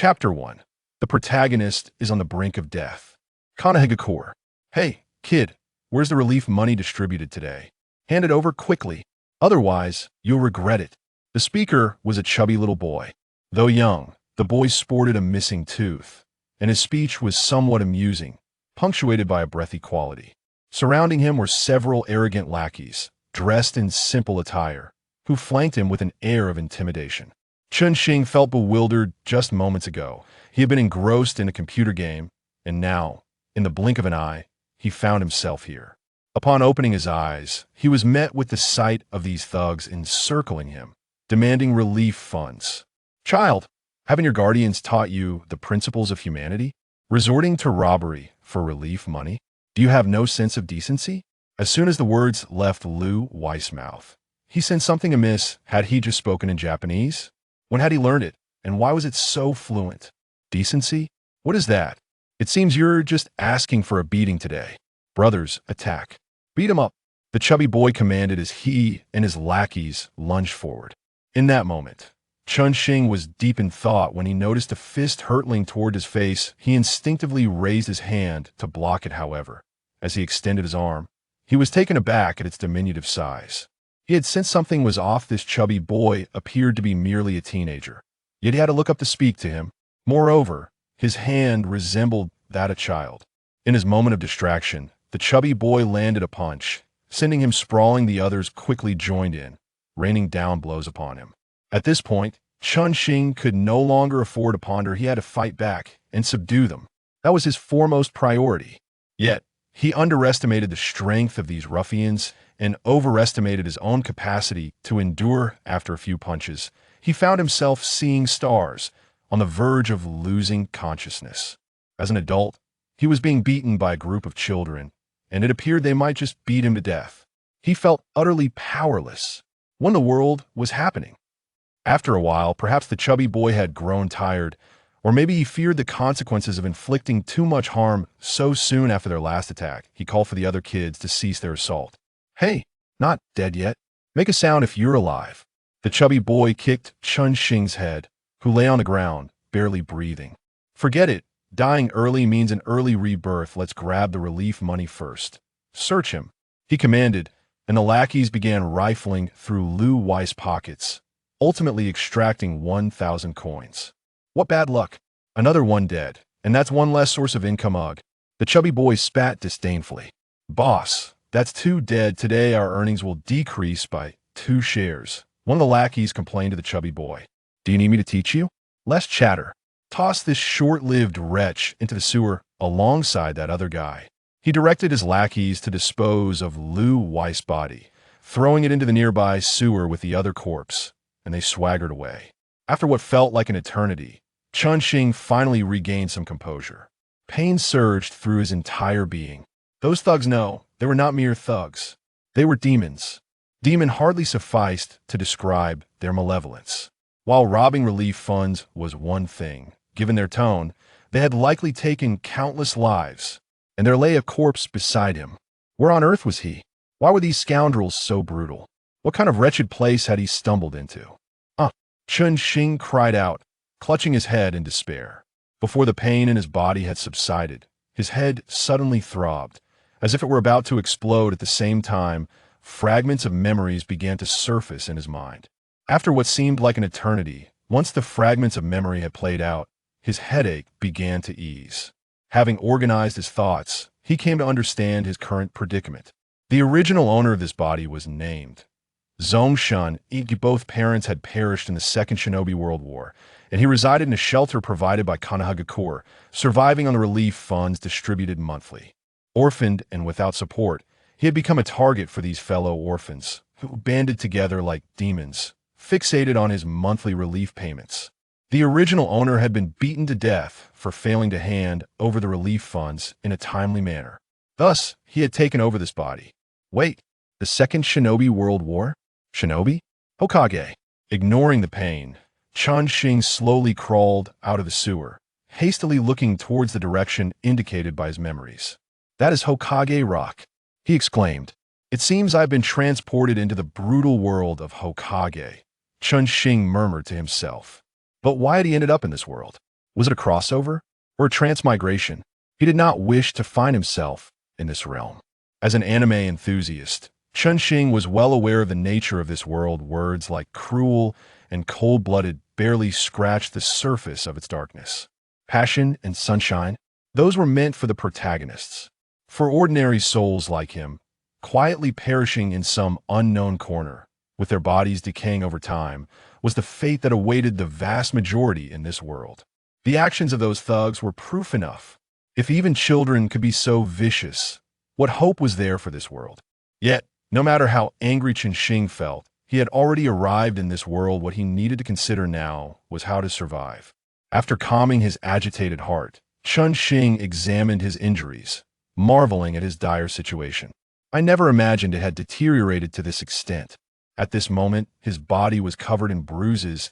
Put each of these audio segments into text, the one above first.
Chapter 1. The protagonist is on the brink of death. Kanahigakure. Hey, kid, where's the relief money distributed today? Hand it over quickly. Otherwise, you'll regret it. The speaker was a chubby little boy. Though young, the boy sported a missing tooth, and his speech was somewhat amusing, punctuated by a breathy quality. Surrounding him were several arrogant lackeys, dressed in simple attire, who flanked him with an air of intimidation. Chun-Shing felt bewildered just moments ago. He had been engrossed in a computer game, and now, in the blink of an eye, he found himself here. Upon opening his eyes, he was met with the sight of these thugs encircling him, demanding relief funds. Child, haven't your guardians taught you the principles of humanity? Resorting to robbery for relief money? Do you have no sense of decency? As soon as the words left Lu Weiss' mouth, he sensed something amiss. Had he just spoken in Japanese? When had he learned it, and why was it so fluent? Decency? What is that? It seems you're just asking for a beating today. Brothers, attack. Beat him up, the chubby boy commanded as he and his lackeys lunged forward. In that moment, Chun-Shing was deep in thought when he noticed a fist hurtling toward his face. He instinctively raised his hand to block it, however. As he extended his arm, he was taken aback at its diminutive size. He had sensed something was off. This chubby boy appeared to be merely a teenager, yet he had to look up to speak to him. Moreover, his hand resembled that of a child. In his moment of distraction, the chubby boy landed a punch, sending him sprawling. The others quickly joined in, raining down blows upon him. At this point, Chun-Shing could no longer afford to ponder. He had to fight back and subdue them. That was his foremost priority. Yet, he underestimated the strength of these ruffians and overestimated his own capacity to endure. After a few punches, he found himself seeing stars, on the verge of losing consciousness. As an adult, he was being beaten by a group of children, and it appeared they might just beat him to death. He felt utterly powerless. What in the world was happening? After a while, perhaps the chubby boy had grown tired, or maybe he feared the consequences of inflicting too much harm so soon after their last attack. He called for the other kids to cease their assault. Hey, not dead yet. Make a sound if you're alive. The chubby boy kicked Chun-Shing's head, who lay on the ground, barely breathing. Forget it. Dying early means an early rebirth. Let's grab the relief money first. Search him, he commanded, and the lackeys began rifling through Lu Weiss' pockets, ultimately extracting 1,000 coins. What bad luck. Another one dead, and that's one less source of income. Ugh. The chubby boy spat disdainfully. Boss, that's 2 dead. Today our earnings will decrease by 2 shares. One of the lackeys complained to the chubby boy. Do you need me to teach you? Less chatter. Toss this short-lived wretch into the sewer alongside that other guy. He directed his lackeys to dispose of Lu Weiss' body, throwing it into the nearby sewer with the other corpse, and they swaggered away. After what felt like an eternity, Chun-Shing finally regained some composure. Pain surged through his entire being. Those thugs, no, they were not mere thugs. They were demons. Demon hardly sufficed to describe their malevolence. While robbing relief funds was one thing, given their tone, they had likely taken countless lives, and there lay a corpse beside him. Where on earth was he? Why were these scoundrels so brutal? What kind of wretched place had he stumbled into? Chun-Shing cried out, clutching his head in despair. Before the pain in his body had subsided, his head suddenly throbbed, as if it were about to explode. At the same time, fragments of memories began to surface in his mind. After what seemed like an eternity, once the fragments of memory had played out, his headache began to ease. Having organized his thoughts, he came to understand his current predicament. The original owner of this body was named Zhongshan. Both parents had perished in the Second Shinobi World War, and he resided in a shelter provided by Kanahigakure, surviving on the relief funds distributed monthly. Orphaned and without support, he had become a target for these fellow orphans, who banded together like demons, fixated on his monthly relief payments. The original owner had been beaten to death for failing to hand over the relief funds in a timely manner. Thus, he had taken over this body. Wait, the Second Shinobi World War? Shinobi? Hokage. Ignoring the pain, Chun-Shing slowly crawled out of the sewer, hastily looking towards the direction indicated by his memories. That is Hokage Rock, he exclaimed. It seems I've been transported into the brutal world of Hokage, Chun-Shing murmured to himself. But why had he ended up in this world? Was it a crossover or a transmigration? He did not wish to find himself in this realm. As an anime enthusiast, Chun-Xing was well aware of the nature of this world. Words like cruel and cold-blooded barely scratched the surface of its darkness. Passion and sunshine, those were meant for the protagonists. For ordinary souls like him, quietly perishing in some unknown corner, with their bodies decaying over time, was the fate that awaited the vast majority in this world. The actions of those thugs were proof enough. If even children could be so vicious, what hope was there for this world? Yet, no matter how angry Chun-Xing felt, he had already arrived in this world. What he needed to consider now was how to survive. After calming his agitated heart, Chun-Xing examined his injuries, marveling at his dire situation. I never imagined it had deteriorated to this extent. At this moment, his body was covered in bruises,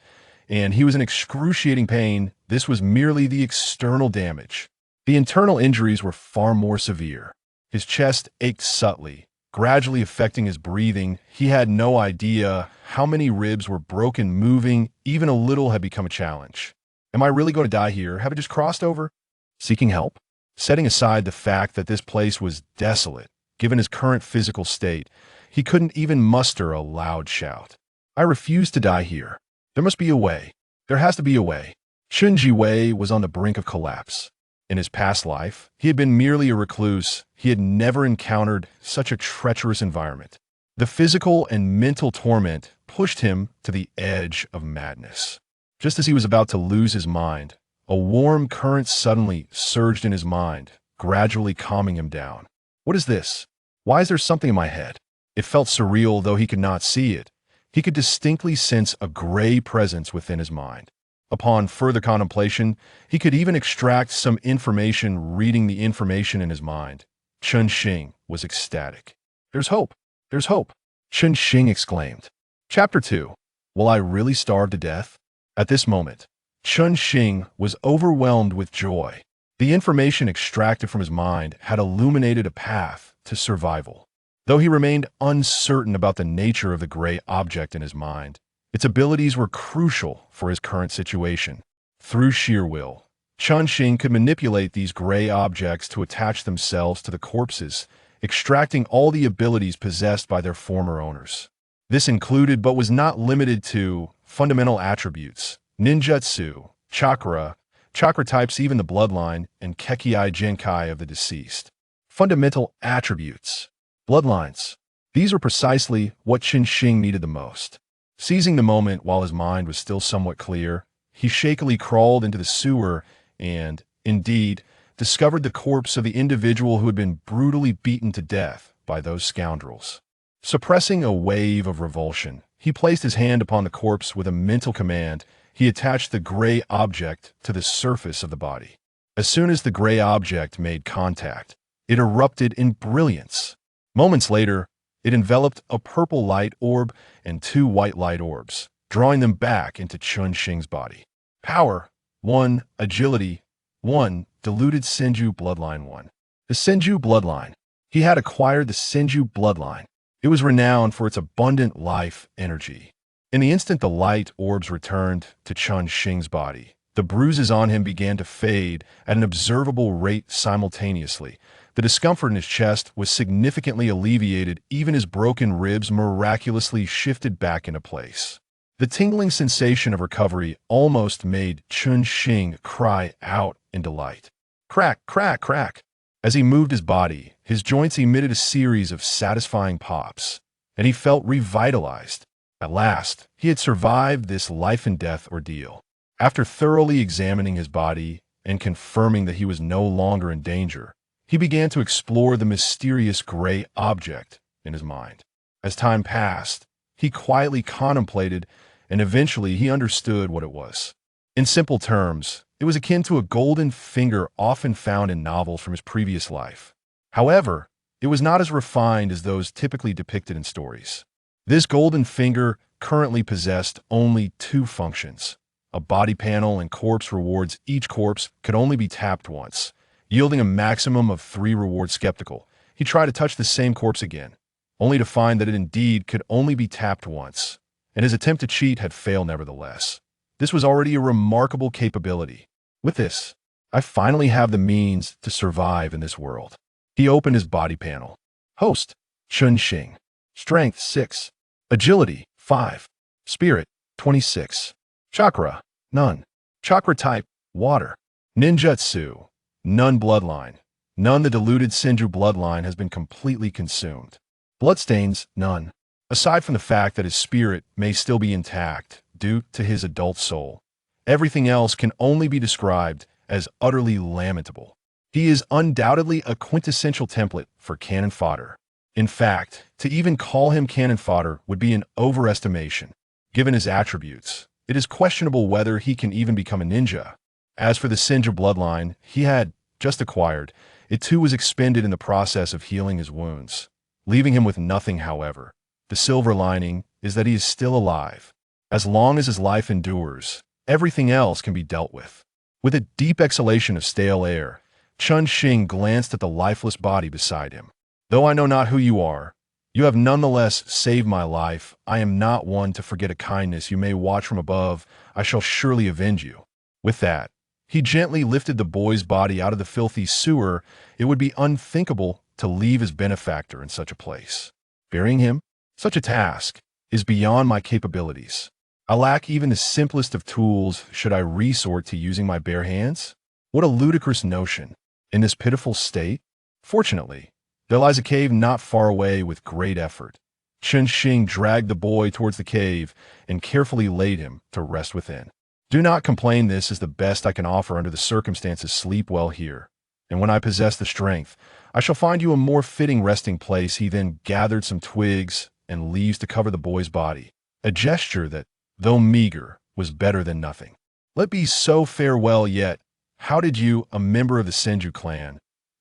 and he was in excruciating pain. This was merely the external damage. The internal injuries were far more severe. His chest ached subtly, gradually affecting his breathing. He had no idea how many ribs were broken. Moving even a little had become a challenge. Am I really going to die here? Have I just crossed over? Seeking help? Setting aside the fact that this place was desolate, given his current physical state, he couldn't even muster a loud shout. I refuse to die here. There must be a way. There has to be a way. Chun Ji-wei was on the brink of collapse. In his past life, he had been merely a recluse. He had never encountered such a treacherous environment. The physical and mental torment pushed him to the edge of madness. Just as he was about to lose his mind, a warm current suddenly surged in his mind, gradually calming him down. What is this? Why is there something in my head? It felt surreal, though he could not see it. He could distinctly sense a gray presence within his mind. Upon further contemplation, he could even extract some information. Reading the information in his mind, Chun-Xing was ecstatic. There's hope. There's hope, Chun-Xing exclaimed. Chapter 2. Will I really starve to death? At this moment, Chun-Xing was overwhelmed with joy. The information extracted from his mind had illuminated a path to survival. Though he remained uncertain about the nature of the gray object in his mind, its abilities were crucial for his current situation. Through sheer will, Chun-Xing could manipulate these gray objects to attach themselves to the corpses, extracting all the abilities possessed by their former owners. This included, but was not limited to, fundamental attributes, ninjutsu, chakra types, even the bloodline, and Kekkei Genkai of the deceased. Fundamental attributes. Bloodlines. These are precisely what Chun-Xing needed the most. Seizing the moment while his mind was still somewhat clear, he shakily crawled into the sewer and, indeed, discovered the corpse of the individual who had been brutally beaten to death by those scoundrels. Suppressing a wave of revulsion, he placed his hand upon the corpse with a mental command. He attached the gray object to the surface of the body. As soon as the gray object made contact, it erupted in brilliance. Moments later, it enveloped a purple light orb and 2 white light orbs, drawing them back into Chun-Xing's body. Power 1, Agility 1, Diluted Senju Bloodline 1. The Senju Bloodline. He had acquired the Senju Bloodline. It was renowned for its abundant life energy. In the instant the light orbs returned to Chun-Xing's body, the bruises on him began to fade at an observable rate simultaneously. The discomfort in his chest was significantly alleviated. Even his broken ribs miraculously shifted back into place. The tingling sensation of recovery almost made Chun-Xing cry out in delight. Crack, crack, crack. As he moved his body, his joints emitted a series of satisfying pops, and he felt revitalized. At last, he had survived this life-and-death ordeal. After thoroughly examining his body and confirming that he was no longer in danger, he began to explore the mysterious gray object in his mind. As time passed, he quietly contemplated, and eventually he understood what it was. In simple terms, it was akin to a golden finger often found in novels from his previous life. However, it was not as refined as those typically depicted in stories. This golden finger currently possessed only 2 functions: a body panel and corpse rewards. Each corpse could only be tapped once, yielding a maximum of 3 rewards. Skeptical, he tried to touch the same corpse again, only to find that it indeed could only be tapped once, and his attempt to cheat had failed nevertheless. This was already a remarkable capability. With this, I finally have the means to survive in this world. He opened his body panel. Host, Chun Xing. Strength, 6. Agility, 5. Spirit, 26. Chakra, none. Chakra type, water. Ninjutsu, none bloodline. None. The diluted Senju bloodline has been completely consumed. Bloodstains, none. Aside from the fact that his spirit may still be intact due to his adult soul, everything else can only be described as utterly lamentable. He is undoubtedly a quintessential template for cannon fodder. In fact, to even call him cannon fodder would be an overestimation. Given his attributes, it is questionable whether he can even become a ninja. As for the Senju bloodline he had just acquired, it too was expended in the process of healing his wounds, leaving him with nothing. However, the silver lining is that he is still alive. As long as his life endures, everything else can be dealt with. With a deep exhalation of stale air, Chun Xing glanced at the lifeless body beside him. Though I know not who you are, you have nonetheless saved my life. I am not one to forget a kindness you may watch from above. I shall surely avenge you. With that, he gently lifted the boy's body out of the filthy sewer. It would be unthinkable to leave his benefactor in such a place. Burying him? Such a task is beyond my capabilities. I lack even the simplest of tools should I resort to using my bare hands. What a ludicrous notion. In this pitiful state? Fortunately, there lies a cave not far away. With great effort, Chun Xing dragged the boy towards the cave and carefully laid him to rest within. Do not complain, this is the best I can offer under the circumstances. Sleep well here, and when I possess the strength, I shall find you a more fitting resting place. He then gathered some twigs and leaves to cover the boy's body, a gesture that, though meager, was better than nothing. Let be so farewell. Yet, how did you, a member of the Senju clan,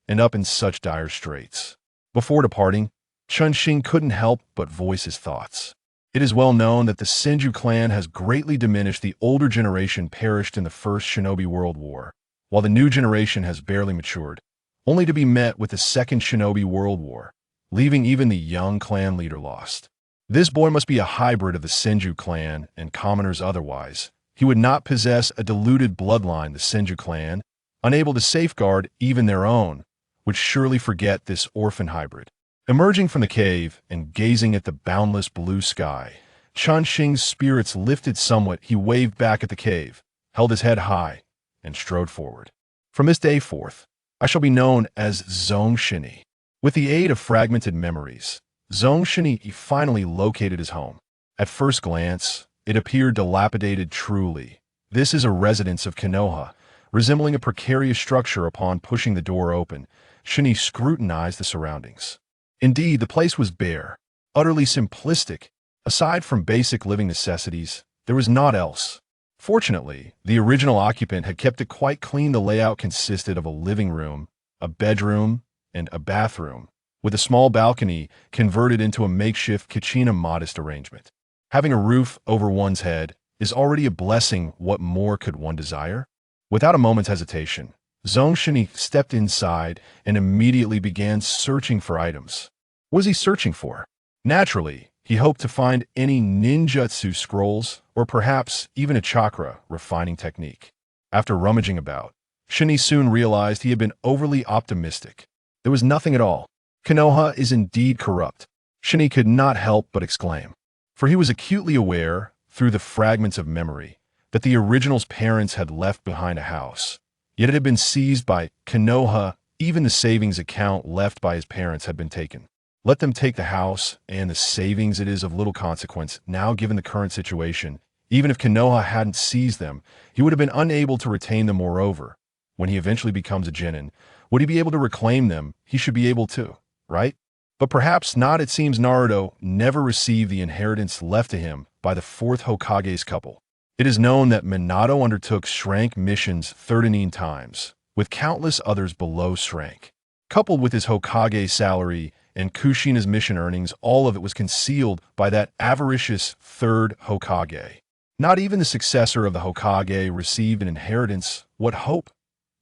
end up in such dire straits? Before departing, Chun Xing couldn't help but voice his thoughts. It is well known that the Senju clan has greatly diminished. The older generation perished in the First Shinobi World War, while the new generation has barely matured, only to be met with the Second Shinobi World War, leaving even the young clan leader lost. This boy must be a hybrid of the Senju clan and commoners. Otherwise, he would not possess a diluted bloodline. The Senju clan, unable to safeguard even their own, would surely forget this orphan hybrid. Emerging from the cave and gazing at the boundless blue sky, Chun Xing's spirits lifted somewhat. He waved back at the cave, held his head high, and strode forward. From this day forth, I shall be known as Zong Shini. With the aid of fragmented memories, Zong Shini finally located his home. At first glance, it appeared dilapidated. Truly, this is a residence of Konoha, resembling a precarious structure. Upon pushing the door open, Shini scrutinized the surroundings. Indeed, the place was bare, utterly simplistic. Aside from basic living necessities, there was naught else. Fortunately, the original occupant had kept it quite clean. The layout consisted of a living room, a bedroom, and a bathroom, with a small balcony converted into a makeshift kitchen. A modest arrangement. Having a roof over one's head is already a blessing. What more could one desire? Without a moment's hesitation, Zong Shini stepped inside and immediately began searching for items. What was he searching for? Naturally, he hoped to find any ninjutsu scrolls or perhaps even a chakra refining technique. After rummaging about, Shini soon realized he had been overly optimistic. There was nothing at all. Konoha is indeed corrupt, Shini could not help but exclaim. For he was acutely aware, through the fragments of memory, that the original's parents had left behind a house. Yet it had been seized by Konoha. Even the savings account left by his parents had been taken. Let them take the house and the savings, it is of little consequence. Now, given the current situation, even if Konoha hadn't seized them, he would have been unable to retain them. Moreover, when he eventually becomes a genin, would he be able to reclaim them? He should be able to, right? But perhaps not. It seems Naruto never received the inheritance left to him by the fourth Hokage's couple. It is known that Minato undertook Shrank missions 39 times, with countless others below Shrank. Coupled with his Hokage salary and Kushina's mission earnings, all of it was concealed by that avaricious third Hokage. Not even the successor of the Hokage received an inheritance. What hope,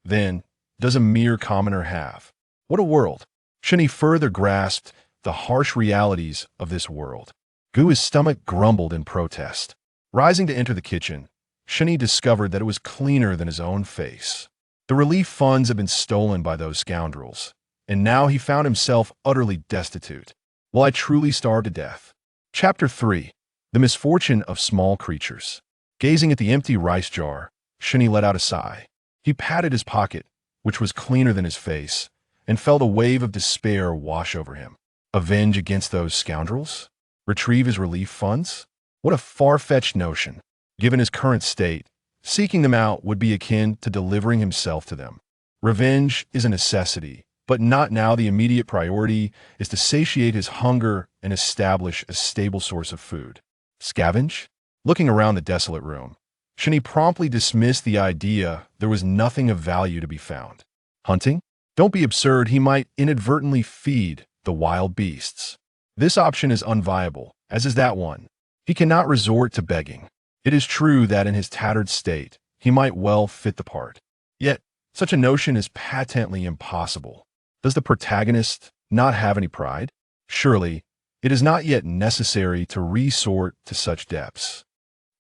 then, does a mere commoner have? What a world! Shini further grasped the harsh realities of this world. His stomach grumbled in protest. Rising to enter the kitchen, Shun discovered that it was cleaner than his own face. The relief funds had been stolen by those scoundrels, and now he found himself utterly destitute. Will I truly starve to death? Chapter 3. The Misfortune of Small Creatures. Gazing at the empty rice jar, Shun let out a sigh. He patted his pocket, which was cleaner than his face, and felt a wave of despair wash over him. Avenge against those scoundrels? Retrieve his relief funds? What a far-fetched notion. Given his current state, seeking them out would be akin to delivering himself to them. Revenge is a necessity, but not now. The immediate priority is to satiate his hunger and establish a stable source of food. Scavenge? Looking around the desolate room, Shun promptly dismissed the idea there was nothing of value to be found. Hunting? Don't be absurd. He might inadvertently feed the wild beasts. This option is unviable, as is that one. He cannot resort to begging. It is true that in his tattered state, he might well fit the part. Yet, such a notion is patently impossible. Does the protagonist not have any pride? Surely, it is not yet necessary to resort to such depths.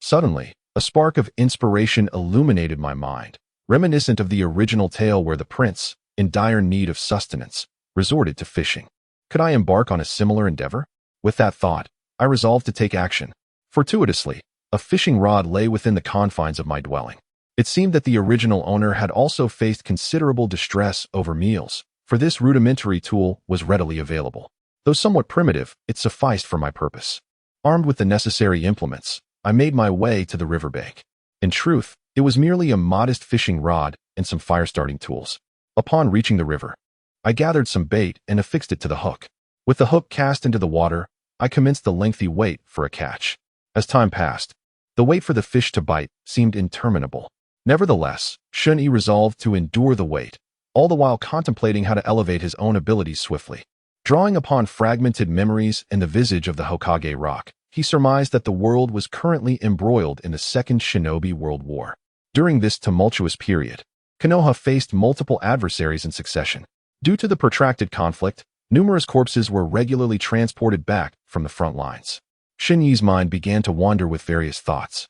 Suddenly, a spark of inspiration illuminated my mind, reminiscent of the original tale where the prince, in dire need of sustenance, resorted to fishing. Could I embark on a similar endeavor? With that thought, I resolved to take action. Fortuitously, a fishing rod lay within the confines of my dwelling. It seemed that the original owner had also faced considerable distress over meals, for this rudimentary tool was readily available. Though somewhat primitive, it sufficed for my purpose. Armed with the necessary implements, I made my way to the riverbank. In truth, it was merely a modest fishing rod and some fire-starting tools. Upon reaching the river, I gathered some bait and affixed it to the hook. With the hook cast into the water, I commenced the lengthy wait for a catch. As time passed, the wait for the fish to bite seemed interminable. Nevertheless, Shun resolved to endure the wait, all the while contemplating how to elevate his own abilities swiftly. Drawing upon fragmented memories and the visage of the Hokage rock, he surmised that the world was currently embroiled in the Second Shinobi World War. During this tumultuous period, Konoha faced multiple adversaries in succession. Due to the protracted conflict, numerous corpses were regularly transported back from the front lines. Shinyi's mind began to wander with various thoughts.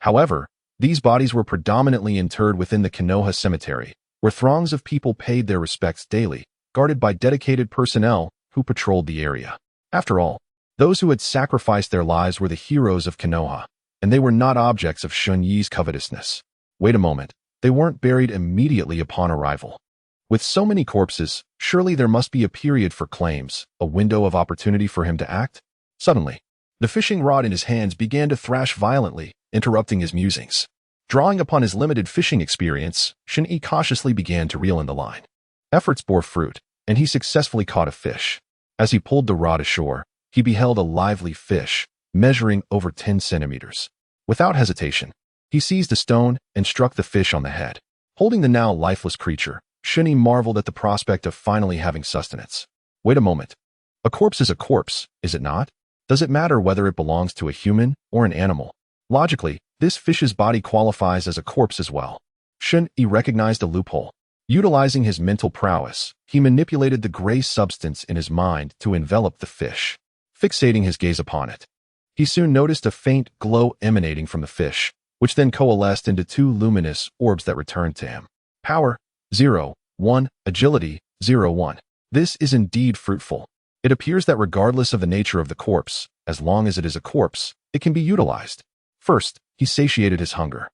However, these bodies were predominantly interred within the Konoha cemetery, where throngs of people paid their respects daily, guarded by dedicated personnel who patrolled the area. After all, those who had sacrificed their lives were the heroes of Konoha, and they were not objects of Shunyi's covetousness. Wait a moment, they weren't buried immediately upon arrival. With so many corpses, surely there must be a period for claims, a window of opportunity for him to act? Suddenly, the fishing rod in his hands began to thrash violently, interrupting his musings. Drawing upon his limited fishing experience, Shin-Yi cautiously began to reel in the line. Efforts bore fruit, and he successfully caught a fish. As he pulled the rod ashore, he beheld a lively fish, measuring over 10 centimeters. Without hesitation, he seized a stone and struck the fish on the head. Holding the now lifeless creature, Shin-Yi marveled at the prospect of finally having sustenance. Wait a moment. A corpse is a corpse, is it not? Does it matter whether it belongs to a human or an animal? Logically, this fish's body qualifies as a corpse as well. Shin-Yi recognized a loophole. Utilizing his mental prowess, he manipulated the gray substance in his mind to envelop the fish, fixating his gaze upon it. He soon noticed a faint glow emanating from the fish, which then coalesced into 2 luminous orbs that returned to him. Power, 0, 1, agility, 0, 1. This is indeed fruitful. It appears that regardless of the nature of the corpse, as long as it is a corpse, it can be utilized. First, he satiated his hunger.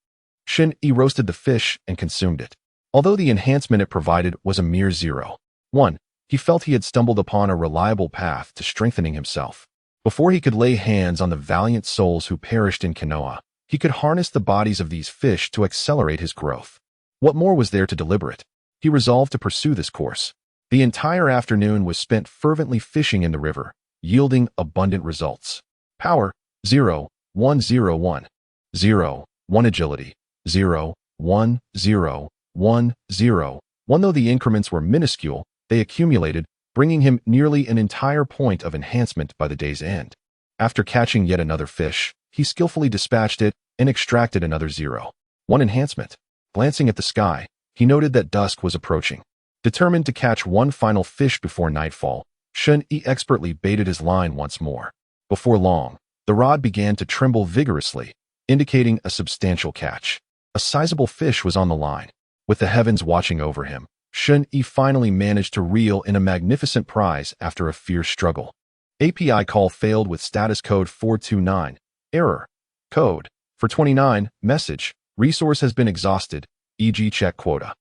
Shin-Yi roasted the fish and consumed it. Although the enhancement it provided was a mere 0, 1, he felt he had stumbled upon a reliable path to strengthening himself. Before he could lay hands on the valiant souls who perished in Konoha, he could harness the bodies of these fish to accelerate his growth. What more was there to deliberate? He resolved to pursue this course. The entire afternoon was spent fervently fishing in the river, yielding abundant results. Power, 0, 1, 0, 1. 0, 1 agility, 0, 1, 0, 1, 0, 1. Though the increments were minuscule, they accumulated, bringing him nearly an entire point of enhancement by the day's end. After catching yet another fish, he skillfully dispatched it and extracted another 0, 1 enhancement. Glancing at the sky, he noted that dusk was approaching. Determined to catch one final fish before nightfall, Shun-Yi expertly baited his line once more. Before long, the rod began to tremble vigorously, indicating a substantial catch. A sizable fish was on the line. With the heavens watching over him, Shun-Yi finally managed to reel in a magnificent prize after a fierce struggle. API call failed with status code 429. Error. Code. For 29. Message. Resource has been exhausted, e.g. check quota.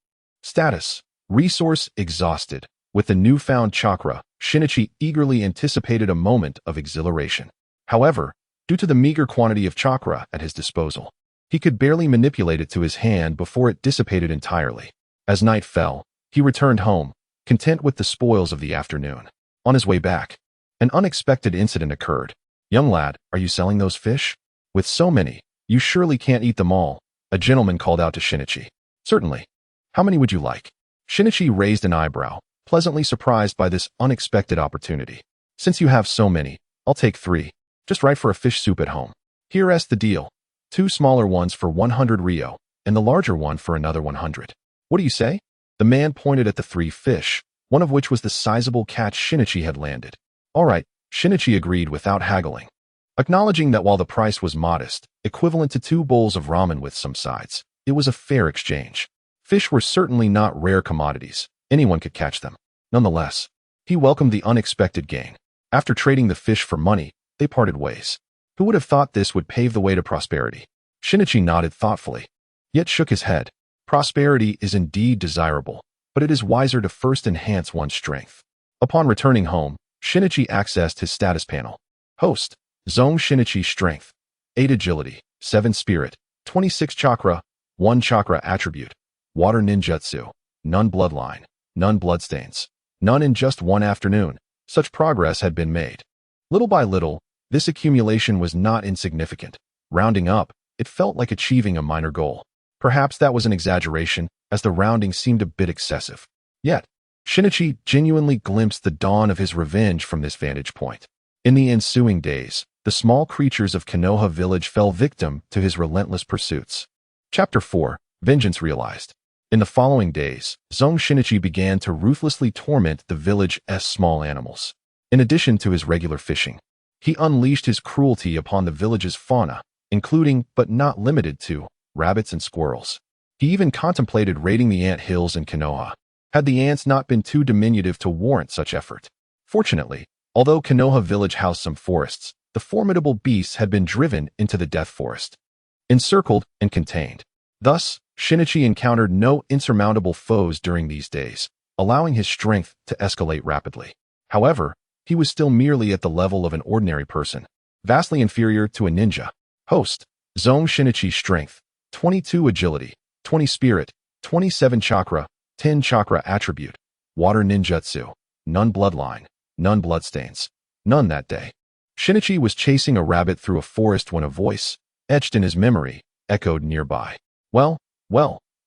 Status. Resource exhausted. With the newfound chakra, Shinichi eagerly anticipated a moment of exhilaration. However, due to the meager quantity of chakra at his disposal, he could barely manipulate it to his hand before it dissipated entirely. As night fell, he returned home, content with the spoils of the afternoon. On his way back, an unexpected incident occurred. "Young lad, are you selling those fish? With so many, you surely can't eat them all," a gentleman called out to Shinichi. "Certainly. How many would you like?" Shinichi raised an eyebrow, pleasantly surprised by this unexpected opportunity. "Since you have so many, I'll take 3. Just right for a fish soup at home. Here's the deal. 2 smaller ones for 100 Rio, and the larger one for another 100. What do you say?" The man pointed at the 3 fish, one of which was the sizable catch Shinichi had landed. "All right," Shinichi agreed without haggling, acknowledging that while the price was modest, equivalent to 2 bowls of ramen with some sides, it was a fair exchange. Fish were certainly not rare commodities. Anyone could catch them. Nonetheless, he welcomed the unexpected gain. After trading the fish for money, they parted ways. Who would have thought this would pave the way to prosperity? Shinichi nodded thoughtfully, yet shook his head. Prosperity is indeed desirable, but it is wiser to first enhance one's strength. Upon returning home, Shinichi accessed his status panel. Host. Zone Shinichi Strength. 8 Agility. 7 Spirit. 26 Chakra. 1 Chakra Attribute. Water Ninjutsu. None Bloodline. None Bloodstains. None in just one afternoon. Such progress had been made. Little by little, this accumulation was not insignificant. Rounding up, it felt like achieving a minor goal. Perhaps that was an exaggeration, as the rounding seemed a bit excessive. Yet, Shinichi genuinely glimpsed the dawn of his revenge from this vantage point. In the ensuing days, the small creatures of Konoha village fell victim to his relentless pursuits. Chapter 4. Vengeance Realized. In the following days, Zone Shinichi began to ruthlessly torment the village's small animals. In addition to his regular fishing, he unleashed his cruelty upon the village's fauna, including, but not limited to, rabbits and squirrels. He even contemplated raiding the ant hills in Konoha, had the ants not been too diminutive to warrant such effort. Fortunately, although Konoha village housed some forests, the formidable beasts had been driven into the death forest, encircled and contained. Thus, Shinichi encountered no insurmountable foes during these days, allowing his strength to escalate rapidly. However, he was still merely at the level of an ordinary person, vastly inferior to a ninja. Host. Zone Shinichi Strength. 22 Agility. 20 Spirit. 27 Chakra. 10 Chakra Attribute. Water Ninjutsu. None Bloodline. None Bloodstains. None that day. Shinichi was chasing a rabbit through a forest when a voice, etched in his memory, echoed nearby. Well,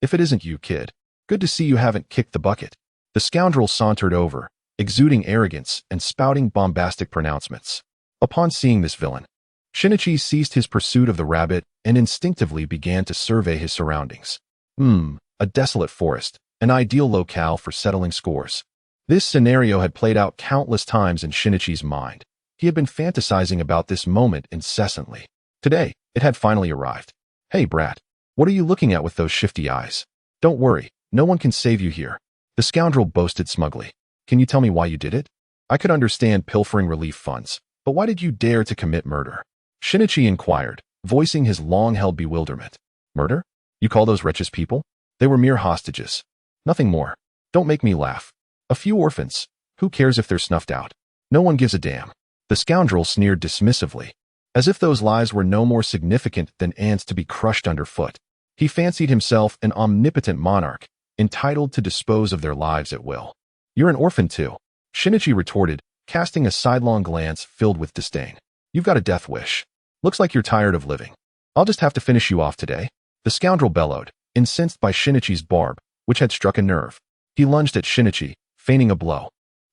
if it isn't you, kid. Good to see you haven't kicked the bucket." The scoundrel sauntered over, exuding arrogance and spouting bombastic pronouncements. Upon seeing this villain, Shinichi ceased his pursuit of the rabbit and instinctively began to survey his surroundings. A desolate forest, an ideal locale for settling scores. This scenario had played out countless times in Shinichi's mind. He had been fantasizing about this moment incessantly. Today, it had finally arrived. "Hey, brat. What are you looking at with those shifty eyes?" "Don't worry, no one can save you here," the scoundrel boasted smugly. "Can you tell me why you did it?" "I could understand pilfering relief funds, but why did you dare to commit murder?" Shinichi inquired, voicing his long-held bewilderment. "Murder? You call those wretches people? They were mere hostages. Nothing more. Don't make me laugh. A few orphans. Who cares if they're snuffed out? No one gives a damn." The scoundrel sneered dismissively, as if those lives were no more significant than ants to be crushed underfoot. He fancied himself an omnipotent monarch, entitled to dispose of their lives at will. "You're an orphan too," Shinichi retorted, casting a sidelong glance filled with disdain. "You've got a death wish. Looks like you're tired of living. I'll just have to finish you off today." The scoundrel bellowed, incensed by Shinichi's barb, which had struck a nerve. He lunged at Shinichi, feigning a blow.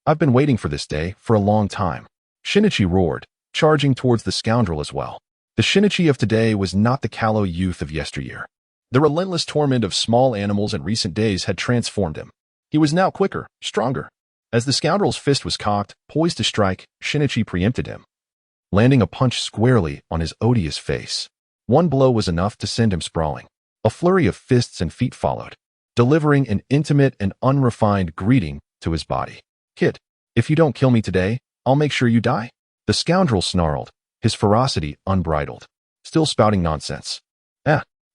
"I've been waiting for this day for a long time." Shinichi roared, charging towards the scoundrel as well. The Shinichi of today was not the callow youth of yesteryear. The relentless torment of small animals in recent days had transformed him. He was now quicker, stronger. As the scoundrel's fist was cocked, poised to strike, Shinichi preempted him, landing a punch squarely on his odious face. One blow was enough to send him sprawling. A flurry of fists and feet followed, delivering an intimate and unrefined greeting to his body. "Kid, if you don't kill me today, I'll make sure you die." The scoundrel snarled, his ferocity unbridled, still spouting nonsense.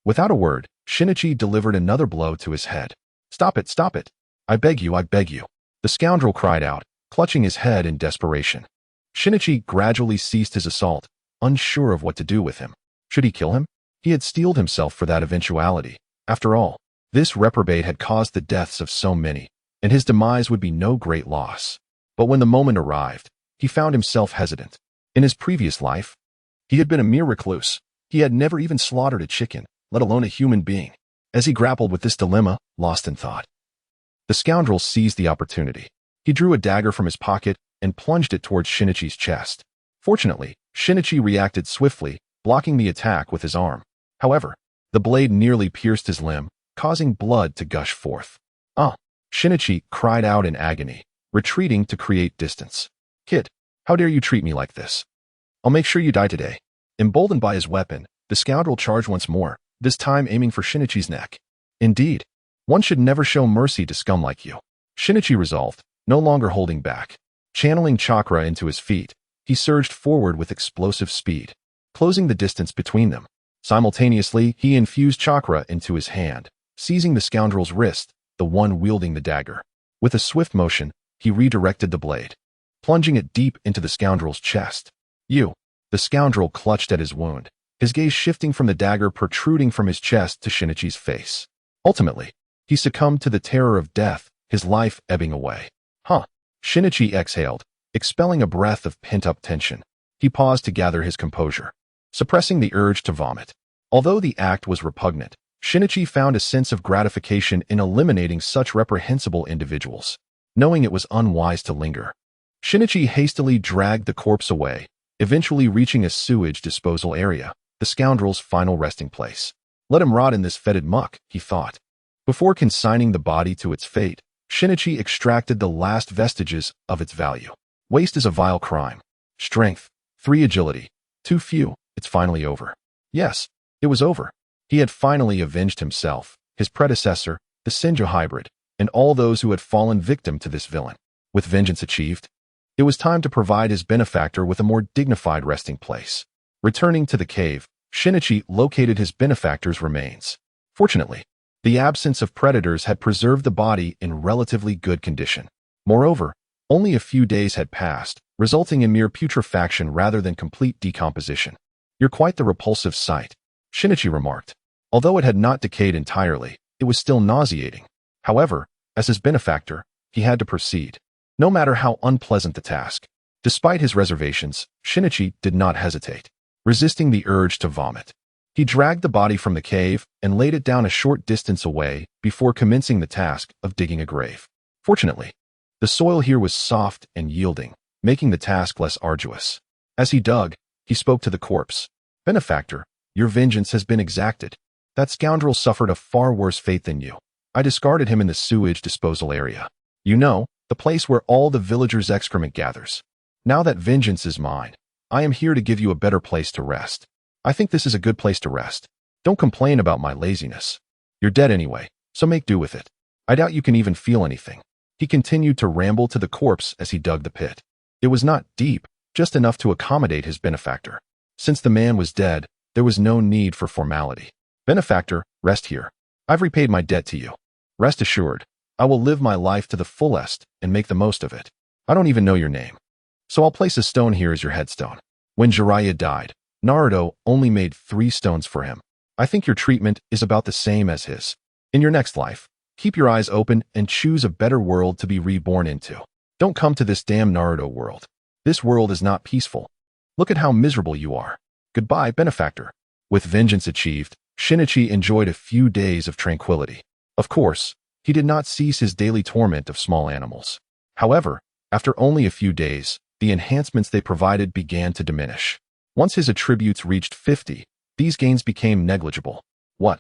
Without a word, Shinichi delivered another blow to his head. Stop it, stop it. I beg you, I beg you." The scoundrel cried out, clutching his head in desperation. Shinichi gradually ceased his assault, unsure of what to do with him. Should he kill him? He had steeled himself for that eventuality. After all, this reprobate had caused the deaths of so many, and his demise would be no great loss. But when the moment arrived, he found himself hesitant. In his previous life, he had been a mere recluse. He had never even slaughtered a chicken, let alone a human being. As he grappled with this dilemma, lost in thought, the scoundrel seized the opportunity. He drew a dagger from his pocket and plunged it towards Shinichi's chest. Fortunately, Shinichi reacted swiftly, blocking the attack with his arm. However, the blade nearly pierced his limb, causing blood to gush forth. Shinichi cried out in agony, retreating to create distance. "Kid, how dare you treat me like this? I'll make sure you die today." Emboldened by his weapon, the scoundrel charged once more, this time aiming for Shinichi's neck. Indeed, one should never show mercy to scum like you. Shinichi resolved, no longer holding back. Channeling chakra into his feet, he surged forward with explosive speed, closing the distance between them. Simultaneously, he infused chakra into his hand, seizing the scoundrel's wrist, the one wielding the dagger. With a swift motion, he redirected the blade, plunging it deep into the scoundrel's chest. "You!" The scoundrel clutched at his wound, his gaze shifting from the dagger protruding from his chest to Shinichi's face. Ultimately, he succumbed to the terror of death, his life ebbing away. Shinichi exhaled, expelling a breath of pent-up tension. He paused to gather his composure, suppressing the urge to vomit. Although the act was repugnant, Shinichi found a sense of gratification in eliminating such reprehensible individuals. Knowing it was unwise to linger, Shinichi hastily dragged the corpse away, eventually reaching a sewage disposal area, the scoundrel's final resting place. "Let him rot in this fetid muck," he thought. Before consigning the body to its fate, Shinichi extracted the last vestiges of its value. Waste is a vile crime. Strength, 3 agility, 2 few, it's finally over. Yes, it was over. He had finally avenged himself, his predecessor, the Senju hybrid, and all those who had fallen victim to this villain. With vengeance achieved, it was time to provide his benefactor with a more dignified resting place. Returning to the cave, Shinichi located his benefactor's remains. Fortunately, the absence of predators had preserved the body in relatively good condition. Moreover, only a few days had passed, resulting in mere putrefaction rather than complete decomposition. "You're quite the repulsive sight," Shinichi remarked. Although it had not decayed entirely, it was still nauseating. However, as his benefactor, he had to proceed, no matter how unpleasant the task. Despite his reservations, Shinichi did not hesitate, resisting the urge to vomit. He dragged the body from the cave and laid it down a short distance away before commencing the task of digging a grave. Fortunately, the soil here was soft and yielding, making the task less arduous. As he dug, he spoke to the corpse. "Benefactor, your vengeance has been exacted. That scoundrel suffered a far worse fate than you. I discarded him in the sewage disposal area. You know, the place where all the villagers' excrement gathers. Now that vengeance is mine, I am here to give you a better place to rest. I think this is a good place to rest. Don't complain about my laziness. You're dead anyway, so make do with it. I doubt you can even feel anything." He continued to ramble to the corpse as he dug the pit. It was not deep, just enough to accommodate his benefactor. Since the man was dead, there was no need for formality. "Benefactor, rest here. I've repaid my debt to you. Rest assured, I will live my life to the fullest and make the most of it. I don't even know your name, so I'll place a stone here as your headstone. When Jiraiya died, Naruto only made 3 stones for him. I think your treatment is about the same as his. In your next life, keep your eyes open and choose a better world to be reborn into. Don't come to this damn Naruto world. This world is not peaceful. Look at how miserable you are. Goodbye, benefactor." With vengeance achieved, Shinichi enjoyed a few days of tranquility. Of course, he did not cease his daily torment of small animals. However, after only a few days, the enhancements they provided began to diminish. Once his attributes reached 50, these gains became negligible. What?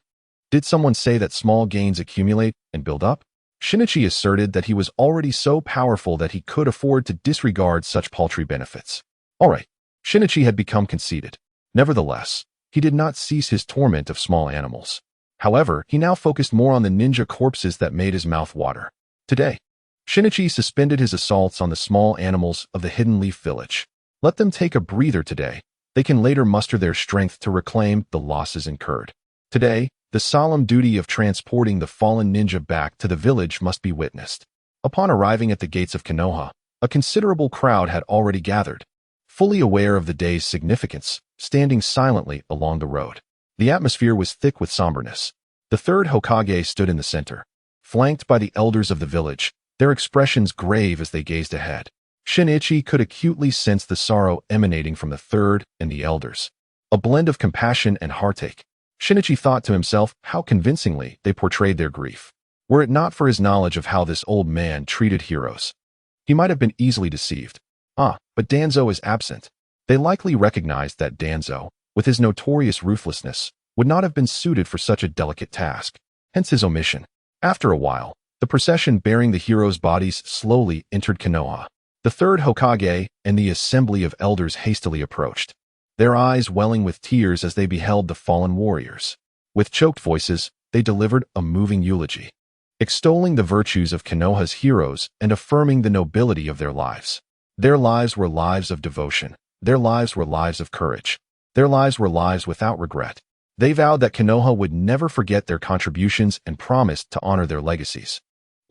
Did someone say that small gains accumulate and build up? Shinichi asserted that he was already so powerful that he could afford to disregard such paltry benefits. All right, Shinichi had become conceited. Nevertheless, he did not cease his torment of small animals. However, he now focused more on the ninja corpses that made his mouth water. Today, Shinichi suspended his assaults on the small animals of the Hidden Leaf Village. Let them take a breather today. They can later muster their strength to reclaim the losses incurred. Today, the solemn duty of transporting the fallen ninja back to the village must be witnessed. Upon arriving at the gates of Konoha, a considerable crowd had already gathered, fully aware of the day's significance, standing silently along the road. The atmosphere was thick with somberness. The third Hokage stood in the center, flanked by the elders of the village, their expressions grave as they gazed ahead. Shinichi could acutely sense the sorrow emanating from the third and the elders, a blend of compassion and heartache. Shinichi thought to himself how convincingly they portrayed their grief. Were it not for his knowledge of how this old man treated heroes, he might have been easily deceived. But Danzo is absent. They likely recognized that Danzo, with his notorious ruthlessness, would not have been suited for such a delicate task, hence his omission. After a while, the procession bearing the heroes' bodies slowly entered Konoha. The third Hokage and the assembly of elders hastily approached, their eyes welling with tears as they beheld the fallen warriors. With choked voices, they delivered a moving eulogy, extolling the virtues of Konoha's heroes and affirming the nobility of their lives. Their lives were lives of devotion. Their lives were lives of courage. Their lives were lives without regret. They vowed that Konoha would never forget their contributions and promised to honor their legacies,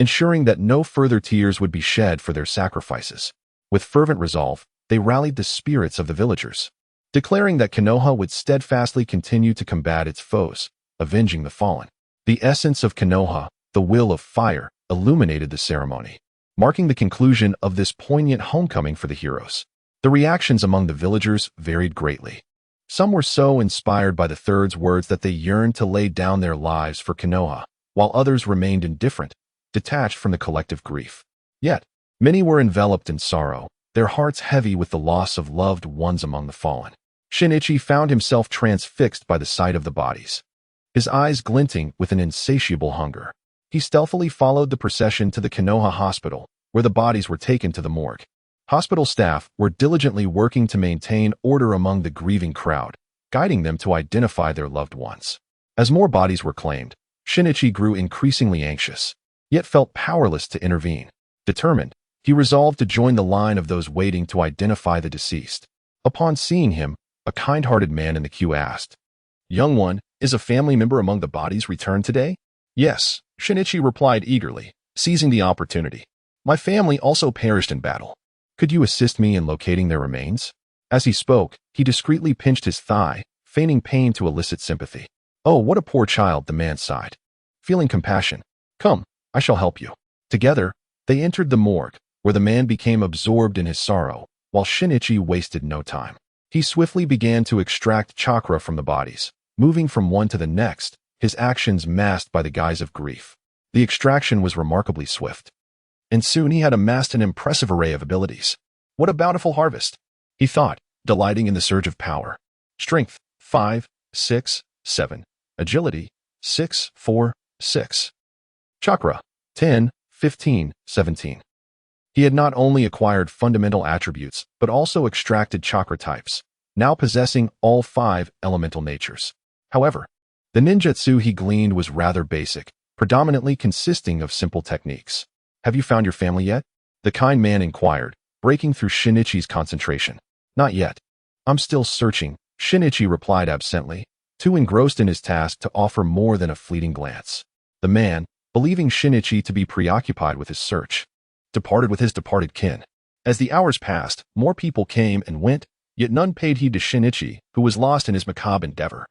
ensuring that no further tears would be shed for their sacrifices. With fervent resolve, they rallied the spirits of the villagers, declaring that Konoha would steadfastly continue to combat its foes, avenging the fallen. The essence of Konoha, the will of fire, illuminated the ceremony, marking the conclusion of this poignant homecoming for the heroes. The reactions among the villagers varied greatly. Some were so inspired by the third's words that they yearned to lay down their lives for Konoha, while others remained indifferent, detached from the collective grief. Yet, many were enveloped in sorrow, their hearts heavy with the loss of loved ones among the fallen. Shinichi found himself transfixed by the sight of the bodies, his eyes glinting with an insatiable hunger. He stealthily followed the procession to the Konoha hospital, where the bodies were taken to the morgue. Hospital staff were diligently working to maintain order among the grieving crowd, guiding them to identify their loved ones. As more bodies were claimed, Shinichi grew increasingly anxious, yet felt powerless to intervene. Determined, he resolved to join the line of those waiting to identify the deceased. Upon seeing him, a kind-hearted man in the queue asked, "Young one, is a family member among the bodies returned today?" "Yes," Shinichi replied eagerly, seizing the opportunity. "My family also perished in battle. Could you assist me in locating their remains?" As he spoke, he discreetly pinched his thigh, feigning pain to elicit sympathy. "Oh, what a poor child," the man sighed, feeling compassion. "Come, I shall help you." Together, they entered the morgue, where the man became absorbed in his sorrow, while Shinichi wasted no time. He swiftly began to extract chakra from the bodies, moving from one to the next, his actions masked by the guise of grief. The extraction was remarkably swift, and soon he had amassed an impressive array of abilities. What a bountiful harvest, he thought, delighting in the surge of power. Strength, 5, 6, 7. Agility, 6, 4, 6. Chakra, 10, 15, 17. He had not only acquired fundamental attributes, but also extracted chakra types, now possessing all 5 elemental natures. However, the ninjutsu he gleaned was rather basic, predominantly consisting of simple techniques. "Have you found your family yet?" the kind man inquired, breaking through Shinichi's concentration. "Not yet. I'm still searching," Shinichi replied absently, too engrossed in his task to offer more than a fleeting glance. The man, believing Shinichi to be preoccupied with his search, departed with his departed kin. As the hours passed, more people came and went, yet none paid heed to Shinichi, who was lost in his macabre endeavor.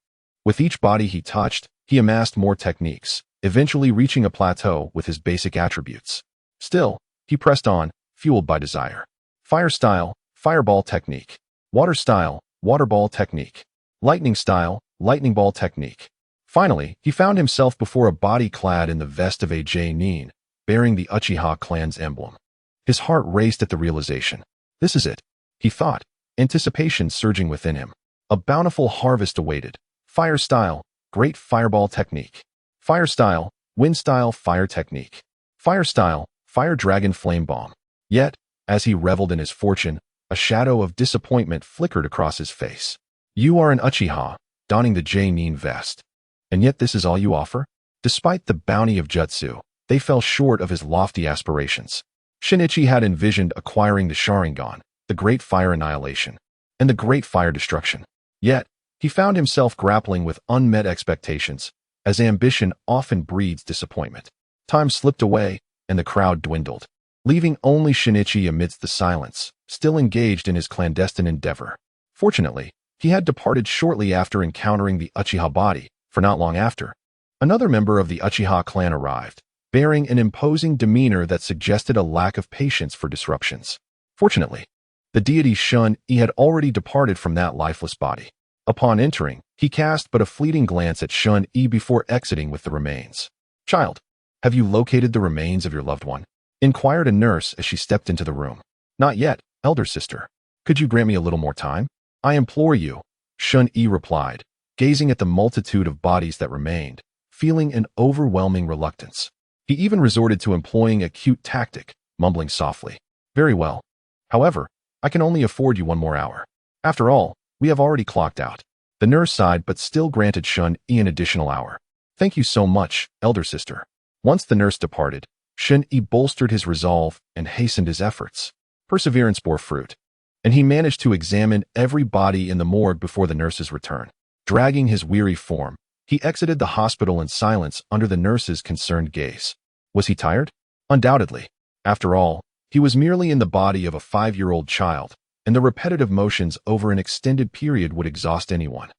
With each body he touched, he amassed more techniques, eventually reaching a plateau with his basic attributes. Still, he pressed on, fueled by desire. Fire style, fireball technique. Water style, waterball technique. Lightning style, lightning ball technique. Finally, he found himself before a body clad in the vest of a Nin, bearing the Uchiha clan's emblem. His heart raced at the realization. This is it, he thought, anticipation surging within him. A bountiful harvest awaited. Fire style, great fireball technique. Fire style, wind style fire technique. Fire style, fire dragon flame bomb. Yet, as he reveled in his fortune, a shadow of disappointment flickered across his face. "You are an Uchiha," donning the J-Nin vest. And yet this is all you offer? Despite the bounty of jutsu, they fell short of his lofty aspirations. Shinichi had envisioned acquiring the Sharingan, the Great Fire Annihilation, and the Great Fire Destruction. Yet, he found himself grappling with unmet expectations, as ambition often breeds disappointment. Time slipped away, and the crowd dwindled, leaving only Shinichi amidst the silence, still engaged in his clandestine endeavor. Fortunately, he had departed shortly after encountering the Uchiha body, for not long after. Another member of the Uchiha clan arrived, bearing an imposing demeanor that suggested a lack of patience for disruptions. Fortunately, the deity Shun-I had already departed from that lifeless body. Upon entering, he cast but a fleeting glance at Shun-I before exiting with the remains. "Child, have you located the remains of your loved one?" inquired a nurse as she stepped into the room. "Not yet, elder sister. Could you grant me a little more time? I implore you," Shun-I replied, gazing at the multitude of bodies that remained, feeling an overwhelming reluctance. He even resorted to employing a cute tactic, mumbling softly, "Very well. However, I can only afford you one more hour. After all, we have already clocked out." The nurse sighed but still granted Shun-I an additional hour. "Thank you so much, elder sister." Once the nurse departed, Shun-I bolstered his resolve and hastened his efforts. Perseverance bore fruit, and he managed to examine every body in the morgue before the nurse's return. Dragging his weary form, he exited the hospital in silence under the nurse's concerned gaze. Was he tired? Undoubtedly. After all, he was merely in the body of a 5-year-old child, and the repetitive motions over an extended period would exhaust anyone,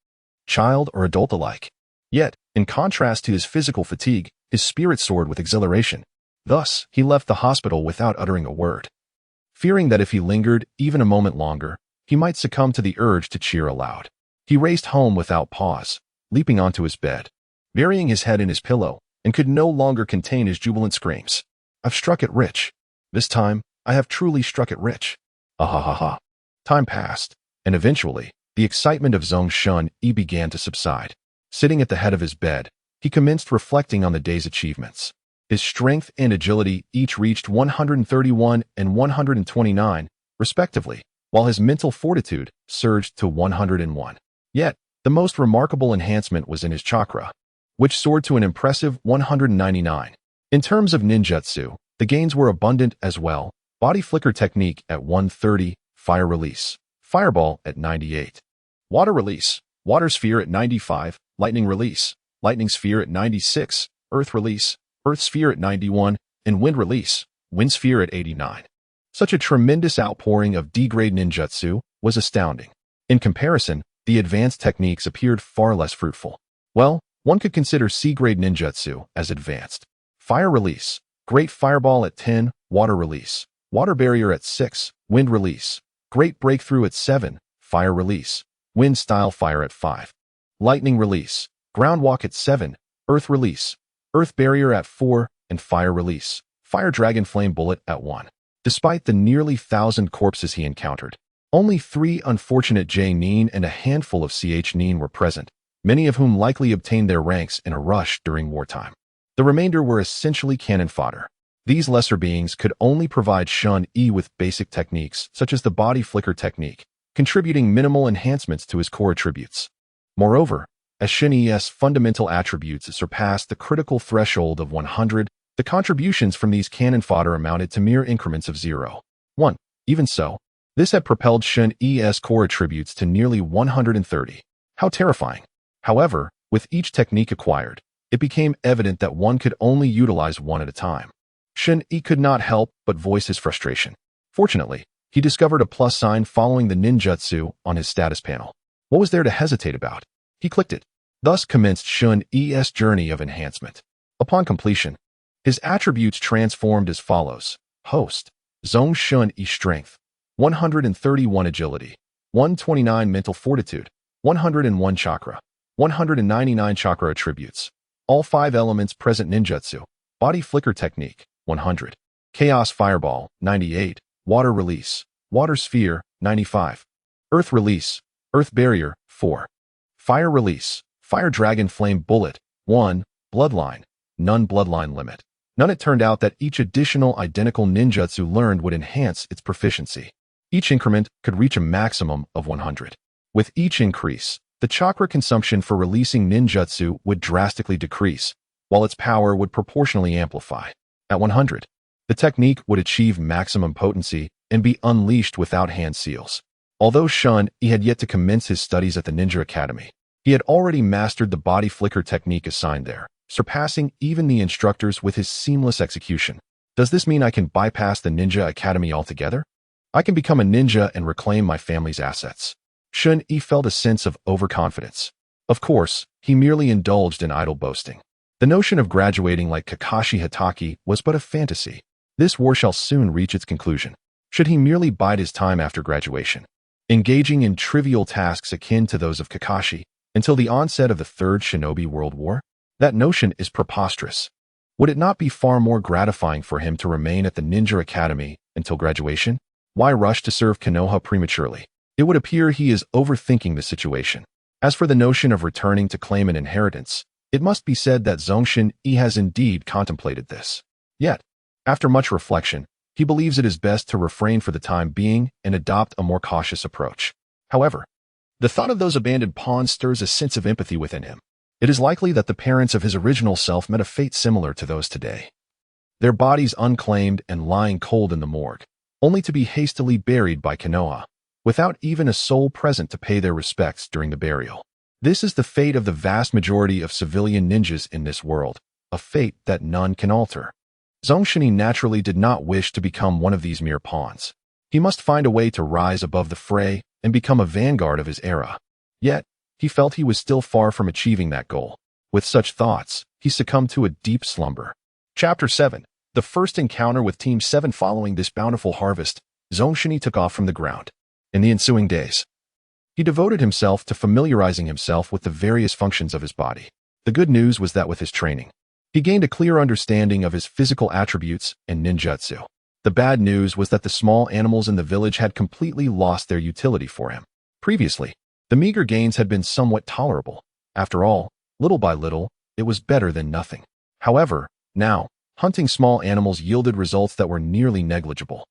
child or adult alike. Yet, in contrast to his physical fatigue, his spirit soared with exhilaration. Thus, he left the hospital without uttering a word, fearing that if he lingered even a moment longer, he might succumb to the urge to cheer aloud. He raced home without pause, leaping onto his bed, burying his head in his pillow, and could no longer contain his jubilant screams. "I've struck it rich. This time, I have truly struck it rich. Ah ha ha ha." Time passed, and eventually, the excitement of Zhong Shun-I began to subside. Sitting at the head of his bed, he commenced reflecting on the day's achievements. His strength and agility each reached 131 and 129, respectively, while his mental fortitude surged to 101. Yet, the most remarkable enhancement was in his chakra, which soared to an impressive 199. In terms of ninjutsu, the gains were abundant as well. Body flicker technique at 130, fire release, fireball at 98, water release, water sphere at 95, lightning release, lightning sphere at 96, earth release, earth sphere at 91, and wind release, wind sphere at 89. Such a tremendous outpouring of D-grade ninjutsu was astounding. In comparison, the advanced techniques appeared far less fruitful. Well, one could consider C-grade ninjutsu as advanced. Fire release, great fireball at 10, water release, water barrier at 6, wind release, great breakthrough at 7, fire release, wind style fire at 5, lightning release, ground walk at 7, earth release, earth barrier at 4, and fire release, fire dragon flame bullet at 1. Despite the nearly 1,000 corpses he encountered, only 3 unfortunate J-Nin and a handful of Ch-Nin were present, many of whom likely obtained their ranks in a rush during wartime. The remainder were essentially cannon fodder. These lesser beings could only provide Shun-I with basic techniques such as the body flicker technique, contributing minimal enhancements to his core attributes. Moreover, as Shun-I's fundamental attributes surpassed the critical threshold of 100, the contributions from these cannon fodder amounted to mere increments of 0. 1. Even so, this had propelled Shun-I's core attributes to nearly 130. How terrifying! However, with each technique acquired, it became evident that one could only utilize one at a time. Shun-I could not help but voice his frustration. Fortunately, he discovered a plus sign following the ninjutsu on his status panel. What was there to hesitate about? He clicked it. Thus commenced Shun-I's journey of enhancement. Upon completion, his attributes transformed as follows. Host, Zhong Shun-I strength, 131 agility, 129 mental fortitude, 101 chakra, 199 chakra attributes. All 5 elements present ninjutsu. Body flicker technique, 100. Chaos fireball, 98. Water release, water sphere, 95. Earth release, earth barrier, 4. Fire release, fire dragon flame bullet, 1. Bloodline, none bloodline limit. None. It turned out that each additional identical ninjutsu learned would enhance its proficiency. Each increment could reach a maximum of 100. With each increase, the chakra consumption for releasing ninjutsu would drastically decrease, while its power would proportionally amplify. At 100, the technique would achieve maximum potency and be unleashed without hand seals. Although Shun-Yi had yet to commence his studies at the Ninja Academy, he had already mastered the body flicker technique assigned there, surpassing even the instructors with his seamless execution. Does this mean I can bypass the Ninja Academy altogether? I can become a ninja and reclaim my family's assets. Shun-Yi felt a sense of overconfidence. Of course, he merely indulged in idle boasting. The notion of graduating like Kakashi Hatake was but a fantasy. This war shall soon reach its conclusion. Should he merely bide his time after graduation, engaging in trivial tasks akin to those of Kakashi, until the onset of the Third Shinobi World War? That notion is preposterous. Would it not be far more gratifying for him to remain at the Ninja Academy until graduation? Why rush to serve Konoha prematurely? It would appear he is overthinking the situation. As for the notion of returning to claim an inheritance, it must be said that Zongshin-I has indeed contemplated this. Yet, after much reflection, he believes it is best to refrain for the time being and adopt a more cautious approach. However, the thought of those abandoned pawns stirs a sense of empathy within him. It is likely that the parents of his original self met a fate similar to those today. Their bodies unclaimed and lying cold in the morgue, only to be hastily buried by Konoha, without even a soul present to pay their respects during the burial. This is the fate of the vast majority of civilian ninjas in this world, a fate that none can alter. Zongshin-I naturally did not wish to become one of these mere pawns. He must find a way to rise above the fray and become a vanguard of his era. Yet, he felt he was still far from achieving that goal. With such thoughts, he succumbed to a deep slumber. Chapter 7. The first encounter with Team 7. Following this bountiful harvest, Zongshin-I took off from the ground. In the ensuing days, he devoted himself to familiarizing himself with the various functions of his body. The good news was that with his training, he gained a clear understanding of his physical attributes and ninjutsu. The bad news was that the small animals in the village had completely lost their utility for him. Previously, the meager gains had been somewhat tolerable. After all, little by little, it was better than nothing. However, now, hunting small animals yielded results that were nearly negligible.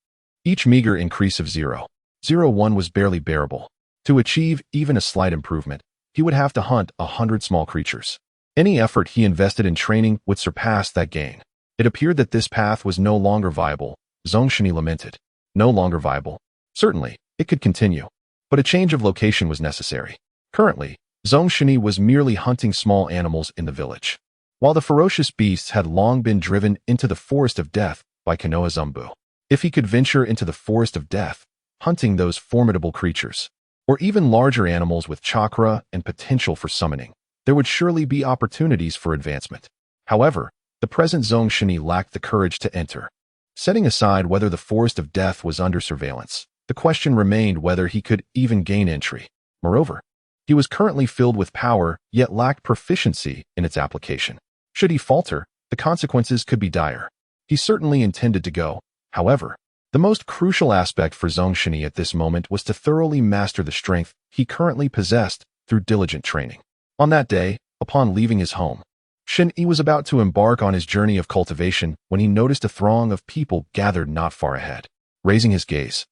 Each meager increase of 0.01 was barely bearable. To achieve even a slight improvement, he would have to hunt 100 small creatures. Any effort he invested in training would surpass that gain. It appeared that this path was no longer viable. Zongshin-I lamented. No longer viable. Certainly, it could continue, but a change of location was necessary. Currently, Zongshin-I was merely hunting small animals in the village, while the ferocious beasts had long been driven into the Forest of Death by Konoha Zumbu. If he could venture into the Forest of Death, hunting those formidable creatures, or even larger animals with chakra and potential for summoning, there would surely be opportunities for advancement. However, the present Zongshin-I lacked the courage to enter. Setting aside whether the Forest of Death was under surveillance, the question remained whether he could even gain entry. Moreover, he was currently filled with power, yet lacked proficiency in its application. Should he falter, the consequences could be dire. He certainly intended to go. However, the most crucial aspect for Zongshin-I at this moment was to thoroughly master the strength he currently possessed through diligent training. On that day, upon leaving his home, Shin-I was about to embark on his journey of cultivation when he noticed a throng of people gathered not far ahead. Raising his gaze,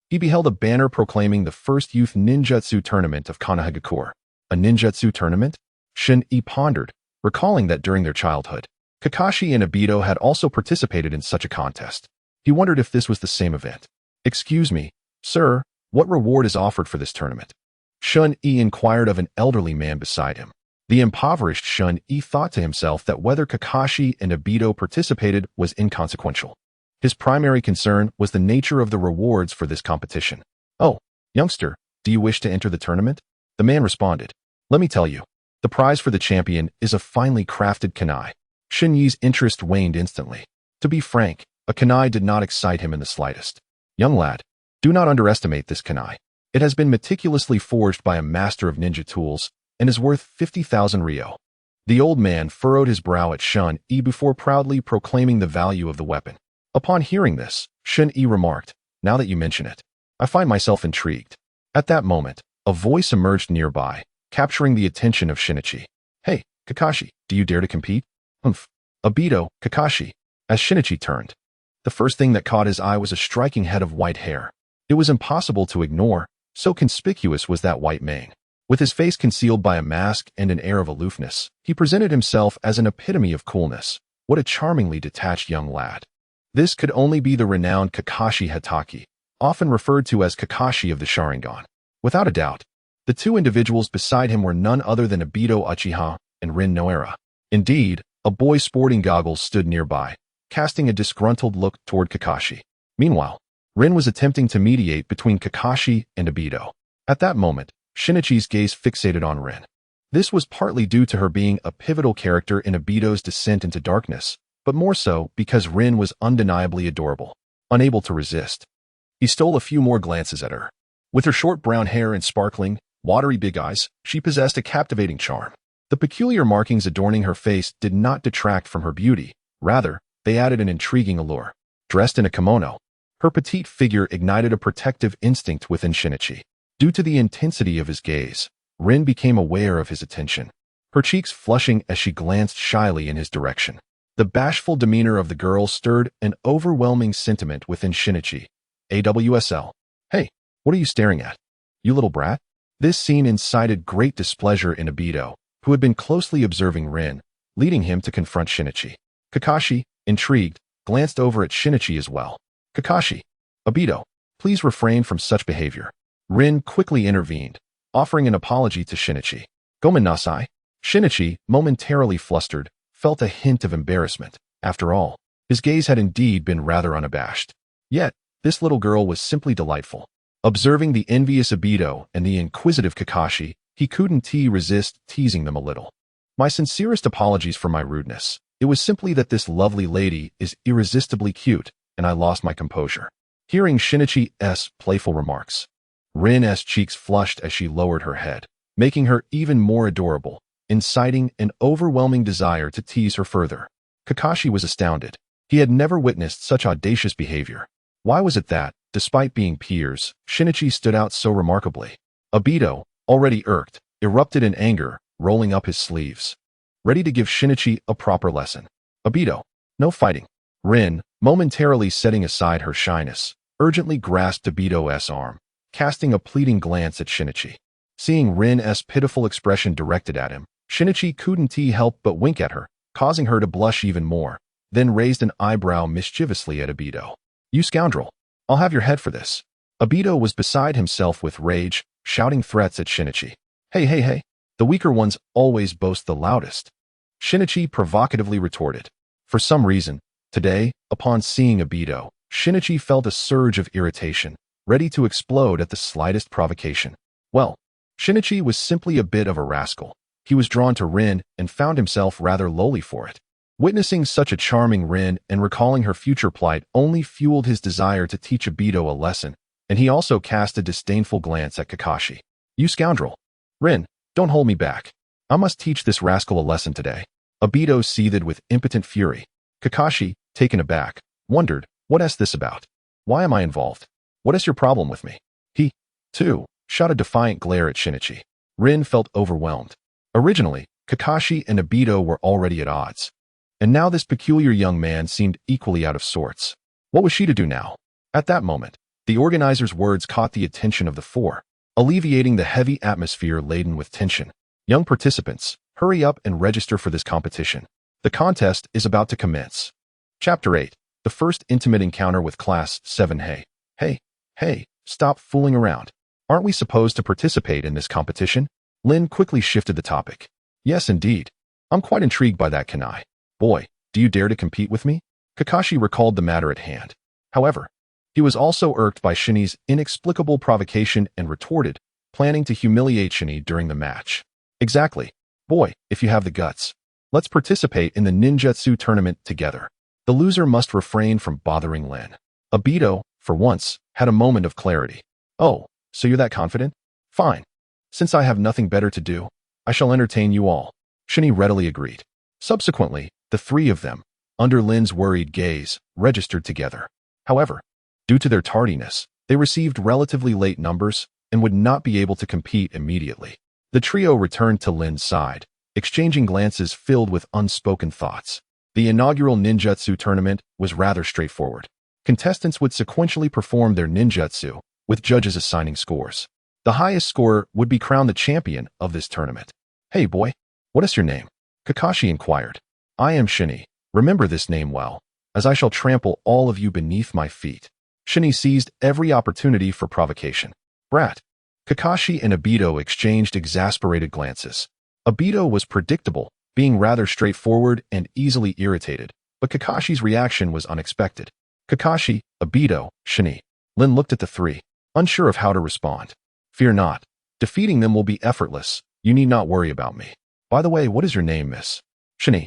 he beheld a banner proclaiming the first youth ninjutsu tournament of Konohagakure. A ninjutsu tournament? Shin-I pondered, recalling that during their childhood, Kakashi and Obito had also participated in such a contest. He wondered if this was the same event. "Excuse me, sir, what reward is offered for this tournament?" Shun-I inquired of an elderly man beside him. The impoverished Shun-I thought to himself that whether Kakashi and Obito participated was inconsequential. His primary concern was the nature of the rewards for this competition. "Oh, youngster, do you wish to enter the tournament?" The man responded. "Let me tell you, the prize for the champion is a finely crafted kunai." Shun-Yi's interest waned instantly. To be frank, a kunai did not excite him in the slightest. "Young lad, do not underestimate this kunai. It has been meticulously forged by a master of ninja tools and is worth 50,000 ryo. The old man furrowed his brow at Shun-I before proudly proclaiming the value of the weapon. Upon hearing this, Shun-I remarked, "Now that you mention it, I find myself intrigued." At that moment, a voice emerged nearby, capturing the attention of Shinichi. "Hey, Kakashi, do you dare to compete?" "Humph." "Obito, Kakashi." As Shinichi turned, the first thing that caught his eye was a striking head of white hair. It was impossible to ignore, so conspicuous was that white mane. With his face concealed by a mask and an air of aloofness, he presented himself as an epitome of coolness. What a charmingly detached young lad. This could only be the renowned Kakashi Hatake, often referred to as Kakashi of the Sharingan. Without a doubt, the two individuals beside him were none other than Obito Uchiha and Rin Noara. Indeed, a boy sporting goggles stood nearby, casting a disgruntled look toward Kakashi. Meanwhile, Rin was attempting to mediate between Kakashi and Obito. At that moment, Shinichi's gaze fixated on Rin. This was partly due to her being a pivotal character in Obito's descent into darkness, but more so because Rin was undeniably adorable. Unable to resist, he stole a few more glances at her. With her short brown hair and sparkling, watery big eyes, she possessed a captivating charm. The peculiar markings adorning her face did not detract from her beauty. Rather, they added an intriguing allure. Dressed in a kimono, her petite figure ignited a protective instinct within Shinichi. Due to the intensity of his gaze, Rin became aware of his attention, her cheeks flushing as she glanced shyly in his direction. The bashful demeanor of the girl stirred an overwhelming sentiment within Shinichi. AWSL. Hey, what are you staring at? You little brat? This scene incited great displeasure in Obito, who had been closely observing Rin, leading him to confront Shinichi. Kakashi, intrigued, glanced over at Shinichi as well. Kakashi, Obito, please refrain from such behavior. Rin quickly intervened, offering an apology to Shinichi. Gomen nasai. Shinichi, momentarily flustered, felt a hint of embarrassment. After all, his gaze had indeed been rather unabashed. Yet, this little girl was simply delightful. Observing the envious Obito and the inquisitive Kakashi, he couldn't resist teasing them a little. My sincerest apologies for my rudeness. It was simply that this lovely lady is irresistibly cute, and I lost my composure. Hearing Shinichi's playful remarks, Rin's cheeks flushed as she lowered her head, making her even more adorable, inciting an overwhelming desire to tease her further. Kakashi was astounded. He had never witnessed such audacious behavior. Why was it that, despite being peers, Shinichi stood out so remarkably? Obito, already irked, erupted in anger, rolling up his sleeves, ready to give Shinichi a proper lesson. Obito, no fighting. Rin, momentarily setting aside her shyness, urgently grasped Obito's arm, casting a pleading glance at Shinichi. Seeing Rin's pitiful expression directed at him, Shinichi couldn't help but wink at her, causing her to blush even more, then raised an eyebrow mischievously at Obito. You scoundrel! I'll have your head for this. Obito was beside himself with rage, shouting threats at Shinichi. Hey, the weaker ones always boast the loudest. Shinichi provocatively retorted. For some reason, today, upon seeing Obito, Shinichi felt a surge of irritation, ready to explode at the slightest provocation. Well, Shinichi was simply a bit of a rascal. He was drawn to Rin and found himself rather lowly for it. Witnessing such a charming Rin and recalling her future plight only fueled his desire to teach Obito a lesson, and he also cast a disdainful glance at Kakashi. You scoundrel! Rin, don't hold me back. I must teach this rascal a lesson today. Obito seethed with impotent fury. Kakashi, taken aback, wondered, what's this about? Why am I involved? What is your problem with me? He, too, shot a defiant glare at Shinichi. Rin felt overwhelmed. Originally, Kakashi and Obito were already at odds, and now this peculiar young man seemed equally out of sorts. What was she to do now? At that moment, the organizer's words caught the attention of the four, alleviating the heavy atmosphere laden with tension. Young participants, hurry up and register for this competition. The contest is about to commence. Chapter 8. The first intimate encounter with Class 7. Hey, stop fooling around. Aren't we supposed to participate in this competition? Lin quickly shifted the topic. Yes, indeed. I'm quite intrigued by that, Kanai. Boy, do you dare to compete with me? Kakashi recalled the matter at hand. However, he was also irked by Shini's inexplicable provocation and retorted, planning to humiliate Shini during the match. Exactly. Boy, if you have the guts. Let's participate in the ninjutsu tournament together. The loser must refrain from bothering Lin. Obito, for once, had a moment of clarity. Oh, so you're that confident? Fine. Since I have nothing better to do, I shall entertain you all. Shini readily agreed. Subsequently, the three of them, under Lin's worried gaze, registered together. However, due to their tardiness, they received relatively late numbers and would not be able to compete immediately. The trio returned to Lin's side, exchanging glances filled with unspoken thoughts. The inaugural ninjutsu tournament was rather straightforward. Contestants would sequentially perform their ninjutsu, with judges assigning scores. The highest scorer would be crowned the champion of this tournament. Hey boy, what is your name? Kakashi inquired. I am Shinny. Remember this name well, as I shall trample all of you beneath my feet. Shinny seized every opportunity for provocation. Brat. Kakashi and Obito exchanged exasperated glances. Obito was predictable, being rather straightforward and easily irritated, but Kakashi's reaction was unexpected. Kakashi, Obito, Shinny. Lin looked at the three, unsure of how to respond. Fear not. Defeating them will be effortless. You need not worry about me. By the way, what is your name, miss? Shinny,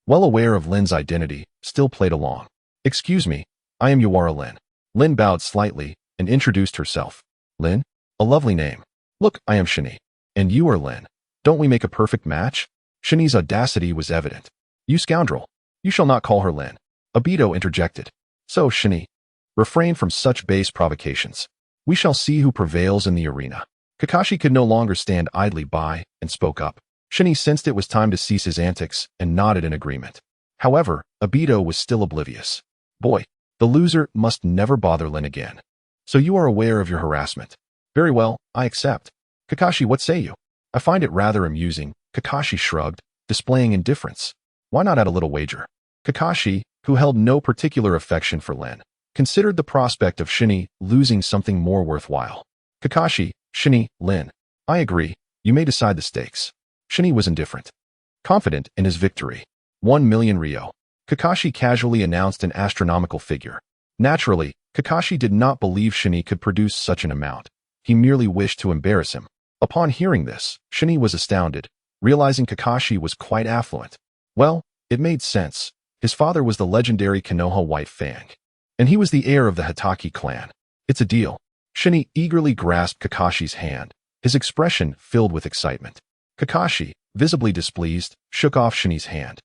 well aware of Lin's identity, still played along. Excuse me, I am Yuara Lin. Lin bowed slightly and introduced herself. Lin? A lovely name. Look, I am Shinny. And you are Lin. Don't we make a perfect match? Shinny's audacity was evident. You scoundrel. You shall not call her Lin. Obito interjected. So, Shinny, refrain from such base provocations. We shall see who prevails in the arena. Kakashi could no longer stand idly by and spoke up. Shinny sensed it was time to cease his antics and nodded in agreement. However, Obito was still oblivious. Boy, the loser must never bother Lin again. So you are aware of your harassment. Very well, I accept. Kakashi, what say you? I find it rather amusing. Kakashi shrugged, displaying indifference. Why not add a little wager? Kakashi, who held no particular affection for Lin, considered the prospect of Shinny losing something more worthwhile. Kakashi, Shinny, Lin. I agree. You may decide the stakes. Shinny was indifferent. Confident in his victory. 1 million Ryo. Kakashi casually announced an astronomical figure. Naturally, Kakashi did not believe Shinny could produce such an amount. He merely wished to embarrass him. Upon hearing this, Shinny was astounded, realizing Kakashi was quite affluent. Well, it made sense. His father was the legendary Konoha White Fang, and he was the heir of the Hitaki clan. It's a deal. Shinny eagerly grasped Kakashi's hand, his expression filled with excitement. Kakashi, visibly displeased, shook off Shinny's hand,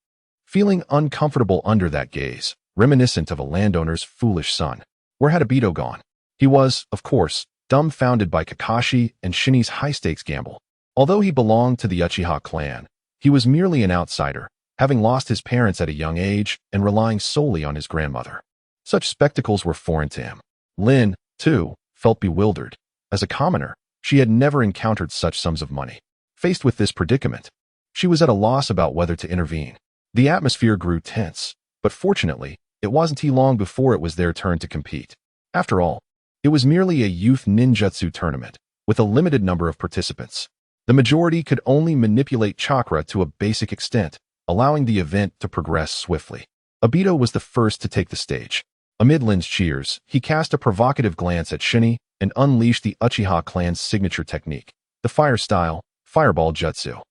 feeling uncomfortable under that gaze, reminiscent of a landowner's foolish son. Where had Obito gone? He was, of course, dumbfounded by Kakashi and Shinny's high-stakes gamble. Although he belonged to the Uchiha clan, he was merely an outsider, having lost his parents at a young age and relying solely on his grandmother. Such spectacles were foreign to him. Lin, too, felt bewildered. As a commoner, she had never encountered such sums of money. Faced with this predicament, she was at a loss about whether to intervene. The atmosphere grew tense, but fortunately, it wasn't long before it was their turn to compete. After all, it was merely a youth ninjutsu tournament, with a limited number of participants. The majority could only manipulate chakra to a basic extent, allowing the event to progress swiftly. Obito was the first to take the stage. Amid Lin's cheers, he cast a provocative glance at Shinny and unleashed the Uchiha clan's signature technique, the fire-style, fireball jutsu.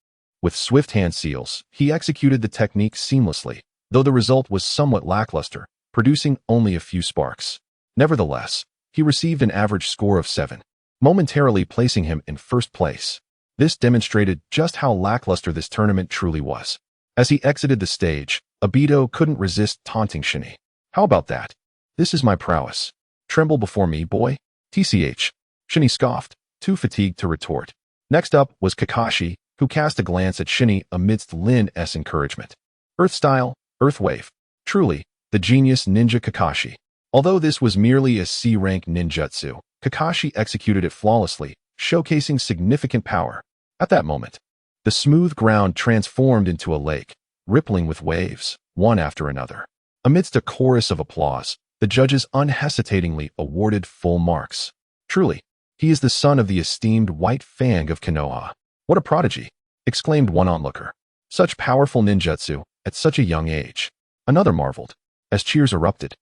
With swift hand seals, he executed the technique seamlessly, though the result was somewhat lackluster, producing only a few sparks. Nevertheless, he received an average score of 7, momentarily placing him in first place. This demonstrated just how lackluster this tournament truly was. As he exited the stage, Obito couldn't resist taunting Shinny. How about that? This is my prowess. Tremble before me, boy. TCH. Shinny scoffed, too fatigued to retort. Next up was Kakashi, who cast a glance at Shinny amidst Lin's encouragement. Earth style, Earth wave. Truly, the genius ninja Kakashi. Although this was merely a C-rank ninjutsu, Kakashi executed it flawlessly, showcasing significant power. At that moment, the smooth ground transformed into a lake, rippling with waves, one after another. Amidst a chorus of applause, the judges unhesitatingly awarded full marks. Truly, he is the son of the esteemed White Fang of Konoha. What a prodigy! Exclaimed one onlooker. Such powerful ninjutsu, at such a young age. Another marveled. As cheers erupted,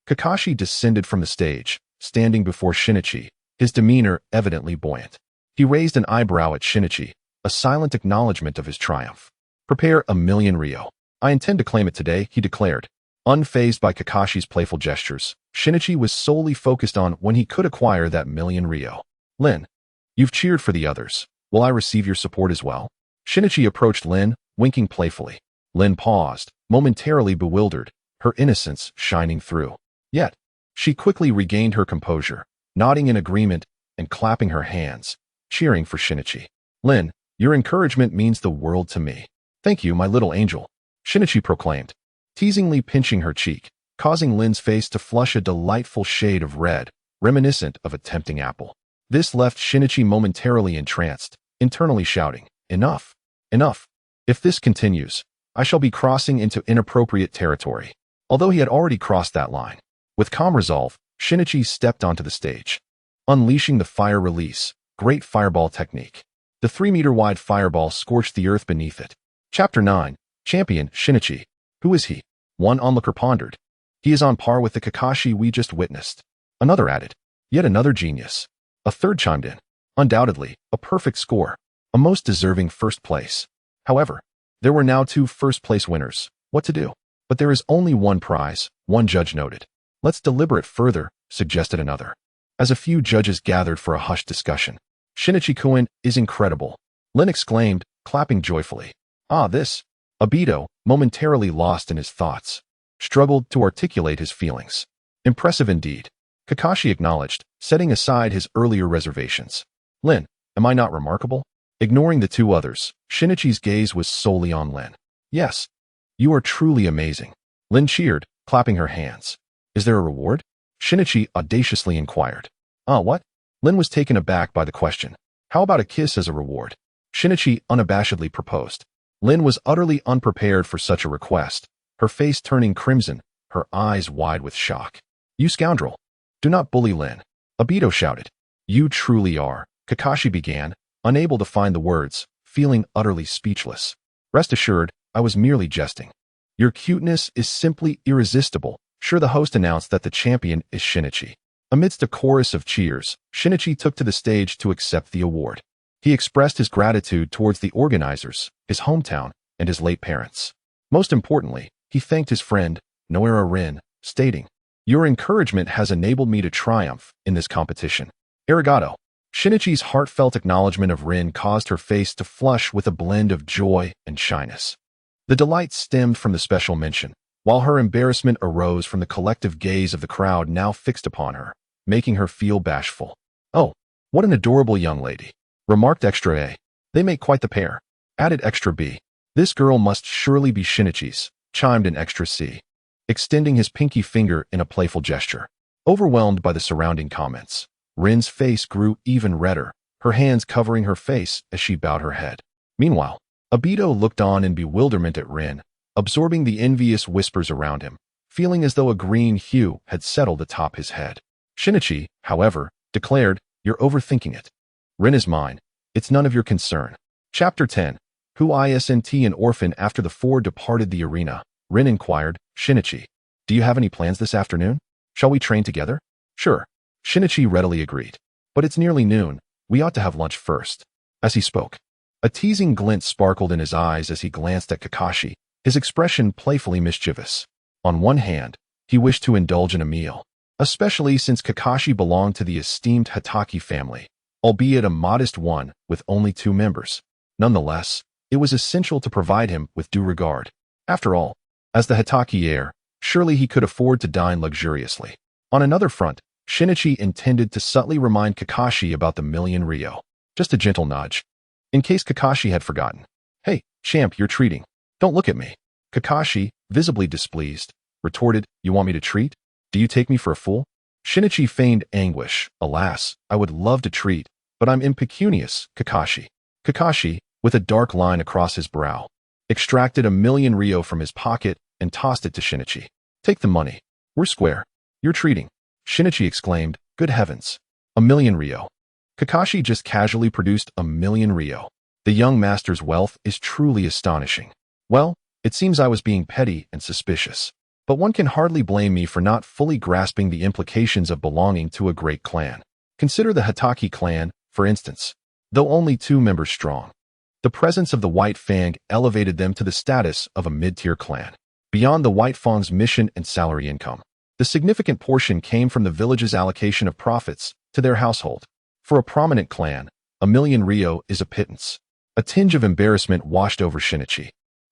Kakashi descended from the stage, standing before Shinichi, his demeanor evidently buoyant. He raised an eyebrow at Shinichi, a silent acknowledgement of his triumph. Prepare 1,000,000 Ryo. I intend to claim it today, he declared. Unfazed by Kakashi's playful gestures, Shinichi was solely focused on when he could acquire that 1,000,000 Ryo. Lin, you've cheered for the others. Will I receive your support as well? Shinichi approached Lin, winking playfully. Lin paused, momentarily bewildered, her innocence shining through. Yet, she quickly regained her composure, nodding in agreement and clapping her hands, cheering for Shinichi. Lin, your encouragement means the world to me. Thank you, my little angel, Shinichi proclaimed, teasingly pinching her cheek, causing Lin's face to flush a delightful shade of red, reminiscent of a tempting apple. This left Shinichi momentarily entranced, internally shouting, "Enough! Enough! If this continues, I shall be crossing into inappropriate territory." Although he had already crossed that line. With calm resolve, Shinichi stepped onto the stage. Unleashing the fire release, great fireball technique. The 3-meter-wide fireball scorched the earth beneath it. Chapter 9, Champion Shinichi. Who is he? One onlooker pondered. He is on par with the Kakashi we just witnessed. Another added. Yet another genius. A third chimed in. Undoubtedly, a perfect score. A most deserving first place. However, there were now 2 first-place winners. What to do? But there is only one prize, one judge noted. Let's deliberate further, suggested another. As a few judges gathered for a hushed discussion. Shinichi-kun is incredible. Lin exclaimed, clapping joyfully. Ah, this. Obito, momentarily lost in his thoughts, struggled to articulate his feelings. Impressive indeed. Kakashi acknowledged, setting aside his earlier reservations. Lin, am I not remarkable? Ignoring the 2 others, Shinichi's gaze was solely on Lin. Yes. You are truly amazing. Lin cheered, clapping her hands. Is there a reward? Shinichi audaciously inquired. What? Lin was taken aback by the question. How about a kiss as a reward? Shinichi unabashedly proposed. Lin was utterly unprepared for such a request, her face turning crimson, her eyes wide with shock. You scoundrel! Do not bully Lin. Obito shouted. You truly are, Kakashi began, unable to find the words, feeling utterly speechless. Rest assured, I was merely jesting. Your cuteness is simply irresistible. Sure, the host announced that the champion is Shinichi. Amidst a chorus of cheers, Shinichi took to the stage to accept the award. He expressed his gratitude towards the organizers, his hometown, and his late parents. Most importantly, he thanked his friend, Noera Rin, stating, Your encouragement has enabled me to triumph in this competition. Arigato. Shinichi's heartfelt acknowledgement of Rin caused her face to flush with a blend of joy and shyness. The delight stemmed from the special mention, while her embarrassment arose from the collective gaze of the crowd now fixed upon her, making her feel bashful. Oh, what an adorable young lady, remarked Extra A. They make quite the pair, added Extra B. This girl must surely be Shinichi's, chimed in Extra C, extending his pinky finger in a playful gesture. Overwhelmed by the surrounding comments, Rin's face grew even redder, her hands covering her face as she bowed her head. Meanwhile, Obito looked on in bewilderment at Rin, absorbing the envious whispers around him, feeling as though a green hue had settled atop his head. Shinichi, however, declared, You're overthinking it. Rin is mine. It's none of your concern. Chapter 10. Who isn't an orphan after the 4 departed the arena? Rin inquired, Shinichi, do you have any plans this afternoon? Shall we train together? Sure. Shinichi readily agreed. But it's nearly noon. We ought to have lunch first. As he spoke, a teasing glint sparkled in his eyes as he glanced at Kakashi, his expression playfully mischievous. On one hand, he wished to indulge in a meal, especially since Kakashi belonged to the esteemed Hatake family, albeit a modest one with only 2 members. Nonetheless, it was essential to provide him with due regard. After all, as the Hatake heir, surely he could afford to dine luxuriously. On another front, Shinichi intended to subtly remind Kakashi about the million Ryo. Just a gentle nudge, in case Kakashi had forgotten. Hey, champ, you're treating. Don't look at me. Kakashi, visibly displeased, retorted, You want me to treat? Do you take me for a fool? Shinichi feigned anguish. Alas, I would love to treat, but I'm impecunious, Kakashi. Kakashi, with a dark line across his brow, extracted a million Ryo from his pocket and tossed it to Shinichi. Take the money. We're square. You're treating. Shinichi exclaimed, Good heavens. A million Ryo. Kakashi just casually produced a million Ryo. The young master's wealth is truly astonishing. Well, it seems I was being petty and suspicious. But one can hardly blame me for not fully grasping the implications of belonging to a great clan. Consider the Hatake clan, for instance. Though only 2 members strong, the presence of the White Fang elevated them to the status of a mid-tier clan. Beyond the White Fang's mission and salary income, the significant portion came from the village's allocation of profits to their household. For a prominent clan, a million Ryo is a pittance. A tinge of embarrassment washed over Shinichi.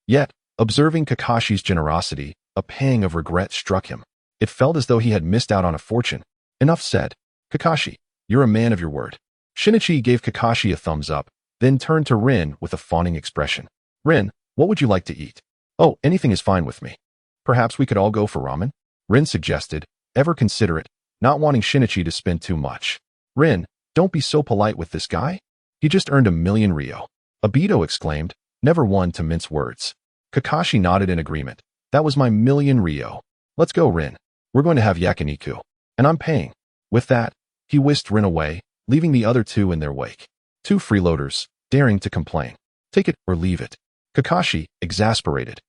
Yet, observing Kakashi's generosity, a pang of regret struck him. It felt as though he had missed out on a fortune. Enough said. Kakashi, you're a man of your word. Shinichi gave Kakashi a thumbs up, then turned to Rin with a fawning expression. Rin, what would you like to eat? Oh, anything is fine with me. Perhaps we could all go for ramen? Rin suggested, ever considerate, not wanting Shinichi to spend too much. Rin, Don't be so polite with this guy. He just earned 1,000,000 Rio. Obito exclaimed, never one to mince words. Kakashi nodded in agreement. That was my 1,000,000 Rio. Let's go, Rin. We're going to have yakiniku. And I'm paying. With that, he whisked Rin away, leaving the other two in their wake. Two freeloaders, daring to complain. Take it or leave it. Kakashi, exasperated,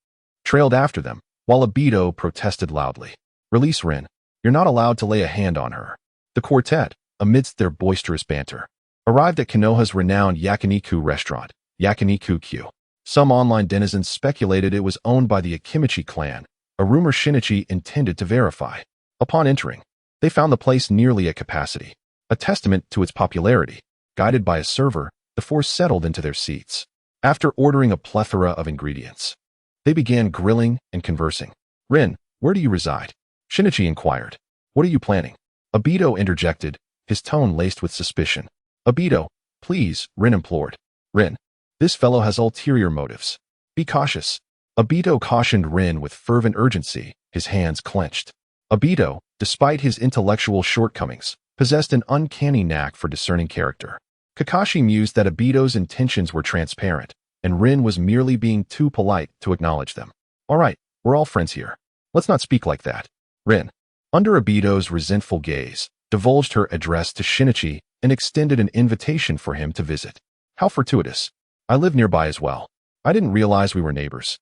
trailed after them, while Obito protested loudly. Release Rin. You're not allowed to lay a hand on her. The quartet, amidst their boisterous banter, arrived at Konoha's renowned yakiniku restaurant, Yakiniku Q. Some online denizens speculated it was owned by the Akimichi clan, a rumor Shinichi intended to verify. Upon entering, they found the place nearly at capacity, a testament to its popularity. Guided by a server, the four settled into their seats. After ordering a plethora of ingredients, they began grilling and conversing. Rin, where do you reside? Shinichi inquired. What are you planning? Obito interjected, his tone laced with suspicion. Obito, please, Rin implored. Rin, this fellow has ulterior motives. Be cautious. Obito cautioned Rin with fervent urgency, his hands clenched. Obito, despite his intellectual shortcomings, possessed an uncanny knack for discerning character. Kakashi mused that Obito's intentions were transparent, and Rin was merely being too polite to acknowledge them. All right, we're all friends here. Let's not speak like that. Rin, under Obito's resentful gaze, divulged her address to Shinichi and extended an invitation for him to visit. How fortuitous. I live nearby as well. I didn't realize we were neighbors.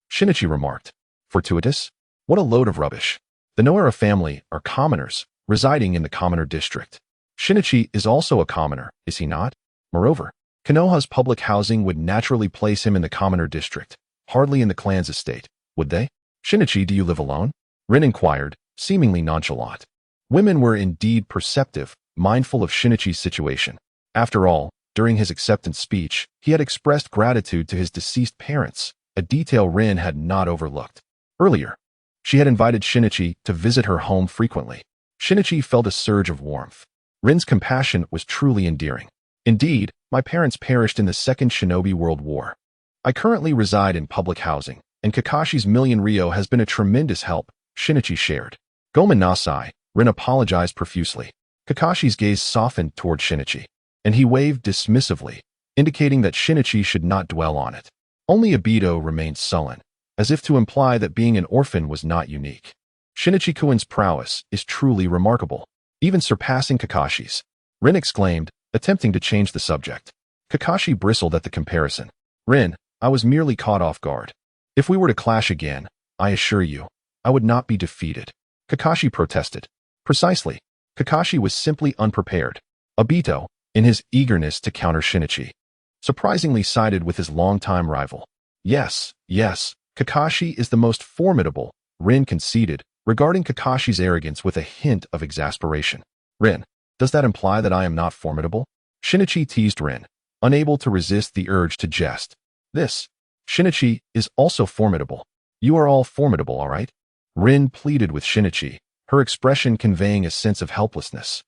Shinichi remarked. Fortuitous? What a load of rubbish. The Noara family are commoners, residing in the commoner district. Shinichi is also a commoner, is he not? Moreover, Konoha's public housing would naturally place him in the commoner district, hardly in the clan's estate, would they? Shinichi, do you live alone? Rin inquired, seemingly nonchalant. Women were indeed perceptive, mindful of Shinichi's situation. After all, during his acceptance speech, he had expressed gratitude to his deceased parents, a detail Rin had not overlooked. Earlier, she had invited Shinichi to visit her home frequently. Shinichi felt a surge of warmth. Rin's compassion was truly endearing. Indeed, my parents perished in the Second Shinobi World War. I currently reside in public housing, and Kakashi's 1,000,000 Rio has been a tremendous help, Shinichi shared. Gomen Nasai, Rin apologized profusely. Kakashi's gaze softened toward Shinichi, and he waved dismissively, indicating that Shinichi should not dwell on it. Only Obito remained sullen, as if to imply that being an orphan was not unique. Shinichi-kun's prowess is truly remarkable, even surpassing Kakashi's. Rin exclaimed, attempting to change the subject. Kakashi bristled at the comparison. Rin, I was merely caught off guard. If we were to clash again, I assure you, I would not be defeated. Kakashi protested. Precisely. Kakashi was simply unprepared. Obito, in his eagerness to counter Shinichi, surprisingly sided with his longtime rival. Yes, Kakashi is the most formidable, Rin conceded, regarding Kakashi's arrogance with a hint of exasperation. Rin, does that imply that I am not formidable? Shinichi teased Rin, unable to resist the urge to jest. Shinichi is also formidable. You are all formidable, all right? Rin pleaded with Shinichi, her expression conveying a sense of helplessness.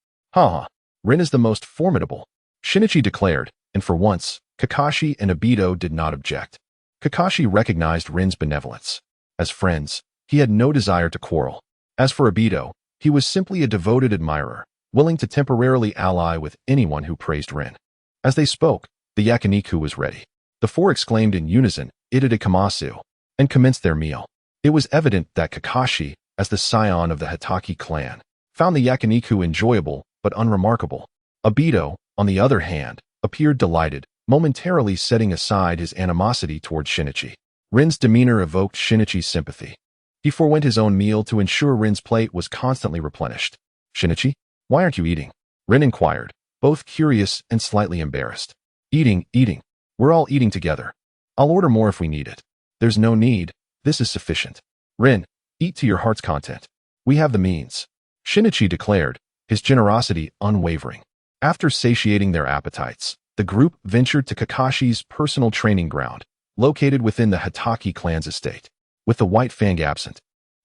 Rin is the most formidable, Shinichi declared, and for once, Kakashi and Obito did not object. Kakashi recognized Rin's benevolence. As friends, he had no desire to quarrel. As for Obito, he was simply a devoted admirer, willing to temporarily ally with anyone who praised Rin. As they spoke, the yakiniku was ready. The four exclaimed in unison, "Itade kamasu," and commenced their meal. It was evident that Kakashi, as the scion of the Hitaki clan, found the yakiniku enjoyable but unremarkable. Obito, on the other hand, appeared delighted, momentarily setting aside his animosity toward Shinichi. Rin's demeanor evoked Shinichi's sympathy. He forewent his own meal to ensure Rin's plate was constantly replenished. Shinichi, why aren't you eating? Rin inquired, both curious and slightly embarrassed. Eating. We're all eating together. I'll order more if we need it. There's no need. This is sufficient. Rin, eat to your heart's content. We have the means. Shinichi declared, his generosity unwavering. After satiating their appetites, the group ventured to Kakashi's personal training ground, located within the Hitaki clan's estate. With the White Fang absent,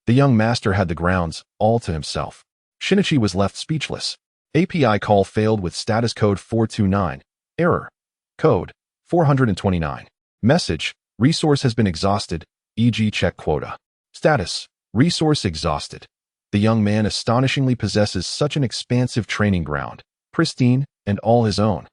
the young master had the grounds all to himself. Shinichi was left speechless. API call failed with status code 429. Error. Code 429. Message. Resource has been exhausted, e.g. check quota. Status. Resource exhausted. The young man astonishingly possesses such an expansive training ground, pristine, and all his own.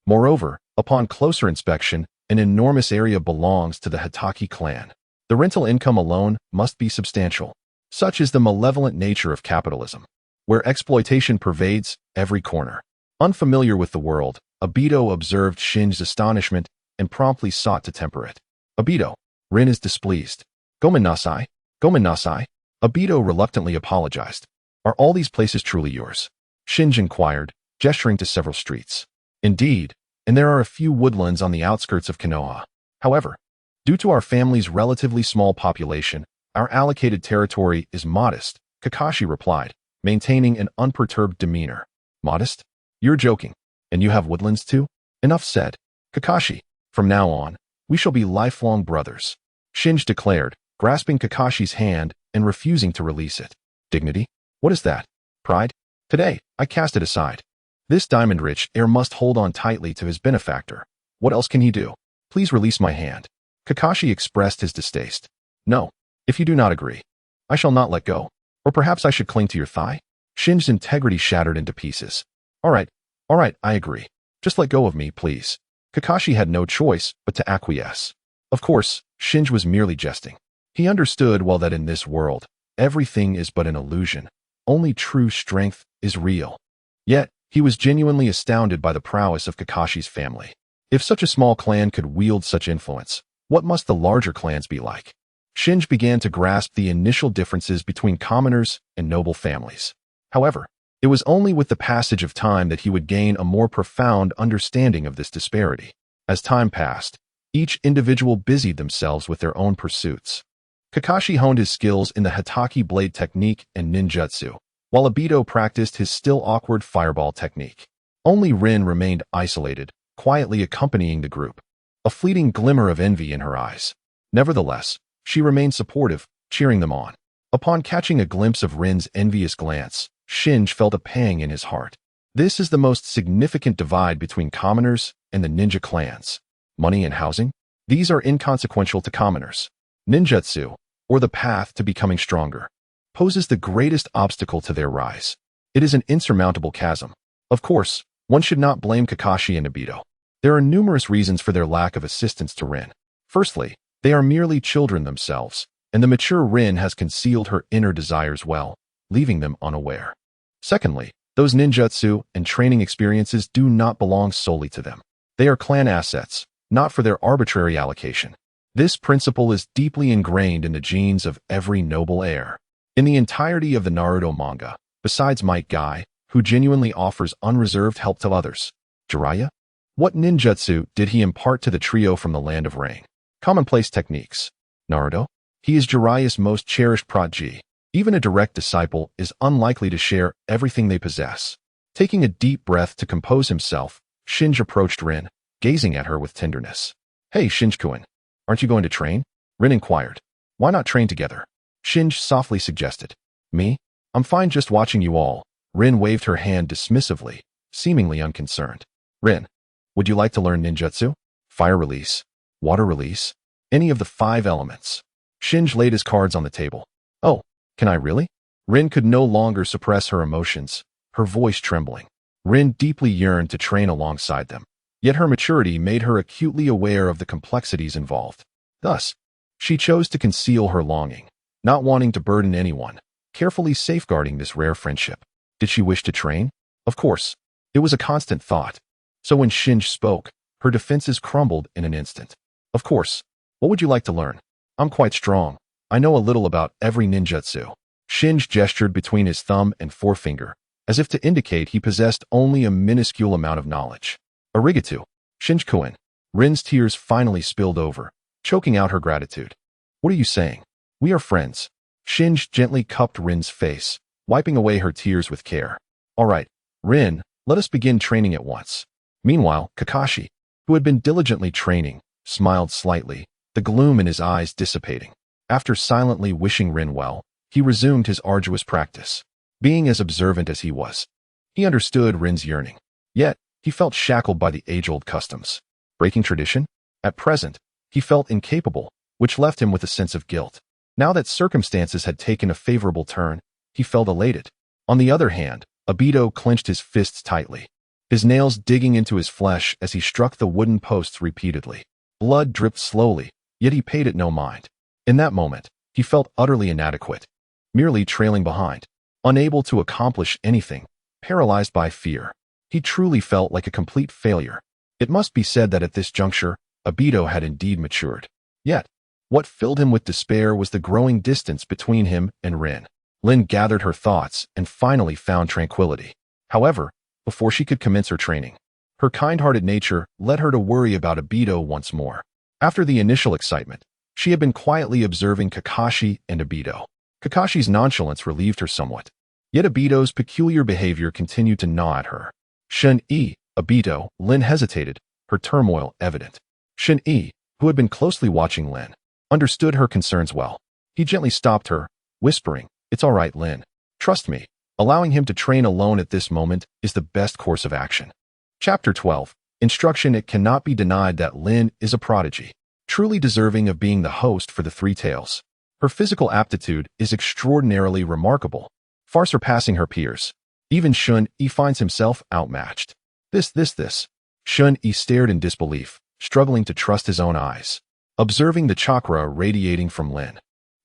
Moreover, upon closer inspection, an enormous area belongs to the Hitaki clan. The rental income alone must be substantial. Such is the malevolent nature of capitalism, where exploitation pervades every corner. Unfamiliar with the world, Obito observed Shinji's astonishment and promptly sought to temper it. Obito, Rin is displeased. Gomen nasai, gomen nasai. Obito reluctantly apologized. Are all these places truly yours? Shinji inquired, gesturing to several streets. Indeed, and there are a few woodlands on the outskirts of Konoha. However, due to our family's relatively small population, our allocated territory is modest, Kakashi replied, maintaining an unperturbed demeanor. Modest? You're joking. And you have woodlands too? Enough said. Kakashi, from now on, we shall be lifelong brothers, Shinji declared, grasping Kakashi's hand and refusing to release it. Dignity? What is that? Pride? Today, I cast it aside. This diamond-rich heir must hold on tightly to his benefactor. What else can he do? Please release my hand. Kakashi expressed his distaste. No, if you do not agree, I shall not let go. Or perhaps I should cling to your thigh? Shinji's integrity shattered into pieces. All right, I agree. Just let go of me, please. Kakashi had no choice but to acquiesce. Of course, Shinji was merely jesting. He understood well that in this world, everything is but an illusion. Only true strength is real. Yet, he was genuinely astounded by the prowess of Kakashi's family. If such a small clan could wield such influence, what must the larger clans be like? Shinji began to grasp the initial differences between commoners and noble families. However, it was only with the passage of time that he would gain a more profound understanding of this disparity. As time passed, each individual busied themselves with their own pursuits. Kakashi honed his skills in the Hitaki blade technique and ninjutsu, while Obito practiced his still awkward fireball technique. Only Rin remained isolated, quietly accompanying the group, a fleeting glimmer of envy in her eyes. Nevertheless, she remained supportive, cheering them on. Upon catching a glimpse of Rin's envious glance, Shinji felt a pang in his heart. This is the most significant divide between commoners and the ninja clans. Money and housing? These are inconsequential to commoners. Ninjutsu, or the path to becoming stronger, poses the greatest obstacle to their rise. It is an insurmountable chasm. Of course, one should not blame Kakashi and Obito. There are numerous reasons for their lack of assistance to Rin. Firstly, they are merely children themselves, and the mature Rin has concealed her inner desires well, leaving them unaware. Secondly, those ninjutsu and training experiences do not belong solely to them. They are clan assets, not for their arbitrary allocation. This principle is deeply ingrained in the genes of every noble heir. In the entirety of the Naruto manga, besides Might Guy, who genuinely offers unreserved help to others, Jiraiya? What ninjutsu did he impart to the trio from the Land of Rain? Commonplace techniques. Naruto? He is Jiraiya's most cherished protege. Even a direct disciple is unlikely to share everything they possess. Taking a deep breath to compose himself, Shinji approached Rin, gazing at her with tenderness. Hey, Shinji-kun, aren't you going to train? Rin inquired. Why not train together? Shinji softly suggested. Me? I'm fine just watching you all. Rin waved her hand dismissively, seemingly unconcerned. Rin, would you like to learn ninjutsu? Fire release? Water release? Any of the 5 elements? Shinji laid his cards on the table. Oh, can I really? Rin could no longer suppress her emotions, her voice trembling. Rin deeply yearned to train alongside them, yet her maturity made her acutely aware of the complexities involved. Thus, she chose to conceal her longing, not wanting to burden anyone, carefully safeguarding this rare friendship. Did she wish to train? Of course. It was a constant thought. So when Shinji spoke, her defenses crumbled in an instant. Of course. What would you like to learn? I'm quite strong. I know a little about every ninjutsu. Shinji gestured between his thumb and forefinger, as if to indicate he possessed only a minuscule amount of knowledge. Arigato, Shinji-kun. Rin's tears finally spilled over, choking out her gratitude. What are you saying? We are friends. Shinji gently cupped Rin's face, wiping away her tears with care. All right, Rin, let us begin training at once. Meanwhile, Kakashi, who had been diligently training, smiled slightly, the gloom in his eyes dissipating. After silently wishing Rin well, he resumed his arduous practice. Being as observant as he was, he understood Rin's yearning. Yet, he felt shackled by the age-old customs. Breaking tradition? At present, he felt incapable, which left him with a sense of guilt. Now that circumstances had taken a favorable turn, he felt elated. On the other hand, Obito clenched his fists tightly. his nails digging into his flesh as he struck the wooden posts repeatedly. Blood dripped slowly, yet he paid it no mind. In that moment, he felt utterly inadequate, merely trailing behind, unable to accomplish anything, paralyzed by fear. He truly felt like a complete failure. It must be said that at this juncture, Obito had indeed matured. Yet, what filled him with despair was the growing distance between him and Rin. Lin gathered her thoughts and finally found tranquility. However, before she could commence her training, her kind-hearted nature led her to worry about Obito once more. After the initial excitement, she had been quietly observing Kakashi and Obito. Kakashi's nonchalance relieved her somewhat, yet Obito's peculiar behavior continued to gnaw at her. Shin-E, Obito, Lin hesitated, her turmoil evident. Shin-E, who had been closely watching Lin, understood her concerns well. He gently stopped her, whispering, "It's all right, Lin. Trust me. Allowing him to train alone at this moment is the best course of action." Chapter 12. Instruction. It cannot be denied that Lin is a prodigy, truly deserving of being the host for the Three Tails. Her physical aptitude is extraordinarily remarkable, far surpassing her peers. Even Shun-E finds himself outmatched. This. Shun-E stared in disbelief, struggling to trust his own eyes. Observing the chakra radiating from Lin,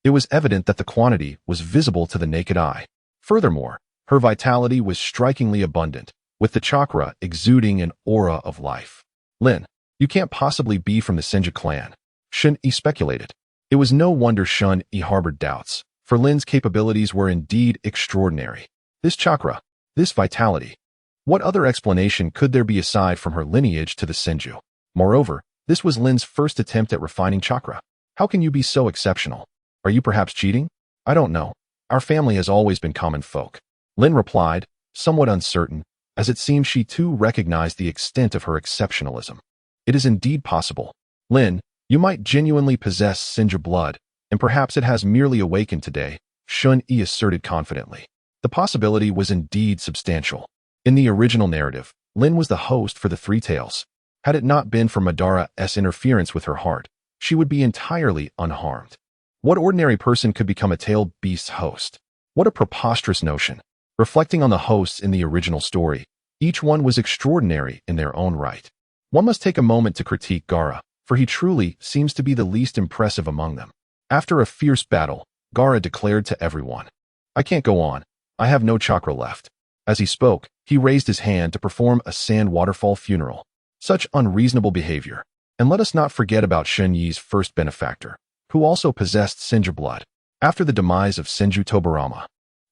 it was evident that the quantity was visible to the naked eye. Furthermore, her vitality was strikingly abundant, with the chakra exuding an aura of life. "Lin, you can't possibly be from the Senju clan," Shun-E speculated. It was no wonder Shun-E harbored doubts, for Lin's capabilities were indeed extraordinary. This chakra, this vitality. What other explanation could there be aside from her lineage to the Senju? Moreover, this was Lin's first attempt at refining chakra. How can you be so exceptional? Are you perhaps cheating? I don't know. Our family has always been common folk. Lin replied, somewhat uncertain, as it seemed she too recognized the extent of her exceptionalism. It is indeed possible. Lin, you might genuinely possess Senju blood, and perhaps it has merely awakened today, Shun-E asserted confidently. The possibility was indeed substantial. In the original narrative, Lin was the host for the Three Tails. Had it not been for Madara's interference with her heart, she would be entirely unharmed. What ordinary person could become a tailed beast's host? What a preposterous notion. Reflecting on the hosts in the original story, each one was extraordinary in their own right. One must take a moment to critique Gaara, for he truly seems to be the least impressive among them. After a fierce battle, Gaara declared to everyone, "I can't go on. I have no chakra left." As he spoke, he raised his hand to perform a sand waterfall funeral. Such unreasonable behavior. And let us not forget about Shen-Yi's first benefactor, who also possessed Senju blood. After the demise of Senju Tobarama,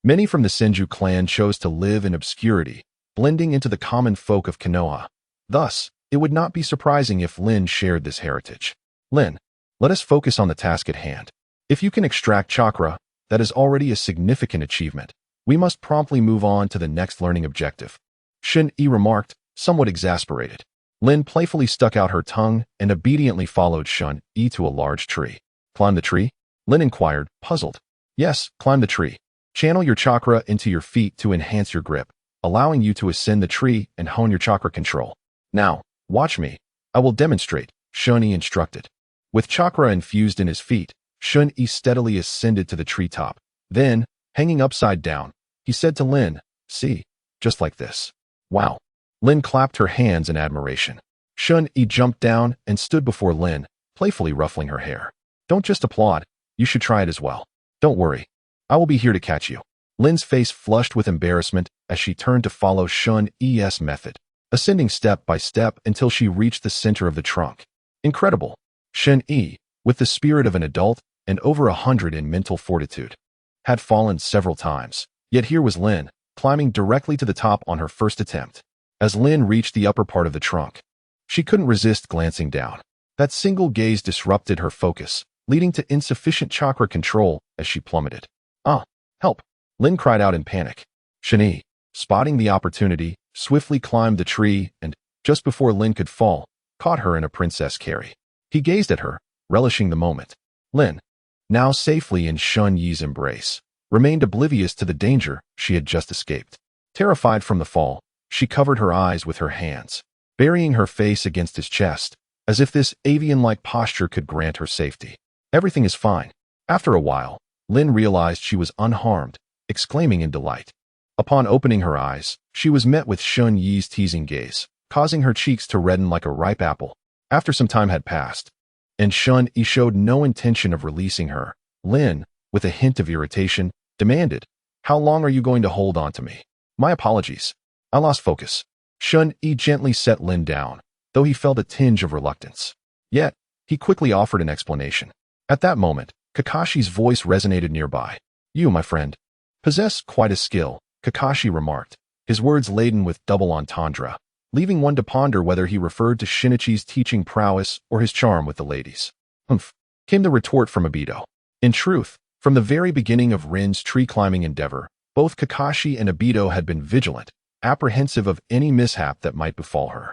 many from the Senju clan chose to live in obscurity, blending into the common folk of Konoha. Thus, it would not be surprising if Lin shared this heritage. Lin, let us focus on the task at hand. If you can extract chakra, that is already a significant achievement. We must promptly move on to the next learning objective. Shin-E remarked, somewhat exasperated. Lin playfully stuck out her tongue and obediently followed Shun-E to a large tree. "Climb the tree?" Lin inquired, puzzled. "Yes, climb the tree. Channel your chakra into your feet to enhance your grip, allowing you to ascend the tree and hone your chakra control. Now, watch me. I will demonstrate," Shun-E instructed. With chakra infused in his feet, Shun-E steadily ascended to the treetop. Then, hanging upside down, he said to Lin, "See, just like this." "Wow." Lin clapped her hands in admiration. Shun-E jumped down and stood before Lin, playfully ruffling her hair. "Don't just applaud. You should try it as well. Don't worry. I will be here to catch you." Lin's face flushed with embarrassment as she turned to follow Shun-E's method, ascending step by step until she reached the center of the trunk. Incredible. Shun-E, with the spirit of an adult and over 100 in mental fortitude, had fallen several times. Yet here was Lin, climbing directly to the top on her first attempt. As Lin reached the upper part of the trunk, she couldn't resist glancing down. That single gaze disrupted her focus, leading to insufficient chakra control as she plummeted. "Ah, help!" Lin cried out in panic. Shun-E, spotting the opportunity, swiftly climbed the tree and, just before Lin could fall, caught her in a princess carry. He gazed at her, relishing the moment. Lin, now safely in Shun-Yi's embrace, remained oblivious to the danger she had just escaped. Terrified from the fall, she covered her eyes with her hands, burying her face against his chest, as if this avian-like posture could grant her safety. "Everything is fine." After a while, Lin realized she was unharmed, exclaiming in delight. Upon opening her eyes, she was met with Shun Yi's teasing gaze, causing her cheeks to redden like a ripe apple. After some time had passed, and Shun Yi showed no intention of releasing her, Lin, with a hint of irritation, demanded, "How long are you going to hold on to me?" "My apologies. I lost focus." Shun Yi gently set Lin down, though he felt a tinge of reluctance. Yet, he quickly offered an explanation. At that moment, Kakashi's voice resonated nearby. "You, my friend, possess quite a skill," Kakashi remarked, his words laden with double entendre, leaving one to ponder whether he referred to Shinichi's teaching prowess or his charm with the ladies. "Humph," came the retort from Obito. In truth, from the very beginning of Rin's tree-climbing endeavor, both Kakashi and Obito had been vigilant, apprehensive of any mishap that might befall her.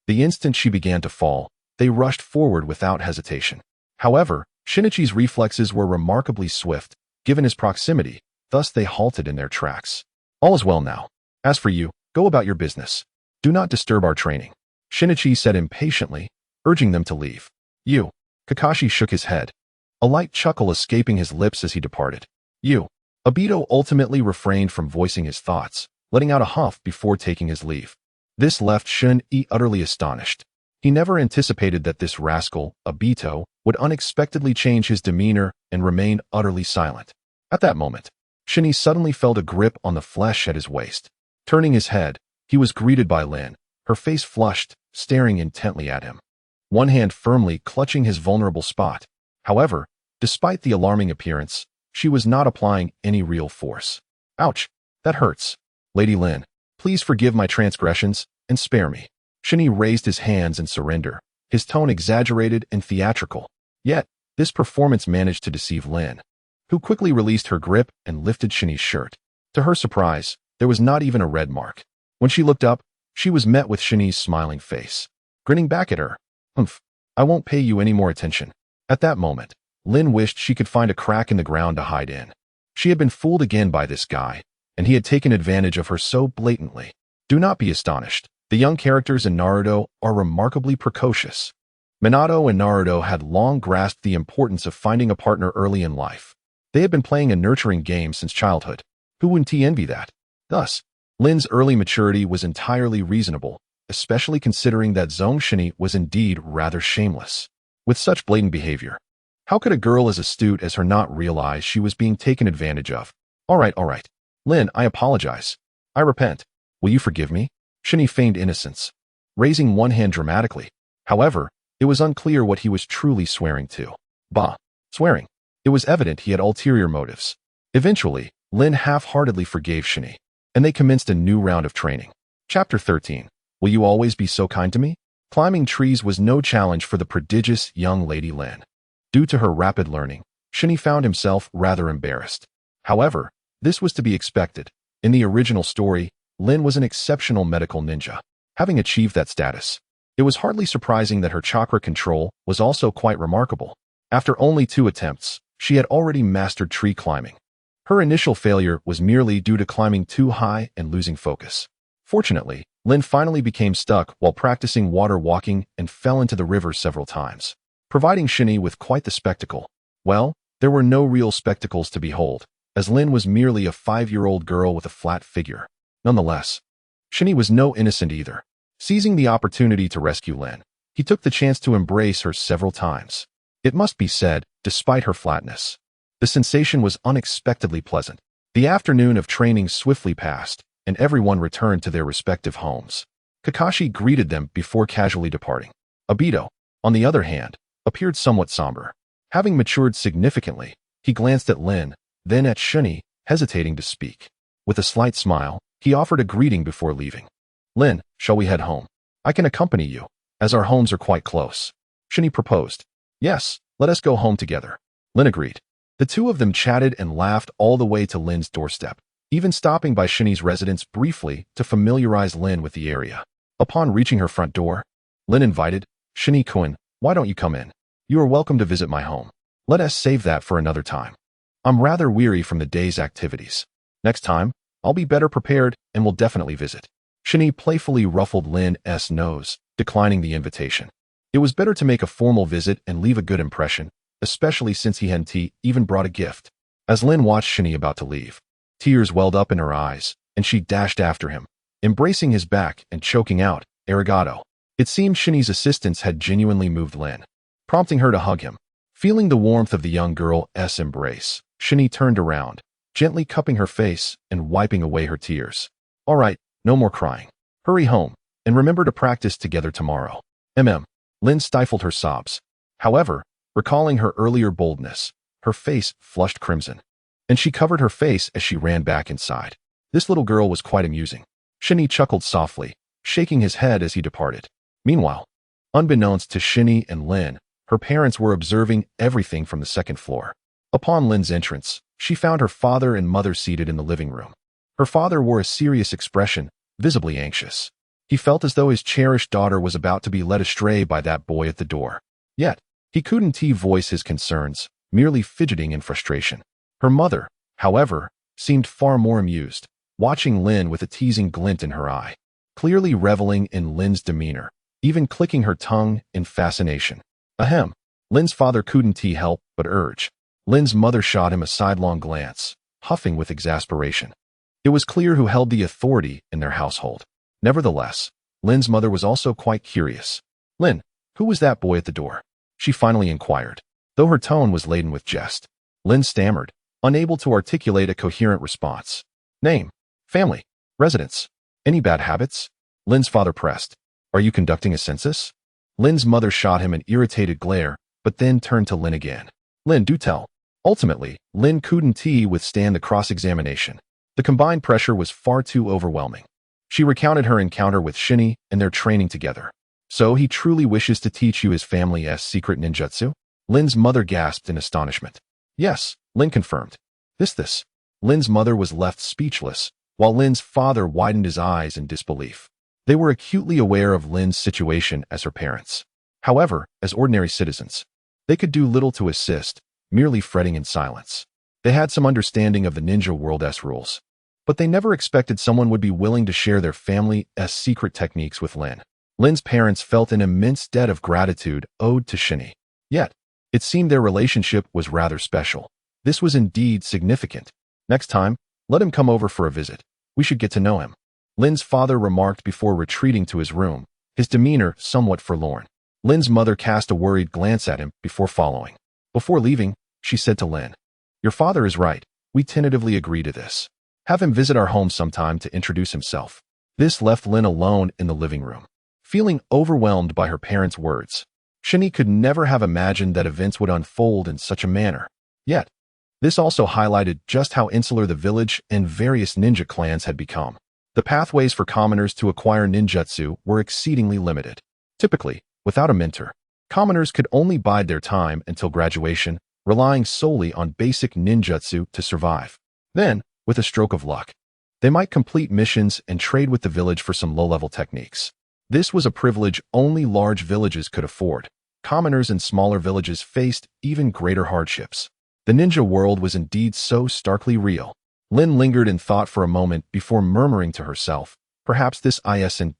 The instant she began to fall, they rushed forward without hesitation. However, Shinichi's reflexes were remarkably swift, given his proximity, thus they halted in their tracks. "All is well now. As for you, go about your business. Do not disturb our training," Shinichi said impatiently, urging them to leave. "You." Kakashi shook his head, a light chuckle escaping his lips as he departed. "You." Obito ultimately refrained from voicing his thoughts, letting out a huff before taking his leave. This left Shun Yi utterly astonished. He never anticipated that this rascal, Obito, would unexpectedly change his demeanor and remain utterly silent. At that moment, Shun Yi suddenly felt a grip on the flesh at his waist. Turning his head, he was greeted by Lin, her face flushed, staring intently at him, one hand firmly clutching his vulnerable spot. However, despite the alarming appearance, she was not applying any real force. "Ouch, that hurts. Lady Lin, please forgive my transgressions and spare me." Shun Yi raised his hands in surrender, his tone exaggerated and theatrical. Yet, this performance managed to deceive Lin, who quickly released her grip and lifted Shun Yi's shirt. To her surprise, there was not even a red mark. When she looked up, she was met with Shun Yi's smiling face, grinning back at her. "Humph, I won't pay you any more attention." At that moment, Lin wished she could find a crack in the ground to hide in. She had been fooled again by this guy, and he had taken advantage of her so blatantly. Do not be astonished. The young characters in Naruto are remarkably precocious. Minato and Naruto had long grasped the importance of finding a partner early in life. They had been playing a nurturing game since childhood. Who wouldn't envy that? Thus, Lin's early maturity was entirely reasonable, especially considering that Zhongxini was indeed rather shameless. With such blatant behavior, how could a girl as astute as her not realize she was being taken advantage of? All right. Lin, I apologize. I repent. Will you forgive me?" Shun Yi feigned innocence, raising one hand dramatically. However, it was unclear what he was truly swearing to. Bah, swearing. It was evident he had ulterior motives. Eventually, Lin half-heartedly forgave Shun Yi, and they commenced a new round of training. Chapter 13. Will you always be so kind to me? Climbing trees was no challenge for the prodigious young Lady Lin. Due to her rapid learning, Shun Yi found himself rather embarrassed. However, this was to be expected. In the original story, Lin was an exceptional medical ninja. Having achieved that status, it was hardly surprising that her chakra control was also quite remarkable. After only 2 attempts, she had already mastered tree climbing. Her initial failure was merely due to climbing too high and losing focus. Fortunately, Lin finally became stuck while practicing water walking and fell into the river several times, providing Shun Yi with quite the spectacle. Well, there were no real spectacles to behold, as Lin was merely a 5-year-old girl with a flat figure. Nonetheless, Shun Yi was no innocent either. Seizing the opportunity to rescue Lin, he took the chance to embrace her several times. It must be said, despite her flatness, the sensation was unexpectedly pleasant. The afternoon of training swiftly passed, and everyone returned to their respective homes. Kakashi greeted them before casually departing. Obito, on the other hand, appeared somewhat somber. Having matured significantly, he glanced at Lin, then at Shun Yi, hesitating to speak. With a slight smile, he offered a greeting before leaving. "Lin, shall we head home? I can accompany you, as our homes are quite close." Shun Yi proposed. "Yes, let us go home together." Lin agreed. The two of them chatted and laughed all the way to Lin's doorstep, even stopping by Shun Yi's residence briefly to familiarize Lin with the area. Upon reaching her front door, Lin invited, "Shun Yi-kun, why don't you come in? You are welcome to visit my home. Let us save that for another time. I'm rather weary from the day's activities. Next time, I'll be better prepared and will definitely visit." Shun Yi playfully ruffled Lin's nose, declining the invitation. It was better to make a formal visit and leave a good impression, especially since he hadn't even brought a gift. As Lin watched Shun Yi about to leave, tears welled up in her eyes, and she dashed after him, embracing his back and choking out, "Arigato." It seemed Shinny's assistance had genuinely moved Lin, prompting her to hug him. Feeling the warmth of the young girl's embrace, Shinny turned around, gently cupping her face and wiping away her tears. "All right, no more crying. Hurry home, and remember to practice together tomorrow." Lin stifled her sobs. However, recalling her earlier boldness, her face flushed crimson, and she covered her face as she ran back inside. This little girl was quite amusing. Shinny chuckled softly, shaking his head as he departed. Meanwhile, unbeknownst to Shinny and Lin, her parents were observing everything from the second floor. Upon Lin's entrance, she found her father and mother seated in the living room. Her father wore a serious expression, visibly anxious. He felt as though his cherished daughter was about to be led astray by that boy at the door. Yet, he couldn't voice his concerns, merely fidgeting in frustration. Her mother, however, seemed far more amused, watching Lin with a teasing glint in her eye, clearly reveling in Lin's demeanor, even clicking her tongue in fascination. Lin's father couldn't help but urge. Lin's mother shot him a sidelong glance, huffing with exasperation. It was clear who held the authority in their household. Nevertheless, Lin's mother was also quite curious. "Lin, who was that boy at the door?" she finally inquired. Though her tone was laden with jest, Lin stammered, unable to articulate a coherent response. "Name, family, residence, any bad habits?" Lin's father pressed. "Are you conducting a census?" Lin's mother shot him an irritated glare, but then turned to Lin again. "Lin, do tell." Ultimately, Lin couldn't withstand the cross-examination. The combined pressure was far too overwhelming. She recounted her encounter with Shinny and their training together. "So he truly wishes to teach you his family's secret ninjutsu?" Lin's mother gasped in astonishment. "Yes," Lin confirmed. This. Lin's mother was left speechless, while Lin's father widened his eyes in disbelief. They were acutely aware of Lin's situation as her parents. However, as ordinary citizens, they could do little to assist, merely fretting in silence. They had some understanding of the ninja world's rules, but they never expected someone would be willing to share their family's secret techniques with Lin. Lin's parents felt an immense debt of gratitude owed to Shinny. Yet, it seemed their relationship was rather special. This was indeed significant. "Next time, let him come over for a visit. We should get to know him," Lin's father remarked before retreating to his room, his demeanor somewhat forlorn. Lin's mother cast a worried glance at him before following. Before leaving, she said to Lin, "Your father is right. We tentatively agree to this. Have him visit our home sometime to introduce himself." This left Lin alone in the living room, feeling overwhelmed by her parents' words. Shinny could never have imagined that events would unfold in such a manner. Yet, this also highlighted just how insular the village and various ninja clans had become. The pathways for commoners to acquire ninjutsu were exceedingly limited. Typically, without a mentor, commoners could only bide their time until graduation, relying solely on basic ninjutsu to survive. Then, with a stroke of luck, they might complete missions and trade with the village for some low-level techniques. This was a privilege only large villages could afford. Commoners in smaller villages faced even greater hardships. The ninja world was indeed so starkly real. Lin lingered in thought for a moment before murmuring to herself, perhaps this isn't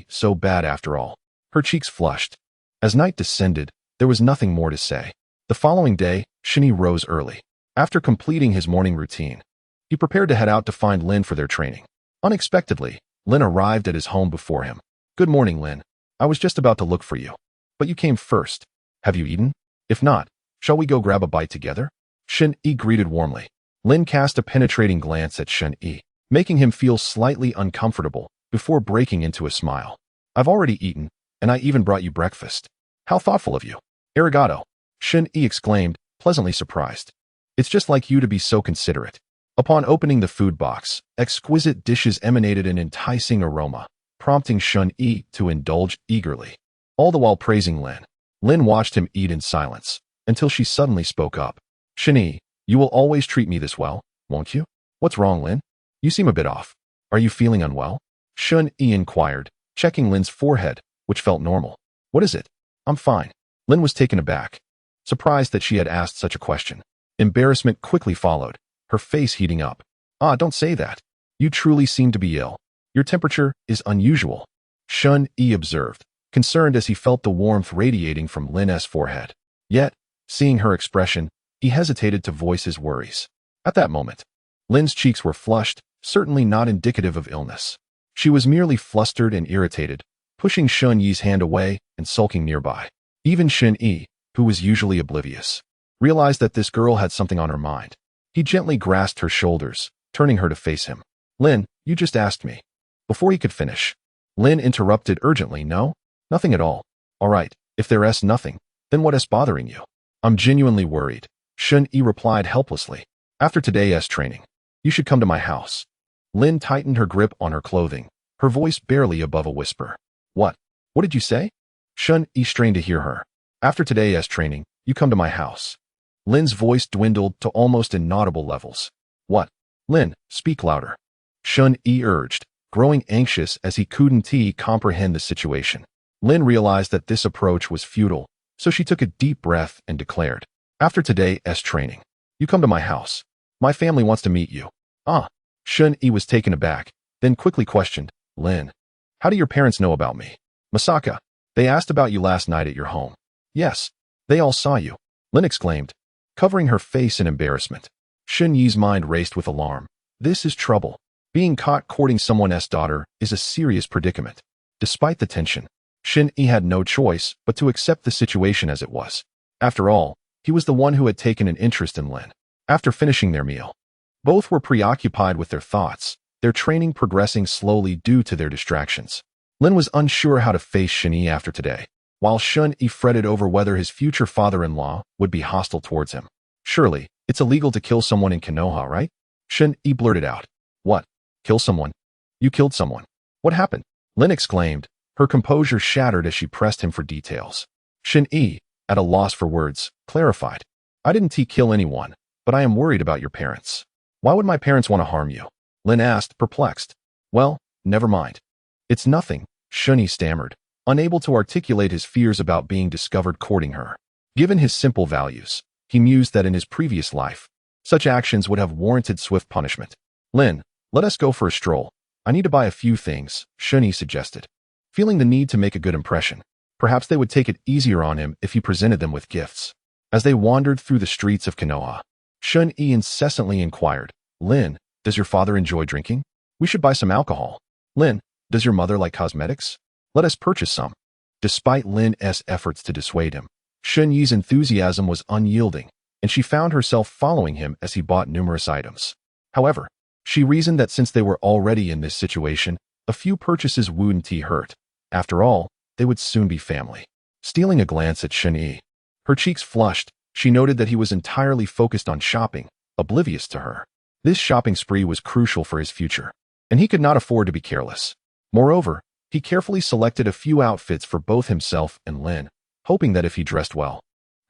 so bad after all. Her cheeks flushed. As night descended, there was nothing more to say. The following day, Shinny rose early. After completing his morning routine, he prepared to head out to find Lin for their training. Unexpectedly, Lin arrived at his home before him. "Good morning, Lin. I was just about to look for you. But you came first. Have you eaten? If not, shall we go grab a bite together?" Shin-Yi greeted warmly. Lin cast a penetrating glance at Shin-Yi, making him feel slightly uncomfortable before breaking into a smile. "I've already eaten, and I even brought you breakfast." "How thoughtful of you." "Arigato," Shin-Yi exclaimed, pleasantly surprised. "It's just like you to be so considerate." Upon opening the food box, exquisite dishes emanated an enticing aroma, prompting Shun-Yi to indulge eagerly. All the while praising Lin. Lin watched him eat in silence, until she suddenly spoke up. "Shin-Yi, you will always treat me this well, won't you?" "What's wrong, Lin? You seem a bit off. Are you feeling unwell?" Shun-Yi inquired, checking Lin's forehead, which felt normal. "What is it?" "I'm fine." Lin was taken aback, surprised that she had asked such a question. Embarrassment quickly followed, her face heating up. "Ah, don't say that. You truly seem to be ill. Your temperature is unusual," Shun-Yi observed, concerned as he felt the warmth radiating from Lin's forehead. Yet, seeing her expression, he hesitated to voice his worries. At that moment, Lin's cheeks were flushed, certainly not indicative of illness. She was merely flustered and irritated, pushing Shun Yi's hand away and sulking nearby. Even Shin Yi, who was usually oblivious, realized that this girl had something on her mind. He gently grasped her shoulders, turning her to face him. Lin, you just asked me. Before he could finish, Lin interrupted urgently. No? Nothing at all. All right, if there's nothing, then what is bothering you? I'm genuinely worried, Shun Yi replied helplessly. After today's training, you should come to my house. Lin tightened her grip on her clothing, her voice barely above a whisper. What? What did you say? Shun Yi strained to hear her. After today's training, you come to my house. Lin's voice dwindled to almost inaudible levels. What? Lin, speak louder. Shun Yi urged, growing anxious as he couldn't comprehend the situation. Lin realized that this approach was futile, so she took a deep breath and declared, after today's training, you come to my house. My family wants to meet you. Ah. Shun Yi was taken aback, then quickly questioned, Lin, how do your parents know about me? Masaka, they asked about you last night at your home. Yes, they all saw you, Lin exclaimed, covering her face in embarrassment. Shun Yi's mind raced with alarm. This is trouble. Being caught courting someone's daughter is a serious predicament. Despite the tension, Shin Yi had no choice but to accept the situation as it was. After all, he was the one who had taken an interest in Lin. After finishing their meal, both were preoccupied with their thoughts, their training progressing slowly due to their distractions. Lin was unsure how to face Shin Yi after today, while Shun Yi fretted over whether his future father-in-law would be hostile towards him. Surely, it's illegal to kill someone in Konoha, right? Shin Yi blurted out. What? Kill someone? You killed someone. What happened? Lin exclaimed, her composure shattered as she pressed him for details. Shin Yi, at a loss for words, clarified. I didn't kill anyone, but I am worried about your parents. Why would my parents want to harm you? Lin asked, perplexed. Well, never mind. It's nothing, Shun Yi stammered, unable to articulate his fears about being discovered courting her. Given his simple values, he mused that in his previous life, such actions would have warranted swift punishment. Lin, let us go for a stroll. I need to buy a few things, Shun Yi suggested. Feeling the need to make a good impression, perhaps they would take it easier on him if he presented them with gifts. As they wandered through the streets of Konoha, Shun Yi incessantly inquired, Lin, does your father enjoy drinking? We should buy some alcohol. Lin, does your mother like cosmetics? Let us purchase some. Despite Lin's efforts to dissuade him, Shun Yi's enthusiasm was unyielding, and she found herself following him as he bought numerous items. However, she reasoned that since they were already in this situation, a few purchases wouldn't hurt. After all, they would soon be family. Stealing a glance at Shun Yi, her cheeks flushed, she noted that he was entirely focused on shopping, oblivious to her. This shopping spree was crucial for his future, and he could not afford to be careless. Moreover, he carefully selected a few outfits for both himself and Lin, hoping that if he dressed well,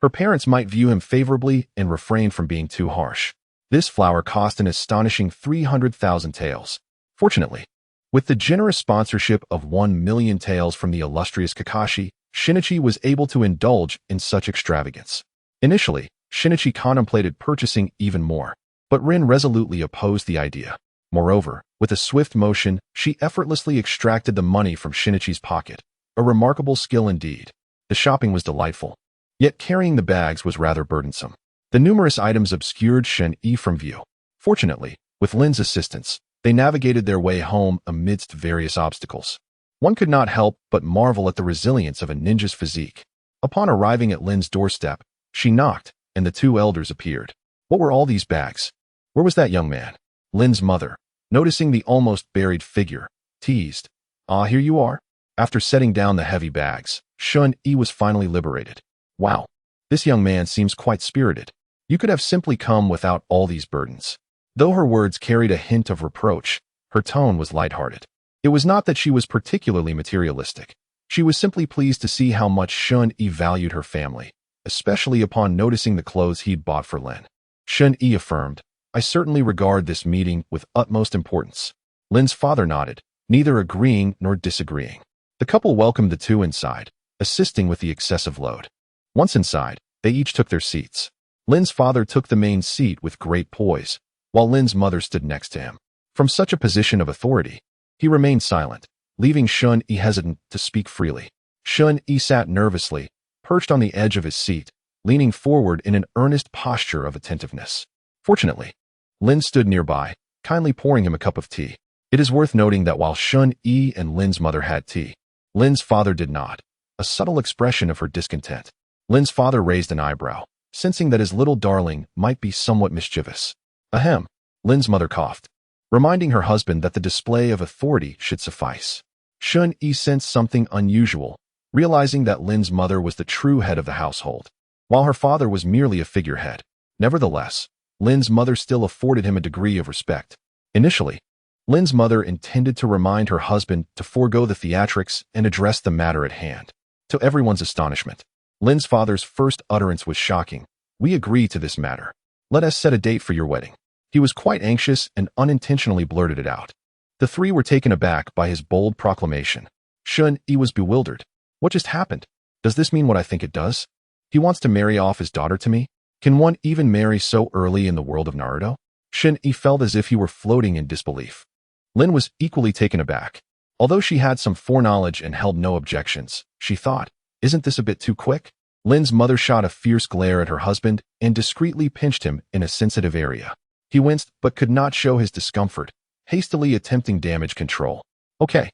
her parents might view him favorably and refrain from being too harsh. This flower cost an astonishing 300,000 taels. Fortunately, with the generous sponsorship of 1 million taels from the illustrious Kakashi, Shinichi was able to indulge in such extravagance. Initially, Shinichi contemplated purchasing even more, but Rin resolutely opposed the idea. Moreover, with a swift motion, she effortlessly extracted the money from Shinichi's pocket, a remarkable skill indeed. The shopping was delightful, yet carrying the bags was rather burdensome. The numerous items obscured Shin Yi from view. Fortunately, with Lin's assistance, they navigated their way home amidst various obstacles. One could not help but marvel at the resilience of a ninja's physique. Upon arriving at Lin's doorstep, she knocked, and the two elders appeared. What were all these bags? Where was that young man? Lin's mother, noticing the almost buried figure, teased. Ah, here you are. After setting down the heavy bags, Shun Yi was finally liberated. Wow, this young man seems quite spirited. You could have simply come without all these burdens. Though her words carried a hint of reproach, her tone was lighthearted. It was not that she was particularly materialistic. She was simply pleased to see how much Shun Yi valued her family, especially upon noticing the clothes he'd bought for Lin. Shun Yi affirmed, I certainly regard this meeting with utmost importance. Lin's father nodded, neither agreeing nor disagreeing. The couple welcomed the two inside, assisting with the excessive load. Once inside, they each took their seats. Lin's father took the main seat with great poise, while Lin's mother stood next to him. From such a position of authority, he remained silent, leaving Shun Yi hesitant to speak freely. Shun Yi sat nervously, perched on the edge of his seat, leaning forward in an earnest posture of attentiveness. Fortunately, Lin stood nearby, kindly pouring him a cup of tea. It is worth noting that while Shun-Yi and Lin's mother had tea, Lin's father did not, a subtle expression of her discontent. Lin's father raised an eyebrow, sensing that his little darling might be somewhat mischievous. Ahem, Lin's mother coughed, reminding her husband that the display of authority should suffice. Shun-Yi sensed something unusual, realizing that Lin's mother was the true head of the household, while her father was merely a figurehead. Nevertheless, Lin's mother still afforded him a degree of respect. Initially, Lin's mother intended to remind her husband to forego the theatrics and address the matter at hand. To everyone's astonishment, Lin's father's first utterance was shocking. "We agree to this matter. Let us set a date for your wedding." He was quite anxious and unintentionally blurted it out. The three were taken aback by his bold proclamation. Shun-Yi was bewildered. What just happened? Does this mean what I think it does? He wants to marry off his daughter to me? Can one even marry so early in the world of Naruto? Shun-Yi felt as if he were floating in disbelief. Lin was equally taken aback. Although she had some foreknowledge and held no objections, she thought, isn't this a bit too quick? Lin's mother shot a fierce glare at her husband and discreetly pinched him in a sensitive area. He winced but could not show his discomfort, hastily attempting damage control. Okay.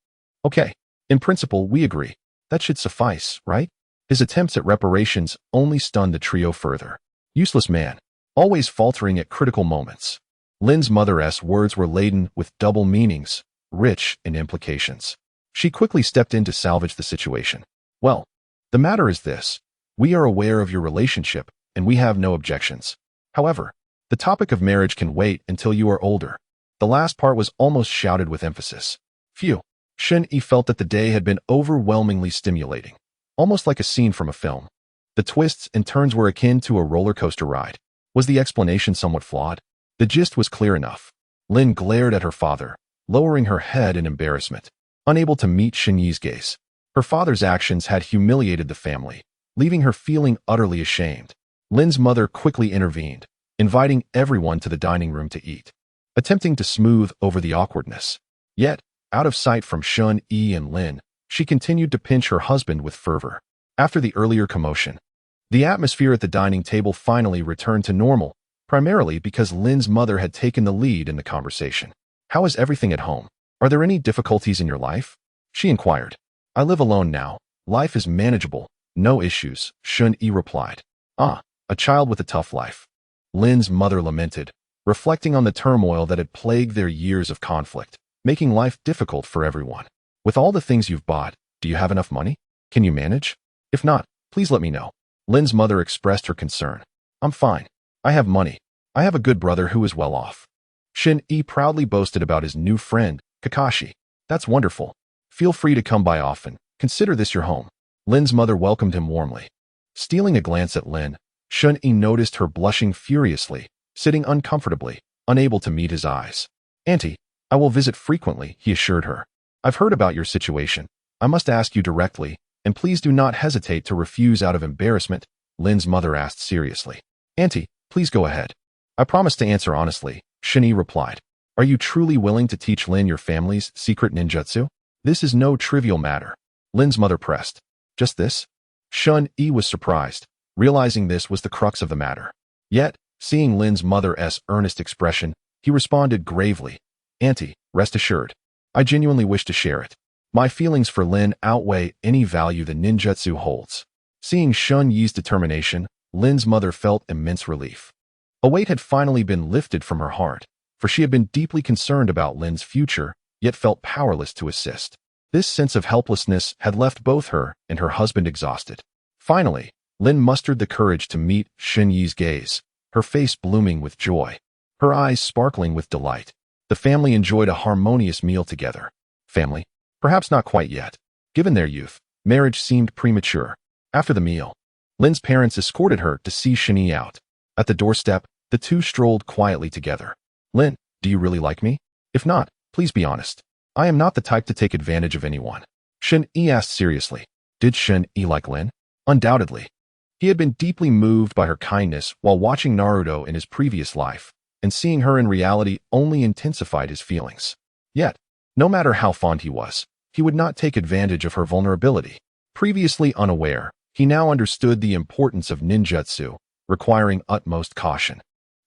In principle, we agree. That should suffice, right? His attempts at reparations only stunned the trio further. Useless man, always faltering at critical moments. Lin's mother's words were laden with double meanings, rich in implications. She quickly stepped in to salvage the situation. Well, the matter is this. We are aware of your relationship, and we have no objections. However, the topic of marriage can wait until you are older. The last part was almost shouted with emphasis. Phew. Shun-Yi felt that the day had been overwhelmingly stimulating, almost like a scene from a film. The twists and turns were akin to a roller coaster ride. Was the explanation somewhat flawed? The gist was clear enough. Lin glared at her father, lowering her head in embarrassment, unable to meet Shun-Yi's gaze. Her father's actions had humiliated the family, leaving her feeling utterly ashamed. Lin's mother quickly intervened, inviting everyone to the dining room to eat, attempting to smooth over the awkwardness. Yet, out of sight from Shun-Yi and Lin, she continued to pinch her husband with fervor. After the earlier commotion, the atmosphere at the dining table finally returned to normal, primarily because Lin's mother had taken the lead in the conversation. How is everything at home? Are there any difficulties in your life? She inquired. I live alone now. Life is manageable. No issues, Shun-Yi replied. Ah, a child with a tough life. Lin's mother lamented, reflecting on the turmoil that had plagued their years of conflict, making life difficult for everyone. With all the things you've bought, do you have enough money? Can you manage? If not, please let me know. Lin's mother expressed her concern. I'm fine. I have money. I have a good brother who is well off. Shun-Yi proudly boasted about his new friend, Kakashi. That's wonderful. Feel free to come by often. Consider this your home. Lin's mother welcomed him warmly. Stealing a glance at Lin, Shun-Yi noticed her blushing furiously, sitting uncomfortably, unable to meet his eyes. Auntie, I will visit frequently, he assured her. I've heard about your situation. I must ask you directly, and please do not hesitate to refuse out of embarrassment, Lin's mother asked seriously. Auntie, please go ahead. I promise to answer honestly, Shun-Yi replied. Are you truly willing to teach Lin your family's secret ninjutsu? This is no trivial matter. Lin's mother pressed. Just this? Shun-Yi was surprised, realizing this was the crux of the matter. Yet, seeing Lin's mother's earnest expression, he responded gravely. Auntie, rest assured. I genuinely wish to share it. My feelings for Lin outweigh any value the ninjutsu holds. Seeing Shun-Yi's determination, Lin's mother felt immense relief. A weight had finally been lifted from her heart, for she had been deeply concerned about Lin's future, yet felt powerless to assist. This sense of helplessness had left both her and her husband exhausted. Finally, Lin mustered the courage to meet Shun-Yi's gaze, her face blooming with joy, her eyes sparkling with delight. The family enjoyed a harmonious meal together. Family? Perhaps not quite yet. Given their youth, marriage seemed premature. After the meal, Lin's parents escorted her to see Shun-Yi out. At the doorstep, the two strolled quietly together. Lin, do you really like me? If not, please be honest. I am not the type to take advantage of anyone. Shun-Yi asked seriously. Did Shun-Yi like Lin? Undoubtedly. He had been deeply moved by her kindness while watching Naruto in his previous life, and seeing her in reality only intensified his feelings. Yet, no matter how fond he was, he would not take advantage of her vulnerability. Previously unaware, he now understood the importance of ninjutsu, requiring utmost caution.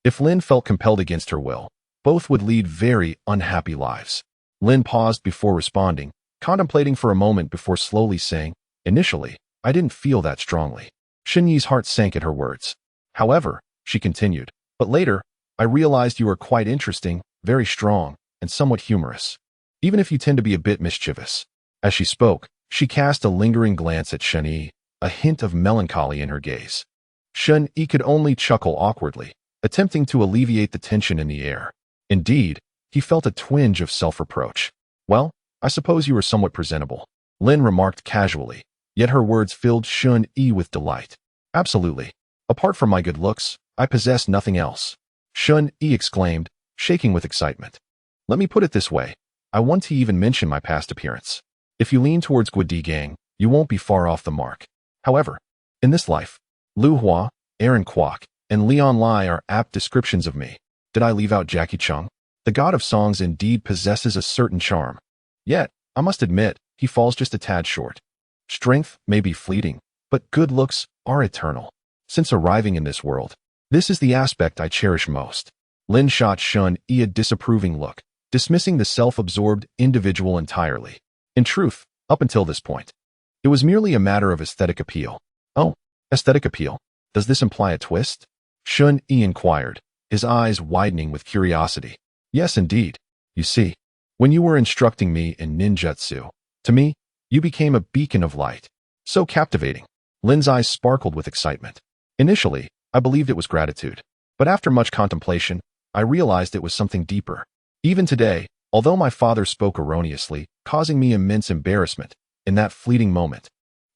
If Lin felt compelled against her will, both would lead very unhappy lives. Lin paused before responding, contemplating for a moment before slowly saying, "Initially, I didn't feel that strongly." Shen Yi's heart sank at her words. "However," she continued, "but later, I realized you are quite interesting, very strong, and somewhat humorous, even if you tend to be a bit mischievous." As she spoke, she cast a lingering glance at Shen Yi, a hint of melancholy in her gaze. Shen Yi could only chuckle awkwardly, attempting to alleviate the tension in the air. Indeed, he felt a twinge of self-reproach. "Well, I suppose you are somewhat presentable," Lin remarked casually, yet her words filled Shen Yi with delight. "Absolutely. Apart from my good looks, I possess nothing else," Shen Yi exclaimed, shaking with excitement. "Let me put it this way. I want to even mention my past appearance. If you lean towards Guodi Gang, you won't be far off the mark. However, in this life, Lu Hua, Aaron Kwok, and Leon Lai are apt descriptions of me. Did I leave out Jackie Chung? The god of songs indeed possesses a certain charm. Yet, I must admit, he falls just a tad short. Strength may be fleeting, but good looks are eternal. Since arriving in this world, this is the aspect I cherish most." Lin shot Shen Yi a disapproving look, dismissing the self-absorbed individual entirely. In truth, up until this point, it was merely a matter of aesthetic appeal. "Oh, aesthetic appeal. Does this imply a twist?" Shen Yi inquired, his eyes widening with curiosity. "Yes, indeed. You see, when you were instructing me in ninjutsu, to me, you became a beacon of light. So captivating." Lin's eyes sparkled with excitement. "Initially, I believed it was gratitude, but after much contemplation, I realized it was something deeper. Even today, although my father spoke erroneously, causing me immense embarrassment, in that fleeting moment,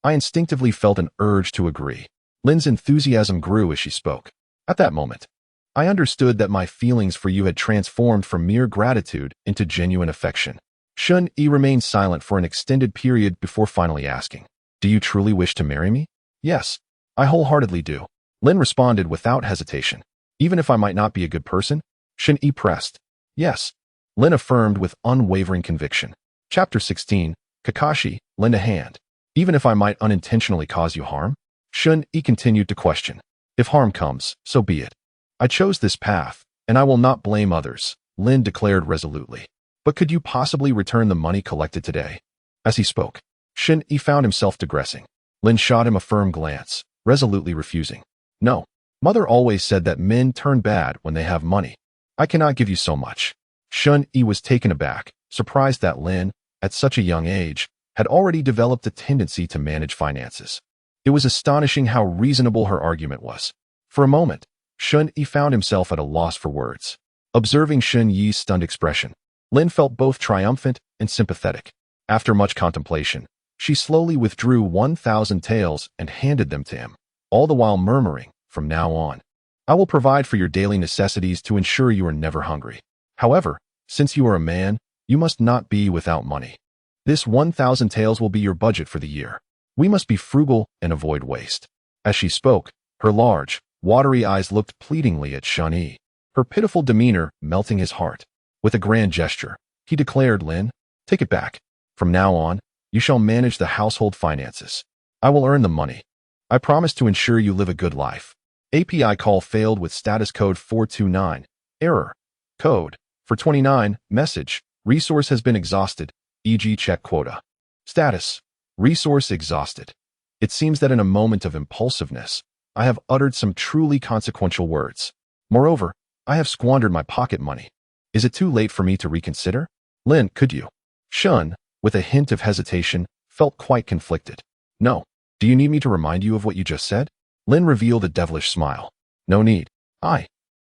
I instinctively felt an urge to agree." Lin's enthusiasm grew as she spoke. "At that moment, I understood that my feelings for you had transformed from mere gratitude into genuine affection." Shen Yi remained silent for an extended period before finally asking, "Do you truly wish to marry me?" "Yes, I wholeheartedly do," Lin responded without hesitation. "Even if I might not be a good person?" Shen Yi pressed. "Yes," Lin affirmed with unwavering conviction. Chapter 16, Kakashi, lend a hand. "Even if I might unintentionally cause you harm?" Shen Yi continued to question. "If harm comes, so be it. I chose this path, and I will not blame others," Lin declared resolutely. "But could you possibly return the money collected today?" As he spoke, Shen Yi found himself digressing. Lin shot him a firm glance, resolutely refusing. "No. Mother always said that men turn bad when they have money. I cannot give you so much." Shen Yi was taken aback, surprised that Lin, at such a young age, had already developed a tendency to manage finances. It was astonishing how reasonable her argument was. For a moment, Shen Yi found himself at a loss for words. Observing Shen Yi's stunned expression, Lin felt both triumphant and sympathetic. After much contemplation, she slowly withdrew 1,000 taels and handed them to him, all the while murmuring, "From now on, I will provide for your daily necessities to ensure you are never hungry. However, since you are a man, you must not be without money. This 1,000 taels will be your budget for the year. We must be frugal and avoid waste." As she spoke, her large, watery eyes looked pleadingly at Shen Yi, her pitiful demeanor melting his heart. With a grand gesture, he declared, "Lin, take it back. From now on, you shall manage the household finances. I will earn the money. I promise to ensure you live a good life." API call failed with status code 429. Error. Code. For 29. Message. Resource has been exhausted, e.g. check quota. Status. Resource exhausted. It seems that in a moment of impulsiveness, I have uttered some truly consequential words. Moreover, I have squandered my pocket money. Is it too late for me to reconsider? Lin, could you? Shun, with a hint of hesitation, felt quite conflicted. No. Do you need me to remind you of what you just said? Lin revealed a devilish smile. No need.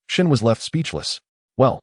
Shin was left speechless. Well,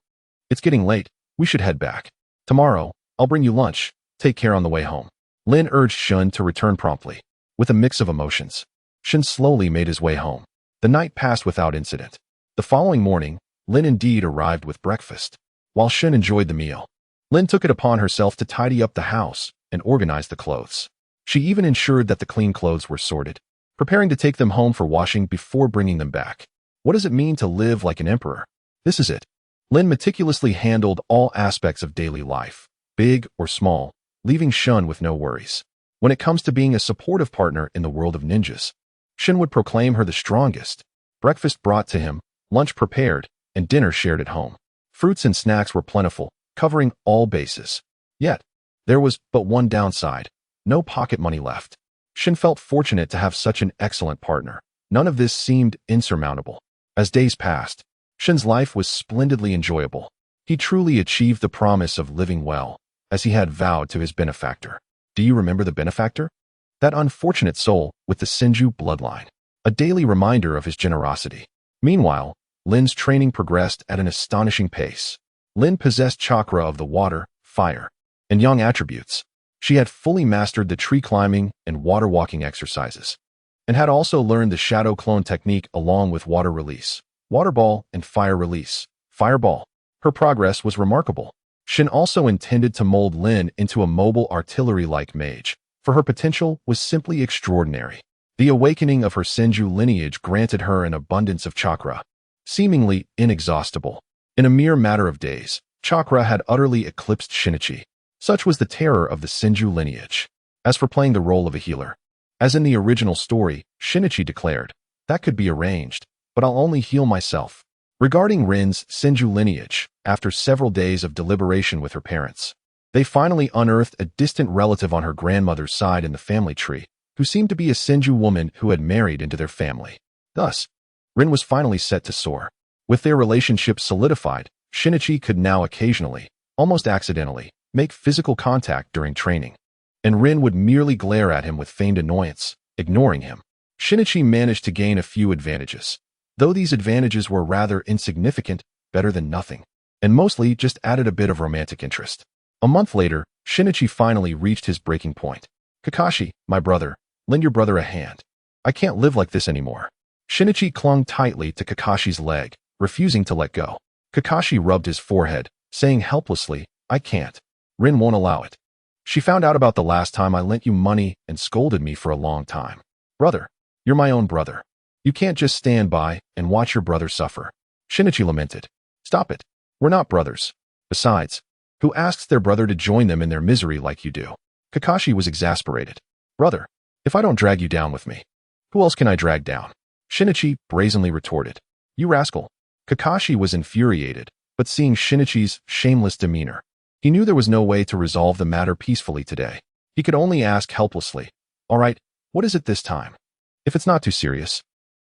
it's getting late. We should head back. Tomorrow, I'll bring you lunch. Take care on the way home. Lin urged Shun to return promptly. With a mix of emotions, Shin slowly made his way home. The night passed without incident. The following morning, Lin indeed arrived with breakfast. While Shin enjoyed the meal, Lin took it upon herself to tidy up the house and organize the clothes. She even ensured that the clean clothes were sorted, preparing to take them home for washing before bringing them back. What does it mean to live like an emperor? This is it. Lin meticulously handled all aspects of daily life, big or small, leaving Shun with no worries. When it comes to being a supportive partner in the world of ninjas, Shin would proclaim her the strongest. Breakfast brought to him, lunch prepared, and dinner shared at home. Fruits and snacks were plentiful, covering all bases. Yet, there was but one downside: no pocket money left. Shin felt fortunate to have such an excellent partner. None of this seemed insurmountable. As days passed, Shin's life was splendidly enjoyable. He truly achieved the promise of living well, as he had vowed to his benefactor. Do you remember the benefactor? That unfortunate soul with the Senju bloodline. A daily reminder of his generosity. Meanwhile, Lin's training progressed at an astonishing pace. Lin possessed chakra of the water, fire, and yang attributes. She had fully mastered the tree climbing and water walking exercises, and had also learned the shadow clone technique along with water release, water ball, and fire release, fireball. Her progress was remarkable. Shin also intended to mold Lin into a mobile artillery-like mage, for her potential was simply extraordinary. The awakening of her Senju lineage granted her an abundance of chakra, seemingly inexhaustible. In a mere matter of days, chakra had utterly eclipsed Shinichi. Such was the terror of the Senju lineage. As for playing the role of a healer, as in the original story, Shinichi declared, "That could be arranged, but I'll only heal myself." Regarding Rin's Senju lineage, after several days of deliberation with her parents, they finally unearthed a distant relative on her grandmother's side in the family tree, who seemed to be a Senju woman who had married into their family. Thus, Rin was finally set to soar. With their relationship solidified, Shinichi could now occasionally, almost accidentally, make physical contact during training, and Rin would merely glare at him with feigned annoyance, ignoring him. Shinichi managed to gain a few advantages, though these advantages were rather insignificant, better than nothing, and mostly just added a bit of romantic interest. A month later, Shinichi finally reached his breaking point. "Kakashi, my brother, lend your brother a hand. I can't live like this anymore." Shinichi clung tightly to Kakashi's leg, refusing to let go. Kakashi rubbed his forehead, saying helplessly, "I can't. Rin won't allow it. She found out about the last time I lent you money and scolded me for a long time. Brother, you're my own brother. You can't just stand by and watch your brother suffer." Shinichi lamented. "Stop it. We're not brothers. Besides, who asks their brother to join them in their misery like you do?" Kakashi was exasperated. "Brother, if I don't drag you down with me, who else can I drag down?" Shinichi brazenly retorted. "You rascal." Kakashi was infuriated, but seeing Shinichi's shameless demeanor, he knew there was no way to resolve the matter peacefully today. He could only ask helplessly, "All right, what is it this time? If it's not too serious,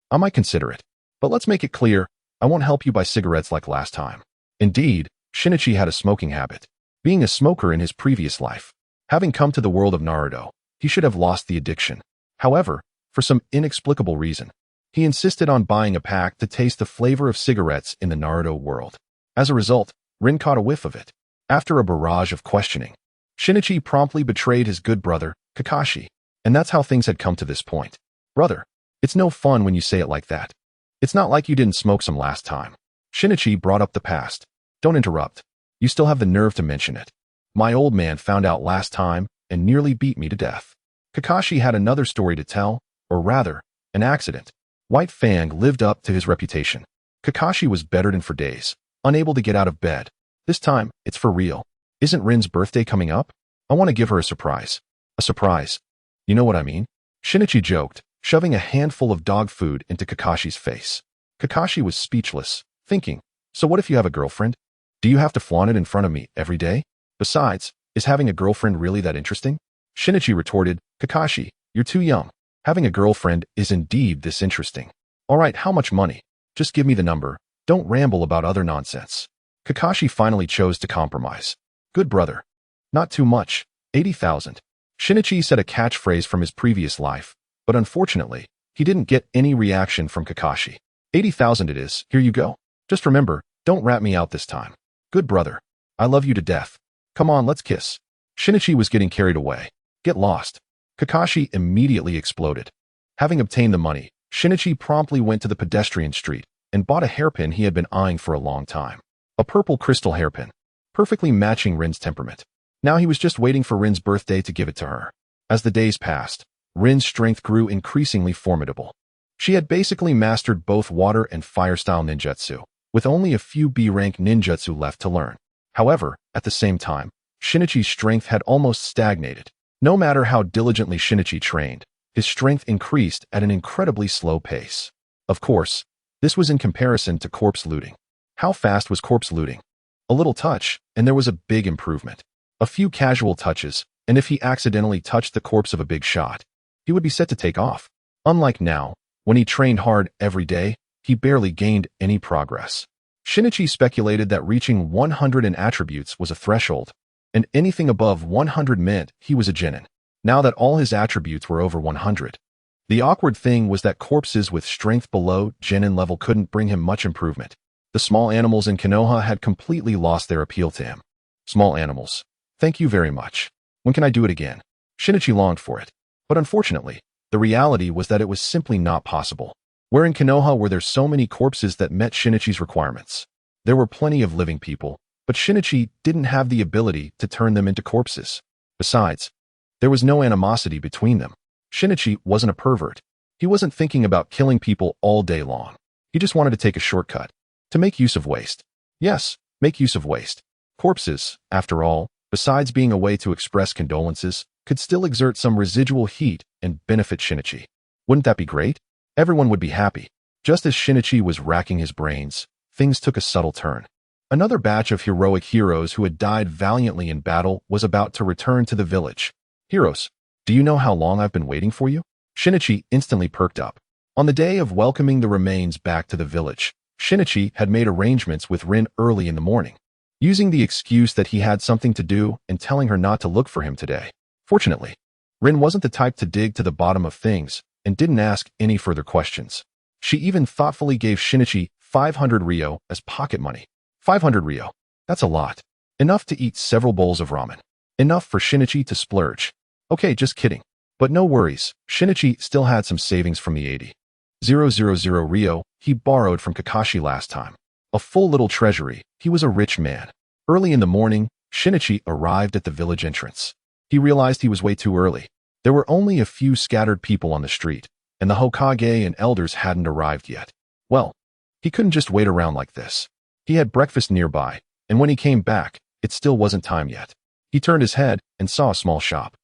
I might consider it. But let's make it clear, I won't help you buy cigarettes like last time." Indeed, Shinichi had a smoking habit. Being a smoker in his previous life, having come to the world of Naruto, he should have lost the addiction. However, for some inexplicable reason, he insisted on buying a pack to taste the flavor of cigarettes in the Naruto world. As a result, Rin caught a whiff of it. After a barrage of questioning, Shinichi promptly betrayed his good brother, Kakashi, and that's how things had come to this point. "Brother, it's no fun when you say it like that. It's not like you didn't smoke some last time." Shinichi brought up the past. "Don't interrupt. You still have the nerve to mention it. My old man found out last time and nearly beat me to death." Kakashi had another story to tell, or rather, an accident. White Fang lived up to his reputation. Kakashi was bedridden for days, unable to get out of bed. "This time, it's for real. Isn't Rin's birthday coming up? I want to give her a surprise." "A surprise? You know what I mean?" Shinichi joked, shoving a handful of dog food into Kakashi's face. Kakashi was speechless, thinking, "So what if you have a girlfriend? Do you have to flaunt it in front of me every day? Besides, is having a girlfriend really that interesting?" Shinichi retorted, "Kakashi, you're too young. Having a girlfriend is indeed this interesting. All right, how much money? Just give me the number. Don't ramble about other nonsense." Kakashi finally chose to compromise. "Good brother. Not too much. 80,000. Shinichi said a catchphrase from his previous life, but unfortunately, he didn't get any reaction from Kakashi. 80,000 it is, here you go. Just remember, don't rat me out this time. Good brother. I love you to death. Come on, let's kiss." Shinichi was getting carried away. "Get lost." Kakashi immediately exploded. Having obtained the money, Shinichi promptly went to the pedestrian street and bought a hairpin he had been eyeing for a long time. A purple crystal hairpin, perfectly matching Rin's temperament. Now he was just waiting for Rin's birthday to give it to her. As the days passed, Rin's strength grew increasingly formidable. She had basically mastered both water and fire-style ninjutsu, with only a few B-rank ninjutsu left to learn. However, at the same time, Shinichi's strength had almost stagnated. No matter how diligently Shinichi trained, his strength increased at an incredibly slow pace. Of course, this was in comparison to corpse looting. How fast was corpse looting? A little touch, and there was a big improvement. A few casual touches, and if he accidentally touched the corpse of a big shot, he would be set to take off. Unlike now, when he trained hard every day, he barely gained any progress. Shinichi speculated that reaching 100 in attributes was a threshold, and anything above 100 meant he was a genin. Now that all his attributes were over 100. The awkward thing was that corpses with strength below genin level couldn't bring him much improvement. The small animals in Konoha had completely lost their appeal to him. Small animals, thank you very much. When can I do it again? Shinichi longed for it. But unfortunately, the reality was that it was simply not possible. Where in Konoha were there so many corpses that met Shinichi's requirements? There were plenty of living people, but Shinichi didn't have the ability to turn them into corpses. Besides, there was no animosity between them. Shinichi wasn't a pervert. He wasn't thinking about killing people all day long. He just wanted to take a shortcut. To make use of waste. Yes, make use of waste. Corpses, after all, besides being a way to express condolences, could still exert some residual heat and benefit Shinichi. Wouldn't that be great? Everyone would be happy. Just as Shinichi was racking his brains, things took a subtle turn. Another batch of heroic heroes who had died valiantly in battle was about to return to the village. Heroes, do you know how long I've been waiting for you? Shinichi instantly perked up. On the day of welcoming the remains back to the village, Shinichi had made arrangements with Rin early in the morning, using the excuse that he had something to do and telling her not to look for him today. Fortunately, Rin wasn't the type to dig to the bottom of things and didn't ask any further questions. She even thoughtfully gave Shinichi 500 ryo as pocket money. 500 ryo. That's a lot. Enough to eat several bowls of ramen. Enough for Shinichi to splurge. Okay, just kidding. But no worries, Shinichi still had some savings from the 80,000 ryo he borrowed from Kakashi last time. A full little treasury. He was a rich man. Early in the morning, Shinichi arrived at the village entrance. He realized he was way too early. There were only a few scattered people on the street, and the Hokage and elders hadn't arrived yet. Well, he couldn't just wait around like this. He had breakfast nearby, and when he came back, it still wasn't time yet. He turned his head and saw a small shop.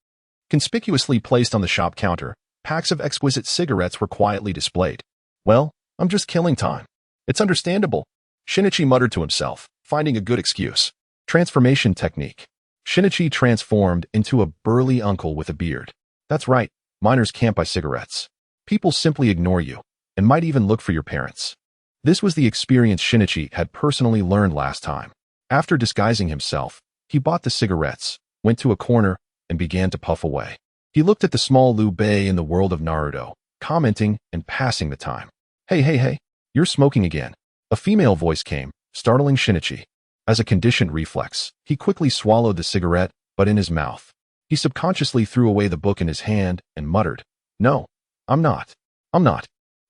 Conspicuously placed on the shop counter, packs of exquisite cigarettes were quietly displayed. Well, I'm just killing time. It's understandable. Shinichi muttered to himself, finding a good excuse. Transformation technique. Shinichi transformed into a burly uncle with a beard. That's right, minors can't buy cigarettes. People simply ignore you, and might even look for your parents. This was the experience Shinichi had personally learned last time. After disguising himself, he bought the cigarettes, went to a corner, and began to puff away. He looked at the small Liu Bei in the world of Naruto, commenting and passing the time. Hey, you're smoking again. A female voice came, startling Shinichi. As a conditioned reflex, he quickly swallowed the cigarette, but in his mouth. He subconsciously threw away the book in his hand and muttered, "No, I'm not.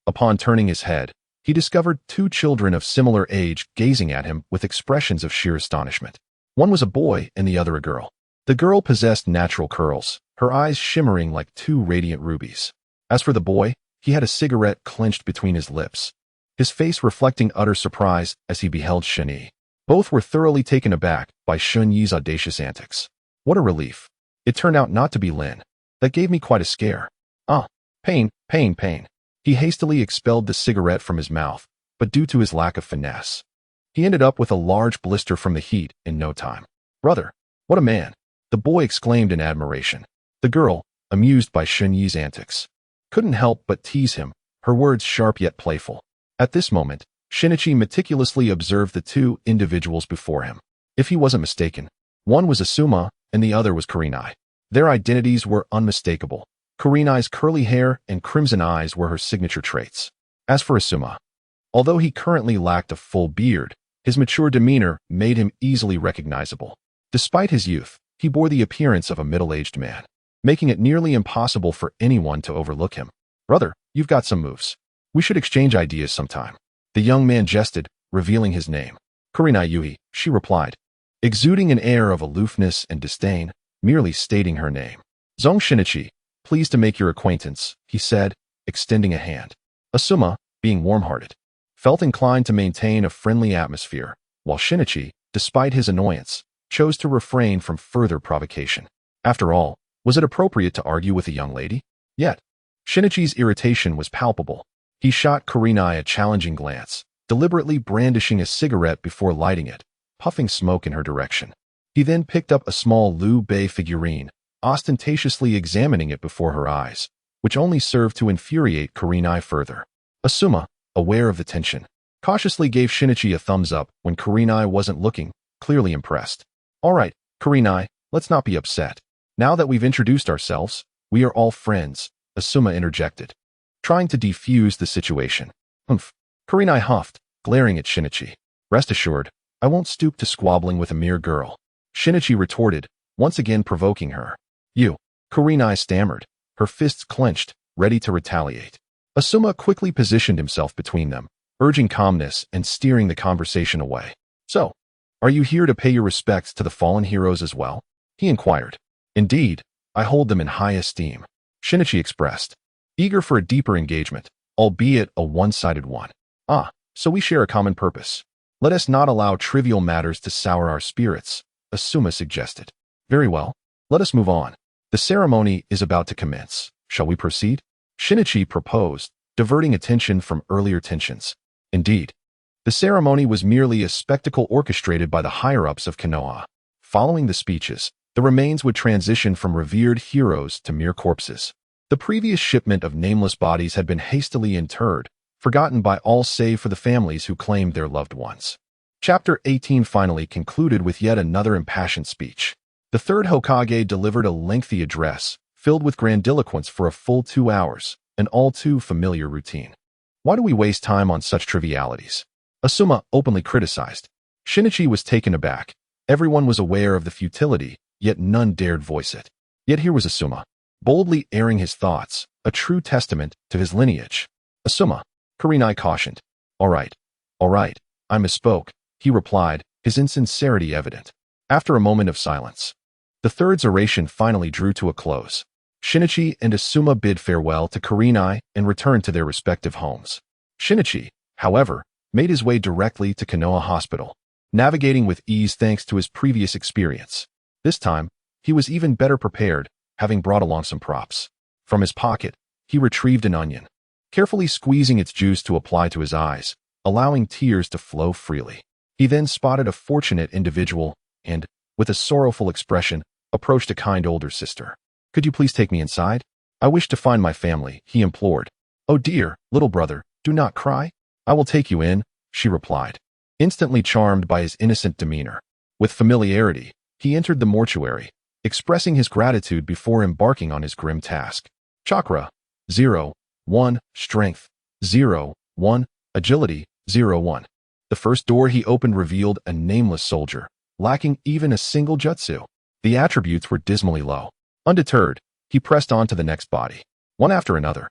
Upon turning his head, he discovered two children of similar age gazing at him with expressions of sheer astonishment. One was a boy and the other a girl. The girl possessed natural curls, her eyes shimmering like two radiant rubies. As for the boy, he had a cigarette clenched between his lips, his face reflecting utter surprise as he beheld Shun-Yi. Both were thoroughly taken aback by Shun-Yi's audacious antics. What a relief. It turned out not to be Lin. That gave me quite a scare. Pain. He hastily expelled the cigarette from his mouth, but due to his lack of finesse, he ended up with a large blister from the heat in no time. Brother, what a man. The boy exclaimed in admiration. The girl, amused by Shun-Yi's antics, couldn't help but tease him, her words sharp yet playful. At this moment, Shinichi meticulously observed the two individuals before him. If he wasn't mistaken, one was Asuma and the other was Kurenai. Their identities were unmistakable. Kurenai's curly hair and crimson eyes were her signature traits. As for Asuma, although he currently lacked a full beard, his mature demeanor made him easily recognizable. Despite his youth, he bore the appearance of a middle-aged man, making it nearly impossible for anyone to overlook him. Brother, you've got some moves. We should exchange ideas sometime. The young man jested, revealing his name. Kurenai Yui, she replied, exuding an air of aloofness and disdain, merely stating her name. Zong Shinichi, pleased to make your acquaintance, he said, extending a hand. Asuma, being warm-hearted, felt inclined to maintain a friendly atmosphere, while Shinichi, despite his annoyance, chose to refrain from further provocation. After all, was it appropriate to argue with a young lady? Yet, Shinichi's irritation was palpable. He shot Kurenai a challenging glance, deliberately brandishing a cigarette before lighting it, puffing smoke in her direction. He then picked up a small Liu Bei figurine, ostentatiously examining it before her eyes, which only served to infuriate Kurenai further. Asuma, aware of the tension, cautiously gave Shinichi a thumbs up when Kurenai wasn't looking, clearly impressed. All right, Kurenai, let's not be upset. Now that we've introduced ourselves, we are all friends, Asuma interjected, trying to defuse the situation. Humph. Kurenai huffed, glaring at Shinichi. Rest assured, I won't stoop to squabbling with a mere girl. Shinichi retorted, once again provoking her. You. Kurenai stammered, her fists clenched, ready to retaliate. Asuma quickly positioned himself between them, urging calmness and steering the conversation away. So, are you here to pay your respects to the fallen heroes as well? He inquired. Indeed, I hold them in high esteem, Shinichi expressed, eager for a deeper engagement, albeit a one-sided one. Ah, so we share a common purpose. Let us not allow trivial matters to sour our spirits, Asuma suggested. Very well, let us move on. The ceremony is about to commence. Shall we proceed? Shinichi proposed, diverting attention from earlier tensions. Indeed, the ceremony was merely a spectacle orchestrated by the higher-ups of Konoha. Following the speeches, the remains would transition from revered heroes to mere corpses. The previous shipment of nameless bodies had been hastily interred, forgotten by all save for the families who claimed their loved ones. Chapter 18 finally concluded with yet another impassioned speech. The third Hokage delivered a lengthy address, filled with grandiloquence for a full 2 hours, an all too familiar routine. Why do we waste time on such trivialities? Asuma openly criticized. Shinichi was taken aback. Everyone was aware of the futility, yet none dared voice it. Yet here was Asuma, boldly airing his thoughts, a true testament to his lineage. Asuma, Kurenai cautioned. All right, I misspoke, he replied, his insincerity evident. After a moment of silence, the third's oration finally drew to a close. Shinichi and Asuma bid farewell to Kurenai and returned to their respective homes. Shinichi, however, made his way directly to Konoha Hospital, navigating with ease thanks to his previous experience. This time, he was even better prepared, having brought along some props. From his pocket, he retrieved an onion, carefully squeezing its juice to apply to his eyes, allowing tears to flow freely. He then spotted a fortunate individual and, with a sorrowful expression, approached a kind older sister. Could you please take me inside? I wish to find my family, he implored. Oh dear, little brother, do not cry. I will take you in, she replied, instantly charmed by his innocent demeanor. With familiarity, he entered the mortuary, expressing his gratitude before embarking on his grim task. Chakra, 0, 1, Strength, 0, 1, Agility, 0, 1. The first door he opened revealed a nameless soldier, lacking even a single jutsu. The attributes were dismally low. Undeterred, he pressed on to the next body. One after another,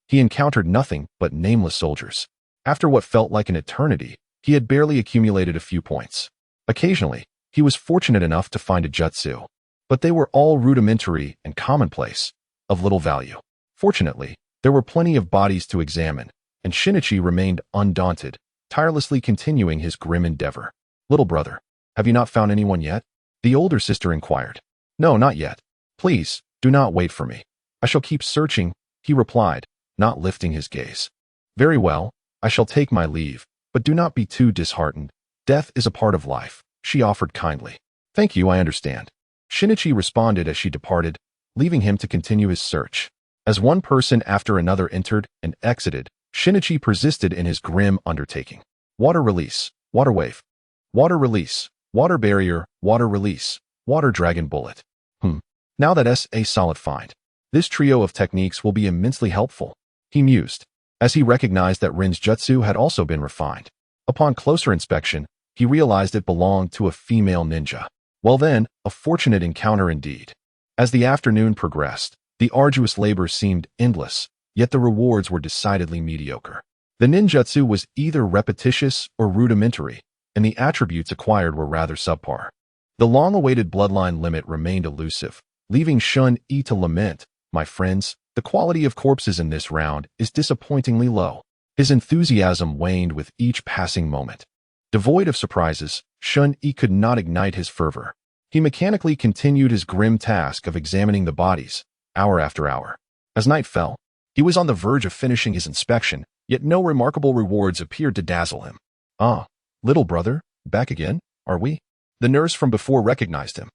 he encountered nothing but nameless soldiers. After what felt like an eternity, he had barely accumulated a few points. Occasionally, he was fortunate enough to find a jutsu, but they were all rudimentary and commonplace, of little value. Fortunately, there were plenty of bodies to examine, and Shinichi remained undaunted, tirelessly continuing his grim endeavor. Little brother, have you not found anyone yet? The older sister inquired. No, not yet. Please, do not wait for me. I shall keep searching, he replied, not lifting his gaze. Very well, I shall take my leave, but do not be too disheartened. Death is a part of life, she offered kindly. Thank you, I understand. Shinichi responded as she departed, leaving him to continue his search. As one person after another entered and exited, Shinichi persisted in his grim undertaking. Water release, water wave. Water release, water barrier, water release, water dragon bullet. Now that's a solid find. This trio of techniques will be immensely helpful, he mused, as he recognized that Rin's jutsu had also been refined. Upon closer inspection, he realized it belonged to a female ninja. Well then, a fortunate encounter indeed. As the afternoon progressed, the arduous labor seemed endless, yet the rewards were decidedly mediocre. The ninjutsu was either repetitious or rudimentary, and the attributes acquired were rather subpar. The long-awaited bloodline limit remained elusive, leaving Shun-E to lament, my friends, the quality of corpses in this round is disappointingly low. His enthusiasm waned with each passing moment. Devoid of surprises, Shun-E could not ignite his fervor. He mechanically continued his grim task of examining the bodies, hour after hour. As night fell, he was on the verge of finishing his inspection, yet no remarkable rewards appeared to dazzle him. Ah, little brother, back again? are we? The nurse from before recognized him.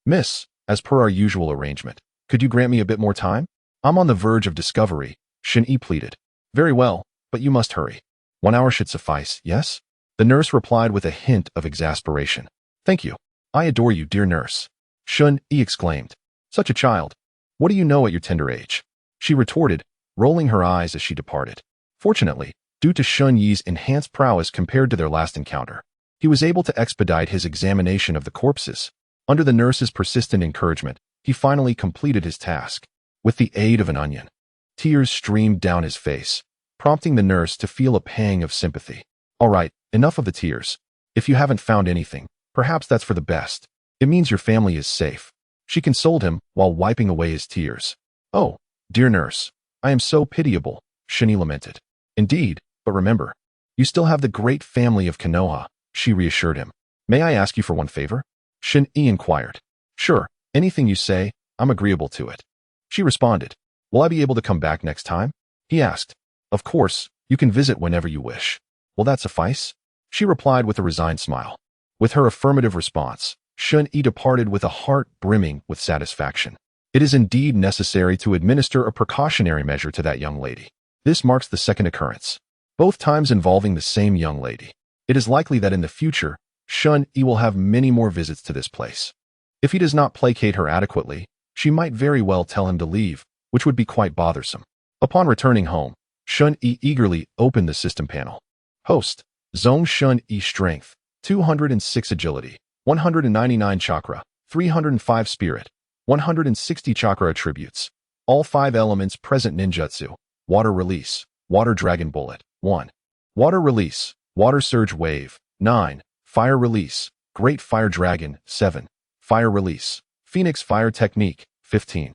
Miss, as per our usual arrangement, could you grant me a bit more time? I'm on the verge of discovery, Shin-Yi pleaded. Very well, but you must hurry. 1 hour should suffice, yes? The nurse replied with a hint of exasperation. Thank you. I adore you, dear nurse. Shin-Yi exclaimed. Such a child. What do you know at your tender age? She retorted, rolling her eyes as she departed. Fortunately, due to Shin-Yi's enhanced prowess compared to their last encounter, he was able to expedite his examination of the corpses. Under the nurse's persistent encouragement, he finally completed his task. With the aid of an onion, tears streamed down his face, prompting the nurse to feel a pang of sympathy. All right, enough of the tears. If you haven't found anything, perhaps that's for the best. It means your family is safe. She consoled him while wiping away his tears. Oh, dear nurse, I am so pitiable, Shin-Yi lamented. Indeed, but remember, you still have the great family of Konoha, she reassured him. May I ask you for one favor? Shin-Yi inquired. Sure, anything you say, I'm agreeable to it. She responded. Will I be able to come back next time? He asked. Of course, you can visit whenever you wish. Will that suffice? She replied with a resigned smile. With her affirmative response, Shin-Yi departed with a heart brimming with satisfaction. It is indeed necessary to administer a precautionary measure to that young lady. This marks the second occurrence, both times involving the same young lady. It is likely that in the future, Shin-Yi will have many more visits to this place. If he does not placate her adequately, she might very well tell him to leave, which would be quite bothersome. Upon returning home, Shin-Yi eagerly opened the system panel. Host, Zone Shin-Yi Strength, 206 Agility, 199 Chakra, 305 Spirit, 160 Chakra Attributes. All 5 elements present ninjutsu. Water Release, Water Dragon Bullet, 1. Water Release, Water Surge Wave, 9. Fire Release, Great Fire Dragon, 7. Fire Release, Phoenix Fire Technique, 15.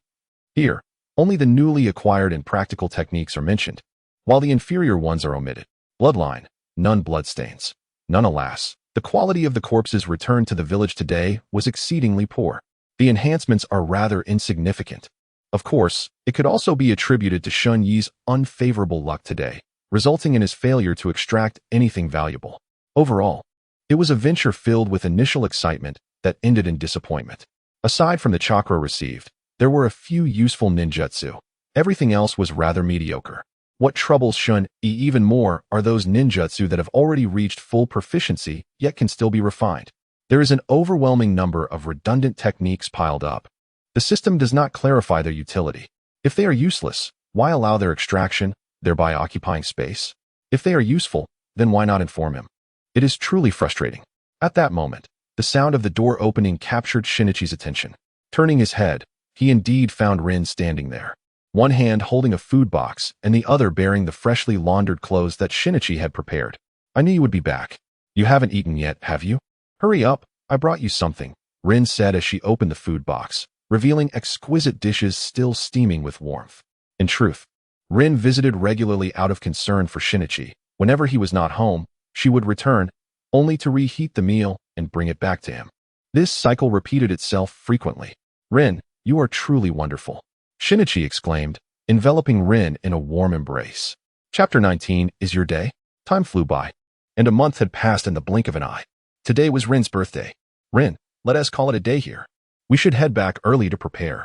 Here, only the newly acquired and practical techniques are mentioned, while the inferior ones are omitted. Bloodline, none bloodstains. None alas. The quality of the corpses returned to the village today was exceedingly poor. The enhancements are rather insignificant. Of course, it could also be attributed to Shin-Yi's unfavorable luck today, resulting in his failure to extract anything valuable. Overall, it was a venture filled with initial excitement that ended in disappointment. Aside from the chakra received, there were a few useful ninjutsu. Everything else was rather mediocre. What troubles Shin-Yi even more are those ninjutsu that have already reached full proficiency yet can still be refined. There is an overwhelming number of redundant techniques piled up. The system does not clarify their utility. If they are useless, why allow their extraction, thereby occupying space? If they are useful, then why not inform him? It is truly frustrating. At that moment, the sound of the door opening captured Shinichi's attention. Turning his head, he indeed found Rin standing there, one hand holding a food box and the other bearing the freshly laundered clothes that Shinichi had prepared. I knew you would be back. You haven't eaten yet, have you? Hurry up, I brought you something, Rin said as she opened the food box, revealing exquisite dishes still steaming with warmth. In truth, Rin visited regularly out of concern for Shinichi. Whenever he was not home, she would return, only to reheat the meal and bring it back to him. This cycle repeated itself frequently. Rin, you are truly wonderful, Shinichi exclaimed, enveloping Rin in a warm embrace. Chapter 19 is your day? Time flew by, and a month had passed in the blink of an eye. Today was Rin's birthday. Rin, let us call it a day here. We should head back early to prepare,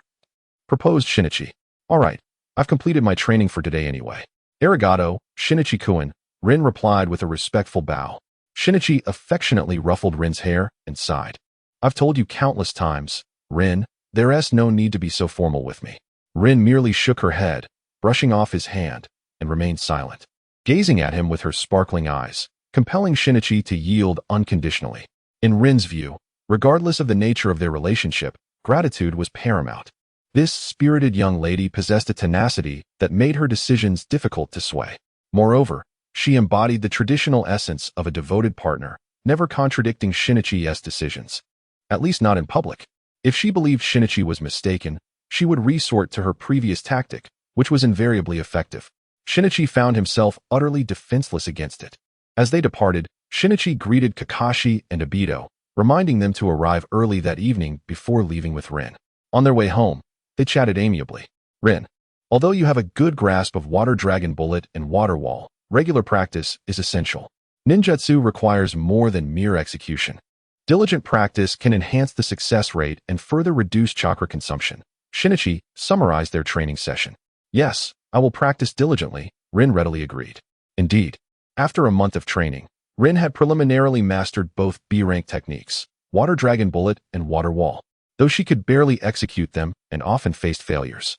proposed Shinichi. All right, I've completed my training for today anyway. Arigato, Shinichi-kun, Rin replied with a respectful bow. Shinichi affectionately ruffled Rin's hair and sighed. I've told you countless times, Rin, there's no need to be so formal with me. Rin merely shook her head, brushing off his hand, and remained silent, gazing at him with her sparkling eyes, compelling Shinichi to yield unconditionally. In Rin's view, regardless of the nature of their relationship, gratitude was paramount. This spirited young lady possessed a tenacity that made her decisions difficult to sway. Moreover, she embodied the traditional essence of a devoted partner, never contradicting Shinichi's decisions. At least not in public. If she believed Shinichi was mistaken, she would resort to her previous tactic, which was invariably effective. Shinichi found himself utterly defenseless against it. As they departed, Shinichi greeted Kakashi and Obito, reminding them to arrive early that evening before leaving with Rin. On their way home, they chatted amiably. Rin, although you have a good grasp of Water Dragon Bullet and Water Wall, regular practice is essential. Ninjutsu requires more than mere execution. Diligent practice can enhance the success rate and further reduce chakra consumption. Shinichi summarized their training session. Yes, I will practice diligently, Rin readily agreed. Indeed, after a month of training, Rin had preliminarily mastered both B-rank techniques, Water Dragon Bullet and Water Wall, though she could barely execute them and often faced failures.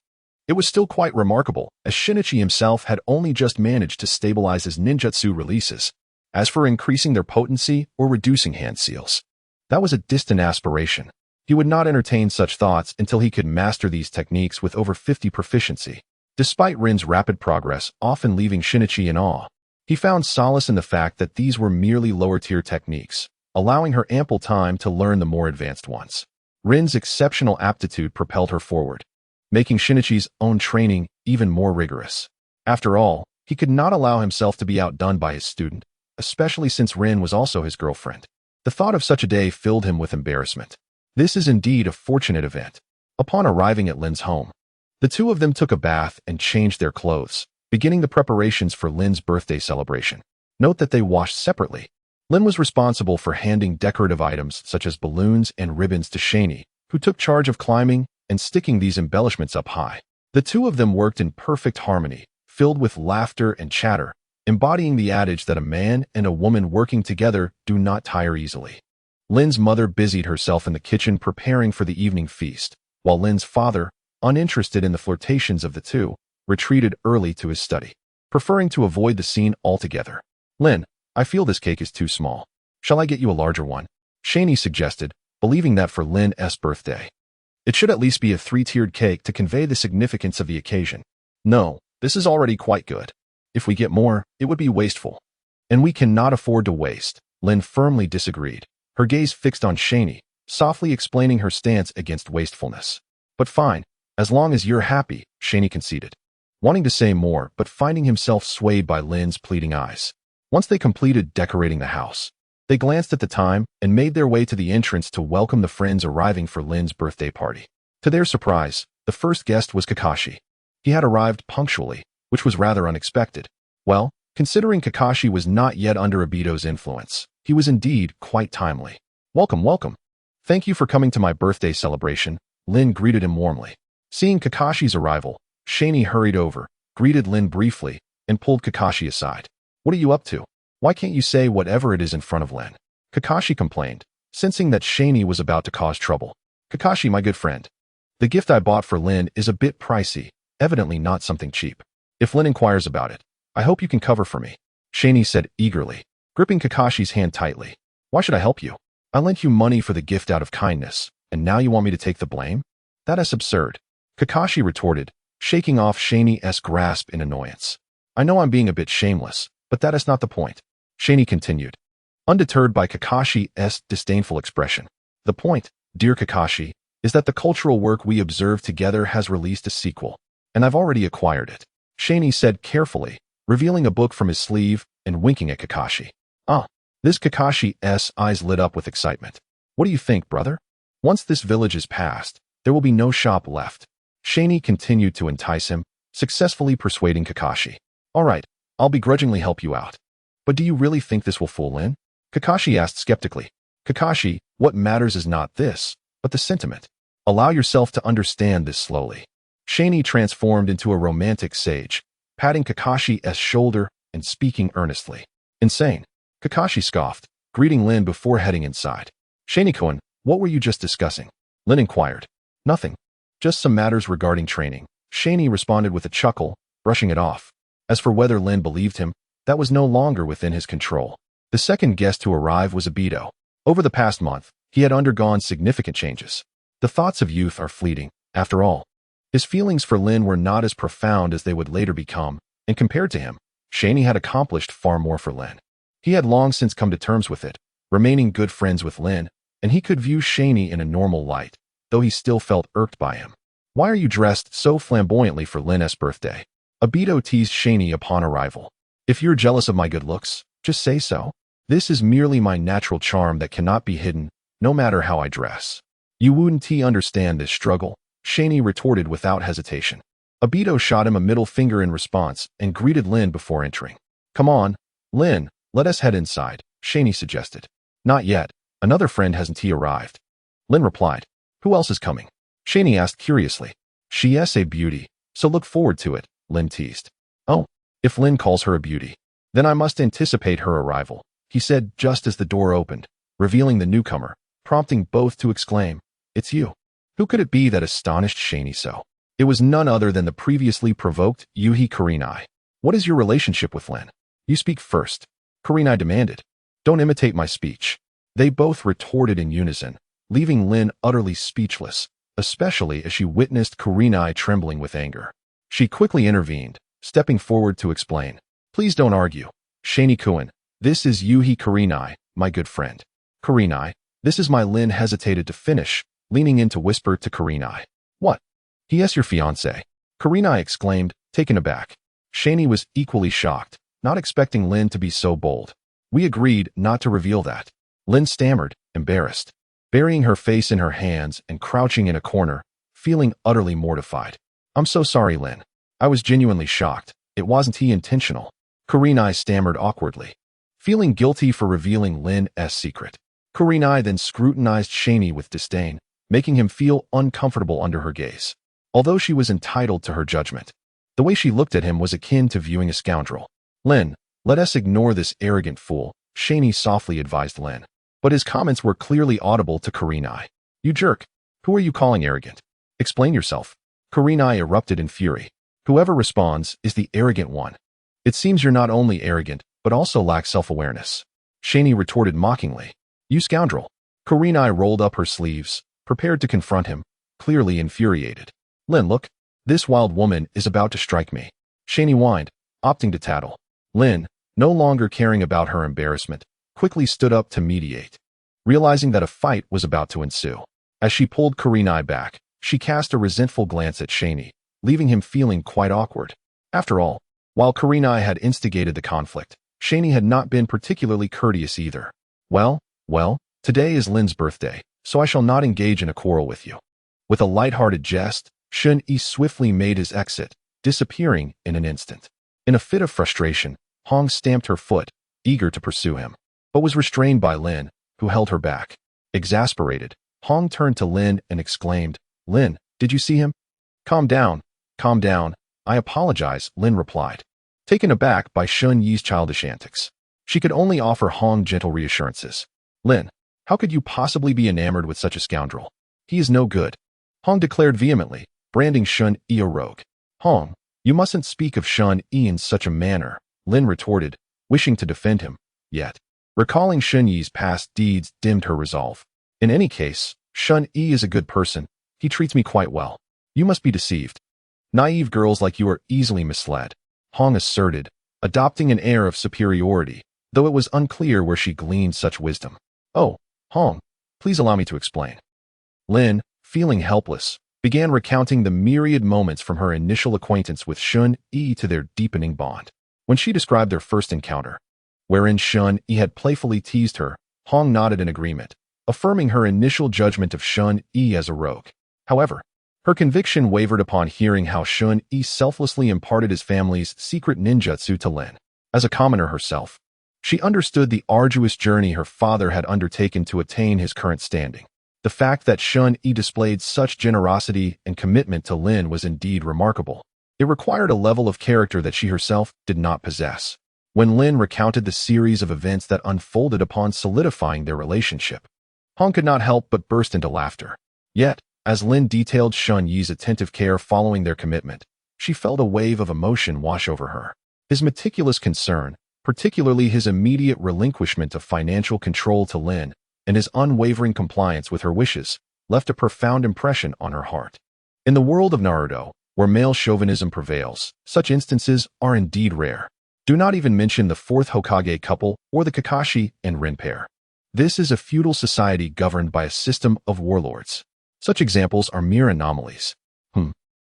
It was still quite remarkable, as Shinichi himself had only just managed to stabilize his ninjutsu releases. As for increasing their potency or reducing hand seals, that was a distant aspiration. He would not entertain such thoughts until he could master these techniques with over 50 proficiency. Despite Rin's rapid progress, often leaving Shinichi in awe, he found solace in the fact that these were merely lower-tier techniques, allowing her ample time to learn the more advanced ones. Rin's exceptional aptitude propelled her forward, making Shinichi's own training even more rigorous. After all, he could not allow himself to be outdone by his student, especially since Rin was also his girlfriend. The thought of such a day filled him with embarrassment. This is indeed a fortunate event. Upon arriving at Lin's home, the two of them took a bath and changed their clothes, beginning the preparations for Lin's birthday celebration. Note that they washed separately. Lin was responsible for handing decorative items such as balloons and ribbons to Shani, who took charge of climbing and sticking these embellishments up high. The two of them worked in perfect harmony, filled with laughter and chatter, embodying the adage that a man and a woman working together do not tire easily. Lin's mother busied herself in the kitchen preparing for the evening feast, while Lin's father, uninterested in the flirtations of the two, retreated early to his study, preferring to avoid the scene altogether. Lin, I feel this cake is too small. Shall I get you a larger one? Shani suggested, believing that for Lin's birthday, it should at least be a 3-tiered cake to convey the significance of the occasion. No, this is already quite good. If we get more, it would be wasteful. And we cannot afford to waste. Lin firmly disagreed, her gaze fixed on Shani, softly explaining her stance against wastefulness. But fine, as long as you're happy, Shani conceded, wanting to say more but finding himself swayed by Lin's pleading eyes. Once they completed decorating the house, they glanced at the time and made their way to the entrance to welcome the friends arriving for Lin's birthday party. To their surprise, the first guest was Kakashi. He had arrived punctually, which was rather unexpected. Well, considering Kakashi was not yet under Obito's influence, he was indeed quite timely. Welcome, welcome. Thank you for coming to my birthday celebration, Lin greeted him warmly. Seeing Kakashi's arrival, Shani hurried over, greeted Lin briefly, and pulled Kakashi aside. What are you up to? Why can't you say whatever it is in front of Lin? Kakashi complained, sensing that Shani was about to cause trouble. Kakashi, my good friend, the gift I bought for Lin is a bit pricey, evidently not something cheap. If Lin inquires about it, I hope you can cover for me, Shani said eagerly, gripping Kakashi's hand tightly. Why should I help you? I lent you money for the gift out of kindness, and now you want me to take the blame? That is absurd, Kakashi retorted, shaking off Shani's grasp in annoyance. I know I'm being a bit shameless, but that is not the point, Shani continued, undeterred by Kakashi's disdainful expression. The point, dear Kakashi, is that the cultural work we observed together has released a sequel, and I've already acquired it, Shani said carefully, revealing a book from his sleeve and winking at Kakashi. Ah, this Kakashi's eyes lit up with excitement. What do you think, brother? Once this village is passed, there will be no shop left. Shani continued to entice him, successfully persuading Kakashi. All right, I'll begrudgingly help you out. But do you really think this will fool Lin? Kakashi asked skeptically. Kakashi, what matters is not this, but the sentiment. Allow yourself to understand this slowly. Shani transformed into a romantic sage, patting Kakashi's shoulder and speaking earnestly. Insane. Kakashi scoffed, greeting Lin before heading inside. Shani-kun, what were you just discussing? Lin inquired. Nothing. Just some matters regarding training. Shani responded with a chuckle, brushing it off. As for whether Lin believed him, that was no longer within his control. The second guest to arrive was Obito. Over the past month, he had undergone significant changes. The thoughts of youth are fleeting, after all. His feelings for Lin were not as profound as they would later become, and compared to him, Shani had accomplished far more for Lin. He had long since come to terms with it, remaining good friends with Lin, and he could view Shani in a normal light, though he still felt irked by him. Why are you dressed so flamboyantly for Lin's birthday? Obito teased Shani upon arrival. If you're jealous of my good looks, just say so. This is merely my natural charm that cannot be hidden, no matter how I dress. You wouldn't understand this struggle, Shani retorted without hesitation. Obito shot him a middle finger in response and greeted Lin before entering. Come on, Lin, let us head inside, Shani suggested. Not yet, Another friend hasn't he arrived? Lin replied. Who else is coming? Shani asked curiously. She is a beauty, so look forward to it, Lin teased. Oh, if Lin calls her a beauty, then I must anticipate her arrival, he said just as the door opened, revealing the newcomer, prompting both to exclaim, It's you. Who could it be that astonished Shani so? It was none other than the previously provoked Yuhi Kurenai. What is your relationship with Lin? You speak first, Kurenai demanded. Don't imitate my speech. They both retorted in unison, leaving Lin utterly speechless, especially as she witnessed Kurenai trembling with anger. She quickly intervened, stepping forward to explain. Please don't argue. Shani-kun, this is Yuhi Kurenai, my good friend. Kurenai, this is my Lin hesitated to finish, leaning in to whisper to Kurenai. What? He is your fiancé, Kurenai exclaimed, taken aback. Shani was equally shocked, not expecting Lin to be so bold. We agreed not to reveal that. Lin stammered, embarrassed, burying her face in her hands and crouching in a corner, feeling utterly mortified. I'm so sorry, Lin. I was genuinely shocked. It wasn't he intentional. Kurenai stammered awkwardly, feeling guilty for revealing Lin's secret. Kurenai then scrutinized Shani with disdain, making him feel uncomfortable under her gaze. Although she was entitled to her judgment, the way she looked at him was akin to viewing a scoundrel. Lin, let us ignore this arrogant fool, Shani softly advised Lin. But his comments were clearly audible to Kurenai. You jerk. Who are you calling arrogant? Explain yourself. Kurenai erupted in fury. Whoever responds is the arrogant one. It seems you're not only arrogant, but also lack self-awareness. Shani retorted mockingly. You scoundrel. Kurenai rolled up her sleeves, prepared to confront him, clearly infuriated. Lin, look. This wild woman is about to strike me. Shani whined, opting to tattle. Lin, no longer caring about her embarrassment, quickly stood up to mediate, realizing that a fight was about to ensue. As she pulled Kurenai back, she cast a resentful glance at Shani, leaving him feeling quite awkward. After all, while Kurenai had instigated the conflict, Shani had not been particularly courteous either. Well, today is Lin's birthday, so I shall not engage in a quarrel with you. With a light-hearted jest, Shun-Yi swiftly made his exit, disappearing in an instant. In a fit of frustration, Hong stamped her foot, eager to pursue him, but was restrained by Lin, who held her back. Exasperated, Hong turned to Lin and exclaimed, Lin, did you see him? Calm down. I apologize, Lin replied, taken aback by Shun-Yi's childish antics. She could only offer Hong gentle reassurances. Lin, how could you possibly be enamored with such a scoundrel? He is no good, Hong declared vehemently, branding Shun-Yi a rogue. Hong, you mustn't speak of Shun-Yi in such a manner, Lin retorted, wishing to defend him, yet recalling Shun-Yi's past deeds dimmed her resolve. In any case, Shun-Yi is a good person. He treats me quite well. You must be deceived. Naive girls like you are easily misled, Hong asserted, adopting an air of superiority, though it was unclear where she gleaned such wisdom. Oh, Hong, please allow me to explain. Lin, feeling helpless, began recounting the myriad moments from her initial acquaintance with Shun-Yi to their deepening bond. When she described their first encounter, wherein Shun-Yi had playfully teased her, Hong nodded in agreement, affirming her initial judgment of Shun-Yi as a rogue. However, her conviction wavered upon hearing how Shun-Yi selflessly imparted his family's secret ninjutsu to Lin. As a commoner herself, she understood the arduous journey her father had undertaken to attain his current standing. The fact that Shun-Yi displayed such generosity and commitment to Lin was indeed remarkable. It required a level of character that she herself did not possess. When Lin recounted the series of events that unfolded upon solidifying their relationship, Hong could not help but burst into laughter. Yet, as Lin detailed Shun-Yi's attentive care following their commitment, she felt a wave of emotion wash over her. His meticulous concern, particularly his immediate relinquishment of financial control to Lin, and his unwavering compliance with her wishes, left a profound impression on her heart. In the world of Naruto, where male chauvinism prevails, such instances are indeed rare. Do not even mention the fourth Hokage couple or the Kakashi and Rin pair. This is a feudal society governed by a system of warlords. Such examples are mere anomalies.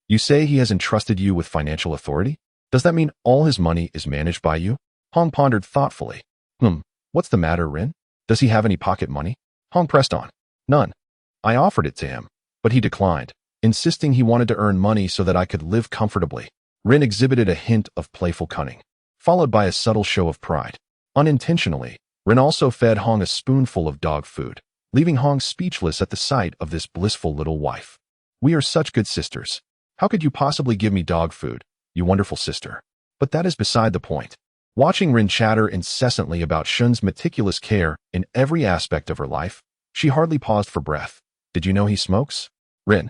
You say he has entrusted you with financial authority? Does that mean all his money is managed by you? Hong pondered thoughtfully. What's the matter, Rin? Does he have any pocket money? Hong pressed on. None. I offered it to him, but he declined, insisting he wanted to earn money so that I could live comfortably. Rin exhibited a hint of playful cunning, followed by a subtle show of pride. Unintentionally, Rin also fed Hong a spoonful of dog food, leaving Hong speechless at the sight of this blissful little wife. We are such good sisters. How could you possibly give me dog food, you wonderful sister? But that is beside the point. Watching Rin chatter incessantly about Shun's meticulous care in every aspect of her life, she hardly paused for breath. Did you know he smokes? Rin.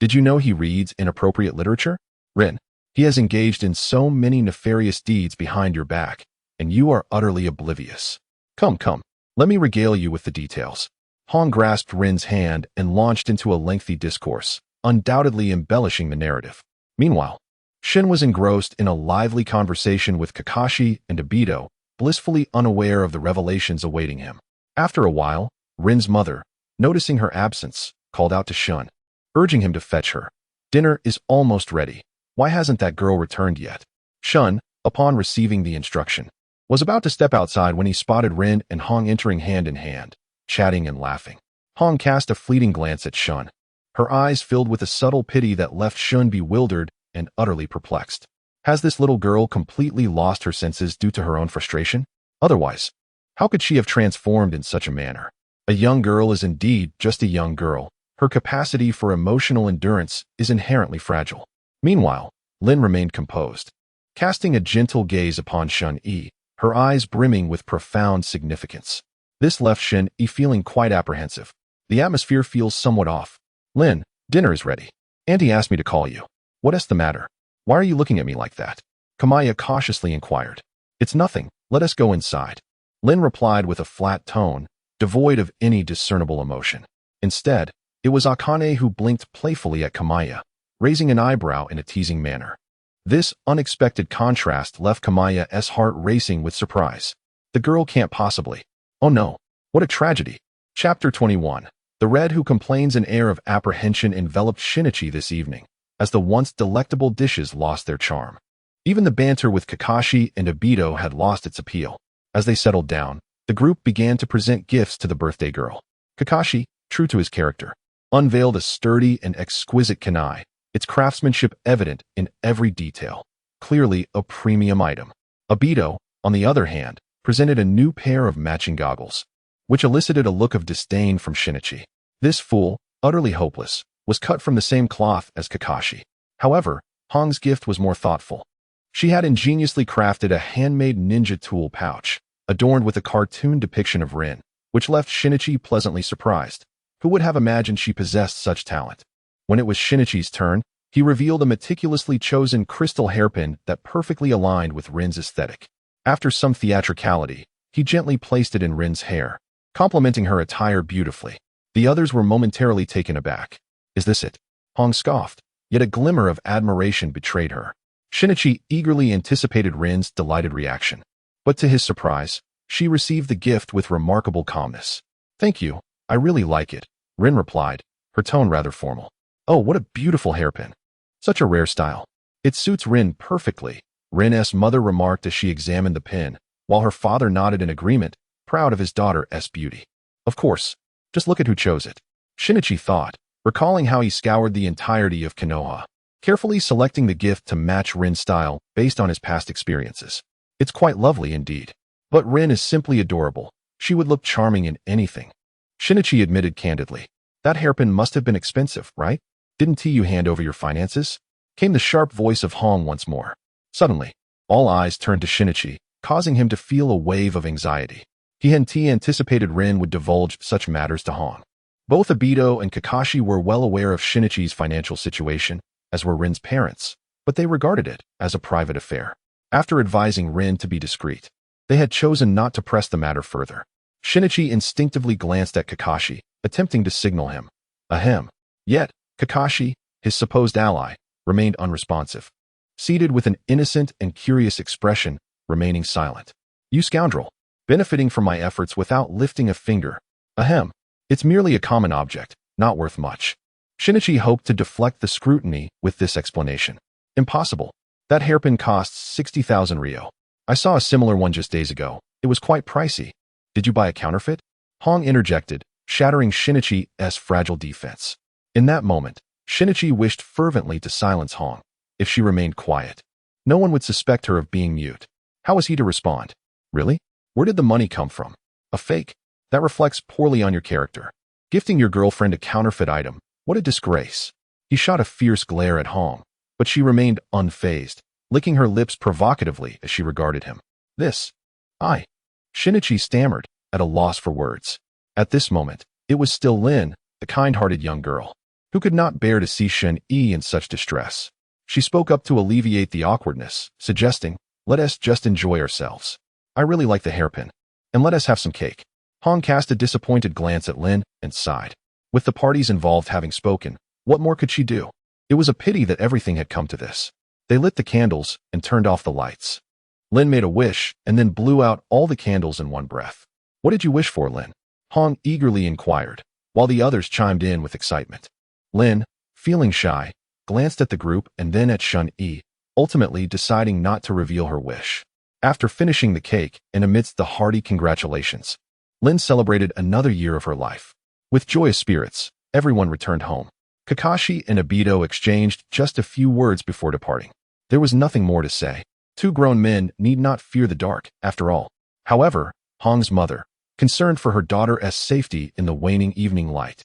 Did you know he reads inappropriate literature? Rin. He has engaged in so many nefarious deeds behind your back, and you are utterly oblivious. Come, let me regale you with the details. Hong grasped Rin's hand and launched into a lengthy discourse, undoubtedly embellishing the narrative. Meanwhile, Shin was engrossed in a lively conversation with Kakashi and Obito, blissfully unaware of the revelations awaiting him. After a while, Rin's mother, noticing her absence, called out to Shun, urging him to fetch her. Dinner is almost ready. Why hasn't that girl returned yet? Shun, upon receiving the instruction, was about to step outside when he spotted Rin and Hong entering hand in hand, chatting and laughing. Hong cast a fleeting glance at Shun. Her eyes filled with a subtle pity that left Shun bewildered and utterly perplexed. Has this little girl completely lost her senses due to her own frustration? Otherwise, how could she have transformed in such a manner? A young girl is indeed just a young girl. Her capacity for emotional endurance is inherently fragile. Meanwhile, Lin remained composed, casting a gentle gaze upon Shun-Yi, her eyes brimming with profound significance. This left Shin-Yi feeling quite apprehensive. The atmosphere feels somewhat off. Lin, dinner is ready. Auntie asked me to call you. What's the matter? Why are you looking at me like that? Kamaya cautiously inquired. It's nothing. Let us go inside. Lin replied with a flat tone, devoid of any discernible emotion. Instead, it was Akane who blinked playfully at Kamaya, raising an eyebrow in a teasing manner. This unexpected contrast left Kamaya's heart racing with surprise. The girl can't possibly. Oh no, what a tragedy. Chapter 21. The Red Who Complains. An air of apprehension enveloped Shinichi this evening, as the once delectable dishes lost their charm. Even the banter with Kakashi and Obito had lost its appeal. As they settled down, the group began to present gifts to the birthday girl. Kakashi, true to his character, unveiled a sturdy and exquisite kunai, its craftsmanship evident in every detail. Clearly a premium item. Obito, on the other hand, presented a new pair of matching goggles, which elicited a look of disdain from Shinichi. This fool, utterly hopeless, was cut from the same cloth as Kakashi. However, Hong's gift was more thoughtful. She had ingeniously crafted a handmade ninja tool pouch, adorned with a cartoon depiction of Rin, which left Shinichi pleasantly surprised. Who would have imagined she possessed such talent? When it was Shinichi's turn, he revealed a meticulously chosen crystal hairpin that perfectly aligned with Rin's aesthetic. After some theatricality, he gently placed it in Rin's hair, complementing her attire beautifully. The others were momentarily taken aback. Is this it? Hong scoffed, yet a glimmer of admiration betrayed her. Shinichi eagerly anticipated Rin's delighted reaction. But to his surprise, she received the gift with remarkable calmness. Thank you, I really like it, Rin replied, her tone rather formal. Oh, what a beautiful hairpin. Such a rare style. It suits Rin perfectly, Rin's mother remarked as she examined the pin, while her father nodded in agreement, proud of his daughter's beauty. Of course, just look at who chose it. Shinichi thought, recalling how he scoured the entirety of Konoha, carefully selecting the gift to match Rin's style based on his past experiences. It's quite lovely indeed. But Rin is simply adorable. She would look charming in anything. Shinichi admitted candidly. That hairpin must have been expensive, right? Didn't you hand over your finances? Came the sharp voice of Hong once more. Suddenly, all eyes turned to Shinichi, causing him to feel a wave of anxiety. He hadn't anticipated Rin would divulge such matters to Hong. Both Obito and Kakashi were well aware of Shinichi's financial situation, as were Rin's parents, but they regarded it as a private affair. After advising Rin to be discreet, they had chosen not to press the matter further. Shinichi instinctively glanced at Kakashi, attempting to signal him. Ahem. Yet, Kakashi, his supposed ally, remained unresponsive, seated with an innocent and curious expression, remaining silent. You scoundrel, benefiting from my efforts without lifting a finger. Ahem. It's merely a common object, not worth much. Shinichi hoped to deflect the scrutiny with this explanation. Impossible. That hairpin costs 60,000 ryo. I saw a similar one just days ago. It was quite pricey. Did you buy a counterfeit? Hong interjected, shattering Shinichi's fragile defense. In that moment, Shinichi wished fervently to silence Hong. If she remained quiet, no one would suspect her of being mute. How was he to respond? Really? Where did the money come from? A fake? That reflects poorly on your character. Gifting your girlfriend a counterfeit item, what a disgrace. He shot a fierce glare at Hong, but she remained unfazed, licking her lips provocatively as she regarded him. Shinichi stammered, at a loss for words. At this moment, it was still Lin, the kind-hearted young girl, who could not bear to see Shen-Yi in such distress. She spoke up to alleviate the awkwardness, suggesting, "Let us just enjoy ourselves. I really like the hairpin. And let us have some cake." Hong cast a disappointed glance at Lin and sighed. With the parties involved having spoken, what more could she do? It was a pity that everything had come to this. They lit the candles and turned off the lights. Lin made a wish and then blew out all the candles in one breath. "What did you wish for, Lin?" Hong eagerly inquired, while the others chimed in with excitement. Lin, feeling shy, glanced at the group and then at Shun-Yi, ultimately deciding not to reveal her wish. After finishing the cake and amidst the hearty congratulations, Lin celebrated another year of her life. With joyous spirits, everyone returned home. Kakashi and Obito exchanged just a few words before departing. There was nothing more to say. Two grown men need not fear the dark, after all. However, Hong's mother, concerned for her daughter's safety in the waning evening light,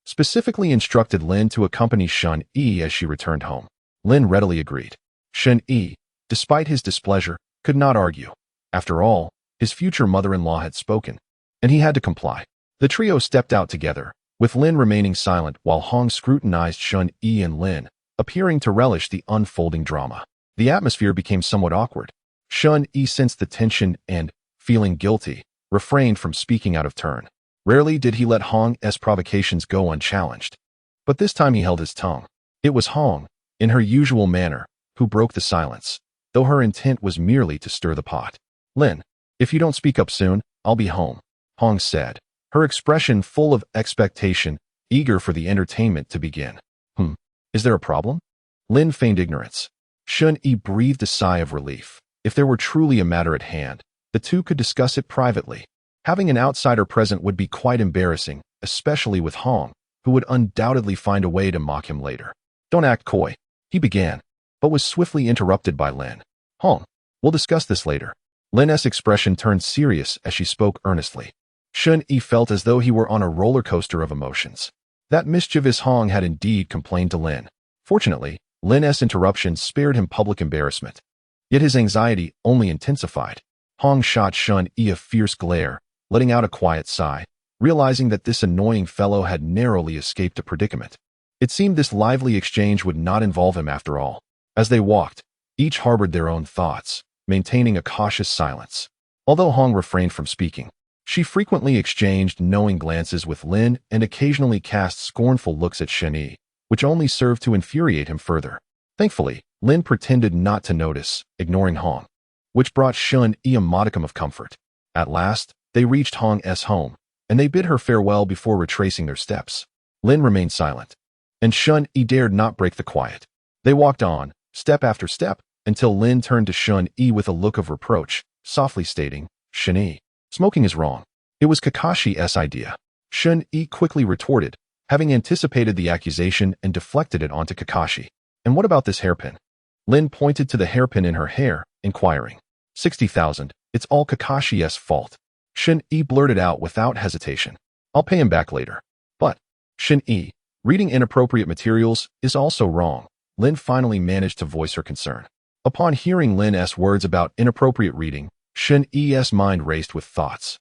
specifically instructed Lin to accompany Shun-Yi as she returned home. Lin readily agreed. Shun-Yi, despite his displeasure, could not argue. After all, his future mother-in-law had spoken, and he had to comply. The trio stepped out together, with Lin remaining silent while Hong scrutinized Shun-Yi and Lin, appearing to relish the unfolding drama. The atmosphere became somewhat awkward. Shun-Yi sensed the tension and, feeling guilty, refrained from speaking out of turn. Rarely did he let Hong's provocations go unchallenged. But this time he held his tongue. It was Hong, in her usual manner, who broke the silence, though her intent was merely to stir the pot. "Lin, if you don't speak up soon, I'll be home," Hong said, her expression full of expectation, eager for the entertainment to begin. Is there a problem?" Lin feigned ignorance. Shun-Yi breathed a sigh of relief. If there were truly a matter at hand, the two could discuss it privately. Having an outsider present would be quite embarrassing, especially with Hong, who would undoubtedly find a way to mock him later. "Don't act coy," he began, but was swiftly interrupted by Lin. "Hong, we'll discuss this later." Lin's expression turned serious as she spoke earnestly. Shun-Yi felt as though he were on a roller coaster of emotions. That mischievous Hong had indeed complained to Lin. Fortunately, Lin's interruption spared him public embarrassment. Yet his anxiety only intensified. Hong shot Shun-Yi a fierce glare, letting out a quiet sigh, realizing that this annoying fellow had narrowly escaped a predicament. It seemed this lively exchange would not involve him after all. As they walked, each harbored their own thoughts, maintaining a cautious silence. Although Hong refrained from speaking, she frequently exchanged knowing glances with Lin and occasionally cast scornful looks at Shen-Yi, which only served to infuriate him further. Thankfully, Lin pretended not to notice, ignoring Hong, which brought Shun-Yi a modicum of comfort. At last, they reached Hong's home, and they bid her farewell before retracing their steps. Lin remained silent, and Shun-Yi dared not break the quiet. They walked on, step after step, until Lin turned to Shun-Yi with a look of reproach, softly stating, "Shen-Yi, smoking is wrong. It was Kakashi's idea." Shun-Yi quickly retorted, having anticipated the accusation and deflected it onto Kakashi. "And what about this hairpin?" Lin pointed to the hairpin in her hair, inquiring. 60,000, it's all Kakashi's fault." Shin-Yi blurted out without hesitation. "I'll pay him back later." But, Shin-Yi, reading inappropriate materials is also wrong. Lin finally managed to voice her concern. Upon hearing Lin's words about inappropriate reading, Shin-Yi's mind raced with thoughts.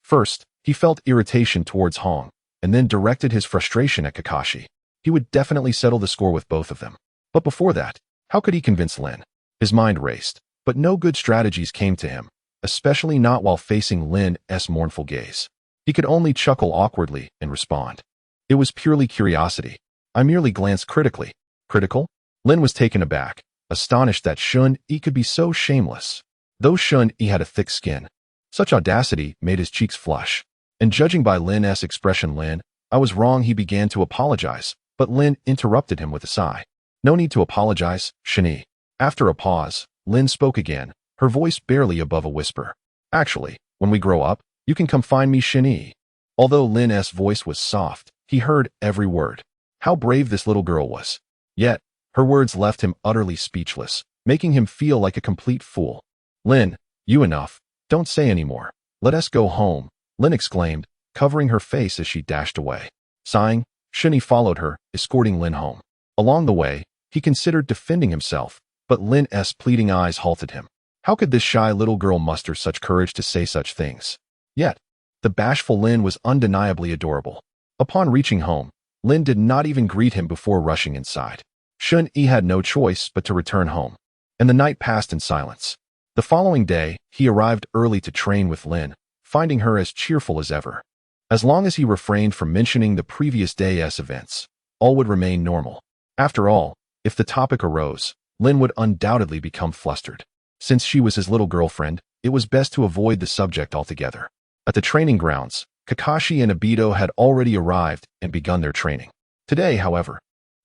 First, he felt irritation towards Hong, and then directed his frustration at Kakashi. He would definitely settle the score with both of them. But before that, how could he convince Lin? His mind raced, but no good strategies came to him, especially not while facing Lin's mournful gaze. He could only chuckle awkwardly and respond. It was purely curiosity. I merely glanced critically. Critical? Lin was taken aback, astonished that Shun-Yi could be so shameless. Though Shun-Yi had a thick skin, such audacity made his cheeks flush. And judging by Lin's expression, I was wrong. He began to apologize, but Lin interrupted him with a sigh. "No need to apologize, Shin-Yi." After a pause, Lin spoke again, her voice barely above a whisper. "Actually, when we grow up, you can come find me, Shin-Yi." Although Lin's voice was soft, he heard every word. How brave this little girl was. Yet, her words left him utterly speechless, making him feel like a complete fool. "Lin, you enough. Don't say any more. Let us go home," Lin exclaimed, covering her face as she dashed away. Sighing, Shuni followed her, escorting Lin home. Along the way, he considered defending himself, but Lin's pleading eyes halted him. How could this shy little girl muster such courage to say such things? Yet, the bashful Lin was undeniably adorable. Upon reaching home, Lin did not even greet him before rushing inside. Shun-Yi had no choice but to return home, and the night passed in silence. The following day, he arrived early to train with Lin, finding her as cheerful as ever. As long as he refrained from mentioning the previous day's events, all would remain normal. After all, if the topic arose, Lin would undoubtedly become flustered. Since she was his little girlfriend, it was best to avoid the subject altogether. At the training grounds, Kakashi and Obito had already arrived and begun their training. Today, however,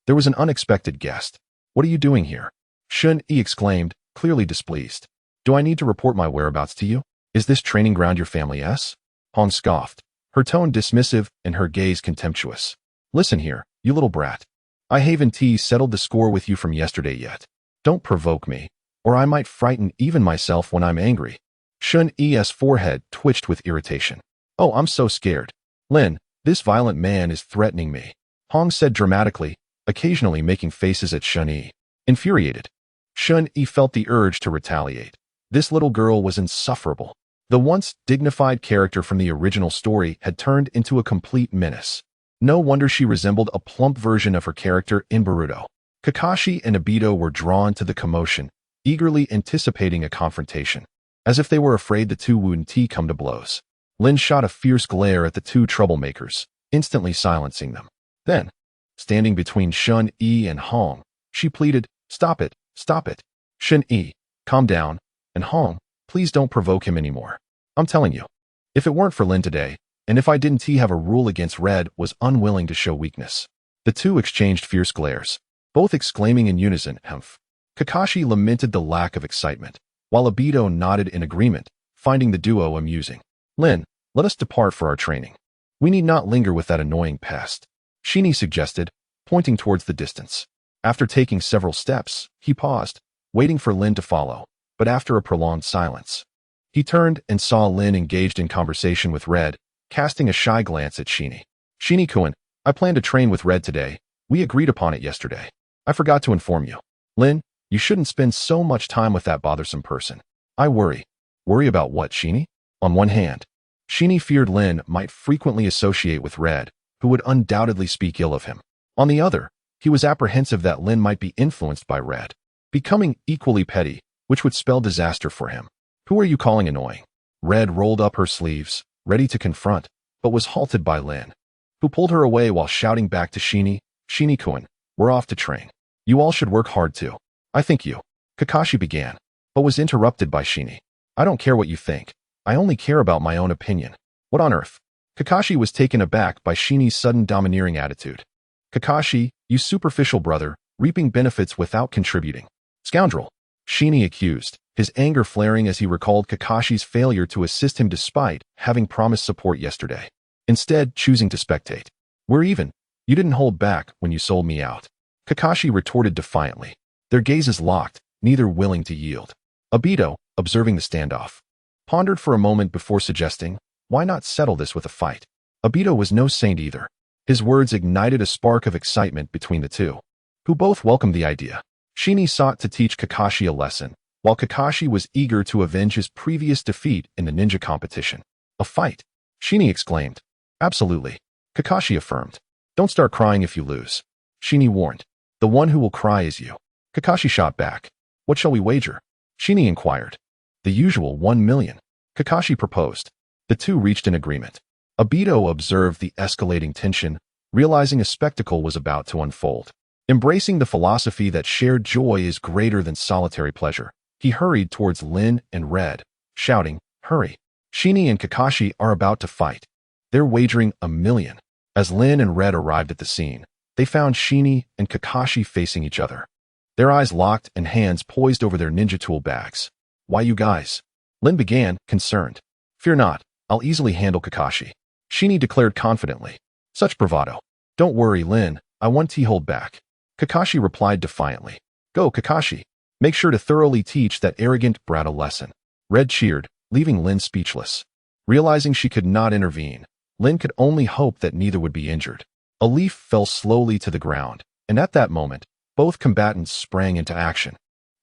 there was an unexpected guest. "What are you doing here?" Shun-Yi exclaimed, clearly displeased. "Do I need to report my whereabouts to you? Is this training ground your family's?" Hong scoffed, her tone dismissive and her gaze contemptuous. "Listen here, you little brat. I haven't settled the score with you from yesterday yet. Don't provoke me, or I might frighten even myself when I'm angry." Shun-Yi's forehead twitched with irritation. "Oh, I'm so scared. Lin, this violent man is threatening me," Hong said dramatically, occasionally making faces at Shun-Yi. Infuriated, Shun-Yi felt the urge to retaliate. This little girl was insufferable. The once dignified character from the original story had turned into a complete menace. No wonder she resembled a plump version of her character in Naruto. Kakashi and Obito were drawn to the commotion, eagerly anticipating a confrontation. As if they were afraid the two wouldn't come to blows, Lin shot a fierce glare at the two troublemakers, instantly silencing them. Then, standing between Shun-Yi and Hong, she pleaded, "Stop it, stop it. Shun-Yi, calm down, and Hong, please don't provoke him anymore. I'm telling you, if it weren't for Lin today, and if I didn't have a rule against Red was unwilling to show weakness." The two exchanged fierce glares, both exclaiming in unison, "Humph." Kakashi lamented the lack of excitement, while Obito nodded in agreement, finding the duo amusing. "Lin, let us depart for our training. We need not linger with that annoying pest," Shini suggested, pointing towards the distance. After taking several steps, he paused, waiting for Lin to follow, but after a prolonged silence, he turned and saw Lin engaged in conversation with Red, casting a shy glance at Shini. "Shini-kun, I plan to train with Red today. We agreed upon it yesterday. I forgot to inform you. Lin, you shouldn't spend so much time with that bothersome person. I worry." "Worry about what, Shini?" On one hand, Shini feared Lin might frequently associate with Red, who would undoubtedly speak ill of him. On the other, he was apprehensive that Lin might be influenced by Red, becoming equally petty, which would spell disaster for him. "Who are you calling annoying?" Red rolled up her sleeves, ready to confront, but was halted by Lin, who pulled her away while shouting back to Shini, "Shini-kun, we're off to train. You all should work hard too." "I think you," Kakashi began, but was interrupted by Shini. "I don't care what you think. I only care about my own opinion." "What on earth?" Kakashi was taken aback by Shini's sudden domineering attitude. "Kakashi, you superficial brother, reaping benefits without contributing. Scoundrel," Shini accused, his anger flaring as he recalled Kakashi's failure to assist him despite having promised support yesterday, instead choosing to spectate. "We're even. You didn't hold back when you sold me out," Kakashi retorted defiantly. Their gazes locked, neither willing to yield. Obito, observing the standoff, pondered for a moment before suggesting, "Why not settle this with a fight?" Obito was no saint either. His words ignited a spark of excitement between the two, who both welcomed the idea. Shini sought to teach Kakashi a lesson, while Kakashi was eager to avenge his previous defeat in the ninja competition. "A fight?" Shini exclaimed. "Absolutely," Kakashi affirmed. "Don't start crying if you lose," Shini warned. "The one who will cry is you." Kakashi shot back. "What shall we wager?" Shini inquired. "The usual 1 million, Kakashi proposed. The two reached an agreement. Obito observed the escalating tension, realizing a spectacle was about to unfold. Embracing the philosophy that shared joy is greater than solitary pleasure, he hurried towards Lin and Red, shouting, "Hurry! Shini and Kakashi are about to fight. They're wagering 1 million. As Lin and Red arrived at the scene, they found Shini and Kakashi facing each other, their eyes locked and hands poised over their ninja tool bags. "Why you guys?" Lin began, concerned. "Fear not, I'll easily handle Kakashi," Shini declared confidently. "Such bravado." "Don't worry, Lin, I won't hold back," Kakashi replied defiantly. "Go, Kakashi. Make sure to thoroughly teach that arrogant brat a lesson." Red cheered, leaving Lin speechless. Realizing she could not intervene, Lin could only hope that neither would be injured. A leaf fell slowly to the ground, and at that moment, both combatants sprang into action.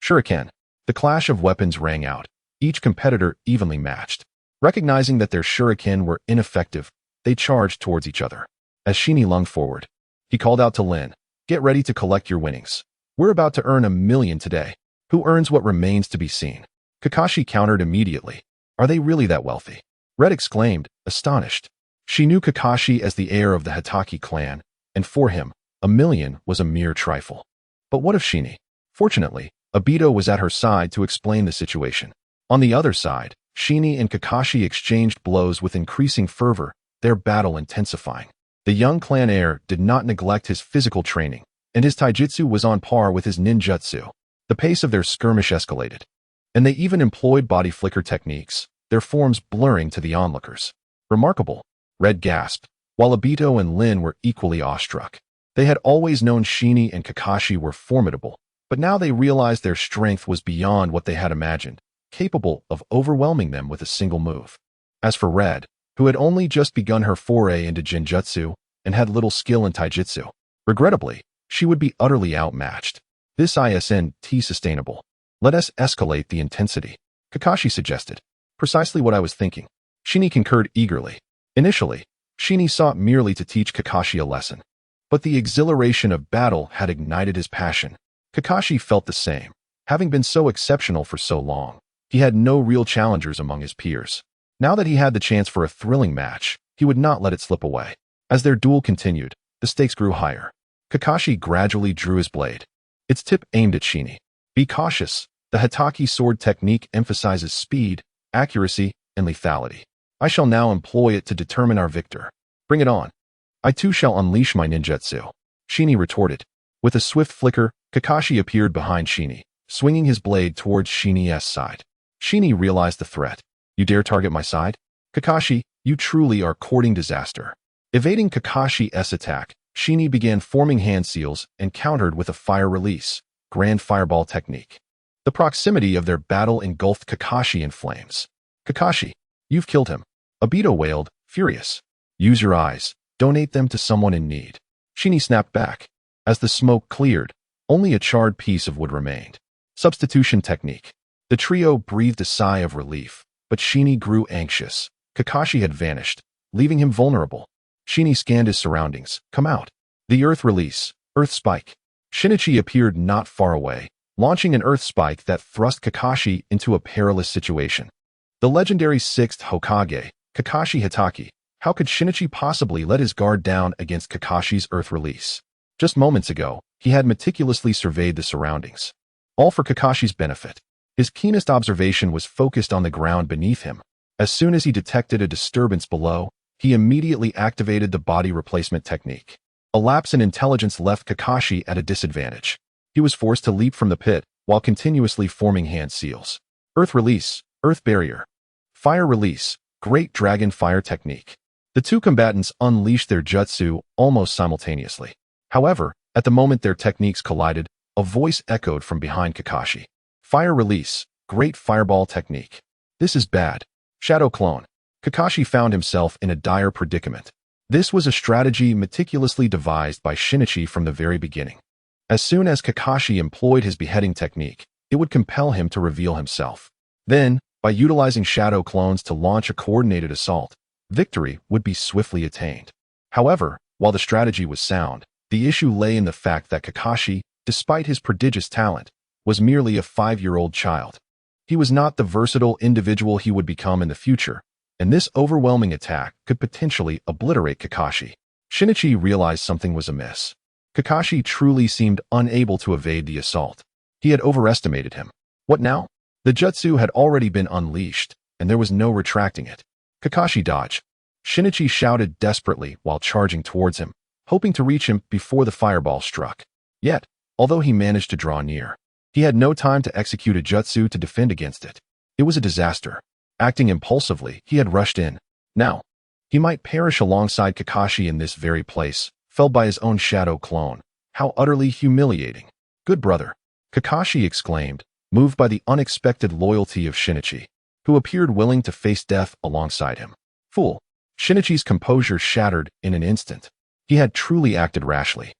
Shuriken. The clash of weapons rang out, each competitor evenly matched. Recognizing that their shuriken were ineffective, they charged towards each other. As Shini lunged forward, he called out to Lin, "Get ready to collect your winnings. We're about to earn 1,000,000 today. Who earns what remains to be seen?" Kakashi countered immediately. "Are they really that wealthy?" Red exclaimed, astonished. She knew Kakashi as the heir of the Hitaki clan, and for him, 1,000,000 was a mere trifle. But what of Shini? Fortunately, Obito was at her side to explain the situation. On the other side, Shini and Kakashi exchanged blows with increasing fervor, their battle intensifying. The young clan heir did not neglect his physical training, and his taijutsu was on par with his ninjutsu. The pace of their skirmish escalated, and they even employed body flicker techniques, their forms blurring to the onlookers. "Remarkable," Red gasped, while Obito and Lin were equally awestruck. They had always known Shini and Kakashi were formidable, but now they realized their strength was beyond what they had imagined, capable of overwhelming them with a single move. As for Red, who had only just begun her foray into Genjutsu and had little skill in Taijutsu, regrettably, she would be utterly outmatched. "This isn't sustainable. Let us escalate the intensity," Kakashi suggested. "Precisely what I was thinking." Shini concurred eagerly. Initially, Shini sought merely to teach Kakashi a lesson, but the exhilaration of battle had ignited his passion. Kakashi felt the same. Having been so exceptional for so long, he had no real challengers among his peers. Now that he had the chance for a thrilling match, he would not let it slip away. As their duel continued, the stakes grew higher. Kakashi gradually drew his blade, its tip aimed at Shini. "Be cautious. The Hitaki sword technique emphasizes speed, accuracy, and lethality. I shall now employ it to determine our victor. Bring it on." "I too shall unleash my ninjutsu," Shini retorted. With a swift flicker, Kakashi appeared behind Shini, swinging his blade towards Shini's side. Shini realized the threat. "You dare target my side? Kakashi, you truly are courting disaster." Evading Kakashi's attack, Shini began forming hand seals and countered with a fire release, grand fireball technique. The proximity of their battle engulfed Kakashi in flames. "Kakashi, you've killed him," Obito wailed, furious. "Use your eyes. Donate them to someone in need." Shini snapped back. As the smoke cleared, only a charred piece of wood remained. Substitution technique. The trio breathed a sigh of relief, but Shini grew anxious. Kakashi had vanished, leaving him vulnerable. Shini scanned his surroundings. "Come out." The earth release. Earth spike. Shinichi appeared not far away, launching an earth spike that thrust Kakashi into a perilous situation. The legendary 6th Hokage, Kakashi Hitaki. How could Shinichi possibly let his guard down against Kakashi's earth release? Just moments ago, he had meticulously surveyed the surroundings, all for Kakashi's benefit. His keenest observation was focused on the ground beneath him. As soon as he detected a disturbance below, he immediately activated the body replacement technique. A lapse in intelligence left Kakashi at a disadvantage. He was forced to leap from the pit while continuously forming hand seals. Earth release, earth barrier. Fire release, great dragon fire technique. The two combatants unleashed their jutsu almost simultaneously. However, at the moment their techniques collided, a voice echoed from behind Kakashi. "Fire release, great fireball technique." "This is bad." Shadow clone. Kakashi found himself in a dire predicament. This was a strategy meticulously devised by Shinichi from the very beginning. As soon as Kakashi employed his beheading technique, it would compel him to reveal himself. Then, by utilizing shadow clones to launch a coordinated assault, victory would be swiftly attained. However, while the strategy was sound, the issue lay in the fact that Kakashi, despite his prodigious talent, was merely a 5-year-old child. He was not the versatile individual he would become in the future, and this overwhelming attack could potentially obliterate Kakashi. Shinichi realized something was amiss. Kakashi truly seemed unable to evade the assault. He had overestimated him. What now? The jutsu had already been unleashed, and there was no retracting it. "Kakashi, dodge!" Shinichi shouted desperately while charging towards him, hoping to reach him before the fireball struck. Yet, although he managed to draw near, he had no time to execute a jutsu to defend against it. It was a disaster. Acting impulsively, he had rushed in. Now, he might perish alongside Kakashi in this very place, felled by his own shadow clone. How utterly humiliating. "Good brother," Kakashi exclaimed, moved by the unexpected loyalty of Shinichi, who appeared willing to face death alongside him. "Fool." Shinichi's composure shattered in an instant. He had truly acted rashly,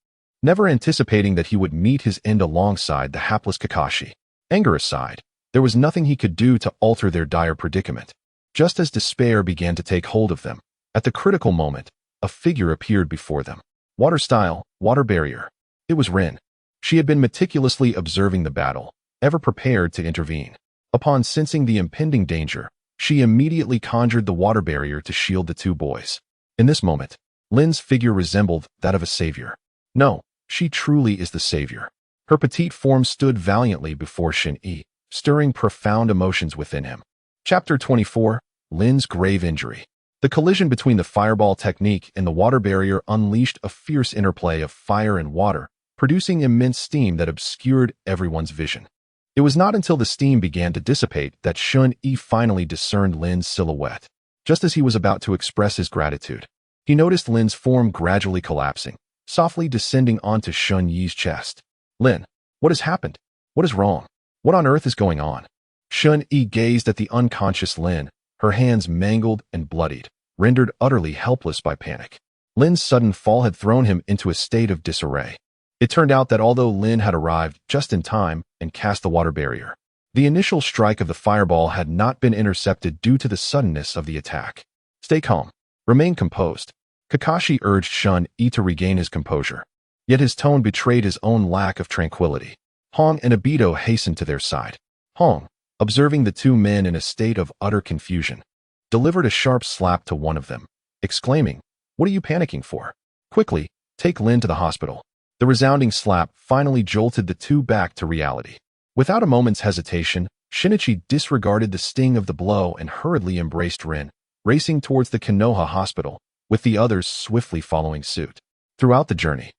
never anticipating that he would meet his end alongside the hapless Kakashi. Anger aside, there was nothing he could do to alter their dire predicament. Just as despair began to take hold of them, at the critical moment, a figure appeared before them. Water style, water barrier. It was Rin. She had been meticulously observing the battle, ever prepared to intervene. Upon sensing the impending danger, she immediately conjured the water barrier to shield the two boys. In this moment, Lin's figure resembled that of a savior. No, she truly is the savior. Her petite form stood valiantly before Shin-Yi, stirring profound emotions within him. Chapter 24, Lin's grave injury. The collision between the fireball technique and the water barrier unleashed a fierce interplay of fire and water, producing immense steam that obscured everyone's vision. It was not until the steam began to dissipate that Shun-Yi finally discerned Lin's silhouette. Just as he was about to express his gratitude, he noticed Lin's form gradually collapsing, softly descending onto Shun-Yi's chest. Lin, what has happened? What is wrong? What on earth is going on? Shun-Yi gazed at the unconscious Lin, her hands mangled and bloodied, rendered utterly helpless by panic. Lin's sudden fall had thrown him into a state of disarray. It turned out that although Lin had arrived just in time and cast the water barrier, the initial strike of the fireball had not been intercepted due to the suddenness of the attack. Stay calm. Remain composed. Kakashi urged Shun-Yi to regain his composure. Yet his tone betrayed his own lack of tranquility. Hong and Obito hastened to their side. Hong, observing the two men in a state of utter confusion, delivered a sharp slap to one of them, exclaiming, "What are you panicking for? Quickly, take Lin to the hospital." The resounding slap finally jolted the two back to reality. Without a moment's hesitation, Shinichi disregarded the sting of the blow and hurriedly embraced Rin, racing towards the Konoha hospital, with the others swiftly following suit. Throughout the journey,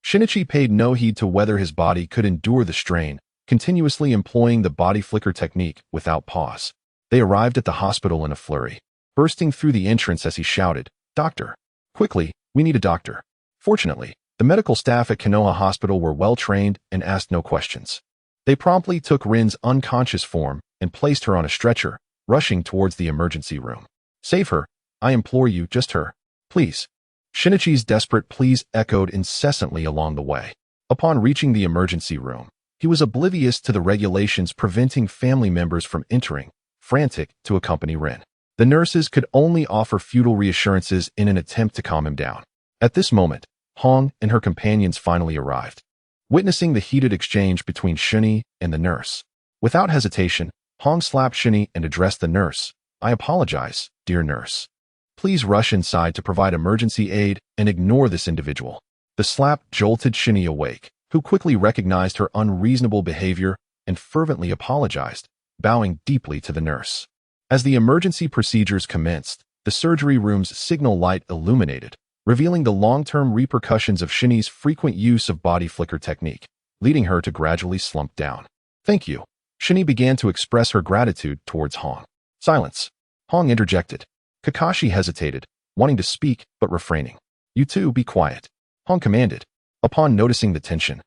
Shinichi paid no heed to whether his body could endure the strain, continuously employing the body flicker technique without pause. They arrived at the hospital in a flurry, bursting through the entrance as he shouted, "Doctor! Quickly, we need a doctor." Fortunately, the medical staff at Konoha Hospital were well-trained and asked no questions. They promptly took Rin's unconscious form and placed her on a stretcher, rushing towards the emergency room. "Save her, I implore you, just her. Please." Shinichi's desperate pleas echoed incessantly along the way. Upon reaching the emergency room, he was oblivious to the regulations preventing family members from entering, frantic to accompany Rin. The nurses could only offer futile reassurances in an attempt to calm him down. At this moment, Hong and her companions finally arrived. Witnessing the heated exchange between Shun-Yi and the nurse, without hesitation, Hong slapped Shun-Yi and addressed the nurse. "I apologize, dear nurse. Please rush inside to provide emergency aid and ignore this individual." The slap jolted Shun-Yi awake, who quickly recognized her unreasonable behavior and fervently apologized, bowing deeply to the nurse. As the emergency procedures commenced, the surgery room's signal light illuminated, revealing the long-term repercussions of Shun-Yi's frequent use of body flicker technique, leading her to gradually slump down. "Thank you." Shun-Yi began to express her gratitude towards Hong. "Silence." Hong interjected. Kakashi hesitated, wanting to speak but refraining. "You two be quiet," Hong commanded. Upon noticing the tension,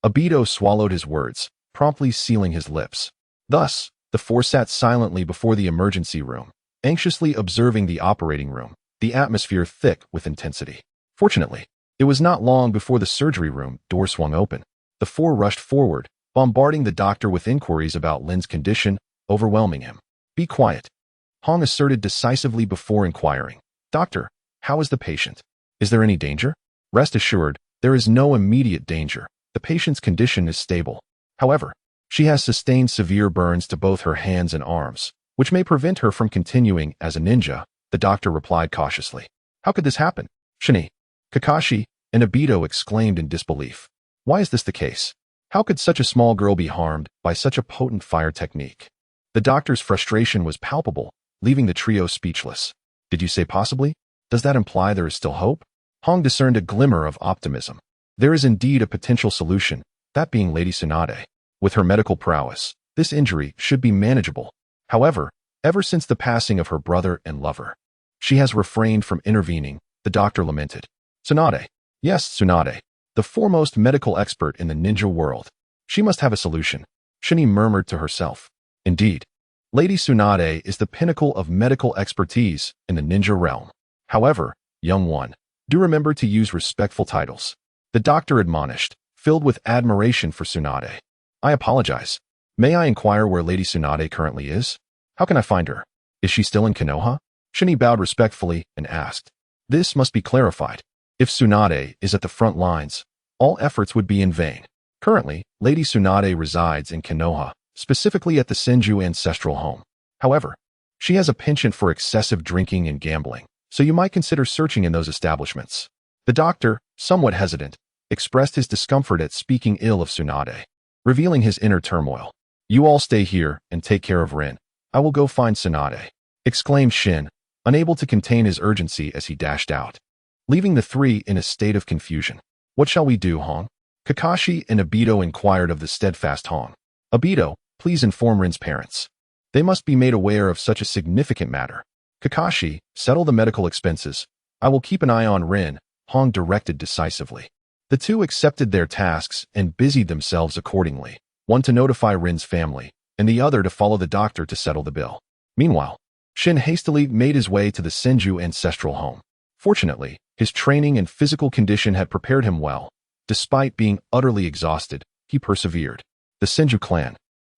Obito swallowed his words, promptly sealing his lips. Thus, the four sat silently before the emergency room, anxiously observing the operating room, the atmosphere thick with intensity. Fortunately, it was not long before the surgery room door swung open. The four rushed forward, bombarding the doctor with inquiries about Lin's condition, overwhelming him. "Be quiet," Hong asserted decisively before inquiring. "Doctor, how is the patient? Is there any danger?" "Rest assured, there is no immediate danger. The patient's condition is stable. However, she has sustained severe burns to both her hands and arms, which may prevent her from continuing as a ninja," the doctor replied cautiously. "How could this happen?" Shun-Yi, Kakashi, and Obito exclaimed in disbelief. "Why is this the case? How could such a small girl be harmed by such a potent fire technique?" The doctor's frustration was palpable, leaving the trio speechless. "Did you say possibly? Does that imply there is still hope?" Hong discerned a glimmer of optimism. There is indeed a potential solution, that being Lady Tsunade. With her medical prowess, this injury should be manageable. However, ever since the passing of her brother and lover, she has refrained from intervening, the doctor lamented. "Tsunade." "Yes, Tsunade, the foremost medical expert in the ninja world. She must have a solution," Shun-Yi murmured to herself. "Indeed, Lady Tsunade is the pinnacle of medical expertise in the ninja realm. However, young one, Do remember to use respectful titles. The doctor admonished, filled with admiration for Tsunade. I apologize. May I inquire where Lady Tsunade currently is? How can I find her? Is she still in Konoha? Shin bowed respectfully and asked. This must be clarified. If Tsunade is at the front lines, all efforts would be in vain. Currently, Lady Tsunade resides in Konoha, specifically at the Senju ancestral home. However, she has a penchant for excessive drinking and gambling, so you might consider searching in those establishments. The doctor, somewhat hesitant, expressed his discomfort at speaking ill of Tsunade, revealing his inner turmoil. You all stay here and take care of Rin. I will go find Tsunade, exclaimed Shin, unable to contain his urgency as he dashed out, leaving the three in a state of confusion. What shall we do, Hong? Kakashi and Obito inquired of the steadfast Hong. Obito, please inform Rin's parents. They must be made aware of such a significant matter. Kakashi, settle the medical expenses. I will keep an eye on Rin, Hong directed decisively. The two accepted their tasks and busied themselves accordingly, one to notify Rin's family, and the other to follow the doctor to settle the bill. Meanwhile, Shin hastily made his way to the Senju ancestral home. Fortunately, his training and physical condition had prepared him well. Despite being utterly exhausted, he persevered. The Senju clan,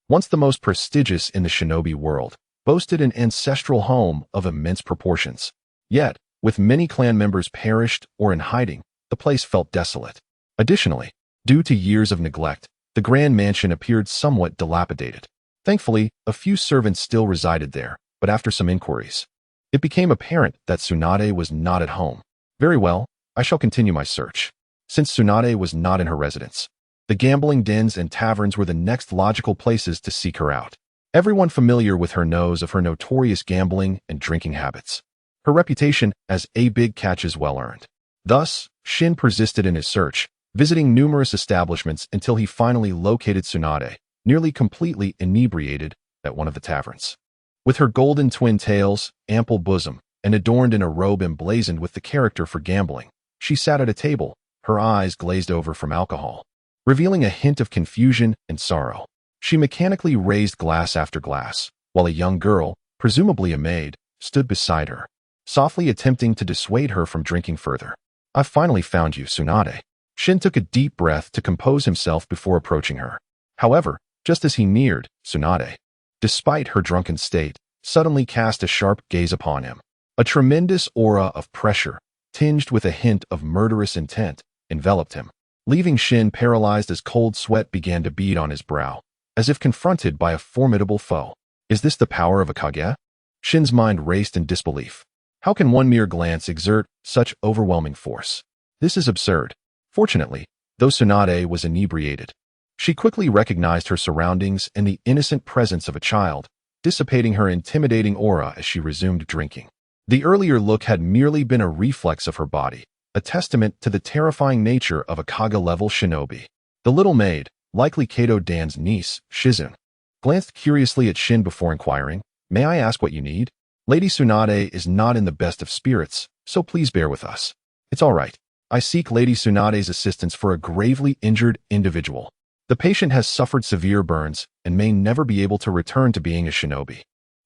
once the most prestigious in the shinobi world, boasted an ancestral home of immense proportions. Yet, with many clan members perished or in hiding, the place felt desolate. Additionally, due to years of neglect, the grand mansion appeared somewhat dilapidated. Thankfully, a few servants still resided there, but after some inquiries, it became apparent that Tsunade was not at home. Very well, I shall continue my search. Since Tsunade was not in her residence, the gambling dens and taverns were the next logical places to seek her out. Everyone familiar with her knows of her notorious gambling and drinking habits. Her reputation as a big catch is well earned. Thus, Shin persisted in his search, visiting numerous establishments until he finally located Tsunade, nearly completely inebriated, at one of the taverns. With her golden twin tails, ample bosom, and adorned in a robe emblazoned with the character for gambling, she sat at a table, her eyes glazed over from alcohol, revealing a hint of confusion and sorrow. She mechanically raised glass after glass, while a young girl, presumably a maid, stood beside her, softly attempting to dissuade her from drinking further. I finally found you, Tsunade. Shin took a deep breath to compose himself before approaching her. However, just as he neared, Tsunade, despite her drunken state, suddenly cast a sharp gaze upon him. A tremendous aura of pressure, tinged with a hint of murderous intent, enveloped him, leaving Shin paralyzed as cold sweat began to bead on his brow, as if confronted by a formidable foe. Is this the power of a Kage? Shin's mind raced in disbelief. How can one mere glance exert such overwhelming force? This is absurd. Fortunately, though Tsunade was inebriated, she quickly recognized her surroundings and the innocent presence of a child, dissipating her intimidating aura as she resumed drinking. The earlier look had merely been a reflex of her body, a testament to the terrifying nature of a Kage-level shinobi. The little maid, likely Kato Dan's niece, Shizune, glanced curiously at Shin before inquiring, "May I ask what you need? Lady Tsunade is not in the best of spirits, so please bear with us." "It's all right. I seek Lady Tsunade's assistance for a gravely injured individual. The patient has suffered severe burns and may never be able to return to being a shinobi.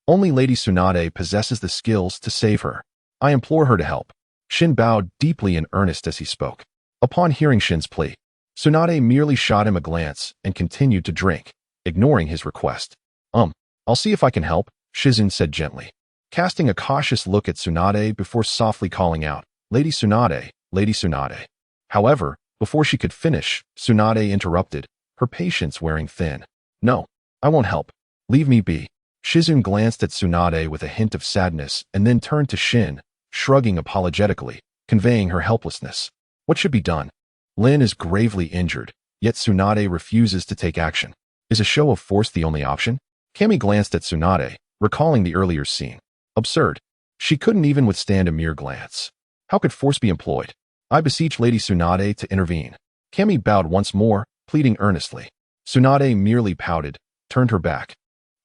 Only Lady Tsunade possesses the skills to save her. I implore her to help." Shin bowed deeply in earnest as he spoke. Upon hearing Shin's plea, Tsunade merely shot him a glance and continued to drink, ignoring his request. I'll see if I can help," Shizune said gently, casting a cautious look at Tsunade before softly calling out, "Lady Tsunade, Lady Tsunade." However, before she could finish, Tsunade interrupted, her patience wearing thin. "No, I won't help. Leave me be." Shizune glanced at Tsunade with a hint of sadness and then turned to Shin, shrugging apologetically, conveying her helplessness. What should be done? Lin is gravely injured, yet Tsunade refuses to take action. Is a show of force the only option? Kami glanced at Tsunade, recalling the earlier scene. Absurd. She couldn't even withstand a mere glance. How could force be employed? I beseech Lady Tsunade to intervene. Kami bowed once more, pleading earnestly. Tsunade merely pouted, turned her back,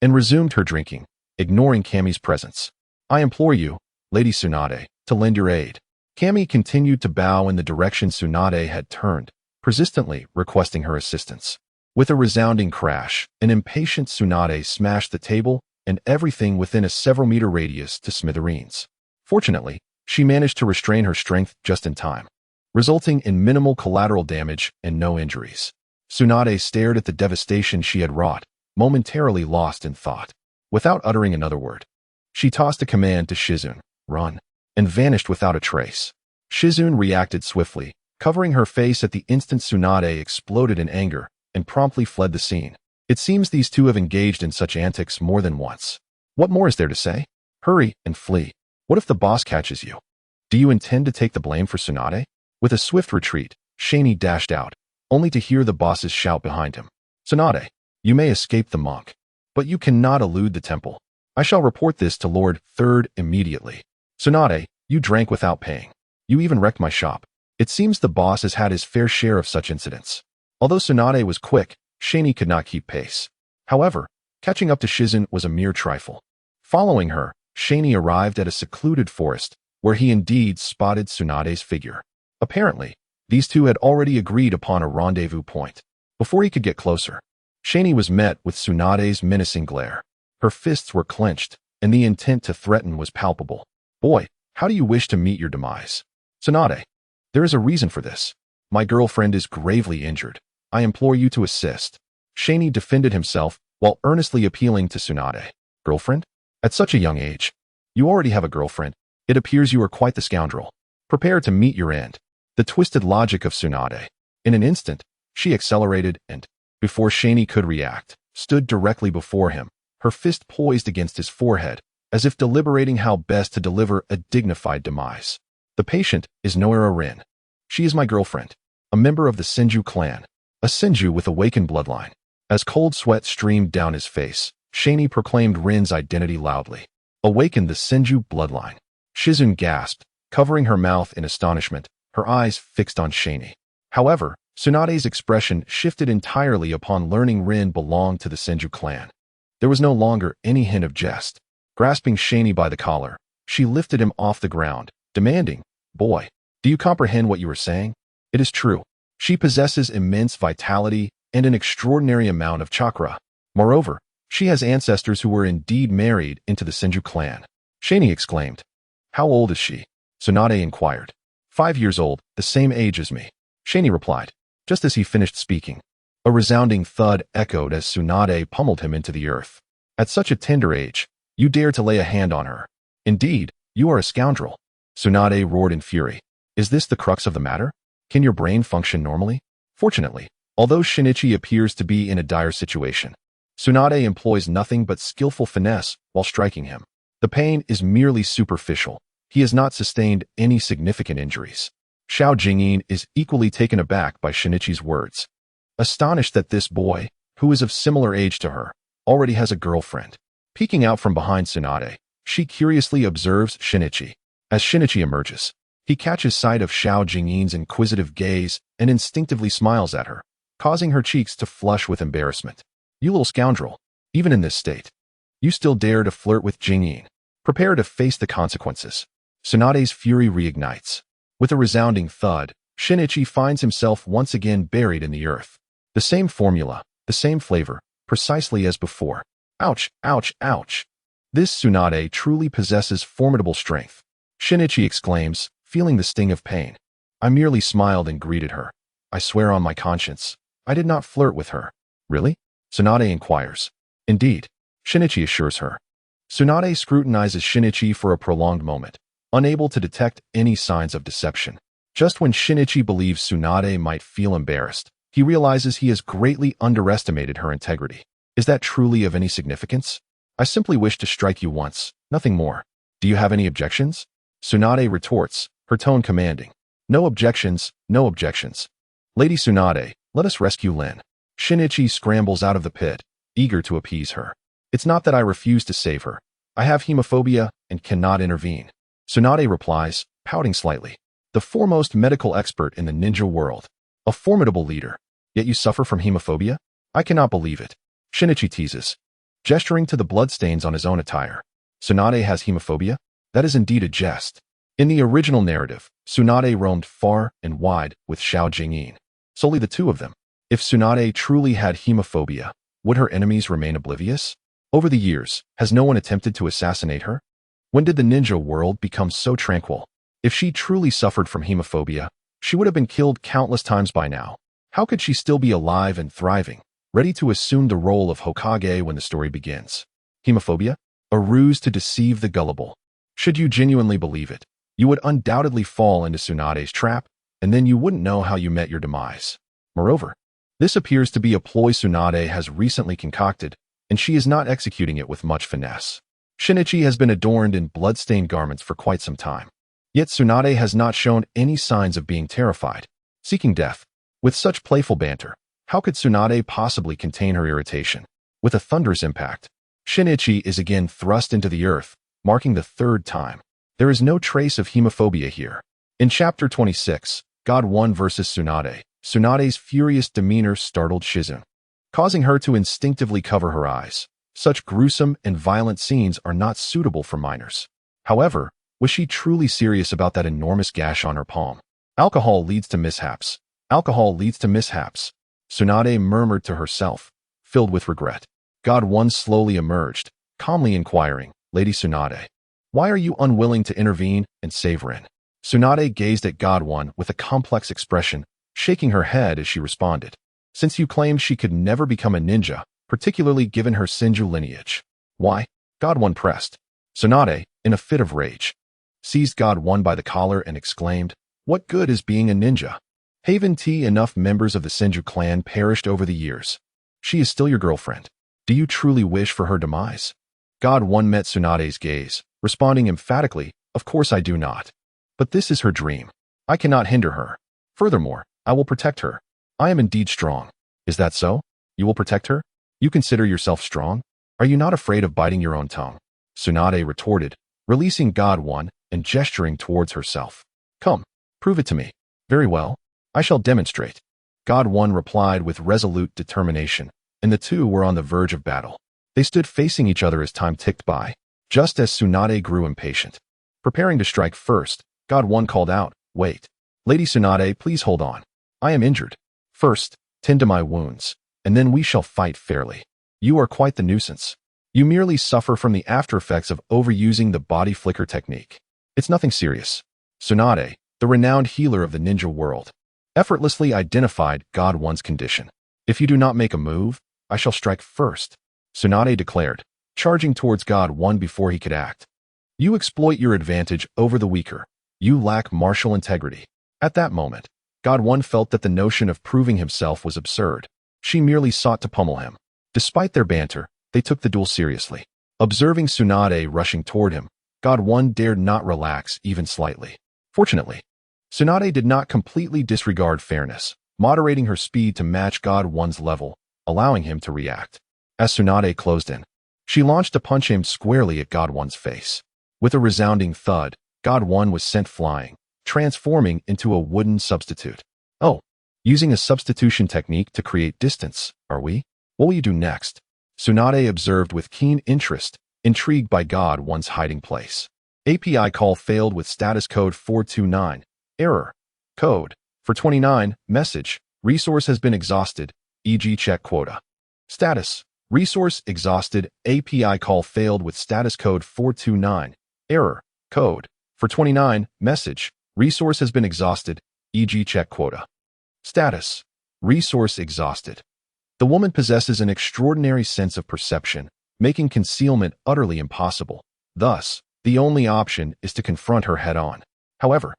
and resumed her drinking, ignoring Kami's presence. "I implore you, Lady Tsunade, to lend your aid." Kami continued to bow in the direction Tsunade had turned, persistently requesting her assistance. With a resounding crash, an impatient Tsunade smashed the table and everything within a several-meter radius to smithereens. Fortunately, she managed to restrain her strength just in time, resulting in minimal collateral damage and no injuries. Tsunade stared at the devastation she had wrought, momentarily lost in thought. Without uttering another word, she tossed a command to Shizune, "Run," and vanished without a trace. Shizune reacted swiftly, covering her face at the instant Tsunade exploded in anger and promptly fled the scene. It seems these two have engaged in such antics more than once. What more is there to say? Hurry and flee. What if the boss catches you? Do you intend to take the blame for Tsunade? With a swift retreat, Shani dashed out, only to hear the boss's shout behind him. "Tsunade, you may escape the monk, but you cannot elude the temple. I shall report this to Lord Third immediately. Tsunade, you drank without paying. You even wrecked my shop." It seems the boss has had his fair share of such incidents. Although Tsunade was quick, Shani could not keep pace. However, catching up to Shizune was a mere trifle. Following her, Shani arrived at a secluded forest, where he indeed spotted Tsunade's figure. Apparently, these two had already agreed upon a rendezvous point. Before he could get closer, Shani was met with Tsunade's menacing glare. Her fists were clenched, and the intent to threaten was palpable. "Boy, how do you wish to meet your demise?" "Tsunade, there is a reason for this. My girlfriend is gravely injured. I implore you to assist." Shani defended himself while earnestly appealing to Tsunade. "Girlfriend? At such a young age. You already have a girlfriend. It appears you are quite the scoundrel. Prepare to meet your end." The twisted logic of Tsunade. In an instant, she accelerated and, before Shani could react, stood directly before him, her fist poised against his forehead, as if deliberating how best to deliver a dignified demise. "The patient is Noira Rin. She is my girlfriend, a member of the Senju clan, a Senju with awakened bloodline." As cold sweat streamed down his face, Shani proclaimed Rin's identity loudly. "Awakened the Senju bloodline." Shizune gasped, covering her mouth in astonishment, her eyes fixed on Shani. However, Tsunade's expression shifted entirely upon learning Rin belonged to the Senju clan. There was no longer any hint of jest. Grasping Shani by the collar, she lifted him off the ground, demanding, "Boy, do you comprehend what you are saying? It is true. She possesses immense vitality and an extraordinary amount of chakra. Moreover, she has ancestors who were indeed married into the Senju clan." Shani exclaimed. "How old is she?" Tsunade inquired. 5 years old, the same age as me," Shani replied. Just as he finished speaking, a resounding thud echoed as Tsunade pummeled him into the earth. "At such a tender age, you dare to lay a hand on her. Indeed, you are a scoundrel." Tsunade roared in fury. "Is this the crux of the matter? Can your brain function normally?" Fortunately, although Shinichi appears to be in a dire situation, Tsunade employs nothing but skillful finesse while striking him. The pain is merely superficial. He has not sustained any significant injuries. Xiao Jingyin is equally taken aback by Shinichi's words, astonished that this boy, who is of similar age to her, already has a girlfriend. Peeking out from behind Tsunade, she curiously observes Shinichi. As Shinichi emerges, he catches sight of Xiao Jingyin's inquisitive gaze and instinctively smiles at her, causing her cheeks to flush with embarrassment. "You little scoundrel, even in this state, you still dare to flirt with Jingyin. Prepare to face the consequences." Tsunade's fury reignites. With a resounding thud, Shinichi finds himself once again buried in the earth. The same formula, the same flavor, precisely as before. Ouch, ouch, ouch. This Tsunade truly possesses formidable strength. Shinichi exclaims, feeling the sting of pain. I merely smiled and greeted her. I swear on my conscience, I did not flirt with her. Really? Tsunade inquires. Indeed, Shinichi assures her. Tsunade scrutinizes Shinichi for a prolonged moment, unable to detect any signs of deception. Just when Shinichi believes Tsunade might feel embarrassed, he realizes he has greatly underestimated her integrity. Is that truly of any significance? I simply wish to strike you once, nothing more. Do you have any objections? Tsunade retorts, her tone commanding. No objections, no objections. Lady Tsunade, let us rescue Lin. Shinichi scrambles out of the pit, eager to appease her. It's not that I refuse to save her. I have hemophobia and cannot intervene. Tsunade replies, pouting slightly. The foremost medical expert in the ninja world. A formidable leader. Yet you suffer from hemophobia? I cannot believe it. Shinichi teases, gesturing to the bloodstains on his own attire. Tsunade has hemophobia? That is indeed a jest. In the original narrative, Tsunade roamed far and wide with Xiao Jingyin. Solely the two of them. If Tsunade truly had hemophobia, would her enemies remain oblivious? Over the years, has no one attempted to assassinate her? When did the ninja world become so tranquil? If she truly suffered from hemophobia, she would have been killed countless times by now. How could she still be alive and thriving, ready to assume the role of Hokage when the story begins? Hemophobia? A ruse to deceive the gullible. Should you genuinely believe it, you would undoubtedly fall into Tsunade's trap, and then you wouldn't know how you met your demise. Moreover, this appears to be a ploy Tsunade has recently concocted, and she is not executing it with much finesse. Shinichi has been adorned in blood-stained garments for quite some time. Yet Tsunade has not shown any signs of being terrified, seeking death. With such playful banter, how could Tsunade possibly contain her irritation? With a thunderous impact, Shinichi is again thrust into the earth, marking the third time. There is no trace of hemophobia here. In Chapter 26, God 1 vs. Tsunade, Tsunade's furious demeanor startled Shizune, causing her to instinctively cover her eyes. Such gruesome and violent scenes are not suitable for minors. However, was she truly serious about that enormous gash on her palm? Alcohol leads to mishaps. Alcohol leads to mishaps. Tsunade murmured to herself, filled with regret. God 1 slowly emerged, calmly inquiring, Lady Tsunade, why are you unwilling to intervene and save Rin? Tsunade gazed at God 1 with a complex expression, shaking her head as she responded. Since you claimed she could never become a ninja, particularly given her Senju lineage. Why? God 1 pressed. Tsunade, in a fit of rage, seized God 1 by the collar and exclaimed, what good is being a ninja? Haven't enough members of the Senju clan perished over the years? She is still your girlfriend. Do you truly wish for her demise? God 1 met Tsunade's gaze, responding emphatically, of course I do not. But this is her dream. I cannot hinder her. Furthermore, I will protect her. I am indeed strong. Is that so? You will protect her? You consider yourself strong? Are you not afraid of biting your own tongue? Tsunade retorted, releasing God 1 and gesturing towards herself. Come, prove it to me. Very well. I shall demonstrate. God 1 replied with resolute determination, and the two were on the verge of battle. They stood facing each other as time ticked by, just as Tsunade grew impatient. Preparing to strike first, God 1 called out, wait. Lady Tsunade, please hold on. I am injured. First, tend to my wounds, and then we shall fight fairly. You are quite the nuisance. You merely suffer from the after-effects of overusing the body flicker technique. It's nothing serious. Tsunade, the renowned healer of the ninja world, effortlessly identified God 1's condition. If you do not make a move, I shall strike first, Tsunade declared, charging towards God 1 before he could act. You exploit your advantage over the weaker. You lack martial integrity. At that moment, God 1 felt that the notion of proving himself was absurd. She merely sought to pummel him. Despite their banter, they took the duel seriously. Observing Tsunade rushing toward him, God 1 dared not relax even slightly. Fortunately, Tsunade did not completely disregard fairness, moderating her speed to match God 1's level, allowing him to react. As Tsunade closed in, she launched a punch aimed squarely at God 1's face. With a resounding thud, God 1 was sent flying, transforming into a wooden substitute. Oh, using a substitution technique to create distance, are we? What will you do next? Tsunade observed with keen interest, intrigued by God 1's hiding place. API call failed with status code 429. Error. Code. For 29. Message. Resource has been exhausted, e.g. check quota. Status. Resource exhausted. API call failed with status code 429. Error. Code. For 29. Message. Resource has been exhausted, e.g. check quota. Status. Resource exhausted. The woman possesses an extraordinary sense of perception, making concealment utterly impossible. Thus, the only option is to confront her head-on. However,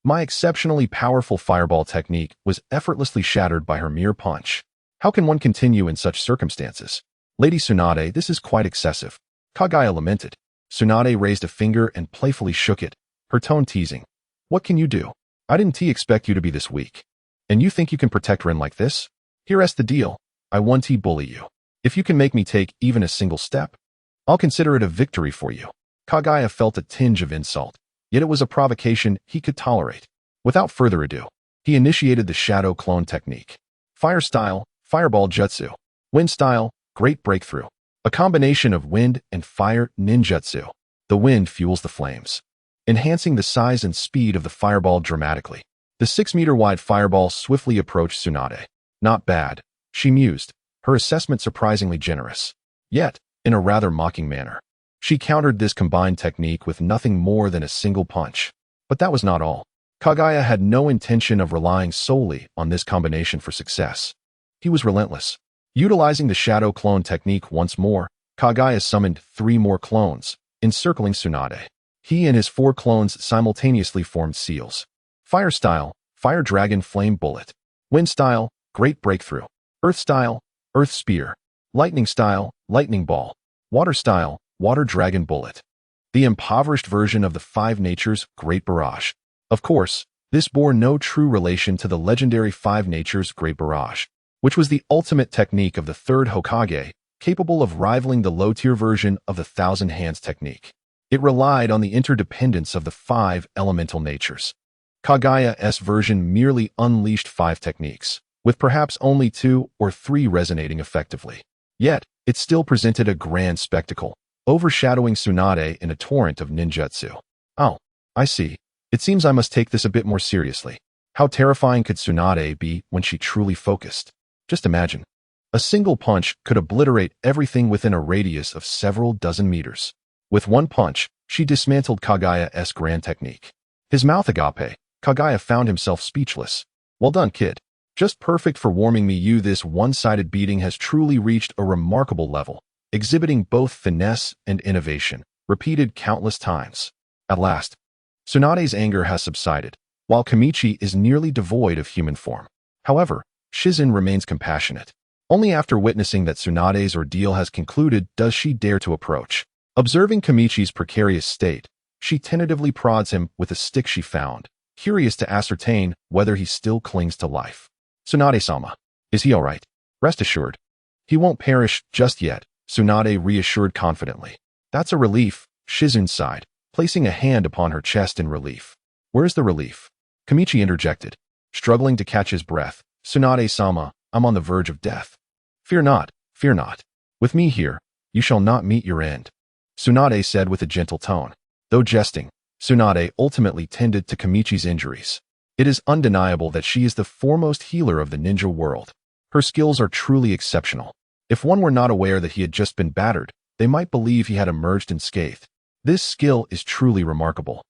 my exceptionally powerful fireball technique was effortlessly shattered by her mere punch. How can one continue in such circumstances? Lady Tsunade, this is quite excessive. Kagaya lamented. Tsunade raised a finger and playfully shook it, her tone teasing. What can you do? I didn't expect you to be this weak. And you think you can protect Rin like this? Here's the deal. I won't bully you. If you can make me take even a single step, I'll consider it a victory for you. Kagaya felt a tinge of insult, yet it was a provocation he could tolerate. Without further ado, he initiated the shadow clone technique. Fire style, fireball jutsu. Wind style, great breakthrough. A combination of wind and fire ninjutsu. The wind fuels the flames, enhancing the size and speed of the fireball dramatically. The 6-meter-wide fireball swiftly approached Tsunade. Not bad, she mused, her assessment surprisingly generous. Yet, in a rather mocking manner, she countered this combined technique with nothing more than a single punch. But that was not all. Kaguya had no intention of relying solely on this combination for success. He was relentless. Utilizing the shadow clone technique once more, Kaguya summoned 3 more clones, encircling Tsunade. He and his 4 clones simultaneously formed seals. Fire style, Fire Dragon Flame Bullet. Wind style, Great Breakthrough. Earth style, Earth Spear. Lightning style, Lightning Ball. Water style, Water Dragon Bullet. The impoverished version of the 5 natures, Great Barrage. Of course, this bore no true relation to the legendary 5 natures, Great Barrage, which was the ultimate technique of the 3rd Hokage, capable of rivaling the low-tier version of the Thousand Hands technique. It relied on the interdependence of the 5 elemental natures. Kaguya's version merely unleashed 5 techniques, with perhaps only 2 or 3 resonating effectively. Yet, it still presented a grand spectacle, overshadowing Tsunade in a torrent of ninjutsu. Oh, I see. It seems I must take this a bit more seriously. How terrifying could Tsunade be when she truly focused? Just imagine. A single punch could obliterate everything within a radius of several dozen meters. With one punch, she dismantled Kaguya's grand technique. His mouth agape, Kaguya found himself speechless. Well done, kid. Just perfect for warming me. This one-sided beating has truly reached a remarkable level, exhibiting both finesse and innovation, repeated countless times. At last, Tsunade's anger has subsided, while Kamichi is nearly devoid of human form. However, Shizen remains compassionate. Only after witnessing that Tsunade's ordeal has concluded does she dare to approach. Observing Kamichi's precarious state, she tentatively prods him with a stick she found, curious to ascertain whether he still clings to life. Tsunade-sama, is he all right? Rest assured. He won't perish just yet, Tsunade reassured confidently. That's a relief, Shizen sighed, placing a hand upon her chest in relief. Where's the relief? Kamichi interjected, struggling to catch his breath. Tsunade-sama, I'm on the verge of death. Fear not, fear not. With me here, you shall not meet your end, Tsunade said with a gentle tone. Though jesting, Tsunade ultimately tended to Kamichi's injuries. It is undeniable that she is the foremost healer of the ninja world. Her skills are truly exceptional. If one were not aware that he had just been battered, they might believe he had emerged unscathed. This skill is truly remarkable.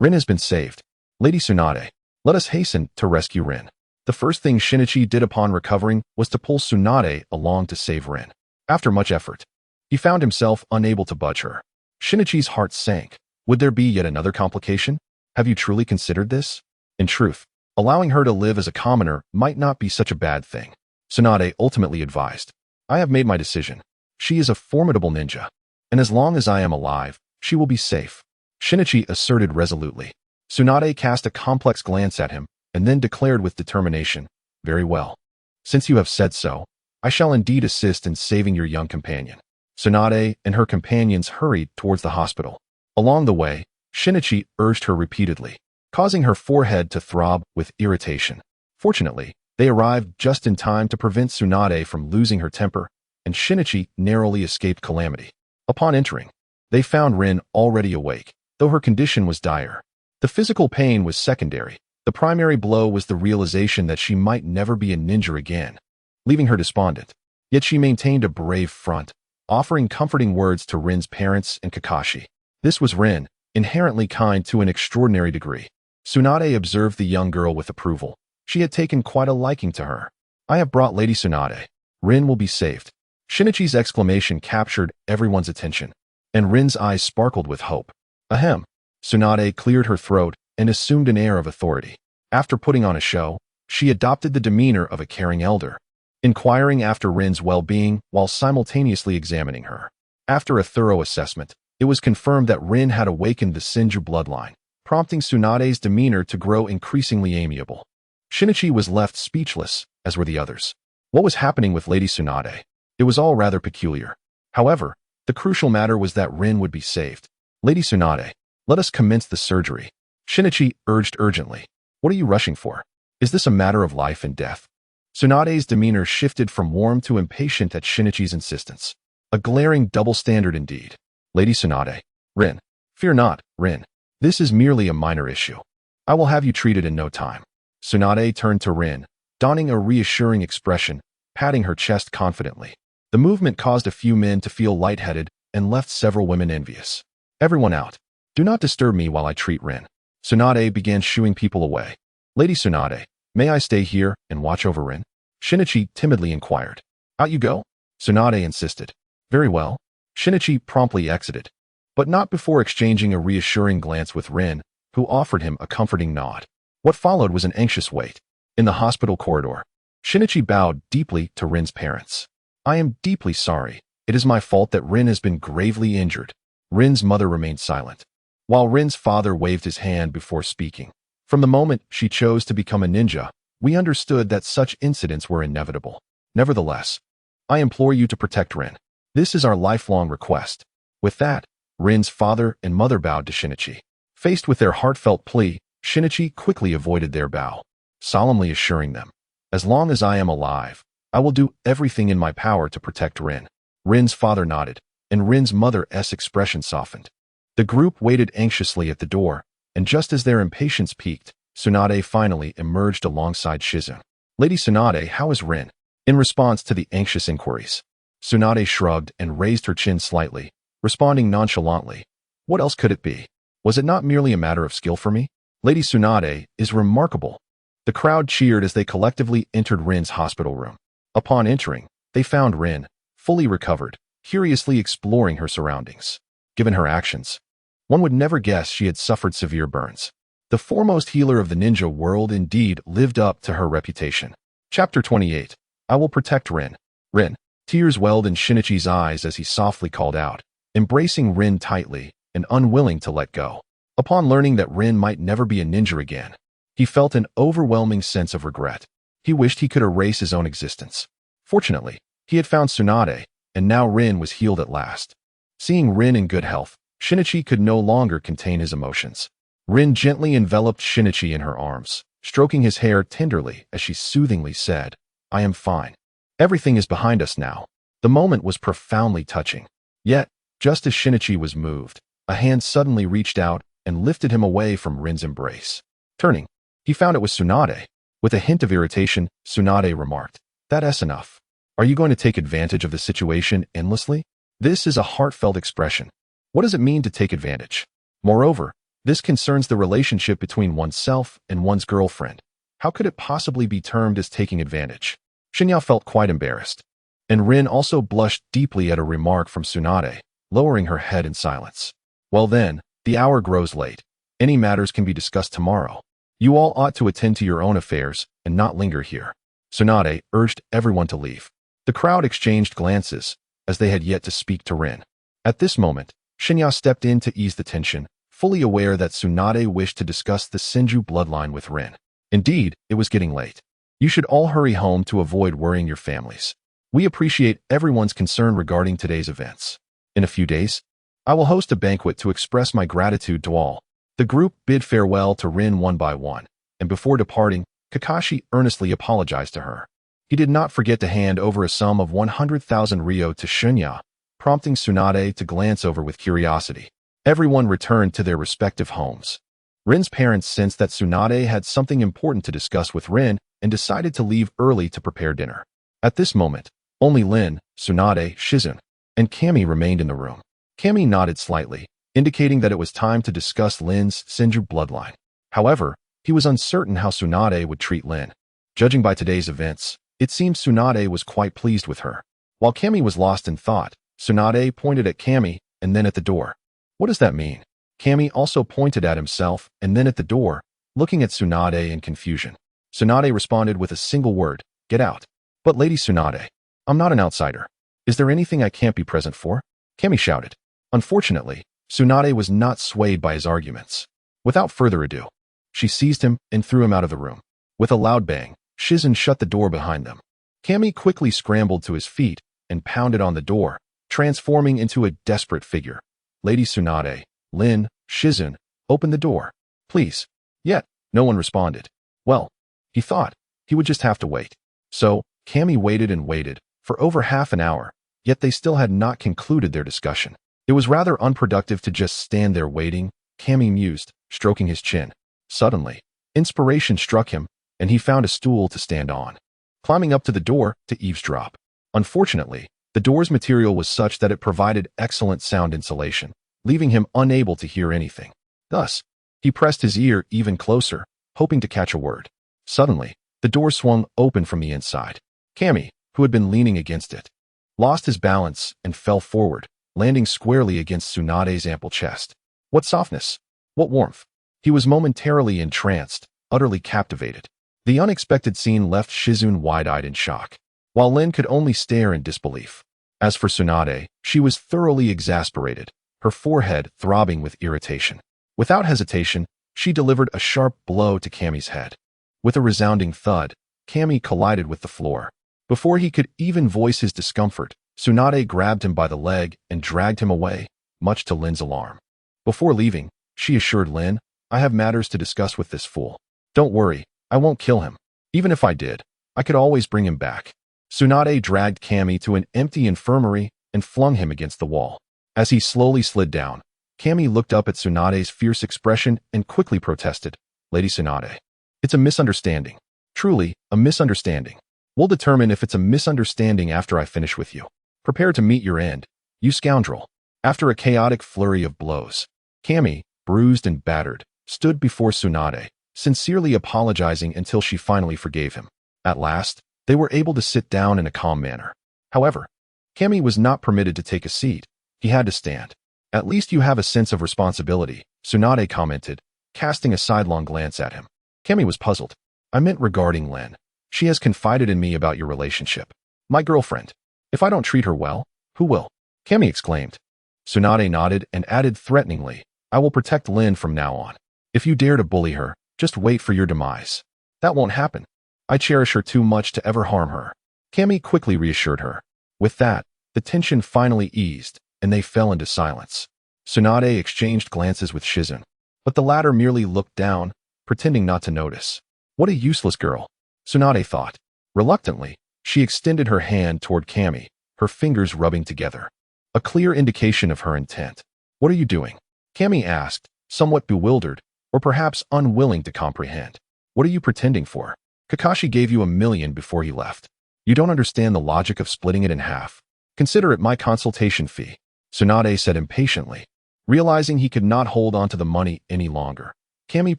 Rin has been saved. Lady Tsunade, let us hasten to rescue Rin. The first thing Shinichi did upon recovering was to pull Tsunade along to save Rin. After much effort, he found himself unable to budge her. Shinichi's heart sank. Would there be yet another complication? Have you truly considered this? In truth, allowing her to live as a commoner might not be such a bad thing, Tsunade ultimately advised. I have made my decision. She is a formidable ninja, and as long as I am alive, she will be safe, Shinichi asserted resolutely. Tsunade cast a complex glance at him, and then declared with determination, very well. Since you have said so, I shall indeed assist in saving your young companion. Tsunade and her companions hurried towards the hospital. Along the way, Shinichi urged her repeatedly, causing her forehead to throb with irritation. Fortunately, they arrived just in time to prevent Tsunade from losing her temper, and Shinichi narrowly escaped calamity. Upon entering, they found Rin already awake, though her condition was dire. The physical pain was secondary. The primary blow was the realization that she might never be a ninja again, leaving her despondent. Yet she maintained a brave front, offering comforting words to Rin's parents and Kakashi. This was Rin, inherently kind to an extraordinary degree. Tsunade observed the young girl with approval. She had taken quite a liking to her. I have brought Lady Tsunade. Rin will be saved. Shinichi's exclamation captured everyone's attention, and Rin's eyes sparkled with hope. Ahem. Tsunade cleared her throat and assumed an air of authority. After putting on a show, she adopted the demeanor of a caring elder, inquiring after Rin's well-being while simultaneously examining her. After a thorough assessment, it was confirmed that Rin had awakened the Senju bloodline, prompting Tsunade's demeanor to grow increasingly amiable. Shinichi was left speechless, as were the others. What was happening with Lady Tsunade? It was all rather peculiar. However, the crucial matter was that Rin would be saved. Lady Tsunade, let us commence the surgery, Shinichi urged urgently. What are you rushing for? Is this a matter of life and death? Tsunade's demeanor shifted from warm to impatient at Shinichi's insistence. A glaring double standard indeed. Lady Tsunade, Rin, fear not, Rin. This is merely a minor issue. I will have you treated in no time. Tsunade turned to Rin, donning a reassuring expression, patting her chest confidently. The movement caused a few men to feel lightheaded and left several women envious. Everyone out. Do not disturb me while I treat Rin. Tsunade began shooing people away. Lady Tsunade, may I stay here and watch over Rin? Shinichi timidly inquired. Out you go? Tsunade insisted. Very well. Shinichi promptly exited, but not before exchanging a reassuring glance with Rin, who offered him a comforting nod. What followed was an anxious wait. In the hospital corridor, Shinichi bowed deeply to Rin's parents. I am deeply sorry. It is my fault that Rin has been gravely injured. Rin's mother remained silent, while Rin's father waved his hand before speaking. From the moment she chose to become a ninja, we understood that such incidents were inevitable. Nevertheless, I implore you to protect Rin. This is our lifelong request. With that, Rin's father and mother bowed to Shinichi. Faced with their heartfelt plea, Shinichi quickly avoided their bow, solemnly assuring them, as long as I am alive, I will do everything in my power to protect Rin. Rin's father nodded, and Rin's mother's expression softened. The group waited anxiously at the door, and just as their impatience peaked, Tsunade finally emerged alongside Shizune. Lady Tsunade, how is Rin? In response to the anxious inquiries, Tsunade shrugged and raised her chin slightly, responding nonchalantly. What else could it be? Was it not merely a matter of skill for me? Lady Tsunade is remarkable. The crowd cheered as they collectively entered Rin's hospital room. Upon entering, they found Rin, fully recovered, curiously exploring her surroundings. Given her actions, one would never guess she had suffered severe burns. The foremost healer of the ninja world indeed lived up to her reputation. Chapter 28. I will protect Rin. Rin. Tears welled in Shinichi's eyes as he softly called out, embracing Rin tightly and unwilling to let go. Upon learning that Rin might never be a ninja again, he felt an overwhelming sense of regret. He wished he could erase his own existence. Fortunately, he had found Tsunade, and now Rin was healed at last. Seeing Rin in good health, Shinichi could no longer contain his emotions. Rin gently enveloped Shinichi in her arms, stroking his hair tenderly as she soothingly said, I am fine. Everything is behind us now. The moment was profoundly touching. Yet, just as Shinichi was moved, a hand suddenly reached out and lifted him away from Rin's embrace. Turning, he found it was Tsunade. With a hint of irritation, Tsunade remarked, That's enough. Are you going to take advantage of the situation endlessly? This is a heartfelt expression. What does it mean to take advantage? Moreover, this concerns the relationship between oneself and one's girlfriend. How could it possibly be termed as taking advantage? Shinya felt quite embarrassed, and Rin also blushed deeply at a remark from Tsunade, lowering her head in silence. Well then, the hour grows late. Any matters can be discussed tomorrow. You all ought to attend to your own affairs and not linger here. Tsunade urged everyone to leave. The crowd exchanged glances, as they had yet to speak to Rin. At this moment, Shinya stepped in to ease the tension, fully aware that Tsunade wished to discuss the Senju bloodline with Rin. Indeed, it was getting late. You should all hurry home to avoid worrying your families. We appreciate everyone's concern regarding today's events. In a few days, I will host a banquet to express my gratitude to all. The group bid farewell to Rin one by one, and before departing, Kakashi earnestly apologized to her. He did not forget to hand over a sum of 100,000 ryo to Shinya, prompting Tsunade to glance over with curiosity. Everyone returned to their respective homes. Rin's parents sensed that Tsunade had something important to discuss with Rin and decided to leave early to prepare dinner. At this moment, only Lin, Tsunade, Shizune, and Kami remained in the room. Kami nodded slightly, indicating that it was time to discuss Lin's Senju bloodline. However, he was uncertain how Tsunade would treat Lin. Judging by today's events, it seemed Tsunade was quite pleased with her. While Kami was lost in thought, Tsunade pointed at Kami and then at the door. What does that mean? Kami also pointed at himself and then at the door, looking at Tsunade in confusion. Tsunade responded with a single word, get out. But Lady Tsunade, I'm not an outsider. Is there anything I can't be present for? Kami shouted. Unfortunately, Tsunade was not swayed by his arguments. Without further ado, she seized him and threw him out of the room. With a loud bang, Shizune shut the door behind them. Kami quickly scrambled to his feet and pounded on the door, transforming into a desperate figure. Lady Tsunade, Lin, Shizune, open the door, please. Yet, no one responded. Well, he thought, he would just have to wait. So, Kami waited and waited, for over half an hour, yet they still had not concluded their discussion. It was rather unproductive to just stand there waiting, Kami mused, stroking his chin. Suddenly, inspiration struck him, and he found a stool to stand on, climbing up to the door to eavesdrop. Unfortunately, the door's material was such that it provided excellent sound insulation, leaving him unable to hear anything. Thus, He pressed his ear even closer, hoping to catch a word. Suddenly, the door swung open from the inside. Cammy, who had been leaning against it, lost his balance and fell forward, landing squarely against Tsunade's ample chest. What softness! What warmth! He was momentarily entranced, utterly captivated. The unexpected scene left Shizune wide-eyed in shock, while Lin could only stare in disbelief. As for Tsunade, she was thoroughly exasperated, her forehead throbbing with irritation. Without hesitation, she delivered a sharp blow to Cammy's head. With a resounding thud, Cammy collided with the floor. Before he could even voice his discomfort, Tsunade grabbed him by the leg and dragged him away, much to Lin's alarm. Before leaving, she assured Lin, "I have matters to discuss with this fool. Don't worry, I won't kill him. Even if I did, I could always bring him back." Tsunade dragged Cammy to an empty infirmary and flung him against the wall. As he slowly slid down, Cammy looked up at Tsunade's fierce expression and quickly protested, "Lady Tsunade, it's a misunderstanding. Truly, a misunderstanding. We'll determine if it's a misunderstanding after I finish with you. Prepare to meet your end, you scoundrel." After a chaotic flurry of blows, Cammy, bruised and battered, stood before Tsunade, sincerely apologizing until she finally forgave him. At last, they were able to sit down in a calm manner. However, Cammy was not permitted to take a seat. He had to stand. "At least you have a sense of responsibility," Tsunade commented, casting a sidelong glance at him. Cammy was puzzled. "I meant regarding Lin. She has confided in me about your relationship. My girlfriend. If I don't treat her well, who will?" Cammy exclaimed. Tsunade nodded and added threateningly, "I will protect Lin from now on. If you dare to bully her, just wait for your demise." "That won't happen. I cherish her too much to ever harm her," Cammy quickly reassured her. With that, the tension finally eased, and they fell into silence. Tsunade exchanged glances with Shizune, but the latter merely looked down, pretending not to notice. What a useless girl, Tsunade thought. Reluctantly, she extended her hand toward Cammy, her fingers rubbing together. A clear indication of her intent. "What are you doing?" Cammy asked, somewhat bewildered, or perhaps unwilling to comprehend. "What are you pretending for? Kakashi gave you 1,000,000 before he left. You don't understand the logic of splitting it in half. Consider it my consultation fee," Tsunade said impatiently. Realizing he could not hold on to the money any longer, Cammy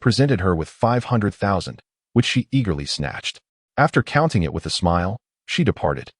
presented her with 500,000, which she eagerly snatched. After counting it with a smile, she departed,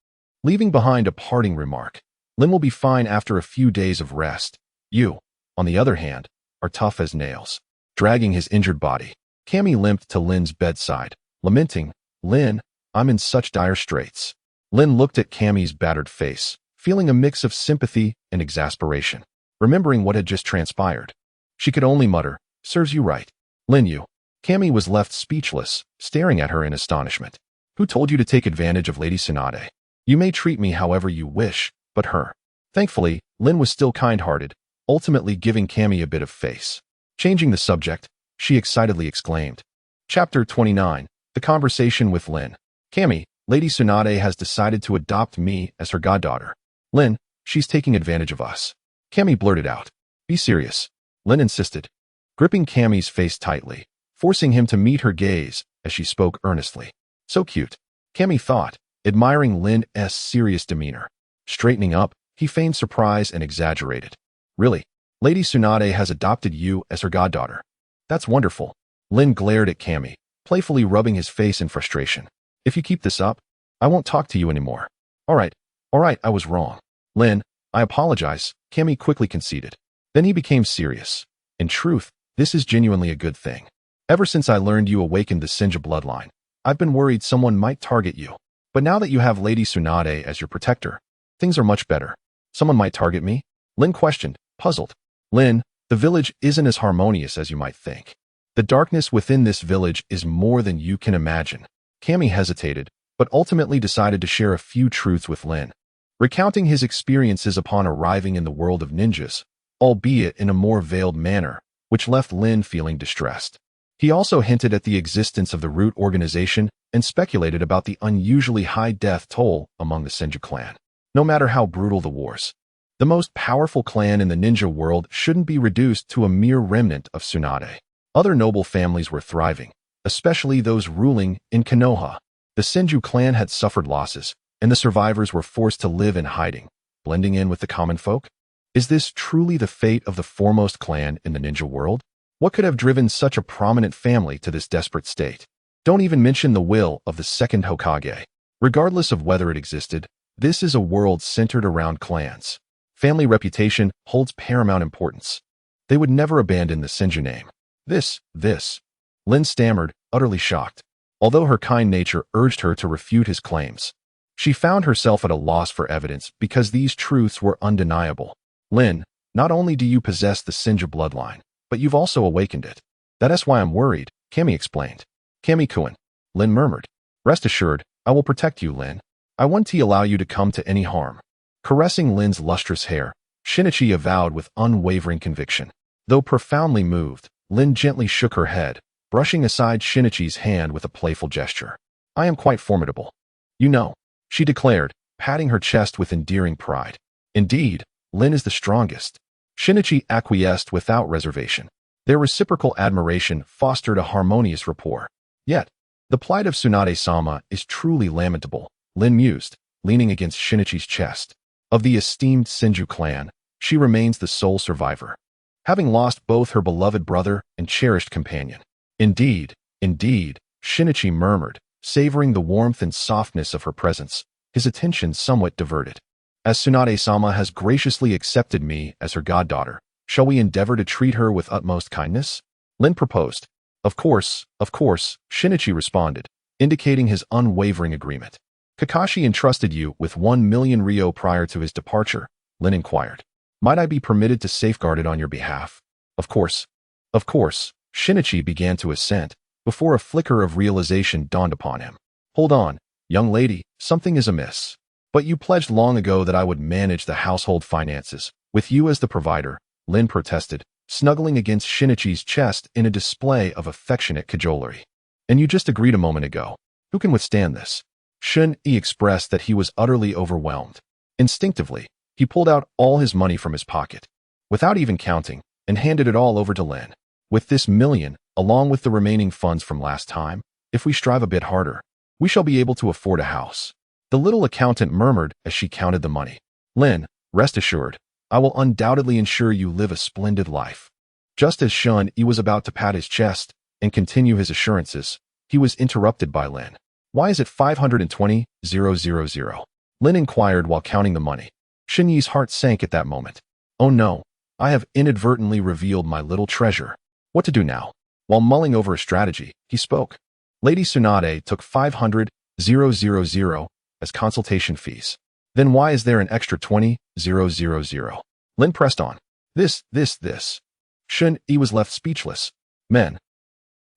leaving behind a parting remark. "Lin will be fine after a few days of rest. You, on the other hand, are tough as nails." Dragging his injured body, Cammy limped to Lin's bedside, lamenting, "Lin, I'm in such dire straits." Lin looked at Cammy's battered face, feeling a mix of sympathy and exasperation. Remembering what had just transpired, she could only mutter, "Serves you right. Lin, you." Cammy was left speechless, staring at her in astonishment. "Who told you to take advantage of Lady Tsunade? You may treat me however you wish, but her." Thankfully, Lin was still kind-hearted, ultimately giving Cammy a bit of face. Changing the subject, she excitedly exclaimed. Chapter 29, The Conversation with Lin. "Cammy, Lady Tsunade has decided to adopt me as her goddaughter. Lin, she's taking advantage of us." Cammy blurted out. "Be serious," Lin insisted, gripping Cammy's face tightly, forcing him to meet her gaze as she spoke earnestly. "So cute," Cammy thought, admiring Lin's serious demeanor. Straightening up, he feigned surprise and exaggerated. "Really? Lady Tsunade has adopted you as her goddaughter? That's wonderful." Lin glared at Cammy, playfully rubbing his face in frustration. "If you keep this up, I won't talk to you anymore." All right, I was wrong. Lin, I apologize," Cammy quickly conceded. Then he became serious. "In truth, this is genuinely a good thing. Ever since I learned you awakened the Senju bloodline, I've been worried someone might target you. But now that you have Lady Tsunade as your protector, things are much better." "Someone might target me?" Lin questioned, puzzled. "Lin, the village isn't as harmonious as you might think. The darkness within this village is more than you can imagine." Cammy hesitated, but ultimately decided to share a few truths with Lin, recounting his experiences upon arriving in the world of ninjas, albeit in a more veiled manner, which left Lin feeling distressed. He also hinted at the existence of the Root organization and speculated about the unusually high death toll among the Senju clan. No matter how brutal the wars, the most powerful clan in the ninja world shouldn't be reduced to a mere remnant of Tsunade. Other noble families were thriving, especially those ruling in Konoha. The Senju clan had suffered losses, and the survivors were forced to live in hiding, blending in with the common folk. Is this truly the fate of the foremost clan in the ninja world? What could have driven such a prominent family to this desperate state? Don't even mention the will of the second Hokage. Regardless of whether it existed, this is a world centered around clans. Family reputation holds paramount importance. They would never abandon the Senju name. This. Lin stammered, utterly shocked. Although her kind nature urged her to refute his claims, she found herself at a loss for evidence because these truths were undeniable. Lin, not only do you possess the Senju bloodline, but you've also awakened it. That is why I'm worried, Kami explained. Kami-kun, Lin murmured. Rest assured, I will protect you, Lin. I won't allow you to come to any harm. Caressing Lin's lustrous hair, Shinichi avowed with unwavering conviction. Though profoundly moved, Lin gently shook her head, brushing aside Shinichi's hand with a playful gesture. I am quite formidable. You know, she declared, patting her chest with endearing pride. Indeed, Lin is the strongest. Shinichi acquiesced without reservation. Their reciprocal admiration fostered a harmonious rapport. Yet, the plight of Tsunade-sama is truly lamentable, Lin mused, leaning against Shinichi's chest. Of the esteemed Senju clan, she remains the sole survivor, having lost both her beloved brother and cherished companion. Indeed, Shinichi murmured, savoring the warmth and softness of her presence, his attention somewhat diverted. As Tsunade-sama has graciously accepted me as her goddaughter, shall we endeavor to treat her with utmost kindness? Lin proposed. Of course, Shinichi responded, indicating his unwavering agreement. Kakashi entrusted you with 1,000,000 ryo prior to his departure, Lin inquired. Might I be permitted to safeguard it on your behalf? Of course, Shinichi began to assent, before a flicker of realization dawned upon him. Hold on, young lady, something is amiss. But you pledged long ago that I would manage the household finances, with you as the provider, Lin protested, snuggling against Shinichi's chest in a display of affectionate cajolery. And you just agreed a moment ago. Who can withstand this? Shun-I expressed that he was utterly overwhelmed. Instinctively, he pulled out all his money from his pocket, without even counting, and handed it all over to Lin. With this million, along with the remaining funds from last time, if we strive a bit harder, we shall be able to afford a house. The little accountant murmured as she counted the money. Lin, rest assured, I will undoubtedly ensure you live a splendid life. Just as Shun-I was about to pat his chest and continue his assurances, he was interrupted by Lin. Why is it 520,000? Lin inquired while counting the money. Shun-I's heart sank at that moment. Oh no, I have inadvertently revealed my little treasure. What to do now? While mulling over a strategy, he spoke. Lady Tsunade took 500,000 as consultation fees. Then why is there an extra 20,000? Lin pressed on. This. Shun-I was left speechless. Men.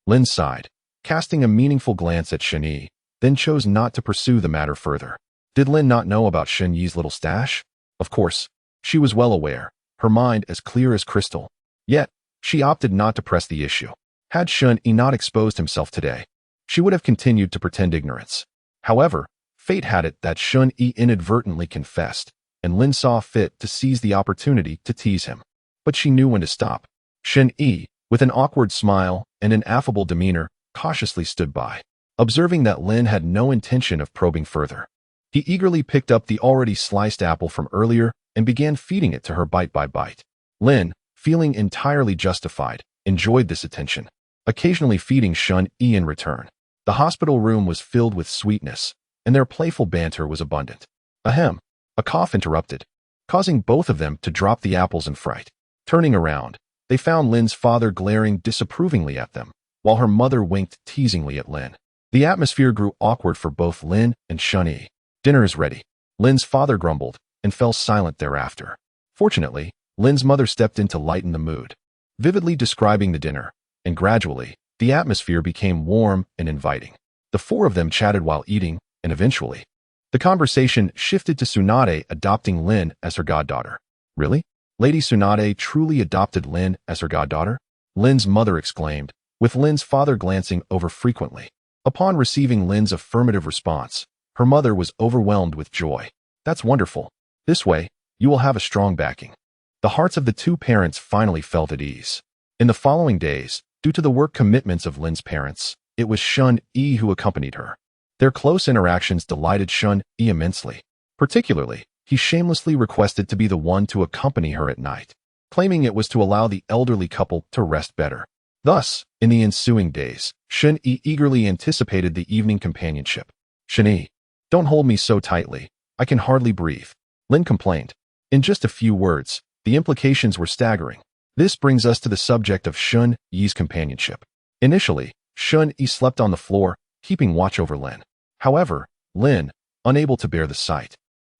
Lin sighed, casting a meaningful glance at Shun-I, then chose not to pursue the matter further. Did Lin not know about Shun-Yi's little stash? Of course, she was well aware, her mind as clear as crystal. Yet, she opted not to press the issue. Had Shun-I not exposed himself today, she would have continued to pretend ignorance. However, fate had it that Shun-I inadvertently confessed, and Lin saw fit to seize the opportunity to tease him. But she knew when to stop. Shun-I, with an awkward smile and an affable demeanor, cautiously stood by. Observing that Lin had no intention of probing further, he eagerly picked up the already sliced apple from earlier and began feeding it to her bite by bite. Lin, feeling entirely justified, enjoyed this attention, occasionally feeding Shun-I in return. The hospital room was filled with sweetness, and their playful banter was abundant. Ahem! A cough interrupted, causing both of them to drop the apples in fright. Turning around, they found Lin's father glaring disapprovingly at them, while her mother winked teasingly at Lin. The atmosphere grew awkward for both Lin and Shun-I. Dinner is ready, Lin's father grumbled, and fell silent thereafter. Fortunately, Lin's mother stepped in to lighten the mood, vividly describing the dinner, and gradually, the atmosphere became warm and inviting. The four of them chatted while eating, and eventually, the conversation shifted to Tsunade adopting Lin as her goddaughter. Really? Lady Tsunade truly adopted Lin as her goddaughter? Lin's mother exclaimed, with Lin's father glancing over frequently. Upon receiving Lin's affirmative response, her mother was overwhelmed with joy. That's wonderful. This way, you will have a strong backing. The hearts of the two parents finally felt at ease. In the following days, due to the work commitments of Lin's parents, it was Shun-I who accompanied her. Their close interactions delighted Shun-I immensely. Particularly, he shamelessly requested to be the one to accompany her at night. claiming it was to allow the elderly couple to rest better. Thus, in the ensuing days, Shun-Yi eagerly anticipated the evening companionship. Shun-Yi, don't hold me so tightly. I can hardly breathe, Lin complained. In just a few words, the implications were staggering. This brings us to the subject of Shun-Yi's companionship. Initially, Shun-Yi slept on the floor, keeping watch over Lin. However, Lin, unable to bear the sight,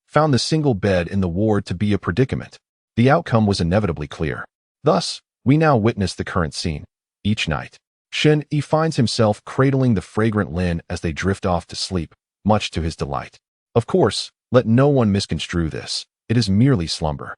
found the single bed in the ward to be a predicament. The outcome was inevitably clear. Thus, we now witness the current scene. Each night, Shun-Yi finds himself cradling the fragrant Lin as they drift off to sleep, much to his delight. Of course, let no one misconstrue this. It is merely slumber.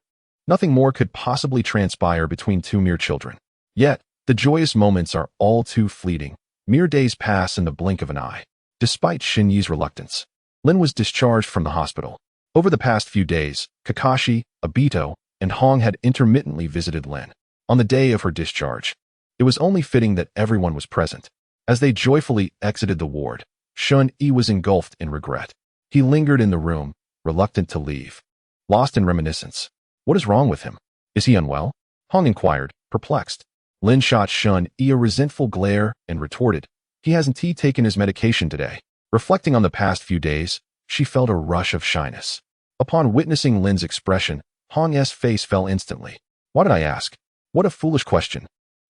Nothing more could possibly transpire between two mere children. Yet, the joyous moments are all too fleeting. Mere days pass in the blink of an eye. Despite Shun-Yi's reluctance, Lin was discharged from the hospital. Over the past few days, Kakashi, Obito, and Hong had intermittently visited Lin. On the day of her discharge, it was only fitting that everyone was present. As they joyfully exited the ward, Shun-Yi was engulfed in regret. He lingered in the room, reluctant to leave, lost in reminiscence. What is wrong with him? Is he unwell? Hong inquired, perplexed. Lin shot Shun-Yi a resentful glare and retorted, he hasn't taken his medication today. Reflecting on the past few days, she felt a rush of shyness. Upon witnessing Lin's expression, Hong's face fell instantly. Why did I ask? What a foolish question.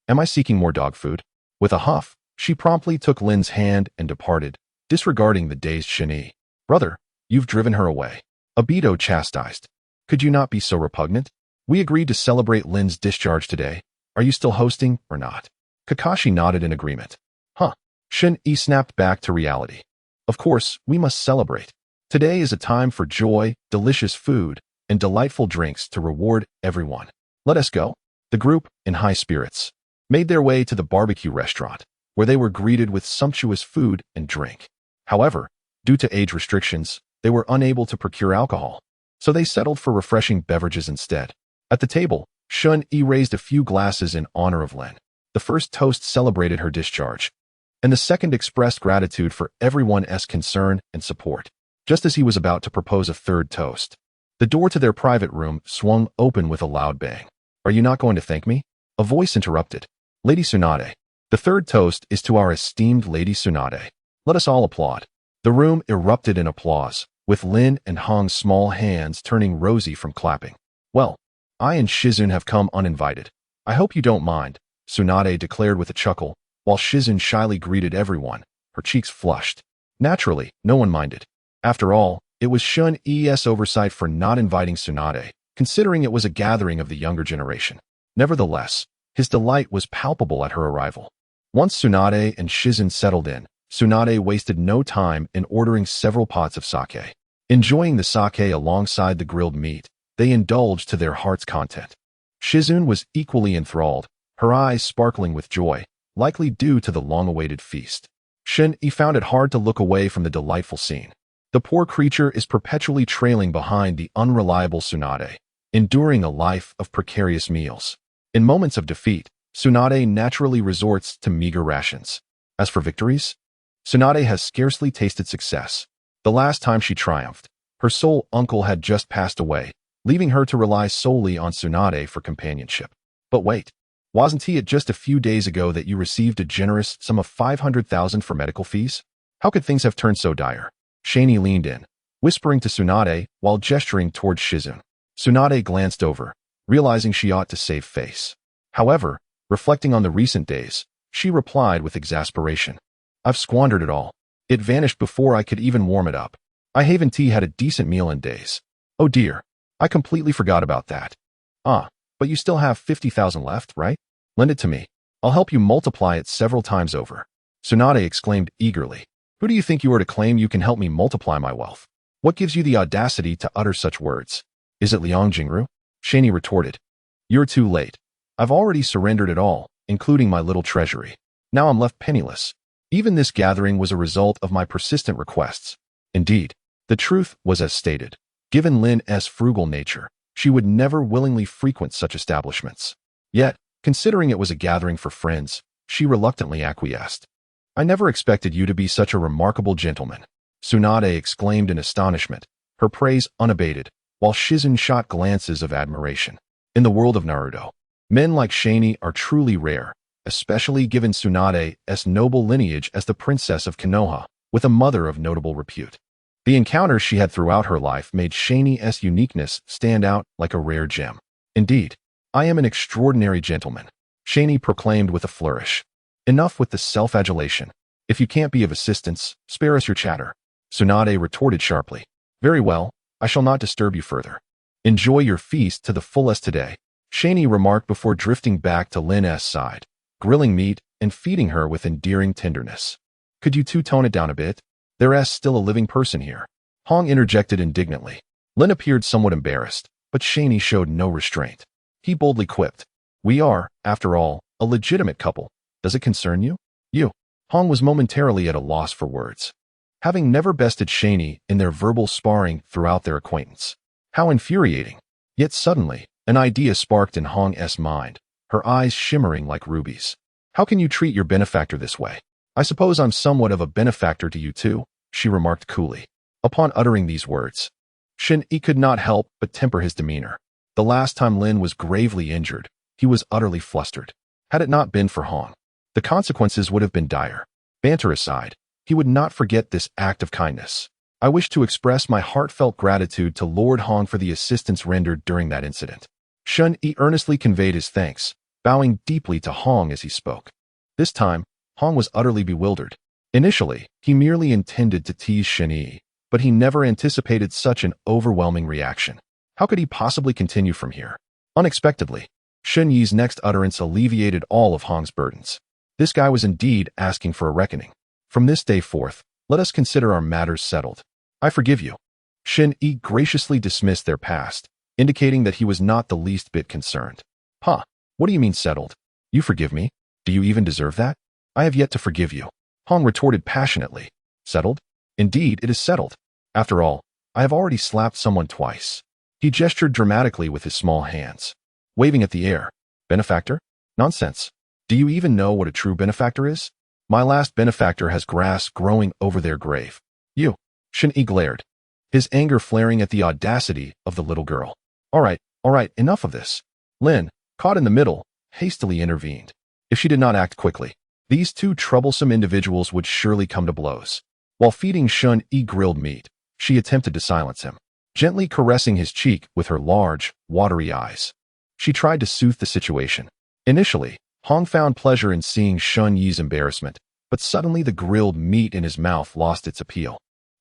Am I seeking more dog food? With a huff, she promptly took Lin's hand and departed, disregarding the dazed Shun-Yi. Brother, you've driven her away. Obito chastised. Could you not be so repugnant? We agreed to celebrate Lin's discharge today. Are you still hosting or not? Kakashi nodded in agreement. Huh. Shun-Yi snapped back to reality. Of course, we must celebrate. Today is a time for joy, delicious food, and delightful drinks to reward everyone. Let us go. The group, in high spirits, made their way to the barbecue restaurant, where they were greeted with sumptuous food and drink. However, due to age restrictions, they were unable to procure alcohol, so they settled for refreshing beverages instead. At the table, Shun-Yi raised a few glasses in honor of Lin. The first toast celebrated her discharge, and the second expressed gratitude for everyone's concern and support. Just as he was about to propose a third toast, the door to their private room swung open with a loud bang. Are you not going to thank me? A voice interrupted. Lady Tsunade. The third toast is to our esteemed Lady Tsunade. Let us all applaud. The room erupted in applause, with Lin and Hong's small hands turning rosy from clapping. Well, I and Shizun have come uninvited. I hope you don't mind, Tsunade declared with a chuckle, while Shizun shyly greeted everyone, her cheeks flushed. Naturally, no one minded. After all, it was Shun-Yi's oversight for not inviting Tsunade, considering it was a gathering of the younger generation. Nevertheless, his delight was palpable at her arrival. Once Tsunade and Shizun settled in, Tsunade wasted no time in ordering several pots of sake. Enjoying the sake alongside the grilled meat, they indulged to their heart's content. Shizun was equally enthralled, her eyes sparkling with joy, likely due to the long-awaited feast. Shun-Yi found it hard to look away from the delightful scene. The poor creature is perpetually trailing behind the unreliable Tsunade, enduring a life of precarious meals. In moments of defeat, Tsunade naturally resorts to meager rations. As for victories, Tsunade has scarcely tasted success. The last time she triumphed, her sole uncle had just passed away, leaving her to rely solely on Tsunade for companionship. But wait, wasn't it just a few days ago that you received a generous sum of 500,000 for medical fees? How could things have turned so dire? Shani leaned in, whispering to Tsunade while gesturing towards Shizun. Tsunade glanced over, realizing she ought to save face. However, reflecting on the recent days, she replied with exasperation. I've squandered it all. It vanished before I could even warm it up. I haven't had a decent meal in days. Oh dear, I completely forgot about that. Ah, but you still have 50,000 left, right? Lend it to me. I'll help you multiply it several times over. Tsunade exclaimed eagerly. Who do you think you are to claim you can help me multiply my wealth? What gives you the audacity to utter such words? Is it Liang Jingru? Shani retorted. You're too late. I've already surrendered it all, including my little treasury. Now I'm left penniless. Even this gathering was a result of my persistent requests. Indeed, the truth was as stated. Given Lin's frugal nature, she would never willingly frequent such establishments. Yet, considering it was a gathering for friends, she reluctantly acquiesced. I never expected you to be such a remarkable gentleman, Tsunade exclaimed in astonishment, her praise unabated, while Shizun shot glances of admiration. In the world of Naruto, men like Shani are truly rare, especially given Tsunade's noble lineage as the princess of Konoha, with a mother of notable repute. The encounters she had throughout her life made Shani's uniqueness stand out like a rare gem. Indeed, I am an extraordinary gentleman, Shani proclaimed with a flourish. Enough with the self-adulation. If you can't be of assistance, spare us your chatter. Tsunade retorted sharply. Very well, I shall not disturb you further. Enjoy your feast to the fullest today, Shani remarked before drifting back to Lin's side, grilling meat and feeding her with endearing tenderness. Could you two tone it down a bit? There's still a living person here. Hong interjected indignantly. Lin appeared somewhat embarrassed, but Shani showed no restraint. He boldly quipped, we are, after all, a legitimate couple. Does it concern you? You. Hong was momentarily at a loss for words. Having never bested Shani in their verbal sparring throughout their acquaintance. How infuriating. Yet suddenly, an idea sparked in Hong's mind, her eyes shimmering like rubies. How can you treat your benefactor this way? I suppose I'm somewhat of a benefactor to you too, she remarked coolly. Upon uttering these words, Shin-E could not help but temper his demeanor. The last time Lin was gravely injured, he was utterly flustered. Had it not been for Hong, the consequences would have been dire. Banter aside, he would not forget this act of kindness. I wish to express my heartfelt gratitude to Lord Hong for the assistance rendered during that incident. Shun-E earnestly conveyed his thanks, bowing deeply to Hong as he spoke. This time, Hong was utterly bewildered. Initially, he merely intended to tease Shun-E, but he never anticipated such an overwhelming reaction. How could he possibly continue from here? Unexpectedly, Shun-Yi's next utterance alleviated all of Hong's burdens. This guy was indeed asking for a reckoning. From this day forth, let us consider our matters settled. I forgive you. Shin-E graciously dismissed their past, indicating that he was not the least bit concerned. Huh, what do you mean settled? You forgive me? Do you even deserve that? I have yet to forgive you. Hong retorted passionately. Settled? Indeed, it is settled. After all, I have already slapped someone twice. He gestured dramatically with his small hands, waving at the air. Benefactor? Nonsense. Do you even know what a true benefactor is? My last benefactor has grass growing over their grave. You. Shin-E glared, his anger flaring at the audacity of the little girl. All right, enough of this. Lin, caught in the middle, hastily intervened. If she did not act quickly, these two troublesome individuals would surely come to blows. While feeding Shun-E grilled meat, she attempted to silence him, gently caressing his cheek with her large, watery eyes. She tried to soothe the situation. Initially, Hong found pleasure in seeing Shun-Yi's embarrassment, but suddenly the grilled meat in his mouth lost its appeal.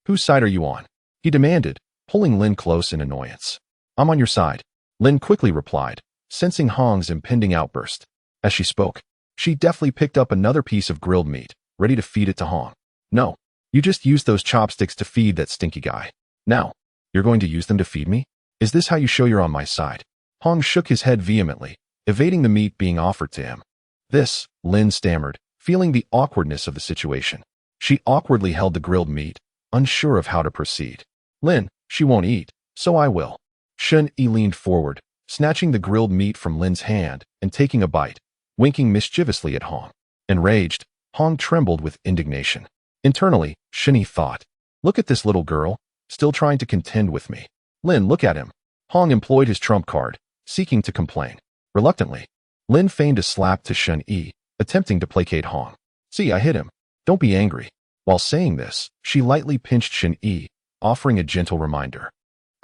Whose side are you on? He demanded, pulling Lin close in annoyance. I'm on your side, Lin quickly replied, sensing Hong's impending outburst. As she spoke, she deftly picked up another piece of grilled meat, ready to feed it to Hong. No, you just used those chopsticks to feed that stinky guy. Now, you're going to use them to feed me? Is this how you show you're on my side? Hong shook his head vehemently, evading the meat being offered to him. This, Lin stammered, feeling the awkwardness of the situation. She awkwardly held the grilled meat, unsure of how to proceed. Lin, she won't eat, so I will. Shun-E leaned forward, snatching the grilled meat from Lin's hand and taking a bite, winking mischievously at Hong. Enraged, Hong trembled with indignation. Internally, Shun-E thought, look at this little girl, still trying to contend with me. Lin, look at him. Hong employed his trump card, seeking to complain. Reluctantly, Lin feigned a slap to Shun-E, attempting to placate Hong. See, I hit him. Don't be angry. While saying this, she lightly pinched Shun-E, offering a gentle reminder.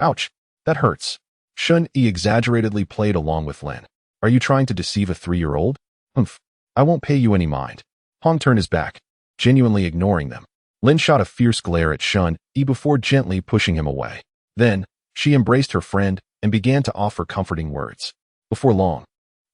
Ouch, that hurts. Shun-E exaggeratedly played along with Lin. Are you trying to deceive a 3-year-old? Humph, I won't pay you any mind. Hong turned his back, genuinely ignoring them. Lin shot a fierce glare at Shun-E before gently pushing him away. Then, she embraced her friend and began to offer comforting words. Before long,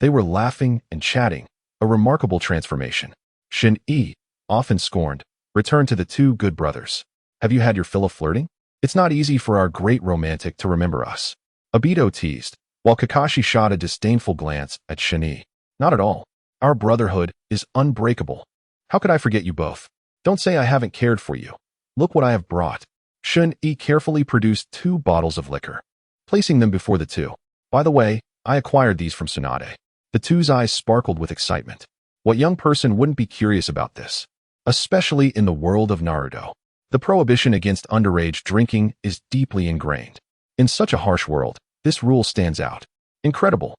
they were laughing and chatting, a remarkable transformation. Shun-E, often scorned, returned to the two good brothers. Have you had your fill of flirting? It's not easy for our great romantic to remember us. Obito teased, while Kakashi shot a disdainful glance at Shun-E. Not at all. Our brotherhood is unbreakable. How could I forget you both? Don't say I haven't cared for you. Look what I have brought. Shun-E carefully produced 2 bottles of liquor, placing them before the two. By the way, I acquired these from Tsunade. The two's eyes sparkled with excitement. What young person wouldn't be curious about this? Especially in the world of Naruto. The prohibition against underage drinking is deeply ingrained. In such a harsh world, this rule stands out. Incredible.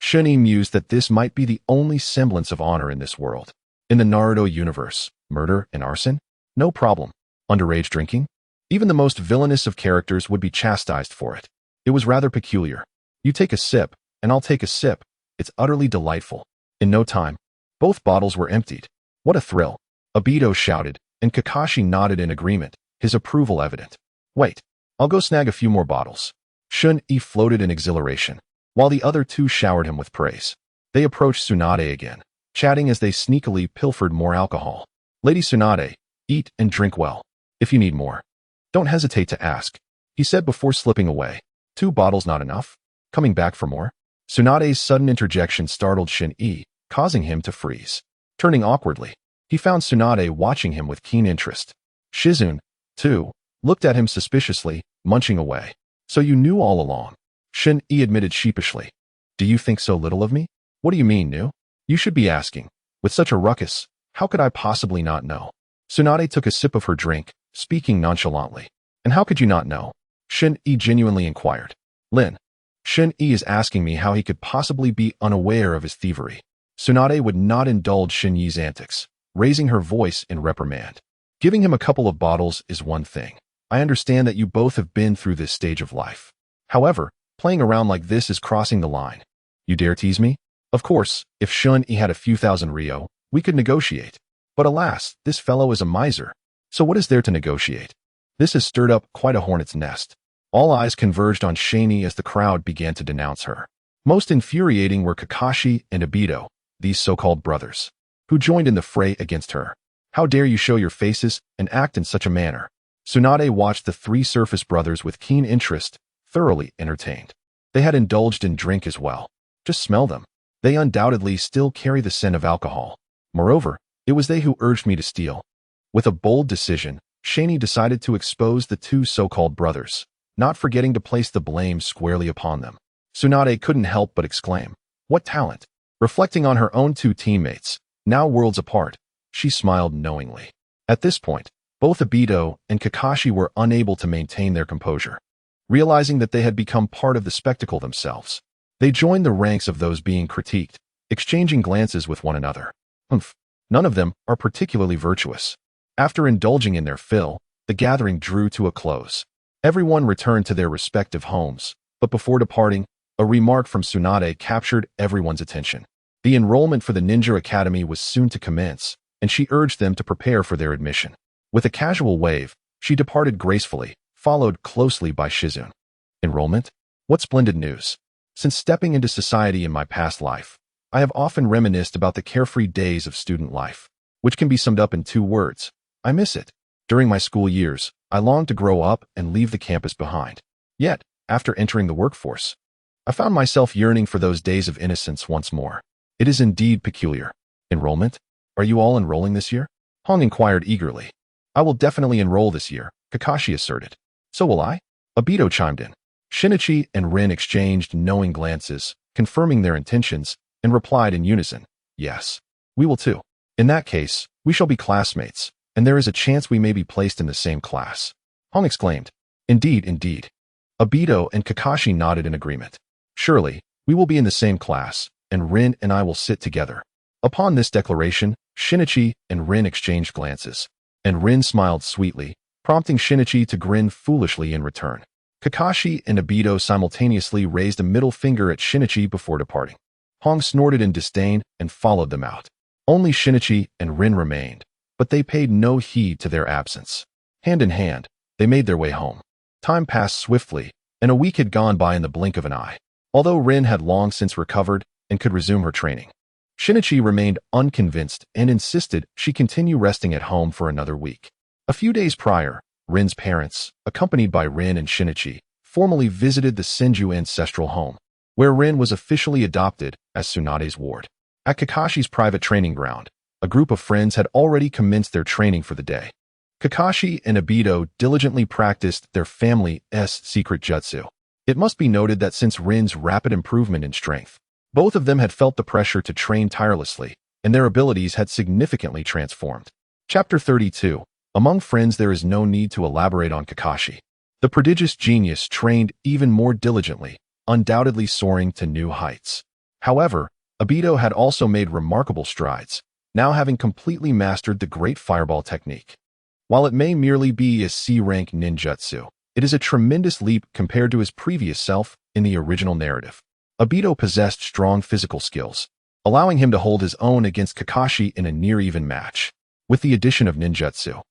Shun-E mused that this might be the only semblance of honor in this world. In the Naruto universe, murder and arson? No problem. Underage drinking? Even the most villainous of characters would be chastised for it. It was rather peculiar. You take a sip, and I'll take a sip. It's utterly delightful. In no time, both bottles were emptied. What a thrill! Obito shouted, and Kakashi nodded in agreement, his approval evident. Wait, I'll go snag a few more bottles. Shun-E floated in exhilaration, while the other two showered him with praise. They approached Tsunade again, chatting as they sneakily pilfered more alcohol. Lady Tsunade, eat and drink well. If you need more, don't hesitate to ask, he said before slipping away. 2 bottles not enough? Coming back for more? Tsunade's sudden interjection startled Shun-E, causing him to freeze. Turning awkwardly, he found Tsunade watching him with keen interest. Shizune, too, looked at him suspiciously, munching away. So you knew all along? Shun-E admitted sheepishly. Do you think so little of me? What do you mean, knew? You should be asking. With such a ruckus, how could I possibly not know? Tsunade took a sip of her drink, speaking nonchalantly. And how could you not know? Shun-E genuinely inquired. Lin. Shun-E is asking me how he could possibly be unaware of his thievery. Tsunade would not indulge Shun-Yi's antics, raising her voice in reprimand. Giving him a couple of bottles is one thing. I understand that you both have been through this stage of life. However, playing around like this is crossing the line. You dare tease me? Of course, if Shun-E had a few thousand Ryo, we could negotiate. But alas, this fellow is a miser. So what is there to negotiate? This has stirred up quite a hornet's nest. All eyes converged on Shun-E as the crowd began to denounce her. Most infuriating were Kakashi and Obito, these so-called brothers, who joined in the fray against her. How dare you show your faces and act in such a manner? Tsunade watched the 3 surface brothers with keen interest, thoroughly entertained. They had indulged in drink as well. Just smell them. They undoubtedly still carry the scent of alcohol. Moreover, it was they who urged me to steal. With a bold decision, Shun-E decided to expose the 2 so-called brothers, not forgetting to place the blame squarely upon them. Tsunade couldn't help but exclaim, what talent! Reflecting on her own 2 teammates, now worlds apart, she smiled knowingly. At this point, both Obito and Kakashi were unable to maintain their composure. Realizing that they had become part of the spectacle themselves, they joined the ranks of those being critiqued, exchanging glances with one another. None of them are particularly virtuous. After indulging in their fill, the gathering drew to a close. Everyone returned to their respective homes, but before departing, a remark from Tsunade captured everyone's attention. The enrollment for the Ninja Academy was soon to commence, and she urged them to prepare for their admission. With a casual wave, she departed gracefully, followed closely by Shizune. Enrollment? What splendid news! Since stepping into society in my past life, I have often reminisced about the carefree days of student life, which can be summed up in 2 words. I miss it. During my school years, I longed to grow up and leave the campus behind. Yet, after entering the workforce, I found myself yearning for those days of innocence once more. It is indeed peculiar. Enrollment? Are you all enrolling this year? Hong inquired eagerly. I will definitely enroll this year, Kakashi asserted. So will I? Obito chimed in. Shinichi and Rin exchanged knowing glances, confirming their intentions, and replied in unison, yes, we will too. In that case, we shall be classmates, and there is a chance we may be placed in the same class. Hong exclaimed. Indeed, indeed. Obito and Kakashi nodded in agreement. Surely, we will be in the same class, and Rin and I will sit together. Upon this declaration, Shinichi and Rin exchanged glances, and Rin smiled sweetly, prompting Shinichi to grin foolishly in return. Kakashi and Obito simultaneously raised a middle finger at Shinichi before departing. Hong snorted in disdain and followed them out. Only Shinichi and Rin remained, but they paid no heed to their absence. Hand in hand, they made their way home. Time passed swiftly, and a week had gone by in the blink of an eye. Although Rin had long since recovered and could resume her training, Shinichi remained unconvinced and insisted she continue resting at home for another week. A few days prior, Rin's parents, accompanied by Rin and Shinichi, formally visited the Senju ancestral home, where Rin was officially adopted as Tsunade's ward. At Kakashi's private training ground, a group of friends had already commenced their training for the day. Kakashi and Obito diligently practiced their family's secret jutsu. It must be noted that since Rin's rapid improvement in strength, both of them had felt the pressure to train tirelessly, and their abilities had significantly transformed. Chapter 32. Among friends, there is no need to elaborate on Kakashi. The prodigious genius trained even more diligently, undoubtedly soaring to new heights. However, Obito had also made remarkable strides, now having completely mastered the Great Fireball technique. While it may merely be a C-rank ninjutsu, it is a tremendous leap compared to his previous self in the original narrative. Obito possessed strong physical skills, allowing him to hold his own against Kakashi in a near-even match. With the addition of ninjutsu,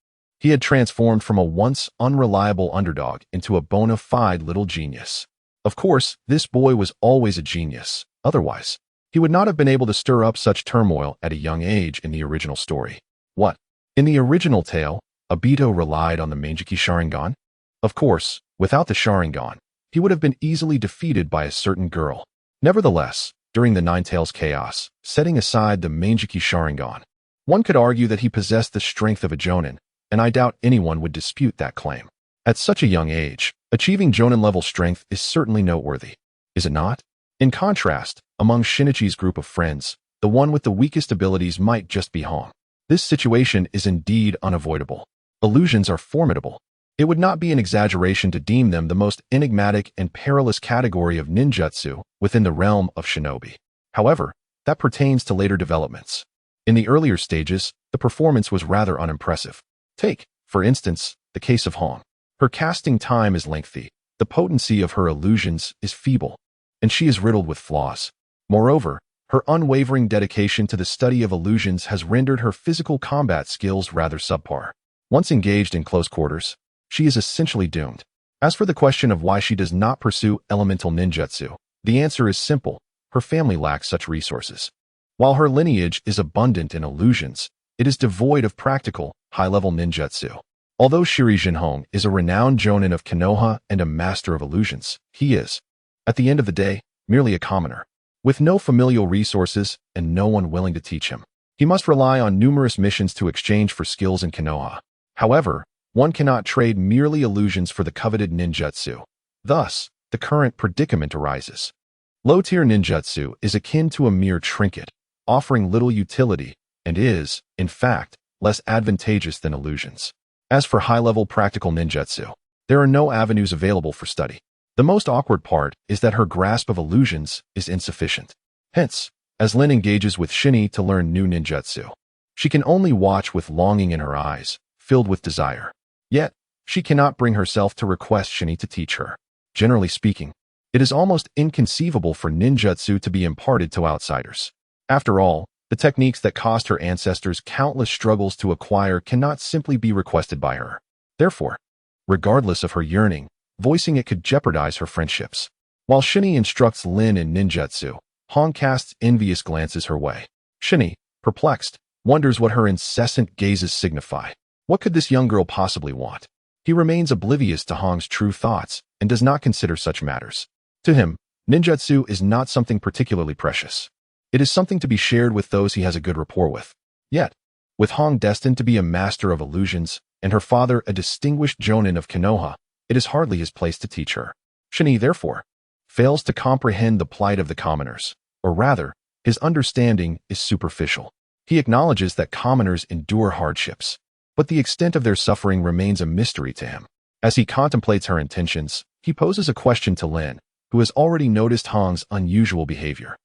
he had transformed from a once unreliable underdog into a bona fide little genius. Of course, this boy was always a genius. Otherwise, he would not have been able to stir up such turmoil at a young age in the original story. What? In the original tale, Obito relied on the Manjiki Sharingan? Of course, without the Sharingan, he would have been easily defeated by a certain girl. Nevertheless, during the Nine-Tails chaos, setting aside the Manjiki Sharingan, one could argue that he possessed the strength of a Jonin, and I doubt anyone would dispute that claim. At such a young age, achieving Jonin-level strength is certainly noteworthy, is it not? In contrast, among Shinichi's group of friends, the one with the weakest abilities might just be Hong. This situation is indeed unavoidable. Illusions are formidable. It would not be an exaggeration to deem them the most enigmatic and perilous category of ninjutsu within the realm of shinobi. However, that pertains to later developments. In the earlier stages, the performance was rather unimpressive. Take, for instance, the case of Hong. Her casting time is lengthy, the potency of her illusions is feeble, and she is riddled with flaws. Moreover, her unwavering dedication to the study of illusions has rendered her physical combat skills rather subpar. Once engaged in close quarters, she is essentially doomed. As for the question of why she does not pursue elemental ninjutsu, the answer is simple: her family lacks such resources. While her lineage is abundant in illusions, it is devoid of practical, high-level ninjutsu. Although Shiri Jinhong is a renowned jonin of Konoha and a master of illusions, he is, at the end of the day, merely a commoner, with no familial resources and no one willing to teach him. He must rely on numerous missions to exchange for skills in Konoha. However, one cannot trade merely illusions for the coveted ninjutsu. Thus, the current predicament arises. Low-tier ninjutsu is akin to a mere trinket, offering little utility, and is, in fact, less advantageous than illusions. As for high-level practical ninjutsu, there are no avenues available for study. The most awkward part is that her grasp of illusions is insufficient. Hence, as Lin engages with Shinny to learn new ninjutsu, she can only watch with longing in her eyes, filled with desire. Yet, she cannot bring herself to request Shinny to teach her. Generally speaking, it is almost inconceivable for ninjutsu to be imparted to outsiders. After all, the techniques that cost her ancestors countless struggles to acquire cannot simply be requested by her. Therefore, regardless of her yearning, voicing it could jeopardize her friendships. While Shinny instructs Lin in ninjutsu, Hong casts envious glances her way. Shinny, perplexed, wonders what her incessant gazes signify. What could this young girl possibly want? He remains oblivious to Hong's true thoughts and does not consider such matters. To him, ninjutsu is not something particularly precious. It is something to be shared with those he has a good rapport with. Yet, with Hong destined to be a master of illusions and her father a distinguished jonin of Konoha, it is hardly his place to teach her. Shinny, therefore, fails to comprehend the plight of the commoners, or rather, his understanding is superficial. He acknowledges that commoners endure hardships, but the extent of their suffering remains a mystery to him. As he contemplates her intentions, he poses a question to Lin, who has already noticed Hong's unusual behavior.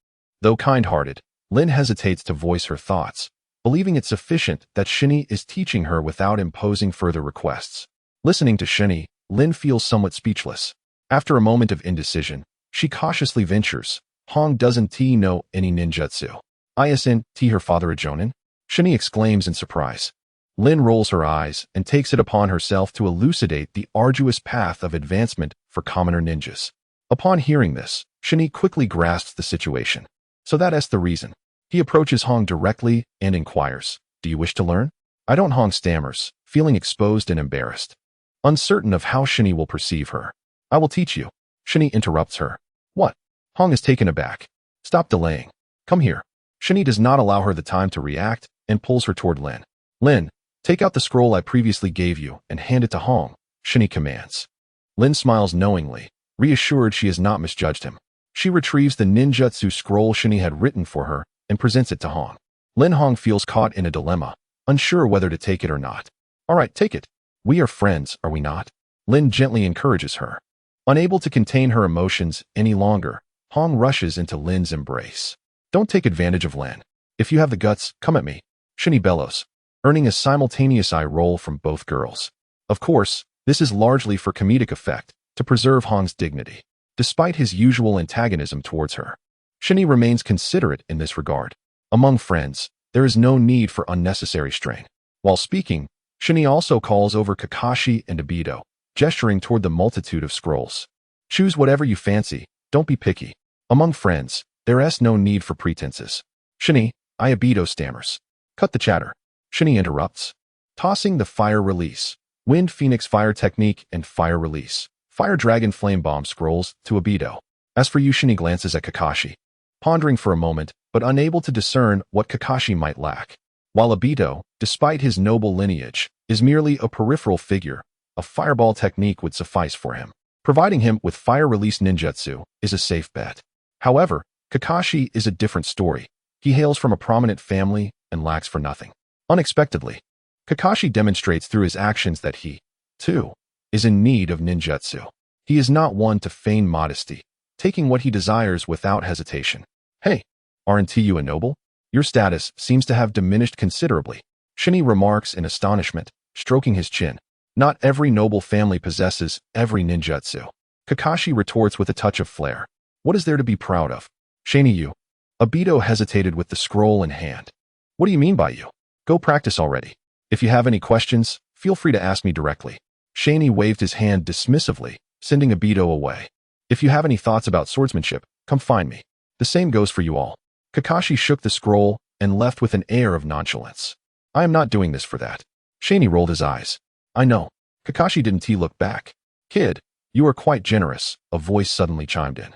Though kind-hearted, Lin hesitates to voice her thoughts, believing it sufficient that Shinny is teaching her without imposing further requests. Listening to Shinny, Lin feels somewhat speechless. After a moment of indecision, she cautiously ventures, "Hong doesn't know any ninjutsu. Isn't her father a jonin?" Shinny exclaims in surprise. Lin rolls her eyes and takes it upon herself to elucidate the arduous path of advancement for commoner ninjas. Upon hearing this, Shinny quickly grasps the situation. So that's the reason. He approaches Hong directly and inquires, "Do you wish to learn?" "I don't," Hong stammers, feeling exposed and embarrassed. Uncertain of how Shinny will perceive her. "I will teach you." Shinny interrupts her. "What?" Hong is taken aback. "Stop delaying. Come here." Shinny does not allow her the time to react and pulls her toward Lin. "Lin, take out the scroll I previously gave you and hand it to Hong," Shinny commands. Lin smiles knowingly, reassured she has not misjudged him. She retrieves the ninjutsu scroll Shinny had written for her and presents it to Hong. Hong feels caught in a dilemma, unsure whether to take it or not. "All right, take it. We are friends, are we not?" Lin gently encourages her. Unable to contain her emotions any longer, Hong rushes into Lin's embrace. Don't take advantage of Lin. If you have the guts, come at me. Shinny bellows, earning a simultaneous eye roll from both girls. Of course, this is largely for comedic effect, to preserve Hong's dignity. Despite his usual antagonism towards her, Shinny remains considerate in this regard. Among friends, there is no need for unnecessary strain. While speaking, Shinny also calls over Kakashi and Obito, gesturing toward the multitude of scrolls. Choose whatever you fancy, don't be picky. Among friends, there is no need for pretenses. Shinny, Obito stammers. Cut the chatter. Shinny interrupts. Tossing the fire release, Wind Phoenix fire technique and fire release, Fire Dragon Flame Bomb scrolls to Obito. As for you, Shinny glances at Kakashi, pondering for a moment, but unable to discern what Kakashi might lack. While Obito, despite his noble lineage, is merely a peripheral figure, a fireball technique would suffice for him. Providing him with fire release ninjutsu is a safe bet. However, Kakashi is a different story. He hails from a prominent family and lacks for nothing. Unexpectedly, Kakashi demonstrates through his actions that he, too, is in need of ninjutsu. He is not one to feign modesty, taking what he desires without hesitation. Hey, aren't you a noble? Your status seems to have diminished considerably. Shinny remarks in astonishment, stroking his chin. Not every noble family possesses every ninjutsu. Kakashi retorts with a touch of flair. What is there to be proud of? Shinny, you. Obito hesitated with the scroll in hand. What do you mean by you? Go practice already. If you have any questions, feel free to ask me directly. Shinny waved his hand dismissively, sending Obito away. If you have any thoughts about swordsmanship, come find me. The same goes for you all. Kakashi shook the scroll and left with an air of nonchalance. I am not doing this for that. Shinny rolled his eyes. I know. Kakashi didn't look back. Kid, you are quite generous, a voice suddenly chimed in.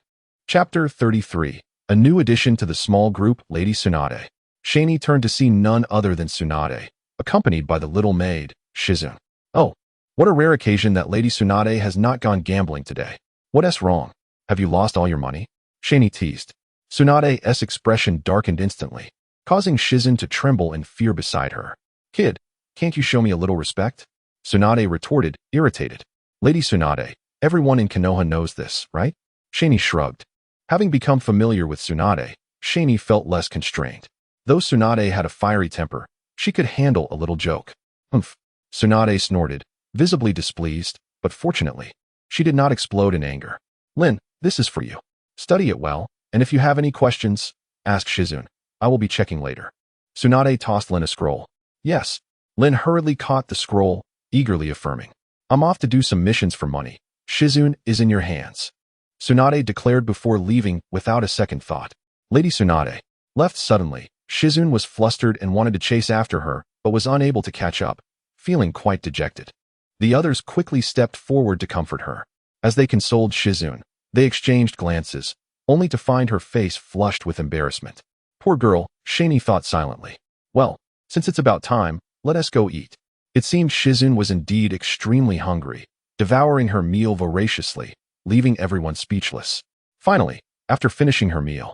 Chapter 33. A new addition to the small group, Lady Tsunade. Shinny turned to see none other than Tsunade, accompanied by the little maid, Shizune. Oh, what a rare occasion that Lady Tsunade has not gone gambling today. What's wrong? Have you lost all your money? Shinny teased. Tsunade's expression darkened instantly, causing Shizune to tremble in fear beside her. Kid, can't you show me a little respect? Tsunade retorted, irritated. Lady Tsunade, everyone in Konoha knows this, right? Shinny shrugged. Having become familiar with Tsunade, Shinny felt less constrained. Though Tsunade had a fiery temper, she could handle a little joke. Humph. Tsunade snorted, visibly displeased, but fortunately, she did not explode in anger. Lin, this is for you. Study it well, and if you have any questions, ask Shizune. I will be checking later. Tsunade tossed Lin a scroll. Yes. Lin hurriedly caught the scroll, eagerly affirming. I'm off to do some missions for money. Shizune is in your hands. Tsunade declared before leaving without a second thought. Lady Tsunade left suddenly. Shizune was flustered and wanted to chase after her, but was unable to catch up, feeling quite dejected. The others quickly stepped forward to comfort her. As they consoled Shizune, they exchanged glances, only to find her face flushed with embarrassment. Poor girl, Shinny thought silently. Well, since it's about time, let us go eat. It seemed Shizune was indeed extremely hungry, devouring her meal voraciously, leaving everyone speechless. Finally, after finishing her meal,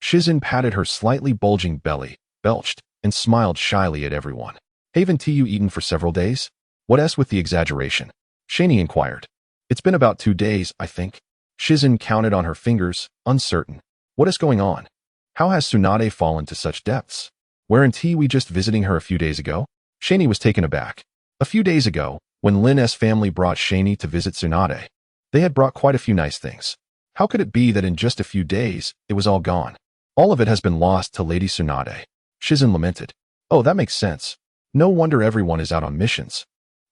Shizune patted her slightly bulging belly, belched, and smiled shyly at everyone. Haven't you eaten for several days? What's with the exaggeration? Shinny inquired. It's been about 2 days, I think. Shizune counted on her fingers, uncertain. What is going on? How has Tsunade fallen to such depths? Weren't we just visiting her a few days ago? Shinny was taken aback. A few days ago, when Lin's family brought Shinny to visit Tsunade, they had brought quite a few nice things. How could it be that in just a few days, it was all gone? All of it has been lost to Lady Tsunade. Shizune lamented. Oh, that makes sense. No wonder everyone is out on missions.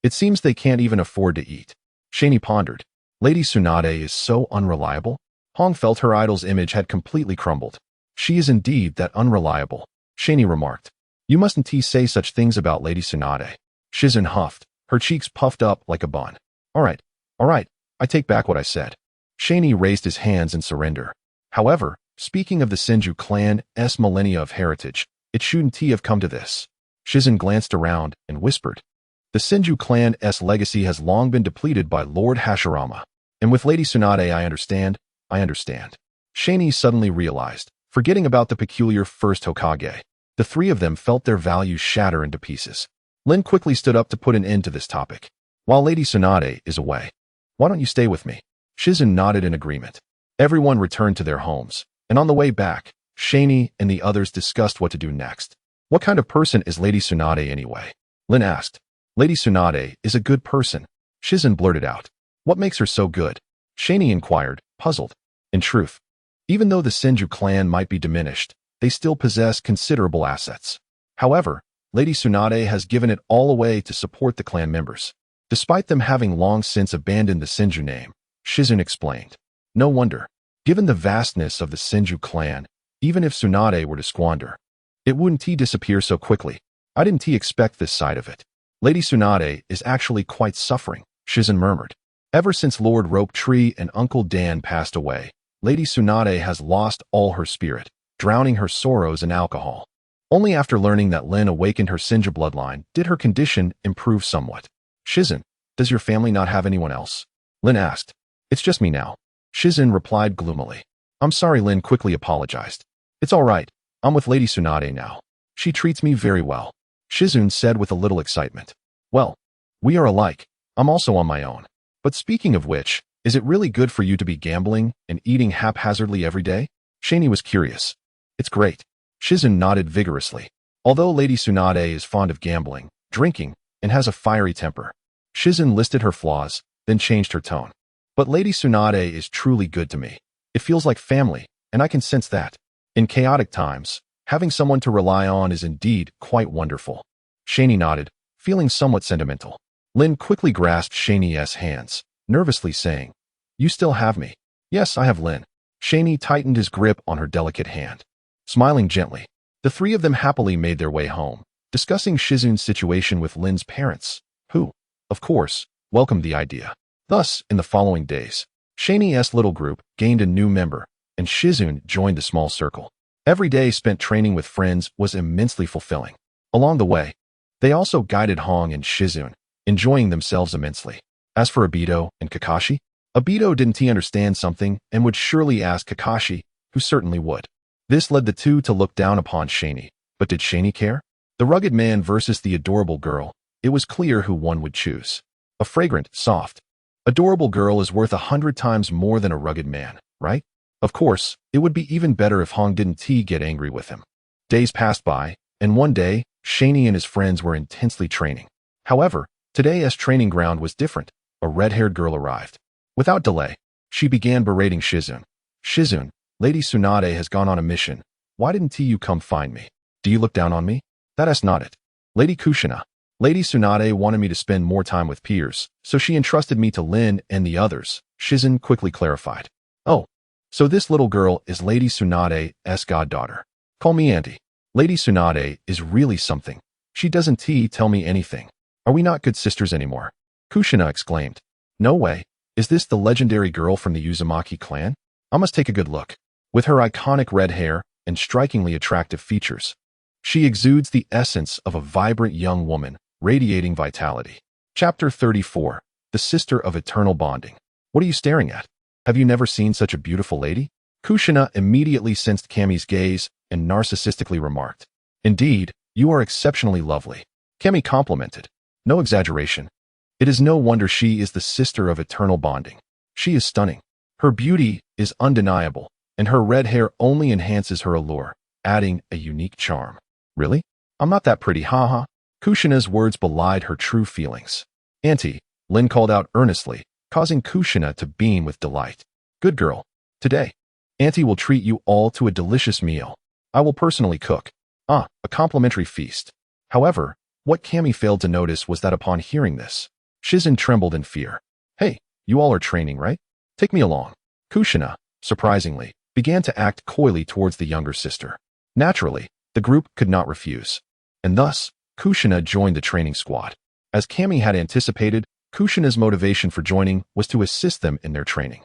It seems they can't even afford to eat. Shinny pondered. Lady Tsunade is so unreliable. Hong felt her idol's image had completely crumbled. She is indeed that unreliable, Shinny remarked. You mustn't say such things about Lady Tsunade. Shizune huffed, her cheeks puffed up like a bun. All right, I take back what I said. Shinny raised his hands in surrender. However, speaking of the Senju clan's millennia of heritage, it shouldn't have come to this. Shizune glanced around and whispered. The Senju clan's legacy has long been depleted by Lord Hashirama. And with Lady Tsunade I understand. Shinny suddenly realized, forgetting about the peculiar first Hokage. The three of them felt their values shatter into pieces. Lin quickly stood up to put an end to this topic. While Lady Tsunade is away, why don't you stay with me? Shizune nodded in agreement. Everyone returned to their homes, and on the way back, Shani and the others discussed what to do next. What kind of person is Lady Tsunade anyway? Lin asked. Lady Tsunade is a good person, Shizen blurted out. What makes her so good? Shani inquired, puzzled. In truth, even though the Senju clan might be diminished, they still possess considerable assets. However, Lady Tsunade has given it all away to support the clan members. Despite them having long since abandoned the Senju name, Shizen explained. No wonder. Given the vastness of the Senju clan, even if Tsunade were to squander, it wouldn't disappear so quickly. I didn't expect this side of it. Lady Tsunade is actually quite suffering, Shizen murmured. Ever since Lord Rope Tree and Uncle Dan passed away, Lady Tsunade has lost all her spirit, drowning her sorrows in alcohol. Only after learning that Lin awakened her Senju bloodline did her condition improve somewhat. Shizen, does your family not have anyone else? Lin asked. It's just me now. Shizen replied gloomily. I'm sorry, Lin quickly apologized. It's all right. I'm with Lady Tsunade now. She treats me very well. Shizen said with a little excitement. Well, we are alike. I'm also on my own. But speaking of which, is it really good for you to be gambling and eating haphazardly every day? Shani was curious. It's great. Shizen nodded vigorously. Although Lady Tsunade is fond of gambling, drinking, and has a fiery temper, Shizen listed her flaws, then changed her tone. But Lady Tsunade is truly good to me. It feels like family, and I can sense that. In chaotic times, having someone to rely on is indeed quite wonderful. Shani nodded, feeling somewhat sentimental. Lin quickly grasped Shani's hands, nervously saying, You still have me. Yes, I have Lin. Shani tightened his grip on her delicate hand. Smiling gently, the three of them happily made their way home, discussing Shizen's situation with Lin's parents, who, of course, welcomed the idea. Thus, in the following days, Shani's little group gained a new member, and Shizen joined the small circle. Every day spent training with friends was immensely fulfilling. Along the way, they also guided Hong and Shizen, enjoying themselves immensely. As for Obito and Kakashi, Obito didn't understand something and would surely ask Kakashi, who certainly would. This led the two to look down upon Shani, but did Shani care? The rugged man versus the adorable girl, it was clear who one would choose. A fragrant, soft, adorable girl is worth 100 times more than a rugged man, right? Of course, it would be even better if Hong didn't get angry with him. Days passed by, and one day, Shani and his friends were intensely training. However, today's training ground was different. A red-haired girl arrived. Without delay, she began berating Shizen. Shizen, Lady Tsunade has gone on a mission. Why didn't you come find me? Do you look down on me? That's not it. Lady Kushina. Lady Tsunade wanted me to spend more time with peers, so she entrusted me to Lin and the others, Shizen quickly clarified. Oh, so this little girl is Lady Tsunade's goddaughter. Call me Auntie. Lady Tsunade is really something. She doesn't tell me anything. Are we not good sisters anymore? Kushina exclaimed. No way. Is this the legendary girl from the Uzumaki clan? I must take a good look. With her iconic red hair and strikingly attractive features, she exudes the essence of a vibrant young woman, radiating vitality. Chapter 34. The Sister of Eternal Bonding. What are you staring at? Have you never seen such a beautiful lady? Kushina immediately sensed Kami's gaze and narcissistically remarked. Indeed, you are exceptionally lovely. Kami complimented. No exaggeration. It is no wonder she is the sister of eternal bonding. She is stunning. Her beauty is undeniable, and her red hair only enhances her allure, adding a unique charm. Really? I'm not that pretty, haha. Kushina's words belied her true feelings. Auntie, Lin called out earnestly, causing Kushina to beam with delight. Good girl. Today, Auntie will treat you all to a delicious meal. I will personally cook. A complimentary feast. However, what Kami failed to notice was that upon hearing this, Shizen trembled in fear. Hey, you all are training, right? Take me along. Kushina, surprisingly, began to act coyly towards the younger sister. Naturally, the group could not refuse. And thus, Kushina joined the training squad. As Kami had anticipated, Kushina's motivation for joining was to assist them in their training.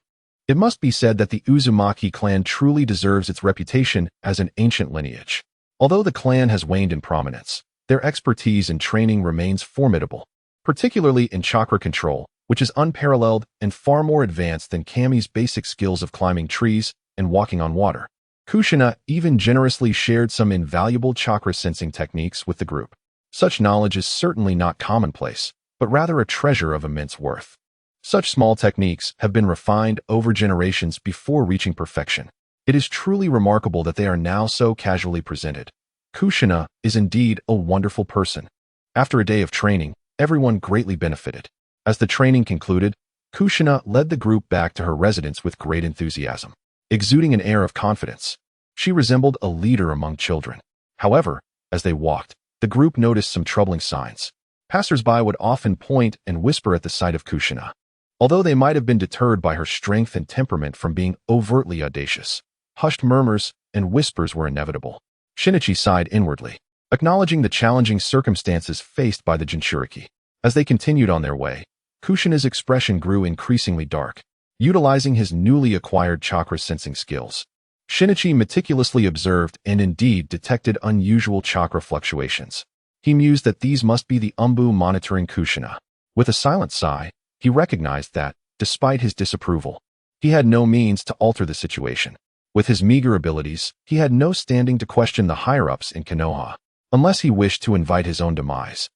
It must be said that the Uzumaki clan truly deserves its reputation as an ancient lineage. Although the clan has waned in prominence, their expertise in training remains formidable, particularly in chakra control, which is unparalleled and far more advanced than Kami's basic skills of climbing trees and walking on water. Kushina even generously shared some invaluable chakra sensing techniques with the group. Such knowledge is certainly not commonplace, but rather a treasure of immense worth. Such small techniques have been refined over generations before reaching perfection. It is truly remarkable that they are now so casually presented. Kushina is indeed a wonderful person. After a day of training, everyone greatly benefited. As the training concluded, Kushina led the group back to her residence with great enthusiasm, exuding an air of confidence. She resembled a leader among children. However, as they walked, the group noticed some troubling signs. Passers-by would often point and whisper at the sight of Kushina. Although they might have been deterred by her strength and temperament from being overtly audacious, hushed murmurs and whispers were inevitable. Shinichi sighed inwardly, acknowledging the challenging circumstances faced by the Jinchuriki. As they continued on their way, Kushina's expression grew increasingly dark, utilizing his newly acquired chakra sensing skills. Shinichi meticulously observed and indeed detected unusual chakra fluctuations. He mused that these must be the Umbu monitoring Kushina. With a silent sigh, he recognized that, despite his disapproval, he had no means to alter the situation. With his meager abilities, he had no standing to question the higher-ups in Konoha, unless he wished to invite his own demise.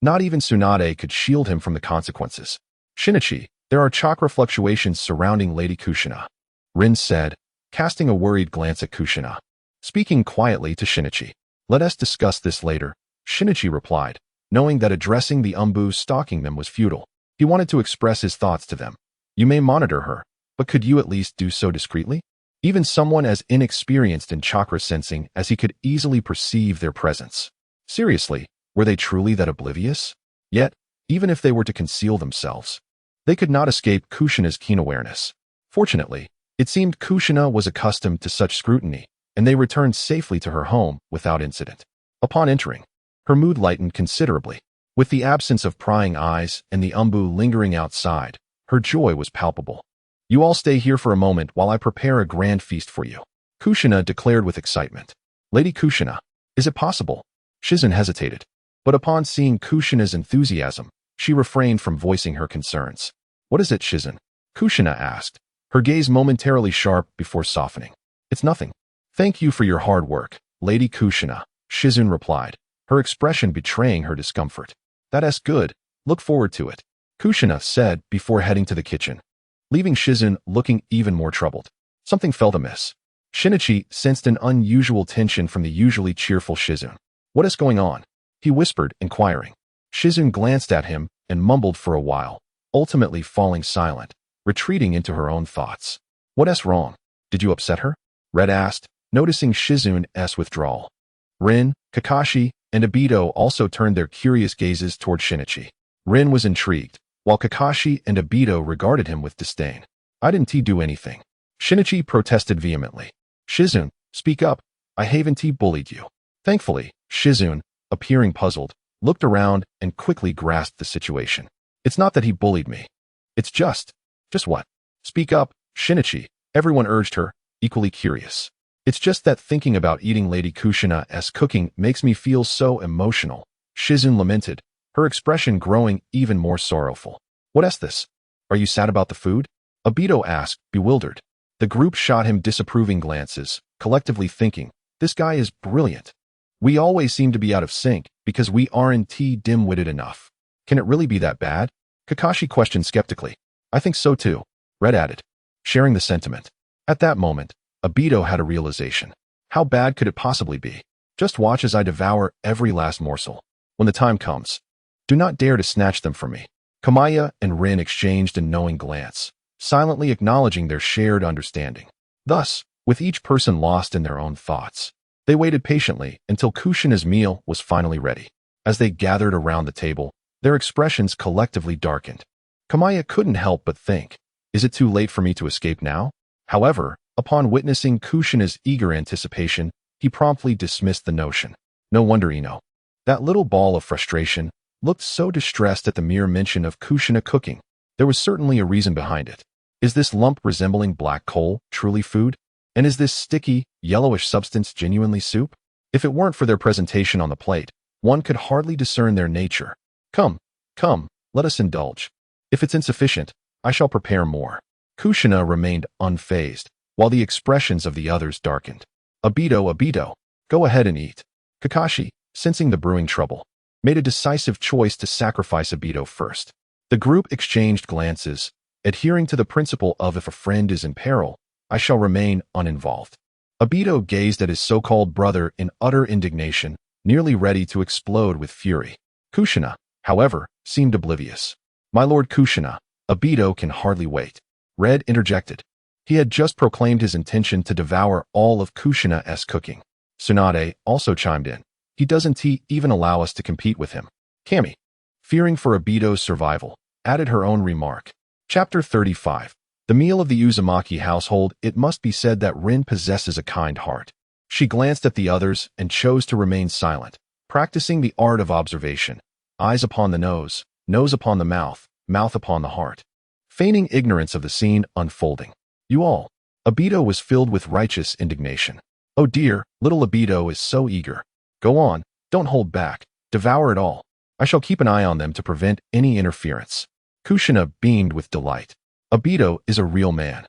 Not even Tsunade could shield him from the consequences. Shinichi, there are chakra fluctuations surrounding Lady Kushina, Rin said, casting a worried glance at Kushina. Speaking quietly to Shinichi. Let us discuss this later, Shinichi replied, knowing that addressing the Umbu stalking them was futile. He wanted to express his thoughts to them. You may monitor her, but could you at least do so discreetly? Even someone as inexperienced in chakra sensing as he could easily perceive their presence. Seriously, were they truly that oblivious? Yet, even if they were to conceal themselves, they could not escape Kushina's keen awareness. Fortunately, it seemed Kushina was accustomed to such scrutiny, and they returned safely to her home without incident. Upon entering, her mood lightened considerably. With the absence of prying eyes and the Umbu lingering outside, her joy was palpable. You all stay here for a moment while I prepare a grand feast for you, Kushina declared with excitement. Lady Kushina, is it possible? Shizun hesitated, but upon seeing Kushina's enthusiasm, she refrained from voicing her concerns. What is it, Shizun? Kushina asked, her gaze momentarily sharp before softening. It's nothing. Thank you for your hard work, Lady Kushina, Shizun replied, her expression betraying her discomfort. That's good, look forward to it, Kushina said before heading to the kitchen, leaving Shizun looking even more troubled. Something felt amiss. Shinichi sensed an unusual tension from the usually cheerful Shizun. What is going on? He whispered, inquiring. Shizun glanced at him and mumbled for a while, ultimately falling silent, retreating into her own thoughts. What's wrong? Did you upset her? Red asked, noticing Shizun's withdrawal. Rin, Kakashi, and Obito also turned their curious gazes toward Shinichi. Rin was intrigued, while Kakashi and Obito regarded him with disdain. I didn't do anything. Shinichi protested vehemently. Shizun, speak up. I haven't bullied you. Thankfully, Shizun, appearing puzzled, looked around and quickly grasped the situation. It's not that he bullied me. It's just what? Speak up, Shinichi, everyone urged her, equally curious. It's just that thinking about eating Lady Kushina's cooking makes me feel so emotional, Shizun lamented, her expression growing even more sorrowful. What's this? Are you sad about the food? Obito asked, bewildered. The group shot him disapproving glances, collectively thinking, this guy is brilliant. We always seem to be out of sync because we aren't dim-witted enough. Can it really be that bad? Kakashi questioned skeptically. I think so too, Red added, sharing the sentiment. At that moment, Obito had a realization. How bad could it possibly be? Just watch as I devour every last morsel. When the time comes, do not dare to snatch them from me. Kamaya and Rin exchanged a knowing glance, silently acknowledging their shared understanding. Thus, with each person lost in their own thoughts, they waited patiently until Kushina's meal was finally ready. As they gathered around the table, their expressions collectively darkened. Kamaya couldn't help but think, is it too late for me to escape now? However, upon witnessing Kushina's eager anticipation, he promptly dismissed the notion. No wonder Ino, that little ball of frustration, looked so distressed at the mere mention of Kushina cooking. There was certainly a reason behind it. Is this lump resembling black coal truly food? And is this sticky, yellowish substance genuinely soup? If it weren't for their presentation on the plate, one could hardly discern their nature. Come, let us indulge. If it's insufficient, I shall prepare more. Kushina remained unfazed, while the expressions of the others darkened. Obito, go ahead and eat. Kakashi, sensing the brewing trouble, made a decisive choice to sacrifice Obito first. The group exchanged glances, adhering to the principle of if a friend is in peril, I shall remain uninvolved. Obito gazed at his so-called brother in utter indignation, nearly ready to explode with fury. Kushina, however, seemed oblivious. My lord Kushina, Obito can hardly wait. Red interjected. He had just proclaimed his intention to devour all of Kushina's cooking. Tsunade also chimed in. He doesn't even allow us to compete with him. Kami, fearing for Obito's survival, added her own remark. Chapter 35. The meal of the Uzumaki household. It must be said that Rin possesses a kind heart. She glanced at the others and chose to remain silent, practicing the art of observation. Eyes upon the nose upon the mouth upon the heart. Feigning ignorance of the scene unfolding. You all. Obito was filled with righteous indignation. Oh dear, little Obito is so eager. Go on, don't hold back, devour it all. I shall keep an eye on them to prevent any interference. Kushina beamed with delight. Obito is a real man.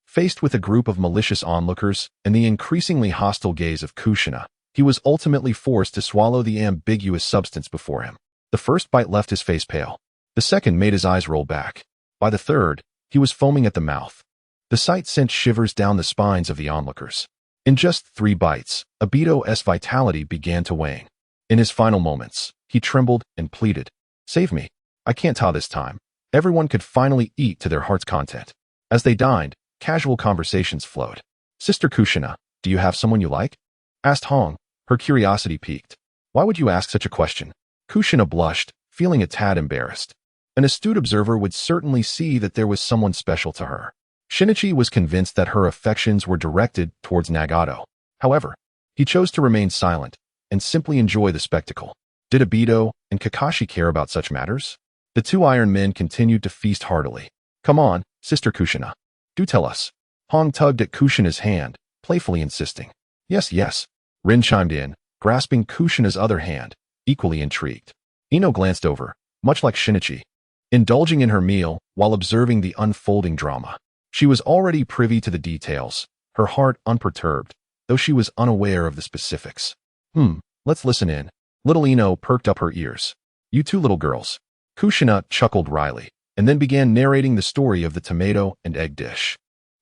Faced with a group of malicious onlookers and the increasingly hostile gaze of Kushina, he was ultimately forced to swallow the ambiguous substance before him. The first bite left his face pale. The second made his eyes roll back. By the third, he was foaming at the mouth. The sight sent shivers down the spines of the onlookers. In just 3 bites, Obito's vitality began to wane. In his final moments, he trembled and pleaded. Save me. I can't ta this time. Everyone could finally eat to their heart's content. As they dined, casual conversations flowed. Sister Kushina, do you have someone you like? Asked Hong, her curiosity piqued. Why would you ask such a question? Kushina blushed, feeling a tad embarrassed. An astute observer would certainly see that there was someone special to her. Shinichi was convinced that her affections were directed towards Nagato. However, he chose to remain silent and simply enjoy the spectacle. Did Obito and Kakashi care about such matters? The 2 Iron Men continued to feast heartily. Come on, Sister Kushina. Do tell us. Hong tugged at Kushina's hand, playfully insisting. Yes, yes. Rin chimed in, grasping Kushina's other hand, equally intrigued. Ino glanced over, much like Shinichi, indulging in her meal while observing the unfolding drama. She was already privy to the details, her heart unperturbed, though she was unaware of the specifics. Let's listen in. Little Ino perked up her ears. You 2 little girls. Kushina chuckled wryly, and then began narrating the story of the tomato and egg dish.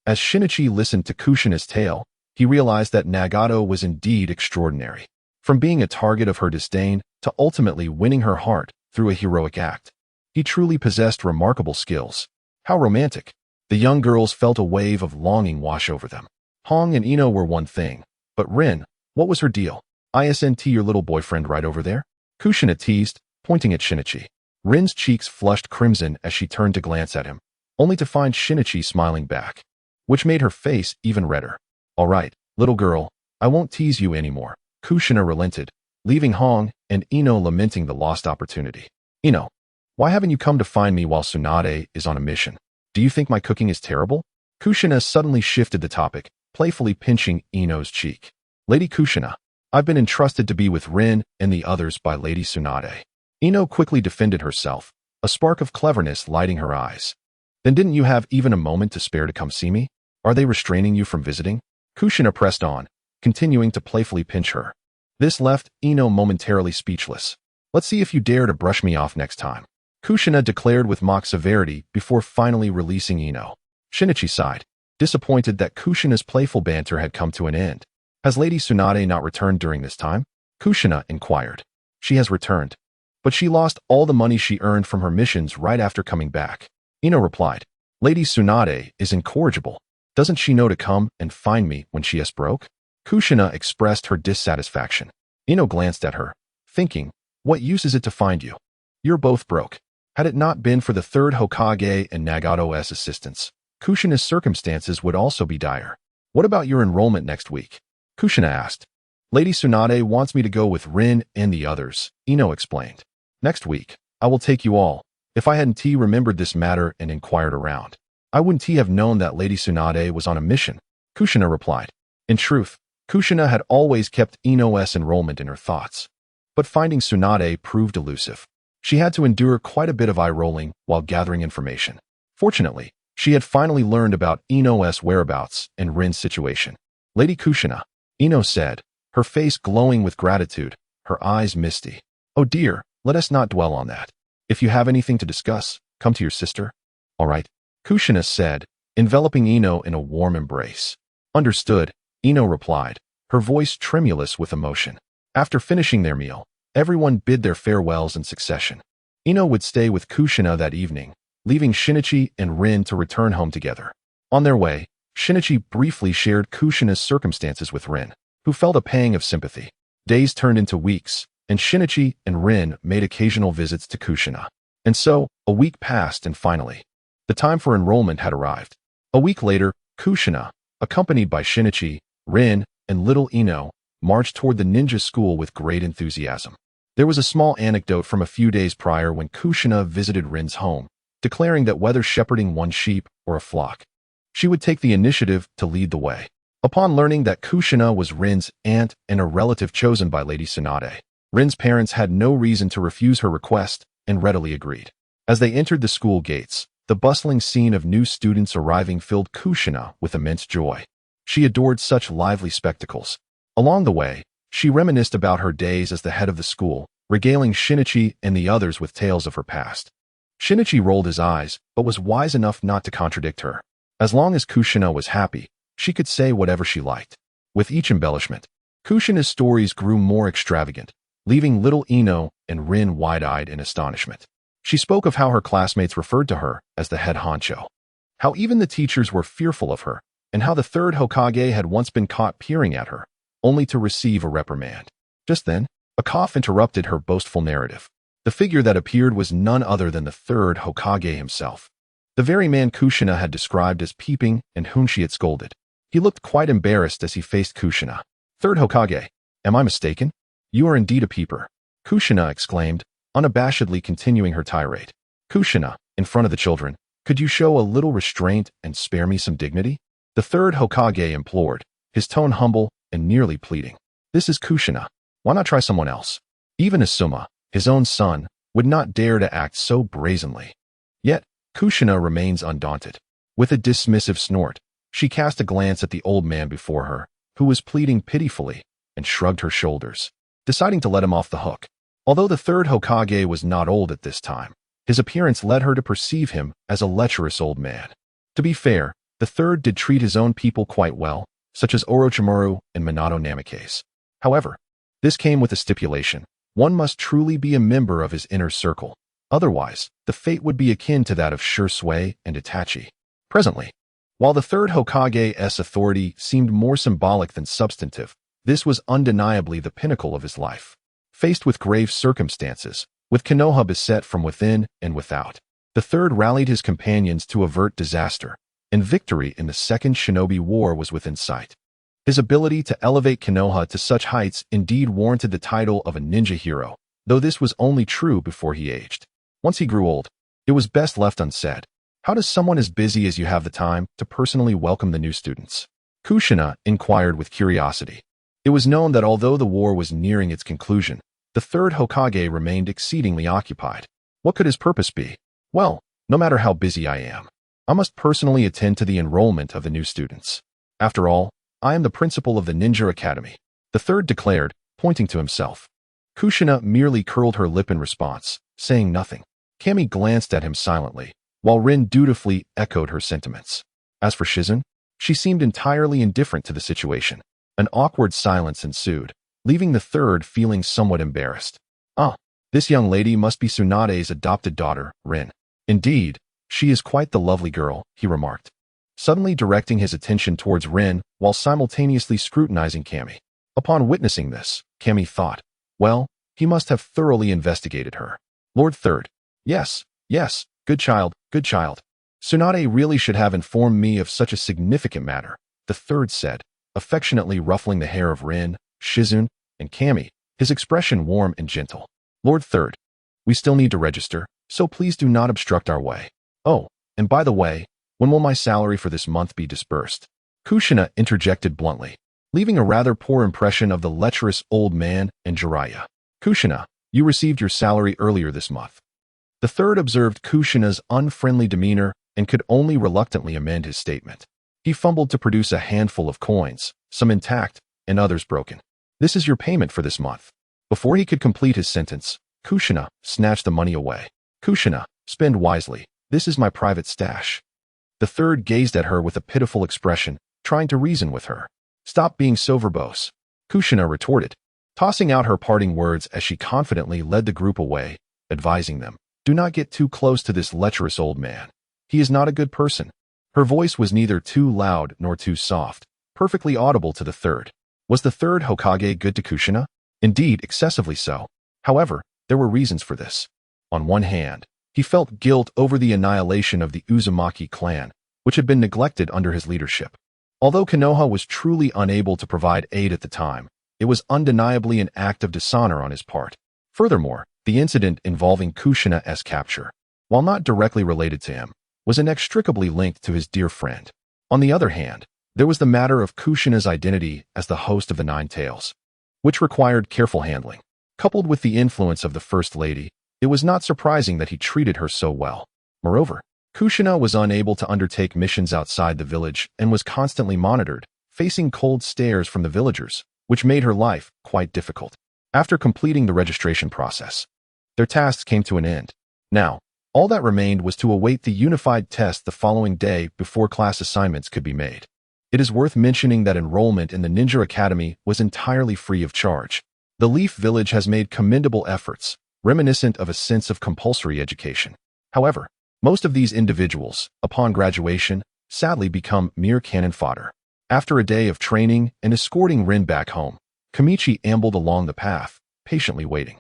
As Shinichi listened to Kushina's tale, he realized that Nagato was indeed extraordinary. From being a target of her disdain to ultimately winning her heart through a heroic act. He truly possessed remarkable skills. How romantic. The young girls felt a wave of longing wash over them. Hong and Ino were one thing, but Rin, what was her deal? Isn't your little boyfriend right over there? Kushina teased, pointing at Shinichi. Rin's cheeks flushed crimson as she turned to glance at him, only to find Shinichi smiling back, which made her face even redder. All right, little girl, I won't tease you anymore. Kushina relented, leaving Hong and Ino lamenting the lost opportunity. Ino, why haven't you come to find me while Tsunade is on a mission? Do you think my cooking is terrible? Kushina suddenly shifted the topic, playfully pinching Ino's cheek. Lady Kushina, I've been entrusted to be with Rin and the others by Lady Tsunade. Ino quickly defended herself, a spark of cleverness lighting her eyes. Then didn't you have even a moment to spare to come see me? Are they restraining you from visiting? Kushina pressed on, continuing to playfully pinch her. This left Ino momentarily speechless. Let's see if you dare to brush me off next time. Kushina declared with mock severity before finally releasing Ino. Shinichi sighed, disappointed that Kushina's playful banter had come to an end. Has Lady Tsunade not returned during this time? Kushina inquired. She has returned, but she lost all the money she earned from her missions right after coming back. Ino replied. Lady Tsunade is incorrigible. Doesn't she know to come and find me when she is broke? Kushina expressed her dissatisfaction. Ino glanced at her, thinking, what use is it to find you? You're both broke. Had it not been for the 3rd Hokage and Nagato's assistance, Kushina's circumstances would also be dire. What about your enrollment next week? Kushina asked. Lady Tsunade wants me to go with Rin and the others, Ino explained. Next week, I will take you all. If I hadn't remembered this matter and inquired around, I wouldn't have known that Lady Tsunade was on a mission, Kushina replied. In truth, Kushina had always kept Ino's enrollment in her thoughts. But finding Tsunade proved elusive. She had to endure quite a bit of eye-rolling while gathering information. Fortunately, she had finally learned about Ino's whereabouts and Rin's situation. Lady Kushina, Ino said, her face glowing with gratitude, her eyes misty. Oh dear, let us not dwell on that. If you have anything to discuss, Come to your sister? All right, Kushina said, enveloping Ino in a warm embrace. Understood, Ino replied, her voice tremulous with emotion. After finishing their meal, everyone bid their farewells in succession. Ino would stay with Kushina that evening, leaving Shinichi and Rin to return home together. On their way, Shinichi briefly shared Kushina's circumstances with Rin, who felt a pang of sympathy. Days turned into weeks, and Shinichi and Rin made occasional visits to Kushina. And so, a week passed and finally, the time for enrollment had arrived. A week later, Kushina, accompanied by Shinichi, Rin, and little Ino, marched toward the ninja school with great enthusiasm. There was a small anecdote from a few days prior when Kushina visited Rin's home, declaring that whether shepherding one sheep or a flock, she would take the initiative to lead the way. Upon learning that Kushina was Rin's aunt and a relative chosen by Lady Tsunade, Rin's parents had no reason to refuse her request and readily agreed. As they entered the school gates, the bustling scene of new students arriving filled Kushina with immense joy. She adored such lively spectacles. Along the way, she reminisced about her days as the head of the school, regaling Shinichi and the others with tales of her past. Shinichi rolled his eyes, but was wise enough not to contradict her. As long as Kushina was happy, she could say whatever she liked. With each embellishment, Kushina's stories grew more extravagant, leaving little Ino and Rin wide-eyed in astonishment. She spoke of how her classmates referred to her as the head honcho, how even the teachers were fearful of her, and how the third Hokage had once been caught peering at her, only to receive a reprimand. Just then, a cough interrupted her boastful narrative. The figure that appeared was none other than the third Hokage himself. The very man Kushina had described as peeping and whom she had scolded. He looked quite embarrassed as he faced Kushina. Third Hokage, am I mistaken? You are indeed a peeper, Kushina exclaimed, unabashedly continuing her tirade. Kushina, in front of the children, could you show a little restraint and spare me some dignity? The third Hokage implored, his tone humble and nearly pleading. This is Kushina. Why not try someone else? Even Asuma, his own son, would not dare to act so brazenly. Yet, Kushina remains undaunted. With a dismissive snort, she cast a glance at the old man before her, who was pleading pitifully, and shrugged her shoulders, deciding to let him off the hook. Although the third Hokage was not old at this time, his appearance led her to perceive him as a lecherous old man. To be fair, the third did treat his own people quite well, such as Orochimaru and Minato Namikaze. However, this came with a stipulation. One must truly be a member of his inner circle. Otherwise, the fate would be akin to that of Shisui and Itachi. Presently, while the third Hokage's authority seemed more symbolic than substantive, this was undeniably the pinnacle of his life. Faced with grave circumstances, with Konoha beset from within and without, the third rallied his companions to avert disaster, and victory in the Second Shinobi War was within sight. His ability to elevate Konoha to such heights indeed warranted the title of a ninja hero, though this was only true before he aged. Once he grew old, it was best left unsaid. How does someone as busy as you have the time to personally welcome the new students? Kushina inquired with curiosity. It was known that although the war was nearing its conclusion, the third Hokage remained exceedingly occupied. What could his purpose be? Well, no matter how busy I am, I must personally attend to the enrollment of the new students. After all, I am the principal of the Ninja Academy, the third declared, pointing to himself. Kushina merely curled her lip in response, saying nothing. Kami glanced at him silently, while Rin dutifully echoed her sentiments. As for Shizun, she seemed entirely indifferent to the situation. An awkward silence ensued, leaving the third feeling somewhat embarrassed. Ah, this young lady must be Tsunade's adopted daughter, Rin. Indeed, she is quite the lovely girl, he remarked, suddenly directing his attention towards Rin while simultaneously scrutinizing Kami. Upon witnessing this, Kami thought, well, he must have thoroughly investigated her. Lord Third. Yes, good child, good child. Tsunade really should have informed me of such a significant matter, the third said, affectionately ruffling the hair of Rin, Shizun, and Kami, his expression warm and gentle. Lord Third, we still need to register, so please do not obstruct our way. Oh, and by the way, when will my salary for this month be disbursed? Kushina interjected bluntly, leaving a rather poor impression of the lecherous old man and Jiraiya. Kushina, you received your salary earlier this month. The third observed Kushina's unfriendly demeanor and could only reluctantly amend his statement. He fumbled to produce a handful of coins, some intact and others broken. This is your payment for this month. Before he could complete his sentence, Kushina snatched the money away. Kushina, spend wisely, This is my private stash. The third gazed at her with a pitiful expression, trying to reason with her. Stop being so verbose, Kushina retorted, tossing out her parting words as she confidently led the group away, advising them, do not get too close to this lecherous old man. He is not a good person. Her voice was neither too loud nor too soft, perfectly audible to the third. Was the third Hokage good to Kushina? Indeed, excessively so. However, there were reasons for this. On one hand, he felt guilt over the annihilation of the Uzumaki clan, which had been neglected under his leadership. Although Konoha was truly unable to provide aid at the time, it was undeniably an act of dishonor on his part. Furthermore, the incident involving Kushina's capture, while not directly related to him, was inextricably linked to his dear friend. On the other hand, there was the matter of Kushina's identity as the host of the Nine Tails, which required careful handling. Coupled with the influence of the First Lady, it was not surprising that he treated her so well. Moreover, Kushina was unable to undertake missions outside the village and was constantly monitored, facing cold stares from the villagers, which made her life quite difficult. After completing the registration process, their tasks came to an end. Now, all that remained was to await the unified test the following day before class assignments could be made. It is worth mentioning that enrollment in the Ninja Academy was entirely free of charge. The Leaf Village has made commendable efforts, reminiscent of a sense of compulsory education. However, most of these individuals, upon graduation, sadly become mere cannon fodder. After a day of training and escorting Rin back home, Kamichi ambled along the path, patiently waiting.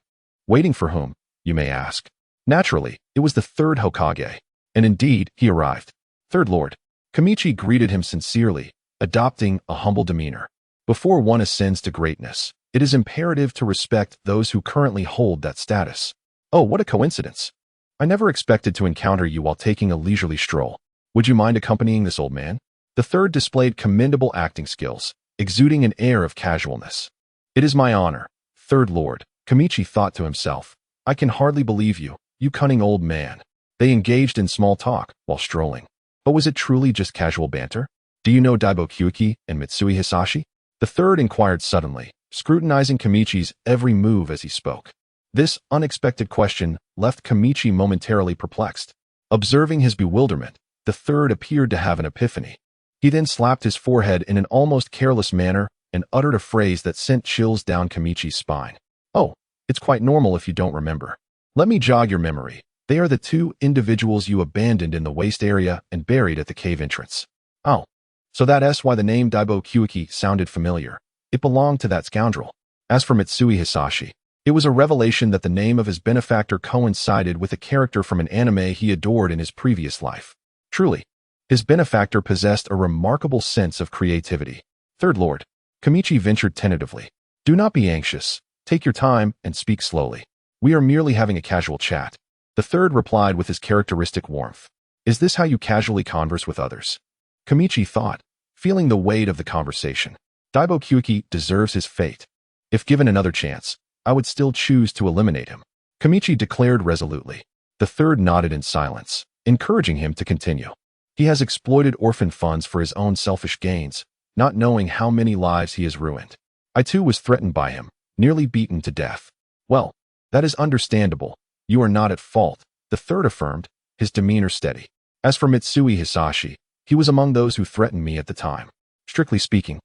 Waiting for whom, you may ask? Naturally, it was the third Hokage, and indeed, he arrived. Third Lord. Kamichi greeted him sincerely, adopting a humble demeanor. Before one ascends to greatness, it is imperative to respect those who currently hold that status. Oh, what a coincidence. I never expected to encounter you while taking a leisurely stroll. Would you mind accompanying this old man? The third displayed commendable acting skills, exuding an air of casualness. It is my honor, Third Lord, Kamichi thought to himself. I can hardly believe you, you cunning old man. They engaged in small talk while strolling. But was it truly just casual banter? Do you know Daibo Kyuki and Mitsui Hisashi? The third inquired suddenly, scrutinizing Kamichi's every move as he spoke. This unexpected question left Kamichi momentarily perplexed. Observing his bewilderment, the third appeared to have an epiphany. He then slapped his forehead in an almost careless manner and uttered a phrase that sent chills down Kamichi's spine. Oh, it's quite normal if you don't remember. Let me jog your memory. They are the two individuals you abandoned in the waste area and buried at the cave entrance. Oh, so that's why the name Daibo Kyuki sounded familiar. It belonged to that scoundrel. As for Mitsui Hisashi, it was a revelation that the name of his benefactor coincided with a character from an anime he adored in his previous life. Truly, his benefactor possessed a remarkable sense of creativity. Third Lord, Kamichi ventured tentatively. Do not be anxious. Take your time and speak slowly. We are merely having a casual chat. The third replied with his characteristic warmth. Is this how you casually converse with others? Kamichi thought, feeling the weight of the conversation. Daibo Kyuki deserves his fate. If given another chance, I would still choose to eliminate him. Kamichi declared resolutely. The third nodded in silence, encouraging him to continue. He has exploited orphan funds for his own selfish gains, not knowing how many lives he has ruined. I too was threatened by him, nearly beaten to death. Well, that is understandable. You are not at fault, the third affirmed, his demeanor steady. As for Mitsui Hisashi, he was among those who threatened me at the time. Strictly speaking,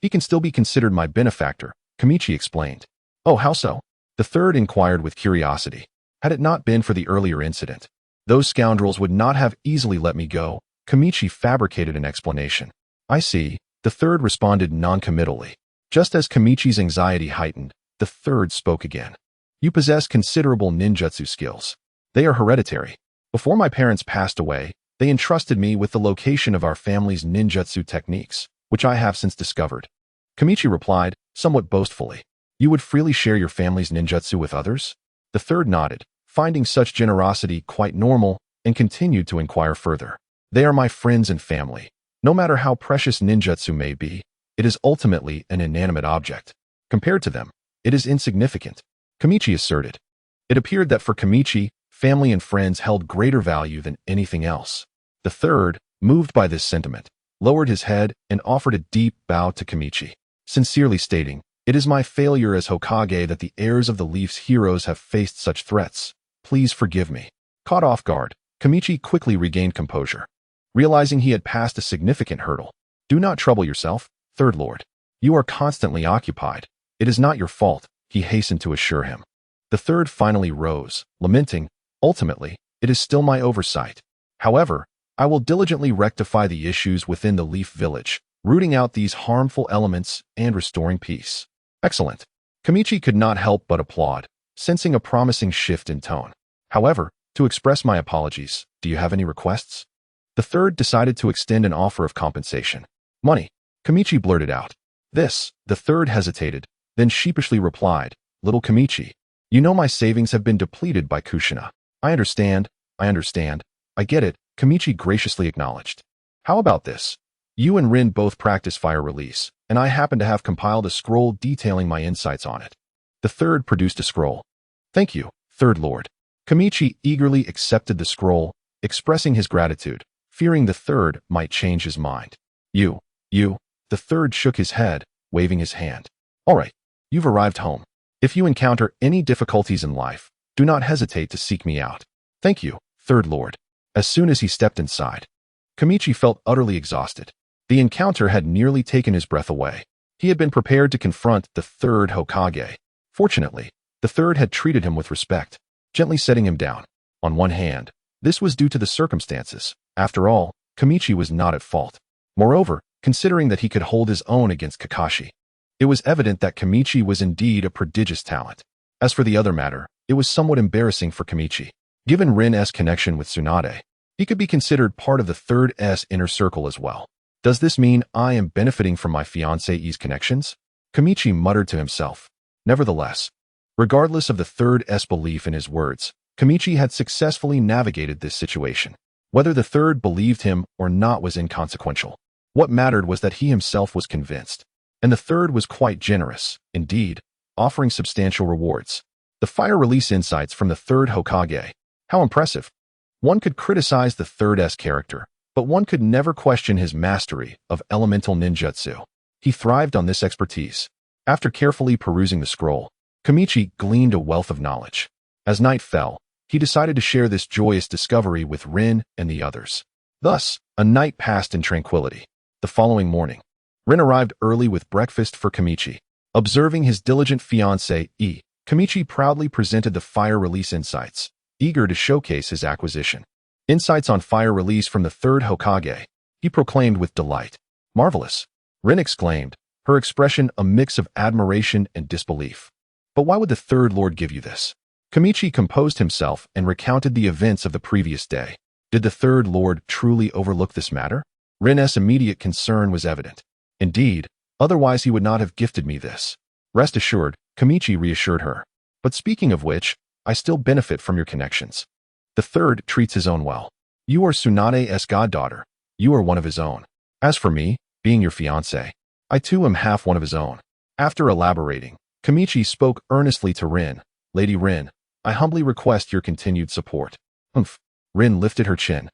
he can still be considered my benefactor, Kamichi explained. Oh, how so? The third inquired with curiosity. Had it not been for the earlier incident, those scoundrels would not have easily let me go. Kamichi fabricated an explanation. I see, the third responded non-committally. Just as Kamichi's anxiety heightened, the third spoke again. You possess considerable ninjutsu skills. They are hereditary. Before my parents passed away, they entrusted me with the location of our family's ninjutsu techniques, which I have since discovered. Kamichi replied, somewhat boastfully. You would freely share your family's ninjutsu with others? The third nodded, finding such generosity quite normal, and continued to inquire further. They are my friends and family. No matter how precious ninjutsu may be, it is ultimately an inanimate object. Compared to them, it is insignificant. Kamichi asserted. It appeared that for Kamichi, family and friends held greater value than anything else. The third, moved by this sentiment, lowered his head and offered a deep bow to Kamichi, sincerely stating, it is my failure as Hokage that the heirs of the Leaf's heroes have faced such threats. Please forgive me. Caught off guard, Kamichi quickly regained composure, realizing he had passed a significant hurdle. Do not trouble yourself, Third Lord. You are constantly occupied. It is not your fault, he hastened to assure him. The third finally rose, lamenting, ultimately, it is still my oversight. However, I will diligently rectify the issues within the Leaf Village, rooting out these harmful elements and restoring peace. Excellent. Kamichi could not help but applaud, sensing a promising shift in tone. However, to express my apologies, do you have any requests? The third decided to extend an offer of compensation. Money. Kamichi blurted out. The third hesitated, then sheepishly replied, Little Kamichi, you know my savings have been depleted by Kushina. I understand. I get it, Kamichi graciously acknowledged. How about this? You and Rin both practice fire release, and I happen to have compiled a scroll detailing my insights on it. The third produced a scroll. Thank you, Third Lord. Kamichi eagerly accepted the scroll, expressing his gratitude, fearing the third might change his mind. You. The third shook his head, waving his hand. All right, you've arrived home. If you encounter any difficulties in life, do not hesitate to seek me out. Thank you, Third Lord. As soon as he stepped inside, Kamichi felt utterly exhausted. The encounter had nearly taken his breath away. He had been prepared to confront the third Hokage. Fortunately, the third had treated him with respect, gently setting him down. On one hand, this was due to the circumstances. After all, Kamichi was not at fault. Moreover, considering that he could hold his own against Kakashi, it was evident that Kamichi was indeed a prodigious talent. As for the other matter, it was somewhat embarrassing for Kamichi. Given Rin's connection with Tsunade, he could be considered part of the third S inner circle as well. Does this mean I am benefiting from my fiancée's connections? Kamichi muttered to himself. Nevertheless, regardless of the third S belief in his words, Kamichi had successfully navigated this situation. Whether the third believed him or not was inconsequential. What mattered was that he himself was convinced. And the third was quite generous, indeed, offering substantial rewards. The fire release insights from the third Hokage. How impressive. One could criticize the third S character, but one could never question his mastery of elemental ninjutsu. He thrived on this expertise. After carefully perusing the scroll, Kamichi gleaned a wealth of knowledge. As night fell, he decided to share this joyous discovery with Rin and the others. Thus, a night passed in tranquility. The following morning, Rin arrived early with breakfast for Kamichi. Observing his diligent fiancée, Kamichi proudly presented the fire release insights, eager to showcase his acquisition. Insights on fire release from the third Hokage, he proclaimed with delight. Marvelous, Rin exclaimed, her expression a mix of admiration and disbelief. But why would the third lord give you this? Kamichi composed himself and recounted the events of the previous day. Did the third lord truly overlook this matter? Rin's immediate concern was evident. Indeed, otherwise he would not have gifted me this. Rest assured, Kamichi reassured her. But speaking of which, I still benefit from your connections. The third treats his own well. You are Tsunade's goddaughter. You are one of his own. As for me, being your fiancé, I too am half one of his own. After elaborating, Kamichi spoke earnestly to Rin. Lady Rin, I humbly request your continued support. Rin lifted her chin,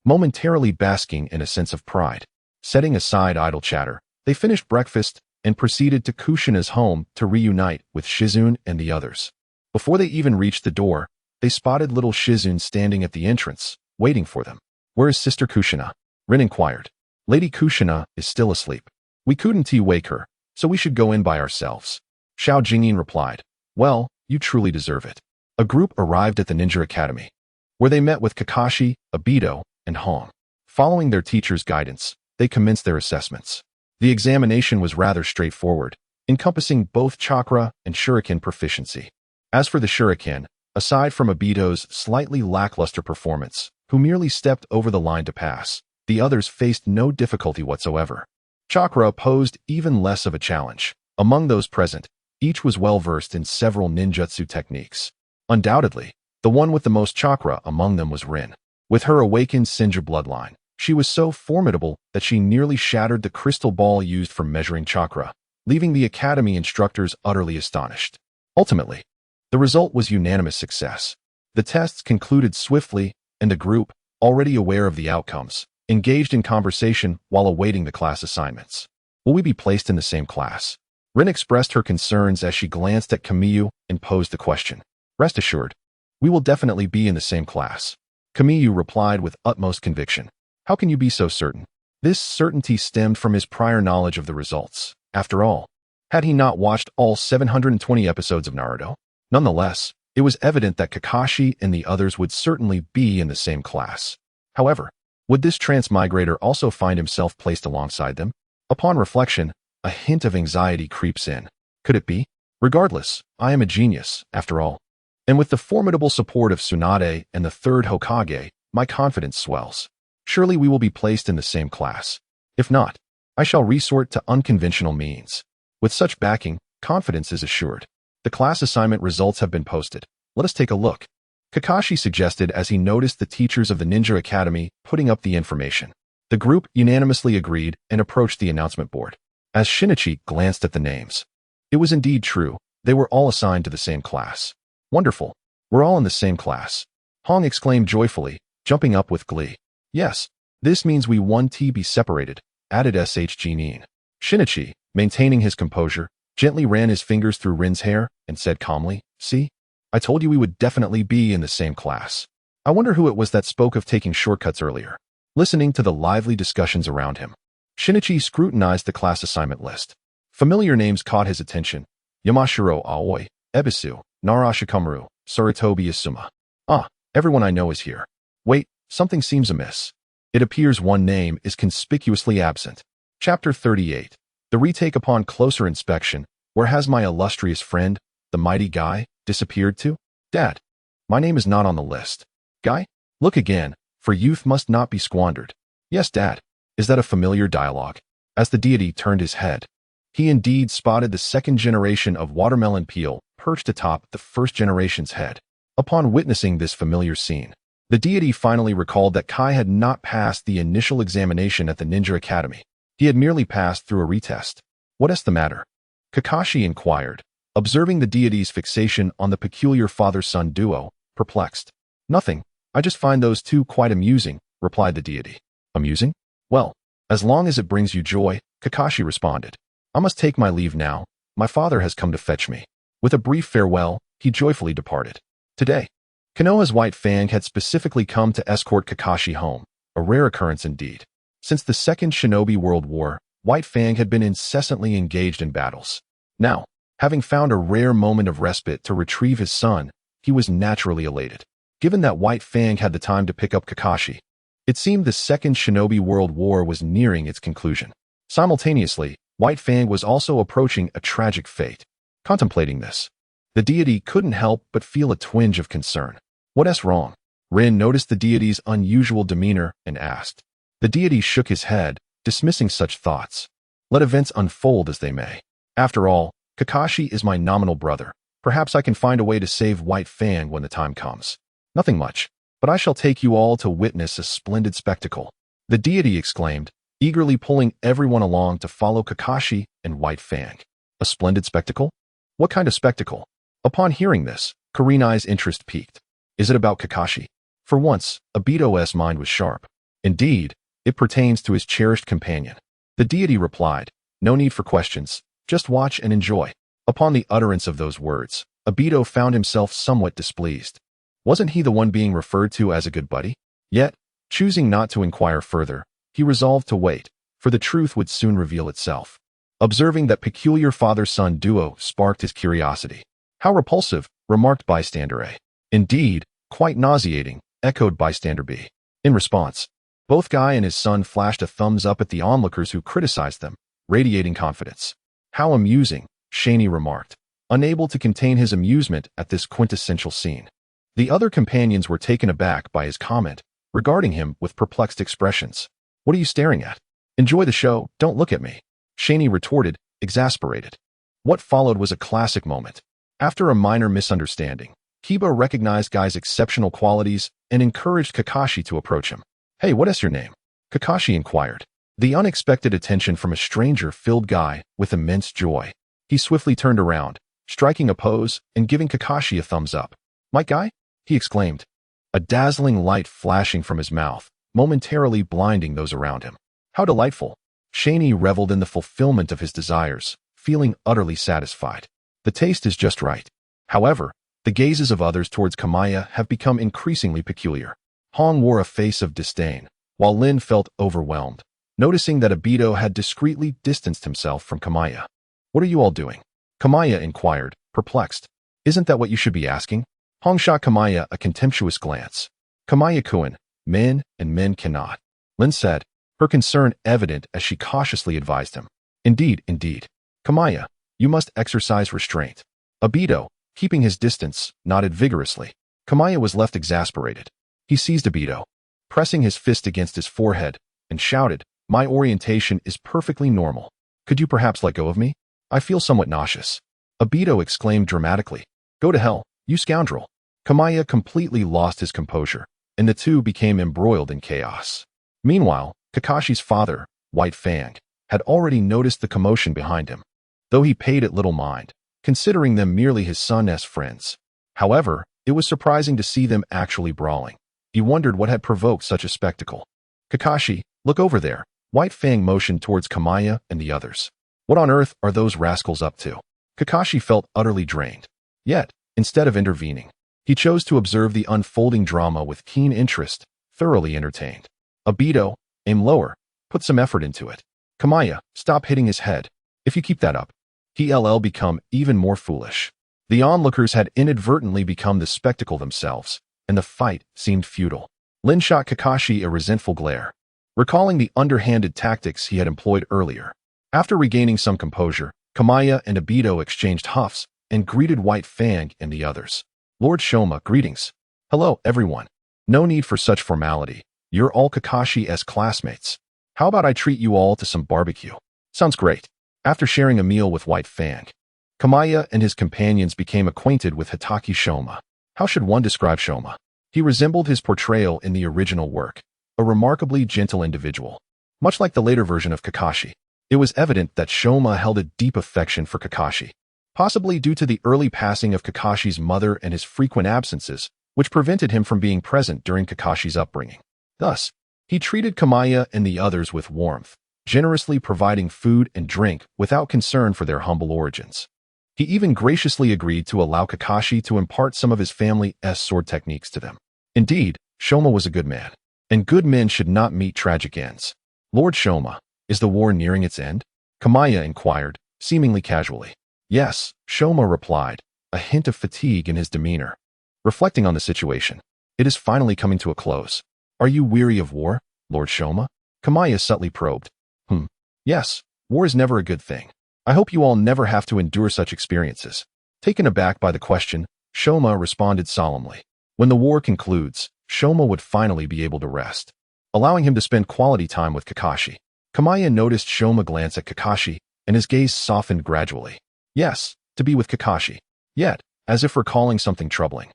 momentarily basking in a sense of pride. Setting aside idle chatter, they finished breakfast and proceeded to Kushina's home to reunite with Shizune and the others. Before they even reached the door, they spotted little Shizune standing at the entrance, waiting for them. Where is Sister Kushina? Rin inquired. Lady Kushina is still asleep. We couldn't wake her, so we should go in by ourselves. Xiao Jingyin replied. Well, you truly deserve it. A group arrived at the Ninja Academy, where they met with Kakashi, Obito, and Hong. Following their teacher's guidance, they commenced their assessments. The examination was rather straightforward, encompassing both chakra and shuriken proficiency. As for the shuriken, aside from Obito's slightly lackluster performance, who merely stepped over the line to pass, the others faced no difficulty whatsoever. Chakra posed even less of a challenge. Among those present, each was well versed in several ninjutsu techniques. Undoubtedly, the one with the most chakra among them was Rin. With her awakened Senju bloodline, she was so formidable that she nearly shattered the crystal ball used for measuring chakra, leaving the academy instructors utterly astonished. Ultimately, the result was unanimous success. The tests concluded swiftly, and the group, already aware of the outcomes, engaged in conversation while awaiting the class assignments. Will we be placed in the same class? Rin expressed her concerns as she glanced at Kamiyu and posed the question. Rest assured, we will definitely be in the same class. Kamiyu replied with utmost conviction. How can you be so certain? This certainty stemmed from his prior knowledge of the results. After all, had he not watched all 720 episodes of Naruto? Nonetheless, it was evident that Kakashi and the others would certainly be in the same class. However, would this transmigrator also find himself placed alongside them? Upon reflection, a hint of anxiety creeps in. Could it be? Regardless, I am a genius, after all. And with the formidable support of Tsunade and the third Hokage, my confidence swells. Surely we will be placed in the same class. If not, I shall resort to unconventional means. With such backing, confidence is assured. The class assignment results have been posted. Let us take a look. Kakashi suggested as he noticed the teachers of the Ninja Academy putting up the information. The group unanimously agreed and approached the announcement board. As Shinichi glanced at the names, it was indeed true. They were all assigned to the same class. Wonderful. We're all in the same class. Hong exclaimed joyfully, jumping up with glee. Yes, this means we 1T be separated, added SH Nin. Shinichi, maintaining his composure, gently ran his fingers through Rin's hair and said calmly, See? I told you we would definitely be in the same class. I wonder who it was that spoke of taking shortcuts earlier. Listening to the lively discussions around him, Shinichi scrutinized the class assignment list. Familiar names caught his attention. Yamashiro Aoi, Ebisu, Narashikamaru, Sarutobi Isuma. Ah, everyone I know is here. Wait, something seems amiss. It appears one name is conspicuously absent. Chapter 38. The retake upon closer inspection. Where has my illustrious friend, the mighty Guy, disappeared to? Dad, my name is not on the list. Guy? Look again, for youth must not be squandered. Yes, Dad. Is that a familiar dialogue? As the deity turned his head, he indeed spotted the second generation of watermelon peel perched atop the first generation's head. Upon witnessing this familiar scene, the deity finally recalled that Kai had not passed the initial examination at the Ninja Academy. He had merely passed through a retest. What is the matter? Kakashi inquired, observing the deity's fixation on the peculiar father-son duo, perplexed. Nothing. I just find those two quite amusing, replied the deity. Amusing? Well, as long as it brings you joy, Kakashi responded. I must take my leave now. My father has come to fetch me. With a brief farewell, he joyfully departed. Today, Konoha's White Fang had specifically come to escort Kakashi home, a rare occurrence indeed. Since the Second Shinobi World War, White Fang had been incessantly engaged in battles. Now, having found a rare moment of respite to retrieve his son, he was naturally elated. Given that White Fang had the time to pick up Kakashi, it seemed the Second Shinobi World War was nearing its conclusion. Simultaneously, White Fang was also approaching a tragic fate. Contemplating this, the deity couldn't help but feel a twinge of concern. What's wrong? Rin noticed the deity's unusual demeanor and asked. The deity shook his head, dismissing such thoughts. Let events unfold as they may. After all, Kakashi is my nominal brother. Perhaps I can find a way to save White Fang when the time comes. Nothing much, but I shall take you all to witness a splendid spectacle. The deity exclaimed, eagerly pulling everyone along to follow Kakashi and White Fang. A splendid spectacle? What kind of spectacle? Upon hearing this, Kurenai's interest piqued. Is it about Kakashi? For once, Obito's mind was sharp. Indeed, it pertains to his cherished companion. The deity replied, no need for questions, just watch and enjoy. Upon the utterance of those words, Obito found himself somewhat displeased. Wasn't he the one being referred to as a good buddy? Yet, choosing not to inquire further, he resolved to wait, for the truth would soon reveal itself. Observing that peculiar father-son duo sparked his curiosity. How repulsive, remarked bystander A. Indeed, quite nauseating, echoed bystander B. In response, both Guy and his son flashed a thumbs up at the onlookers who criticized them, radiating confidence. How amusing, Shaney remarked, unable to contain his amusement at this quintessential scene. The other companions were taken aback by his comment, regarding him with perplexed expressions. What are you staring at? Enjoy the show, don't look at me. Shaney retorted, exasperated. What followed was a classic moment. After a minor misunderstanding, Kiba recognized Guy's exceptional qualities and encouraged Kakashi to approach him. Hey, what is your name? Kakashi inquired. The unexpected attention from a stranger filled Guy with immense joy. He swiftly turned around, striking a pose and giving Kakashi a thumbs up. My Guy? He exclaimed, a dazzling light flashing from his mouth, momentarily blinding those around him. How delightful! Shaney reveled in the fulfillment of his desires, feeling utterly satisfied. The taste is just right. However, the gazes of others towards Kamaya have become increasingly peculiar. Hong wore a face of disdain, while Lin felt overwhelmed, noticing that Obito had discreetly distanced himself from Kamaya. "What are you all doing?" Kamaya inquired, perplexed. "Isn't that what you should be asking?" Hong shot Kamaya a contemptuous glance. "Kamaya-kun, men and men cannot," Lin said, her concern evident as she cautiously advised him. Indeed. Kamaya, you must exercise restraint." Obito, keeping his distance, nodded vigorously. Kamaya was left exasperated. He seized Obito, pressing his fist against his forehead, and shouted, "My orientation is perfectly normal. Could you perhaps let go of me? I feel somewhat nauseous." Obito exclaimed dramatically, "Go to hell, you scoundrel." Kamaya completely lost his composure, and the two became embroiled in chaos. Meanwhile, Kakashi's father, White Fang, had already noticed the commotion behind him, though he paid it little mind, considering them merely his son's friends. However, it was surprising to see them actually brawling. He wondered what had provoked such a spectacle. "Kakashi, look over there." White Fang motioned towards Kamaya and the others. "What on earth are those rascals up to?" Kakashi felt utterly drained. Yet, instead of intervening, he chose to observe the unfolding drama with keen interest, thoroughly entertained. "Obito, aim lower. Put some effort into it. Kamaya, stop hitting his head. If you keep that up, he'll become even more foolish." The onlookers had inadvertently become the spectacle themselves, and the fight seemed futile. Lin shot Kakashi a resentful glare, recalling the underhanded tactics he had employed earlier. After regaining some composure, Kamaya and Obito exchanged huffs and greeted White Fang and the others. "Lord Shoma, greetings." "Hello, everyone. No need for such formality. You're all Kakashi's classmates. How about I treat you all to some barbecue?" "Sounds great." After sharing a meal with White Fang, Kamaya and his companions became acquainted with Hitaki Shoma. How should one describe Shoma? He resembled his portrayal in the original work, a remarkably gentle individual. Much like the later version of Kakashi, it was evident that Shoma held a deep affection for Kakashi, possibly due to the early passing of Kakashi's mother and his frequent absences, which prevented him from being present during Kakashi's upbringing. Thus, he treated Kamaya and the others with warmth, generously providing food and drink without concern for their humble origins. He even graciously agreed to allow Kakashi to impart some of his family's sword techniques to them. Indeed, Shoma was a good man, and good men should not meet tragic ends. "Lord Shoma, is the war nearing its end?" Kamaya inquired, seemingly casually. "Yes," Shoma replied, a hint of fatigue in his demeanor. Reflecting on the situation, "It is finally coming to a close. Are you weary of war, Lord Shoma?" Kamaya subtly probed. Yes, war is never a good thing. I hope you all never have to endure such experiences." Taken aback by the question, Shoma responded solemnly. When the war concludes, Shoma would finally be able to rest, allowing him to spend quality time with Kakashi. Kamaya noticed Shoma glance at Kakashi, and his gaze softened gradually. Yes, to be with Kakashi. Yet, as if recalling something troubling,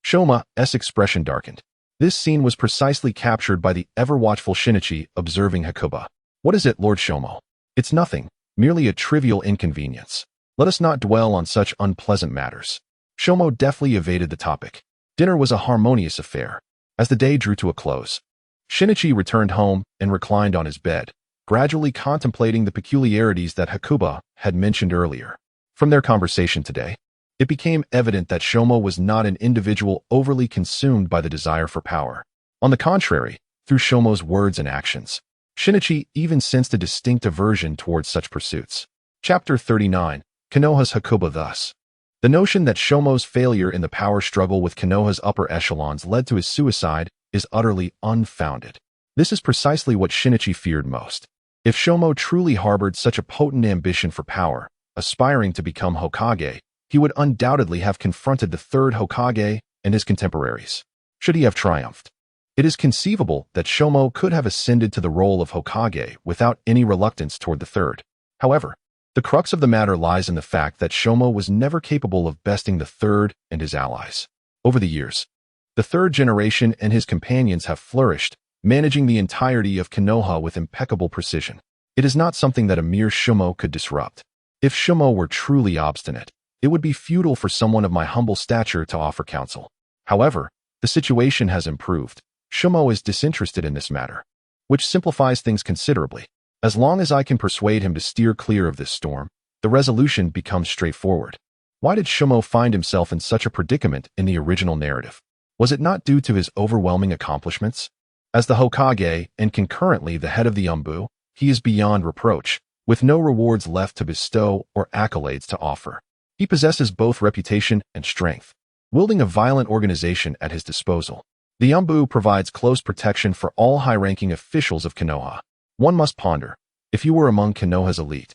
Shoma's expression darkened. This scene was precisely captured by the ever-watchful Shinichi observing Hakuba. "What is it, Lord Shomo?" "It's nothing, merely a trivial inconvenience. Let us not dwell on such unpleasant matters." Shomo deftly evaded the topic. Dinner was a harmonious affair. As the day drew to a close, Shinichi returned home and reclined on his bed, gradually contemplating the peculiarities that Hakuba had mentioned earlier. From their conversation today, it became evident that Shomo was not an individual overly consumed by the desire for power. On the contrary, through Shomo's words and actions, Shinichi even sensed a distinct aversion towards such pursuits. Chapter 39, Konoha's Hakuba. Thus, the notion that Shomo's failure in the power struggle with Konoha's upper echelons led to his suicide is utterly unfounded. This is precisely what Shinichi feared most. If Shomo truly harbored such a potent ambition for power, aspiring to become Hokage, he would undoubtedly have confronted the third Hokage and his contemporaries. Should he have triumphed, it is conceivable that Shomo could have ascended to the role of Hokage without any reluctance toward the third. However, the crux of the matter lies in the fact that Shomo was never capable of besting the third and his allies. Over the years, the third generation and his companions have flourished, managing the entirety of Konoha with impeccable precision. It is not something that a mere Shomo could disrupt. If Shomo were truly obstinate, it would be futile for someone of my humble stature to offer counsel. However, the situation has improved. Shomo is disinterested in this matter, which simplifies things considerably. As long as I can persuade him to steer clear of this storm, the resolution becomes straightforward. Why did Shomo find himself in such a predicament in the original narrative? Was it not due to his overwhelming accomplishments? As the Hokage and concurrently the head of the Umbu, he is beyond reproach, with no rewards left to bestow or accolades to offer. He possesses both reputation and strength, wielding a violent organization at his disposal. The Umbu provides close protection for all high-ranking officials of Konoha. One must ponder, if you were among Konoha's elite,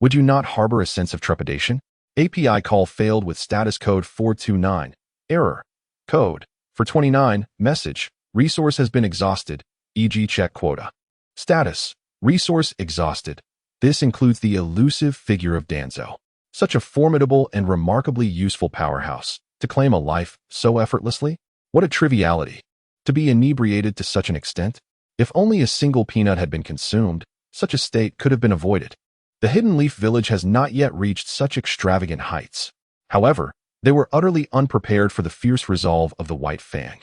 would you not harbor a sense of trepidation? API call failed with status code 429. Error. Code. For 29. Message. Resource has been exhausted, e.g. check quota. Status. Resource exhausted. This includes the elusive figure of Danzo. Such a formidable and remarkably useful powerhouse. To claim a life so effortlessly? What a triviality. To be inebriated to such an extent? If only a single peanut had been consumed, such a state could have been avoided. The Hidden Leaf Village has not yet reached such extravagant heights. However, they were utterly unprepared for the fierce resolve of the White Fang.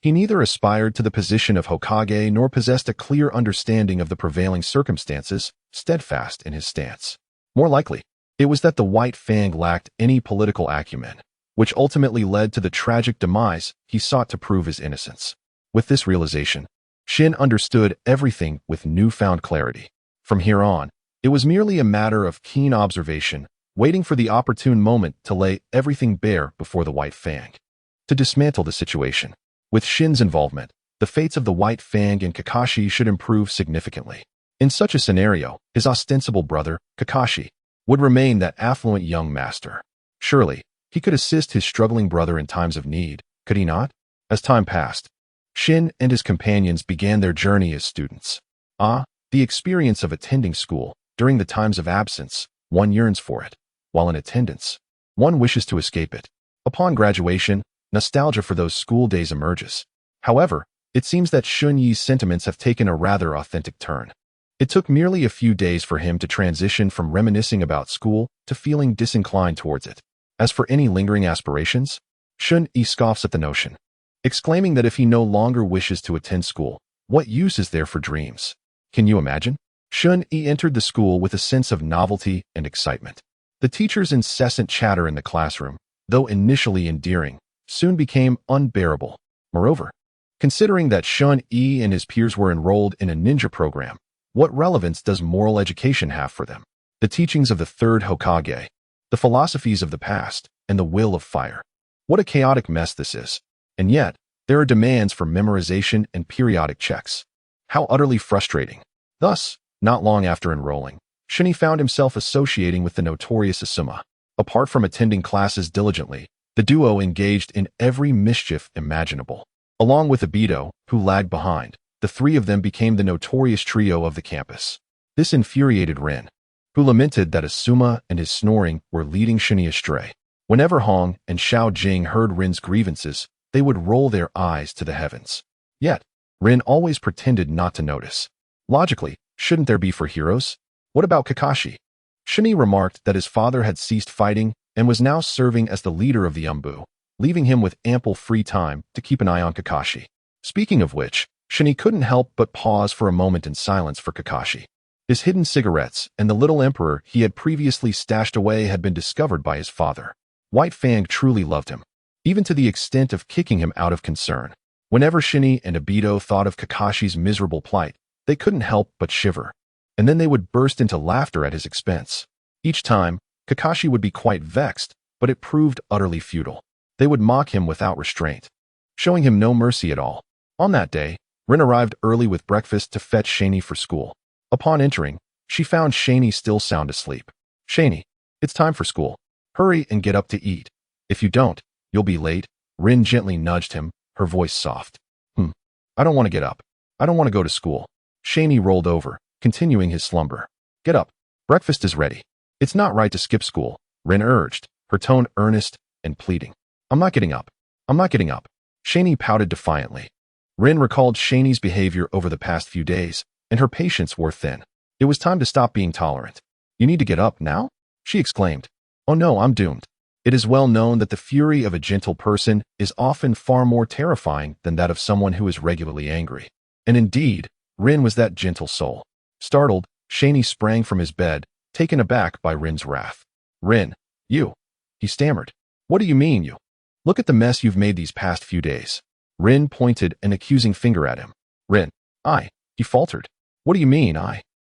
He neither aspired to the position of Hokage nor possessed a clear understanding of the prevailing circumstances, steadfast in his stance. More likely, it was that the White Fang lacked any political acumen, which ultimately led to the tragic demise he sought to prove his innocence. With this realization, Shin understood everything with newfound clarity. From here on, it was merely a matter of keen observation, waiting for the opportune moment to lay everything bare before the White Fang. To dismantle the situation. With Shin's involvement, the fates of the White Fang and Kakashi should improve significantly. In such a scenario, his ostensible brother, Kakashi, would remain that affluent young master. Surely, he could assist his struggling brother in times of need, could he not? As time passed, Shin and his companions began their journey as students. The experience of attending school. During the times of absence, one yearns for it. While in attendance, one wishes to escape it. Upon graduation, nostalgia for those school days emerges. However, it seems that Shun Yi's sentiments have taken a rather authentic turn. It took merely a few days for him to transition from reminiscing about school to feeling disinclined towards it. As for any lingering aspirations, Shun Yi scoffs at the notion, exclaiming that if he no longer wishes to attend school, what use is there for dreams? Can you imagine? Shun Yi entered the school with a sense of novelty and excitement. The teacher's incessant chatter in the classroom, though initially endearing, soon became unbearable. Moreover, considering that Shun Yi and his peers were enrolled in a ninja program, what relevance does moral education have for them? The teachings of the third Hokage, the philosophies of the past, and the will of fire. What a chaotic mess this is. And yet, there are demands for memorization and periodic checks. How utterly frustrating. Thus, not long after enrolling, Shin found himself associating with the notorious Asuma. Apart from attending classes diligently, the duo engaged in every mischief imaginable. Along with Obito, who lagged behind, the three of them became the notorious trio of the campus. This infuriated Rin, who lamented that Asuma and his snoring were leading Shin astray. Whenever Hong and Xiao Jing heard Rin's grievances, they would roll their eyes to the heavens. Yet, Rin always pretended not to notice. Logically, shouldn't there be for heroes? What about Kakashi? Shin remarked that his father had ceased fighting and was now serving as the leader of the Umbu, leaving him with ample free time to keep an eye on Kakashi. Speaking of which, Shin couldn't help but pause for a moment in silence for Kakashi. His hidden cigarettes and the little emperor he had previously stashed away had been discovered by his father. White Fang truly loved him, even to the extent of kicking him out of concern. Whenever Shin and Obito thought of Kakashi's miserable plight, they couldn't help but shiver, and then they would burst into laughter at his expense. Each time, Kakashi would be quite vexed, but it proved utterly futile. They would mock him without restraint, showing him no mercy at all. On that day, Rin arrived early with breakfast to fetch Shani for school. Upon entering, she found Shani still sound asleep. "Shani, it's time for school. Hurry and get up to eat. If you don't, you'll be late." Rin gently nudged him, her voice soft. I don't want to get up. I don't want to go to school." Shani rolled over, continuing his slumber. "Get up. Breakfast is ready." "It's not right to skip school," Rin urged, her tone earnest and pleading. "I'm not getting up. I'm not getting up." Shani pouted defiantly. Rin recalled Shani's behavior over the past few days, and her patience wore thin. It was time to stop being tolerant. "You need to get up now?" she exclaimed. "Oh no, I'm doomed." It is well known that the fury of a gentle person is often far more terrifying than that of someone who is regularly angry. And indeed, Rin was that gentle soul. Startled, Shani sprang from his bed, taken aback by Rin's wrath. "Rin, you," he stammered. "What do you mean, you? Look at the mess you've made these past few days." Rin pointed an accusing finger at him. Rin, he faltered. What do you mean,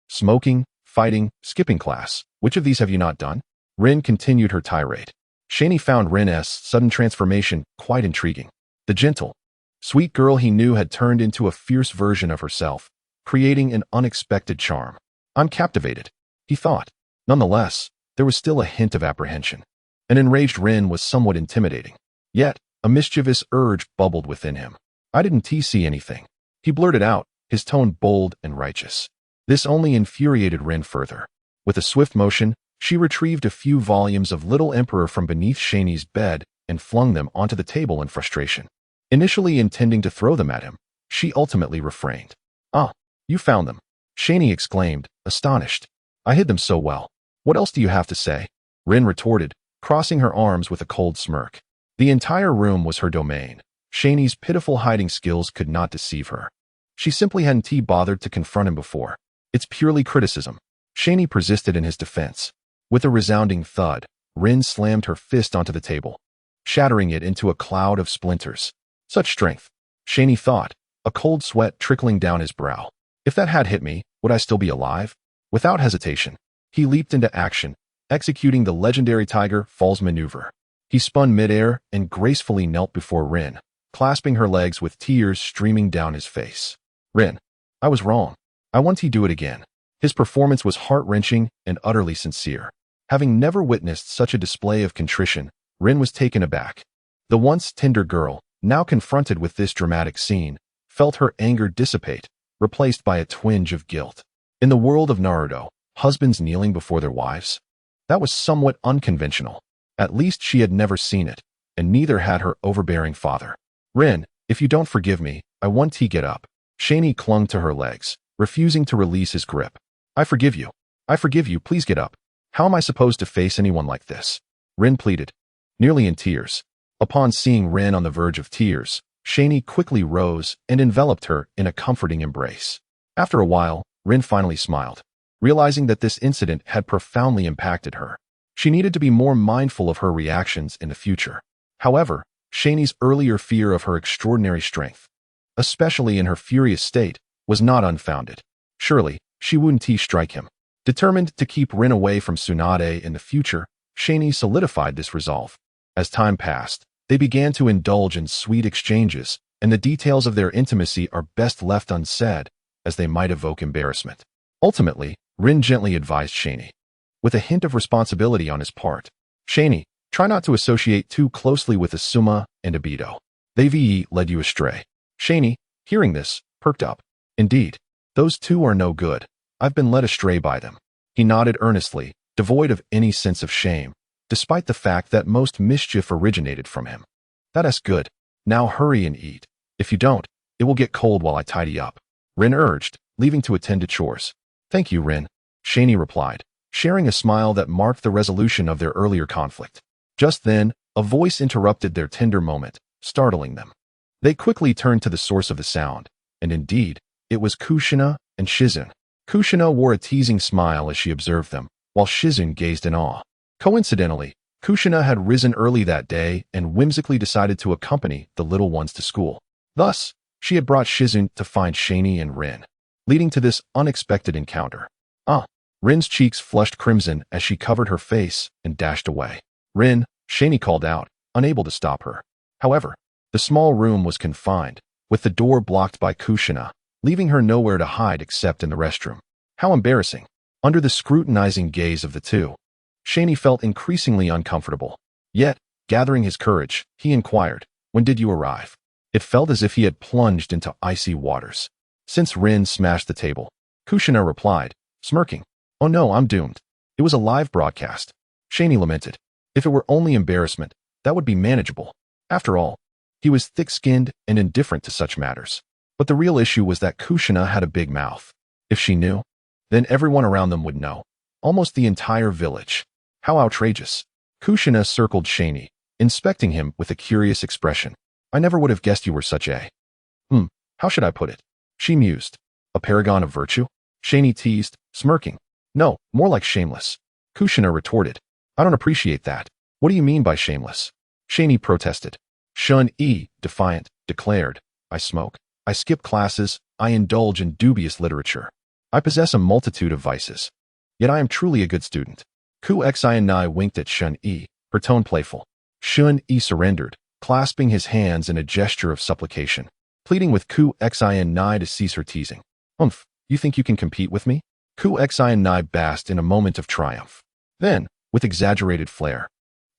Smoking, fighting, skipping class. Which of these have you not done? Rin continued her tirade. Shaney found Rin's sudden transformation quite intriguing. The gentle, sweet girl he knew had turned into a fierce version of herself, creating an unexpected charm. I'm captivated, he thought. Nonetheless, there was still a hint of apprehension. An enraged Rin was somewhat intimidating. Yet, a mischievous urge bubbled within him. I didn't see anything. He blurted out, his tone bold and righteous. This only infuriated Rin further. With a swift motion, she retrieved a few volumes of Little Emperor from beneath Shaney's bed and flung them onto the table in frustration. Initially intending to throw them at him, she ultimately refrained. Ah, you found them, Shaney exclaimed, astonished. I hid them so well. What else do you have to say? Rin retorted, crossing her arms with a cold smirk. The entire room was her domain. Shaney's pitiful hiding skills could not deceive her. She simply hadn't bothered to confront him before. It's purely criticism. Shaney persisted in his defense. With a resounding thud, Rin slammed her fist onto the table, shattering it into a cloud of splinters. Such strength, Shaney thought, a cold sweat trickling down his brow. If that had hit me, would I still be alive? Without hesitation, he leaped into action, executing the legendary Tiger Falls maneuver. He spun midair and gracefully knelt before Rin, clasping her legs with tears streaming down his face. Rin, I was wrong. I want to do it again. His performance was heart-wrenching and utterly sincere. Having never witnessed such a display of contrition, Rin was taken aback. The once tender girl, now confronted with this dramatic scene, felt her anger dissipate, replaced by a twinge of guilt. In the world of Naruto, husbands kneeling before their wives? That was somewhat unconventional. At least she had never seen it, and neither had her overbearing father. Rin, if you don't forgive me, I want to get up. Shaney clung to her legs, refusing to release his grip. I forgive you. I forgive you, please get up. How am I supposed to face anyone like this? Rin pleaded, nearly in tears. Upon seeing Rin on the verge of tears, Shaney quickly rose and enveloped her in a comforting embrace. After a while, Rin finally smiled, realizing that this incident had profoundly impacted her. She needed to be more mindful of her reactions in the future. However, Shaney's earlier fear of her extraordinary strength, especially in her furious state, was not unfounded. Surely, she wouldn't strike him. Determined to keep Rin away from Tsunade in the future, Shaney solidified this resolve. As time passed, they began to indulge in sweet exchanges, and the details of their intimacy are best left unsaid, as they might evoke embarrassment. Ultimately, Rin gently advised Shaney, with a hint of responsibility on his part. Shaney, try not to associate too closely with Asuma and Obito. They've led you astray. Shaney, hearing this, perked up. Indeed, those two are no good. I've been led astray by them. He nodded earnestly, devoid of any sense of shame, despite the fact that most mischief originated from him. That's good. Now hurry and eat. If you don't, it will get cold while I tidy up. Rin urged, leaving to attend to chores. Thank you, Rin, Shaney replied, sharing a smile that marked the resolution of their earlier conflict. Just then, a voice interrupted their tender moment, startling them. They quickly turned to the source of the sound, and indeed, it was Kushina and Shizun. Kushina wore a teasing smile as she observed them, while Shizun gazed in awe. Coincidentally, Kushina had risen early that day and whimsically decided to accompany the little ones to school. Thus, she had brought Shizun to find Shaney and Rin, leading to this unexpected encounter. Rin's cheeks flushed crimson as she covered her face and dashed away. Rin, Shaney called out, unable to stop her. However, the small room was confined, with the door blocked by Kushina, leaving her nowhere to hide except in the restroom. How embarrassing. Under the scrutinizing gaze of the two, Shaney felt increasingly uncomfortable. Yet, gathering his courage, he inquired, when did you arrive? It felt as if he had plunged into icy waters. Since Rin smashed the table, Kushina replied, smirking, oh no, I'm doomed. It was a live broadcast. Shaney lamented. If it were only embarrassment, that would be manageable. After all, he was thick-skinned and indifferent to such matters. But the real issue was that Kushina had a big mouth. If she knew, then everyone around them would know. Almost the entire village. How outrageous. Kushina circled Shaney, inspecting him with a curious expression. I never would have guessed you were such a… how should I put it? She mused. A paragon of virtue? Shaney teased, smirking. No, more like shameless. Kushina retorted. I don't appreciate that. What do you mean by shameless? Shaney protested. Shun-e, defiant, declared. I smoke. I skip classes. I indulge in dubious literature. I possess a multitude of vices. Yet I am truly a good student. Ku Xi winked at Shun Yi, her tone playful. Shun Yi surrendered, clasping his hands in a gesture of supplication, pleading with Ku Xi to cease her teasing. You think you can compete with me? Ku Xi basked in a moment of triumph. Then, with exaggerated flair,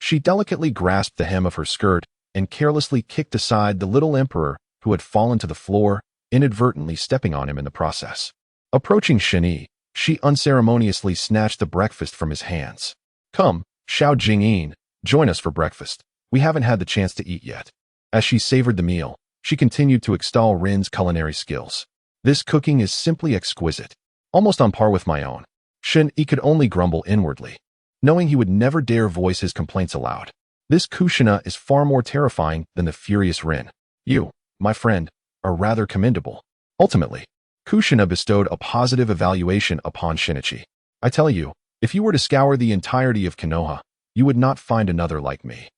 she delicately grasped the hem of her skirt and carelessly kicked aside the little emperor who had fallen to the floor, inadvertently stepping on him in the process. Approaching Shen Yi, she unceremoniously snatched the breakfast from his hands. Come, Xiao Jingyin, join us for breakfast. We haven't had the chance to eat yet. As she savored the meal, she continued to extol Rin's culinary skills. This cooking is simply exquisite, almost on par with my own. Shen Yi could only grumble inwardly, knowing he would never dare voice his complaints aloud. This Kushina is far more terrifying than the furious Rin. You, my friend, are rather commendable. Ultimately, Kushina bestowed a positive evaluation upon Shinichi. I tell you, if you were to scour the entirety of Konoha, you would not find another like me.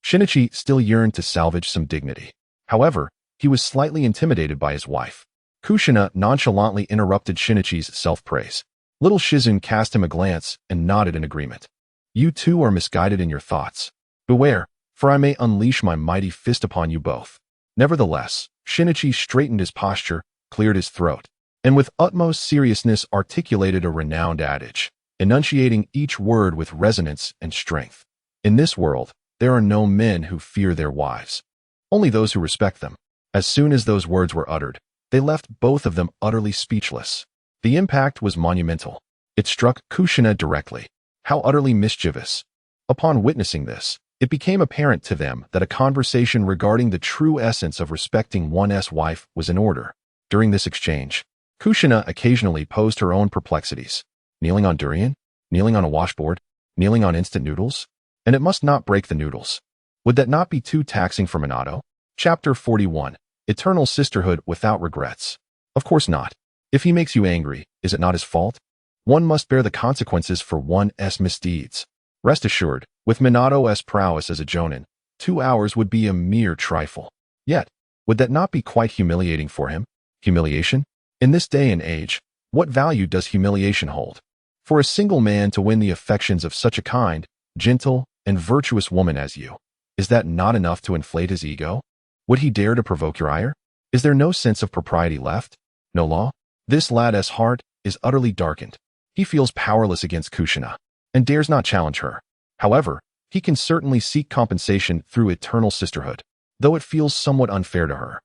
Shinichi still yearned to salvage some dignity. However, he was slightly intimidated by his wife. Kushina nonchalantly interrupted Shinichi's self-praise. Little Shizun cast him a glance and nodded in agreement. You too are misguided in your thoughts. Beware, for I may unleash my mighty fist upon you both. Nevertheless, Shinichi straightened his posture, cleared his throat, and with utmost seriousness articulated a renowned adage, enunciating each word with resonance and strength. In this world, there are no men who fear their wives, only those who respect them. As soon as those words were uttered, they left both of them utterly speechless. The impact was monumental. It struck Kushina directly. How utterly mischievous. Upon witnessing this, it became apparent to them that a conversation regarding the true essence of respecting one's wife was in order. During this exchange, Kushina occasionally posed her own perplexities. Kneeling on durian? Kneeling on a washboard? Kneeling on instant noodles? And it must not break the noodles. Would that not be too taxing for Minato? Chapter 41. Eternal Sisterhood Without Regrets. Of course not. If he makes you angry, is it not his fault? One must bear the consequences for one's misdeeds. Rest assured, with Minato's prowess as a jonin, 2 hours would be a mere trifle. Yet, would that not be quite humiliating for him? Humiliation? In this day and age, what value does humiliation hold? For a single man to win the affections of such a kind, gentle, and virtuous woman as you, is that not enough to inflate his ego? Would he dare to provoke your ire? Is there no sense of propriety left? No law? This lad's heart is utterly darkened. He feels powerless against Kushina, and dares not challenge her. However, he can certainly seek compensation through eternal sisterhood, though it feels somewhat unfair to her.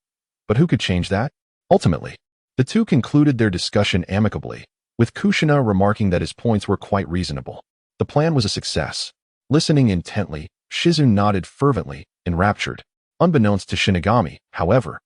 But who could change that? Ultimately, the two concluded their discussion amicably, with Kushina remarking that his points were quite reasonable. The plan was a success. Listening intently, Shizun nodded fervently, enraptured. Unbeknownst to Shinigami, however,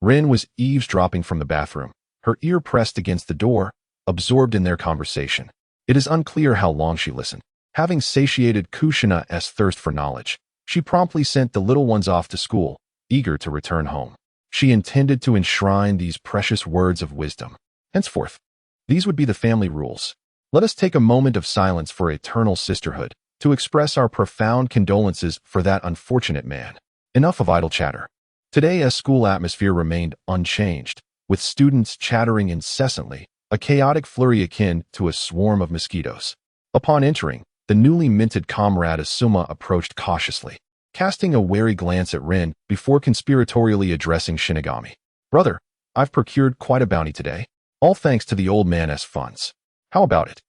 Rin was eavesdropping from the bathroom, her ear pressed against the door, absorbed in their conversation. It is unclear how long she listened. Having satiated Kushina's thirst for knowledge, she promptly sent the little ones off to school, eager to return home. She intended to enshrine these precious words of wisdom. Henceforth, these would be the family rules. Let us take a moment of silence for eternal sisterhood, to express our profound condolences for that unfortunate man. Enough of idle chatter. Today's school atmosphere remained unchanged, with students chattering incessantly, a chaotic flurry akin to a swarm of mosquitoes. Upon entering, the newly minted comrade Asuma approached cautiously, casting a wary glance at Rin before conspiratorially addressing Shinigami. Brother, I've procured quite a bounty today, all thanks to the old man's funds. How about it?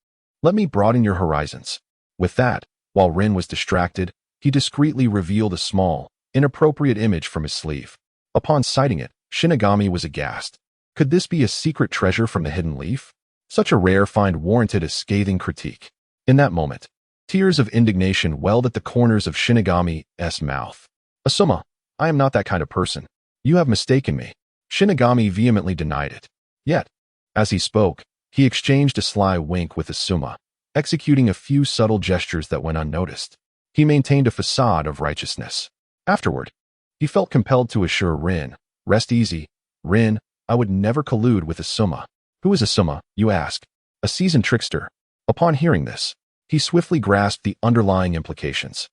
Let me broaden your horizons. With that, while Rin was distracted, he discreetly revealed a small, inappropriate image from his sleeve. Upon sighting it, Shinigami was aghast. Could this be a secret treasure from the hidden leaf? Such a rare find warranted a scathing critique. In that moment, tears of indignation welled at the corners of Shinigami's mouth. Asuma, I am not that kind of person. You have mistaken me. Shinigami vehemently denied it. Yet, as he spoke, he exchanged a sly wink with Asuma, executing a few subtle gestures that went unnoticed. He maintained a facade of righteousness. Afterward, he felt compelled to assure Rin, rest easy, Rin, I would never collude with Asuma. Who is Asuma, you ask? A seasoned trickster. Upon hearing this, he swiftly grasped the underlying implications.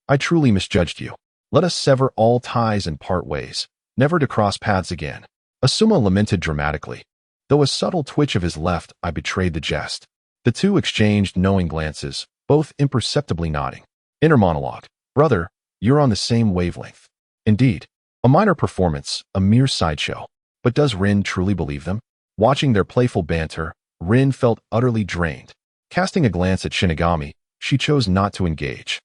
I truly misjudged you. Let us sever all ties and part ways. never to cross paths again. Asuma lamented dramatically, though a subtle twitch of his left eye betrayed the jest. The two exchanged knowing glances, both imperceptibly nodding. Inner monologue. Brother, you're on the same wavelength. Indeed, a minor performance, a mere sideshow. But does Rin truly believe them? Watching their playful banter, Rin felt utterly drained. Casting a glance at Shinigami, she chose not to engage,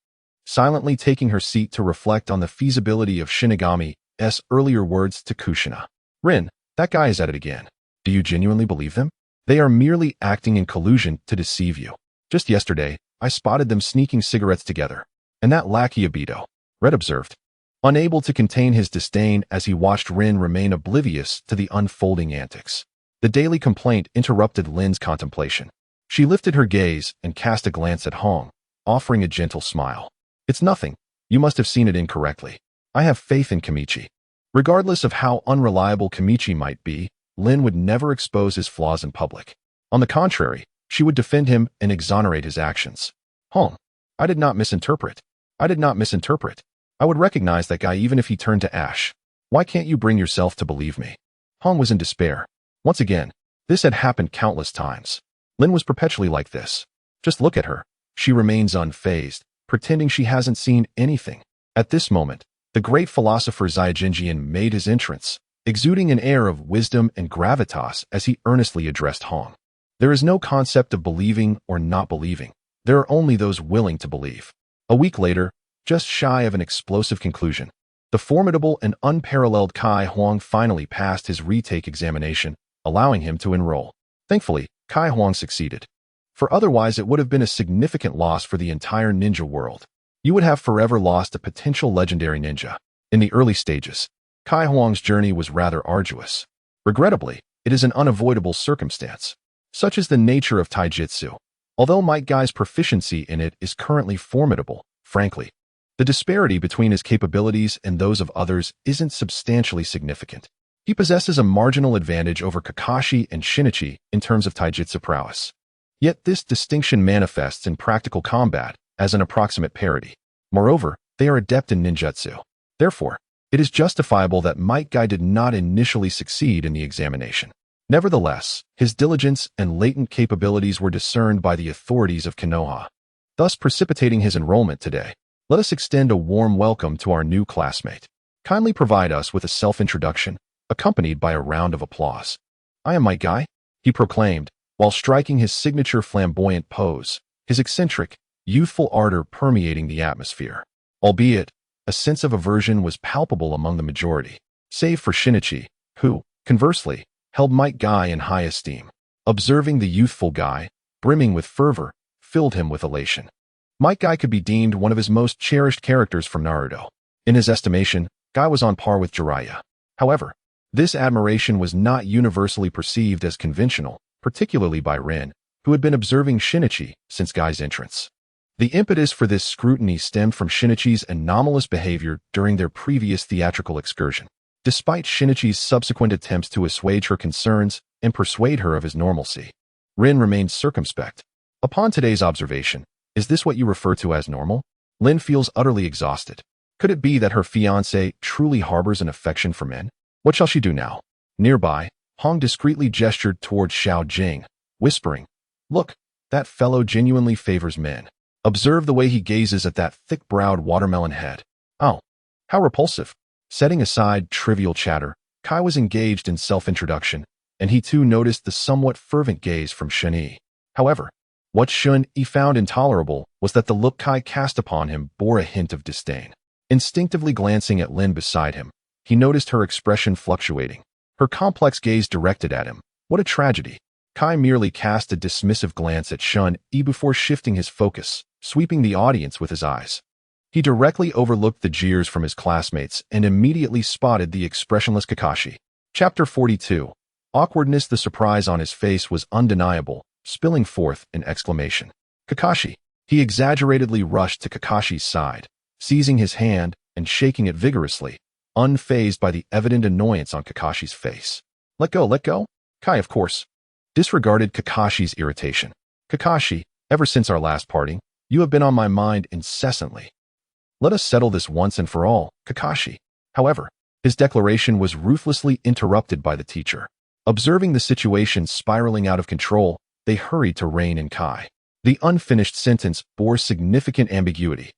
silently taking her seat to reflect on the feasibility of Shinigami's earlier words to Kushina. Rin, that guy is at it again. Do you genuinely believe them? They are merely acting in collusion to deceive you. Just yesterday, I spotted them sneaking cigarettes together. And that lackey Obito, Red observed, unable to contain his disdain as he watched Rin remain oblivious to the unfolding antics. The daily complaint interrupted Lin's contemplation. She lifted her gaze and cast a glance at Hong, offering a gentle smile. It's nothing. You must have seen it incorrectly. I have faith in Kamichi. Regardless of how unreliable Kamichi might be, Lin would never expose his flaws in public. On the contrary, she would defend him and exonerate his actions. Hong, I did not misinterpret. I would recognize that guy even if he turned to ash. Why can't you bring yourself to believe me? Hong was in despair. Once again, this had happened countless times. Lin was perpetually like this. Just look at her. She remains unfazed, pretending she hasn't seen anything. At this moment, the great philosopher Zyajinjian made his entrance, exuding an air of wisdom and gravitas as he earnestly addressed Hong. There is no concept of believing or not believing. There are only those willing to believe. A week later, just shy of an explosive conclusion, the formidable and unparalleled Kai Huang finally passed his retake examination, allowing him to enroll. Thankfully, Kai Huang succeeded. For otherwise it would have been a significant loss for the entire ninja world. You would have forever lost a potential legendary ninja. In the early stages, Kai Huang's journey was rather arduous. Regrettably, it is an unavoidable circumstance. Such is the nature of taijutsu. Although Might Guy's proficiency in it is currently formidable, frankly, the disparity between his capabilities and those of others isn't substantially significant. He possesses a marginal advantage over Kakashi and Shinichi in terms of taijutsu prowess. Yet this distinction manifests in practical combat as an approximate parity. Moreover, they are adept in ninjutsu. Therefore, it is justifiable that Might Guy did not initially succeed in the examination. Nevertheless, his diligence and latent capabilities were discerned by the authorities of Konoha, thus precipitating his enrollment today. Let us extend a warm welcome to our new classmate. Kindly provide us with a self-introduction, accompanied by a round of applause. I am Might Guy, he proclaimed, while striking his signature flamboyant pose, his eccentric, youthful ardor permeating the atmosphere. Albeit, a sense of aversion was palpable among the majority, save for Shinichi, who, conversely, held Might Guy in high esteem. Observing the youthful guy, brimming with fervor, filled him with elation. Might Guy could be deemed one of his most cherished characters from Naruto. In his estimation, Guy was on par with Jiraiya. However, this admiration was not universally perceived as conventional, particularly by Rin, who had been observing Shinichi since Guy's entrance. The impetus for this scrutiny stemmed from Shinichi's anomalous behavior during their previous theatrical excursion. Despite Shinichi's subsequent attempts to assuage her concerns and persuade her of his normalcy, Rin remained circumspect. Upon today's observation, is this what you refer to as normal? Lin feels utterly exhausted. Could it be that her fiancé truly harbors an affection for men? What shall she do now? Nearby, Hong discreetly gestured toward Xiao Jing, whispering, Look, that fellow genuinely favors men. Observe the way he gazes at that thick-browed watermelon head. Oh, how repulsive. Setting aside trivial chatter, Kai was engaged in self-introduction, and he too noticed the somewhat fervent gaze from Shun-Yi. However, what Shun-Yi found intolerable was that the look Kai cast upon him bore a hint of disdain. Instinctively glancing at Lin beside him, he noticed her expression fluctuating, her complex gaze directed at him. What a tragedy. Kai merely cast a dismissive glance at Shun-Yi before shifting his focus, sweeping the audience with his eyes. He directly overlooked the jeers from his classmates and immediately spotted the expressionless Kakashi. Chapter 42. Awkwardness. The surprise on his face was undeniable, spilling forth an exclamation. Kakashi. He exaggeratedly rushed to Kakashi's side, seizing his hand and shaking it vigorously, unfazed by the evident annoyance on Kakashi's face. Let go. Kai, of course, disregarded Kakashi's irritation. Kakashi, ever since our last parting, you have been on my mind incessantly. Let us settle this once and for all, Kakashi. However, His declaration was ruthlessly interrupted by the teacher. Observing the situation spiraling out of control, they hurried to rein in Kai. The unfinished sentence bore significant ambiguity.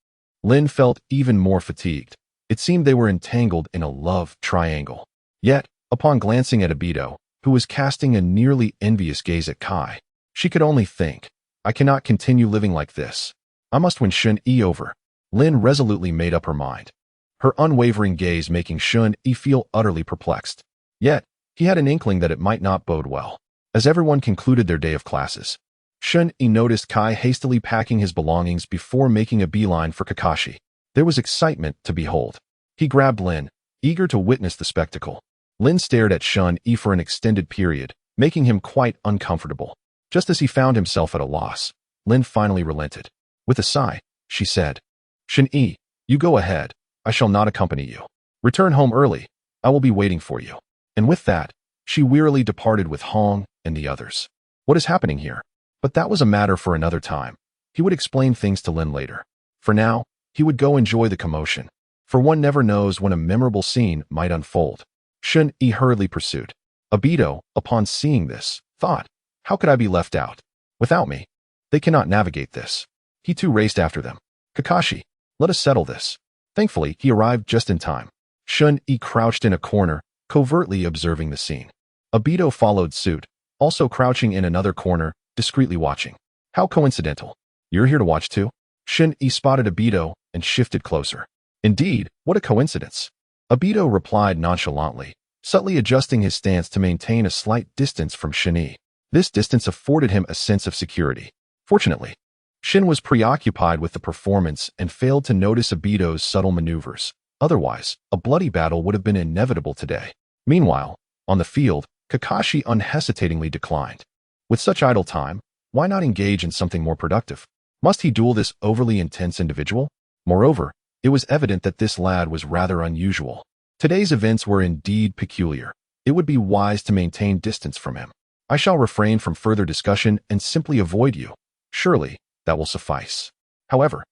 Lin felt even more fatigued. It seemed they were entangled in a love triangle. Yet, upon glancing at Obito, who was casting a nearly envious gaze at Kai, she could only think, I cannot continue living like this. I must win Shun-E over. Lin resolutely made up her mind, her unwavering gaze making Shun-E feel utterly perplexed. Yet, he had an inkling that it might not bode well. As everyone concluded their day of classes, Shun-E noticed Kai hastily packing his belongings before making a beeline for Kakashi. There was excitement to behold. He grabbed Lin, eager to witness the spectacle. Lin stared at Shun-E for an extended period, making him quite uncomfortable. Just as he found himself at a loss, Lin finally relented. With a sigh, she said, Shun-E, you go ahead. I shall not accompany you. Return home early. I will be waiting for you. And with that, she wearily departed with Hong and the others. What is happening here? But that was a matter for another time. He would explain things to Lin later. For now, he would go enjoy the commotion. For one never knows when a memorable scene might unfold. Shun-E hurriedly pursued. Obito, upon seeing this, thought, how could I be left out? Without me, they cannot navigate this. He too raced after them. Kakashi, let us settle this. Thankfully, he arrived just in time. Shun-E crouched in a corner, covertly observing the scene. Obito followed suit, also crouching in another corner, discreetly watching. How coincidental. You're here to watch too? Shun-E spotted Obito and shifted closer. Indeed, what a coincidence. Obito replied nonchalantly, subtly adjusting his stance to maintain a slight distance from Shun-E. This distance afforded him a sense of security. Fortunately, Shin was preoccupied with the performance and failed to notice Obito's subtle maneuvers. Otherwise, a bloody battle would have been inevitable today. Meanwhile, on the field, Kakashi unhesitatingly declined. With such idle time, why not engage in something more productive? Must he duel this overly intense individual? Moreover, it was evident that this lad was rather unusual. Today's events were indeed peculiar. It would be wise to maintain distance from him. I shall refrain from further discussion and simply avoid you. Surely, that will suffice. However,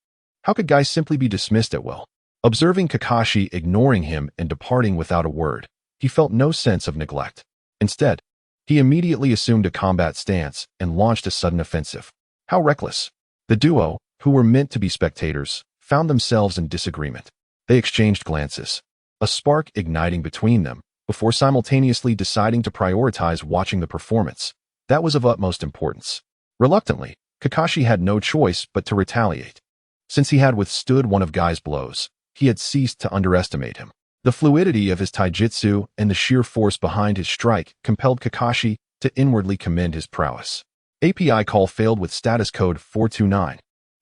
how could Guy simply be dismissed at will? Observing Kakashi ignoring him and departing without a word, he felt no sense of neglect. Instead, he immediately assumed a combat stance and launched a sudden offensive. How reckless. The duo, who were meant to be spectators, found themselves in disagreement. They exchanged glances, a spark igniting between them, before simultaneously deciding to prioritize watching the performance. That was of utmost importance. Reluctantly, Kakashi had no choice but to retaliate. Since he had withstood one of Guy's blows, he had ceased to underestimate him. The fluidity of his taijutsu and the sheer force behind his strike compelled Kakashi to inwardly commend his prowess. API call failed with status code 429.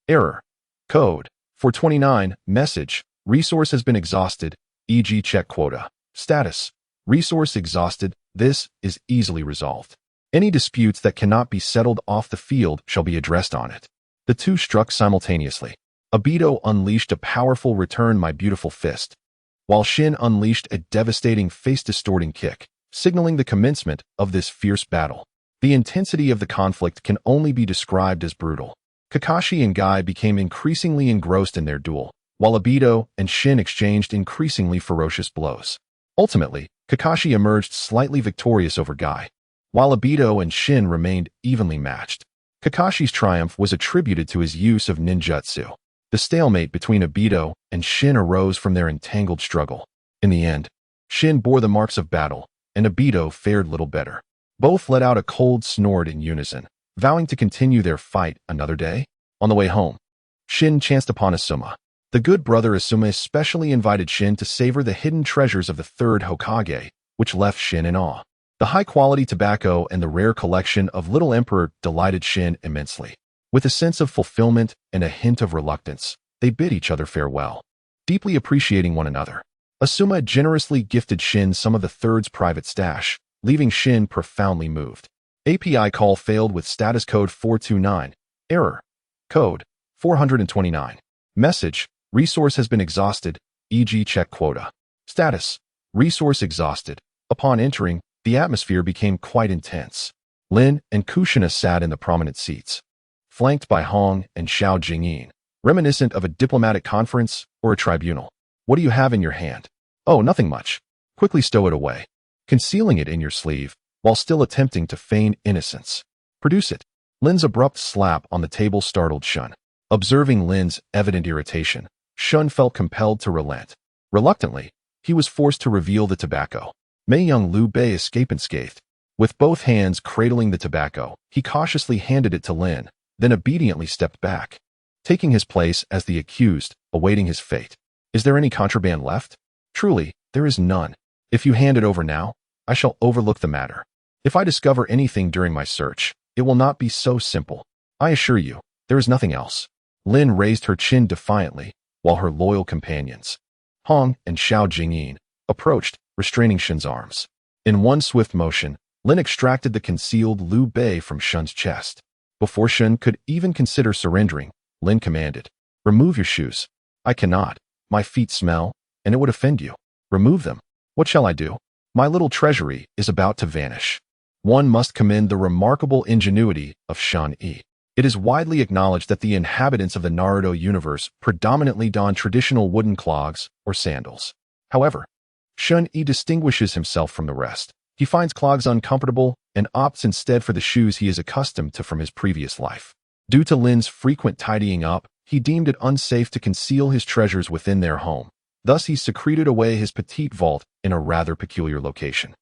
Error. Code 429. Message. Resource has been exhausted, e.g. check quota. Status. Resource exhausted. This is easily resolved. Any disputes that cannot be settled off the field shall be addressed on it. The two struck simultaneously. Obito unleashed a powerful return my beautiful fist, while Shin unleashed a devastating face-distorting kick, signaling the commencement of this fierce battle. The intensity of the conflict can only be described as brutal. Kakashi and Guy became increasingly engrossed in their duel, while Obito and Shin exchanged increasingly ferocious blows. Ultimately, Kakashi emerged slightly victorious over Guy, while Obito and Shin remained evenly matched. Kakashi's triumph was attributed to his use of ninjutsu. The stalemate between Obito and Shin arose from their entangled struggle. In the end, Shin bore the marks of battle, and Obito fared little better. Both let out a cold snort in unison, vowing to continue their fight another day. On the way home, Shin chanced upon Asuma. The good brother Asuma especially invited Shin to savor the hidden treasures of the third Hokage, which left Shin in awe. The high-quality tobacco and the rare collection of Little Emperor delighted Shin immensely. With a sense of fulfillment and a hint of reluctance, they bid each other farewell, deeply appreciating one another. Asuma generously gifted Shin some of the third's private stash, leaving Shin profoundly moved. API call failed with status code 429. Error. Code 429. Message. Resource has been exhausted, e.g. check quota. Status. Resource exhausted. Upon entering, the atmosphere became quite intense. Lin and Kushina sat in the prominent seats, flanked by Hong and Xiao Jingyin, reminiscent of a diplomatic conference or a tribunal. What do you have in your hand? Oh, nothing much. Quickly stow it away, concealing it in your sleeve while still attempting to feign innocence. Produce it. Lin's abrupt slap on the table startled Shun. Observing Lin's evident irritation, Shun felt compelled to relent. Reluctantly, he was forced to reveal the tobacco. Mei Young Liu Bei escaped unscathed. With both hands cradling the tobacco, he cautiously handed it to Lin, then obediently stepped back, taking his place as the accused, awaiting his fate. Is there any contraband left? Truly, there is none. If you hand it over now, I shall overlook the matter. If I discover anything during my search, it will not be so simple. I assure you, there is nothing else. Lin raised her chin defiantly, while her loyal companions, Hong and Xiao Jingyin, approached, restraining Shun's arms. In one swift motion, Lin extracted the concealed Liu Bei from Shun's chest. Before Shun could even consider surrendering, Lin commanded, "Remove your shoes." "I cannot. My feet smell, and it would offend you." "Remove them. What shall I do? My little treasury is about to vanish." One must commend the remarkable ingenuity of Shun Yi. It is widely acknowledged that the inhabitants of the Naruto universe predominantly don traditional wooden clogs or sandals. However, Shun Yi distinguishes himself from the rest. He finds clogs uncomfortable and opts instead for the shoes he is accustomed to from his previous life. Due to Lin's frequent tidying up, he deemed it unsafe to conceal his treasures within their home. Thus, he secreted away his petite vault in a rather peculiar location.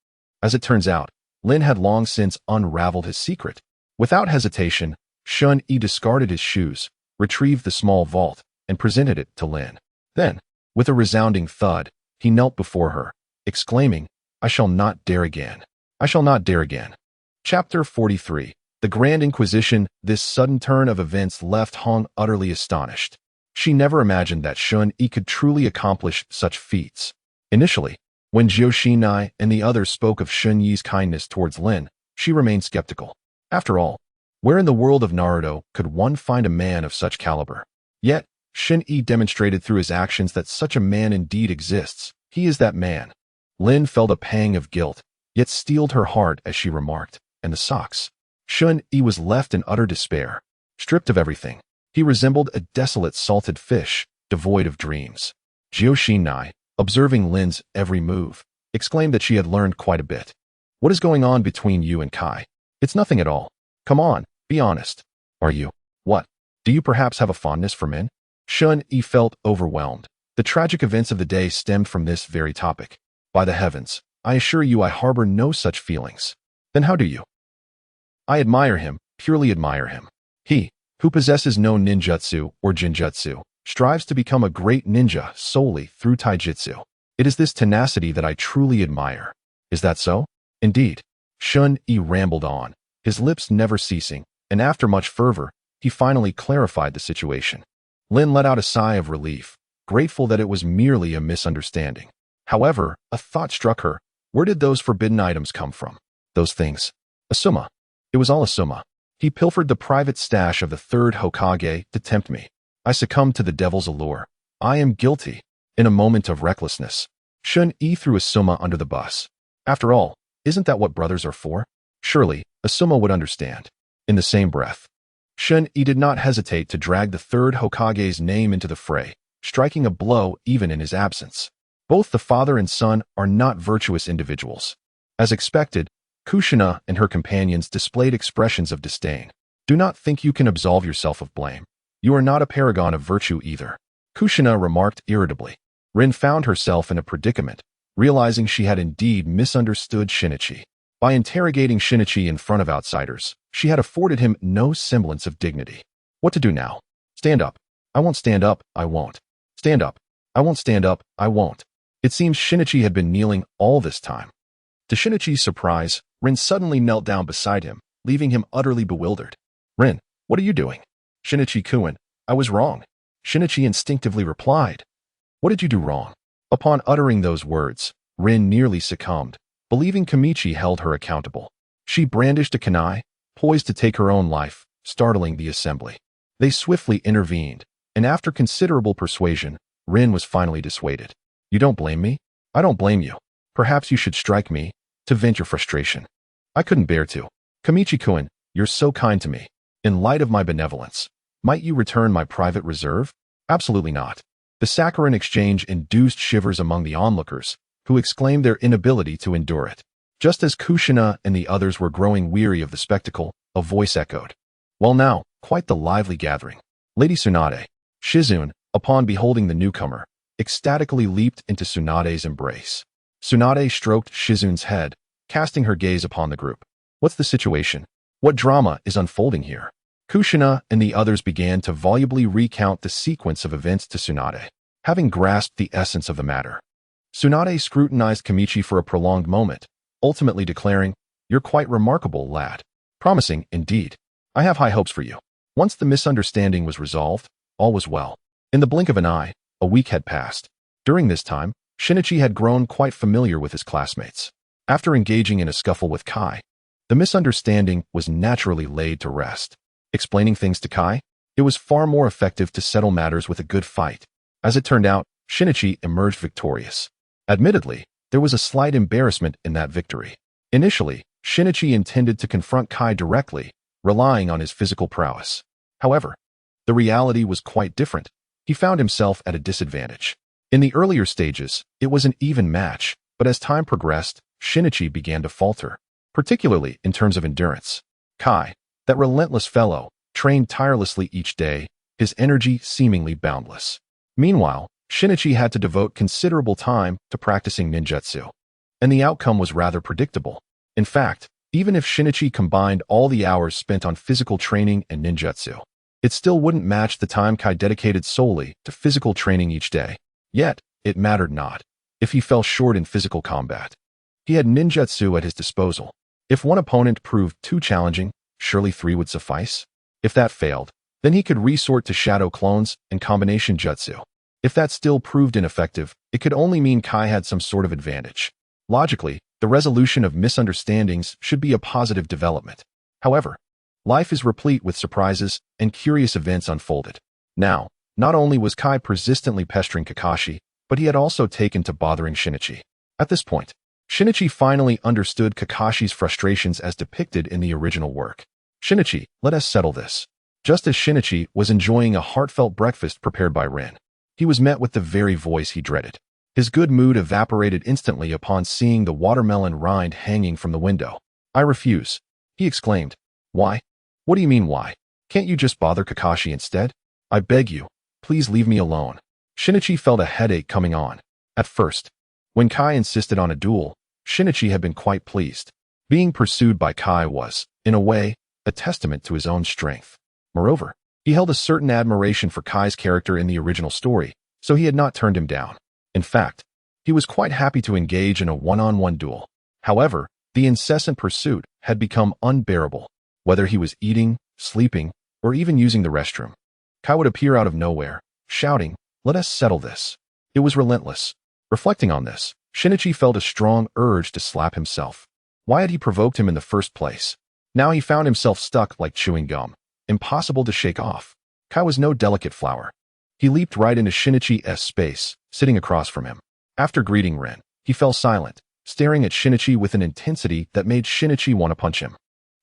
As it turns out, Lin had long since unraveled his secret. Without hesitation, Shun Yi discarded his shoes, retrieved the small vault, and presented it to Lin. Then, with a resounding thud, he knelt before her, exclaiming, "I shall not dare again. I shall not dare again." Chapter 43. The Grand Inquisition. This sudden turn of events left Hong utterly astonished. She never imagined that Shun Yi could truly accomplish such feats. Initially, when Jiu Xinai and the others spoke of Shun Yi's kindness towards Lin, she remained skeptical. After all, where in the world of Naruto could one find a man of such caliber? Yet, Shun Yi demonstrated through his actions that such a man indeed exists. He is that man. Lin felt a pang of guilt, yet steeled her heart as she remarked, "And the socks?" Shun Yi was left in utter despair. Stripped of everything, he resembled a desolate salted fish, devoid of dreams. Jiu Xinai, observing Lin's every move, exclaimed that she had learned quite a bit. "What is going on between you and Kai?" "It's nothing at all. Come on, be honest. Are you? What? Do you perhaps have a fondness for men?" Shun Yi felt overwhelmed. The tragic events of the day stemmed from this very topic. "By the heavens, I assure you I harbor no such feelings." "Then how do you?" "I admire him, purely admire him. He, who possesses no ninjutsu or jinjutsu, strives to become a great ninja solely through taijutsu. It is this tenacity that I truly admire." "Is that so?" "Indeed." Shun Yi rambled on, his lips never ceasing, and after much fervor, he finally clarified the situation. Lin let out a sigh of relief, grateful that it was merely a misunderstanding. However, a thought struck her. Where did those forbidden items come from? Those things. Asuma. It was all Asuma. He pilfered the private stash of the third Hokage to tempt me. I succumbed to the devil's allure. I am guilty. In a moment of recklessness, Shun Yi threw Asuma under the bus. After all, isn't that what brothers are for? Surely, Asuma would understand. In the same breath, Shun Yi did not hesitate to drag the third Hokage's name into the fray, striking a blow even in his absence. Both the father and son are not virtuous individuals. As expected, Kushina and her companions displayed expressions of disdain. "Do not think you can absolve yourself of blame. You are not a paragon of virtue either," Kushina remarked irritably. Rin found herself in a predicament, realizing she had indeed misunderstood Shinichi. By interrogating Shinichi in front of outsiders, she had afforded him no semblance of dignity. What to do now? Stand up. I won't stand up, I won't. Stand up. I won't stand up, I won't. It seems Shinichi had been kneeling all this time. To Shinichi's surprise, Rin suddenly knelt down beside him, leaving him utterly bewildered. "Rin, what are you doing?" "Shinichi-kun, I was wrong." Shinichi instinctively replied. "What did you do wrong?" Upon uttering those words, Rin nearly succumbed, believing Kamichi held her accountable. She brandished a kunai, poised to take her own life, startling the assembly. They swiftly intervened, and after considerable persuasion, Rin was finally dissuaded. "You don't blame me? I don't blame you. Perhaps you should strike me, to vent your frustration." "I couldn't bear to." "Kamichi-kun, you're so kind to me. In light of my benevolence, might you return my private reserve?" "Absolutely not." The saccharine exchange induced shivers among the onlookers, who exclaimed their inability to endure it. Just as Kushina and the others were growing weary of the spectacle, a voice echoed. Well now, quite the lively gathering. Lady Tsunade. Shizune, upon beholding the newcomer, ecstatically leaped into Tsunade's embrace. Tsunade stroked Shizune's head, casting her gaze upon the group. What's the situation? What drama is unfolding here? Kushina and the others began to volubly recount the sequence of events to Tsunade, having grasped the essence of the matter. Tsunade scrutinized Kamichi for a prolonged moment, ultimately declaring, "You're quite remarkable, lad. Promising, indeed. I have high hopes for you." Once the misunderstanding was resolved, all was well. In the blink of an eye, a week had passed. During this time, Shinichi had grown quite familiar with his classmates. After engaging in a scuffle with Kai, the misunderstanding was naturally laid to rest. Explaining things to Kai, it was far more effective to settle matters with a good fight. As it turned out, Shinichi emerged victorious. Admittedly, there was a slight embarrassment in that victory. Initially, Shinichi intended to confront Kai directly, relying on his physical prowess. However, the reality was quite different. He found himself at a disadvantage. In the earlier stages, it was an even match, but as time progressed, Shinichi began to falter, particularly in terms of endurance. Kai, that relentless fellow, trained tirelessly each day, his energy seemingly boundless. Meanwhile, Shinichi had to devote considerable time to practicing ninjutsu, and the outcome was rather predictable. In fact, even if Shinichi combined all the hours spent on physical training and ninjutsu, it still wouldn't match the time Kai dedicated solely to physical training each day. Yet, it mattered not if he fell short in physical combat. He had ninjutsu at his disposal. If one opponent proved too challenging, surely 3 would suffice. If that failed, then he could resort to shadow clones and combination jutsu. If that still proved ineffective, it could only mean Kai had some sort of advantage. Logically, the resolution of misunderstandings should be a positive development. However, life is replete with surprises and curious events unfolded. Now, not only was Kai persistently pestering Kakashi, but he had also taken to bothering Shinichi. At this point, Shinichi finally understood Kakashi's frustrations as depicted in the original work. "Shinichi, let us settle this." Just as Shinichi was enjoying a heartfelt breakfast prepared by Rin, he was met with the very voice he dreaded. His good mood evaporated instantly upon seeing the watermelon rind hanging from the window. "I refuse," he exclaimed. "Why? What do you mean why? Can't you just bother Kakashi instead? I beg you, please leave me alone." Shinichi felt a headache coming on. At first, when Kai insisted on a duel, Shinichi had been quite pleased. Being pursued by Kai was, in a way, a testament to his own strength. Moreover, he held a certain admiration for Kai's character in the original story, so he had not turned him down. In fact, he was quite happy to engage in a one-on-one duel. However, the incessant pursuit had become unbearable. Whether he was eating, sleeping, or even using the restroom, Kai would appear out of nowhere, shouting, "Let us settle this." It was relentless. Reflecting on this, Shinichi felt a strong urge to slap himself. Why had he provoked him in the first place? Now he found himself stuck like chewing gum, impossible to shake off. Kai was no delicate flower. He leaped right into Shinichi's space, sitting across from him. After greeting Rin, he fell silent, staring at Shinichi with an intensity that made Shinichi want to punch him.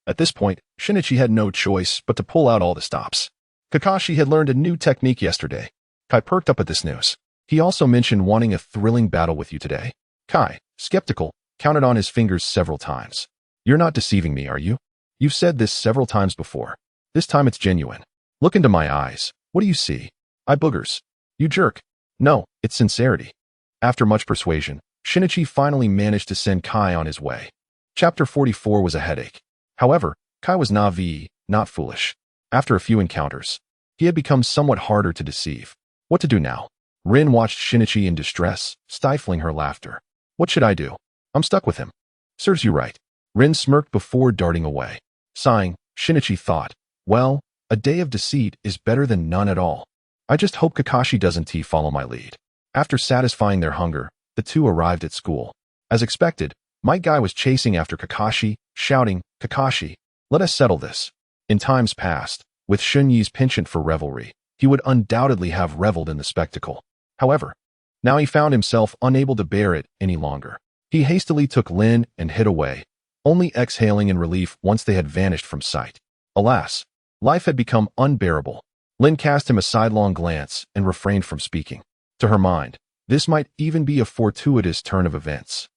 At this point, Shinichi had no choice but to pull out all the stops. Kakashi had learned a new technique yesterday. Kai perked up at this news. He also mentioned wanting a thrilling battle with you today. Kai, skeptical, counted on his fingers several times. "You're not deceiving me, are you? You've said this several times before. This time it's genuine. Look into my eyes. What do you see? Eye boogers. You jerk. No, it's sincerity." After much persuasion, Shinichi finally managed to send Kai on his way. Chapter 44 was a headache. However, Kai was naive, not foolish. After a few encounters, he had become somewhat harder to deceive. What to do now? Rin watched Shinichi in distress, stifling her laughter. "What should I do? I'm stuck with him." "Serves you right." Rin smirked before darting away. Sighing, Shinichi thought, "Well, a day of deceit is better than none at all. I just hope Kakashi doesn't follow my lead." After satisfying their hunger, the two arrived at school. As expected, Might Guy was chasing after Kakashi, shouting, "Kakashi, let us settle this." In times past, with Shunyi's penchant for revelry, he would undoubtedly have reveled in the spectacle. However, now he found himself unable to bear it any longer. He hastily took Lin and hid away, only exhaling in relief once they had vanished from sight. Alas, life had become unbearable. Lin cast him a sidelong glance and refrained from speaking. To her mind, This might even be a fortuitous turn of events.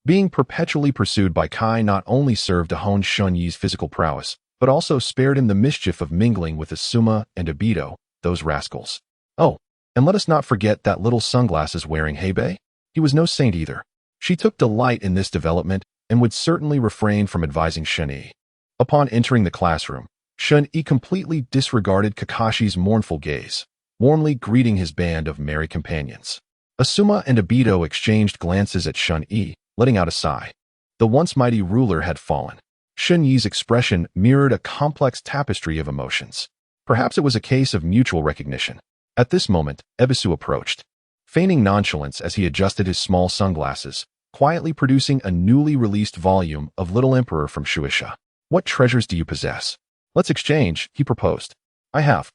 Being perpetually pursued by Kai not only served to hone Shun Yi's physical prowess, but also spared him the mischief of mingling with Asuma and Obito, those rascals. Oh, and let us not forget that little sunglasses-wearing Heibe. He was no saint either. She took delight in this development and would certainly refrain from advising Shun-Yi. Upon entering the classroom, Shun-Yi completely disregarded Kakashi's mournful gaze, warmly greeting his band of merry companions. Asuma and Obito exchanged glances at Shun-Yi, letting out a sigh. The once mighty ruler had fallen. Shun-Yi's expression mirrored a complex tapestry of emotions. Perhaps it was a case of mutual recognition. At this moment, Ebisu approached, feigning nonchalance as he adjusted his small sunglasses, quietly producing a newly released volume of Little Emperor from Shueisha. "What treasures do you possess? Let's exchange," he proposed. "I have."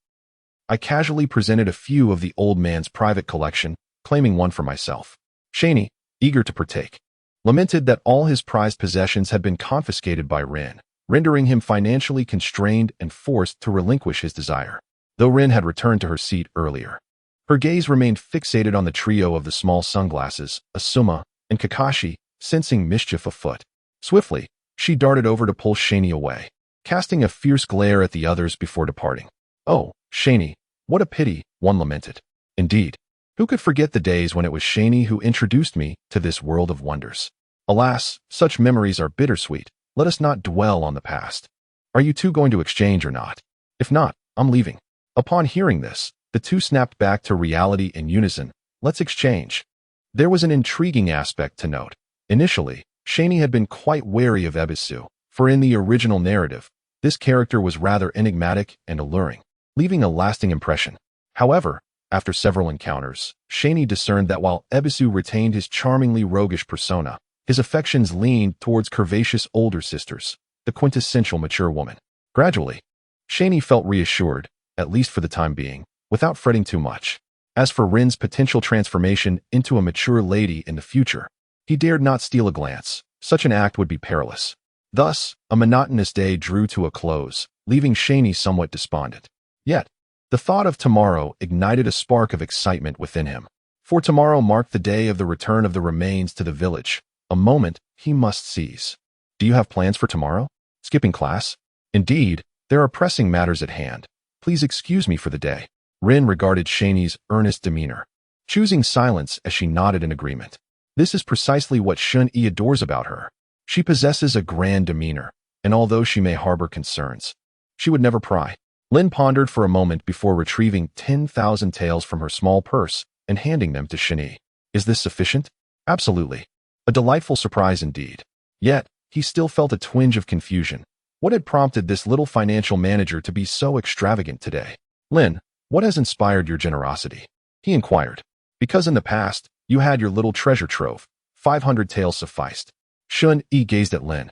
I casually presented a few of the old man's private collection, claiming one for myself. Shaney, eager to partake, lamented that all his prized possessions had been confiscated by Rin, rendering him financially constrained and forced to relinquish his desire. Though Rin had returned to her seat earlier, her gaze remained fixated on the trio of the small sunglasses, Asuma, and Kakashi, sensing mischief afoot. Swiftly, she darted over to pull Shaney away, casting a fierce glare at the others before departing. "Oh, Shaney, what a pity," one lamented. Indeed, who could forget the days when it was Shaney who introduced me to this world of wonders? Alas, such memories are bittersweet. Let us not dwell on the past. Are you two going to exchange or not? If not, I'm leaving. Upon hearing this, the two snapped back to reality in unison. Let's exchange. There was an intriguing aspect to note. Initially, Shaney had been quite wary of Ebisu, for in the original narrative, this character was rather enigmatic and alluring, leaving a lasting impression. However, after several encounters, Shaney discerned that while Ebisu retained his charmingly roguish persona, his affections leaned towards curvaceous older sisters, the quintessential mature woman. Gradually, Shaney felt reassured, at least for the time being, without fretting too much. As for Rin's potential transformation into a mature lady in the future, he dared not steal a glance. Such an act would be perilous. Thus, a monotonous day drew to a close, leaving Shaney somewhat despondent. Yet, the thought of tomorrow ignited a spark of excitement within him. For tomorrow marked the day of the return of the remains to the village, a moment he must seize. "Do you have plans for tomorrow? Skipping class?" "Indeed, there are pressing matters at hand. Please excuse me for the day." Rin regarded Shaney's earnest demeanor, choosing silence as she nodded in agreement. This is precisely what Shun-Yi adores about her. She possesses a grand demeanor, and although she may harbor concerns, she would never pry. Lin pondered for a moment before retrieving 10,000 taels from her small purse and handing them to Shun-Yi. Is this sufficient? Absolutely. A delightful surprise indeed. Yet, he still felt a twinge of confusion. What had prompted this little financial manager to be so extravagant today? "Lin, what has inspired your generosity?" he inquired. "Because in the past, you had your little treasure trove. 500 taels sufficed." Shun-Yi gazed at Lin,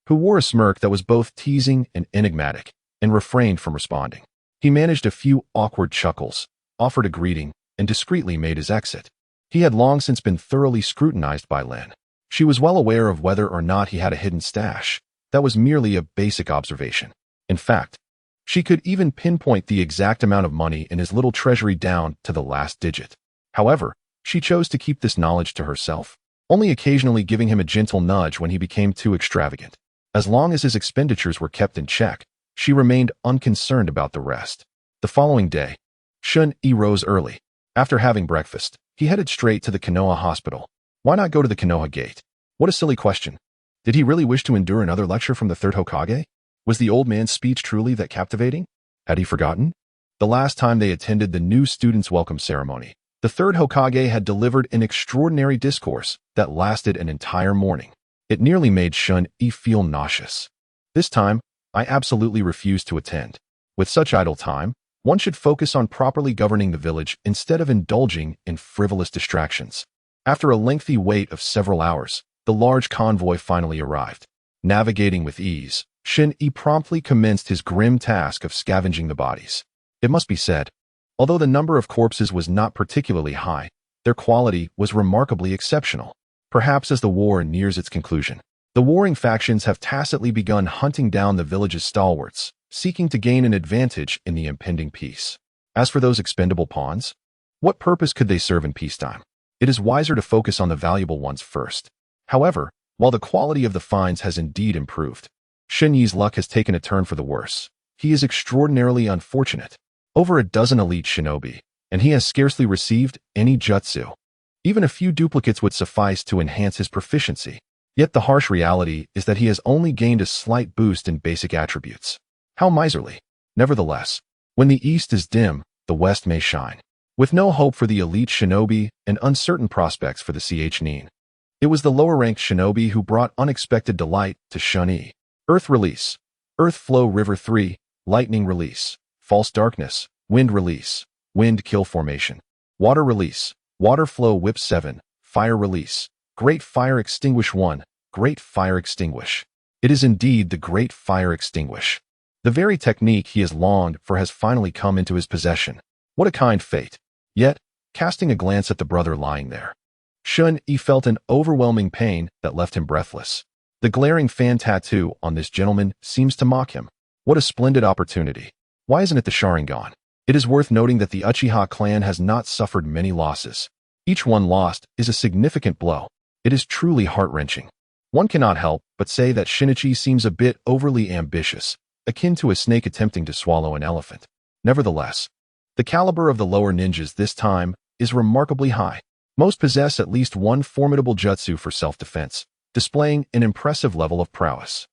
who wore a smirk that was both teasing and enigmatic, and refrained from responding. He managed a few awkward chuckles, offered a greeting, and discreetly made his exit. He had long since been thoroughly scrutinized by Lin. She was well aware of whether or not he had a hidden stash. That was merely a basic observation. In fact, she could even pinpoint the exact amount of money in his little treasury down to the last digit. However, she chose to keep this knowledge to herself, only occasionally giving him a gentle nudge when he became too extravagant. As long as his expenditures were kept in check, she remained unconcerned about the rest. The following day, Shun-Yi rose early. After having breakfast, he headed straight to the Konoha hospital. Why not go to the Konoha gate? What a silly question. Did he really wish to endure another lecture from the third Hokage? Was the old man's speech truly that captivating? Had he forgotten? The last time they attended the new students' welcome ceremony, the third Hokage had delivered an extraordinary discourse that lasted an entire morning. It nearly made Shun-Yi feel nauseous. This time, I absolutely refused to attend. With such idle time, one should focus on properly governing the village instead of indulging in frivolous distractions. After a lengthy wait of several hours, the large convoy finally arrived. Navigating with ease, Shun-Yi promptly commenced his grim task of scavenging the bodies. It must be said, although the number of corpses was not particularly high, their quality was remarkably exceptional. Perhaps as the war nears its conclusion, the warring factions have tacitly begun hunting down the village's stalwarts, seeking to gain an advantage in the impending peace. As for those expendable pawns, what purpose could they serve in peacetime? It is wiser to focus on the valuable ones first. However, while the quality of the finds has indeed improved, Shen Yi's luck has taken a turn for the worse. He is extraordinarily unfortunate. Over a dozen elite shinobi, and he has scarcely received any jutsu. Even a few duplicates would suffice to enhance his proficiency. Yet the harsh reality is that he has only gained a slight boost in basic attributes. How miserly. Nevertheless, when the east is dim, the west may shine. With no hope for the elite shinobi and uncertain prospects for the Nin. It was the lower-ranked shinobi who brought unexpected delight to Shen Yi. Earth release. Earth flow river 3, lightning release. False darkness, wind release. Wind kill formation. Water release. Water flow whip 7, fire release. Great fire extinguish 1, great fire extinguish. It is indeed the great fire extinguish. The very technique he has longed for has finally come into his possession. What a kind fate. Yet, casting a glance at the brother lying there, Shen Yi felt an overwhelming pain that left him breathless. The glaring fan tattoo on this gentleman seems to mock him. What a splendid opportunity. Why isn't it the Sharingan? It is worth noting that the Uchiha clan has not suffered many losses. Each one lost is a significant blow. It is truly heart-wrenching. One cannot help but say that Shinichi seems a bit overly ambitious, akin to a snake attempting to swallow an elephant. Nevertheless, the caliber of the lower ninjas this time is remarkably high. Most possess at least one formidable jutsu for self-defense, displaying an impressive level of prowess.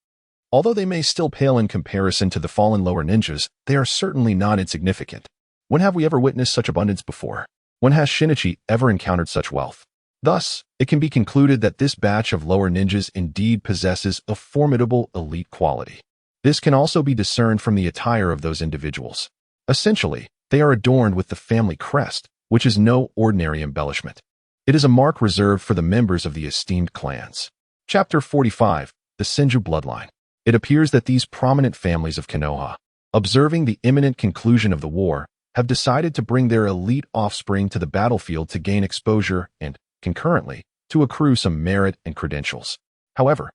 Although they may still pale in comparison to the fallen lower ninjas, they are certainly not insignificant. When have we ever witnessed such abundance before? When has Shinichi ever encountered such wealth? Thus, it can be concluded that this batch of lower ninjas indeed possesses a formidable elite quality. This can also be discerned from the attire of those individuals. Essentially, they are adorned with the family crest, which is no ordinary embellishment. It is a mark reserved for the members of the esteemed clans. Chapter 45, The Senju Bloodline. It appears that these prominent families of Konoha, observing the imminent conclusion of the war, have decided to bring their elite offspring to the battlefield to gain exposure and, concurrently, to accrue some merit and credentials. However,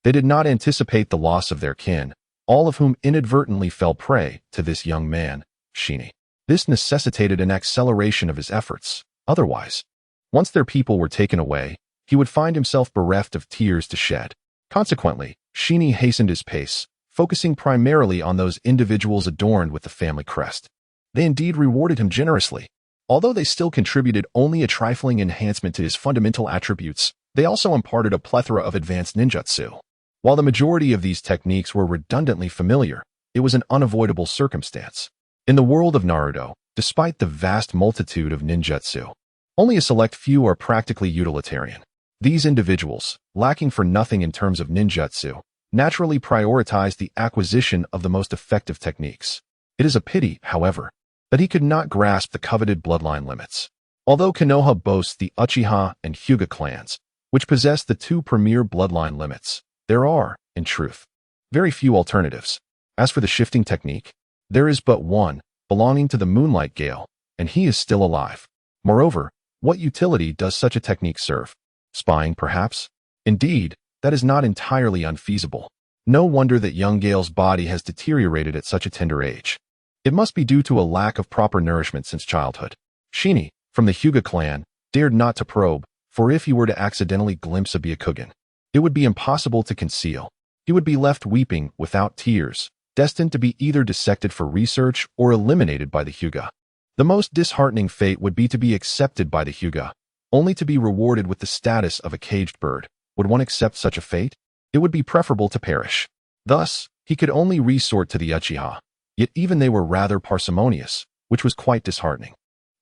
they did not anticipate the loss of their kin, all of whom inadvertently fell prey to this young man, Shini. This necessitated an acceleration of his efforts. Otherwise, once their people were taken away, he would find himself bereft of tears to shed. Consequently, Shini hastened his pace, focusing primarily on those individuals adorned with the family crest. They indeed rewarded him generously. Although they still contributed only a trifling enhancement to his fundamental attributes, they also imparted a plethora of advanced ninjutsu. While the majority of these techniques were redundantly familiar, it was an unavoidable circumstance. In the world of Naruto, despite the vast multitude of ninjutsu, only a select few are practically utilitarian. These individuals, lacking for nothing in terms of ninjutsu, naturally prioritize the acquisition of the most effective techniques. It is a pity, however, that he could not grasp the coveted bloodline limits. Although Konoha boasts the Uchiha and Hyuga clans, which possess the two premier bloodline limits, there are, in truth, very few alternatives. As for the shifting technique, there is but one, belonging to the Moonlight Gale, and he is still alive. Moreover, what utility does such a technique serve? Spying, perhaps? Indeed, that is not entirely unfeasible. No wonder that young Gale's body has deteriorated at such a tender age. It must be due to a lack of proper nourishment since childhood. Shini, from the Hyuga clan, dared not to probe, for if he were to accidentally glimpse a Byakugan, it would be impossible to conceal. He would be left weeping without tears, destined to be either dissected for research or eliminated by the Hyuga. The most disheartening fate would be to be accepted by the Hyuga, only to be rewarded with the status of a caged bird. Would one accept such a fate? It would be preferable to perish. Thus, he could only resort to the Uchiha. Yet even they were rather parsimonious, which was quite disheartening.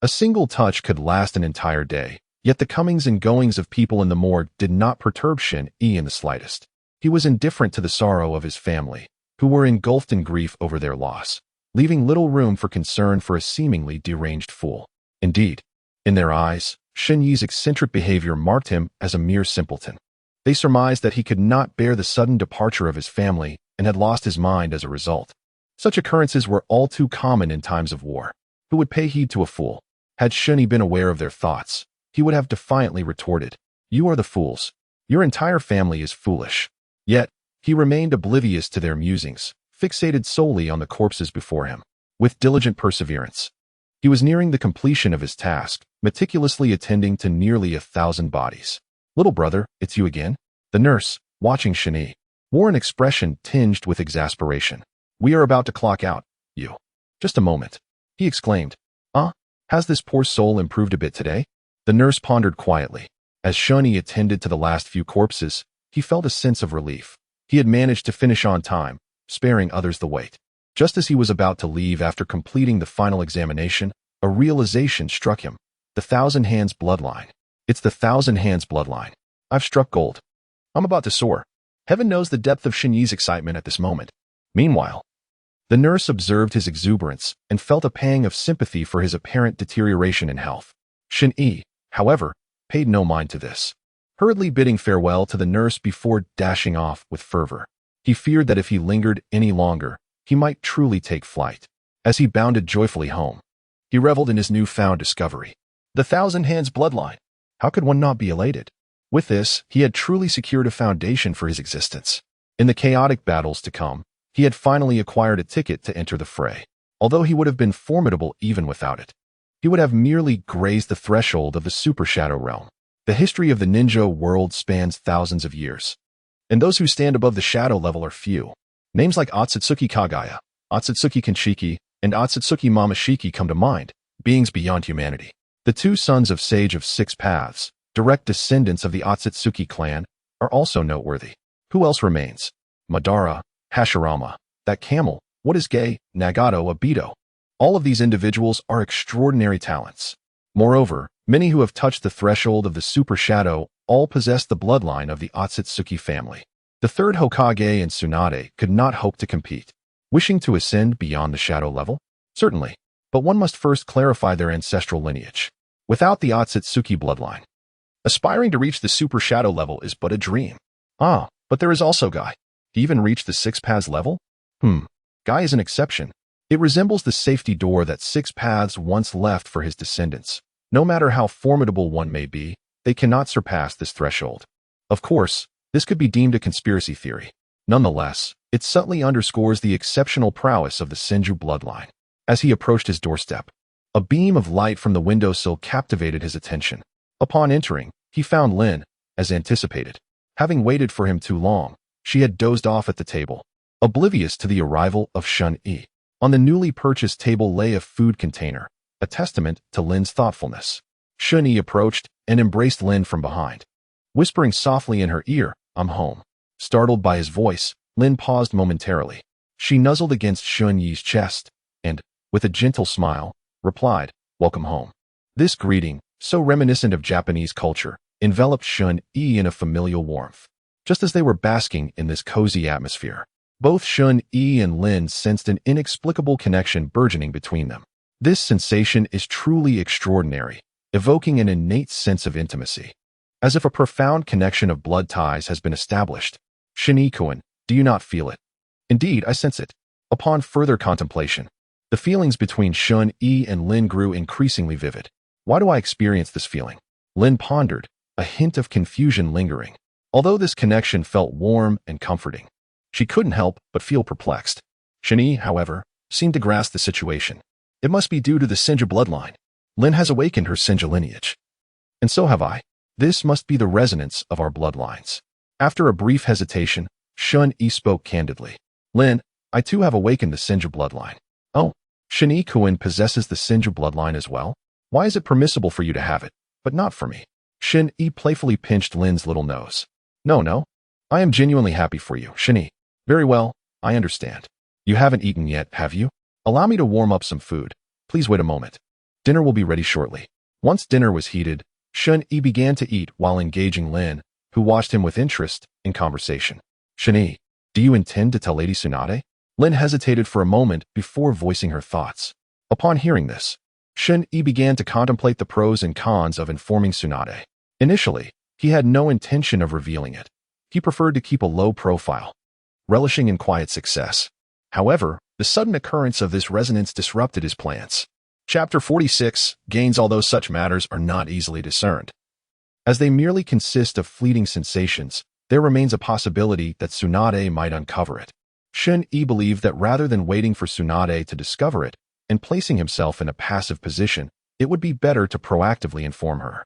A single touch could last an entire day, yet the comings and goings of people in the morgue did not perturb Shen Yi in the slightest. He was indifferent to the sorrow of his family, who were engulfed in grief over their loss, leaving little room for concern for a seemingly deranged fool. Indeed, in their eyes, Shen Yi's eccentric behavior marked him as a mere simpleton. They surmised that he could not bear the sudden departure of his family and had lost his mind as a result. Such occurrences were all too common in times of war. Who would pay heed to a fool? Had Shen Yi been aware of their thoughts, he would have defiantly retorted, "You are the fools. Your entire family is foolish." Yet, he remained oblivious to their musings, fixated solely on the corpses before him. With diligent perseverance, He was nearing the completion of his task, meticulously attending to nearly 1,000 bodies. "Little brother, it's you again?" The nurse, watching Shen-Yi, wore an expression tinged with exasperation. "We are about to clock out, you." "Just a moment," he exclaimed. Has this poor soul improved a bit today?" The nurse pondered quietly. As Shen-Yi attended to the last few corpses, he felt a sense of relief. He had managed to finish on time, sparing others the wait. Just as he was about to leave after completing the final examination, a realization struck him. The Thousand Hands bloodline. It's the Thousand Hands bloodline. I've struck gold. I'm about to soar. Heaven knows the depth of Shen-Yi's excitement at this moment. Meanwhile, the nurse observed his exuberance and felt a pang of sympathy for his apparent deterioration in health. Shen-Yi, however, paid no mind to this, hurriedly bidding farewell to the nurse before dashing off with fervor. He feared that if he lingered any longer, he might truly take flight. As he bounded joyfully home, he reveled in his newfound discovery. The Thousand Hands bloodline. How could one not be elated? With this, he had truly secured a foundation for his existence. In the chaotic battles to come, he had finally acquired a ticket to enter the fray. Although he would have been formidable even without it, he would have merely grazed the threshold of the Super Shadow Realm. The history of the ninja world spans thousands of years, and those who stand above the shadow level are few. Names like Otsutsuki Kagaya, Otsutsuki Kenshiki, and Otsutsuki Mamashiki come to mind, beings beyond humanity. The two sons of Sage of Six Paths, direct descendants of the Otsutsuki clan, are also noteworthy. Who else remains? Madara, Hashirama, that camel, what is gay, Nagato, Obito. All of these individuals are extraordinary talents. Moreover, many who have touched the threshold of the Super Shadow all possess the bloodline of the Otsutsuki family. The third Hokage and Tsunade could not hope to compete. Wishing to ascend beyond the shadow level? Certainly, but one must first clarify their ancestral lineage. Without the Otsutsuki bloodline, aspiring to reach the Super Shadow level is but a dream. But there is also Guy. He even reached the Six Paths level? Guy is an exception. It resembles the safety door that Six Paths once left for his descendants. No matter how formidable one may be, they cannot surpass this threshold. Of course, this could be deemed a conspiracy theory. Nonetheless, it subtly underscores the exceptional prowess of the Senju bloodline. As he approached his doorstep, a beam of light from the windowsill captivated his attention. Upon entering, he found Lin, as anticipated. Having waited for him too long, she had dozed off at the table, oblivious to the arrival of Shen-Yi. On the newly purchased table lay a food container, a testament to Lin's thoughtfulness. Shen-Yi approached and embraced Lin from behind, whispering softly in her ear, "I'm home." Startled by his voice, Lin paused momentarily. She nuzzled against Shen-Yi's chest and, with a gentle smile, replied, "Welcome home." This greeting, so reminiscent of Japanese culture, enveloped Shen-Yi in a familial warmth. Just as they were basking in this cozy atmosphere, both Shen-Yi and Lin sensed an inexplicable connection burgeoning between them. This sensation is truly extraordinary, evoking an innate sense of intimacy, as if a profound connection of blood ties has been established. "Shin-Yi-kun, do you not feel it?" "Indeed, I sense it." Upon further contemplation, the feelings between Shen-Yi and Lin grew increasingly vivid. "Why do I experience this feeling?" Lin pondered, a hint of confusion lingering. Although this connection felt warm and comforting, she couldn't help but feel perplexed. Shen-Yi, however, seemed to grasp the situation. "It must be due to the Senju bloodline. Lin has awakened her Senju lineage. And so have I. This must be the resonance of our bloodlines." After a brief hesitation, Shen-Yi spoke candidly. "Lin, I too have awakened the Senju bloodline." "Oh, Shin-Yi-kun possesses the Senju bloodline as well? Why is it permissible for you to have it, but not for me?" Shin-Yi playfully pinched Lin's little nose. No. I am genuinely happy for you, Shin-Yi. "Very well, I understand. You haven't eaten yet, have you? Allow me to warm up some food. Please wait a moment. Dinner will be ready shortly." Once dinner was heated, Shin-Yi began to eat while engaging Lin, who watched him with interest, in conversation. "Shin-Yi, do you intend to tell Lady Tsunade?" Lin hesitated for a moment before voicing her thoughts. Upon hearing this, Shin-Yi began to contemplate the pros and cons of informing Tsunade. Initially, he had no intention of revealing it. He preferred to keep a low profile, relishing in quiet success. However, the sudden occurrence of this resonance disrupted his plans. Chapter 46, Gains. Although such matters are not easily discerned, as they merely consist of fleeting sensations, there remains a possibility that Tsunade might uncover it. Shin-Yi believed that rather than waiting for Tsunade to discover it, and placing himself in a passive position, it would be better to proactively inform her.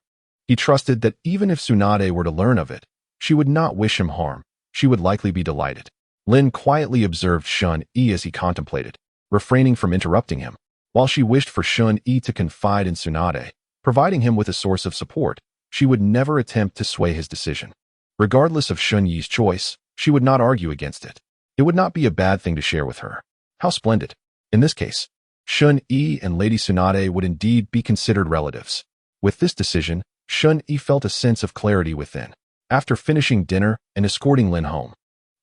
He trusted that even if Tsunade were to learn of it, she would not wish him harm. She would likely be delighted. Lin quietly observed Shun-Yi as he contemplated, refraining from interrupting him. While she wished for Shun-Yi to confide in Tsunade, providing him with a source of support, she would never attempt to sway his decision. Regardless of Shun-Yi's choice, she would not argue against it. It would not be a bad thing to share with her. How splendid. In this case, Shun-Yi and Lady Tsunade would indeed be considered relatives. With this decision, Shun-Yi felt a sense of clarity within. After finishing dinner and escorting Lin home,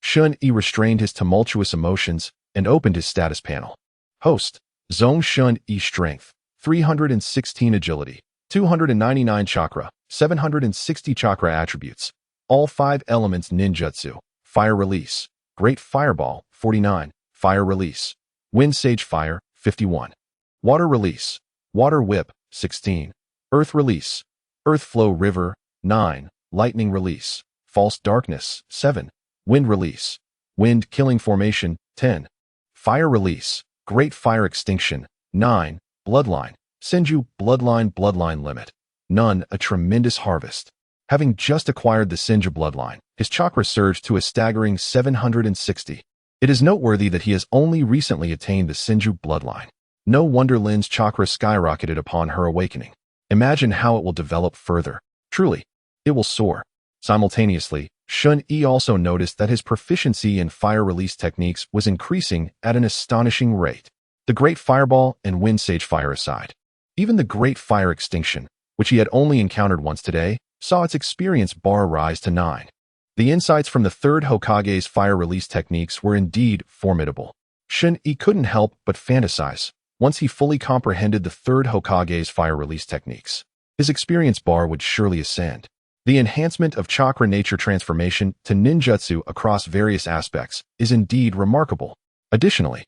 Shun-Yi restrained his tumultuous emotions and opened his status panel. Host, Zong Shun-Yi Strength, 316 Agility, 299 Chakra, 760 Chakra Attributes, all 5 elements Ninjutsu, Fire Release, Great Fireball, 49, Fire Release, Wind Sage Fire, 51, Water Release, Water Whip, 16, Earth Release, Earth Flow River, 9, Lightning Release, False Darkness, 7, Wind Release, Wind Killing Formation, 10, Fire Release, Great Fire Extinction, 9, Bloodline, Senju Bloodline Limit, none, a tremendous harvest. Having just acquired the Senju Bloodline, his chakra surged to a staggering 760. It is noteworthy that he has only recently attained the Senju Bloodline. No wonder Lin's chakra skyrocketed upon her awakening. Imagine how it will develop further. Truly, it will soar. Simultaneously, Shun-Yi also noticed that his proficiency in fire release techniques was increasing at an astonishing rate. The Great Fireball and Wind Sage Fire aside, even the Great Fire Extinction, which he had only encountered once today, saw its experience bar rise to 9. The insights from the third Hokage's fire release techniques were indeed formidable. Shun-Yi couldn't help but fantasize. Once he fully comprehended the third Hokage's fire release techniques, his experience bar would surely ascend. The enhancement of chakra nature transformation to ninjutsu across various aspects is indeed remarkable. Additionally,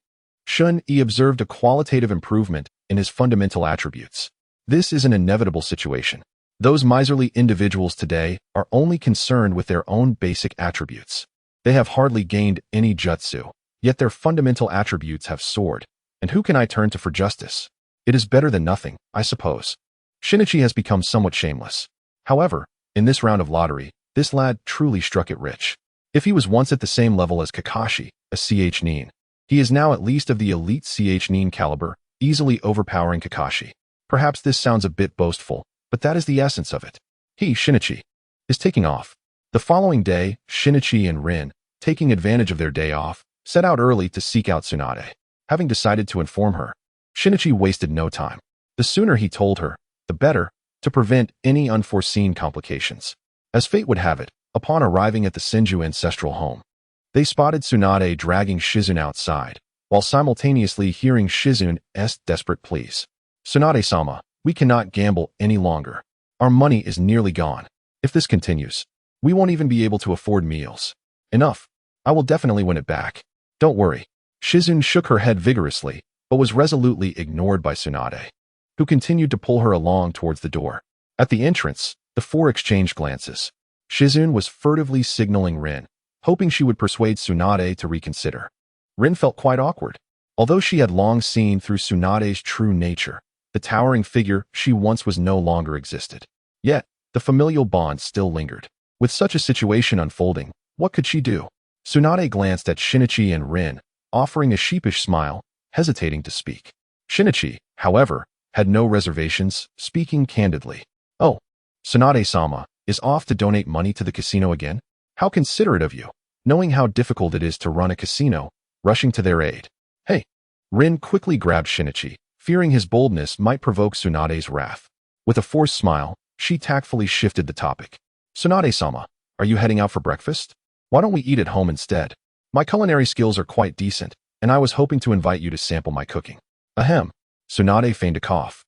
Shun-Yi observed a qualitative improvement in his fundamental attributes. This is an inevitable situation. Those miserly individuals today are only concerned with their own basic attributes. They have hardly gained any jutsu, yet their fundamental attributes have soared. And who can I turn to for justice? It is better than nothing, I suppose. Shinichi has become somewhat shameless. However, in this round of lottery, this lad truly struck it rich. If he was once at the same level as Kakashi, a CH Nin, he is now at least of the elite CH Nin caliber, easily overpowering Kakashi. Perhaps this sounds a bit boastful, but that is the essence of it. He, Shinichi, is taking off. The following day, Shinichi and Rin, taking advantage of their day off, set out early to seek out Tsunade. Having decided to inform her, Shinichi wasted no time. The sooner he told her, the better, to prevent any unforeseen complications. As fate would have it, upon arriving at the Senju ancestral home, they spotted Tsunade dragging Shizune outside, while simultaneously hearing Shizune's desperate pleas. Tsunade-sama, we cannot gamble any longer. Our money is nearly gone. If this continues, we won't even be able to afford meals. Enough. I will definitely win it back. Don't worry. Shizune shook her head vigorously, but was resolutely ignored by Tsunade, who continued to pull her along towards the door. At the entrance, the four exchanged glances. Shizune was furtively signaling Rin, hoping she would persuade Tsunade to reconsider. Rin felt quite awkward. Although she had long seen through Tsunade's true nature, the towering figure she once was no longer existed. Yet, the familial bond still lingered. With such a situation unfolding, what could she do? Tsunade glanced at Shinichi and Rin, offering a sheepish smile, hesitating to speak. Shinichi, however, had no reservations, speaking candidly. Oh, Tsunade-sama is off to donate money to the casino again? How considerate of you, knowing how difficult it is to run a casino, rushing to their aid. Hey! Rin quickly grabbed Shinichi, fearing his boldness might provoke Tsunade's wrath. With a forced smile, she tactfully shifted the topic. Tsunade-sama, are you heading out for breakfast? Why don't we eat at home instead? My culinary skills are quite decent, and I was hoping to invite you to sample my cooking. Ahem. Tsunade feigned a cough,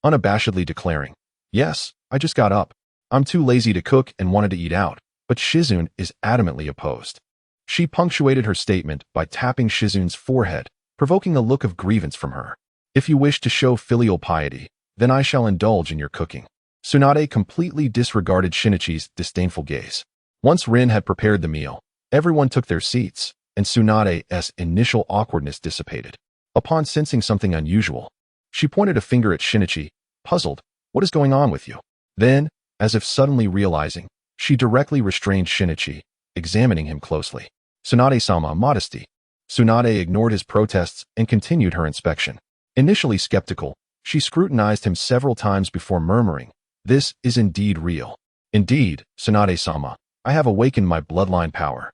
unabashedly declaring, yes, I just got up. I'm too lazy to cook and wanted to eat out, but Shizune is adamantly opposed. She punctuated her statement by tapping Shizune's forehead, provoking a look of grievance from her. If you wish to show filial piety, then I shall indulge in your cooking. Tsunade completely disregarded Shinichi's disdainful gaze. Once Rin had prepared the meal, everyone took their seats, and Tsunade's initial awkwardness dissipated. Upon sensing something unusual, she pointed a finger at Shinichi, puzzled. What is going on with you? Then, as if suddenly realizing, she directly restrained Shinichi, examining him closely. Tsunade-sama, modesty. Tsunade ignored his protests and continued her inspection. Initially skeptical, she scrutinized him several times before murmuring, "This is indeed real. Indeed, Tsunade-sama, I have awakened my bloodline power."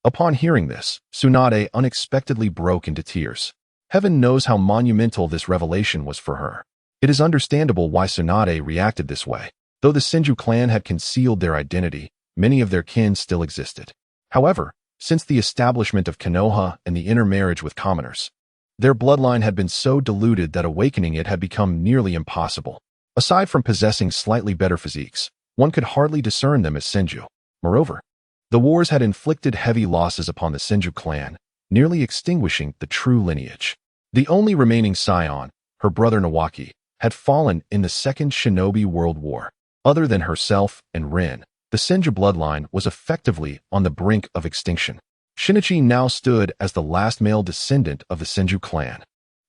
Upon hearing this, Tsunade unexpectedly broke into tears. Heaven knows how monumental this revelation was for her. It is understandable why Tsunade reacted this way. Though the Senju clan had concealed their identity, many of their kin still existed. However, since the establishment of Konoha and the intermarriage with commoners, their bloodline had been so diluted that awakening it had become nearly impossible. Aside from possessing slightly better physiques, one could hardly discern them as Senju. Moreover, the wars had inflicted heavy losses upon the Senju clan, nearly extinguishing the true lineage. The only remaining scion, her brother Nawaki, had fallen in the Second Shinobi World War. Other than herself and Rin, the Senju bloodline was effectively on the brink of extinction. Shinichi now stood as the last male descendant of the Senju clan.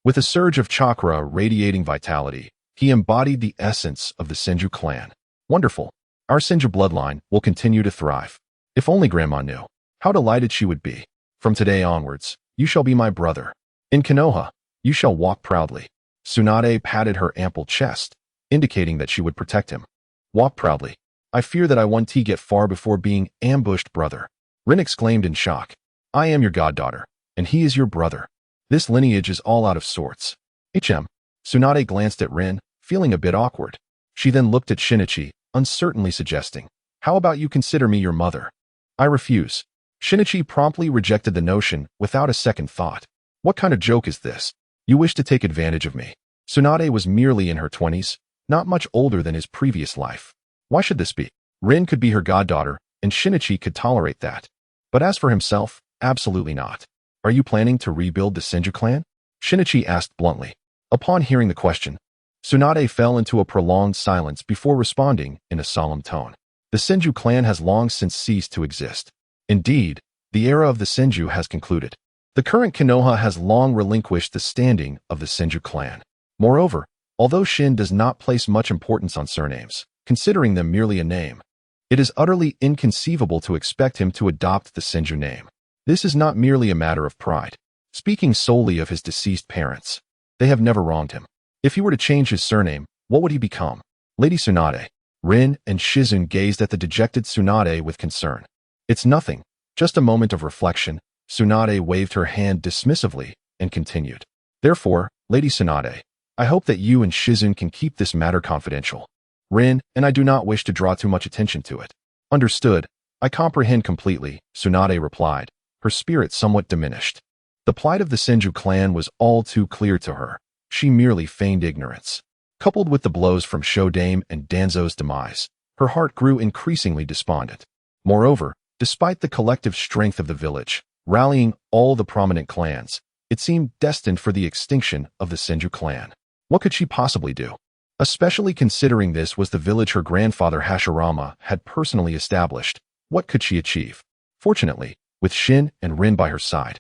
With a surge of chakra radiating vitality, he embodied the essence of the Senju clan. Wonderful. Our Senju bloodline will continue to thrive. If only Grandma knew. How delighted she would be. From today onwards, you shall be my brother. In Konoha, you shall walk proudly. Tsunade patted her ample chest, indicating that she would protect him. Walk proudly. I fear that I won't get far before being ambushed, brother. Rin exclaimed in shock. I am your goddaughter, and he is your brother. This lineage is all out of sorts. Tsunade glanced at Rin, feeling a bit awkward. She then looked at Shinichi, uncertainly suggesting, how about you consider me your mother? I refuse. Shinichi promptly rejected the notion without a second thought. What kind of joke is this? You wish to take advantage of me. Tsunade was merely in her 20s, not much older than his previous life. Why should this be? Rin could be her goddaughter, and Shinichi could tolerate that. But as for himself, absolutely not. Are you planning to rebuild the Senju clan? Shinichi asked bluntly. Upon hearing the question, Tsunade fell into a prolonged silence before responding in a solemn tone. The Senju clan has long since ceased to exist. Indeed, the era of the Senju has concluded. The current Konoha has long relinquished the standing of the Senju clan. Moreover, although Shin does not place much importance on surnames, considering them merely a name, it is utterly inconceivable to expect him to adopt the Senju name. This is not merely a matter of pride. Speaking solely of his deceased parents, they have never wronged him. If he were to change his surname, what would he become? Lady Tsunade. Rin and Shizun gazed at the dejected Tsunade with concern. It's nothing, just a moment of reflection. Tsunade waved her hand dismissively and continued. Therefore, Lady Tsunade, I hope that you and Shizun can keep this matter confidential. Rin, and I do not wish to draw too much attention to it. Understood. I comprehend completely, Tsunade replied, her spirit somewhat diminished. The plight of the Senju clan was all too clear to her. She merely feigned ignorance. Coupled with the blows from Shodame and Danzo's demise, her heart grew increasingly despondent. Moreover, despite the collective strength of the village, rallying all the prominent clans, it seemed destined for the extinction of the Senju clan. What could she possibly do? Especially considering this was the village her grandfather Hashirama had personally established, what could she achieve? Fortunately, with Shin and Rin by her side,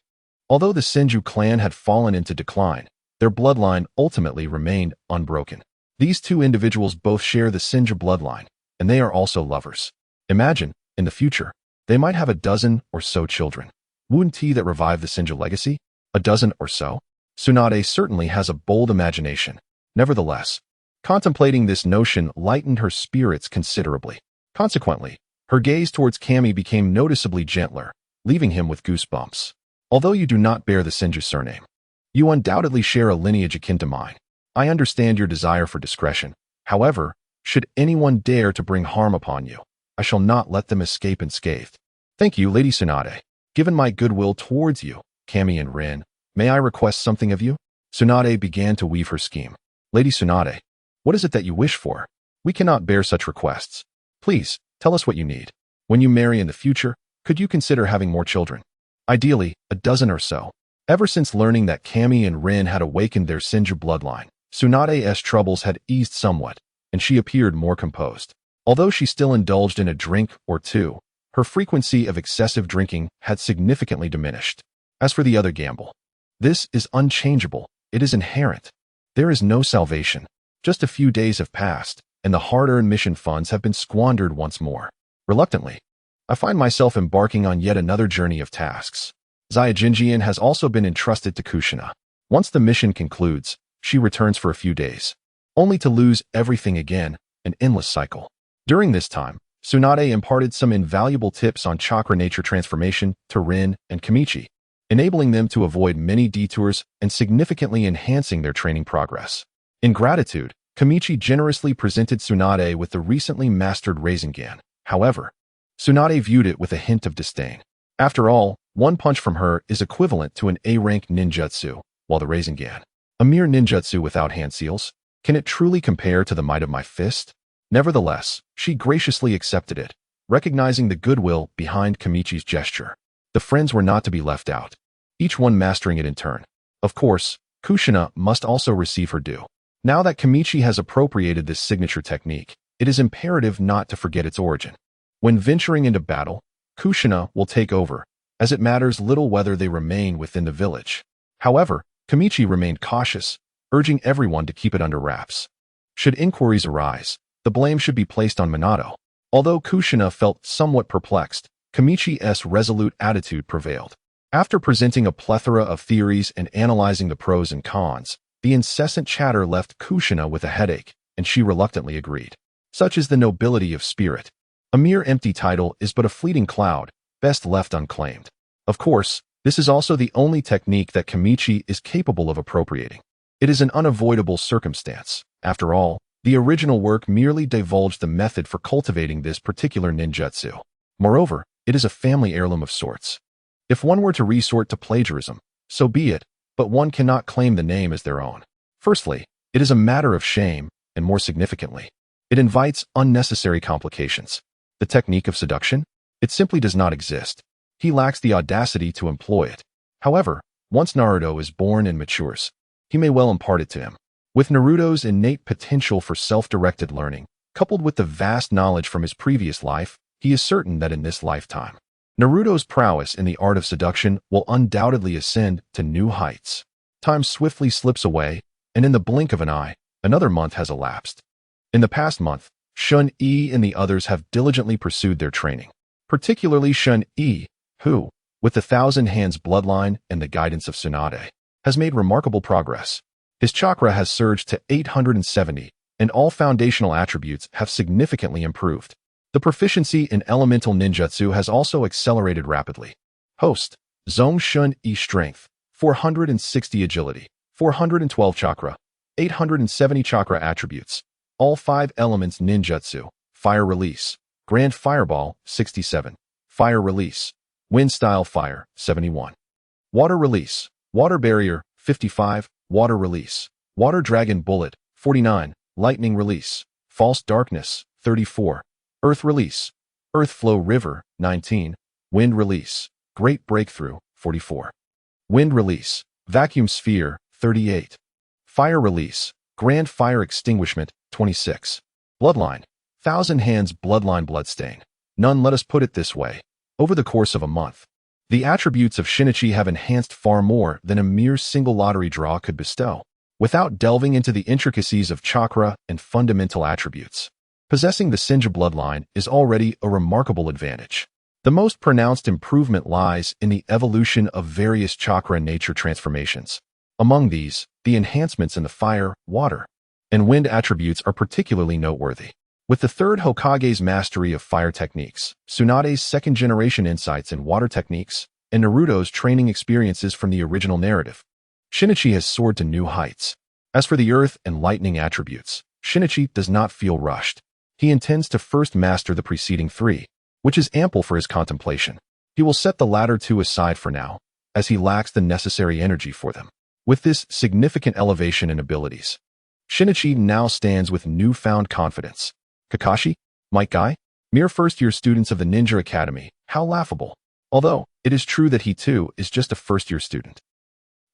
although the Senju clan had fallen into decline, their bloodline ultimately remained unbroken. These two individuals both share the Senju bloodline, and they are also lovers. Imagine, in the future, they might have a dozen or so children. Wouldn't that revive the Senju legacy? A dozen or so? Tsunade certainly has a bold imagination. Nevertheless, contemplating this notion lightened her spirits considerably. Consequently, her gaze towards Kami became noticeably gentler, leaving him with goosebumps. Although you do not bear the Senju surname, you undoubtedly share a lineage akin to mine. I understand your desire for discretion. However, should anyone dare to bring harm upon you, I shall not let them escape unscathed. Thank you, Lady Tsunade. Given my goodwill towards you, Kami and Rin, may I request something of you? Tsunade began to weave her scheme. Lady Tsunade, what is it that you wish for? We cannot bear such requests. Please, tell us what you need. When you marry in the future, could you consider having more children? Ideally, a dozen or so. Ever since learning that Kami and Rin had awakened their Senju bloodline, Tsunade's troubles had eased somewhat, and she appeared more composed. Although she still indulged in a drink or two, her frequency of excessive drinking had significantly diminished. As for the other gamble, this is unchangeable, it is inherent. There is no salvation. Just a few days have passed, and the hard-earned mission funds have been squandered once more. Reluctantly, I find myself embarking on yet another journey of tasks. Zyajinjian has also been entrusted to Kushina. Once the mission concludes, she returns for a few days, only to lose everything again, an endless cycle. During this time, Tsunade imparted some invaluable tips on chakra nature transformation to Rin and Kamichi, enabling them to avoid many detours and significantly enhancing their training progress. In gratitude, Kamichi generously presented Tsunade with the recently mastered Rasengan. However, Tsunade viewed it with a hint of disdain. After all, one punch from her is equivalent to an A-rank ninjutsu, while the Rasengan, a mere ninjutsu without hand seals, can it truly compare to the might of my fist? Nevertheless, she graciously accepted it, recognizing the goodwill behind Kamichi's gesture. The friends were not to be left out, each one mastering it in turn. Of course, Kushina must also receive her due. Now that Kamichi has appropriated this signature technique, it is imperative not to forget its origin. When venturing into battle, Kushina will take over, as it matters little whether they remain within the village. However, Kamichi remained cautious, urging everyone to keep it under wraps. Should inquiries arise, the blame should be placed on Minato. Although Kushina felt somewhat perplexed, Kamichi's resolute attitude prevailed. After presenting a plethora of theories and analyzing the pros and cons, the incessant chatter left Kushina with a headache, and she reluctantly agreed. Such is the nobility of spirit. A mere empty title is but a fleeting cloud, best left unclaimed. Of course, this is also the only technique that Kamichi is capable of appropriating. It is an unavoidable circumstance. After all, the original work merely divulged the method for cultivating this particular ninjutsu. Moreover, it is a family heirloom of sorts. If one were to resort to plagiarism, so be it, but one cannot claim the name as their own. Firstly, it is a matter of shame, and more significantly, it invites unnecessary complications. The technique of seduction? It simply does not exist. He lacks the audacity to employ it. However, once Naruto is born and matures, he may well impart it to him. With Naruto's innate potential for self-directed learning, coupled with the vast knowledge from his previous life, he is certain that in this lifetime, Naruto's prowess in the art of seduction will undoubtedly ascend to new heights. Time swiftly slips away, and in the blink of an eye, another month has elapsed. In the past month, Shun-E and the others have diligently pursued their training, particularly Shun-E, who, with the Thousand Hands bloodline and the guidance of Tsunade, has made remarkable progress. His chakra has surged to 870, and all foundational attributes have significantly improved. The proficiency in elemental ninjutsu has also accelerated rapidly. Host, Zong Shun-E strength, 460 agility, 412 chakra, 870 chakra attributes, all 5 elements ninjutsu, fire release, grand fireball, 67, fire release, wind style fire, 71, water release, water barrier, 55, water release, water dragon bullet, 49, lightning release, false darkness, 34, earth release, earth flow river, 19, wind release, great breakthrough, 44, wind release, vacuum sphere, 38, fire release, grand fire extinguishment, 26, bloodline, Thousand Hands bloodline bloodstain. None, let us put it this way. Over the course of a month, the attributes of Shinichi have enhanced far more than a mere single lottery draw could bestow. Without delving into the intricacies of chakra and fundamental attributes, possessing the Senju bloodline is already a remarkable advantage. The most pronounced improvement lies in the evolution of various chakra nature transformations. Among these, the enhancements in the fire, water, and wind attributes are particularly noteworthy. With the third Hokage's mastery of fire techniques, Tsunade's second-generation insights in water techniques, and Naruto's training experiences from the original narrative, Shinichi has soared to new heights. As for the earth and lightning attributes, Shinichi does not feel rushed. He intends to first master the preceding 3, which is ample for his contemplation. He will set the latter 2 aside for now, as he lacks the necessary energy for them. With this significant elevation in abilities, Shinichi now stands with newfound confidence. Kakashi? Might Guy? Mere first-year students of the Ninja Academy, how laughable. Although, it is true that he too is just a first-year student.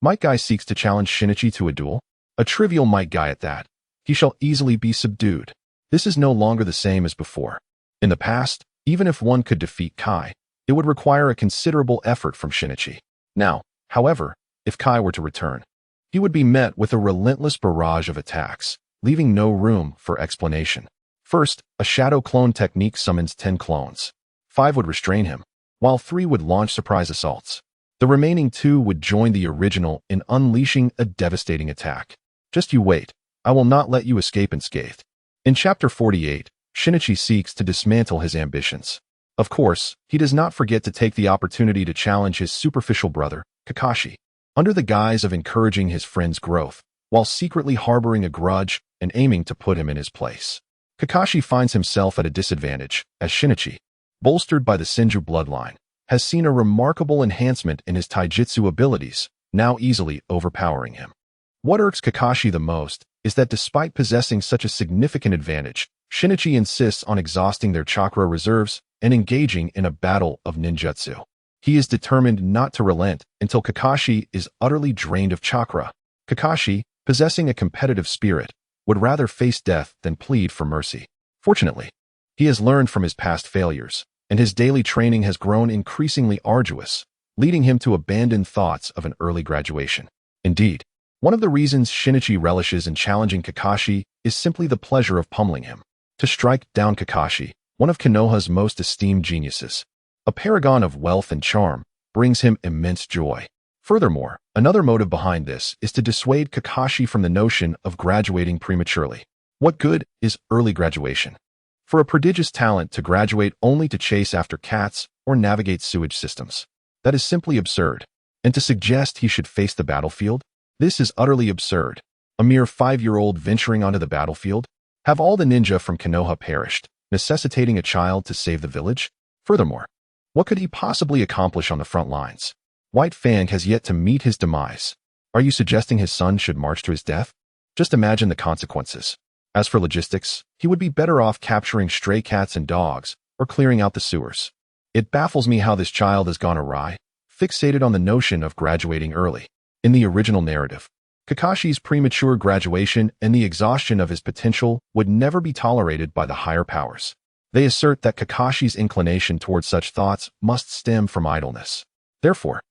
Might Guy seeks to challenge Shinichi to a duel? A trivial Might Guy at that. He shall easily be subdued. This is no longer the same as before. In the past, even if one could defeat Kai, it would require a considerable effort from Shinichi. Now, however, if Kai were to return, he would be met with a relentless barrage of attacks, leaving no room for explanation. First, a shadow clone technique summons 10 clones. 5 would restrain him, while 3 would launch surprise assaults. The remaining 2 would join the original in unleashing a devastating attack. Just you wait. I will not let you escape unscathed. In Chapter 48, Shinichi seeks to dismantle his ambitions. Of course, he does not forget to take the opportunity to challenge his superficial brother, Kakashi, under the guise of encouraging his friend's growth, while secretly harboring a grudge and aiming to put him in his place. Kakashi finds himself at a disadvantage, as Shinichi, bolstered by the Senju bloodline, has seen a remarkable enhancement in his taijutsu abilities, now easily overpowering him. What irks Kakashi the most is that despite possessing such a significant advantage, Shinichi insists on exhausting their chakra reserves and engaging in a battle of ninjutsu. He is determined not to relent until Kakashi is utterly drained of chakra. Kakashi, possessing a competitive spirit, would rather face death than plead for mercy. Fortunately, he has learned from his past failures, and his daily training has grown increasingly arduous, leading him to abandon thoughts of an early graduation. Indeed, one of the reasons Shinichi relishes in challenging Kakashi is simply the pleasure of pummeling him. To strike down Kakashi, one of Konoha's most esteemed geniuses, a paragon of wealth and charm, brings him immense joy. Furthermore, another motive behind this is to dissuade Kakashi from the notion of graduating prematurely. What good is early graduation? For a prodigious talent to graduate only to chase after cats or navigate sewage systems. That is simply absurd. And to suggest he should face the battlefield? This is utterly absurd. A mere 5-year-old venturing onto the battlefield? Have all the ninja from Konoha perished, necessitating a child to save the village? Furthermore, what could he possibly accomplish on the front lines? White Fang has yet to meet his demise. Are you suggesting his son should march to his death? Just imagine the consequences. As for logistics, he would be better off capturing stray cats and dogs or clearing out the sewers. It baffles me how this child has gone awry, fixated on the notion of graduating early. In the original narrative, Kakashi's premature graduation and the exhaustion of his potential would never be tolerated by the higher powers. They assert that Kakashi's inclination towards such thoughts must stem from idleness. Therefore,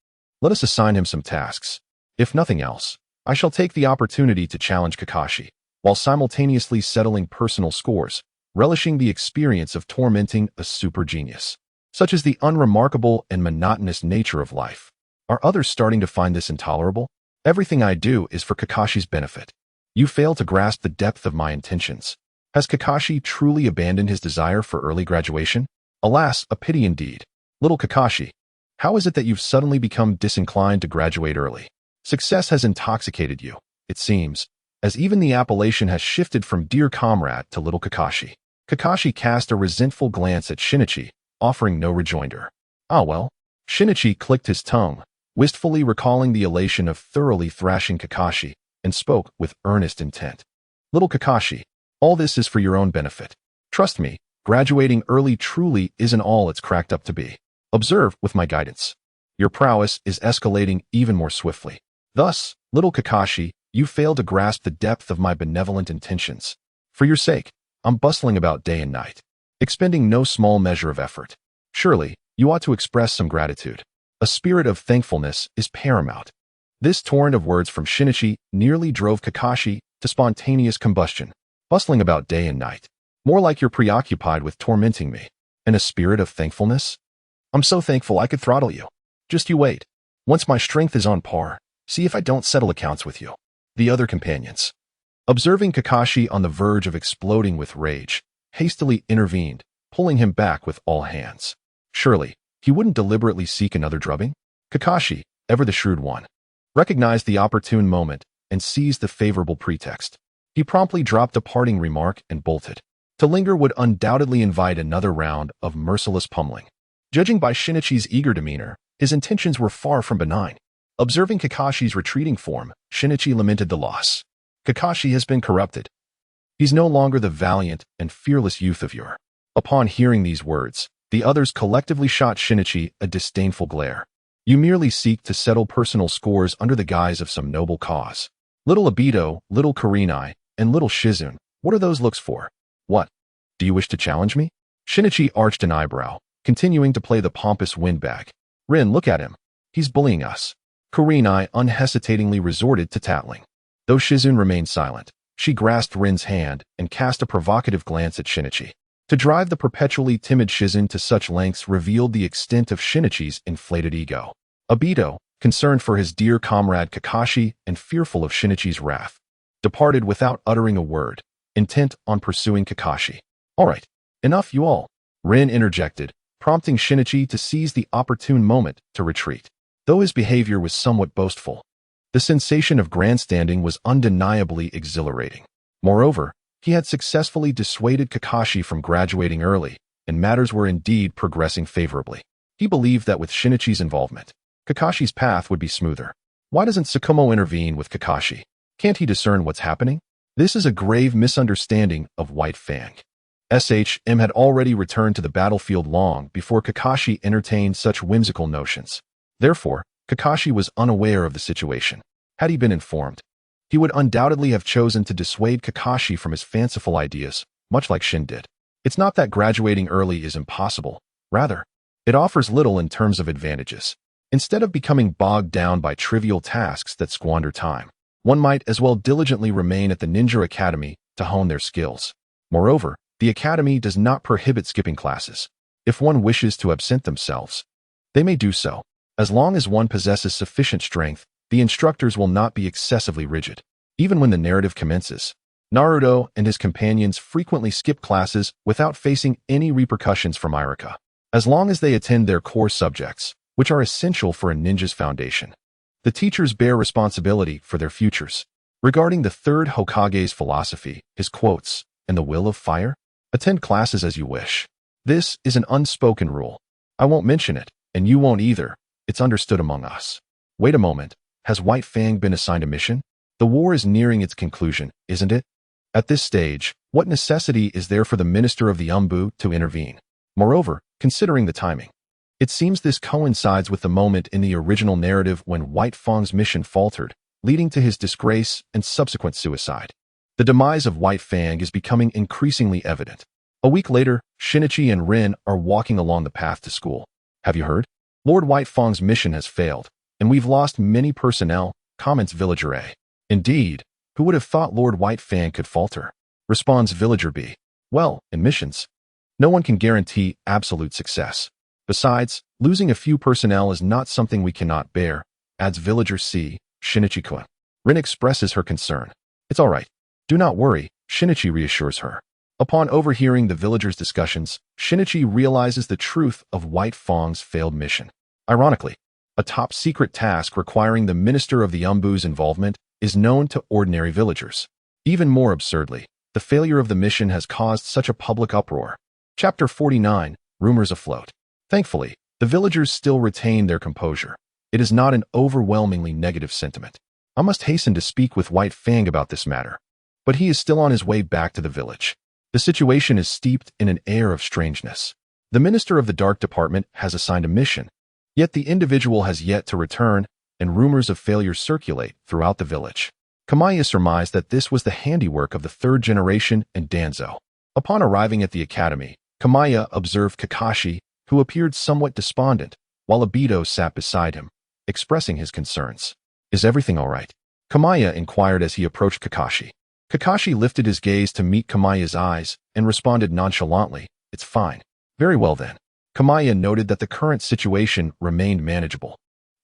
let us assign him some tasks. If nothing else, I shall take the opportunity to challenge Kakashi, while simultaneously settling personal scores, relishing the experience of tormenting a super genius. Such is the unremarkable and monotonous nature of life. Are others starting to find this intolerable? Everything I do is for Kakashi's benefit. You fail to grasp the depth of my intentions. Has Kakashi truly abandoned his desire for early graduation? Alas, a pity indeed. Little Kakashi, how is it that you've suddenly become disinclined to graduate early? Success has intoxicated you, it seems, as even the appellation has shifted from dear comrade to little Kakashi. Kakashi cast a resentful glance at Shinichi, offering no rejoinder. Ah well. Shinichi clicked his tongue, wistfully recalling the elation of thoroughly thrashing Kakashi, and spoke with earnest intent. Little Kakashi, all this is for your own benefit. Trust me, graduating early truly isn't all it's cracked up to be. Observe with my guidance. Your prowess is escalating even more swiftly. Thus, little Kakashi, you fail to grasp the depth of my benevolent intentions. For your sake, I'm bustling about day and night, expending no small measure of effort. Surely, you ought to express some gratitude. A spirit of thankfulness is paramount. This torrent of words from Shinichi nearly drove Kakashi to spontaneous combustion. Bustling about day and night. More like you're preoccupied with tormenting me. And a spirit of thankfulness? I'm so thankful I could throttle you. Just you wait. Once my strength is on par, see if I don't settle accounts with you. The other companions, observing Kakashi on the verge of exploding with rage, hastily intervened, pulling him back with all hands. Surely, he wouldn't deliberately seek another drubbing? Kakashi, ever the shrewd one, recognized the opportune moment and seized the favorable pretext. He promptly dropped a parting remark and bolted. To linger would undoubtedly invite another round of merciless pummeling. Judging by Shinichi's eager demeanor, his intentions were far from benign. Observing Kakashi's retreating form, Shinichi lamented the loss. Kakashi has been corrupted. He's no longer the valiant and fearless youth of yore. Upon hearing these words, the others collectively shot Shinichi a disdainful glare. You merely seek to settle personal scores under the guise of some noble cause. Little Obito, little Kurenai, and little Shizune, what are those looks for? What? Do you wish to challenge me? Shinichi arched an eyebrow, continuing to play the pompous windbag. Rin, look at him. He's bullying us. Kurenai unhesitatingly resorted to tattling. Though Shizune remained silent, she grasped Rin's hand and cast a provocative glance at Shinichi. To drive the perpetually timid Shizune to such lengths revealed the extent of Shinichi's inflated ego. Obito, concerned for his dear comrade Kakashi and fearful of Shinichi's wrath, departed without uttering a word, intent on pursuing Kakashi. "All right, enough you all," Rin interjected, prompting Shinichi to seize the opportune moment to retreat. Though his behavior was somewhat boastful, the sensation of grandstanding was undeniably exhilarating. Moreover, he had successfully dissuaded Kakashi from graduating early, and matters were indeed progressing favorably. He believed that with Shinichi's involvement, Kakashi's path would be smoother. Why doesn't Tsukumo intervene with Kakashi? Can't he discern what's happening? This is a grave misunderstanding of White Fang. SHM had already returned to the battlefield long before Kakashi entertained such whimsical notions. Therefore, Kakashi was unaware of the situation. Had he been informed, he would undoubtedly have chosen to dissuade Kakashi from his fanciful ideas, much like Shin did. It's not that graduating early is impossible. Rather, it offers little in terms of advantages. Instead of becoming bogged down by trivial tasks that squander time, one might as well diligently remain at the Ninja Academy to hone their skills. Moreover, the Academy does not prohibit skipping classes. If one wishes to absent themselves, they may do so. As long as one possesses sufficient strength, the instructors will not be excessively rigid. Even when the narrative commences, Naruto and his companions frequently skip classes without facing any repercussions from Iruka. As long as they attend their core subjects, which are essential for a ninja's foundation, the teachers bear responsibility for their futures. Regarding the third Hokage's philosophy, his quotes, and the will of fire, attend classes as you wish. This is an unspoken rule. I won't mention it, and you won't either. It's understood among us. Wait a moment. Has White Fang been assigned a mission? The war is nearing its conclusion, isn't it? At this stage, what necessity is there for the Minister of the Umbu to intervene? Moreover, considering the timing, it seems this coincides with the moment in the original narrative when White Fang's mission faltered, leading to his disgrace and subsequent suicide. The demise of White Fang is becoming increasingly evident. A week later, Shinichi and Rin are walking along the path to school. Have you heard? Lord White Fang's mission has failed, and we've lost many personnel, comments Villager A. Indeed, who would have thought Lord White Fang could falter? Responds Villager B. Well, in missions, no one can guarantee absolute success. Besides, losing a few personnel is not something we cannot bear, adds Villager C. Shinichi-kun. Rin expresses her concern. It's all right. Do not worry, Shinichi reassures her. Upon overhearing the villagers' discussions, Shinichi realizes the truth of White Fang's failed mission. Ironically, a top-secret task requiring the Minister of the Umbu's involvement is known to ordinary villagers. Even more absurdly, the failure of the mission has caused such a public uproar. Chapter 49, Rumors Afloat. Thankfully, the villagers still retain their composure. It is not an overwhelmingly negative sentiment. I must hasten to speak with White Fang about this matter. But he is still on his way back to the village. The situation is steeped in an air of strangeness. The Minister of the Dark Department has assigned a mission, yet the individual has yet to return, and rumors of failure circulate throughout the village. Kamiya surmised that this was the handiwork of the third generation and Danzo. Upon arriving at the academy, Kamiya observed Kakashi, who appeared somewhat despondent, while Obito sat beside him, expressing his concerns. Is everything all right? Kamiya inquired as he approached Kakashi. Kakashi lifted his gaze to meet Kamiya's eyes and responded nonchalantly, It's fine. Very well then. Kamiya noted that the current situation remained manageable.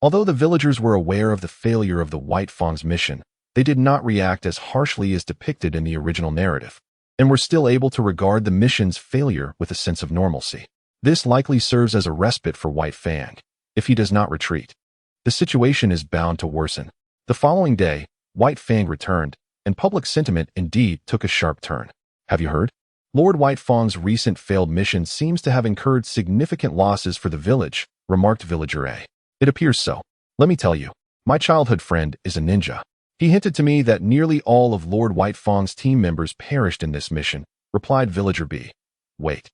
Although the villagers were aware of the failure of the White Fang's mission, they did not react as harshly as depicted in the original narrative, and were still able to regard the mission's failure with a sense of normalcy. This likely serves as a respite for White Fang. If he does not retreat, the situation is bound to worsen. The following day, White Fang returned, and public sentiment indeed took a sharp turn. Have you heard? Lord White Fang's recent failed mission seems to have incurred significant losses for the village, remarked Villager A. It appears so. Let me tell you, my childhood friend is a ninja. He hinted to me that nearly all of Lord White Fang's team members perished in this mission, replied Villager B. Wait.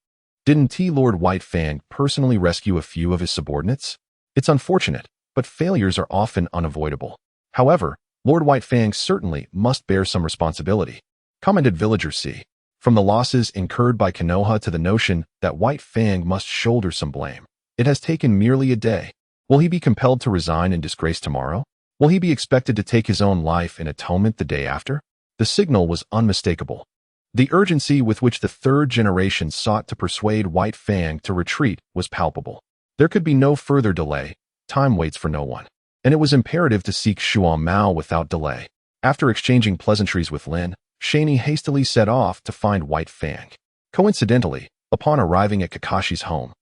Didn't Lord White Fang personally rescue a few of his subordinates? It's unfortunate, but failures are often unavoidable. However, Lord White Fang certainly must bear some responsibility, commented Villager C. From the losses incurred by Konoha to the notion that White Fang must shoulder some blame, it has taken merely a day. Will he be compelled to resign in disgrace tomorrow? Will he be expected to take his own life in atonement the day after? The signal was unmistakable. The urgency with which the third generation sought to persuade White Fang to retreat was palpable. There could be no further delay. Time waits for no one. And it was imperative to seek Shuang Mao without delay. After exchanging pleasantries with Lin, Shaney hastily set off to find White Fang. Coincidentally, upon arriving at Kakashi's home,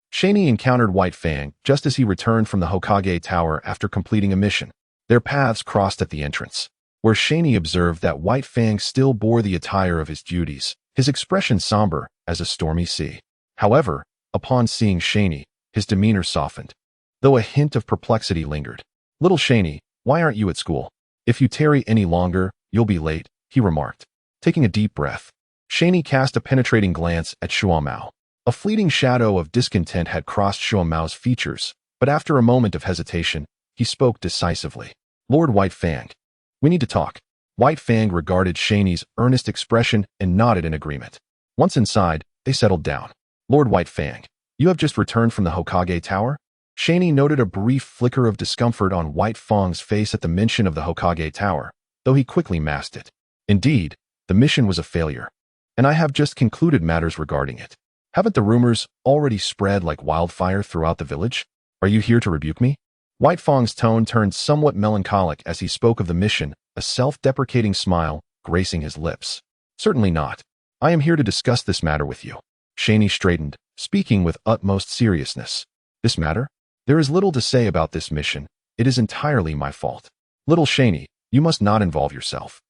Shaney encountered White Fang just as he returned from the Hokage Tower after completing a mission. Their paths crossed at the entrance, where Shaney observed that White Fang still bore the attire of his duties, his expression somber as a stormy sea. However, upon seeing Shaney, his demeanor softened, though a hint of perplexity lingered. "Little Shaney, why aren't you at school? If you tarry any longer, you'll be late," he remarked. Taking a deep breath, Shaney cast a penetrating glance at Shuang Mao. A fleeting shadow of discontent had crossed Shuang Mao's features, but after a moment of hesitation, he spoke decisively. "Lord White Fang, we need to talk." White Fang regarded Shaney's earnest expression and nodded in agreement. Once inside, they settled down. "Lord White Fang, you have just returned from the Hokage Tower?" Shaney noted a brief flicker of discomfort on White Fang's face at the mention of the Hokage Tower, though he quickly masked it. "Indeed, the mission was a failure, and I have just concluded matters regarding it. Haven't the rumors already spread like wildfire throughout the village? Are you here to rebuke me?" White Fang's tone turned somewhat melancholic as he spoke of the mission, a self-deprecating smile gracing his lips. "Certainly not. I am here to discuss this matter with you." Shaney straightened, speaking with utmost seriousness. "This matter? There is little to say about this mission. It is entirely my fault. Little Shaney, you must not involve yourself.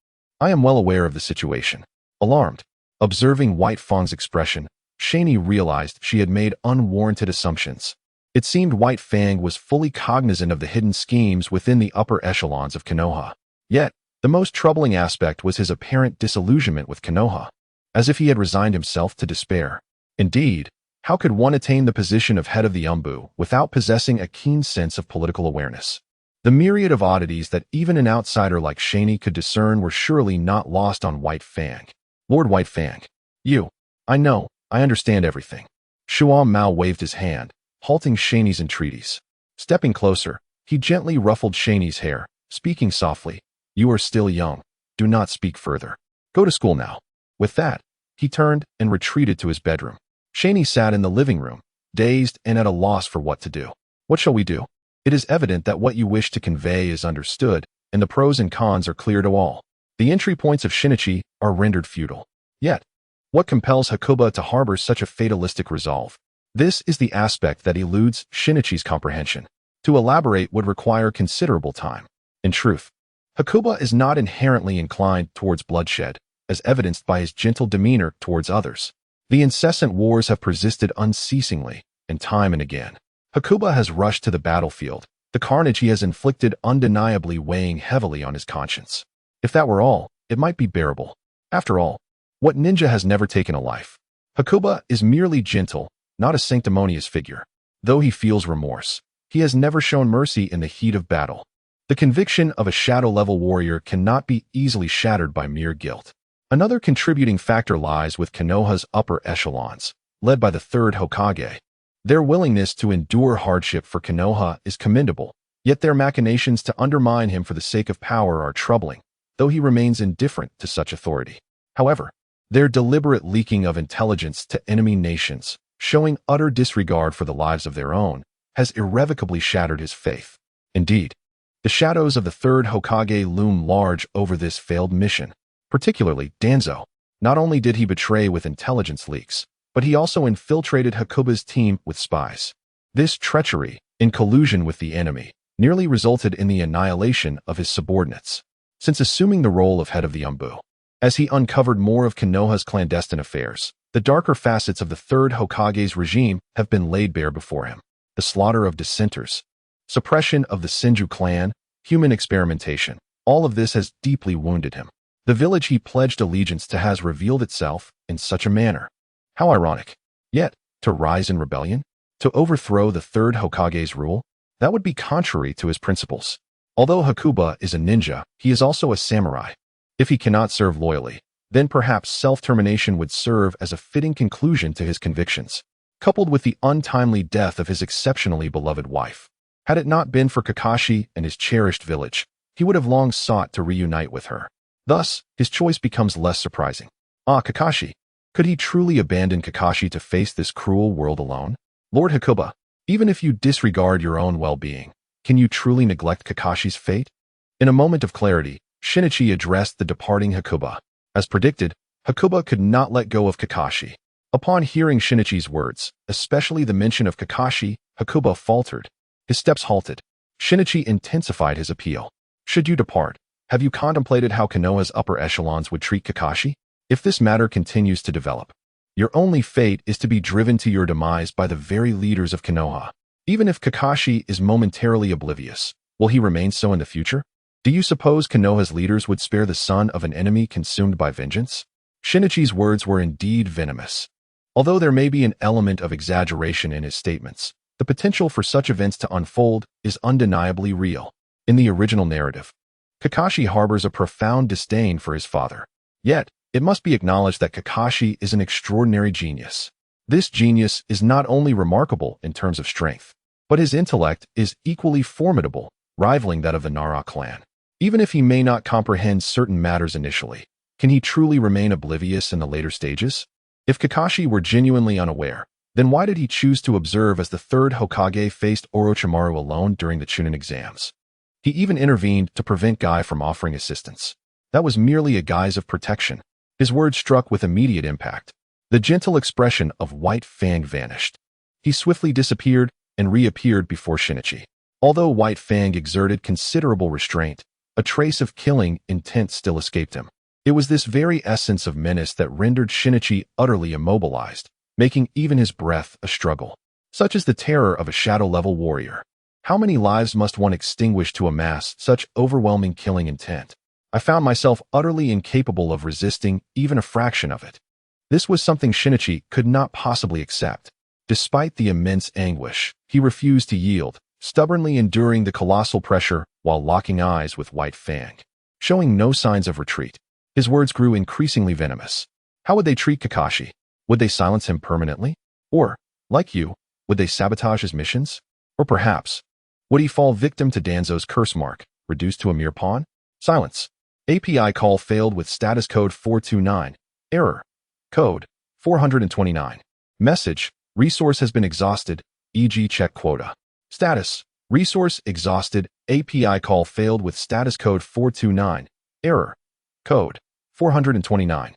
I am well aware of the situation." Alarmed, observing White Fang's expression, Shaney realized she had made unwarranted assumptions. It seemed White Fang was fully cognizant of the hidden schemes within the upper echelons of Konoha. Yet, the most troubling aspect was his apparent disillusionment with Konoha, as if he had resigned himself to despair. Indeed, how could one attain the position of head of the Umbu without possessing a keen sense of political awareness? The myriad of oddities that even an outsider like Shaney could discern were surely not lost on White Fang. "Lord White Fang, I know, I understand everything." Shuang Mao waved his hand, halting Shaney's entreaties. Stepping closer, he gently ruffled Shaney's hair, speaking softly. "You are still young. Do not speak further. Go to school now." With that, he turned and retreated to his bedroom. Shaney sat in the living room, dazed and at a loss for what to do. "What shall we do? It is evident that what you wish to convey is understood, and the pros and cons are clear to all. The entry points of Shinichi are rendered futile. Yet, what compels Hakuba to harbor such a fatalistic resolve? This is the aspect that eludes Shinichi's comprehension. To elaborate would require considerable time. In truth, Hakuba is not inherently inclined towards bloodshed, as evidenced by his gentle demeanor towards others. The incessant wars have persisted unceasingly, and time and again. Hakuba has rushed to the battlefield, the carnage he has inflicted undeniably weighing heavily on his conscience. If that were all, it might be bearable. After all, what ninja has never taken a life? Hakuba is merely gentle, not a sanctimonious figure. Though he feels remorse, he has never shown mercy in the heat of battle. The conviction of a shadow-level warrior cannot be easily shattered by mere guilt. Another contributing factor lies with Konoha's upper echelons, led by the third Hokage. Their willingness to endure hardship for Konoha is commendable, yet their machinations to undermine him for the sake of power are troubling, though he remains indifferent to such authority. However, their deliberate leaking of intelligence to enemy nations, showing utter disregard for the lives of their own, has irrevocably shattered his faith. Indeed, the shadows of the third Hokage loom large over this failed mission. Particularly Danzo. Not only did he betray with intelligence leaks, but he also infiltrated Hakuba's team with spies. This treachery, in collusion with the enemy, nearly resulted in the annihilation of his subordinates. Since assuming the role of head of the Umbu, as he uncovered more of Konoha's clandestine affairs, the darker facets of the third Hokage's regime have been laid bare before him. The slaughter of dissenters, suppression of the Senju clan, human experimentation, all of this has deeply wounded him. The village he pledged allegiance to has revealed itself in such a manner. How ironic. Yet, to rise in rebellion? To overthrow the third Hokage's rule? That would be contrary to his principles. Although Hakuba is a ninja, he is also a samurai. If he cannot serve loyally, then perhaps self-termination would serve as a fitting conclusion to his convictions, coupled with the untimely death of his exceptionally beloved wife. Had it not been for Kakashi and his cherished village, he would have long sought to reunite with her. Thus, his choice becomes less surprising. Kakashi. Could he truly abandon Kakashi to face this cruel world alone? Lord Hakuba, even if you disregard your own well-being, can you truly neglect Kakashi's fate? In a moment of clarity, Shinichi addressed the departing Hakuba. As predicted, Hakuba could not let go of Kakashi. Upon hearing Shinichi's words, especially the mention of Kakashi, Hakuba faltered. His steps halted. Shinichi intensified his appeal. Should you depart, have you contemplated how Konoha's upper echelons would treat Kakashi? If this matter continues to develop, your only fate is to be driven to your demise by the very leaders of Konoha. Even if Kakashi is momentarily oblivious, will he remain so in the future? Do you suppose Konoha's leaders would spare the son of an enemy consumed by vengeance? Shinichi's words were indeed venomous. Although there may be an element of exaggeration in his statements, the potential for such events to unfold is undeniably real. In the original narrative, Kakashi harbors a profound disdain for his father. Yet, it must be acknowledged that Kakashi is an extraordinary genius. This genius is not only remarkable in terms of strength, but his intellect is equally formidable, rivaling that of the Nara clan. Even if he may not comprehend certain matters initially, can he truly remain oblivious in the later stages? If Kakashi were genuinely unaware, then why did he choose to observe as the third Hokage faced Orochimaru alone during the Chunin exams? He even intervened to prevent Guy from offering assistance. That was merely a guise of protection. His words struck with immediate impact. The gentle expression of White Fang vanished. He swiftly disappeared and reappeared before Shinichi. Although White Fang exerted considerable restraint, a trace of killing intent still escaped him. It was this very essence of menace that rendered Shinichi utterly immobilized, making even his breath a struggle. Such is the terror of a shadow-level warrior. How many lives must one extinguish to amass such overwhelming killing intent? I found myself utterly incapable of resisting even a fraction of it. This was something Shinichi could not possibly accept. Despite the immense anguish, he refused to yield, stubbornly enduring the colossal pressure while locking eyes with White Fang. Showing no signs of retreat, his words grew increasingly venomous. How would they treat Kakashi? Would they silence him permanently? Or, like you, would they sabotage his missions? Or perhaps, would he fall victim to Danzo's curse mark, reduced to a mere pawn? Silence. API call failed with status code 429. Error. Code 429. Message. Resource has been exhausted, e.g. check quota. Status. Resource exhausted. API call failed with status code 429. Error. Code 429.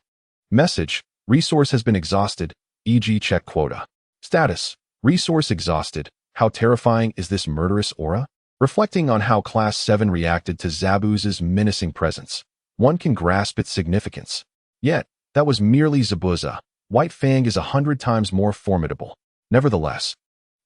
Message. Resource has been exhausted, e.g. check quota. Status. Resource exhausted. How terrifying is this murderous aura? Reflecting on how Class 7 reacted to Zabuza's menacing presence, one can grasp its significance. Yet, that was merely Zabuza. White Fang is 100 times more formidable. Nevertheless,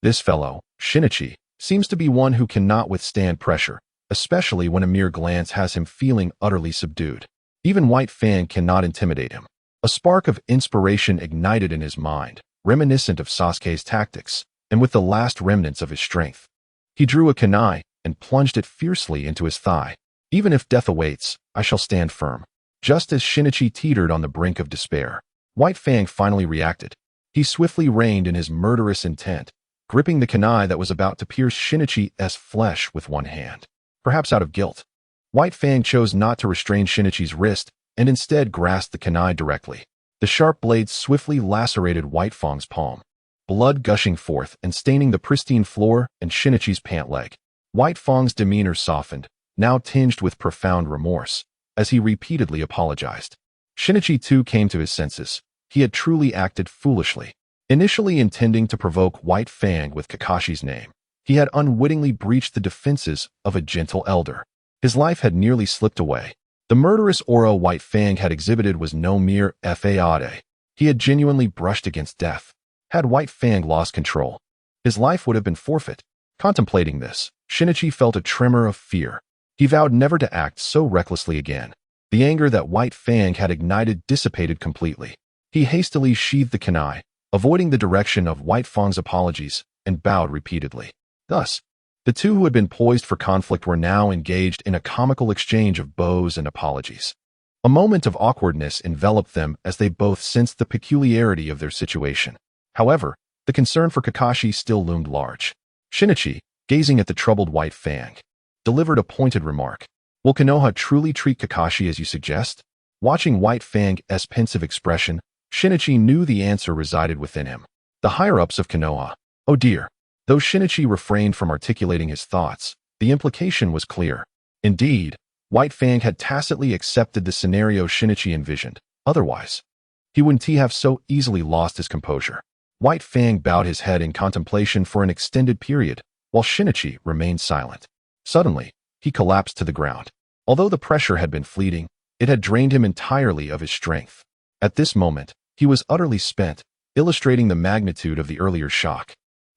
this fellow, Shinichi, seems to be one who cannot withstand pressure, especially when a mere glance has him feeling utterly subdued. Even White Fang cannot intimidate him. A spark of inspiration ignited in his mind, reminiscent of Sasuke's tactics, and with the last remnants of his strength. He drew a kunai and plunged it fiercely into his thigh. Even if death awaits, I shall stand firm. Just as Shinichi teetered on the brink of despair, White Fang finally reacted. He swiftly reined in his murderous intent, gripping the kunai that was about to pierce Shinichi's flesh with one hand. Perhaps out of guilt, White Fang chose not to restrain Shinichi's wrist and instead grasped the kunai directly. The sharp blade swiftly lacerated White Fang's palm, blood gushing forth and staining the pristine floor and Shinichi's pant leg. White Fang's demeanor softened, now tinged with profound remorse, as he repeatedly apologized. Shinichi too came to his senses. He had truly acted foolishly. Initially intending to provoke White Fang with Kakashi's name, he had unwittingly breached the defenses of a gentle elder. His life had nearly slipped away. The murderous aura White Fang had exhibited was no mere fade. He had genuinely brushed against death. Had White Fang lost control, his life would have been forfeit. Contemplating this, Shinichi felt a tremor of fear. He vowed never to act so recklessly again. The anger that White Fang had ignited dissipated completely. He hastily sheathed the kunai, avoiding the direction of White Fang's apologies, and bowed repeatedly. Thus, the two who had been poised for conflict were now engaged in a comical exchange of bows and apologies. A moment of awkwardness enveloped them as they both sensed the peculiarity of their situation. However, the concern for Kakashi still loomed large. Shinichi, gazing at the troubled White Fang, delivered a pointed remark. Will Konoha truly treat Kakashi as you suggest? Watching White Fang's pensive expression, Shinichi knew the answer resided within him. The higher-ups of Konoha. Oh dear. Though Shinichi refrained from articulating his thoughts, the implication was clear. Indeed, White Fang had tacitly accepted the scenario Shinichi envisioned. Otherwise, he wouldn't have so easily lost his composure. White Fang bowed his head in contemplation for an extended period, while Shinichi remained silent. Suddenly, he collapsed to the ground. Although the pressure had been fleeting, it had drained him entirely of his strength. At this moment, he was utterly spent, illustrating the magnitude of the earlier shock.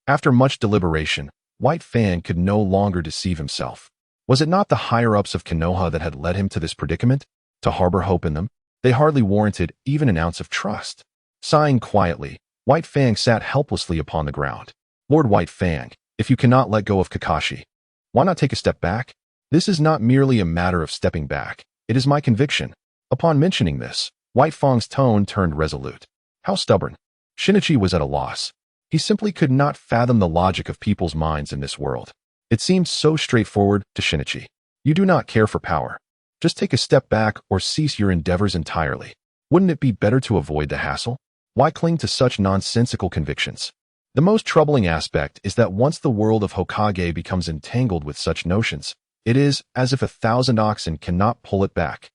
After much deliberation, White Fang could no longer deceive himself. Was it not the higher-ups of Konoha that had led him to this predicament? To harbor hope in them? They hardly warranted even an ounce of trust. Sighing quietly, White Fang sat helplessly upon the ground. Lord White Fang, if you cannot let go of Kakashi, why not take a step back? This is not merely a matter of stepping back. It is my conviction. Upon mentioning this, White Fang's tone turned resolute. How stubborn. Shinichi was at a loss. He simply could not fathom the logic of people's minds in this world. It seemed so straightforward to Shinichi. You do not care for power. Just take a step back or cease your endeavors entirely. Wouldn't it be better to avoid the hassle? Why cling to such nonsensical convictions? The most troubling aspect is that once the world of Hokage becomes entangled with such notions, it is as if 1,000 oxen cannot pull it back.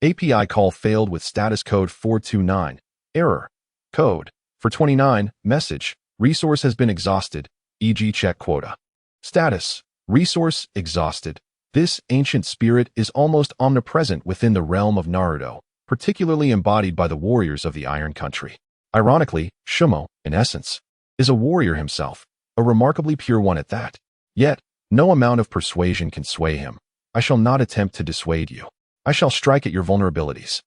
API call failed with status code 429. Error. Code. For 29. Message. Resource has been exhausted, e.g. check quota. Status. Resource exhausted. This ancient spirit is almost omnipresent within the realm of Naruto, particularly embodied by the warriors of the Iron Country. Ironically, Shumo, in essence, is a warrior himself, a remarkably pure one at that. Yet, no amount of persuasion can sway him. I shall not attempt to dissuade you. I shall strike at your vulnerabilities.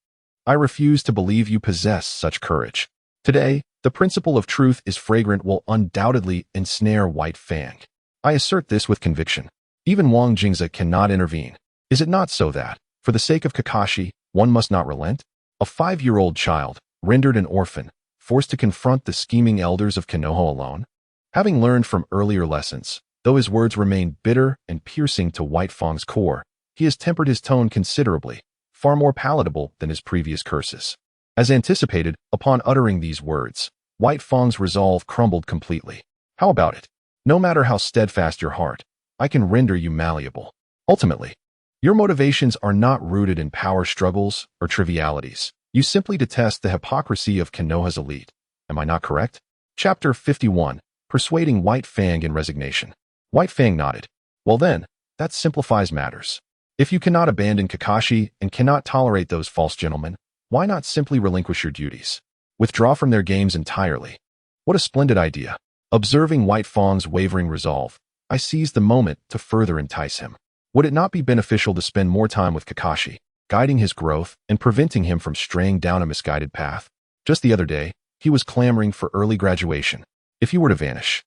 I refuse to believe you possess such courage. Today, the principle of truth is fragrant will undoubtedly ensnare White Fang. I assert this with conviction. Even Wang Jingza cannot intervene. Is it not so that, for the sake of Kakashi, one must not relent? A 5-year-old child, rendered an orphan, forced to confront the scheming elders of Konoha alone? Having learned from earlier lessons, though his words remain bitter and piercing to White Fang's core, he has tempered his tone considerably, far more palatable than his previous curses. As anticipated, upon uttering these words, White Fang's resolve crumbled completely. How about it? No matter how steadfast your heart, I can render you malleable. Ultimately, your motivations are not rooted in power struggles or trivialities. You simply detest the hypocrisy of Konoha's elite. Am I not correct? Chapter 51. Persuading White Fang in Resignation. White Fang nodded. Well then, that simplifies matters. If you cannot abandon Kakashi and cannot tolerate those false gentlemen, why not simply relinquish your duties? Withdraw from their games entirely. What a splendid idea. Observing White Fang's wavering resolve, I seized the moment to further entice him. Would it not be beneficial to spend more time with Kakashi, guiding his growth and preventing him from straying down a misguided path? Just the other day, he was clamoring for early graduation. If he were to vanish,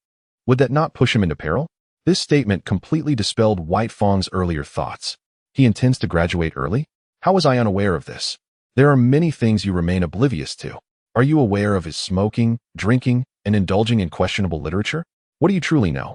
would that not push him into peril? This statement completely dispelled White Fang's earlier thoughts. He intends to graduate early? How was I unaware of this? There are many things you remain oblivious to. Are you aware of his smoking, drinking, and indulging in questionable literature? What do you truly know?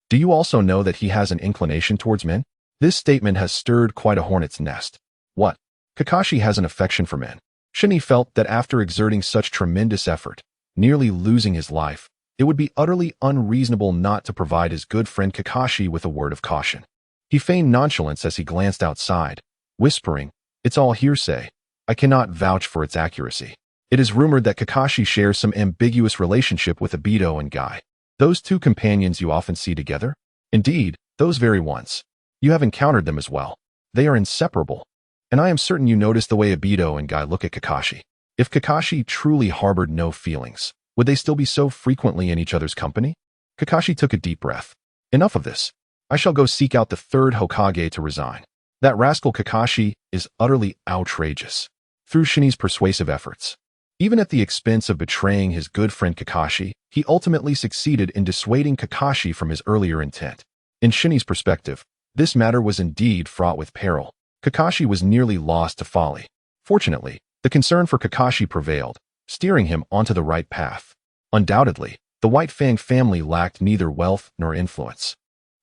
Do you also know that he has an inclination towards men? This statement has stirred quite a hornet's nest. What? Kakashi has an affection for men. Shinny felt that after exerting such tremendous effort, nearly losing his life, it would be utterly unreasonable not to provide his good friend Kakashi with a word of caution. He feigned nonchalance as he glanced outside, whispering, "It's all hearsay. I cannot vouch for its accuracy. It is rumored that Kakashi shares some ambiguous relationship with Obito and Guy. Those two companions you often see together? Indeed, those very ones. You have encountered them as well. They are inseparable. And I am certain you noticed the way Obito and Guy look at Kakashi. If Kakashi truly harbored no feelings, would they still be so frequently in each other's company?" Kakashi took a deep breath. Enough of this. I shall go seek out the third Hokage to resign. That rascal Kakashi is utterly outrageous. Through Shinny's persuasive efforts, even at the expense of betraying his good friend Kakashi, he ultimately succeeded in dissuading Kakashi from his earlier intent. In Shinny's perspective, this matter was indeed fraught with peril. Kakashi was nearly lost to folly. Fortunately, the concern for Kakashi prevailed, steering him onto the right path. Undoubtedly, the White Fang family lacked neither wealth nor influence.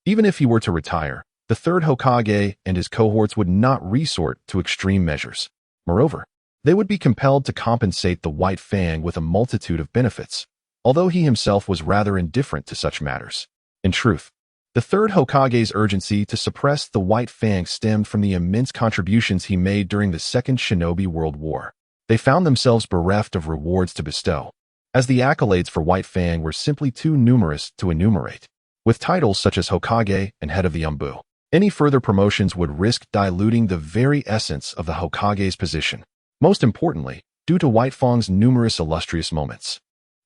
Even if he were to retire, the third Hokage and his cohorts would not resort to extreme measures. Moreover, they would be compelled to compensate the White Fang with a multitude of benefits, although he himself was rather indifferent to such matters. In truth, the third Hokage's urgency to suppress the White Fang stemmed from the immense contributions he made during the Second Shinobi World War. They found themselves bereft of rewards to bestow, as the accolades for White Fang were simply too numerous to enumerate. With titles such as Hokage and Head of the Umbu, any further promotions would risk diluting the very essence of the Hokage's position. Most importantly, due to White Fang's numerous illustrious moments,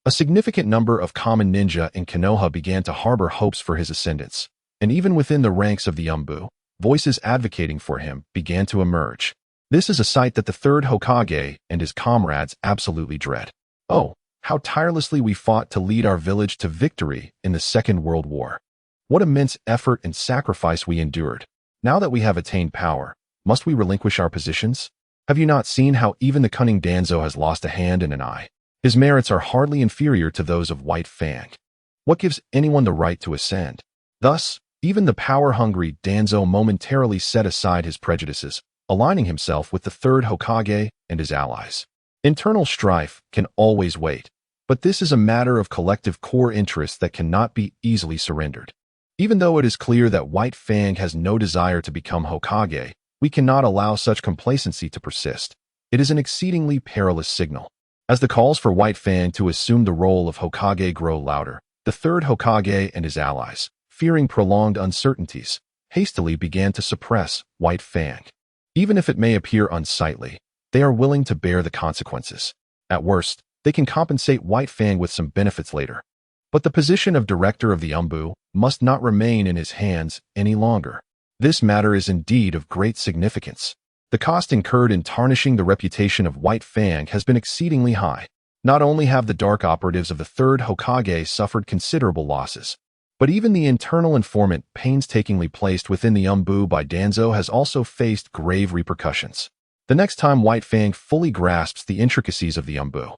a significant number of common ninja in Konoha began to harbor hopes for his ascendance, and even within the ranks of the Umbu, voices advocating for him began to emerge. This is a sight that the third Hokage and his comrades absolutely dread. Oh, how tirelessly we fought to lead our village to victory in the Second World War. What immense effort and sacrifice we endured. Now that we have attained power, must we relinquish our positions? Have you not seen how even the cunning Danzo has lost a hand and an eye? His merits are hardly inferior to those of White Fang. What gives anyone the right to ascend? Thus, even the power-hungry Danzo momentarily set aside his prejudices, aligning himself with the third Hokage and his allies. Internal strife can always wait, but this is a matter of collective core interests that cannot be easily surrendered. Even though it is clear that White Fang has no desire to become Hokage, we cannot allow such complacency to persist. It is an exceedingly perilous signal. As the calls for White Fang to assume the role of Hokage grow louder, the third Hokage and his allies, fearing prolonged uncertainties, hastily began to suppress White Fang. Even if it may appear unsightly, they are willing to bear the consequences. At worst, they can compensate White Fang with some benefits later. But the position of director of the Umbu must not remain in his hands any longer. This matter is indeed of great significance. The cost incurred in tarnishing the reputation of White Fang has been exceedingly high. Not only have the dark operatives of the third Hokage suffered considerable losses, but even the internal informant painstakingly placed within the Umbu by Danzo has also faced grave repercussions. The next time White Fang fully grasps the intricacies of the Umbu,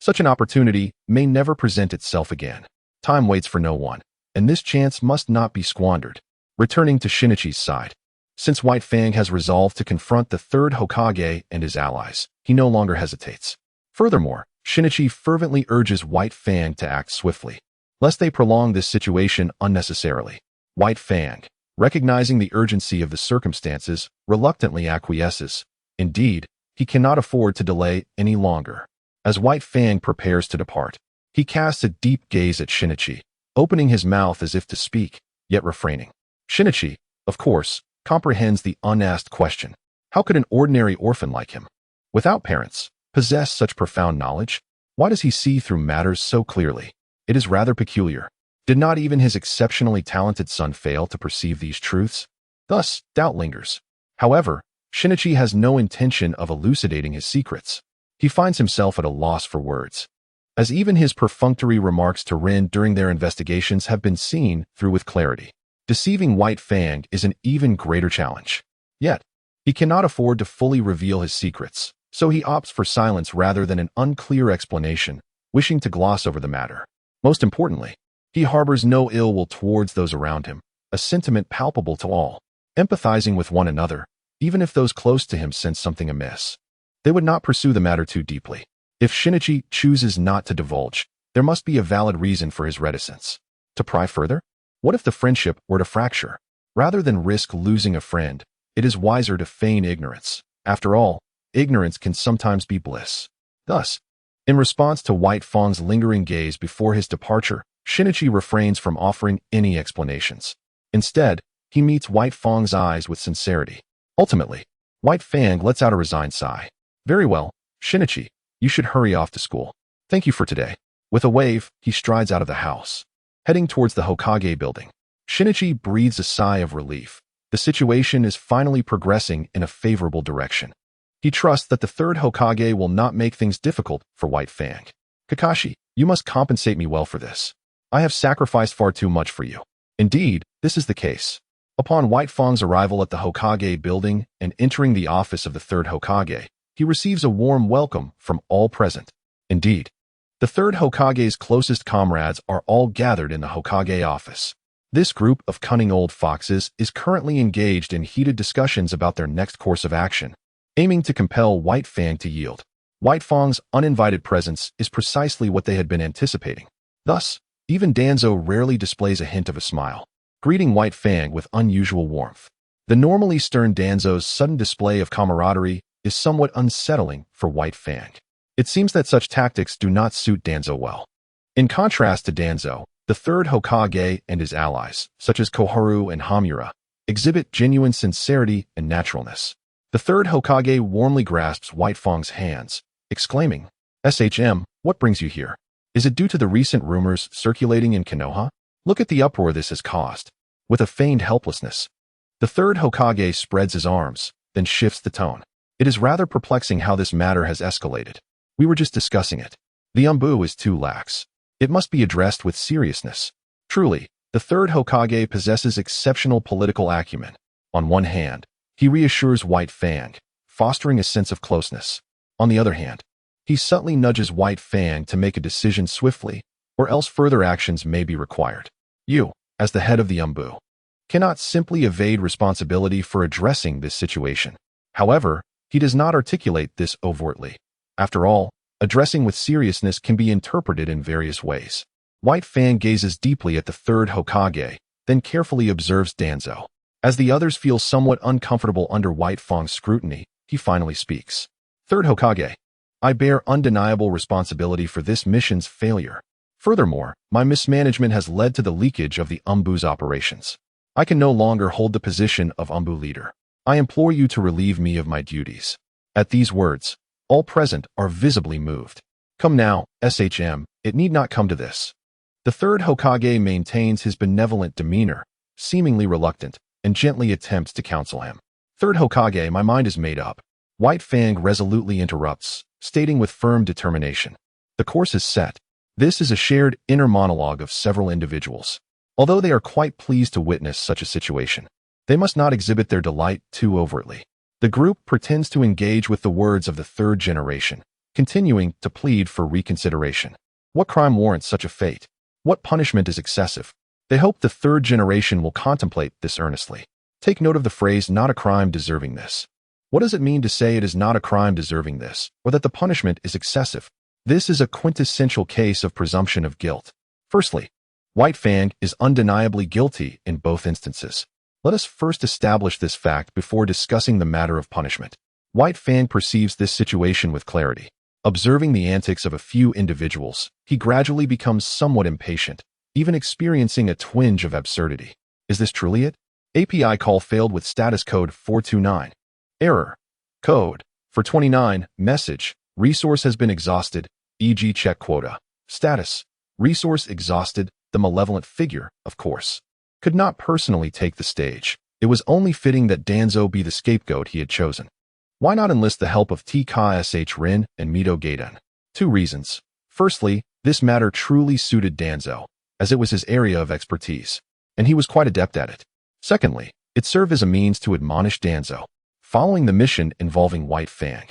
such an opportunity may never present itself again. Time waits for no one, and this chance must not be squandered. Returning to Shinichi's side, since White Fang has resolved to confront the third Hokage and his allies, he no longer hesitates. Furthermore, Shinichi fervently urges White Fang to act swiftly, lest they prolong this situation unnecessarily. White Fang, recognizing the urgency of the circumstances, reluctantly acquiesces. Indeed, he cannot afford to delay any longer. As White Fang prepares to depart, he casts a deep gaze at Shinichi, opening his mouth as if to speak, yet refraining. Shinichi, of course, comprehends the unasked question. How could an ordinary orphan like him, without parents, possess such profound knowledge? Why does he see through matters so clearly? It is rather peculiar. Did not even his exceptionally talented son fail to perceive these truths? Thus, doubt lingers. However, Shinichi has no intention of elucidating his secrets. He finds himself at a loss for words, as even his perfunctory remarks to Rin during their investigations have been seen through with clarity. Deceiving White Fang is an even greater challenge. Yet, he cannot afford to fully reveal his secrets, so he opts for silence rather than an unclear explanation, wishing to gloss over the matter. Most importantly, he harbors no ill will towards those around him, a sentiment palpable to all, empathizing with one another, even if those close to him sense something amiss. They would not pursue the matter too deeply. If Shinichi chooses not to divulge, there must be a valid reason for his reticence. To pry further? What if the friendship were to fracture? Rather than risk losing a friend, it is wiser to feign ignorance. After all, ignorance can sometimes be bliss. Thus, in response to White Fang's lingering gaze before his departure, Shinichi refrains from offering any explanations. Instead, he meets White Fang's eyes with sincerity. Ultimately, White Fang lets out a resigned sigh. Very well, Shinichi, you should hurry off to school. Thank you for today. With a wave, he strides out of the house, heading towards the Hokage building. Shinichi breathes a sigh of relief. The situation is finally progressing in a favorable direction. He trusts that the third Hokage will not make things difficult for White Fang. Kakashi, you must compensate me well for this. I have sacrificed far too much for you. Indeed, this is the case. Upon White Fang's arrival at the Hokage building and entering the office of the third Hokage, he receives a warm welcome from all present. Indeed, the third Hokage's closest comrades are all gathered in the Hokage office. This group of cunning old foxes is currently engaged in heated discussions about their next course of action, aiming to compel White Fang to yield. White Fang's uninvited presence is precisely what they had been anticipating. Thus, even Danzo rarely displays a hint of a smile, greeting White Fang with unusual warmth. The normally stern Danzo's sudden display of camaraderie is somewhat unsettling for White Fang. It seems that such tactics do not suit Danzo well. In contrast to Danzo, the third Hokage and his allies, such as Koharu and Hamura, exhibit genuine sincerity and naturalness. The third Hokage warmly grasps White Fang's hands, exclaiming, "SHM, what brings you here? Is it due to the recent rumors circulating in Konoha? Look at the uproar this has caused." With a feigned helplessness, the third Hokage spreads his arms, then shifts the tone. "It is rather perplexing how this matter has escalated. We were just discussing it. The Anbu is too lax. It must be addressed with seriousness." Truly, the third Hokage possesses exceptional political acumen. On one hand, he reassures White Fang, fostering a sense of closeness. On the other hand, he subtly nudges White Fang to make a decision swiftly, or else further actions may be required. You, as the head of the Anbu, cannot simply evade responsibility for addressing this situation. However, he does not articulate this overtly. After all, addressing with seriousness can be interpreted in various ways. White Fang gazes deeply at the third Hokage, then carefully observes Danzo. As the others feel somewhat uncomfortable under White Fang's scrutiny, he finally speaks. "Third Hokage, I bear undeniable responsibility for this mission's failure. Furthermore, my mismanagement has led to the leakage of the Anbu's operations. I can no longer hold the position of Anbu leader. I implore you to relieve me of my duties." At these words, all present are visibly moved. "Come now, SHM, it need not come to this." The third Hokage maintains his benevolent demeanor, seemingly reluctant, and gently attempts to counsel him. "Third Hokage, my mind is made up." White Fang resolutely interrupts, stating with firm determination, "The course is set." This is a shared inner monologue of several individuals. Although they are quite pleased to witness such a situation, they must not exhibit their delight too overtly. The group pretends to engage with the words of the third generation, continuing to plead for reconsideration. What crime warrants such a fate? What punishment is excessive? They hope the third generation will contemplate this earnestly. Take note of the phrase, "not a crime deserving this." What does it mean to say it is not a crime deserving this, or that the punishment is excessive? This is a quintessential case of presumption of guilt. Firstly, White Fang is undeniably guilty in both instances. Let us first establish this fact before discussing the matter of punishment. White Fang perceives this situation with clarity. Observing the antics of a few individuals, he gradually becomes somewhat impatient, even experiencing a twinge of absurdity. Is this truly it? API call failed with status code 429. Error. Code. For 29. Message. Resource has been exhausted, e.g. check quota. Status. Resource exhausted. The malevolent figure, of course, could not personally take the stage. It was only fitting that Danzo be the scapegoat he had chosen. Why not enlist the help of TKSH Rin and Mito Gaiden? 2 reasons. Firstly, this matter truly suited Danzo, as it was his area of expertise, and he was quite adept at it. Secondly, it served as a means to admonish Danzo, following the mission involving White Fang.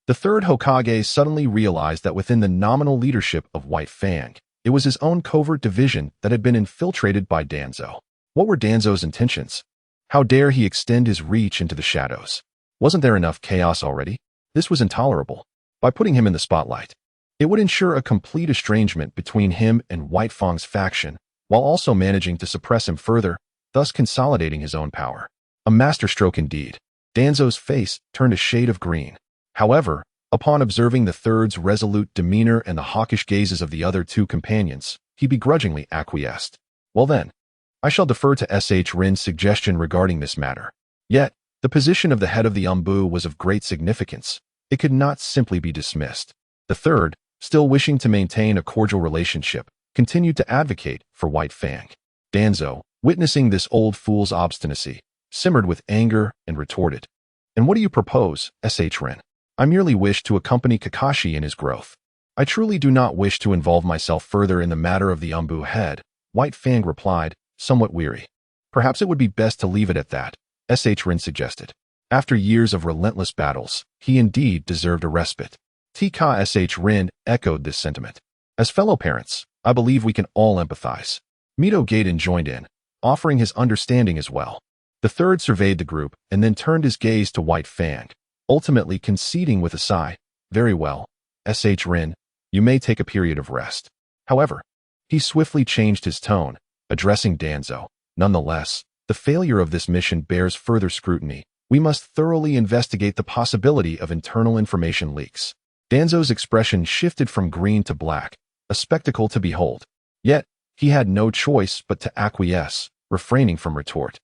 The third Hokage suddenly realized that within the nominal leadership of White Fang, it was his own covert division that had been infiltrated by Danzo. What were Danzo's intentions? How dare he extend his reach into the shadows? Wasn't there enough chaos already? This was intolerable. By putting him in the spotlight, it would ensure a complete estrangement between him and White Fang's faction, while also managing to suppress him further, thus consolidating his own power. A masterstroke indeed. Danzo's face turned a shade of green. However, upon observing the third's resolute demeanor and the hawkish gazes of the other 2 companions, he begrudgingly acquiesced. Well then, I shall defer to SH Rin's suggestion regarding this matter. Yet, the position of the head of the Anbu was of great significance. It could not simply be dismissed. The third, still wishing to maintain a cordial relationship, continued to advocate for White Fang. Danzo, witnessing this old fool's obstinacy, simmered with anger and retorted, "And what do you propose, SH Rin? I merely wish to accompany Kakashi in his growth. I truly do not wish to involve myself further in the matter of the Anbu head," White Fang replied, somewhat weary. "Perhaps it would be best to leave it at that," SH Rin suggested. After years of relentless battles, he indeed deserved a respite. TKSH Rin echoed this sentiment. "As fellow parents, I believe we can all empathize." Mito Gaiden joined in, offering his understanding as well. The third surveyed the group and then turned his gaze to White Fang, ultimately conceding with a sigh, "Very well, Rin, you may take a period of rest." However, he swiftly changed his tone, addressing Danzo. "Nonetheless, the failure of this mission bears further scrutiny. We must thoroughly investigate the possibility of internal information leaks." Danzo's expression shifted from green to black, a spectacle to behold. Yet, he had no choice but to acquiesce, refraining from retort.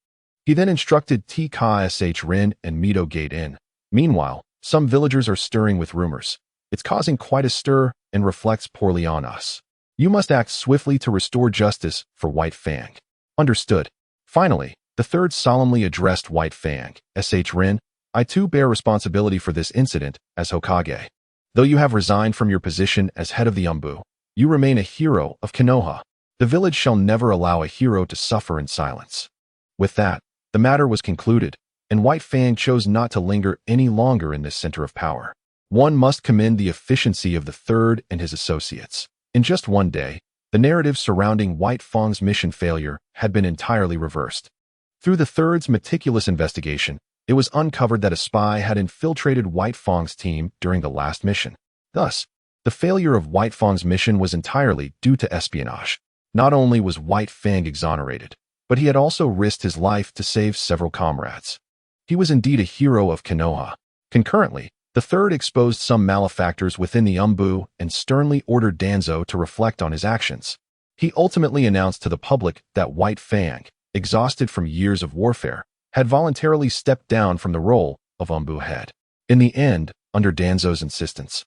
He then instructed Rin and Mito Gate in. "Meanwhile, some villagers are stirring with rumors. It's causing quite a stir and reflects poorly on us. You must act swiftly to restore justice for White Fang." "Understood." Finally, the third solemnly addressed White Fang. "Rin, I too bear responsibility for this incident as Hokage. Though you have resigned from your position as head of the Umbu, you remain a hero of Konoha. The village shall never allow a hero to suffer in silence." With that, the matter was concluded, and White Fang chose not to linger any longer in this center of power. One must commend the efficiency of the third and his associates. In just one day, the narrative surrounding White Fang's mission failure had been entirely reversed. Through the third's meticulous investigation, it was uncovered that a spy had infiltrated White Fang's team during the last mission. Thus, the failure of White Fang's mission was entirely due to espionage. Not only was White Fang exonerated, but he had also risked his life to save several comrades. He was indeed a hero of Konoha. Concurrently, the third exposed some malefactors within the Umbu and sternly ordered Danzo to reflect on his actions. He ultimately announced to the public that White Fang, exhausted from years of warfare, had voluntarily stepped down from the role of Umbu head. In the end, under Danzo's insistence,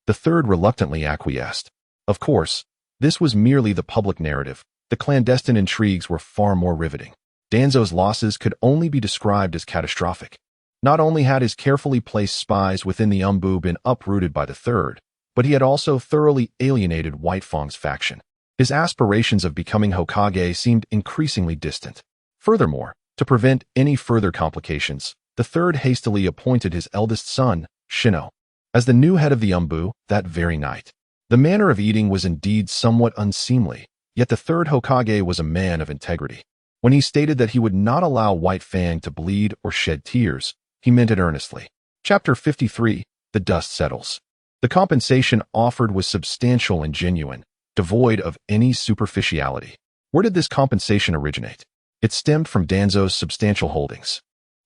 the third reluctantly acquiesced. Of course, this was merely the public narrative. The clandestine intrigues were far more riveting. Danzo's losses could only be described as catastrophic. Not only had his carefully placed spies within the Umbu been uprooted by the third, but he had also thoroughly alienated White Fang's faction. His aspirations of becoming Hokage seemed increasingly distant. Furthermore, to prevent any further complications, the third hastily appointed his eldest son, Shino, as the new head of the Umbu that very night. The manner of eating was indeed somewhat unseemly, yet the third Hokage was a man of integrity. When he stated that he would not allow White Fang to bleed or shed tears, he meant it earnestly. Chapter 53, The Dust Settles. The compensation offered was substantial and genuine, devoid of any superficiality. Where did this compensation originate? It stemmed from Danzo's substantial holdings.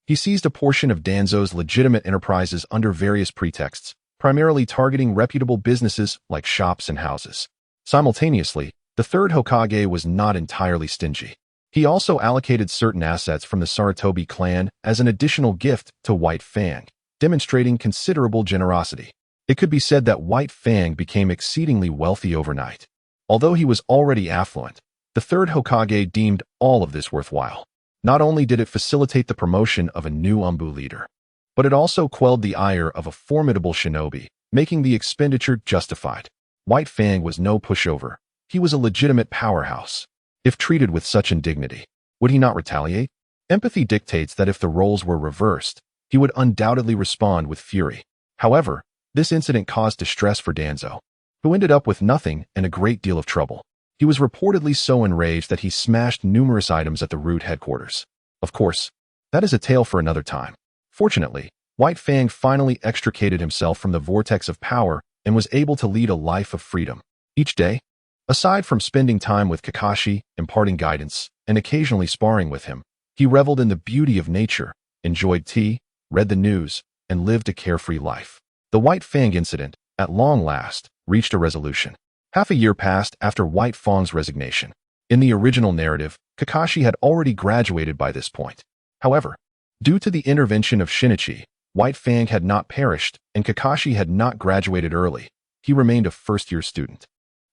He seized a portion of Danzo's legitimate enterprises under various pretexts, primarily targeting reputable businesses like shops and houses. Simultaneously, the third Hokage was not entirely stingy. He also allocated certain assets from the Sarutobi clan as an additional gift to White Fang, demonstrating considerable generosity. It could be said that White Fang became exceedingly wealthy overnight. Although he was already affluent, the third Hokage deemed all of this worthwhile. Not only did it facilitate the promotion of a new Umbu leader, but it also quelled the ire of a formidable shinobi, making the expenditure justified. White Fang was no pushover. He was a legitimate powerhouse. If treated with such indignity, would he not retaliate? Empathy dictates that if the roles were reversed, he would undoubtedly respond with fury. However, this incident caused distress for Danzo, who ended up with nothing and a great deal of trouble. He was reportedly so enraged that he smashed numerous items at the root headquarters. Of course, that is a tale for another time. Fortunately, White Fang finally extricated himself from the vortex of power and was able to lead a life of freedom. Each day, aside from spending time with Kakashi, imparting guidance, and occasionally sparring with him, he reveled in the beauty of nature, enjoyed tea, read the news, and lived a carefree life. The White Fang incident, at long last, reached a resolution. Half a year passed after White Fang's resignation. In the original narrative, Kakashi had already graduated by this point. However, due to the intervention of Shinichi, White Fang had not perished, and Kakashi had not graduated early. He remained a first-year student.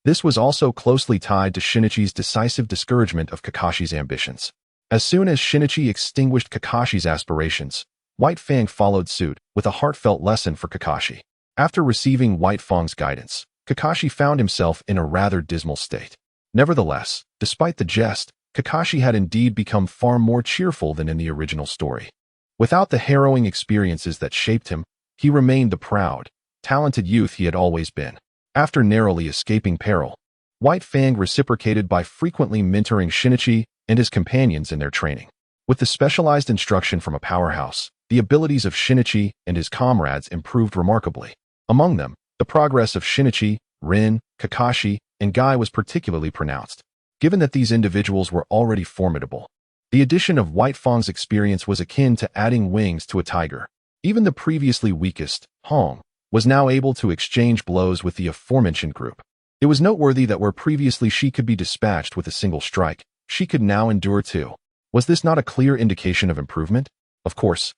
This was also closely tied to Shinichi's decisive discouragement of Kakashi's ambitions. As soon as Shinichi extinguished Kakashi's aspirations, White Fang followed suit with a heartfelt lesson for Kakashi. After receiving White Fang's guidance, Kakashi found himself in a rather dismal state. Nevertheless, despite the jest, Kakashi had indeed become far more cheerful than in the original story. Without the harrowing experiences that shaped him, he remained the proud, talented youth he had always been. After narrowly escaping peril, White Fang reciprocated by frequently mentoring Shinichi and his companions in their training. With the specialized instruction from a powerhouse, the abilities of Shinichi and his comrades improved remarkably. Among them, the progress of Shinichi, Rin, Kakashi, and Guy was particularly pronounced. Given that these individuals were already formidable, the addition of White Fang's experience was akin to adding wings to a tiger. Even the previously weakest, Hong, was now able to exchange blows with the aforementioned group. It was noteworthy that where previously she could be dispatched with a single strike, she could now endure two. Was this not a clear indication of improvement? Of course.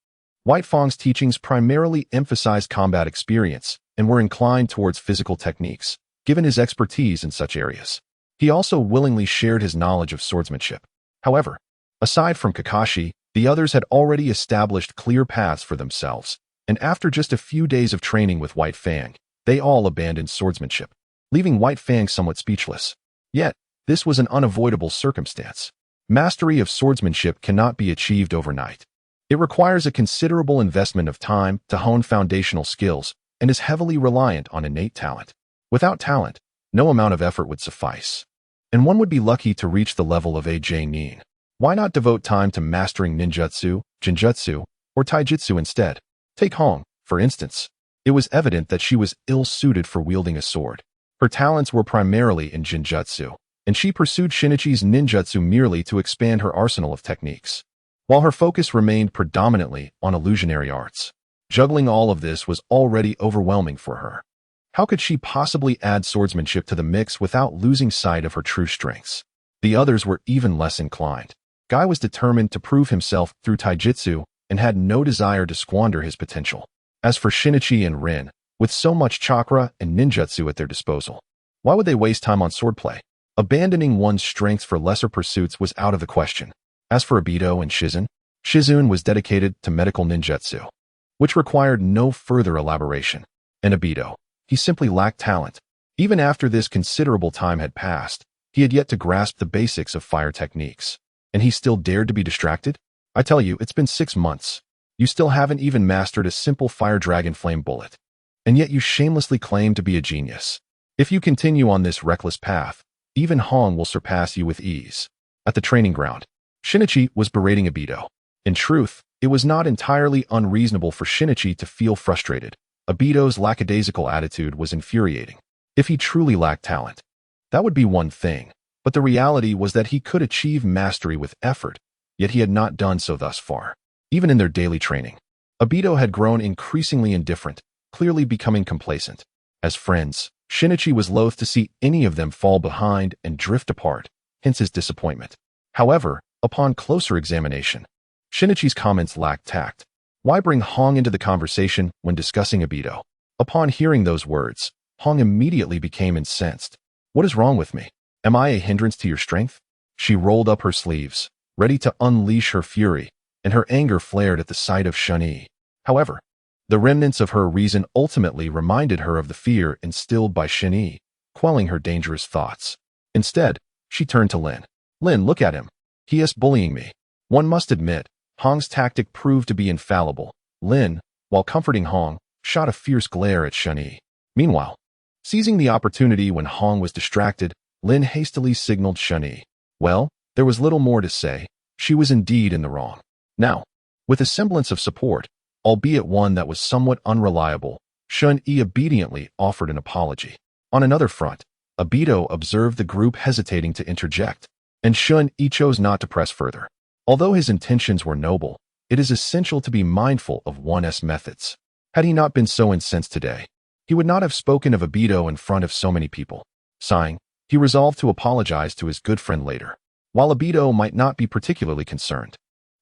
White Fang's teachings primarily emphasized combat experience and were inclined towards physical techniques, given his expertise in such areas. He also willingly shared his knowledge of swordsmanship. However, aside from Kakashi, the others had already established clear paths for themselves, and after just a few days of training with White Fang, they all abandoned swordsmanship, leaving White Fang somewhat speechless. Yet, this was an unavoidable circumstance. Mastery of swordsmanship cannot be achieved overnight. It requires a considerable investment of time to hone foundational skills and is heavily reliant on innate talent. Without talent, no amount of effort would suffice, and one would be lucky to reach the level of A.J. Nin. Why not devote time to mastering ninjutsu, jinjutsu, or taijutsu instead? Take Hong, for instance. It was evident that she was ill-suited for wielding a sword. Her talents were primarily in jinjutsu, and she pursued Shinichi's ninjutsu merely to expand her arsenal of techniques, while her focus remained predominantly on illusionary arts. Juggling all of this was already overwhelming for her. How could she possibly add swordsmanship to the mix without losing sight of her true strengths? The others were even less inclined. Guy was determined to prove himself through taijutsu and had no desire to squander his potential. As for Shinichi and Rin, with so much chakra and ninjutsu at their disposal, why would they waste time on swordplay? Abandoning one's strengths for lesser pursuits was out of the question. As for Obito and Shizune was dedicated to medical ninjutsu, which required no further elaboration. And Obito, he simply lacked talent. Even after this considerable time had passed, he had yet to grasp the basics of fire techniques. And he still dared to be distracted? I tell you, it's been 6 months. You still haven't even mastered a simple fire dragon flame bullet. And yet you shamelessly claim to be a genius. If you continue on this reckless path, even Hong will surpass you with ease. At the training ground, Shinichi was berating Obito. In truth, it was not entirely unreasonable for Shinichi to feel frustrated. Obito's lackadaisical attitude was infuriating. If he truly lacked talent, that would be one thing, but the reality was that he could achieve mastery with effort, yet he had not done so thus far. Even in their daily training, Obito had grown increasingly indifferent, clearly becoming complacent. As friends, Shinichi was loath to see any of them fall behind and drift apart, hence his disappointment. However, upon closer examination, Shinichi's comments lacked tact. Why bring Hong into the conversation when discussing Obito? Upon hearing those words, Hong immediately became incensed. What is wrong with me? Am I a hindrance to your strength? She rolled up her sleeves, ready to unleash her fury, and her anger flared at the sight of Shun-Yi. However, the remnants of her reason ultimately reminded her of the fear instilled by Shun-Yi, quelling her dangerous thoughts. Instead, she turned to Lin. Lin, look at him. He is bullying me. One must admit, Hong's tactic proved to be infallible. Lin, while comforting Hong, shot a fierce glare at Shun-Yi. Meanwhile, seizing the opportunity when Hong was distracted, Lin hastily signaled Shun-Yi. Well, there was little more to say. She was indeed in the wrong. Now, with a semblance of support, albeit one that was somewhat unreliable, Shun-Yi obediently offered an apology. On another front, Obito observed the group hesitating to interject, and Shun-Yi chose not to press further. Although his intentions were noble, it is essential to be mindful of one's methods. Had he not been so incensed today, he would not have spoken of Obito in front of so many people. Sighing, he resolved to apologize to his good friend later. While Obito might not be particularly concerned,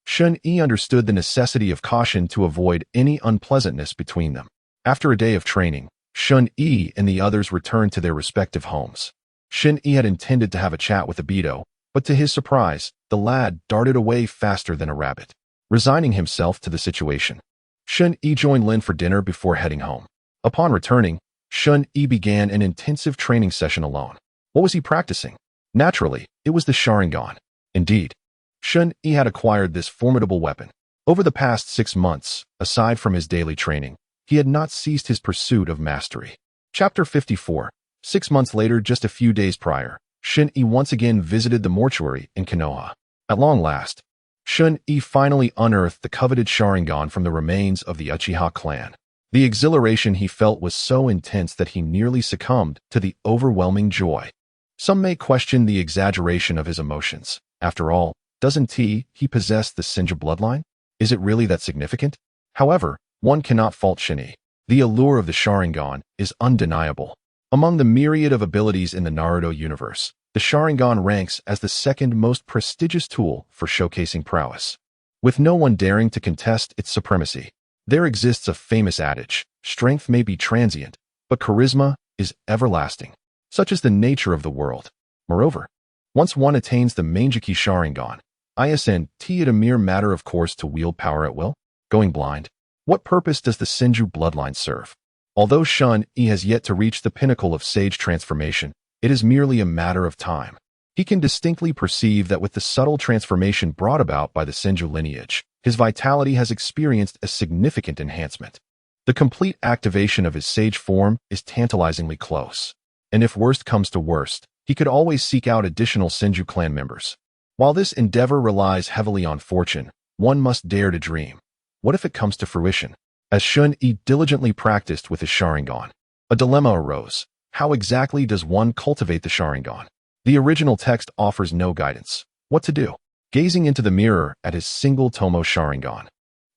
Shun-Yi understood the necessity of caution to avoid any unpleasantness between them. After a day of training, Shun-Yi and the others returned to their respective homes. Shun-Yi had intended to have a chat with Obito, but to his surprise, the lad darted away faster than a rabbit. Resigning himself to the situation, Shun-Yi joined Lin for dinner before heading home. Upon returning, Shun-Yi began an intensive training session alone. What was he practicing? Naturally, it was the Sharingan. Indeed, Shun-Yi had acquired this formidable weapon. Over the past 6 months, aside from his daily training, he had not ceased his pursuit of mastery. Chapter 54. 6 months later, just a few days prior, Shun-Yi once again visited the mortuary in Konoha. At long last, Shun-Yi finally unearthed the coveted Sharingan from the remains of the Uchiha clan. The exhilaration he felt was so intense that he nearly succumbed to the overwhelming joy. Some may question the exaggeration of his emotions. After all, doesn't he possess the Senju bloodline? Is it really that significant? However, one cannot fault Shun-Yi. The allure of the Sharingan is undeniable. Among the myriad of abilities in the Naruto universe, the Sharingan ranks as the second most prestigious tool for showcasing prowess. With no one daring to contest its supremacy, there exists a famous adage: strength may be transient, but charisma is everlasting. Such is the nature of the world. Moreover, once one attains the Mangekyou Sharingan, isn't it a mere matter of course to wield power at will? Going blind? What purpose does the Senju bloodline serve? Although Shun-Yi has yet to reach the pinnacle of sage transformation, it is merely a matter of time. He can distinctly perceive that with the subtle transformation brought about by the Senju lineage, his vitality has experienced a significant enhancement. The complete activation of his sage form is tantalizingly close. And if worst comes to worst, he could always seek out additional Senju clan members. While this endeavor relies heavily on fortune, one must dare to dream. What if it comes to fruition? As Shun-Yi diligently practiced with his Sharingan, a dilemma arose. How exactly does one cultivate the Sharingan? The original text offers no guidance. What to do? Gazing into the mirror at his single Tomo Sharingan,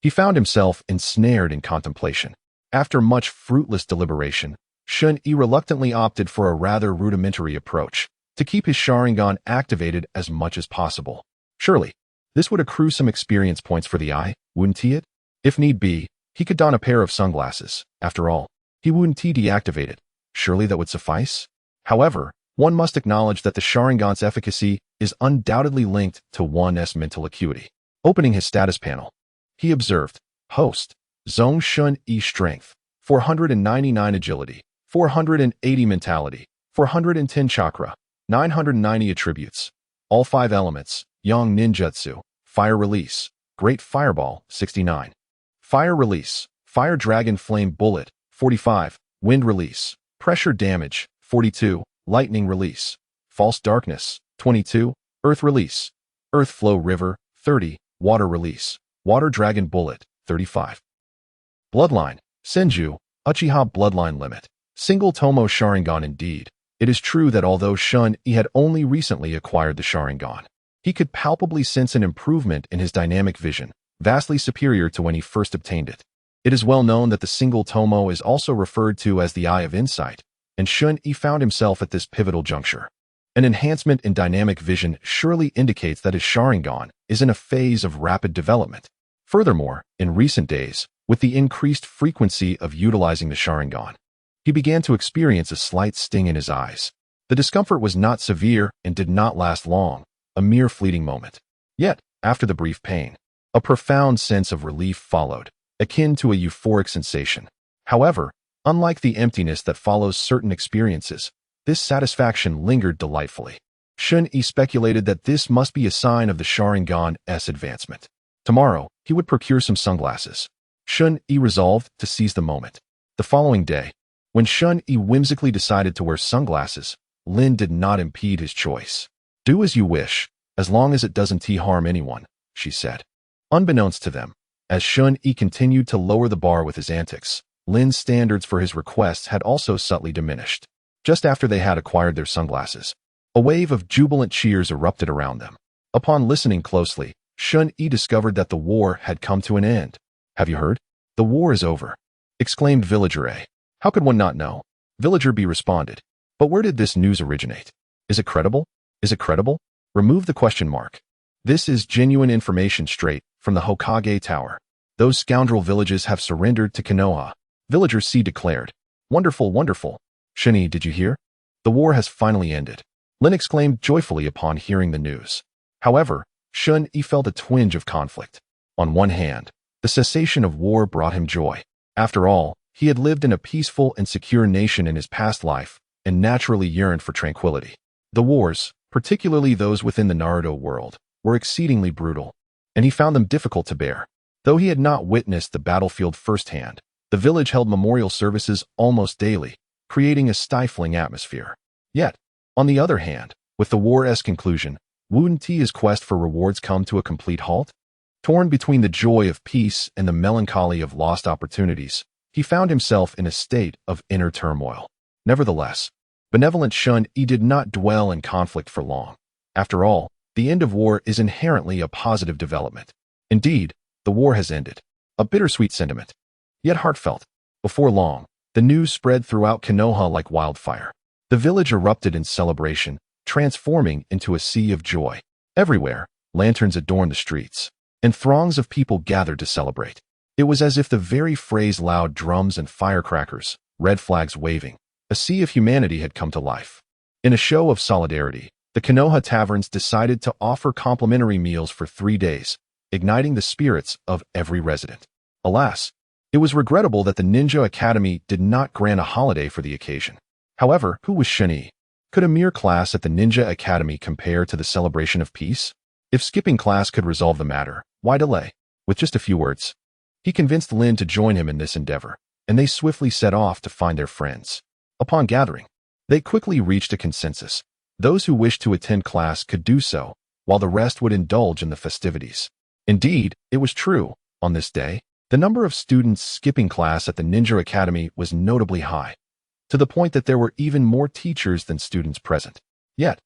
he found himself ensnared in contemplation. After much fruitless deliberation, Shun-Yi reluctantly opted for a rather rudimentary approach, to keep his Sharingan activated as much as possible. Surely, this would accrue some experience points for the eye, wouldn't it? If need be, he could don a pair of sunglasses. After all, he wouldn't deactivate it. Surely that would suffice? However, one must acknowledge that the Sharingan's efficacy is undoubtedly linked to one's mental acuity. Opening his status panel, he observed, Host, Zong Shun-Yi Strength, 499 Agility, 480 Mentality, 410 Chakra, 990 Attributes. All 5 elements: Yang Ninjutsu, Fire Release, Great Fireball, 69. Fire Release, Fire Dragon Flame Bullet, 45. Wind Release, Pressure Damage, 42. Lightning Release, False Darkness, 22. Earth Release, Earth Flow River, 30. Water Release, Water Dragon Bullet, 35. Bloodline, Senju, Uchiha Bloodline Limit, Single Tomo Sharingan. Indeed, it is true that although Shun-Yi had only recently acquired the Sharingan, he could palpably sense an improvement in his dynamic vision, vastly superior to when he first obtained it. It is well known that the single Tomo is also referred to as the Eye of Insight, and Shun-Yi found himself at this pivotal juncture. An enhancement in dynamic vision surely indicates that his Sharingan is in a phase of rapid development. Furthermore, in recent days, with the increased frequency of utilizing the Sharingan, he began to experience a slight sting in his eyes. The discomfort was not severe and did not last long, a mere fleeting moment. Yet, after the brief pain, a profound sense of relief followed, akin to a euphoric sensation. However, unlike the emptiness that follows certain experiences, this satisfaction lingered delightfully. Shun-Yi speculated that this must be a sign of the Sharingan's advancement. Tomorrow, he would procure some sunglasses. Shun-Yi resolved to seize the moment. The following day, when Shun-Yi whimsically decided to wear sunglasses, Lin did not impede his choice. Do as you wish, as long as it doesn't harm anyone, she said. Unbeknownst to them, as Shun-Yi continued to lower the bar with his antics, Lin's standards for his requests had also subtly diminished. Just after they had acquired their sunglasses, a wave of jubilant cheers erupted around them. Upon listening closely, Shun-Yi discovered that the war had come to an end. Have you heard? The war is over, exclaimed Villager A. How could one not know? Villager B responded. But where did this news originate? Is it credible? Is it credible? Remove the question mark. This is genuine information straight from the Hokage Tower. Those scoundrel villages have surrendered to Konoha. Villager C declared. Wonderful, wonderful. Shun-Yi, did you hear? The war has finally ended. Lin exclaimed joyfully upon hearing the news. However, Shun-Yi felt a twinge of conflict. On one hand, the cessation of war brought him joy. After all, he had lived in a peaceful and secure nation in his past life, and naturally yearned for tranquility. The wars, particularly those within the Naruto world, were exceedingly brutal, and he found them difficult to bear. Though he had not witnessed the battlefield firsthand, the village held memorial services almost daily, creating a stifling atmosphere. Yet, on the other hand, with the war's conclusion, Wu Ti's quest for rewards come to a complete halt. Torn between the joy of peace and the melancholy of lost opportunities, he found himself in a state of inner turmoil. Nevertheless, benevolent Shun Yi did not dwell in conflict for long. After all, the end of war is inherently a positive development. Indeed, the war has ended. A bittersweet sentiment, yet heartfelt. Before long, the news spread throughout Konoha like wildfire. The village erupted in celebration, transforming into a sea of joy. Everywhere, lanterns adorned the streets, and throngs of people gathered to celebrate. It was as if the very phrase loud drums and firecrackers, red flags waving, a sea of humanity had come to life. In a show of solidarity, the Konoha taverns decided to offer complimentary meals for 3 days, igniting the spirits of every resident. Alas, it was regrettable that the Ninja Academy did not grant a holiday for the occasion. However, who was Shun Yi? Could a mere class at the Ninja Academy compare to the celebration of peace? If skipping class could resolve the matter, why delay? With just a few words, he convinced Lin to join him in this endeavor, and they swiftly set off to find their friends. Upon gathering, they quickly reached a consensus. Those who wished to attend class could do so, while the rest would indulge in the festivities. Indeed, it was true. On this day, the number of students skipping class at the Ninja Academy was notably high, to the point that there were even more teachers than students present. Yet,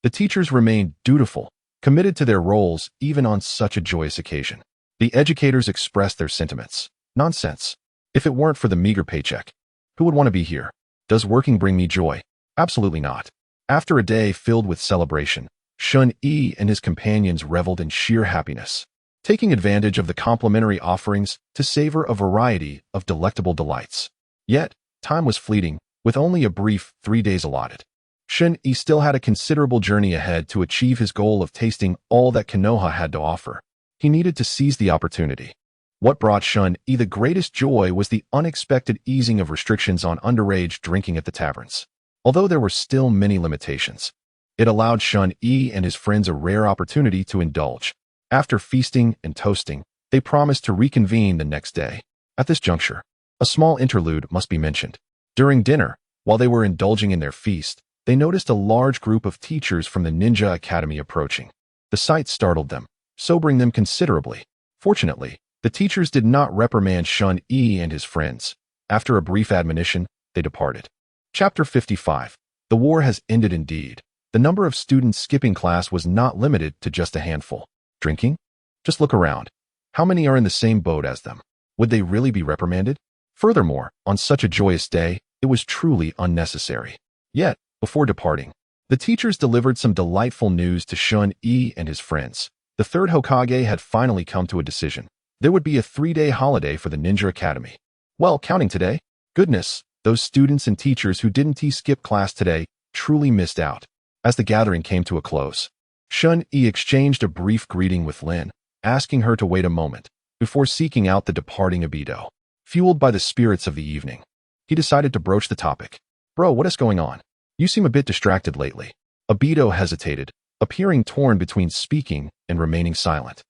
the teachers remained dutiful, committed to their roles even on such a joyous occasion. The educators expressed their sentiments. Nonsense. If it weren't for the meager paycheck, who would want to be here? Does working bring me joy? Absolutely not. After a day filled with celebration, Shun Yi and his companions reveled in sheer happiness, taking advantage of the complimentary offerings to savor a variety of delectable delights. Yet, time was fleeting, with only a brief 3 days allotted. Shun Yi still had a considerable journey ahead to achieve his goal of tasting all that Konoha had to offer. He needed to seize the opportunity. What brought Shun Yi the greatest joy was the unexpected easing of restrictions on underage drinking at the taverns. Although there were still many limitations, it allowed Shun Yi and his friends a rare opportunity to indulge. After feasting and toasting, they promised to reconvene the next day. At this juncture, a small interlude must be mentioned. During dinner, while they were indulging in their feast, they noticed a large group of teachers from the Ninja Academy approaching. The sight startled them, sobering them considerably. Fortunately, the teachers did not reprimand Shun Yi and his friends. After a brief admonition, they departed. Chapter 55. The war has ended indeed. The number of students skipping class was not limited to just a handful. Drinking? Just look around. How many are in the same boat as them? Would they really be reprimanded? Furthermore, on such a joyous day, it was truly unnecessary. Yet, before departing, the teachers delivered some delightful news to Shun Yi and his friends. The third Hokage had finally come to a decision. There would be a 3-day holiday for the Ninja Academy. Well, counting today, goodness, those students and teachers who didn't skip class today truly missed out. As the gathering came to a close, Shun Yi exchanged a brief greeting with Lin, asking her to wait a moment, before seeking out the departing Obito. Fueled by the spirits of the evening, he decided to broach the topic. Bro, what is going on? You seem a bit distracted lately. Obito hesitated, appearing torn between speaking and remaining silent.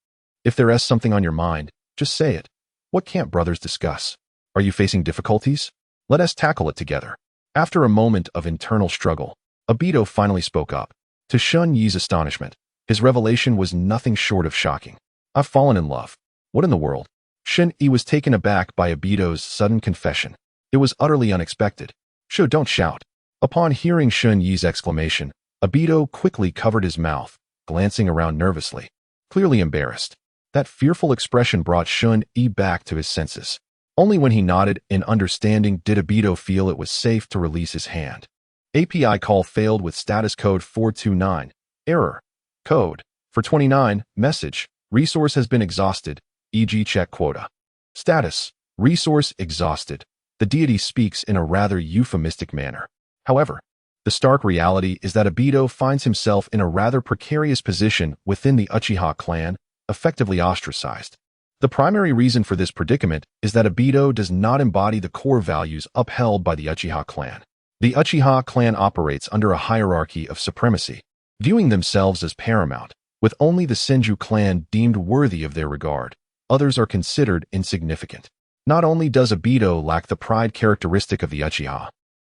If there is something on your mind, just say it. What can't brothers discuss? Are you facing difficulties? Let us tackle it together. After a moment of internal struggle, Obito finally spoke up. To Shun Yi's astonishment, his revelation was nothing short of shocking. I've fallen in love. What in the world? Shun Yi was taken aback by Obito's sudden confession. It was utterly unexpected. Sho, don't shout. Upon hearing Shun Yi's exclamation, Obito quickly covered his mouth, glancing around nervously, clearly embarrassed. That fearful expression brought Shun Yi back to his senses. Only when he nodded in understanding did Obito feel it was safe to release his hand. API call failed with status code 429. Error. Code. For 29. Message. Resource has been exhausted, e.g. check quota. Status. Resource exhausted. The deity speaks in a rather euphemistic manner. However, the stark reality is that Obito finds himself in a rather precarious position within the Uchiha clan, effectively ostracized. The primary reason for this predicament is that Obito does not embody the core values upheld by the Uchiha clan. The Uchiha clan operates under a hierarchy of supremacy, viewing themselves as paramount, with only the Senju clan deemed worthy of their regard. Others are considered insignificant. Not only does Obito lack the pride characteristic of the Uchiha,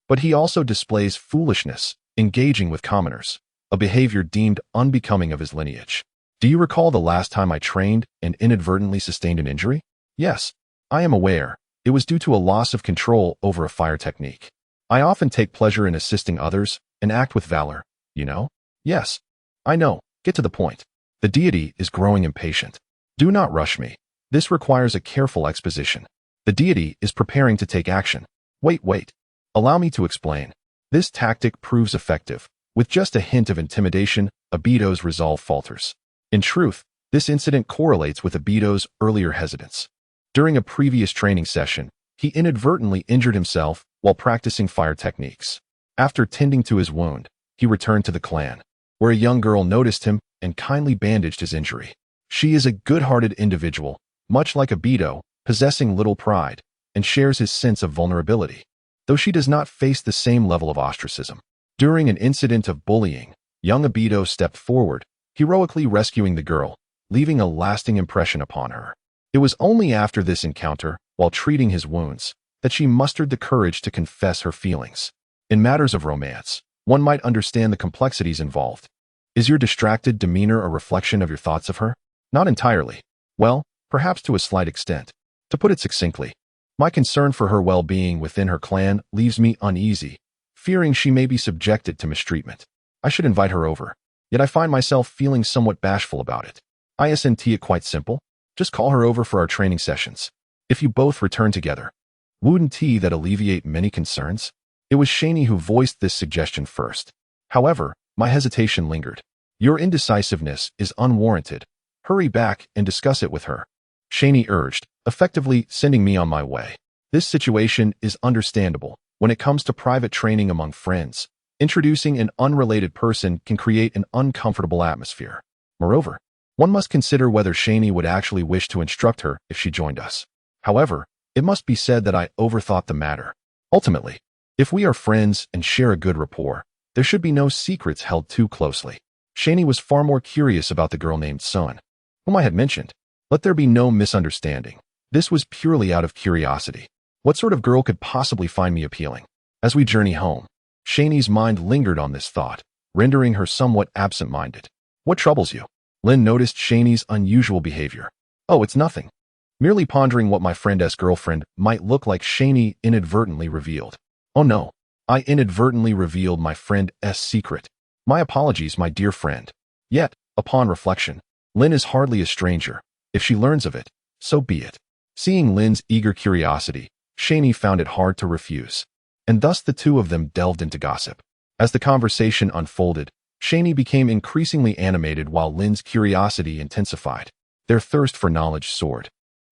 But he also displays foolishness, engaging with commoners, a behavior deemed unbecoming of his lineage. Do you recall the last time I trained and inadvertently sustained an injury? Yes, I am aware. It was due to a loss of control over a fire technique. I often take pleasure in assisting others and act with valor, you know? Yes, I know. Get to the point. The deity is growing impatient. Do not rush me. This requires a careful exposition. The deity is preparing to take action. Wait. Allow me to explain. This tactic proves effective. With just a hint of intimidation, Obito's resolve falters. In truth, this incident correlates with Obito's earlier hesitance. During a previous training session, he inadvertently injured himself while practicing fire techniques. After tending to his wound, he returned to the clan, where a young girl noticed him and kindly bandaged his injury. She is a good-hearted individual, much like Obito, possessing little pride, and shares his sense of vulnerability, though she does not face the same level of ostracism. During an incident of bullying, young Obito stepped forward, heroically rescuing the girl, leaving a lasting impression upon her. It was only after this encounter, while treating his wounds, that she mustered the courage to confess her feelings. In matters of romance, one might understand the complexities involved. Is your distracted demeanor a reflection of your thoughts of her? Not entirely. Well, perhaps to a slight extent. To put it succinctly, my concern for her well-being within her clan leaves me uneasy, fearing she may be subjected to mistreatment. I should invite her over, yet I find myself feeling somewhat bashful about it. Isn't it quite simple? Just call her over for our training sessions. If you both return together, wouldn't that alleviate many concerns? It was Shani who voiced this suggestion first. However, my hesitation lingered. Your indecisiveness is unwarranted. Hurry back and discuss it with her, Shani urged, effectively sending me on my way. This situation is understandable. When it comes to private training among friends, introducing an unrelated person can create an uncomfortable atmosphere. Moreover, one must consider whether Shani would actually wish to instruct her if she joined us. However, it must be said that I overthought the matter. Ultimately, if we are friends and share a good rapport, there should be no secrets held too closely. Shani was far more curious about the girl named Sun, whom I had mentioned. Let there be no misunderstanding. This was purely out of curiosity. What sort of girl could possibly find me appealing? As we journey home, Shani's mind lingered on this thought, rendering her somewhat absent-minded. What troubles you? Lin noticed Shani's unusual behavior. Oh, it's nothing. Merely pondering what my friend's girlfriend might look like, Shani inadvertently revealed. Oh no, I inadvertently revealed my friend's secret. My apologies, my dear friend. Yet, upon reflection, Lin is hardly a stranger. If she learns of it, so be it. Seeing Lin's eager curiosity, Shani found it hard to refuse, and thus the two of them delved into gossip. As the conversation unfolded, Shani became increasingly animated while Lin's curiosity intensified. Their thirst for knowledge soared,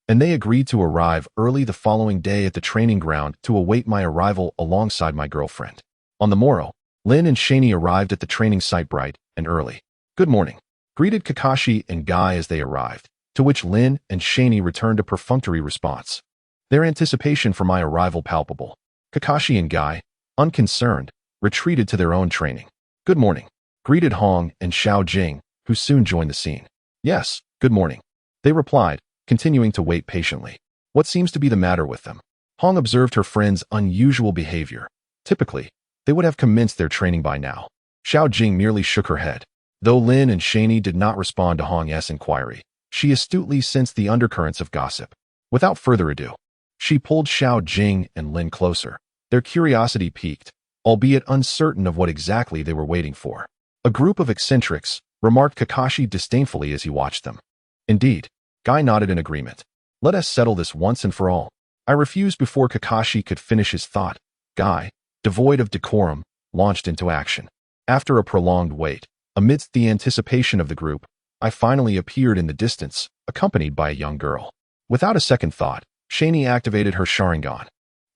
and they agreed to arrive early the following day at the training ground to await my arrival alongside my girlfriend. On the morrow, Lin and Shani arrived at the training site bright and early. Good morning, greeted Kakashi and Guy as they arrived, to which Lin and Shani returned a perfunctory response. Their anticipation for my arrival palpable. Kakashi and Guy, unconcerned, retreated to their own training. Good morning, greeted Hong and Xiao Jing, who soon joined the scene. Yes, good morning, they replied, continuing to wait patiently. What seems to be the matter with them? Hong observed her friend's unusual behavior. Typically, they would have commenced their training by now. Xiao Jing merely shook her head. Though Lin and Shani did not respond to Hong's inquiry, she astutely sensed the undercurrents of gossip. Without further ado, she pulled Xiao Jing and Lin closer. Their curiosity piqued, albeit uncertain of what exactly they were waiting for. A group of eccentrics, remarked Kakashi disdainfully as he watched them. Indeed, Guy nodded in agreement. Let us settle this once and for all. I refused before Kakashi could finish his thought. Guy, devoid of decorum, launched into action. After a prolonged wait, amidst the anticipation of the group, I finally appeared in the distance, accompanied by a young girl. Without a second thought, Shani activated her Sharingan.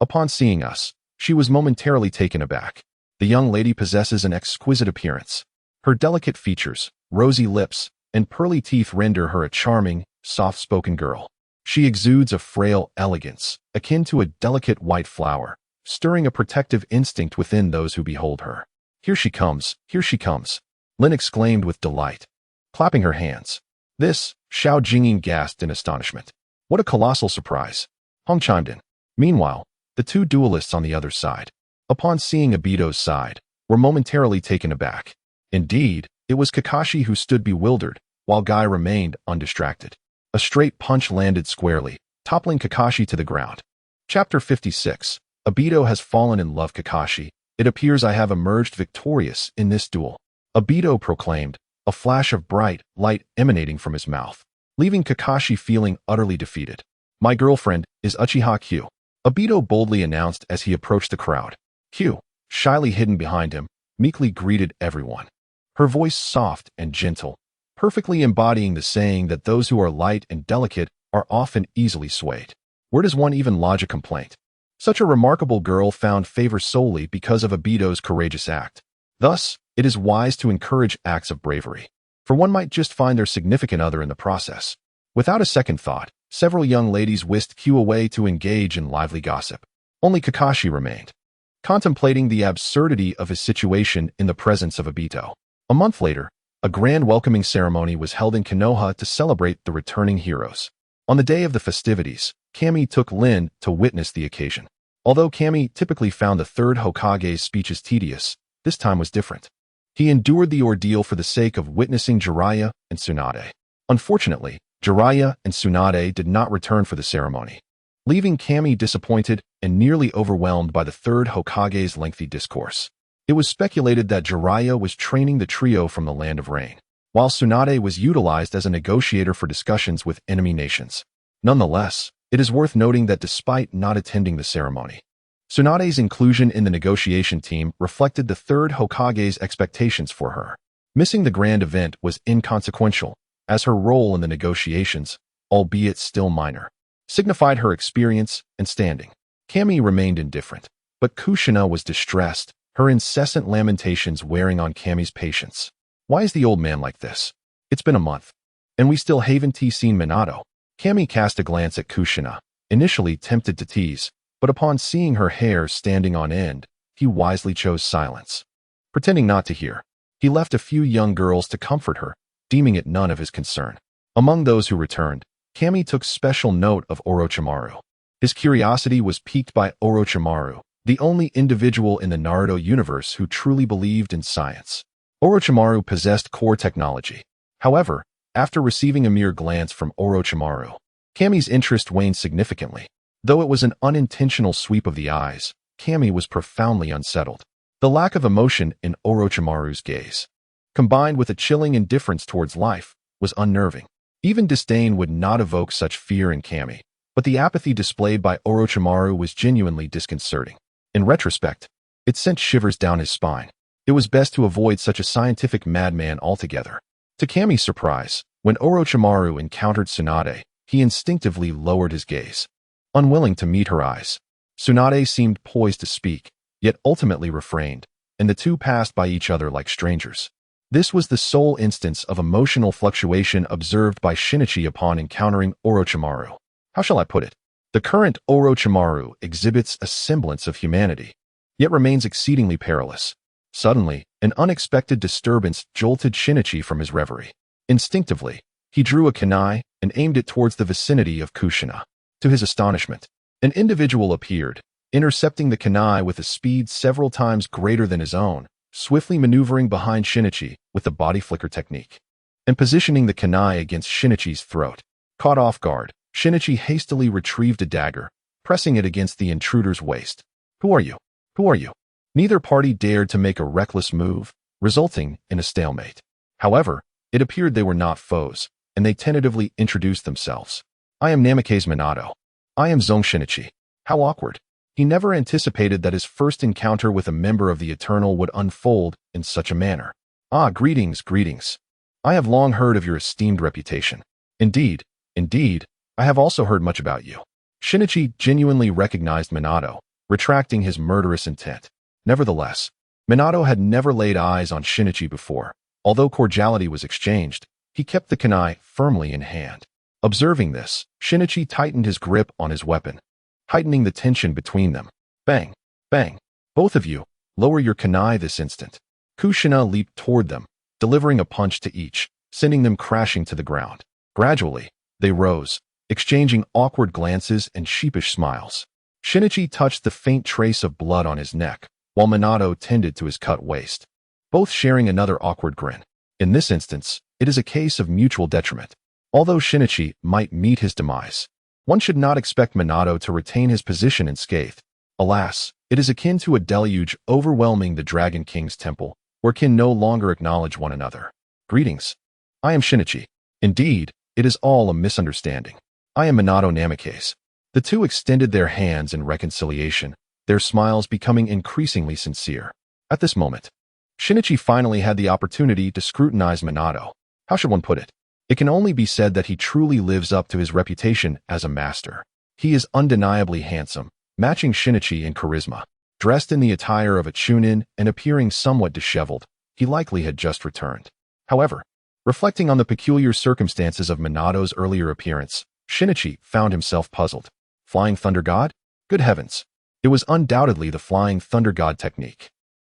Upon seeing us, she was momentarily taken aback. The young lady possesses an exquisite appearance. Her delicate features, rosy lips, and pearly teeth render her a charming, soft-spoken girl. She exudes a frail elegance, akin to a delicate white flower, stirring a protective instinct within those who behold her. Here she comes, Lin exclaimed with delight, clapping her hands. This, Xiao Jingyin gasped in astonishment. What a colossal surprise. Hong chimed in. Meanwhile, the two duelists on the other side, upon seeing Obito's side, were momentarily taken aback. Indeed, it was Kakashi who stood bewildered, while Guy remained undistracted. A straight punch landed squarely, toppling Kakashi to the ground. Chapter 56. Obito has fallen in love. Kakashi, it appears I have emerged victorious in this duel, Obito proclaimed, a flash of bright light emanating from his mouth, leaving Kakashi feeling utterly defeated. My girlfriend is Uchiha Q, Obito boldly announced as he approached the crowd. Q, shyly hidden behind him, meekly greeted everyone. Her voice soft and gentle, perfectly embodying the saying that those who are light and delicate are often easily swayed. Where does one even lodge a complaint? Such a remarkable girl found favor solely because of Obito's courageous act. Thus, it is wise to encourage acts of bravery, for one might just find their significant other in the process. Without a second thought, several young ladies whisked Q away to engage in lively gossip. Only Kakashi remained, contemplating the absurdity of his situation in the presence of Obito. A month later, a grand welcoming ceremony was held in Konoha to celebrate the returning heroes. On the day of the festivities, Kami took Lin to witness the occasion. Although Kami typically found the third Hokage's speeches tedious, this time was different. He endured the ordeal for the sake of witnessing Jiraiya and Tsunade. Unfortunately, Jiraiya and Tsunade did not return for the ceremony, leaving Kami disappointed and nearly overwhelmed by the third Hokage's lengthy discourse. It was speculated that Jiraiya was training the trio from the Land of Rain, while Tsunade was utilized as a negotiator for discussions with enemy nations. Nonetheless, it is worth noting that despite not attending the ceremony, Tsunade's inclusion in the negotiation team reflected the third Hokage's expectations for her. Missing the grand event was inconsequential, as her role in the negotiations, albeit still minor, signified her experience and standing. Kami remained indifferent, but Kushina was distressed, her incessant lamentations wearing on Kami's patience. Why is the old man like this? It's been a month, and we still haven't seen Minato. Kami cast a glance at Kushina, initially tempted to tease, but upon seeing her hair standing on end, he wisely chose silence. Pretending not to hear, he left a few young girls to comfort her, deeming it none of his concern. Among those who returned, Kami took special note of Orochimaru. His curiosity was piqued by Orochimaru, the only individual in the Naruto universe who truly believed in science. Orochimaru possessed core technology. However, after receiving a mere glance from Orochimaru, Kami's interest waned significantly. Though it was an unintentional sweep of the eyes, Kami was profoundly unsettled. The lack of emotion in Orochimaru's gaze, combined with a chilling indifference towards life, was unnerving. Even disdain would not evoke such fear in Kami, but the apathy displayed by Orochimaru was genuinely disconcerting. In retrospect, it sent shivers down his spine. It was best to avoid such a scientific madman altogether. To Kami's surprise, when Orochimaru encountered Tsunade, he instinctively lowered his gaze, unwilling to meet her eyes. Tsunade seemed poised to speak, yet ultimately refrained, and the two passed by each other like strangers. This was the sole instance of emotional fluctuation observed by Shinichi upon encountering Orochimaru. How shall I put it? The current Orochimaru exhibits a semblance of humanity, yet remains exceedingly perilous. Suddenly, an unexpected disturbance jolted Shinichi from his reverie. Instinctively, he drew a kunai and aimed it towards the vicinity of Kushina. To his astonishment, an individual appeared, intercepting the kunai with a speed several times greater than his own, swiftly maneuvering behind Shinichi with the body flicker technique, and positioning the kunai against Shinichi's throat. Caught off guard, Shinichi hastily retrieved a dagger, pressing it against the intruder's waist. Who are you? Who are you? Neither party dared to make a reckless move, resulting in a stalemate. However, it appeared they were not foes, and they tentatively introduced themselves. I am Namake's Minato. I am Zong Shinichi. How awkward. He never anticipated that his first encounter with a member of the Eternal would unfold in such a manner. Ah, greetings, greetings. I have long heard of your esteemed reputation. Indeed, I have also heard much about you. Shinichi genuinely recognized Minato, retracting his murderous intent. Nevertheless, Minato had never laid eyes on Shinichi before. Although cordiality was exchanged, he kept the kunai firmly in hand. Observing this, Shinichi tightened his grip on his weapon, heightening the tension between them. Bang! Bang! Both of you, lower your kunai this instant. Kushina leaped toward them, delivering a punch to each, sending them crashing to the ground. Gradually, they rose, exchanging awkward glances and sheepish smiles. Shinichi touched the faint trace of blood on his neck, while Minato tended to his cut waist, both sharing another awkward grin. In this instance, it is a case of mutual detriment. Although Shinichi might meet his demise, one should not expect Minato to retain his position unscathed. Alas, it is akin to a deluge overwhelming the Dragon King's temple, where kin no longer acknowledge one another. Greetings. I am Shinichi. Indeed, it is all a misunderstanding. I am Minato Namikaze. The two extended their hands in reconciliation, their smiles becoming increasingly sincere. At this moment, Shinichi finally had the opportunity to scrutinize Minato. How should one put it? It can only be said that he truly lives up to his reputation as a master. He is undeniably handsome, matching Shinichi in charisma. Dressed in the attire of a chunin and appearing somewhat disheveled, he likely had just returned. However, reflecting on the peculiar circumstances of Minato's earlier appearance, Shinichi found himself puzzled. Flying Thunder God? Good heavens! It was undoubtedly the Flying Thunder God technique.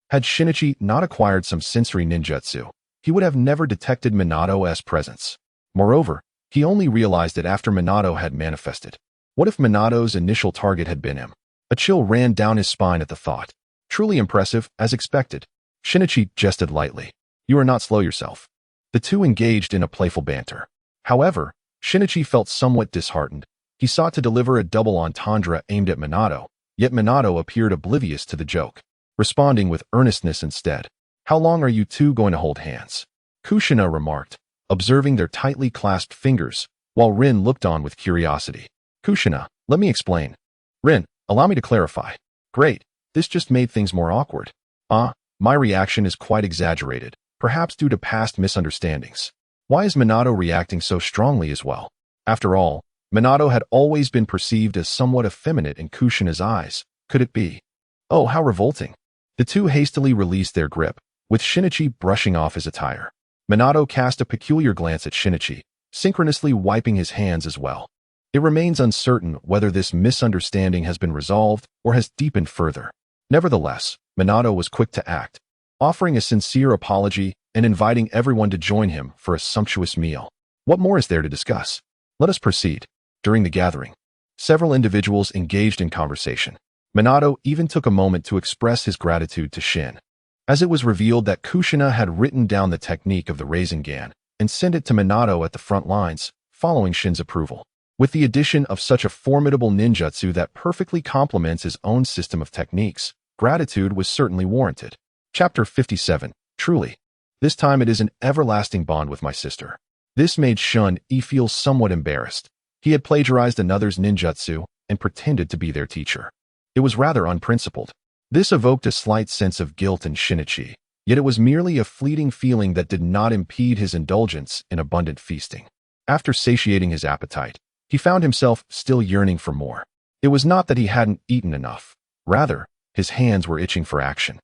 Had Shinichi not acquired some sensory ninjutsu, he would have never detected Minato's presence. Moreover, he only realized it after Minato had manifested. What if Minato's initial target had been him? A chill ran down his spine at the thought. Truly impressive, as expected. Shinichi jested lightly. You are not slow yourself. The two engaged in a playful banter. However, Shinichi felt somewhat disheartened. He sought to deliver a double entendre aimed at Minato, yet Minato appeared oblivious to the joke, responding with earnestness instead. How long are you two going to hold hands? Kushina remarked, observing their tightly clasped fingers, while Rin looked on with curiosity. Kushina, let me explain. Rin, allow me to clarify. Great, this just made things more awkward. My reaction is quite exaggerated, perhaps due to past misunderstandings. Why is Minato reacting so strongly as well? After all, Minato had always been perceived as somewhat effeminate in Kushina's eyes. Could it be? Oh, how revolting. The two hastily released their grip, with Shinichi brushing off his attire. Minato cast a peculiar glance at Shinichi, synchronously wiping his hands as well. It remains uncertain whether this misunderstanding has been resolved or has deepened further. Nevertheless, Minato was quick to act, offering a sincere apology and inviting everyone to join him for a sumptuous meal. What more is there to discuss? Let us proceed. During the gathering, several individuals engaged in conversation. Minato even took a moment to express his gratitude to Shin, as it was revealed that Kushina had written down the technique of the Rasengan and sent it to Minato at the front lines, following Shin's approval. With the addition of such a formidable ninjutsu that perfectly complements his own system of techniques, gratitude was certainly warranted. Chapter 57. Truly. This time it is an everlasting bond with my sister. This made Shun-e feel somewhat embarrassed. He had plagiarized another's ninjutsu and pretended to be their teacher. It was rather unprincipled. This evoked a slight sense of guilt in Shinichi, yet it was merely a fleeting feeling that did not impede his indulgence in abundant feasting. After satiating his appetite, he found himself still yearning for more. It was not that he hadn't eaten enough. Rather, his hands were itching for action.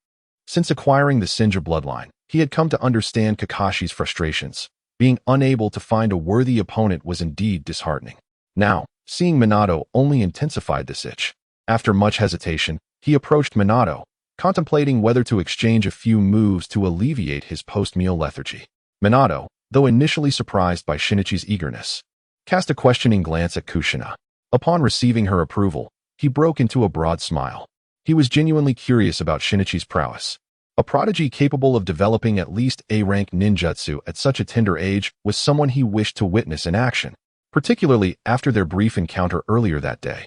Since acquiring the Senju bloodline, he had come to understand Kakashi's frustrations. Being unable to find a worthy opponent was indeed disheartening. Now, seeing Minato only intensified this itch. After much hesitation, he approached Minato, contemplating whether to exchange a few moves to alleviate his post-meal lethargy. Minato, though initially surprised by Shinichi's eagerness, cast a questioning glance at Kushina. Upon receiving her approval, he broke into a broad smile. He was genuinely curious about Shinichi's prowess. A prodigy capable of developing at least A-rank ninjutsu at such a tender age was someone he wished to witness in action, particularly after their brief encounter earlier that day.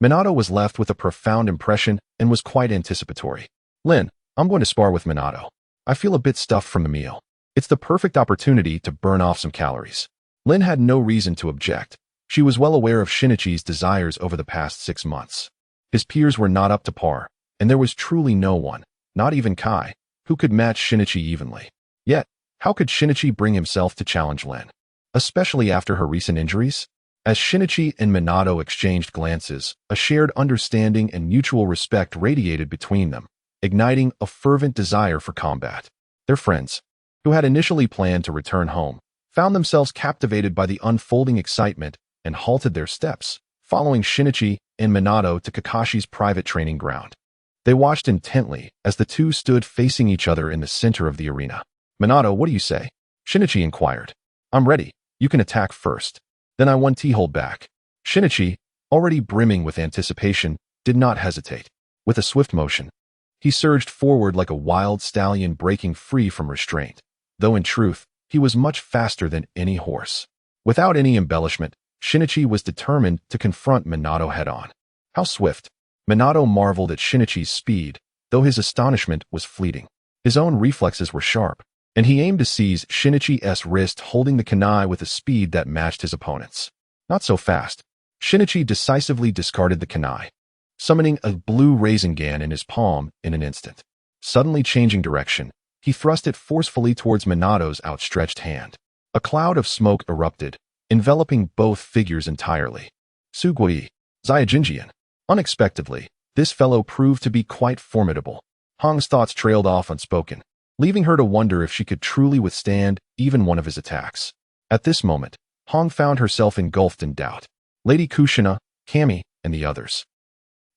Minato was left with a profound impression and was quite anticipatory. Lin, I'm going to spar with Minato. I feel a bit stuffed from the meal. It's the perfect opportunity to burn off some calories. Lin had no reason to object. She was well aware of Shinichi's desires over the past 6 months. His peers were not up to par, and there was truly no one, not even Kai, who could match Shinichi evenly. Yet, how could Shinichi bring himself to challenge Lin? Especially after her recent injuries? As Shinichi and Minato exchanged glances, a shared understanding and mutual respect radiated between them, igniting a fervent desire for combat. Their friends, who had initially planned to return home, found themselves captivated by the unfolding excitement and halted their steps, following Shinichi and Minato to Kakashi's private training ground. They watched intently as the two stood facing each other in the center of the arena. Minato, what do you say? Shinichi inquired. I'm ready. You can attack first. Then I one T-hold back. Shinichi, already brimming with anticipation, did not hesitate. With a swift motion, He surged forward like a wild stallion breaking free from restraint, though in truth, he was much faster than any horse. Without any embellishment, Shinichi was determined to confront Minato head-on. How swift! Minato marveled at Shinichi's speed, though his astonishment was fleeting. His own reflexes were sharp, and he aimed to seize Shinichi's wrist, holding the kunai with a speed that matched his opponent's. Not so fast. Shinichi decisively discarded the kunai, summoning a blue Rasengan in his palm in an instant. Suddenly changing direction, he thrust it forcefully towards Minato's outstretched hand. A cloud of smoke erupted, enveloping both figures entirely. Sugoi, Zyajinjian. Unexpectedly, this fellow proved to be quite formidable. Hong's thoughts trailed off unspoken, leaving her to wonder if she could truly withstand even one of his attacks. At this moment, Hong found herself engulfed in doubt. Lady Kushina, Kami, and the others.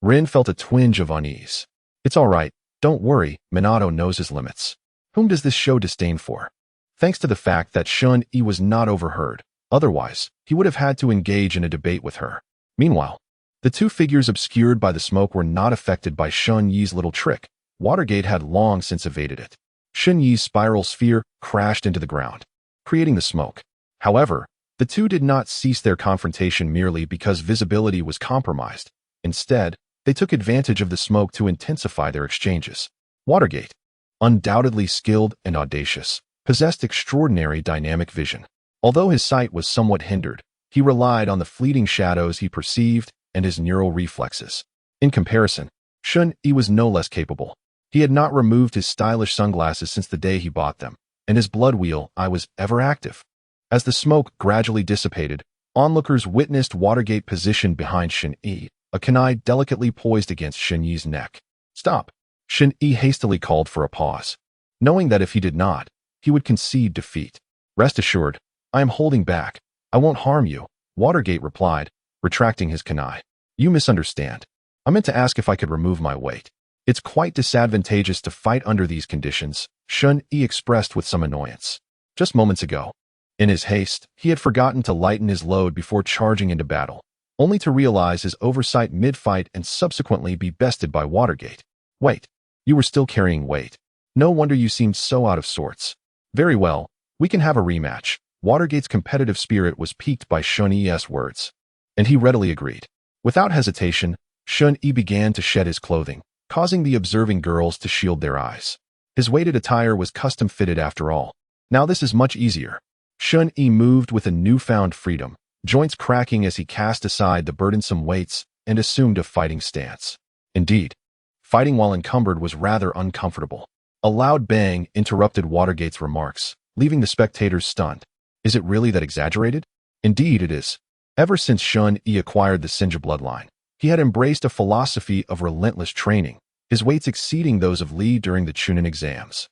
Rin felt a twinge of unease. It's all right, don't worry, Minato knows his limits. Whom does this show disdain for? Thanks to the fact that Shun-Yi was not overheard, otherwise, he would have had to engage in a debate with her. Meanwhile, the two figures obscured by the smoke were not affected by Shun-Yi's little trick. Watergate had long since evaded it. Shun-Yi's spiral sphere crashed into the ground, creating the smoke. However, the two did not cease their confrontation merely because visibility was compromised. Instead, they took advantage of the smoke to intensify their exchanges. Watergate, undoubtedly skilled and audacious, possessed extraordinary dynamic vision. Although his sight was somewhat hindered, he relied on the fleeting shadows he perceived and his neural reflexes. In comparison, Shun-Yi was no less capable. He had not removed his stylish sunglasses since the day he bought them, and his blood wheel eye was ever active. As the smoke gradually dissipated, onlookers witnessed Watergate positioned behind Shun-Yi, a kunai delicately poised against Shun-Yi's neck. Stop! Shun-Yi hastily called for a pause, knowing that if he did not, he would concede defeat. Rest assured, I am holding back. I won't harm you, Watergate replied, retracting his kunai. You misunderstand. I meant to ask if I could remove my weight. It's quite disadvantageous to fight under these conditions, Shun-Yi expressed with some annoyance. Just moments ago, in his haste, he had forgotten to lighten his load before charging into battle, only to realize his oversight mid-fight and subsequently be bested by Watergate. Wait, you were still carrying weight. No wonder you seemed so out of sorts. Very well, we can have a rematch. Watergate's competitive spirit was piqued by Shun-Yi's words, and he readily agreed. Without hesitation, Shun-Yi began to shed his clothing, causing the observing girls to shield their eyes. His weighted attire was custom-fitted after all. Now this is much easier. Shun-Yi moved with a newfound freedom, joints cracking as he cast aside the burdensome weights and assumed a fighting stance. Indeed, fighting while encumbered was rather uncomfortable. A loud bang interrupted Watergate's remarks, leaving the spectators stunned. Is it really that exaggerated? Indeed it is. Ever since Shun-Yi acquired the Sinja bloodline, he had embraced a philosophy of relentless training, his weights exceeding those of Lee during the Chunin exams.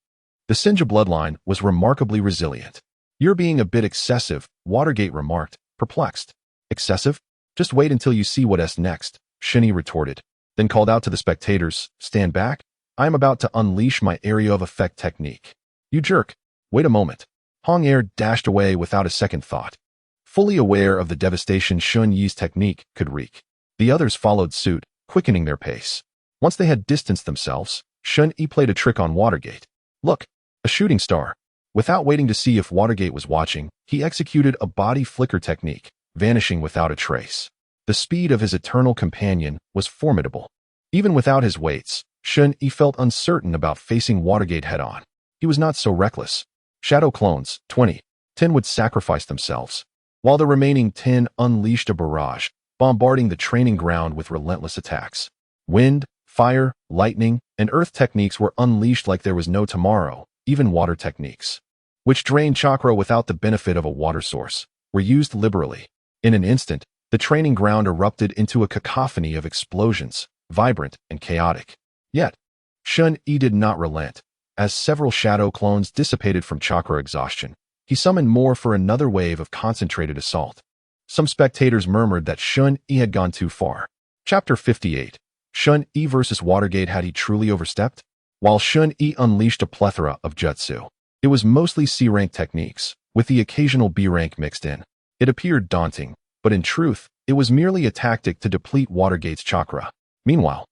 The Sinja bloodline was remarkably resilient. You're being a bit excessive, Watergate remarked, perplexed. Excessive? Just wait until you see what's next, Shun-Yi retorted, then called out to the spectators, stand back. I am about to unleash my area of effect technique. You jerk. Wait a moment. Hong Air dashed away without a second thought, fully aware of the devastation Shun-Yi's technique could wreak. The others followed suit, quickening their pace. Once they had distanced themselves, Shun-Yi played a trick on Watergate. Look, a shooting star. Without waiting to see if Watergate was watching, he executed a body flicker technique, vanishing without a trace. The speed of his eternal companion was formidable. Even without his weights, Shun-Yi felt uncertain about facing Watergate head-on. He was not so reckless. Shadow clones, 20. 10 would sacrifice themselves, while the remaining 10 unleashed a barrage, bombarding the training ground with relentless attacks. Wind, fire, lightning, and earth techniques were unleashed like there was no tomorrow. Even water techniques, which drained chakra without the benefit of a water source, were used liberally. In an instant, the training ground erupted into a cacophony of explosions, vibrant and chaotic. Yet, Shun-Yi did not relent. As several shadow clones dissipated from chakra exhaustion, he summoned more for another wave of concentrated assault. Some spectators murmured that Shun-Yi had gone too far. Chapter 58. Shun-Yi versus Watergate. Had he truly overstepped? While Shun-Yi unleashed a plethora of jutsu, it was mostly C-rank techniques, with the occasional B-rank mixed in. It appeared daunting, but in truth, it was merely a tactic to deplete Watergate's chakra. Meanwhile,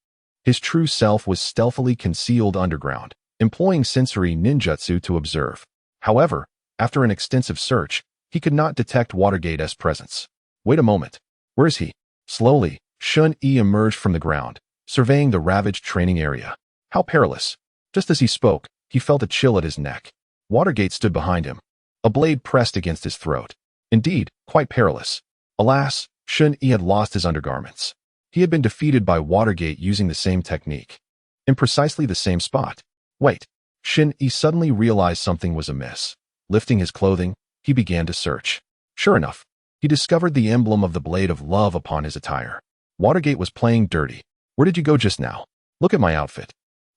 His true self was stealthily concealed underground, employing sensory ninjutsu to observe. However, after an extensive search, he could not detect Watergate's presence. Wait a moment. Where is he? Slowly, Shun-Yi emerged from the ground, surveying the ravaged training area. How perilous. Just as he spoke, he felt a chill at his neck. Watergate stood behind him. A blade pressed against his throat. Indeed, quite perilous. Alas, Shun-Yi had lost his undergarments. He had been defeated by Watergate using the same technique. In precisely the same spot. Wait. Shun-Yi suddenly realized something was amiss. Lifting his clothing, he began to search. Sure enough, he discovered the emblem of the Blade of Love upon his attire. Watergate was playing dirty. Where did you go just now? Look at my outfit.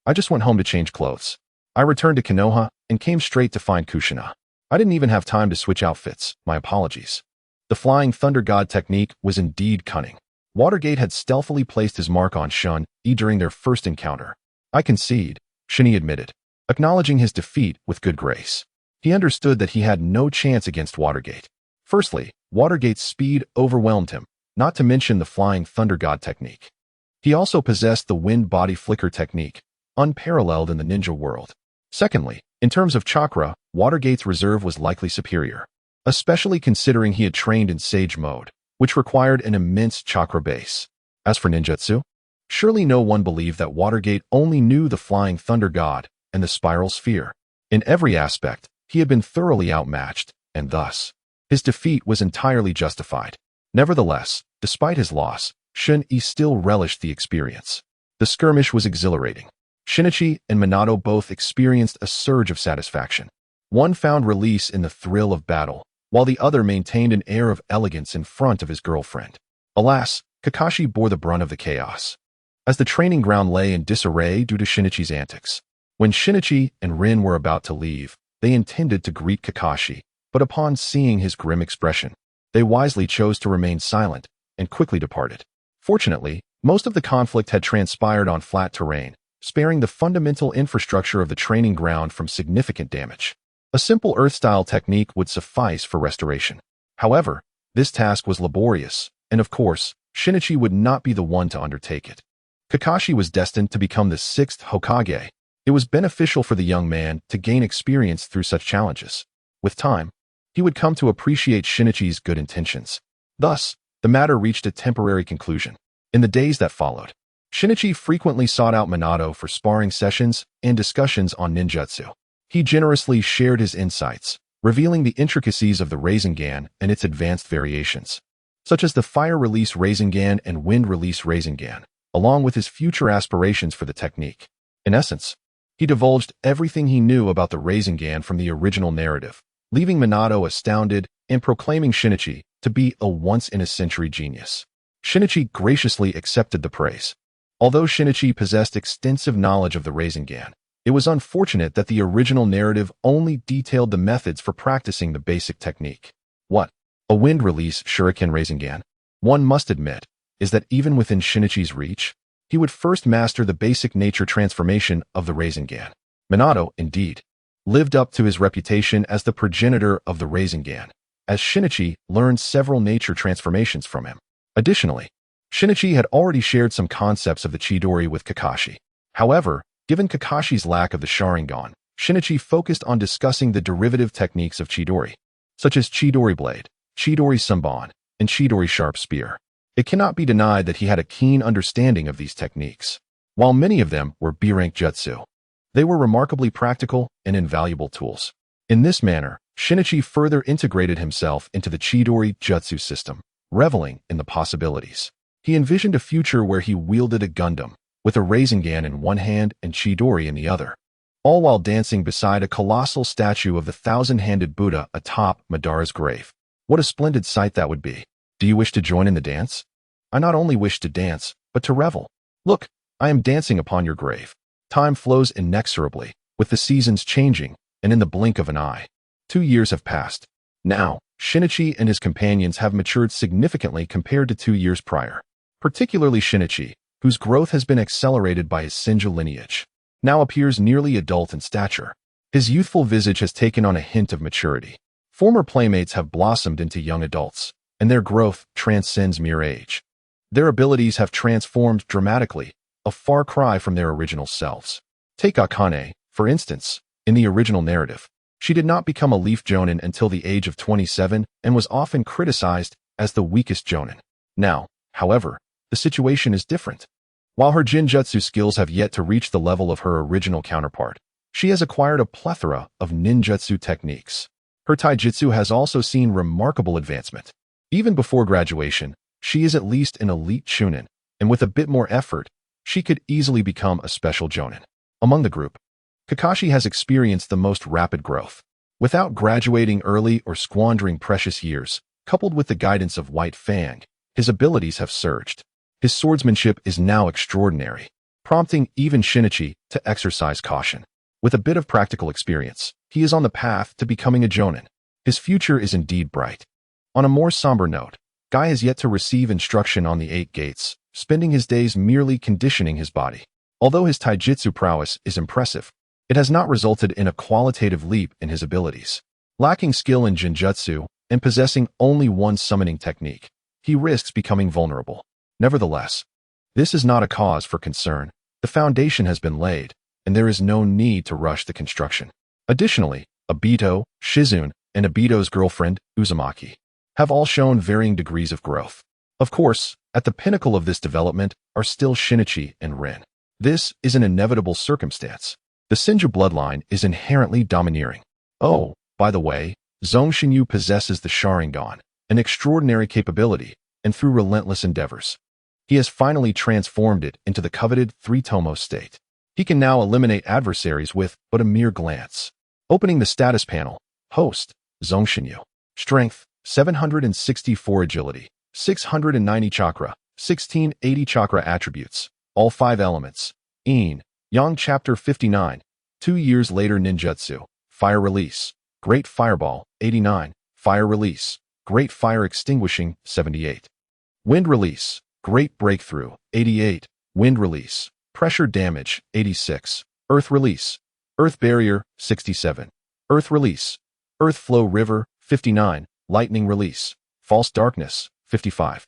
I just went home to change clothes. I returned to Konoha and came straight to find Kushina. I didn't even have time to switch outfits. My apologies. The Flying Thunder God technique was indeed cunning. Watergate had stealthily placed his mark on Shun-Yi during their first encounter. I concede, Shun-Yi admitted, acknowledging his defeat with good grace. He understood that he had no chance against Watergate. Firstly, Watergate's speed overwhelmed him, not to mention the Flying Thunder God technique. He also possessed the Wind Body Flicker technique, unparalleled in the ninja world. Secondly, in terms of chakra, Watergate's reserve was likely superior, especially considering he had trained in Sage Mode, which required an immense chakra base. As for ninjutsu, surely no one believed that Watergate only knew the Flying Thunder God and the Spiral Sphere. In every aspect, he had been thoroughly outmatched, and thus, his defeat was entirely justified. Nevertheless, despite his loss, Shun-Yi still relished the experience. The skirmish was exhilarating. Shinichi and Minato both experienced a surge of satisfaction. One found release in the thrill of battle, while the other maintained an air of elegance in front of his girlfriend. Alas, Kakashi bore the brunt of the chaos, as the training ground lay in disarray due to Shinichi's antics. When Shinichi and Rin were about to leave, they intended to greet Kakashi, but upon seeing his grim expression, they wisely chose to remain silent and quickly departed. Fortunately, most of the conflict had transpired on flat terrain, sparing the fundamental infrastructure of the training ground from significant damage. A simple earth-style technique would suffice for restoration. However, this task was laborious, and of course, Shinichi would not be the one to undertake it. Kakashi was destined to become the 6th Hokage. It was beneficial for the young man to gain experience through such challenges. With time, he would come to appreciate Shinichi's good intentions. Thus, the matter reached a temporary conclusion. In the days that followed, Shinichi frequently sought out Minato for sparring sessions and discussions on ninjutsu. He generously shared his insights, revealing the intricacies of the Rasengan and its advanced variations, such as the Fire Release Rasengan and Wind Release Rasengan, along with his future aspirations for the technique. In essence, he divulged everything he knew about the Rasengan from the original narrative, leaving Minato astounded and proclaiming Shinichi to be a once-in-a-century genius. Shinichi graciously accepted the praise. Although Shinichi possessed extensive knowledge of the Rasengan, it was unfortunate that the original narrative only detailed the methods for practicing the basic technique. What? A wind release Shuriken Rasengan? One must admit, is that even within Shinichi's reach, he would first master the basic nature transformation of the Rasengan. Minato, indeed, lived up to his reputation as the progenitor of the Rasengan, as Shinichi learned several nature transformations from him. Additionally, Shinichi had already shared some concepts of the Chidori with Kakashi. However, given Kakashi's lack of the Sharingan, Shinichi focused on discussing the derivative techniques of Chidori, such as Chidori Blade, Chidori Sunban, and Chidori Sharp Spear. It cannot be denied that he had a keen understanding of these techniques. While many of them were B-rank jutsu, they were remarkably practical and invaluable tools. In this manner, Shinichi further integrated himself into the Chidori jutsu system, reveling in the possibilities. He envisioned a future where he wielded a Gundam, with a Rasengan in one hand and Chidori in the other, all while dancing beside a colossal statue of the thousand-handed Buddha atop Madara's grave. What a splendid sight that would be. Do you wish to join in the dance? I not only wish to dance, but to revel. Look, I am dancing upon your grave. Time flows inexorably, with the seasons changing, and in the blink of an eye. 2 years have passed. Now, Shinichi and his companions have matured significantly compared to 2 years prior. Particularly Shinichi, whose growth has been accelerated by his Senju lineage, now appears nearly adult in stature. His youthful visage has taken on a hint of maturity. Former playmates have blossomed into young adults, and their growth transcends mere age. Their abilities have transformed dramatically, a far cry from their original selves. Take Akane, for instance. In the original narrative, she did not become a Leaf Jonin until the age of 27 and was often criticized as the weakest Jonin. Now, however, the situation is different. While her Jinjutsu skills have yet to reach the level of her original counterpart, she has acquired a plethora of ninjutsu techniques. Her taijutsu has also seen remarkable advancement. Even before graduation, she is at least an elite chunin, and with a bit more effort, she could easily become a special jonin. Among the group, Kakashi has experienced the most rapid growth. Without graduating early or squandering precious years, coupled with the guidance of White Fang, his abilities have surged. His swordsmanship is now extraordinary, prompting even Shinichi to exercise caution. With a bit of practical experience, he is on the path to becoming a jonin. His future is indeed bright. On a more somber note, Guy has yet to receive instruction on the 8 gates, spending his days merely conditioning his body. Although his taijutsu prowess is impressive, it has not resulted in a qualitative leap in his abilities. Lacking skill in Jinjutsu and possessing only one summoning technique, he risks becoming vulnerable. Nevertheless, this is not a cause for concern. The foundation has been laid, and there is no need to rush the construction. Additionally, Obito, Shizune, and Obito's girlfriend, Uzumaki, have all shown varying degrees of growth. Of course, at the pinnacle of this development are still Shinichi and Rin. This is an inevitable circumstance. The Senju bloodline is inherently domineering. Oh, by the way, Zong Shinyu possesses the Sharingan, an extraordinary capability, and through relentless endeavors, he has finally transformed it into the coveted 3-tomo state. He can now eliminate adversaries with but a mere glance. Opening the status panel, Host, Zong Shinyu. Strength, 764 Agility, 690 Chakra, 1680 Chakra Attributes, all 5 elements. Yin, Yang Chapter 59. 2 years later Ninjutsu, Fire Release, Great Fireball, 89, Fire Release, Great Fire Extinguishing, 78. Wind Release, Great Breakthrough, 88, Wind Release, Pressure Damage, 86, Earth Release, Earth Barrier, 67, Earth Release, Earth Flow River, 59, Lightning Release, False Darkness, 55.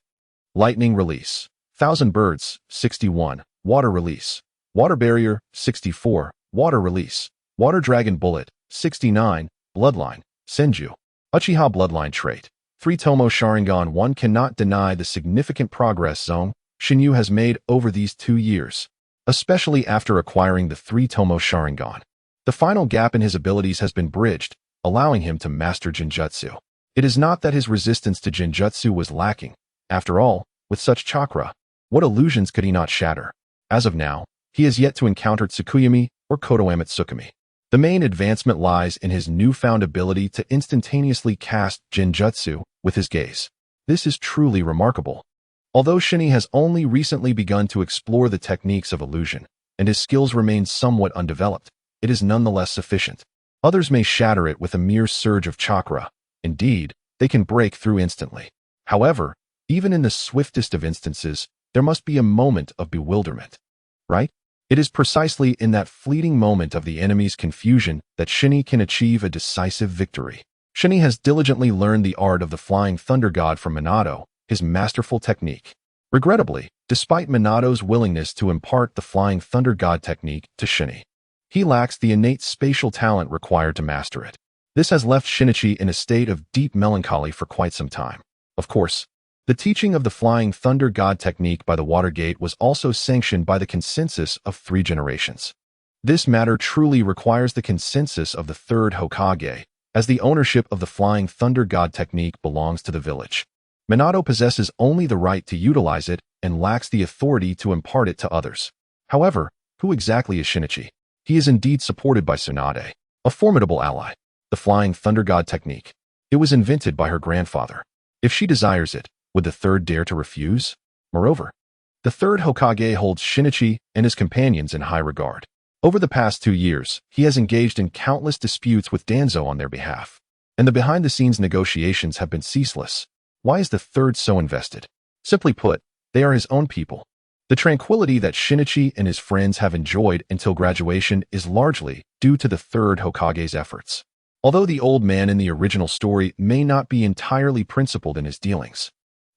Lightning Release, Thousand Birds, 61, Water Release, Water Barrier, 64, Water Release, Water Dragon Bullet, 69, Bloodline, Senju. Uchiha Bloodline Trait. 3-tomo Sharingan. One cannot deny the significant progress Zong Shinyu has made over these 2 years, especially after acquiring the 3-tomo Sharingan. The final gap in his abilities has been bridged, allowing him to master Jinjutsu. It is not that his resistance to Jinjutsu was lacking. After all, with such chakra, what illusions could he not shatter? As of now, he has yet to encounter Tsukuyami or Kotoame Tsukumi. The main advancement lies in his newfound ability to instantaneously cast Jinjutsu with his gaze. This is truly remarkable. Although Shinny has only recently begun to explore the techniques of illusion, and his skills remain somewhat undeveloped, it is nonetheless sufficient. Others may shatter it with a mere surge of chakra. Indeed, they can break through instantly. However, even in the swiftest of instances, there must be a moment of bewilderment. Right? It is precisely in that fleeting moment of the enemy's confusion that Shinny can achieve a decisive victory. Shinny has diligently learned the art of the Flying Thunder God from Minato, his masterful technique. Regrettably, despite Minato's willingness to impart the Flying Thunder God technique to Shinny, he lacks the innate spatial talent required to master it. This has left Shinichi in a state of deep melancholy for quite some time. Of course, the teaching of the Flying Thunder God technique by the Watergate was also sanctioned by the consensus of 3 generations. This matter truly requires the consensus of the 3rd Hokage, as the ownership of the Flying Thunder God technique belongs to the village. Minato possesses only the right to utilize it and lacks the authority to impart it to others. However, who exactly is Shinichi? He is indeed supported by Tsunade, a formidable ally. The Flying Thunder God technique. It was invented by her grandfather. If she desires it, would the 3rd dare to refuse? Moreover, the 3rd Hokage holds Shinichi and his companions in high regard. Over the past 2 years, he has engaged in countless disputes with Danzo on their behalf, and the behind-the-scenes negotiations have been ceaseless. Why is the 3rd so invested? Simply put, they are his own people. The tranquility that Shinichi and his friends have enjoyed until graduation is largely due to the 3rd Hokage's efforts. Although the old man in the original story may not be entirely principled in his dealings,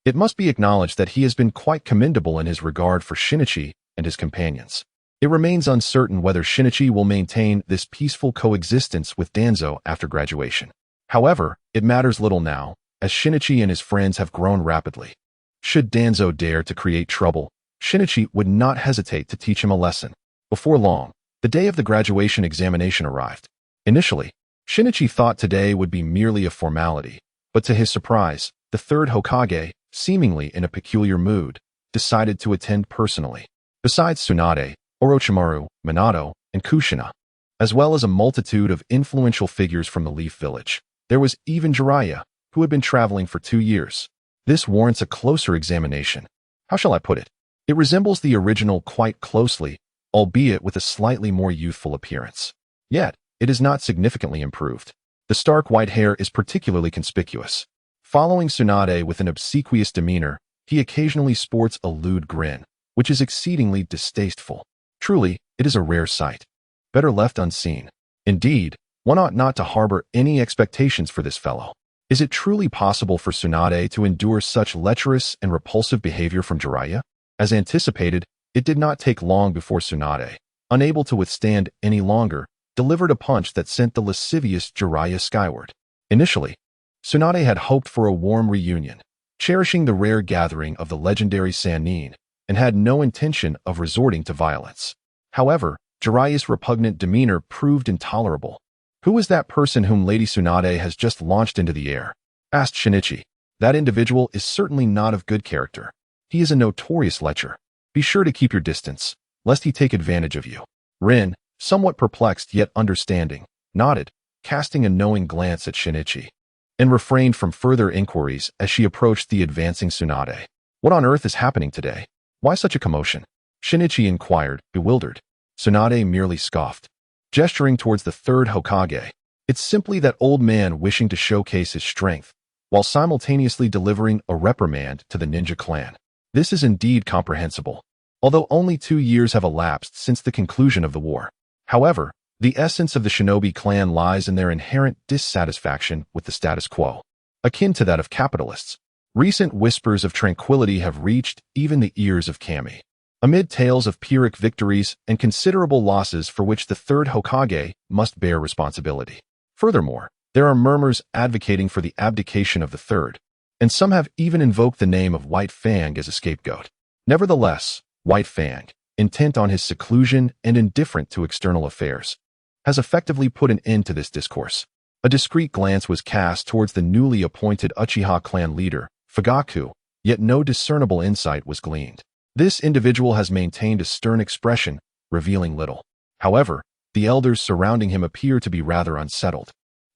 it must be acknowledged that he has been quite commendable in his regard for Shinichi and his companions. It remains uncertain whether Shinichi will maintain this peaceful coexistence with Danzo after graduation. However, it matters little now, as Shinichi and his friends have grown rapidly. Should Danzo dare to create trouble, Shinichi would not hesitate to teach him a lesson. Before long, the day of the graduation examination arrived. Initially, Shinichi thought today would be merely a formality, but to his surprise, the third Hokage, seemingly in a peculiar mood, decided to attend personally. Besides Tsunade, Orochimaru, Minato, and Kushina, as well as a multitude of influential figures from the Leaf Village, there was even Jiraiya, who had been traveling for 2 years. This warrants a closer examination. How shall I put it? It resembles the original quite closely, albeit with a slightly more youthful appearance. Yet, it is not significantly improved. The stark white hair is particularly conspicuous. Following Tsunade with an obsequious demeanor, he occasionally sports a lewd grin, which is exceedingly distasteful. Truly, it is a rare sight. Better left unseen. Indeed, one ought not to harbor any expectations for this fellow. Is it truly possible for Tsunade to endure such lecherous and repulsive behavior from Jiraiya? As anticipated, it did not take long before Tsunade, unable to withstand any longer, delivered a punch that sent the lascivious Jiraiya skyward. Initially, Tsunade had hoped for a warm reunion, cherishing the rare gathering of the legendary Sannin, and had no intention of resorting to violence. However, Jiraiya's repugnant demeanor proved intolerable. "Who is that person whom Lady Tsunade has just launched into the air?" asked Shinichi. "That individual is certainly not of good character. He is a notorious lecher. Be sure to keep your distance, lest he take advantage of you." Rin, somewhat perplexed yet understanding, nodded, casting a knowing glance at Shinichi, and refrained from further inquiries as she approached the advancing Tsunade. "What on earth is happening today? Why such a commotion?" Shinichi inquired, bewildered. Tsunade merely scoffed, gesturing towards the third Hokage. "It's simply that old man wishing to showcase his strength, while simultaneously delivering a reprimand to the ninja clan. This is indeed comprehensible, although only 2 years have elapsed since the conclusion of the war. However, the essence of the shinobi clan lies in their inherent dissatisfaction with the status quo, akin to that of capitalists. Recent whispers of tranquility have reached even the ears of Kami. Amid tales of Pyrrhic victories and considerable losses for which the third Hokage must bear responsibility. Furthermore, there are murmurs advocating for the abdication of the third, and some have even invoked the name of White Fang as a scapegoat. Nevertheless, White Fang, intent on his seclusion and indifferent to external affairs, has effectively put an end to this discourse. A discreet glance was cast towards the newly appointed Uchiha clan leader, Fugaku, yet no discernible insight was gleaned. This individual has maintained a stern expression, revealing little. However, the elders surrounding him appear to be rather unsettled.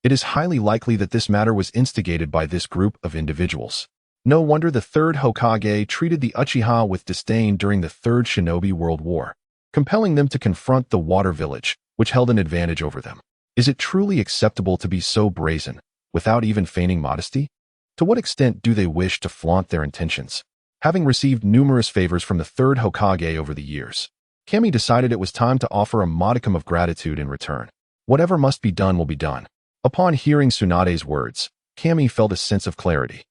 It is highly likely that this matter was instigated by this group of individuals. No wonder the third Hokage treated the Uchiha with disdain during the Third Shinobi World War, compelling them to confront the Water Village, which held an advantage over them. Is it truly acceptable to be so brazen, without even feigning modesty? To what extent do they wish to flaunt their intentions? Having received numerous favors from the third Hokage over the years, Kami decided it was time to offer a modicum of gratitude in return. Whatever must be done will be done. Upon hearing Tsunade's words, Kami felt a sense of clarity.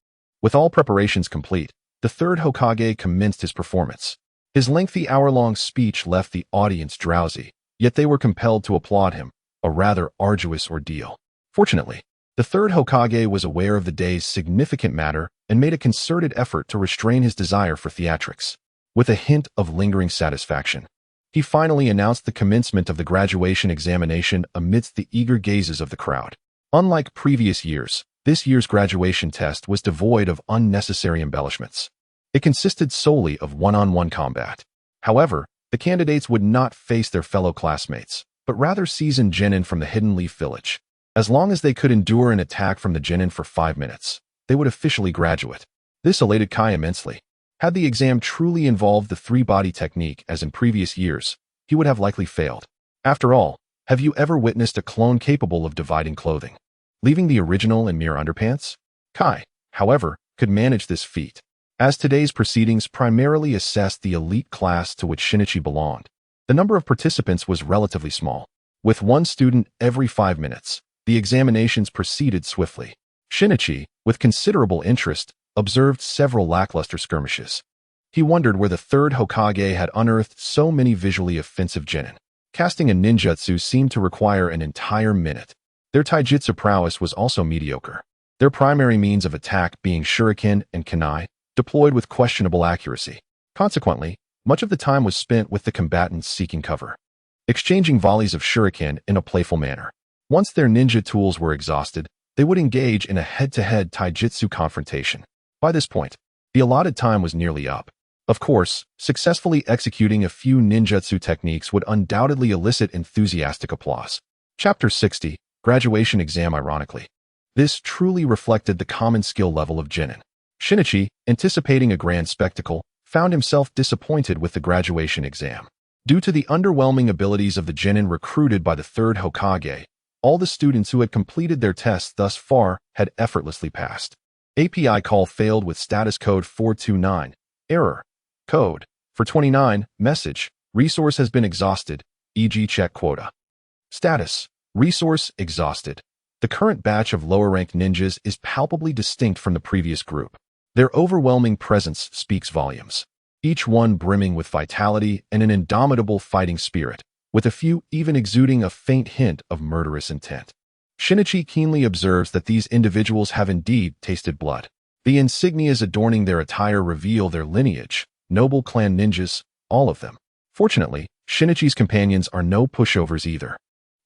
With all preparations complete, the third Hokage commenced his performance. His lengthy hour-long speech left the audience drowsy, yet they were compelled to applaud him, a rather arduous ordeal. Fortunately, the third Hokage was aware of the day's significant matter and made a concerted effort to restrain his desire for theatrics. With a hint of lingering satisfaction, he finally announced the commencement of the graduation examination amidst the eager gazes of the crowd. Unlike previous years, this year's graduation test was devoid of unnecessary embellishments. It consisted solely of one-on-one combat. However, the candidates would not face their fellow classmates, but rather seasoned genin from the Hidden Leaf Village. As long as they could endure an attack from the genin for 5 minutes, they would officially graduate. This elated Kai immensely. Had the exam truly involved the three-body technique as in previous years, he would have likely failed. After all, have you ever witnessed a clone capable of dividing clothing, leaving the original in mere underpants? Kai, however, could manage this feat. As today's proceedings primarily assessed the elite class to which Shinichi belonged, the number of participants was relatively small. With one student every 5 minutes, the examinations proceeded swiftly. Shinichi, with considerable interest, observed several lackluster skirmishes. He wondered where the third Hokage had unearthed so many visually offensive genin. Casting a ninjutsu seemed to require an entire minute. Their taijutsu prowess was also mediocre, their primary means of attack being shuriken and kunai, deployed with questionable accuracy. Consequently, much of the time was spent with the combatants seeking cover, exchanging volleys of shuriken in a playful manner. Once their ninja tools were exhausted, they would engage in a head-to-head taijutsu confrontation. By this point, the allotted time was nearly up. Of course, successfully executing a few ninjutsu techniques would undoubtedly elicit enthusiastic applause. Chapter 60, Graduation Exam. Ironically, this truly reflected the common skill level of genin. Shinichi, anticipating a grand spectacle, found himself disappointed with the graduation exam. Due to the underwhelming abilities of the genin recruited by the third Hokage, all the students who had completed their tests thus far had effortlessly passed. API call failed with status code 429. Error. Code. For 29. Message. Resource has been exhausted, e.g. check quota. Status. Resource exhausted. The current batch of lower-ranked ninjas is palpably distinct from the previous group. Their overwhelming presence speaks volumes, each one brimming with vitality and an indomitable fighting spirit, with a few even exuding a faint hint of murderous intent. Shinichi keenly observes that these individuals have indeed tasted blood. The insignias adorning their attire reveal their lineage, noble clan ninjas, all of them. Fortunately, Shinichi's companions are no pushovers either.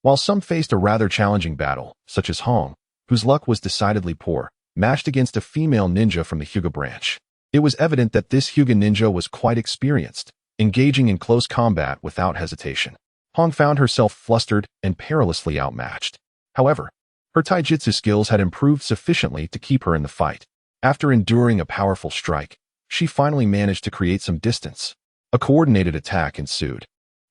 While some faced a rather challenging battle, such as Hong, whose luck was decidedly poor, matched against a female ninja from the Hyuga branch, it was evident that this Hyuga ninja was quite experienced, engaging in close combat without hesitation. Hong found herself flustered and perilously outmatched. However, her taijutsu skills had improved sufficiently to keep her in the fight. After enduring a powerful strike, she finally managed to create some distance. A coordinated attack ensued,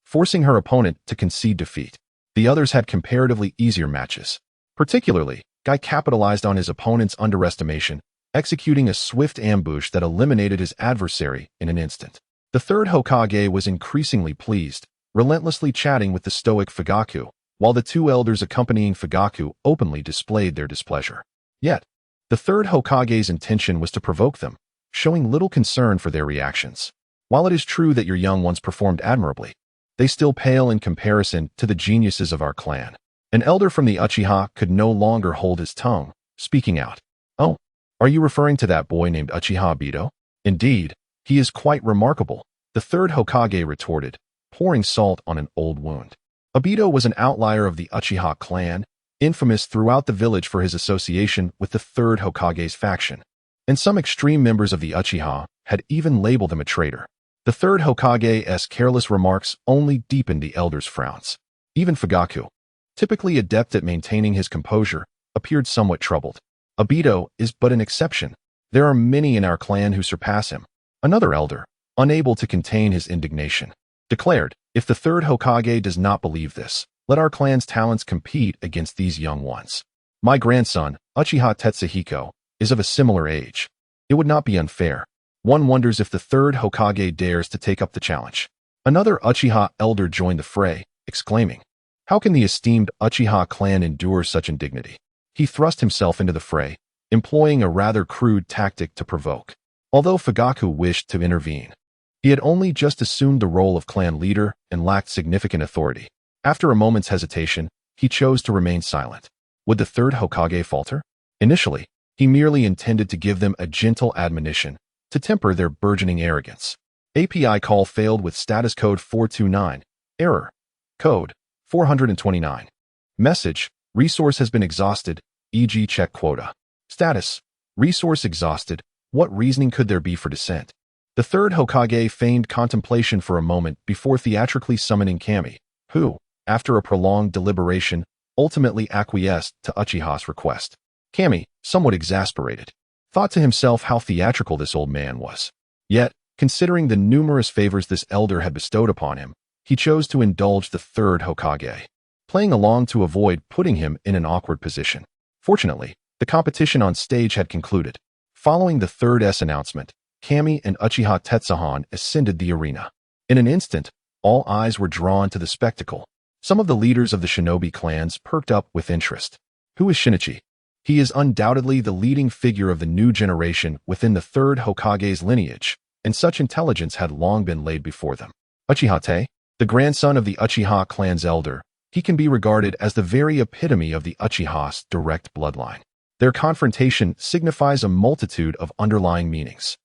forcing her opponent to concede defeat. The others had comparatively easier matches. Particularly, Guy capitalized on his opponent's underestimation, executing a swift ambush that eliminated his adversary in an instant. The third Hokage was increasingly pleased, relentlessly chatting with the stoic Fugaku, while the two elders accompanying Fugaku openly displayed their displeasure. Yet, the third Hokage's intention was to provoke them, showing little concern for their reactions. While it is true that your young ones performed admirably, they still pale in comparison to the geniuses of our clan. An elder from the Uchiha could no longer hold his tongue, speaking out. Oh, are you referring to that boy named Uchiha Obito? Indeed, he is quite remarkable, the third Hokage retorted, pouring salt on an old wound. Obito was an outlier of the Uchiha clan, infamous throughout the village for his association with the third Hokage's faction, and some extreme members of the Uchiha had even labeled him a traitor. The third Hokage's careless remarks only deepened the elders' frowns. Even Fugaku, typically adept at maintaining his composure, appeared somewhat troubled. Obito is but an exception. There are many in our clan who surpass him. Another elder, unable to contain his indignation, declared, if the third Hokage does not believe this, let our clan's talents compete against these young ones. My grandson, Uchiha Tetsuhiko, is of a similar age. It would not be unfair. One wonders if the third Hokage dares to take up the challenge. Another Uchiha elder joined the fray, exclaiming, how can the esteemed Uchiha clan endure such indignity? He thrust himself into the fray, employing a rather crude tactic to provoke. Although Fugaku wished to intervene, he had only just assumed the role of clan leader and lacked significant authority. After a moment's hesitation, he chose to remain silent. Would the third Hokage falter? Initially, he merely intended to give them a gentle admonition to temper their burgeoning arrogance. API call failed with status code 429. Error. Code 429. Message. Resource has been exhausted, e.g. check quota. Status. Resource exhausted. What reasoning could there be for dissent? The third Hokage feigned contemplation for a moment before theatrically summoning Kami, who, after a prolonged deliberation, ultimately acquiesced to Uchiha's request. Kami, somewhat exasperated, thought to himself how theatrical this old man was. Yet, considering the numerous favors this elder had bestowed upon him, he chose to indulge the third Hokage, playing along to avoid putting him in an awkward position. Fortunately, the competition on stage had concluded. Following the third S announcement, Kami and Uchiha Tetsuhan ascended the arena. In an instant, all eyes were drawn to the spectacle. Some of the leaders of the shinobi clans perked up with interest. Who is Shinichi? He is undoubtedly the leading figure of the new generation within the third Hokage's lineage, and such intelligence had long been laid before them. Uchiha, the grandson of the Uchiha clan's elder, he can be regarded as the very epitome of the Uchiha's direct bloodline. Their confrontation signifies a multitude of underlying meanings.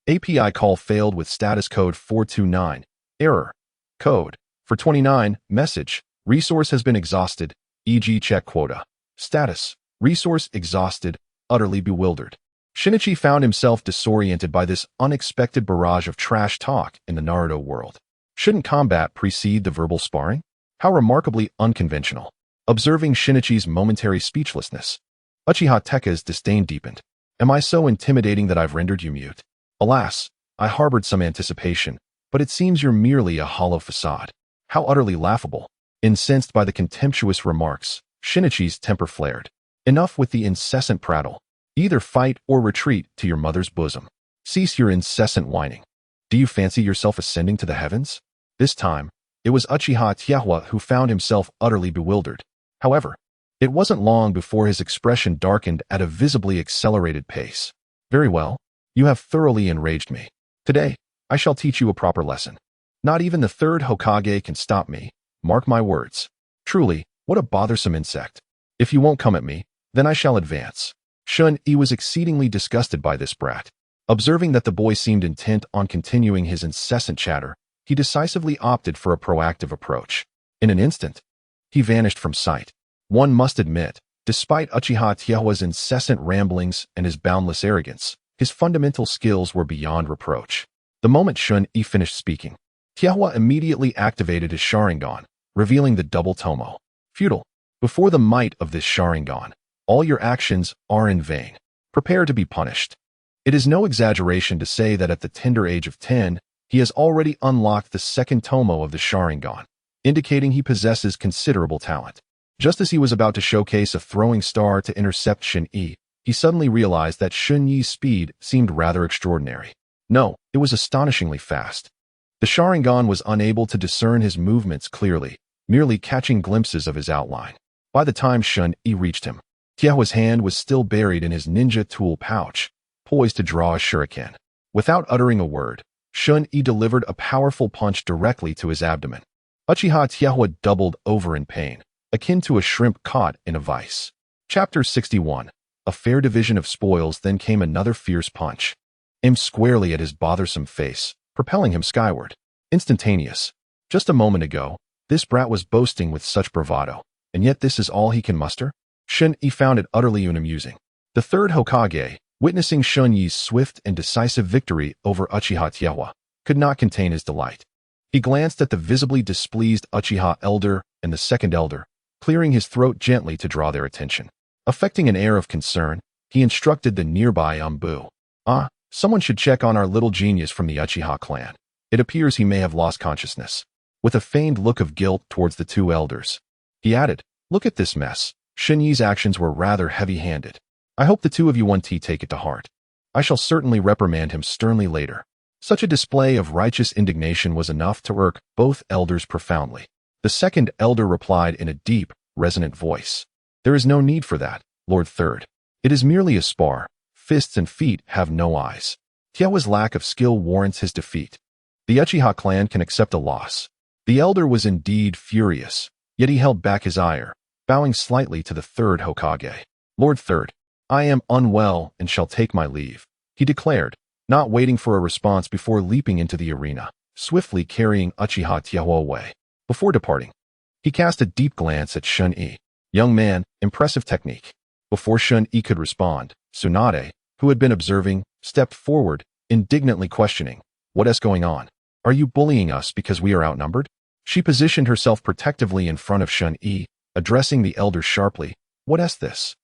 API call failed with status code 429. Error. Code. For 29. Message. Resource has been exhausted, e.g. check quota. Status. Resource exhausted, utterly bewildered. Shinichi found himself disoriented by this unexpected barrage of trash talk in the Naruto world. Shouldn't combat precede the verbal sparring? How remarkably unconventional. Observing Shinichi's momentary speechlessness, Uchiha Tekka's disdain deepened. Am I so intimidating that I've rendered you mute? Alas, I harbored some anticipation, but it seems you're merely a hollow facade. How utterly laughable. Incensed by the contemptuous remarks, Shinichi's temper flared. Enough with the incessant prattle. Either fight or retreat to your mother's bosom. Cease your incessant whining. Do you fancy yourself ascending to the heavens? This time, it was Uchiha Tiahua who found himself utterly bewildered. However, it wasn't long before his expression darkened at a visibly accelerated pace. Very well, you have thoroughly enraged me. Today, I shall teach you a proper lesson. Not even the third Hokage can stop me. Mark my words. Truly, what a bothersome insect. If you won't come at me, then I shall advance. Shun-Yi was exceedingly disgusted by this brat. Observing that the boy seemed intent on continuing his incessant chatter, he decisively opted for a proactive approach. In an instant, he vanished from sight. One must admit, despite Uchiha Tiahua's incessant ramblings and his boundless arrogance, his fundamental skills were beyond reproach. The moment Shun-Yi finished speaking, Tiahua immediately activated his Sharingan, revealing the double tomo. Futile. Before the might of this Sharingan, all your actions are in vain. Prepare to be punished. It is no exaggeration to say that at the tender age of 10, he has already unlocked the second tomo of the Sharingan, indicating he possesses considerable talent. Just as he was about to showcase a throwing star to intercept Shun-Yi, he suddenly realized that Shun-Yi's speed seemed rather extraordinary. No, it was astonishingly fast. The Sharingan was unable to discern his movements clearly, merely catching glimpses of his outline. By the time Shun-Yi reached him, Tiahua's hand was still buried in his ninja tool pouch, poised to draw a shuriken. Without uttering a word, Shun-Yi delivered a powerful punch directly to his abdomen. Uchiha Tiahua doubled over in pain, akin to a shrimp caught in a vice. Chapter 61. A fair division of spoils. Then came another fierce punch, aimed squarely at his bothersome face, propelling him skyward. Instantaneous. Just a moment ago, this brat was boasting with such bravado, and yet this is all he can muster? Shun-Yi found it utterly unamusing. The third Hokage, witnessing Shun-Yi's swift and decisive victory over Uchiha Tiahua, could not contain his delight. He glanced at the visibly displeased Uchiha elder and the second elder, clearing his throat gently to draw their attention. Affecting an air of concern, he instructed the nearby Ambu. Someone should check on our little genius from the Uchiha clan. It appears he may have lost consciousness. With a feigned look of guilt towards the two elders, he added, look at this mess. Shun-Yi's actions were rather heavy-handed. I hope the two of you 1T take it to heart. I shall certainly reprimand him sternly later. Such a display of righteous indignation was enough to irk both elders profoundly. The second elder replied in a deep, resonant voice. There is no need for that, Lord Third. It is merely a spar. Fists and feet have no eyes. Tiahua's lack of skill warrants his defeat. The Uchiha clan can accept a loss. The elder was indeed furious, yet he held back his ire, bowing slightly to the third Hokage. Lord Third, I am unwell and shall take my leave, he declared, not waiting for a response before leaping into the arena, swiftly carrying Uchiha Tiahua away. Before departing, he cast a deep glance at Shun-Yi. Young man, impressive technique. Before Shun-Yi could respond, Tsunade, who had been observing, stepped forward, indignantly questioning, "What is going on? Are you bullying us because we are outnumbered?" She positioned herself protectively in front of Shun-Yi, addressing the elder sharply, "What is this?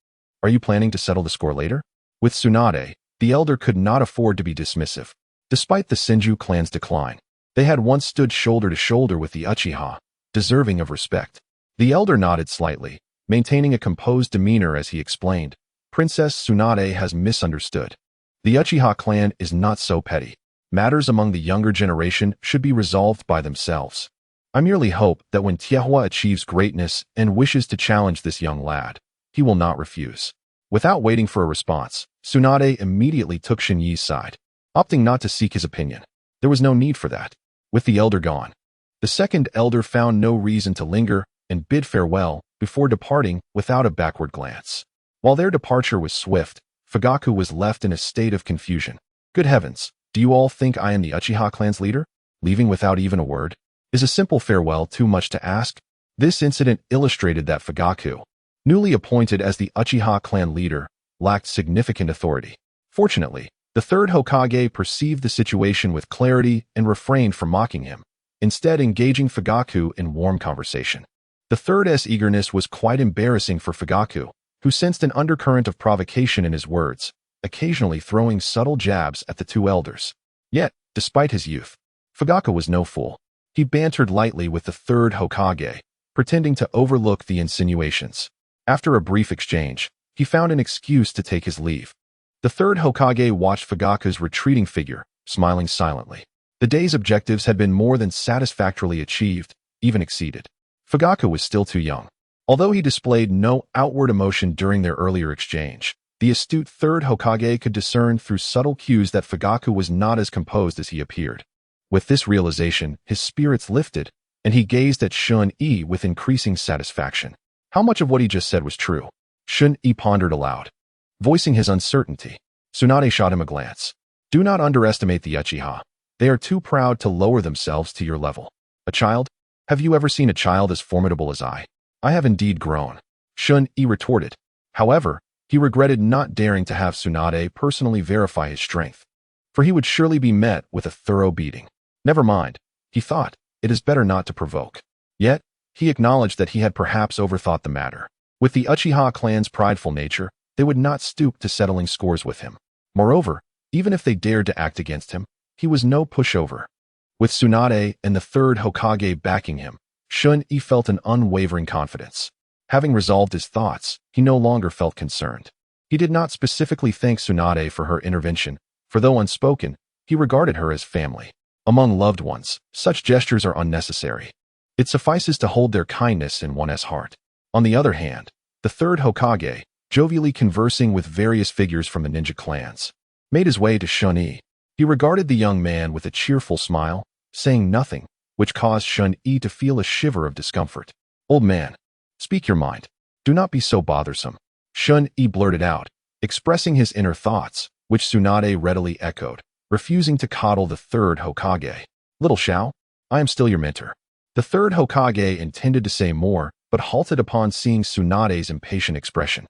Are you planning to settle the score later?" With Tsunade, the elder could not afford to be dismissive. Despite the Senju clan's decline, they had once stood shoulder to shoulder with the Uchiha, deserving of respect. The elder nodded slightly, maintaining a composed demeanor as he explained, "Princess Tsunade has misunderstood. The Uchiha clan is not so petty. Matters among the younger generation should be resolved by themselves. I merely hope that when Tiahua achieves greatness and wishes to challenge this young lad, he will not refuse." Without waiting for a response, Tsunade immediately took Shun-Yi's side. opting not to seek his opinion. There was no need for that. With the elder gone, the second elder found no reason to linger and bid farewell before departing without a backward glance. While their departure was swift, Fugaku was left in a state of confusion. Good heavens, do you all think I am the Uchiha clan's leader? Leaving without even a word? Is a simple farewell too much to ask? This incident illustrated that Fugaku, newly appointed as the Uchiha clan leader, lacked significant authority. Fortunately, the third Hokage perceived the situation with clarity and refrained from mocking him, instead engaging Fugaku in warm conversation. The third's eagerness was quite embarrassing for Fugaku, who sensed an undercurrent of provocation in his words, occasionally throwing subtle jabs at the two elders. Yet, despite his youth, Fugaku was no fool. He bantered lightly with the third Hokage, pretending to overlook the insinuations. After a brief exchange, he found an excuse to take his leave. The third Hokage watched Fugaku's retreating figure, smiling silently. The day's objectives had been more than satisfactorily achieved, even exceeded. Fugaku was still too young. Although he displayed no outward emotion during their earlier exchange, the astute third Hokage could discern through subtle cues that Fugaku was not as composed as he appeared. With this realization, his spirits lifted, and he gazed at Shun-Yi with increasing satisfaction. How much of what he just said was true? Shun-Yi pondered aloud. Voicing his uncertainty, Tsunade shot him a glance. Do not underestimate the Uchiha. They are too proud to lower themselves to your level. A child? Have you ever seen a child as formidable as I? I have indeed grown. Shun-Yi retorted. However, he regretted not daring to have Tsunade personally verify his strength, for he would surely be met with a thorough beating. Never mind, he thought, it is better not to provoke. Yet, he acknowledged that he had perhaps overthought the matter. With the Uchiha clan's prideful nature, they would not stoop to settling scores with him. Moreover, even if they dared to act against him, he was no pushover. With Tsunade and the third Hokage backing him, Shun-Yi felt an unwavering confidence. Having resolved his thoughts, he no longer felt concerned. He did not specifically thank Tsunade for her intervention, for though unspoken, he regarded her as family. Among loved ones, such gestures are unnecessary. It suffices to hold their kindness in one's heart. On the other hand, the third Hokage, jovially conversing with various figures from the ninja clans, made his way to Shun-Yi. He regarded the young man with a cheerful smile, saying nothing, which caused Shun-Yi to feel a shiver of discomfort. Old man, speak your mind. Do not be so bothersome. Shun-Yi blurted out, expressing his inner thoughts, which Tsunade readily echoed, refusing to coddle the third Hokage. Little Shao, I am still your mentor. The third Hokage intended to say more, but halted upon seeing Tsunade's impatient expression.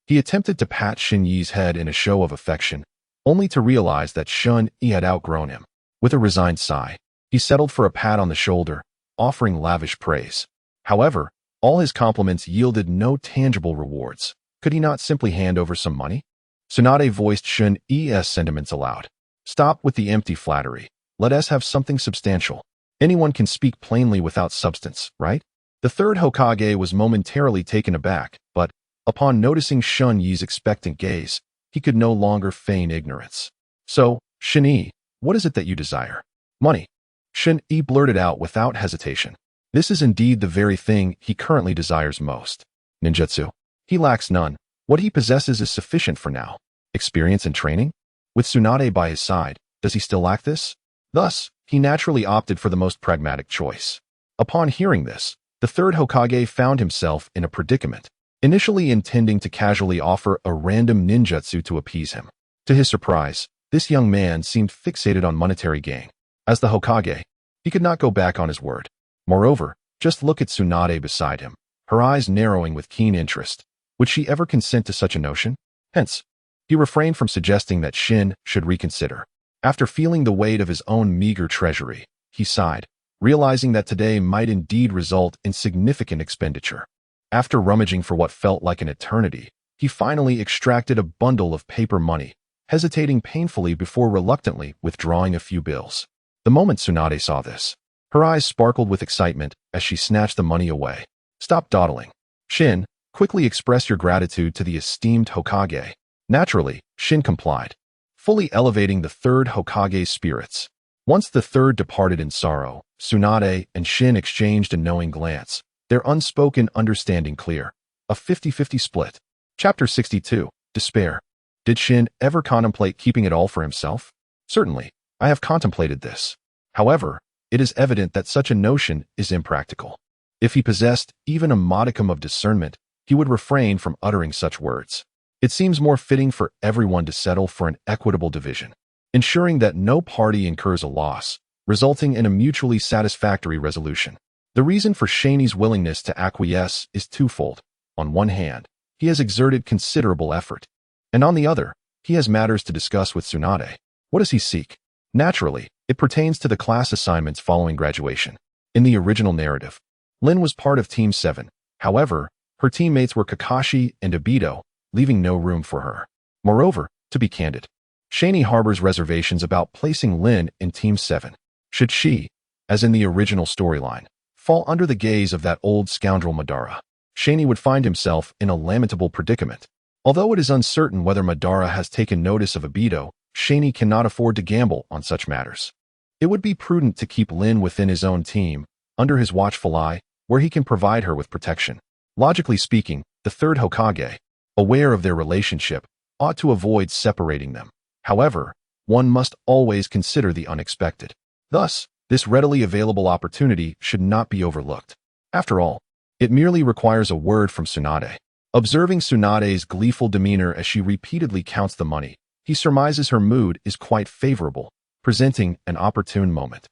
He attempted to pat Shun-Yi's head in a show of affection, only to realize that Shun-Yi had outgrown him. With a resigned sigh, he settled for a pat on the shoulder, offering lavish praise. However, all his compliments yielded no tangible rewards. Could he not simply hand over some money? Tsunade voiced Shun-Yi's sentiments aloud. Stop with the empty flattery. Let us have something substantial. Anyone can speak plainly without substance, right? The third Hokage was momentarily taken aback, but, upon noticing Shun-Yi's expectant gaze, he could no longer feign ignorance. So, Shun-Yi, what is it that you desire? Money. Shun-Yi blurted out without hesitation. This is indeed the very thing he currently desires most. Ninjutsu. He lacks none. What he possesses is sufficient for now. Experience and training? With Tsunade by his side, does he still lack this? Thus, he naturally opted for the most pragmatic choice. Upon hearing this, the third Hokage found himself in a predicament, initially intending to casually offer a random ninjutsu to appease him. To his surprise, this young man seemed fixated on monetary gain. As the Hokage, he could not go back on his word. Moreover, just look at Tsunade beside him, her eyes narrowing with keen interest. Would she ever consent to such a notion? Hence, he refrained from suggesting that Shin should reconsider. After feeling the weight of his own meager treasury, he sighed, realizing that today might indeed result in significant expenditure. After rummaging for what felt like an eternity, he finally extracted a bundle of paper money, hesitating painfully before reluctantly withdrawing a few bills. The moment Tsunade saw this, her eyes sparkled with excitement as she snatched the money away. Stop dawdling. Shin, quickly express your gratitude to the esteemed Hokage. Naturally, Shin complied, fully elevating the third Hokage's spirits. Once the third departed in sorrow, Tsunade and Shin exchanged a knowing glance, their unspoken understanding clear. A 50-50 split. Chapter 62, Despair. Did Shin ever contemplate keeping it all for himself? Certainly, I have contemplated this. However, it is evident that such a notion is impractical. If he possessed even a modicum of discernment, he would refrain from uttering such words. It seems more fitting for everyone to settle for an equitable division, ensuring that no party incurs a loss, resulting in a mutually satisfactory resolution. The reason for Shaney's willingness to acquiesce is twofold. On one hand, he has exerted considerable effort, and on the other, he has matters to discuss with Tsunade. What does he seek? Naturally, it pertains to the class assignments following graduation. In the original narrative, Lin was part of Team 7. However, her teammates were Kakashi and Obito, leaving no room for her. Moreover, to be candid, Shaney harbors reservations about placing Lin in Team 7. Should she, as in the original storyline, fall under the gaze of that old scoundrel Madara, Shaney would find himself in a lamentable predicament. Although it is uncertain whether Madara has taken notice of Obito, Shaney cannot afford to gamble on such matters. It would be prudent to keep Lin within his own team, under his watchful eye, where he can provide her with protection. Logically speaking, the third Hokage, aware of their relationship, ought to avoid separating them. However, one must always consider the unexpected. Thus, this readily available opportunity should not be overlooked. After all, it merely requires a word from Tsunade. Observing Tsunade's gleeful demeanor as she repeatedly counts the money, he surmises her mood is quite favorable, presenting an opportune moment.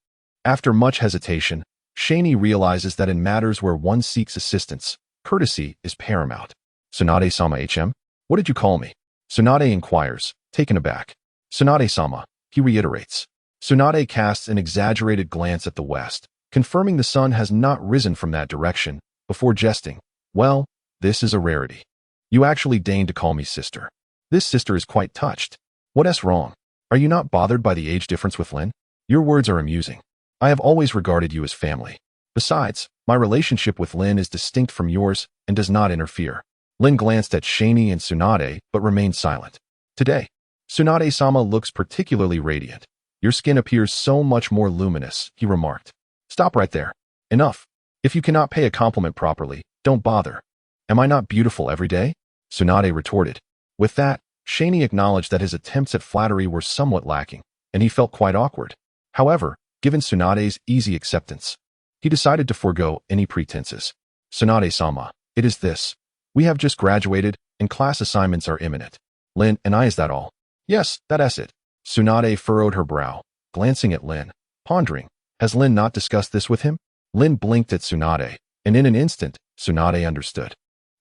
After much hesitation, Shaney realizes that in matters where one seeks assistance, courtesy is paramount. Tsunade-sama HM? What did you call me? Tsunade inquires, taken aback. Tsunade-sama, he reiterates. Tsunade casts an exaggerated glance at the west, confirming the sun has not risen from that direction, before jesting. Well, this is a rarity. You actually deign to call me sister. This sister is quite touched. What's wrong? Are you not bothered by the age difference with Lin? Your words are amusing. I have always regarded you as family. Besides, my relationship with Lin is distinct from yours and does not interfere. Lin glanced at Shaney and Tsunade but remained silent. Today, Tsunade-sama looks particularly radiant. Your skin appears so much more luminous, he remarked. Stop right there. Enough. If you cannot pay a compliment properly, don't bother. Am I not beautiful every day? Tsunade retorted. With that, Shaney acknowledged that his attempts at flattery were somewhat lacking, and he felt quite awkward. However, given Tsunade's easy acceptance, he decided to forego any pretenses. Tsunade-sama, it is this. We have just graduated, and class assignments are imminent. Lin and I, is that all? Yes, that's it. Tsunade furrowed her brow, glancing at Lin, pondering. Has Lin not discussed this with him? Lin blinked at Tsunade, and in an instant, Tsunade understood.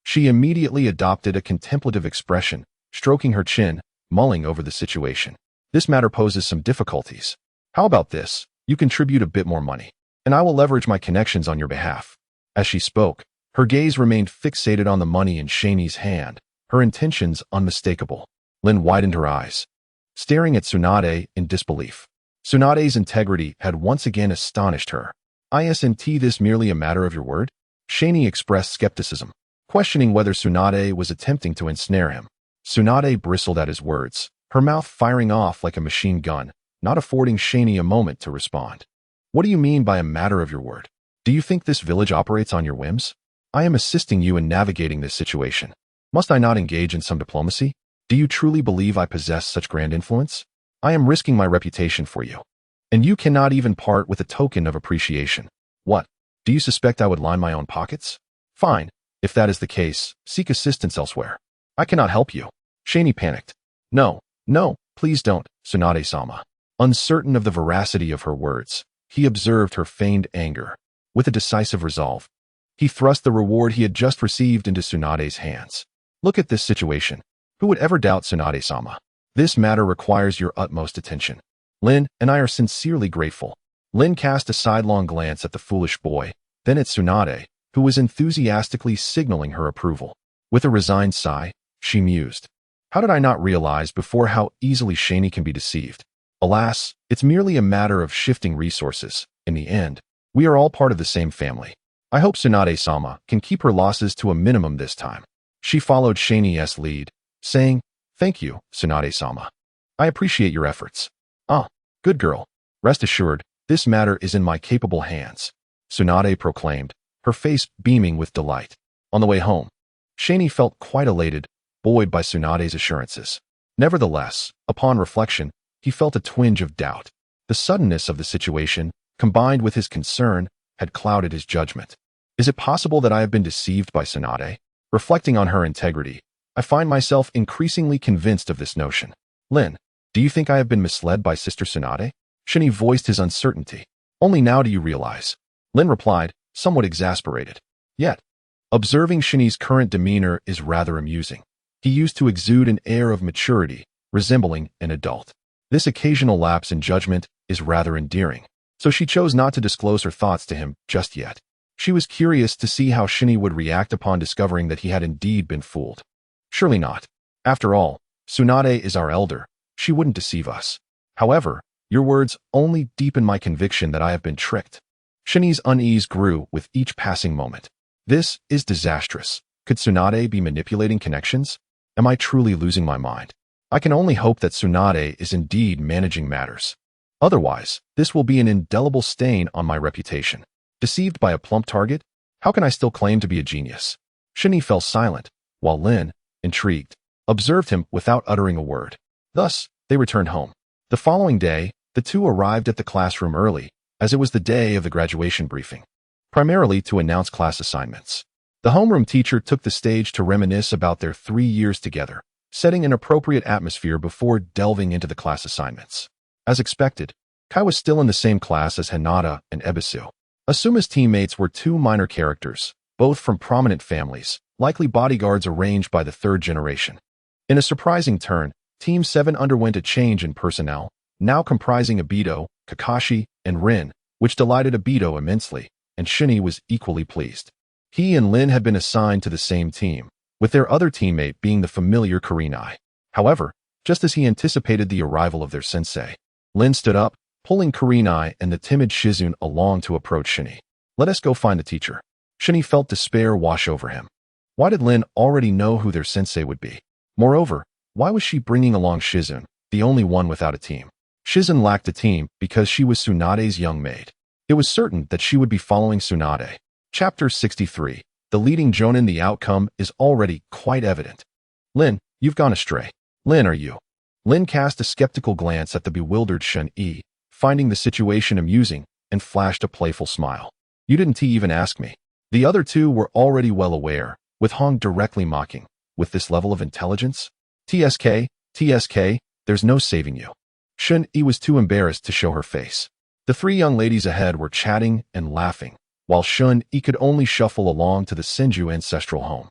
She immediately adopted a contemplative expression, stroking her chin, mulling over the situation. This matter poses some difficulties. How about this? You contribute a bit more money, and I will leverage my connections on your behalf. As she spoke, her gaze remained fixated on the money in Shaney's hand, her intentions unmistakable. Lin widened her eyes, staring at Tsunade in disbelief. Tsunade's integrity had once again astonished her. Isn't this merely a matter of your word? Shaney expressed skepticism, questioning whether Tsunade was attempting to ensnare him. Tsunade bristled at his words, her mouth firing off like a machine gun, not affording Shaney a moment to respond. What do you mean by a matter of your word? Do you think this village operates on your whims? I am assisting you in navigating this situation. Must I not engage in some diplomacy? Do you truly believe I possess such grand influence? I am risking my reputation for you. And you cannot even part with a token of appreciation. What? Do you suspect I would line my own pockets? Fine. If that is the case, seek assistance elsewhere. I cannot help you. Shaney panicked. No, please don't, Tsunade-sama. Uncertain of the veracity of her words, he observed her feigned anger. With a decisive resolve, he thrust the reward he had just received into Tsunade's hands. Look at this situation. Who would ever doubt Tsunade-sama? This matter requires your utmost attention. Lin and I are sincerely grateful. Lin cast a sidelong glance at the foolish boy, then at Tsunade, who was enthusiastically signaling her approval. With a resigned sigh, she mused. How did I not realize before how easily Shaney can be deceived? Alas, it's merely a matter of shifting resources. In the end, we are all part of the same family. I hope Tsunade-sama can keep her losses to a minimum this time. She followed Shaney's lead, saying, Thank you, Tsunade-sama. I appreciate your efforts. Ah, good girl. Rest assured, this matter is in my capable hands, Tsunade proclaimed, her face beaming with delight. On the way home, Shaney felt quite elated, buoyed by Tsunade's assurances. Nevertheless, upon reflection, he felt a twinge of doubt. The suddenness of the situation, combined with his concern, had clouded his judgment. Is it possible that I have been deceived by Tsunade? Reflecting on her integrity, I find myself increasingly convinced of this notion. Lin, do you think I have been misled by Sister Tsunade? Shinny voiced his uncertainty. Only now do you realize. Lin replied, somewhat exasperated. Yet, observing Shinny's current demeanor is rather amusing. He used to exude an air of maturity, resembling an adult. This occasional lapse in judgment is rather endearing, so she chose not to disclose her thoughts to him just yet. She was curious to see how Shinny would react upon discovering that he had indeed been fooled. Surely not. After all, Tsunade is our elder. She wouldn't deceive us. However, your words only deepen my conviction that I have been tricked. Shinny's unease grew with each passing moment. This is disastrous. Could Tsunade be manipulating connections? Am I truly losing my mind? I can only hope that Tsunade is indeed managing matters. Otherwise, this will be an indelible stain on my reputation. Deceived by a plump target? How can I still claim to be a genius? Shinny fell silent, while Lin, intrigued, observed him without uttering a word. Thus, they returned home. The following day, the two arrived at the classroom early, as it was the day of the graduation briefing, primarily to announce class assignments. The homeroom teacher took the stage to reminisce about their 3 years together, setting an appropriate atmosphere before delving into the class assignments. As expected, Kai was still in the same class as Hinata and Ebisu. Asuma's teammates were two minor characters, both from prominent families, likely bodyguards arranged by the third generation. In a surprising turn, Team 7 underwent a change in personnel, now comprising Obito, Kakashi, and Rin, which delighted Obito immensely, and Shinny was equally pleased. He and Lin had been assigned to the same team, with their other teammate being the familiar Kurenai. However, just as he anticipated the arrival of their sensei, Lin stood up, pulling Kurenai and the timid Shizune along to approach Shinny. Let us go find the teacher. Shinny felt despair wash over him. Why did Lin already know who their sensei would be? Moreover, why was she bringing along Shizune, the only one without a team? Shizune lacked a team because she was Tsunade's young maid. It was certain that she would be following Tsunade. Chapter 63. The leading Jonin. The outcome is already quite evident. Lin, you've gone astray. Lin, are you? Lin cast a skeptical glance at the bewildered Shun-E, finding the situation amusing, and flashed a playful smile. You didn't even ask me. The other two were already well aware, with Hong directly mocking. With this level of intelligence? TSK, there's no saving you. Shun-E was too embarrassed to show her face. The three young ladies ahead were chatting and laughing, while Shun-E could only shuffle along to the Senju ancestral home.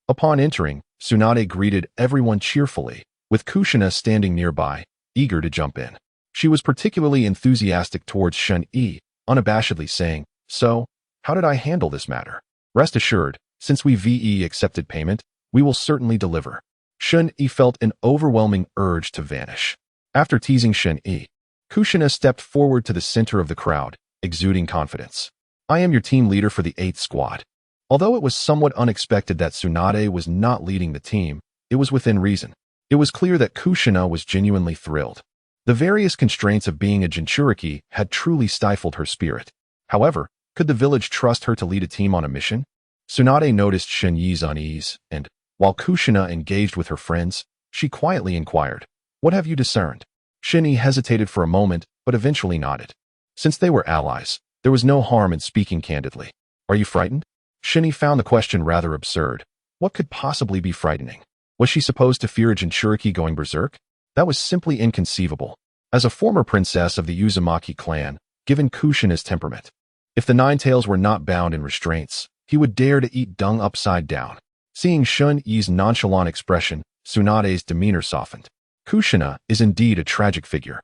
Upon entering, Tsunade greeted everyone cheerfully, with Kushina standing nearby, eager to jump in. She was particularly enthusiastic towards Shun-E, unabashedly saying, So, how did I handle this matter? Rest assured, since we VE accepted payment, we will certainly deliver. Shun-E felt an overwhelming urge to vanish. After teasing Shun-E, Kushina stepped forward to the center of the crowd, exuding confidence. I am your team leader for the 8th squad. Although it was somewhat unexpected that Tsunade was not leading the team, it was within reason. It was clear that Kushina was genuinely thrilled. The various constraints of being a Jinchuriki had truly stifled her spirit. However, could the village trust her to lead a team on a mission? Tsunade noticed Shin-Yi's unease, and, while Kushina engaged with her friends, she quietly inquired, What have you discerned? Shin-Yi hesitated for a moment, but eventually nodded. Since they were allies, there was no harm in speaking candidly. Are you frightened? Shin-Yi found the question rather absurd. What could possibly be frightening? Was she supposed to fear a Jinchuriki going berserk? That was simply inconceivable. As a former princess of the Uzumaki clan, given Kushina's temperament, if the Nine-Tails were not bound in restraints, he would dare to eat dung upside down. Seeing Shun-Yi's nonchalant expression, Tsunade's demeanor softened. Kushina is indeed a tragic figure.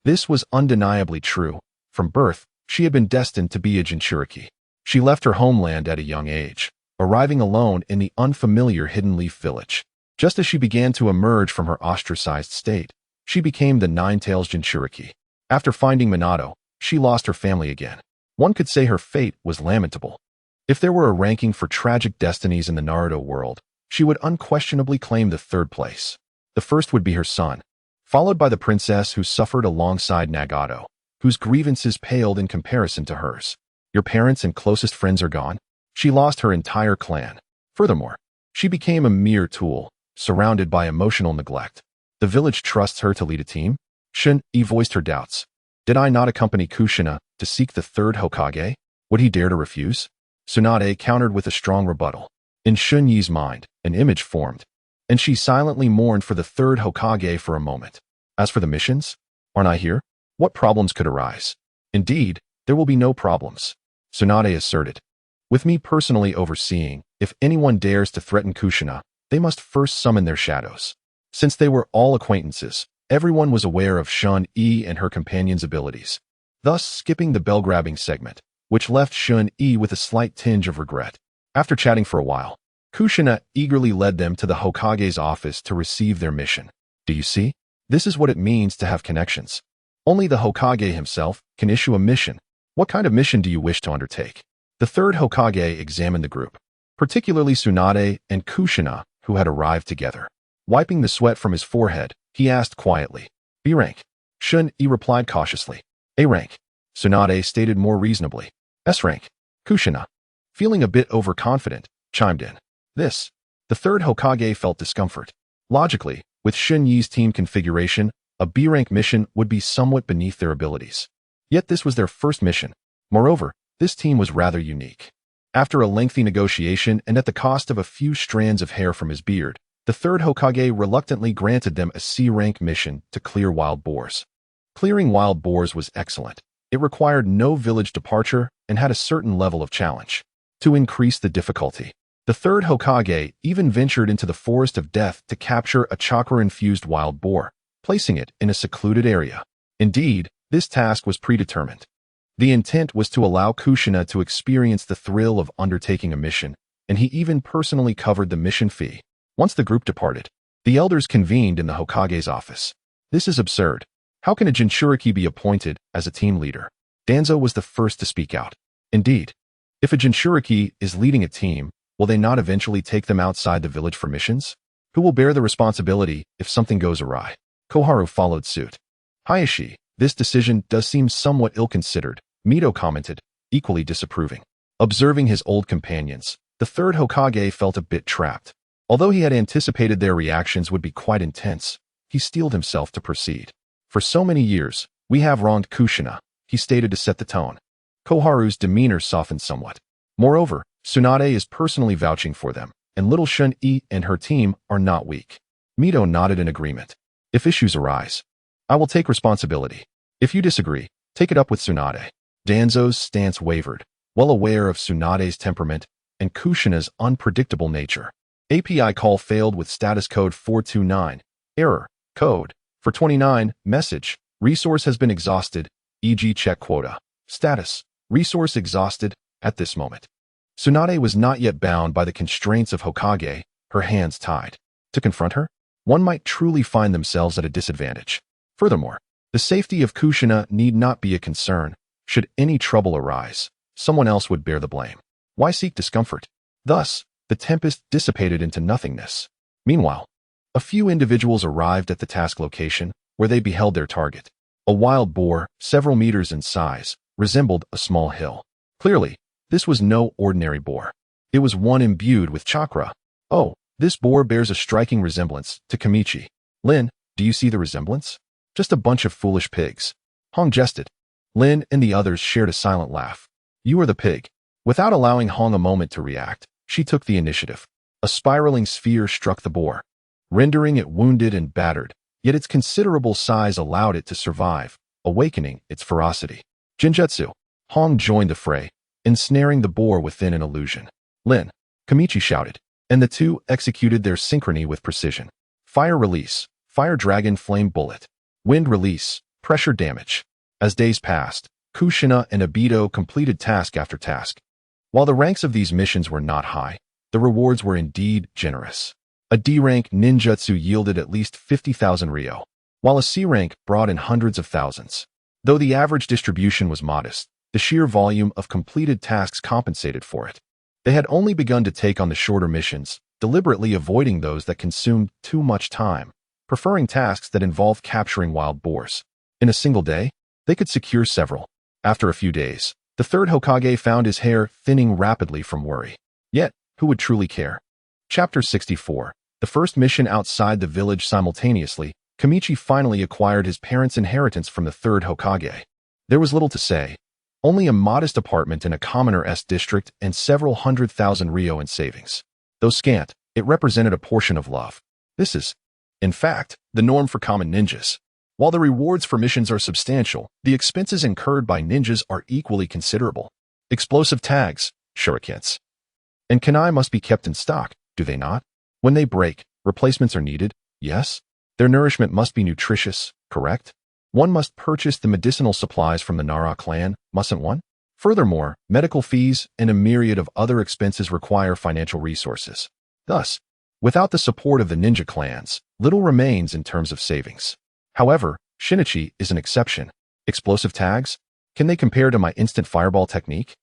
This was undeniably true. From birth, she had been destined to be a Jinchuriki. She left her homeland at a young age, arriving alone in the unfamiliar Hidden Leaf village. Just as she began to emerge from her ostracized state, she became the Nine-Tails Jinchuriki. After finding Minato, she lost her family again. One could say her fate was lamentable. If there were a ranking for tragic destinies in the Naruto world, she would unquestionably claim the 3rd place. The first would be her son, followed by the princess who suffered alongside Nagato, whose grievances paled in comparison to hers. Your parents and closest friends are gone. She lost her entire clan. Furthermore, she became a mere tool, surrounded by emotional neglect. The village trusts her to lead a team? Shun-e voiced her doubts. Did I not accompany Kushina to seek the third Hokage? Would he dare to refuse? Tsunade countered with a strong rebuttal. In Shun-Yi's mind, an image formed, and she silently mourned for the third Hokage for a moment. As for the missions, aren't I here? What problems could arise? Indeed, there will be no problems, Tsunade asserted. With me personally overseeing, if anyone dares to threaten Kushina, they must first summon their shadows. Since they were all acquaintances, everyone was aware of Shun-E and her companion's abilities, thus skipping the bell-grabbing segment, which left Shun-E with a slight tinge of regret. After chatting for a while, Kushina eagerly led them to the Hokage's office to receive their mission. Do you see? This is what it means to have connections. Only the Hokage himself can issue a mission. What kind of mission do you wish to undertake? The third Hokage examined the group, particularly Tsunade and Kushina, who had arrived together. Wiping the sweat from his forehead, he asked quietly, B rank. Shun-E replied cautiously. A rank. Tsunade stated more reasonably. S rank. Kushina, feeling a bit overconfident, chimed in. The third Hokage felt discomfort. Logically, with Shun-Yi's team configuration, a B-rank mission would be somewhat beneath their abilities. Yet this was their first mission. Moreover, this team was rather unique. After a lengthy negotiation and at the cost of a few strands of hair from his beard, the third Hokage reluctantly granted them a C-rank mission to clear wild boars. Clearing wild boars was excellent. It required no village departure and had a certain level of challenge. To increase the difficulty, the third Hokage even ventured into the Forest of Death to capture a chakra-infused wild boar, placing it in a secluded area. Indeed, this task was predetermined. The intent was to allow Kushina to experience the thrill of undertaking a mission, and he even personally covered the mission fee. Once the group departed, the elders convened in the Hokage's office. This is absurd. How can a Jinchuriki be appointed as a team leader? Danzo was the first to speak out. Indeed, if a Jinchuriki is leading a team, will they not eventually take them outside the village for missions? Who will bear the responsibility if something goes awry? Koharu followed suit. Hayashi, this decision does seem somewhat ill-considered, Mito commented, equally disapproving. Observing his old companions, the third Hokage felt a bit trapped. Although he had anticipated their reactions would be quite intense, he steeled himself to proceed. For so many years, we have wronged Kushina, he stated to set the tone. Koharu's demeanor softened somewhat. Moreover, Tsunade is personally vouching for them, and little Shun-E and her team are not weak. Mito nodded in agreement. If issues arise, I will take responsibility. If you disagree, take it up with Tsunade. Danzo's stance wavered, well aware of Tsunade's temperament and Kushina's unpredictable nature. API call failed with status code 429. Error. Code. For 29. Message. Resource has been exhausted, e.g. check quota. Status. Resource exhausted at this moment. Tsunade was not yet bound by the constraints of Hokage, her hands tied. To confront her, one might truly find themselves at a disadvantage. Furthermore, the safety of Kushina need not be a concern. Should any trouble arise, someone else would bear the blame. Why seek discomfort? Thus, the tempest dissipated into nothingness. Meanwhile, a few individuals arrived at the task location, where they beheld their target. A wild boar, several meters in size, resembled a small hill. Clearly, this was no ordinary boar. It was one imbued with chakra. Oh, this boar bears a striking resemblance to Kamichi. Lin, do you see the resemblance? Just a bunch of foolish pigs. Hong jested. Lin and the others shared a silent laugh. You are the pig. Without allowing Hong a moment to react, she took the initiative. A spiraling sphere struck the boar, rendering it wounded and battered, yet its considerable size allowed it to survive, awakening its ferocity. Jinjutsu. Hong joined the fray, ensnaring the boar within an illusion. Lin, Kamichi shouted, and the two executed their synchrony with precision. Fire release, fire dragon flame bullet. Wind release, pressure damage. As days passed, Kushina and Obito completed task after task. While the ranks of these missions were not high, the rewards were indeed generous. A D-rank ninjutsu yielded at least 50,000 ryo, while a C-rank brought in hundreds of thousands. Though the average distribution was modest, the sheer volume of completed tasks compensated for it. They had only begun to take on the shorter missions, deliberately avoiding those that consumed too much time, preferring tasks that involved capturing wild boars. In a single day, they could secure several. After a few days, the third Hokage found his hair thinning rapidly from worry. Yet, who would truly care? Chapter 64. The first mission outside the village simultaneously, Kamichi finally acquired his parents' inheritance from the third Hokage. There was little to say. Only a modest apartment in a commoner-esque district and several 100,000 ryo in savings. Though scant, it represented a portion of love. This is, in fact, the norm for common ninjas. While the rewards for missions are substantial, the expenses incurred by ninjas are equally considerable. Explosive tags, shurikens, and kunai must be kept in stock, do they not? When they break, replacements are needed, yes? Their nourishment must be nutritious, correct? One must purchase the medicinal supplies from the Nara clan, mustn't one? Furthermore, medical fees and a myriad of other expenses require financial resources. Thus, without the support of the ninja clans, little remains in terms of savings. However, Shinichi is an exception. Explosive tags? Can they compare to my instant fireball technique?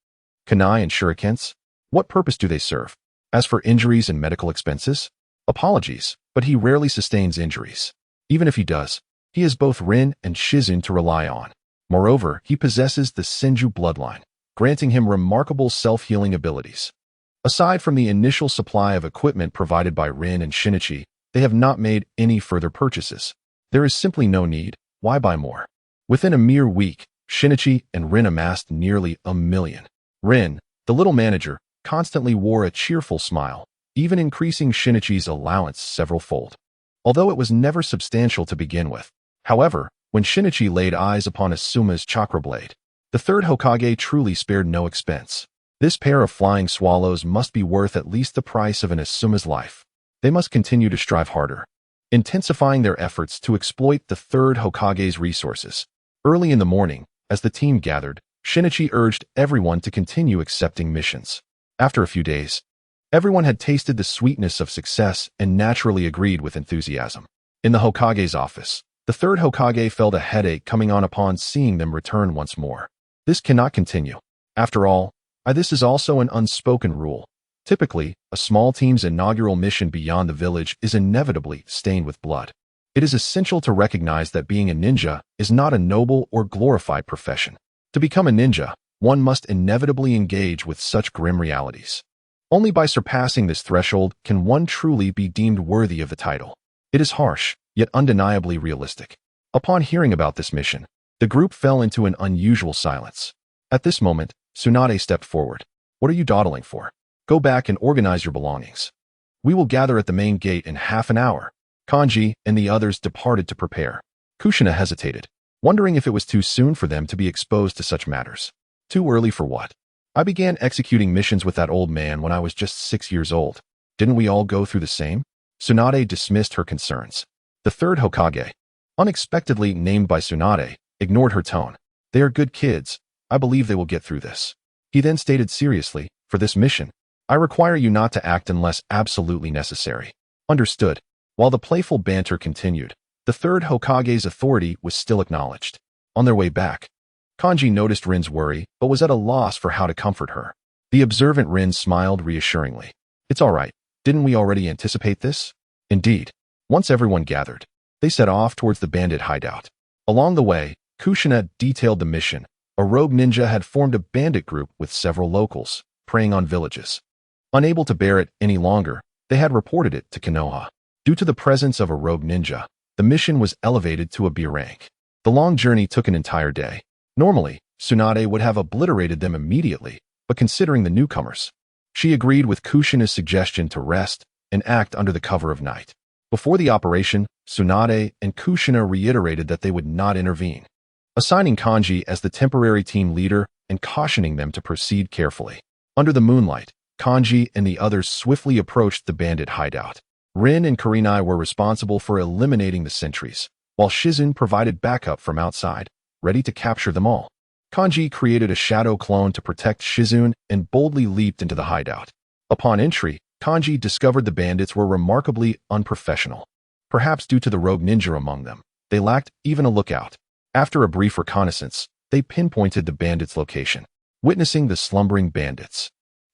Kunai and shurikens? What purpose do they serve? As for injuries and medical expenses? Apologies, but he rarely sustains injuries. Even if he does, he has both Rin and Shizun to rely on. Moreover, he possesses the Senju bloodline, granting him remarkable self-healing abilities. Aside from the initial supply of equipment provided by Rin and Shinichi, they have not made any further purchases. There is simply no need. Why buy more? Within a mere week, Shinichi and Rin amassed nearly 1 million. Rin, the little manager, constantly wore a cheerful smile, even increasing Shinichi's allowance several-fold. Although it was never substantial to begin with. However, when Shinichi laid eyes upon Asuma's chakra blade, the third Hokage truly spared no expense. This pair of flying swallows must be worth at least the price of an Asuma's life. They must continue to strive harder, intensifying their efforts to exploit the third Hokage's resources. Early in the morning, as the team gathered, Shinichi urged everyone to continue accepting missions. After a few days, everyone had tasted the sweetness of success and naturally agreed with enthusiasm. In the Hokage's office, the third Hokage felt a headache coming on upon seeing them return once more. This cannot continue. After all, this is also an unspoken rule. Typically, a small team's inaugural mission beyond the village is inevitably stained with blood. It is essential to recognize that being a ninja is not a noble or glorified profession. To become a ninja, one must inevitably engage with such grim realities. Only by surpassing this threshold can one truly be deemed worthy of the title. It is harsh, yet undeniably realistic. Upon hearing about this mission, the group fell into an unusual silence. At this moment, Tsunade stepped forward. What are you dawdling for? Go back and organize your belongings. We will gather at the main gate in half an hour. Kanji and the others departed to prepare. Kushina hesitated, wondering if it was too soon for them to be exposed to such matters. Too early for what? I began executing missions with that old man when I was just 6 years old. Didn't we all go through the same? Tsunade dismissed her concerns. The third Hokage, unexpectedly named by Tsunade, ignored her tone. They are good kids. I believe they will get through this. He then stated seriously, for this mission, I require you not to act unless absolutely necessary. Understood. While the playful banter continued, the third Hokage's authority was still acknowledged. On their way back, Kanji noticed Rin's worry, but was at a loss for how to comfort her. The observant Rin smiled reassuringly. It's all right. Didn't we already anticipate this? Indeed. Once everyone gathered, they set off towards the bandit hideout. Along the way, Kushina detailed the mission. A rogue ninja had formed a bandit group with several locals, preying on villages. Unable to bear it any longer, they had reported it to Konoha. Due to the presence of a rogue ninja, the mission was elevated to a B rank. The long journey took an entire day. Normally, Tsunade would have obliterated them immediately, but considering the newcomers, she agreed with Kushina's suggestion to rest and act under the cover of night. Before the operation, Tsunade and Kushina reiterated that they would not intervene, assigning Kanji as the temporary team leader and cautioning them to proceed carefully. Under the moonlight, Kanji and the others swiftly approached the bandit hideout. Rin and Kurenai were responsible for eliminating the sentries, while Shizun provided backup from outside, ready to capture them all. Kanji created a shadow clone to protect Shizun and boldly leaped into the hideout. Upon entry, Kanji discovered the bandits were remarkably unprofessional. Perhaps due to the rogue ninja among them, they lacked even a lookout. After a brief reconnaissance, they pinpointed the bandits' location, witnessing the slumbering bandits.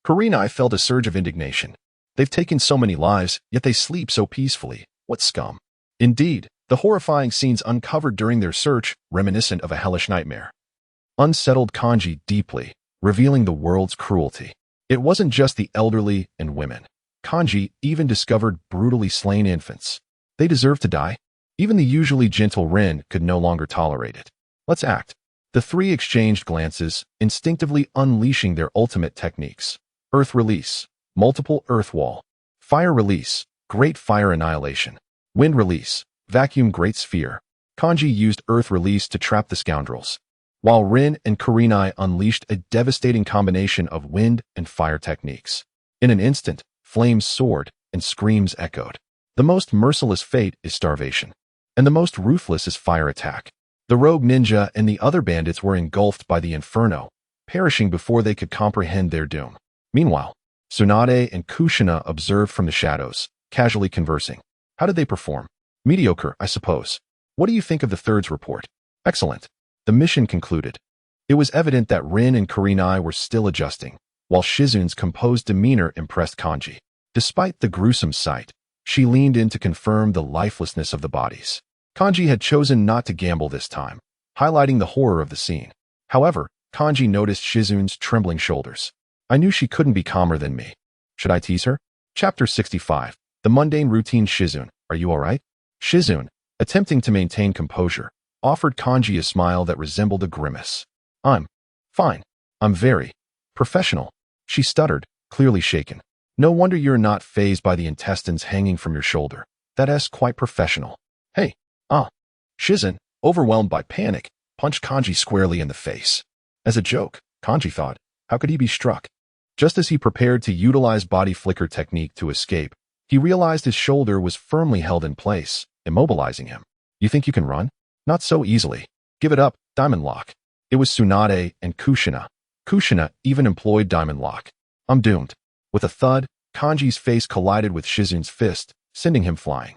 Kurenai felt a surge of indignation. They've taken so many lives, yet they sleep so peacefully. What scum. Indeed, the horrifying scenes uncovered during their search, reminiscent of a hellish nightmare, unsettled Kanji deeply, revealing the world's cruelty. It wasn't just the elderly and women. Kanji even discovered brutally slain infants. They deserve to die. Even the usually gentle Rin could no longer tolerate it. Let's act. The three exchanged glances, instinctively unleashing their ultimate techniques. Earth release, multiple earth wall. Fire release, great fire annihilation. Wind release, vacuum great sphere. Kanji used earth release to trap the scoundrels, while Rin and Kurenai unleashed a devastating combination of wind and fire techniques. In an instant, flames soared and screams echoed. The most merciless fate is starvation, and the most ruthless is fire attack. The rogue ninja and the other bandits were engulfed by the inferno, perishing before they could comprehend their doom. Meanwhile, Tsunade and Kushina observed from the shadows, casually conversing. How did they perform? Mediocre, I suppose. What do you think of the third's report? Excellent. The mission concluded. It was evident that Rin and Kurenai were still adjusting, while Shizun's composed demeanor impressed Kanji. Despite the gruesome sight, she leaned in to confirm the lifelessness of the bodies. Kanji had chosen not to gamble this time, highlighting the horror of the scene. However, Kanji noticed Shizun's trembling shoulders. I knew she couldn't be calmer than me. Should I tease her? Chapter 65. The mundane routine. Shizun, are you alright? Shizun, attempting to maintain composure, offered Kanji a smile that resembled a grimace. I'm fine. I'm very professional. She stuttered, clearly shaken. No wonder you're not fazed by the intestines hanging from your shoulder. That's quite professional. Hey. Shizun, overwhelmed by panic, punched Kanji squarely in the face. As a joke, Kanji thought, how could he be struck? Just as he prepared to utilize body flicker technique to escape, he realized his shoulder was firmly held in place, immobilizing him. You think you can run? Not so easily. Give it up, Diamond Lock. It was Tsunade and Kushina. Kushina even employed Diamond Lock. I'm doomed. With a thud, Kanji's face collided with Shizun's fist, sending him flying.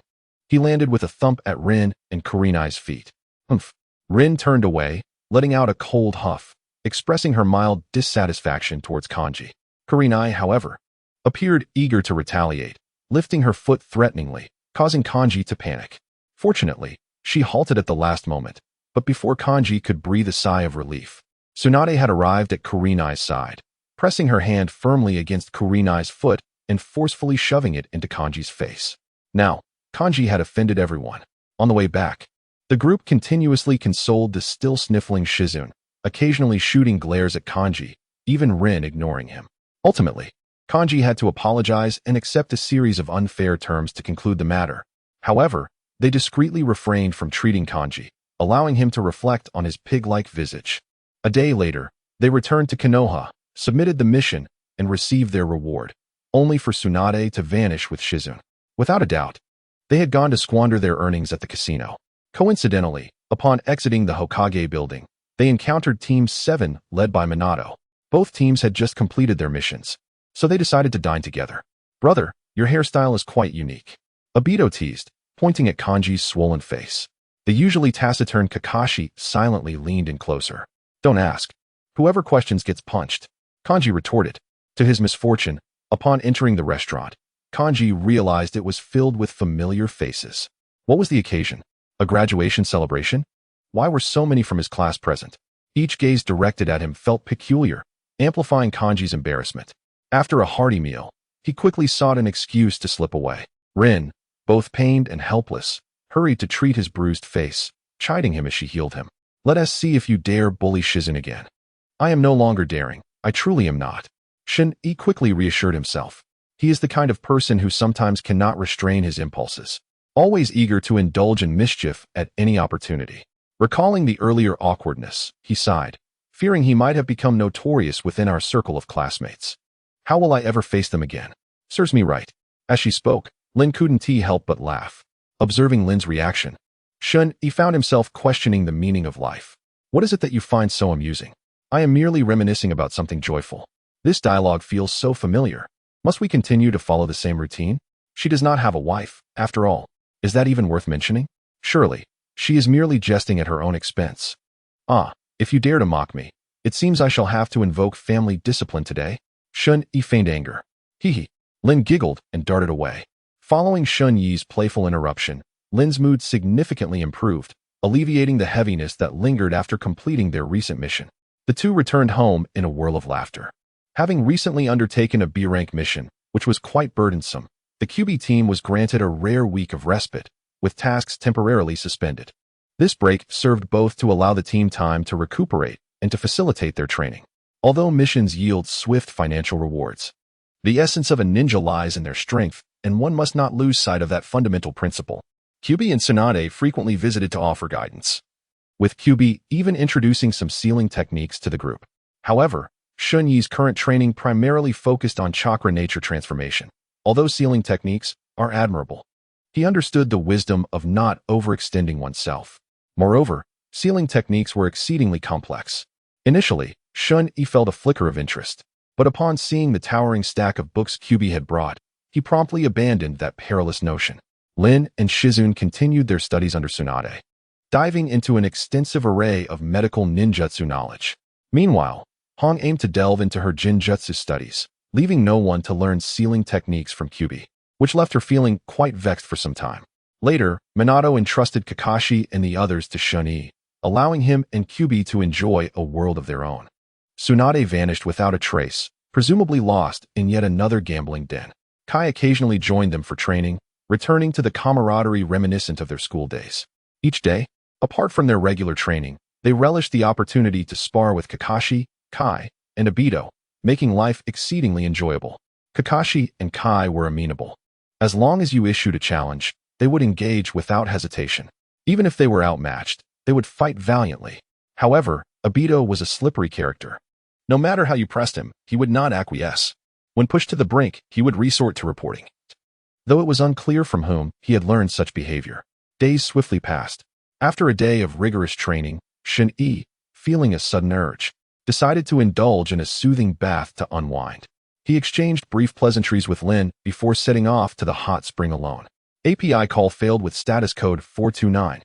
He landed with a thump at Rin and Kurenai's feet. Humph. Rin turned away, letting out a cold huff, expressing her mild dissatisfaction towards Kanji. Kurenai, however, appeared eager to retaliate, lifting her foot threateningly, causing Kanji to panic. Fortunately, she halted at the last moment, but before Kanji could breathe a sigh of relief, Tsunade had arrived at Kurenai's side, pressing her hand firmly against Kurenai's foot and forcefully shoving it into Kanji's face. Now, Kanji had offended everyone. On the way back, the group continuously consoled the still sniffling Shizun, occasionally shooting glares at Kanji, even Rin ignoring him. Ultimately, Kanji had to apologize and accept a series of unfair terms to conclude the matter. However, they discreetly refrained from treating Kanji, allowing him to reflect on his pig-like visage. A day later, they returned to Konoha, submitted the mission, and received their reward, only for Tsunade to vanish with Shizun. Without a doubt, they had gone to squander their earnings at the casino. Coincidentally, upon exiting the Hokage building, they encountered Team 7, led by Minato. Both teams had just completed their missions, so they decided to dine together. Brother, your hairstyle is quite unique. Obito teased, pointing at Kanji's swollen face. The usually taciturn Kakashi silently leaned in closer. Don't ask. Whoever questions gets punched, Kanji retorted. To his misfortune, upon entering the restaurant, Kanji realized it was filled with familiar faces. What was the occasion? A graduation celebration? Why were so many from his class present? Each gaze directed at him felt peculiar, amplifying Kanji's embarrassment. After a hearty meal, he quickly sought an excuse to slip away. Rin, both pained and helpless, hurried to treat his bruised face, chiding him as she healed him. Let us see if you dare bully Shizun again. I am no longer daring. I truly am not. Shin-e quickly reassured himself. He is the kind of person who sometimes cannot restrain his impulses, always eager to indulge in mischief at any opportunity. Recalling the earlier awkwardness, he sighed, fearing he might have become notorious within our circle of classmates. How will I ever face them again? Serves me right. As she spoke, Lin couldn't help but laugh. Observing Lin's reaction, Shun-e found himself questioning the meaning of life. What is it that you find so amusing? I am merely reminiscing about something joyful. This dialogue feels so familiar. Must we continue to follow the same routine? She does not have a wife, after all. Is that even worth mentioning? Surely, she is merely jesting at her own expense. Ah, if you dare to mock me, it seems I shall have to invoke family discipline today. Shun-e feigned anger. Hee. Lin giggled and darted away. Following Shun-Yi's playful interruption, Lin's mood significantly improved, alleviating the heaviness that lingered after completing their recent mission. The two returned home in a whirl of laughter. Having recently undertaken a B-rank mission, which was quite burdensome, the QB team was granted a rare week of respite, with tasks temporarily suspended. This break served both to allow the team time to recuperate and to facilitate their training. Although missions yield swift financial rewards, the essence of a ninja lies in their strength, and one must not lose sight of that fundamental principle. Kyubi and Tsunade frequently visited to offer guidance, with Kyubi even introducing some sealing techniques to the group. However, Shunyi's current training primarily focused on chakra nature transformation. Although sealing techniques are admirable, he understood the wisdom of not overextending oneself. Moreover, sealing techniques were exceedingly complex. Initially, Shun-Yi felt a flicker of interest, but upon seeing the towering stack of books Kyubi had brought, he promptly abandoned that perilous notion. Lin and Shizune continued their studies under Tsunade, diving into an extensive array of medical ninjutsu knowledge. Meanwhile, Hong aimed to delve into her jinjutsu studies, leaving no one to learn sealing techniques from Kyubi, which left her feeling quite vexed for some time. Later, Minato entrusted Kakashi and the others to Shun-Yi, allowing him and Kyubi to enjoy a world of their own. Tsunade vanished without a trace, presumably lost in yet another gambling den. Kai occasionally joined them for training, returning to the camaraderie reminiscent of their school days. Each day, apart from their regular training, they relished the opportunity to spar with Kakashi, Kai, and Obito, making life exceedingly enjoyable. Kakashi and Kai were amenable. As long as you issued a challenge, they would engage without hesitation. Even if they were outmatched, they would fight valiantly. However, Obito was a slippery character. No matter how you pressed him, he would not acquiesce. When pushed to the brink, he would resort to reporting, though it was unclear from whom he had learned such behavior. Days swiftly passed. After a day of rigorous training, Shun-Yi, feeling a sudden urge, decided to indulge in a soothing bath to unwind. He exchanged brief pleasantries with Lin before setting off to the hot spring alone. API call failed with status code 429.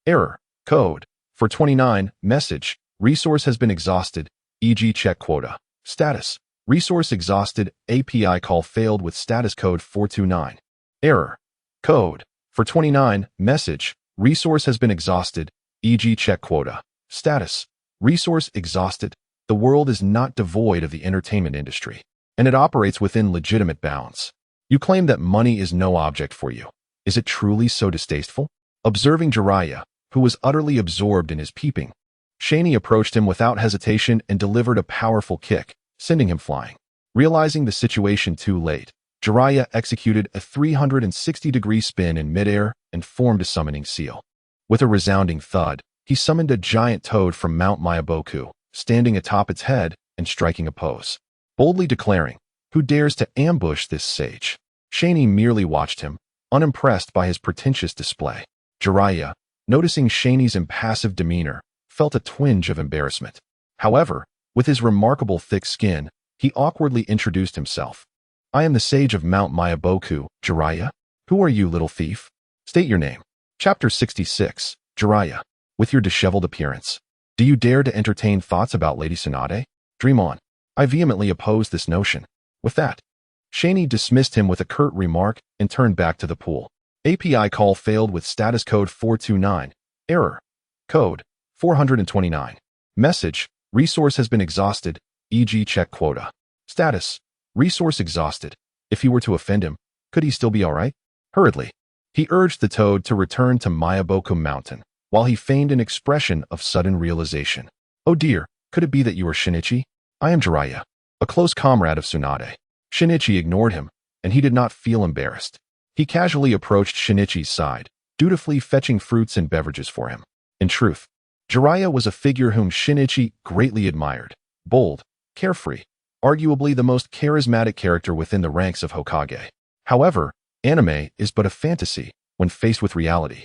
Error. Code 429. Message. Resource has been exhausted, e.g. check quota. Status. Resource exhausted. API call failed with status code 429. Error. Code 429. Message. Resource has been exhausted, e.g. check quota. Status. Resource exhausted. The world is not devoid of the entertainment industry, and it operates within legitimate bounds. You claim that money is no object for you. Is it truly so distasteful? Observing Jiraiya, who was utterly absorbed in his peeping, Shaney approached him without hesitation and delivered a powerful kick, sending him flying. Realizing the situation too late, Jiraiya executed a 360-degree spin in midair and formed a summoning seal. With a resounding thud, he summoned a giant toad from Mount Myaboku, standing atop its head and striking a pose, boldly declaring, "Who dares to ambush this sage?" Shaney merely watched him, unimpressed by his pretentious display. Jiraiya, noticing Shaney's impassive demeanor, felt a twinge of embarrassment. However, with his remarkable thick skin, he awkwardly introduced himself. "I am the sage of Mount Myaboku, Jiraiya. Who are you, little thief? State your name." Chapter 66. Jiraiya. With your disheveled appearance, do you dare to entertain thoughts about Lady Tsunade? Dream on. I vehemently oppose this notion. With that, Shaney dismissed him with a curt remark and turned back to the pool. API call failed with status code 429. Error. Code 429. Message. Resource has been exhausted, e.g. check quota. Status. Resource exhausted. If he were to offend him, could he still be alright? Hurriedly, he urged the toad to return to Myaboku Mountain, while he feigned an expression of sudden realization. "Oh dear, could it be that you are Shinichi? I am Jiraiya, a close comrade of Tsunade." Shinichi ignored him, and he did not feel embarrassed. He casually approached Shinichi's side, dutifully fetching fruits and beverages for him. In truth, Jiraiya was a figure whom Shinichi greatly admired. Bold, carefree, arguably the most charismatic character within the ranks of Hokage. However, anime is but a fantasy. When faced with reality,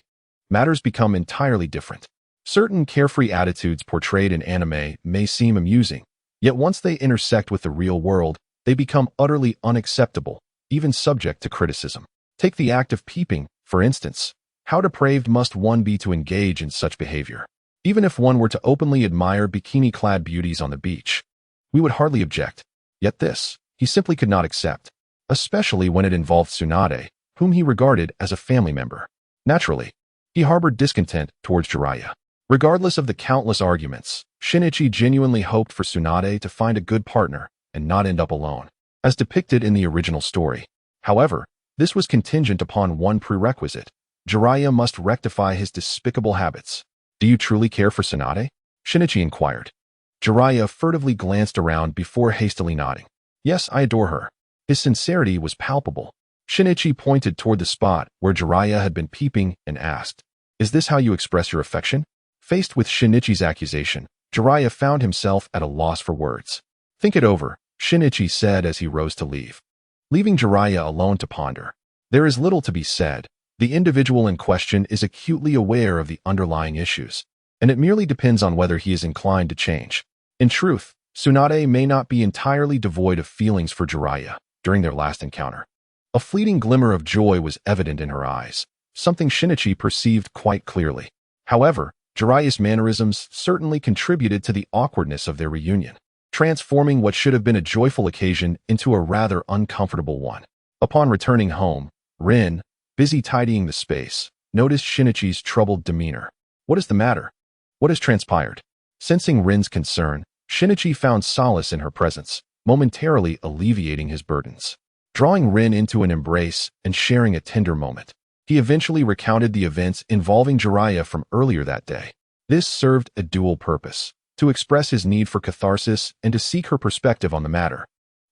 matters become entirely different. Certain carefree attitudes portrayed in anime may seem amusing, yet once they intersect with the real world, they become utterly unacceptable, even subject to criticism. Take the act of peeping, for instance. How depraved must one be to engage in such behavior? Even if one were to openly admire bikini-clad beauties on the beach, we would hardly object. Yet this, he simply could not accept, especially when it involved Tsunade, whom he regarded as a family member. Naturally, he harbored discontent towards Jiraiya. Regardless of the countless arguments, Shinichi genuinely hoped for Tsunade to find a good partner and not end up alone, as depicted in the original story. However, this was contingent upon one prerequisite: Jiraiya must rectify his despicable habits. Do you truly care for Tsunade? Shinichi inquired. Jiraiya furtively glanced around before hastily nodding. Yes, I adore her. His sincerity was palpable. Shinichi pointed toward the spot where Jiraiya had been peeping and asked, "Is this how you express your affection?" Faced with Shinichi's accusation, Jiraiya found himself at a loss for words. "Think it over," Shinichi said as he rose to leave. Leaving Jiraiya alone to ponder. There is little to be said. The individual in question is acutely aware of the underlying issues, and it merely depends on whether he is inclined to change. In truth, Tsunade may not be entirely devoid of feelings for Jiraiya during their last encounter. A fleeting glimmer of joy was evident in her eyes, something Shinichi perceived quite clearly. However, Jiraiya's mannerisms certainly contributed to the awkwardness of their reunion, transforming what should have been a joyful occasion into a rather uncomfortable one. Upon returning home, Rin, busy tidying the space, noticed Shinichi's troubled demeanor. What is the matter? What has transpired? Sensing Rin's concern, Shinichi found solace in her presence, momentarily alleviating his burdens. Drawing Rin into an embrace and sharing a tender moment, he eventually recounted the events involving Jiraiya from earlier that day. This served a dual purpose, to express his need for catharsis and to seek her perspective on the matter.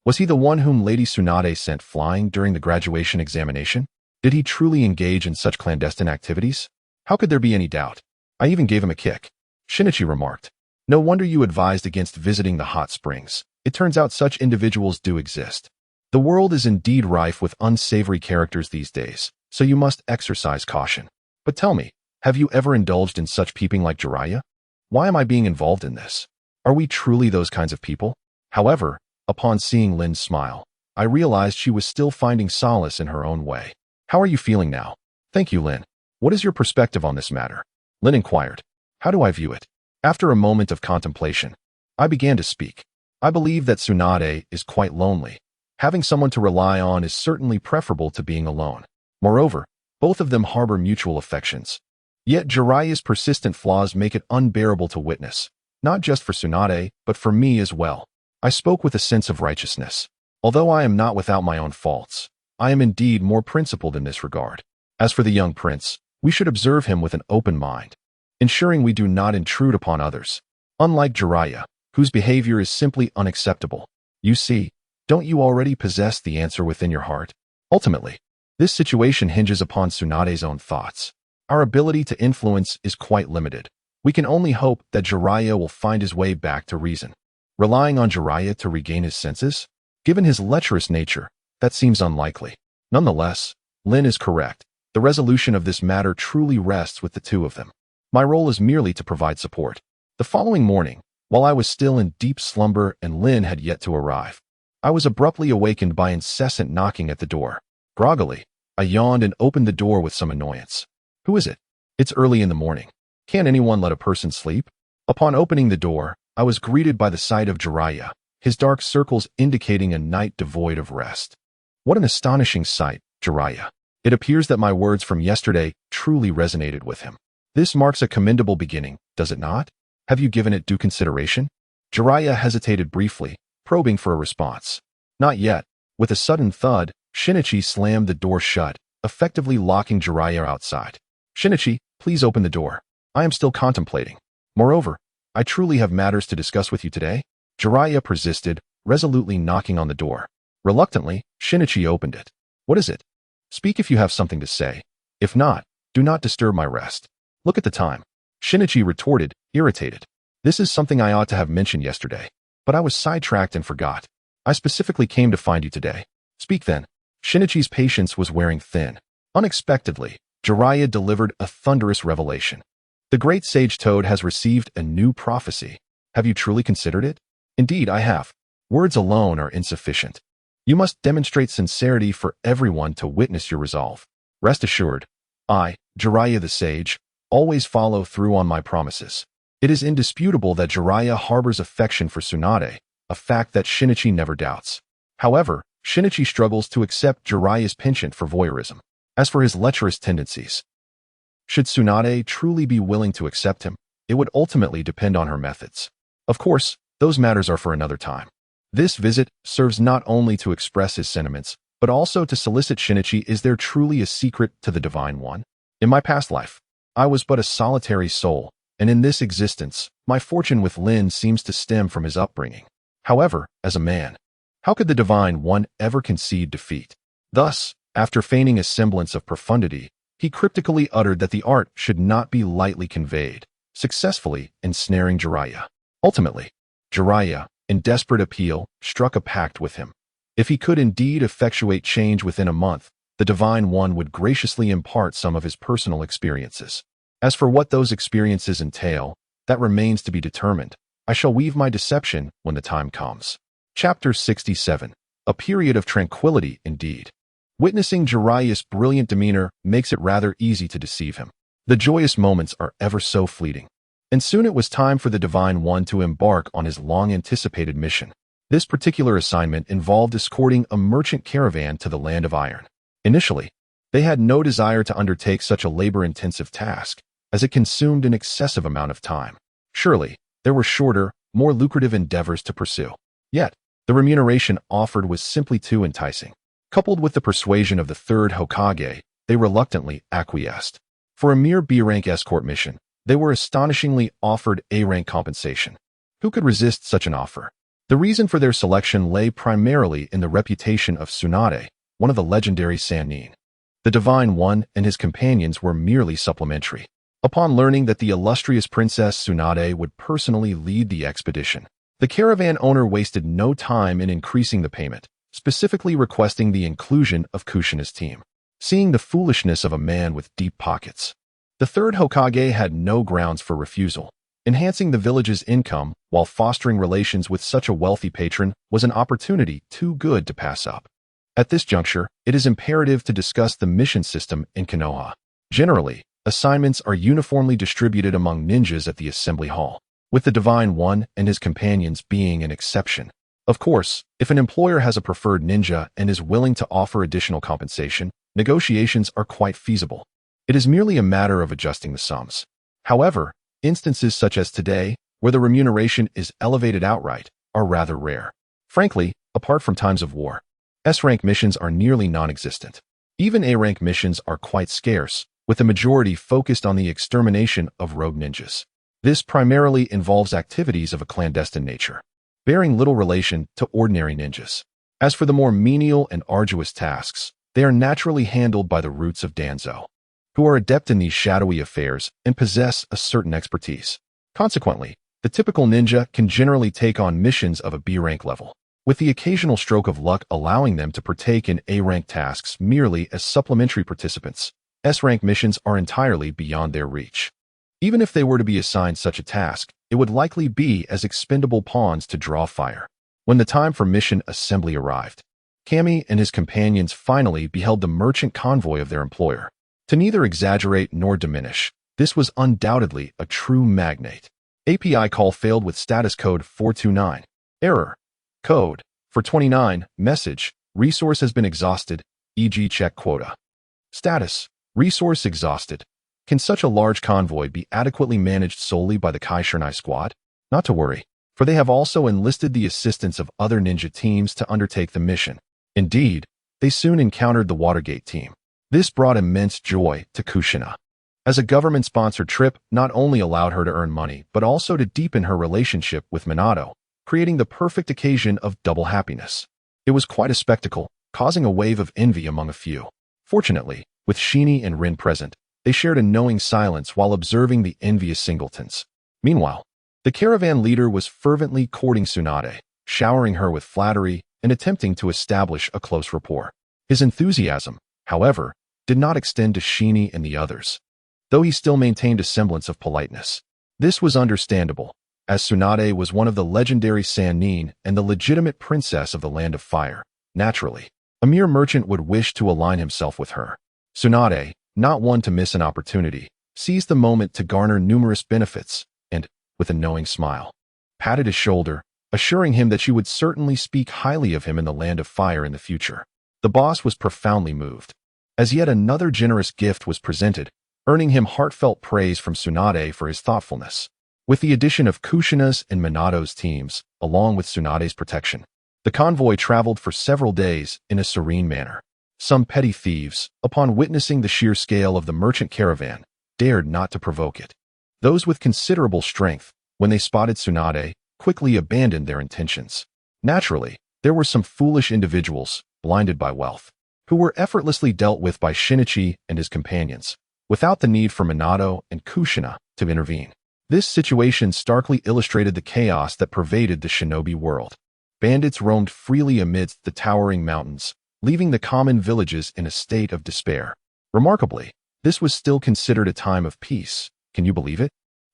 Was he the one whom Lady Tsunade sent flying during the graduation examination? Did he truly engage in such clandestine activities? How could there be any doubt? I even gave him a kick. Shinichi remarked. No wonder you advised against visiting the hot springs. It turns out such individuals do exist. The world is indeed rife with unsavory characters these days, so you must exercise caution. But tell me, have you ever indulged in such peeping like Jiraiya? Why am I being involved in this? Are we truly those kinds of people? However, upon seeing Lin's smile, I realized she was still finding solace in her own way. How are you feeling now? Thank you, Lin. What is your perspective on this matter? Lin inquired. How do I view it? After a moment of contemplation, I began to speak. I believe that Tsunade is quite lonely. Having someone to rely on is certainly preferable to being alone. Moreover, both of them harbor mutual affections. Yet Jiraiya's persistent flaws make it unbearable to witness, not just for Tsunade, but for me as well. I spoke with a sense of righteousness. Although I am not without my own faults, I am indeed more principled in this regard. As for the young prince, we should observe him with an open mind, ensuring we do not intrude upon others. Unlike Jiraiya, whose behavior is simply unacceptable. You see, don't you already possess the answer within your heart? Ultimately, this situation hinges upon Tsunade's own thoughts. Our ability to influence is quite limited. We can only hope that Jiraiya will find his way back to reason. Relying on Jiraiya to regain his senses? Given his lecherous nature, that seems unlikely. Nonetheless, Lin is correct. The resolution of this matter truly rests with the two of them. My role is merely to provide support. The following morning, while I was still in deep slumber and Lin had yet to arrive, I was abruptly awakened by incessant knocking at the door. Groggily, I yawned and opened the door with some annoyance. Who is it? It's early in the morning. Can't anyone let a person sleep? Upon opening the door, I was greeted by the sight of Jiraiya, his dark circles indicating a night devoid of rest. What an astonishing sight, Jiraiya. It appears that my words from yesterday truly resonated with him. This marks a commendable beginning, does it not? Have you given it due consideration? Jiraiya hesitated briefly, probing for a response. Not yet. With a sudden thud, Shinichi slammed the door shut, effectively locking Jiraiya outside. Shinichi, please open the door. I am still contemplating. Moreover, I truly have matters to discuss with you today. Jiraiya persisted, resolutely knocking on the door. Reluctantly, Shinichi opened it. What is it? Speak if you have something to say. If not, do not disturb my rest. Look at the time. Shinichi retorted, irritated. This is something I ought to have mentioned yesterday, but I was sidetracked and forgot. I specifically came to find you today. Speak then. Shinichi's patience was wearing thin. Unexpectedly, Jiraiya delivered a thunderous revelation. The great sage Toad has received a new prophecy. Have you truly considered it? Indeed, I have. Words alone are insufficient. You must demonstrate sincerity for everyone to witness your resolve. Rest assured, I, Jiraiya the sage, always follow through on my promises. It is indisputable that Jiraiya harbors affection for Tsunade, a fact that Shinichi never doubts. However, Shinichi struggles to accept Jiraiya's penchant for voyeurism. As for his lecherous tendencies, should Tsunade truly be willing to accept him, it would ultimately depend on her methods. Of course, those matters are for another time. This visit serves not only to express his sentiments, but also to solicit Shinichi. Is there truly a secret to the Divine One? In my past life, I was but a solitary soul, and in this existence, my fortune with Lin seems to stem from his upbringing. However, as a man, how could the Divine One ever concede defeat? Thus, after feigning a semblance of profundity, he cryptically uttered that the art should not be lightly conveyed, successfully ensnaring Jiraiya. Ultimately, Jiraiya, in desperate appeal, struck a pact with him. If he could indeed effectuate change within a month, the Divine One would graciously impart some of his personal experiences. As for what those experiences entail, that remains to be determined. I shall weave my deception when the time comes. Chapter 67. A period of tranquility indeed. Witnessing Jiraiya's brilliant demeanor makes it rather easy to deceive him. The joyous moments are ever so fleeting. And soon it was time for the Divine One to embark on his long-anticipated mission. This particular assignment involved escorting a merchant caravan to the Land of Iron. Initially, they had no desire to undertake such a labor-intensive task, as it consumed an excessive amount of time. Surely, there were shorter, more lucrative endeavors to pursue. Yet, the remuneration offered was simply too enticing. Coupled with the persuasion of the third Hokage, they reluctantly acquiesced. For a mere B-rank escort mission, they were astonishingly offered A-rank compensation. Who could resist such an offer? The reason for their selection lay primarily in the reputation of Tsunade, one of the legendary Sannin. The Divine One and his companions were merely supplementary. Upon learning that the illustrious Princess Tsunade would personally lead the expedition, the caravan owner wasted no time in increasing the payment, specifically requesting the inclusion of Kushina's team. Seeing the foolishness of a man with deep pockets, the third Hokage had no grounds for refusal. Enhancing the village's income while fostering relations with such a wealthy patron was an opportunity too good to pass up. At this juncture, it is imperative to discuss the mission system in Konoha. Generally, assignments are uniformly distributed among ninjas at the assembly hall, with the Divine One and his companions being an exception. Of course, if an employer has a preferred ninja and is willing to offer additional compensation, negotiations are quite feasible. It is merely a matter of adjusting the sums. However, instances such as today, where the remuneration is elevated outright, are rather rare. Frankly, apart from times of war, S-rank missions are nearly non-existent. Even A-rank missions are quite scarce, with the majority focused on the extermination of rogue ninjas. This primarily involves activities of a clandestine nature, bearing little relation to ordinary ninjas. As for the more menial and arduous tasks, they are naturally handled by the roots of Danzo, who are adept in these shadowy affairs and possess a certain expertise. Consequently, the typical ninja can generally take on missions of a B-rank level, with the occasional stroke of luck allowing them to partake in A-rank tasks merely as supplementary participants. S-rank missions are entirely beyond their reach. Even if they were to be assigned such a task, it would likely be as expendable pawns to draw fire. When the time for mission assembly arrived, Kami and his companions finally beheld the merchant convoy of their employer. To neither exaggerate nor diminish, this was undoubtedly a true magnate. API call failed with status code 429. Error. Code. For 29. Message. Resource has been exhausted, e.g. check quota. Status. Resource exhausted. Can such a large convoy be adequately managed solely by the Kaishinai squad? Not to worry, for they have also enlisted the assistance of other ninja teams to undertake the mission. Indeed, they soon encountered the Watergate team. This brought immense joy to Kushina, as a government-sponsored trip not only allowed her to earn money but also to deepen her relationship with Minato, creating the perfect occasion of double happiness. It was quite a spectacle, causing a wave of envy among a few. Fortunately, with Shini and Rin present, they shared a knowing silence while observing the envious singletons. Meanwhile, the caravan leader was fervently courting Tsunade, showering her with flattery and attempting to establish a close rapport. His enthusiasm, however, did not extend to Shini and the others, though he still maintained a semblance of politeness. This was understandable, as Tsunade was one of the legendary Sannin and the legitimate princess of the Land of Fire. Naturally, a mere merchant would wish to align himself with her. Tsunade, not one to miss an opportunity, seized the moment to garner numerous benefits and, with a knowing smile, patted his shoulder, assuring him that she would certainly speak highly of him in the Land of Fire in the future. The boss was profoundly moved, as yet another generous gift was presented, earning him heartfelt praise from Tsunade for his thoughtfulness. With the addition of Kushina's and Minato's teams, along with Tsunade's protection, the convoy traveled for several days in a serene manner. Some petty thieves, upon witnessing the sheer scale of the merchant caravan, dared not to provoke it. Those with considerable strength, when they spotted Tsunade, quickly abandoned their intentions. Naturally, there were some foolish individuals, blinded by wealth, who were effortlessly dealt with by Shinichi and his companions, without the need for Minato and Kushina to intervene. This situation starkly illustrated the chaos that pervaded the shinobi world. Bandits roamed freely amidst the towering mountains, leaving the common villages in a state of despair. Remarkably, this was still considered a time of peace. Can you believe it?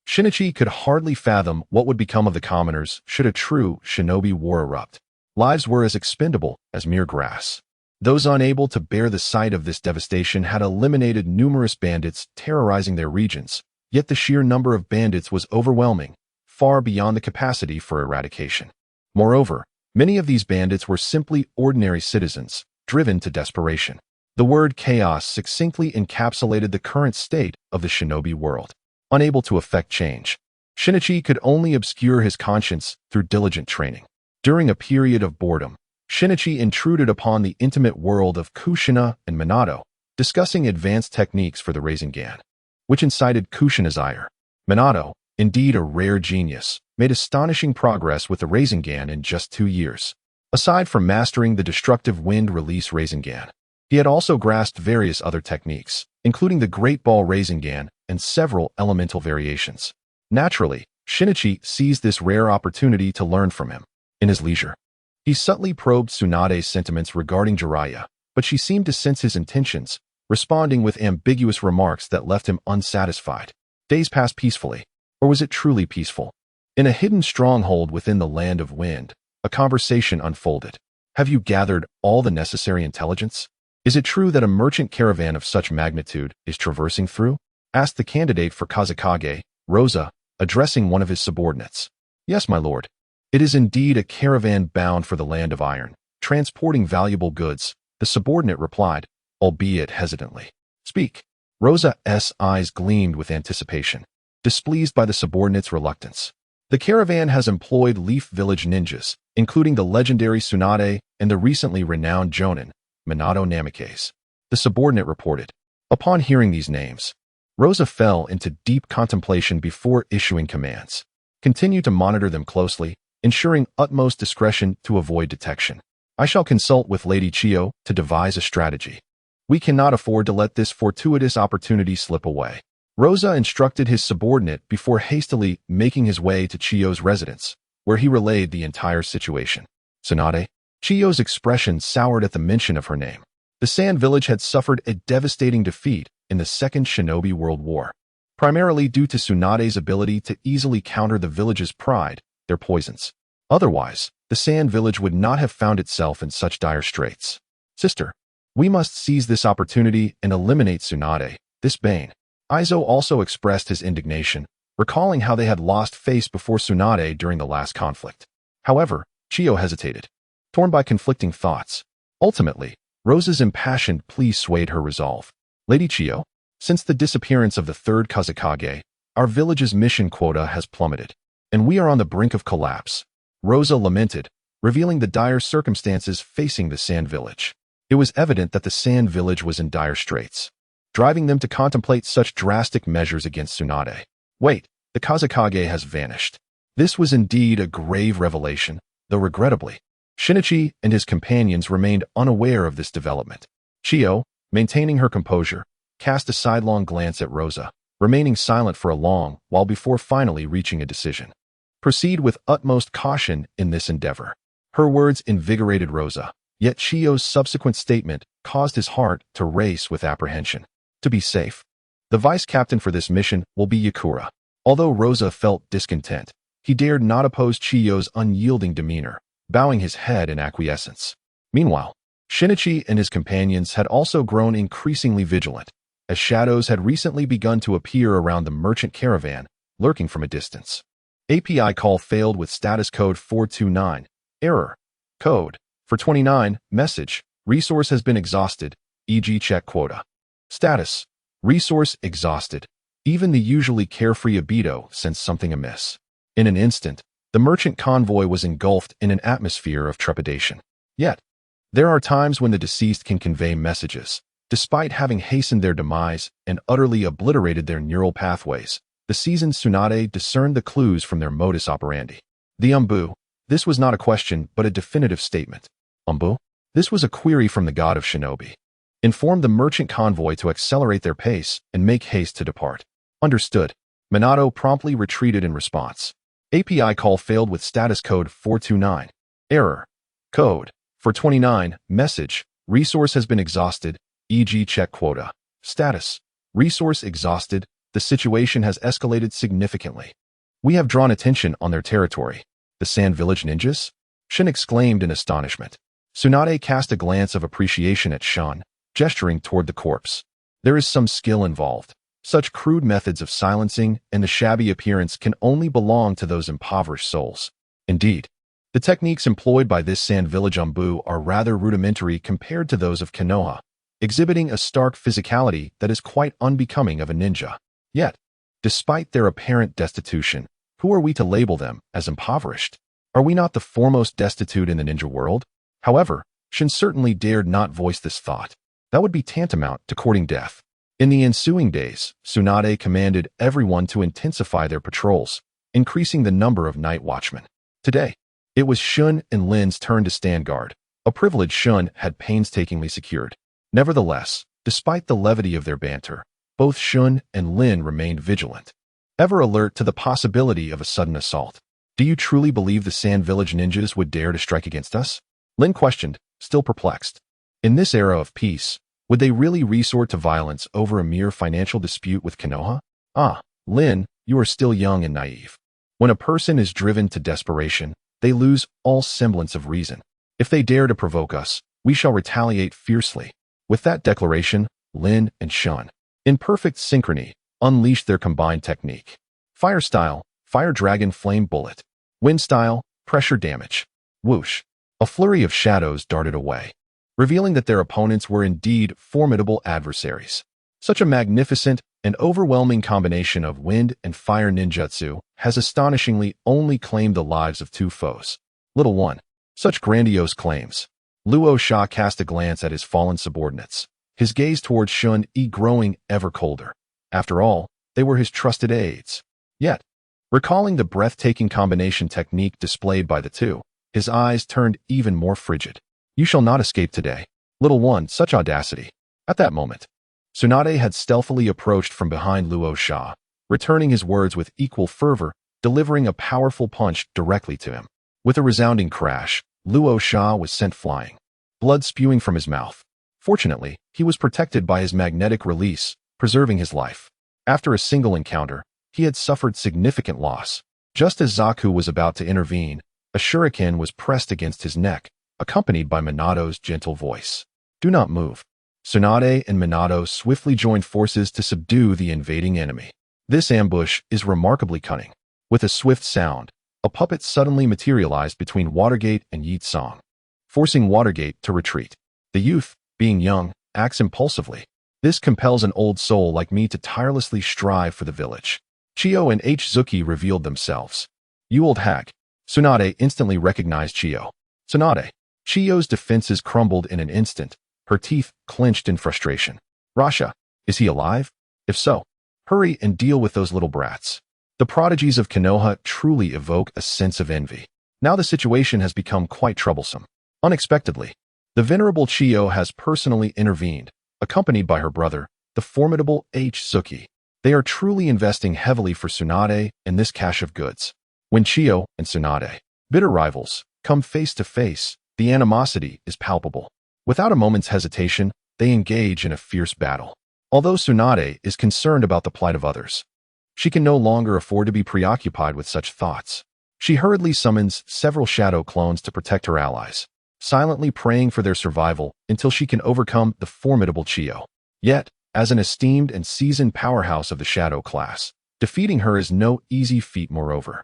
Shinichi could hardly fathom what would become of the commoners should a true shinobi war erupt. Lives were as expendable as mere grass. Those unable to bear the sight of this devastation had eliminated numerous bandits terrorizing their regions, yet the sheer number of bandits was overwhelming, far beyond the capacity for eradication. Moreover, many of these bandits were simply ordinary citizens, driven to desperation. The word chaos succinctly encapsulated the current state of the shinobi world. Unable to effect change, Shinichi could only obscure his conscience through diligent training. During a period of boredom, Shinichi intruded upon the intimate world of Kushina and Minato, discussing advanced techniques for the Rasengan, which incited Kushina's ire. Minato, indeed a rare genius, made astonishing progress with the Rasengan in just 2 years. Aside from mastering the destructive wind release Rasengan, he had also grasped various other techniques, including the Great Ball Rasengan and several elemental variations. Naturally, Shinichi seized this rare opportunity to learn from him. In his leisure, he subtly probed Tsunade's sentiments regarding Jiraiya, but she seemed to sense his intentions, responding with ambiguous remarks that left him unsatisfied. Days passed peacefully, or was it truly peaceful? In a hidden stronghold within the Land of Wind, a conversation unfolded. Have you gathered all the necessary intelligence? Is it true that a merchant caravan of such magnitude is traversing through? Asked the candidate for Kazekage, Rosa, addressing one of his subordinates. Yes, my lord. It is indeed a caravan bound for the Land of Iron, transporting valuable goods, the subordinate replied, albeit hesitantly. Speak. Rosa's eyes gleamed with anticipation, displeased by the subordinate's reluctance. The caravan has employed Leaf Village ninjas, including the legendary Tsunade and the recently renowned Jonin, Minato Namikaze. The subordinate reported. Upon hearing these names, Rosa fell into deep contemplation before issuing commands. Continue to monitor them closely, ensuring utmost discretion to avoid detection. I shall consult with Lady Chiyo to devise a strategy. We cannot afford to let this fortuitous opportunity slip away. Rosa instructed his subordinate before hastily making his way to Chiyo's residence, where he relayed the entire situation. Tsunade? Chiyo's expression soured at the mention of her name. The Sand Village had suffered a devastating defeat in the Second Shinobi World War, primarily due to Tsunade's ability to easily counter the village's pride, their poisons. Otherwise, the Sand Village would not have found itself in such dire straits. Sister, we must seize this opportunity and eliminate Tsunade, this bane. Aizo also expressed his indignation, recalling how they had lost face before Tsunade during the last conflict. However, Chiyo hesitated, torn by conflicting thoughts. Ultimately, Rosa's impassioned plea swayed her resolve. Lady Chiyo, since the disappearance of the third Kazekage, our village's mission quota has plummeted, and we are on the brink of collapse. Rosa lamented, revealing the dire circumstances facing the Sand Village. It was evident that the Sand Village was in dire straits, driving them to contemplate such drastic measures against Tsunade. Wait, the Kazekage has vanished. This was indeed a grave revelation, though regrettably, Shinichi and his companions remained unaware of this development. Chiyo, maintaining her composure, cast a sidelong glance at Rosa, remaining silent for a long while before finally reaching a decision. Proceed with utmost caution in this endeavor. Her words invigorated Rosa, yet Chiyo's subsequent statement caused his heart to race with apprehension. To be safe, the vice captain for this mission will be Yakura. Although Rosa felt discontent, he dared not oppose Chiyo's unyielding demeanor, bowing his head in acquiescence. Meanwhile, Shinichi and his companions had also grown increasingly vigilant, as shadows had recently begun to appear around the merchant caravan, lurking from a distance. API call failed with status code 429. Error. Code. For 29. Message. Resource has been exhausted, e.g. check quota. Status. Resource exhausted. Even the usually carefree Obito sensed something amiss. In an instant, the merchant convoy was engulfed in an atmosphere of trepidation. Yet, There are times when the deceased can convey messages. Despite having hastened their demise and utterly obliterated their neural pathways, the seasoned Tsunade discerned the clues from their modus operandi. The Umbu. This was not a question, but a definitive statement. Umbu? This was a query from the god of shinobi. Informed the merchant convoy to accelerate their pace and make haste to depart. Understood. Minato promptly retreated in response. API call failed with status code 429. Error. Code 429. Message. Resource has been exhausted, e.g. check quota. Status. Resource exhausted. The situation has escalated significantly. We have drawn attention on their territory. The Sand Village ninjas? Shin exclaimed in astonishment. Tsunade cast a glance of appreciation at Shun, gesturing toward the corpse. There is some skill involved. Such crude methods of silencing and the shabby appearance can only belong to those impoverished souls. Indeed, the techniques employed by this Sand Village Umbu are rather rudimentary compared to those of Konoha, exhibiting a stark physicality that is quite unbecoming of a ninja. Yet, despite their apparent destitution, who are we to label them as impoverished? Are we not the foremost destitute in the ninja world? However, Shin certainly dared not voice this thought. That would be tantamount to courting death. In the ensuing days, Tsunade commanded everyone to intensify their patrols, increasing the number of night watchmen. Today, it was Shun and Lin's turn to stand guard, a privilege Shun had painstakingly secured. Nevertheless, despite the levity of their banter, both Shun and Lin remained vigilant, ever alert to the possibility of a sudden assault. Do you truly believe the Sand Village ninjas would dare to strike against us? Lin questioned, still perplexed. In this era of peace, would they really resort to violence over a mere financial dispute with Konoha? Ah, Lin, you are still young and naive. When a person is driven to desperation, they lose all semblance of reason. If they dare to provoke us, we shall retaliate fiercely. With that declaration, Lin and Shun, in perfect synchrony, unleashed their combined technique. Fire style, Fire Dragon Flame Bullet. Wind style, Pressure Damage. Whoosh. A flurry of shadows darted away, revealing that their opponents were indeed formidable adversaries. Such a magnificent and overwhelming combination of wind and fire ninjutsu has astonishingly only claimed the lives of two foes. Little one. Such grandiose claims. Luo Sha cast a glance at his fallen subordinates, his gaze towards Shun growing ever colder. After all, they were his trusted aides. Yet, recalling the breathtaking combination technique displayed by the two, his eyes turned even more frigid. You shall not escape today. Little one, such audacity. At that moment, Tsunade had stealthily approached from behind Luo Sha, returning his words with equal fervor, delivering a powerful punch directly to him. With a resounding crash, Luo Sha was sent flying, blood spewing from his mouth. Fortunately, he was protected by his magnetic release, preserving his life. After a single encounter, he had suffered significant loss. Just as Zaku was about to intervene, a shuriken was pressed against his neck, accompanied by Minato's gentle voice. Do not move. Tsunade and Minato swiftly joined forces to subdue the invading enemy. This ambush is remarkably cunning. With a swift sound, a puppet suddenly materialized between Watergate and Yeet-Song, forcing Watergate to retreat. The youth, being young, acts impulsively. This compels an old soul like me to tirelessly strive for the village. Chiyo and Zuki revealed themselves. You old hack. Tsunade instantly recognized Chiyo. Tsunade. Chiyo's defenses crumbled in an instant, her teeth clenched in frustration. Rasha, is he alive? If so, hurry and deal with those little brats. The prodigies of Konoha truly evoke a sense of envy. Now the situation has become quite troublesome. Unexpectedly, the venerable Chiyo has personally intervened, accompanied by her brother, the formidable Zuki. They are truly investing heavily for Tsunade and this cache of goods. When Chiyo and Tsunade, bitter rivals, come face to face, the animosity is palpable. Without a moment's hesitation, they engage in a fierce battle. Although Tsunade is concerned about the plight of others, she can no longer afford to be preoccupied with such thoughts. She hurriedly summons several shadow clones to protect her allies, silently praying for their survival until she can overcome the formidable Chiyo. Yet, as an esteemed and seasoned powerhouse of the shadow class, defeating her is no easy feat moreover.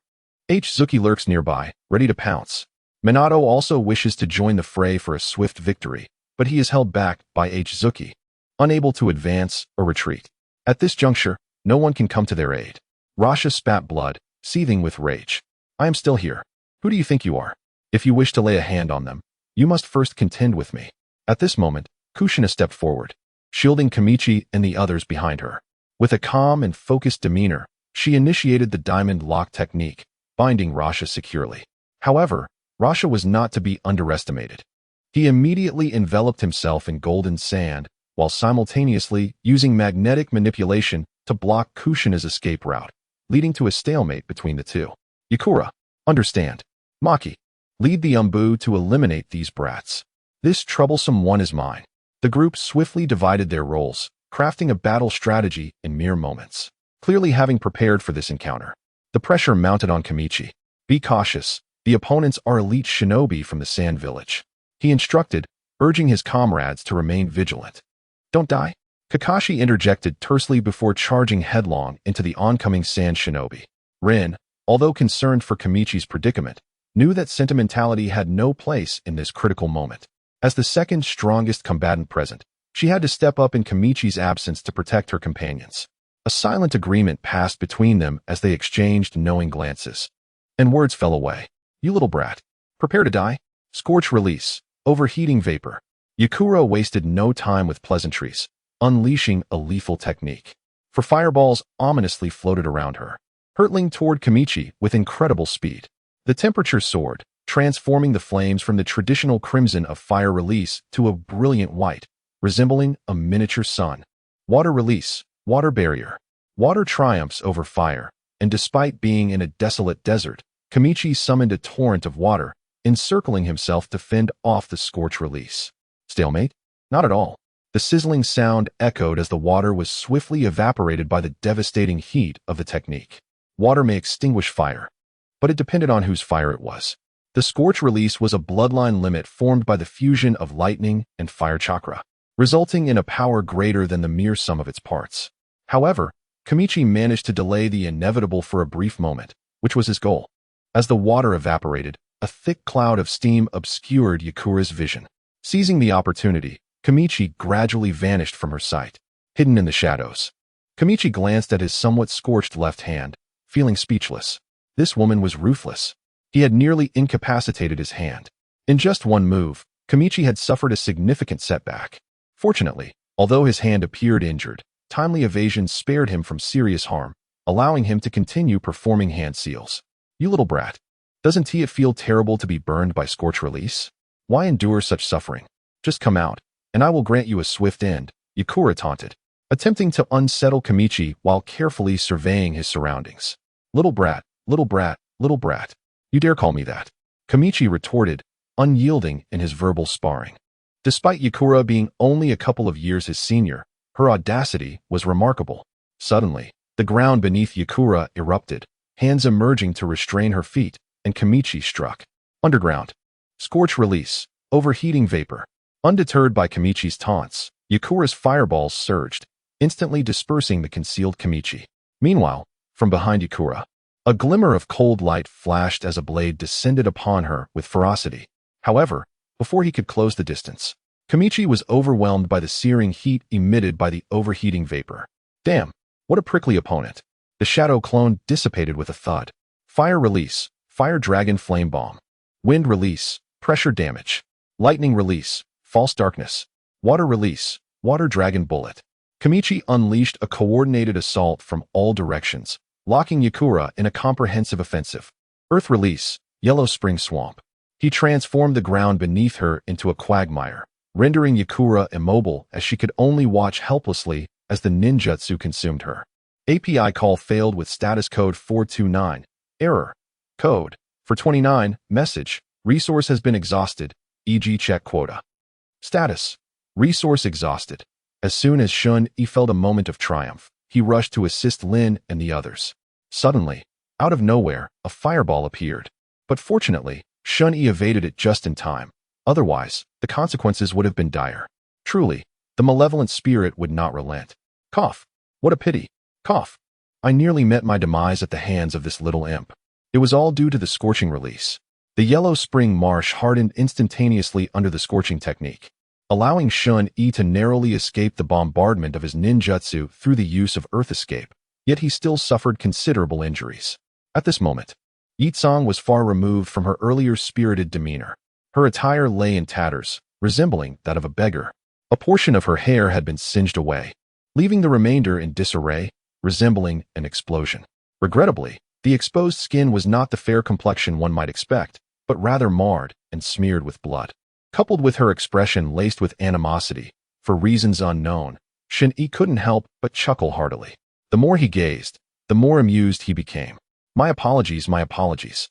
Zuki lurks nearby, ready to pounce. Minato also wishes to join the fray for a swift victory, but he is held back by Zuki, unable to advance or retreat. At this juncture, no one can come to their aid. Rasha spat blood, seething with rage. I am still here. Who do you think you are? If you wish to lay a hand on them, You must first contend with me. At this moment, Kushina stepped forward, shielding Kamichi and the others behind her. With a calm and focused demeanor, she initiated the diamond lock technique, binding Rasha securely. However, Rasha was not to be underestimated. He immediately enveloped himself in golden sand, while simultaneously using magnetic manipulation to block Kushina's escape route, leading to a stalemate between the two. Yakura, understand. Maki, lead the Umbu to eliminate these brats. This troublesome one is mine. The group swiftly divided their roles, crafting a battle strategy in mere moments. Clearly having prepared for this encounter, the pressure mounted on Kamichi. Be cautious. The opponents are elite shinobi from the Sand Village. He instructed, urging his comrades to remain vigilant. Don't die. Kakashi interjected tersely before charging headlong into the oncoming Sand Shinobi. Rin, although concerned for Kamichi's predicament, knew that sentimentality had no place in this critical moment. As the second strongest combatant present, she had to step up in Kamichi's absence to protect her companions. A silent agreement passed between them as they exchanged knowing glances. And words fell away. You little brat. Prepare to die. Scorch release. Overheating vapor. Yakura wasted no time with pleasantries, unleashing a lethal technique. For fireballs ominously floated around her, hurtling toward Kamichi with incredible speed. The temperature soared, transforming the flames from the traditional crimson of fire release to a brilliant white, resembling a miniature sun. Water release. Water barrier. Water triumphs over fire, and despite being in a desolate desert, Kamichi summoned a torrent of water, encircling himself to fend off the scorch release. Stalemate? Not at all. The sizzling sound echoed as the water was swiftly evaporated by the devastating heat of the technique. Water may extinguish fire, but it depended on whose fire it was. The scorch release was a bloodline limit formed by the fusion of lightning and fire chakra, resulting in a power greater than the mere sum of its parts. However, Kamichi managed to delay the inevitable for a brief moment, which was his goal. As the water evaporated, a thick cloud of steam obscured Yakura's vision. Seizing the opportunity, Kamichi gradually vanished from her sight, hidden in the shadows. Kamichi glanced at his somewhat scorched left hand, feeling speechless. This woman was ruthless. He had nearly incapacitated his hand. In just one move, Kamichi had suffered a significant setback. Fortunately, although his hand appeared injured, timely evasion spared him from serious harm, allowing him to continue performing hand seals. You little brat. Doesn't it feel terrible to be burned by scorch release? Why endure such suffering? Just come out, and I will grant you a swift end, Yakura taunted, attempting to unsettle Kamichi while carefully surveying his surroundings. Little brat, little brat, little brat. You dare call me that? Kamichi retorted, unyielding in his verbal sparring. Despite Yakura being only a couple of years his senior, her audacity was remarkable. Suddenly, the ground beneath Yakura erupted, hands emerging to restrain her feet, and Kamichi struck. Underground. Scorch release. Overheating vapor. Undeterred by Kamichi's taunts, Yakura's fireballs surged, instantly dispersing the concealed Kamichi. Meanwhile, from behind Yakura, a glimmer of cold light flashed as a blade descended upon her with ferocity. However, before he could close the distance, Kamichi was overwhelmed by the searing heat emitted by the overheating vapor. Damn, what a prickly opponent. The shadow clone dissipated with a thud. Fire release. Fire Dragon Flame Bomb. Wind release. Pressure damage. Lightning release. False darkness. Water release. Water Dragon Bullet. Kamichi unleashed a coordinated assault from all directions, locking Yakura in a comprehensive offensive. Earth release. Yellow Spring Swamp. He transformed the ground beneath her into a quagmire, rendering Yakura immobile as she could only watch helplessly as the ninjutsu consumed her. API call failed with status code 429. Error. Code. For 29. Message. Resource has been exhausted, e.g. check quota. Status. Resource exhausted. As soon as Shun-E felt a moment of triumph, he rushed to assist Lin and the others. Suddenly, out of nowhere, a fireball appeared. But fortunately, Shun-E evaded it just in time. Otherwise, the consequences would have been dire. Truly, the malevolent spirit would not relent. Cough. What a pity. Cough. I nearly met my demise at the hands of this little imp. It was all due to the scorching release. The yellow spring marsh hardened instantaneously under the scorching technique, allowing Shun-E to narrowly escape the bombardment of his ninjutsu through the use of earth escape, yet he still suffered considerable injuries. At this moment, Yitsong was far removed from her earlier spirited demeanor. Her attire lay in tatters, resembling that of a beggar. A portion of her hair had been singed away, leaving the remainder in disarray, resembling an explosion. Regrettably, the exposed skin was not the fair complexion one might expect, but rather marred and smeared with blood. Coupled with her expression laced with animosity, for reasons unknown, Shen-Yi couldn't help but chuckle heartily. The more he gazed, the more amused he became. My apologies, my apologies.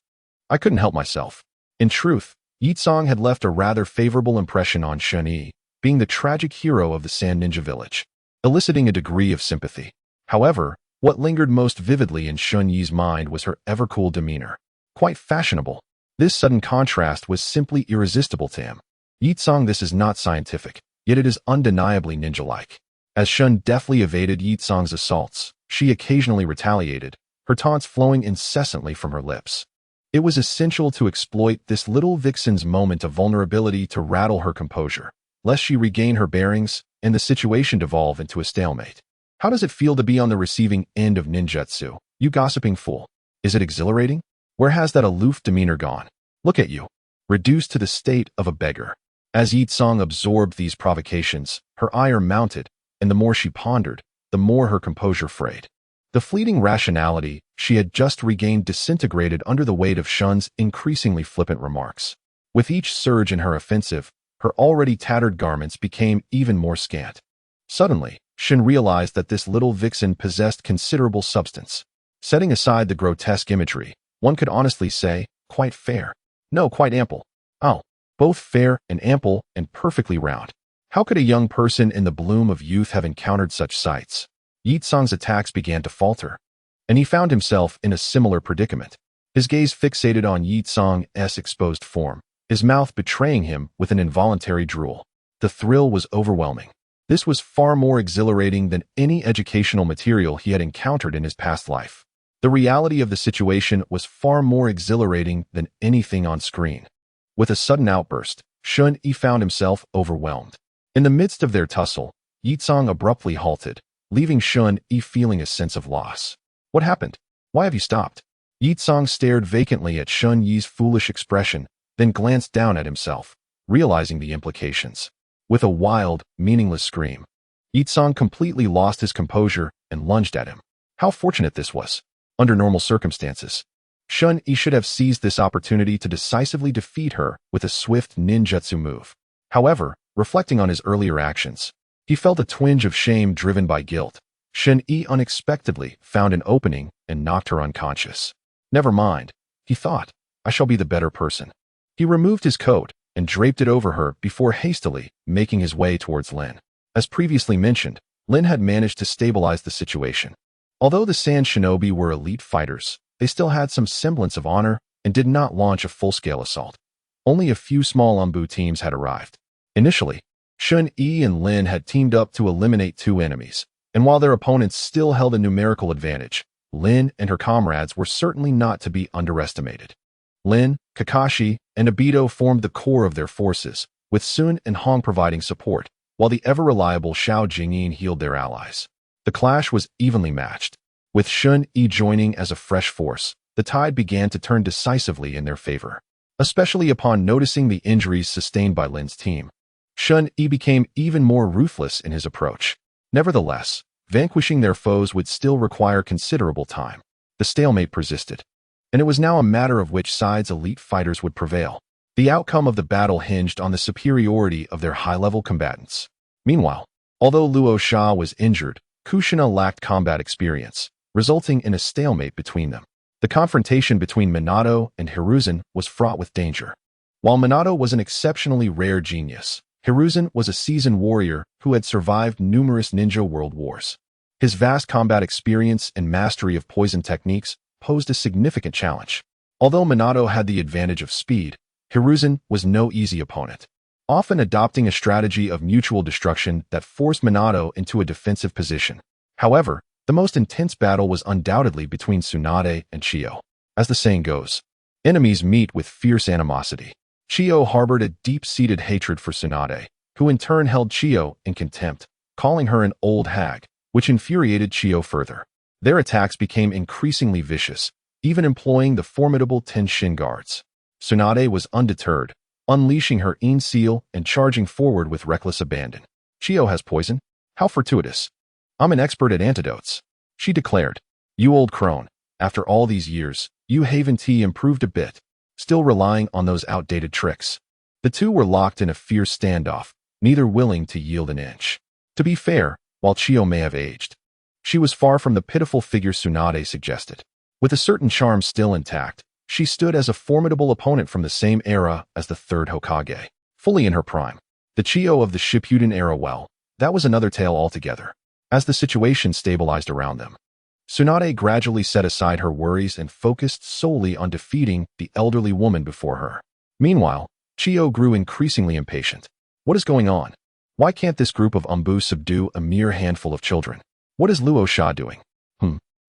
I couldn't help myself. In truth, Yi Tsong had left a rather favorable impression on Shen-Yi, being the tragic hero of the Sand Ninja Village, eliciting a degree of sympathy. However, what lingered most vividly in Shen-Yi's mind was her ever-cool demeanor. Quite fashionable. This sudden contrast was simply irresistible to him. Yi Tsong, this is not scientific, yet it is undeniably ninja-like. As Shun deftly evaded Yi Tsong's assaults, she occasionally retaliated, her taunts flowing incessantly from her lips. It was essential to exploit this little vixen's moment of vulnerability to rattle her composure, lest she regain her bearings and the situation devolve into a stalemate. How does it feel to be on the receiving end of ninjutsu, you gossiping fool? Is it exhilarating? Where has that aloof demeanor gone? Look at you, reduced to the state of a beggar. As Yi Tsong absorbed these provocations, her ire mounted, and the more she pondered, the more her composure frayed. The fleeting rationality she had just regained disintegrated under the weight of Shun's increasingly flippant remarks. With each surge in her offensive, her already tattered garments became even more scant. Suddenly, Shun realized that this little vixen possessed considerable substance. Setting aside the grotesque imagery, one could honestly say, quite fair. No, quite ample. Oh, both fair and ample and perfectly round. How could a young person in the bloom of youth have encountered such sights? Yi Tsong's attacks began to falter, and he found himself in a similar predicament. His gaze fixated on Yi Tsong's exposed form, his mouth betraying him with an involuntary drool. The thrill was overwhelming. This was far more exhilarating than any educational material he had encountered in his past life. The reality of the situation was far more exhilarating than anything on screen. With a sudden outburst, Shun-Yi found himself overwhelmed. In the midst of their tussle, Yi Tsong abruptly halted, leaving Shun-Yi feeling a sense of loss. What happened? Why have you stopped? Yi Tsong stared vacantly at Shun-Yi's foolish expression, then glanced down at himself, realizing the implications. With a wild, meaningless scream, Yi Tsong completely lost his composure and lunged at him. How fortunate this was. Under normal circumstances, Shun-Yi should have seized this opportunity to decisively defeat her with a swift ninjutsu move. However, reflecting on his earlier actions, he felt a twinge of shame driven by guilt. Shun-Yi unexpectedly found an opening and knocked her unconscious. Never mind, he thought, I shall be the better person. He removed his coat and draped it over her before hastily making his way towards Lin. As previously mentioned, Lin had managed to stabilize the situation. Although the Sand Shinobi were elite fighters, they still had some semblance of honor and did not launch a full-scale assault. Only a few small Umbu teams had arrived. Initially, Shun-Yi and Lin had teamed up to eliminate two enemies, and while their opponents still held a numerical advantage, Lin and her comrades were certainly not to be underestimated. Lin, Kakashi, and Obito formed the core of their forces, with Sun and Hong providing support, while the ever-reliable Xiao Jingyin healed their allies. The clash was evenly matched. With Shun-Yi joining as a fresh force, the tide began to turn decisively in their favor, especially upon noticing the injuries sustained by Lin's team. Shun-Yi became even more ruthless in his approach. Nevertheless, vanquishing their foes would still require considerable time. The stalemate persisted, and it was now a matter of which side's elite fighters would prevail. The outcome of the battle hinged on the superiority of their high-level combatants. Meanwhile, although Luo Sha was injured, Kushina lacked combat experience, resulting in a stalemate between them. The confrontation between Minato and Hiruzen was fraught with danger. While Minato was an exceptionally rare genius, Hiruzen was a seasoned warrior who had survived numerous ninja world wars. His vast combat experience and mastery of poison techniques posed a significant challenge. Although Minato had the advantage of speed, Hiruzen was no easy opponent, often adopting a strategy of mutual destruction that forced Minato into a defensive position. However, the most intense battle was undoubtedly between Tsunade and Chiyo. As the saying goes, enemies meet with fierce animosity. Chiyo harbored a deep-seated hatred for Tsunade, who in turn held Chiyo in contempt, calling her an old hag, which infuriated Chiyo further. Their attacks became increasingly vicious, even employing the formidable Tenshin guards. Tsunade was undeterred, unleashing her Yin seal and charging forward with reckless abandon. "Chiyo has poison? How fortuitous. I'm an expert at antidotes," she declared. "You old crone, after all these years, you Haven Tea improved a bit, still relying on those outdated tricks." The two were locked in a fierce standoff, neither willing to yield an inch. To be fair, while Chiyo may have aged, she was far from the pitiful figure Tsunade suggested. With a certain charm still intact, she stood as a formidable opponent from the same era as the third Hokage, fully in her prime. The Chiyo of the Shippuden era, well, that was another tale altogether. As the situation stabilized around them, Tsunade gradually set aside her worries and focused solely on defeating the elderly woman before her. Meanwhile, Chiyo grew increasingly impatient. What is going on? Why can't this group of Umbu subdue a mere handful of children? What is Luo Sha doing?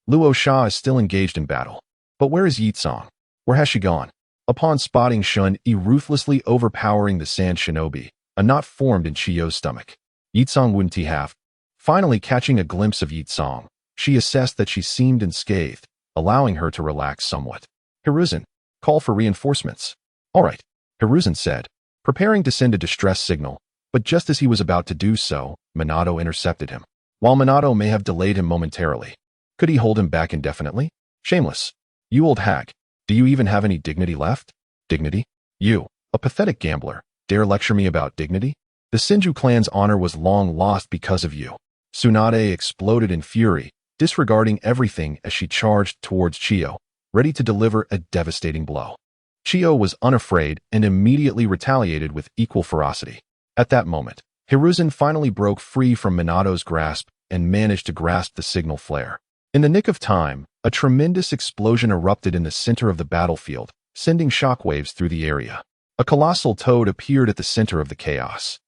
Luo Sha is still engaged in battle. But where is Yitsong? Where has she gone? Upon spotting Shun-E ruthlessly overpowering the sand shinobi, a knot formed in Chiyo's stomach. Yitsong wouldn't he have? Finally catching a glimpse of Yitsong, she assessed that she seemed unscathed, allowing her to relax somewhat. "Hiruzen, call for reinforcements." "All right," Hiruzen said, preparing to send a distress signal, but just as he was about to do so, Minato intercepted him. While Minato may have delayed him momentarily, could he hold him back indefinitely? "Shameless. You old hag. Do you even have any dignity left?" "Dignity? You, a pathetic gambler, dare lecture me about dignity? The Senju clan's honor was long lost because of you." Tsunade exploded in fury, disregarding everything as she charged towards Chiyo, ready to deliver a devastating blow. Chiyo was unafraid and immediately retaliated with equal ferocity. At that moment, Hiruzen finally broke free from Minato's grasp and managed to grasp the signal flare. In the nick of time, a tremendous explosion erupted in the center of the battlefield, sending shockwaves through the area. A colossal toad appeared at the center of the chaos.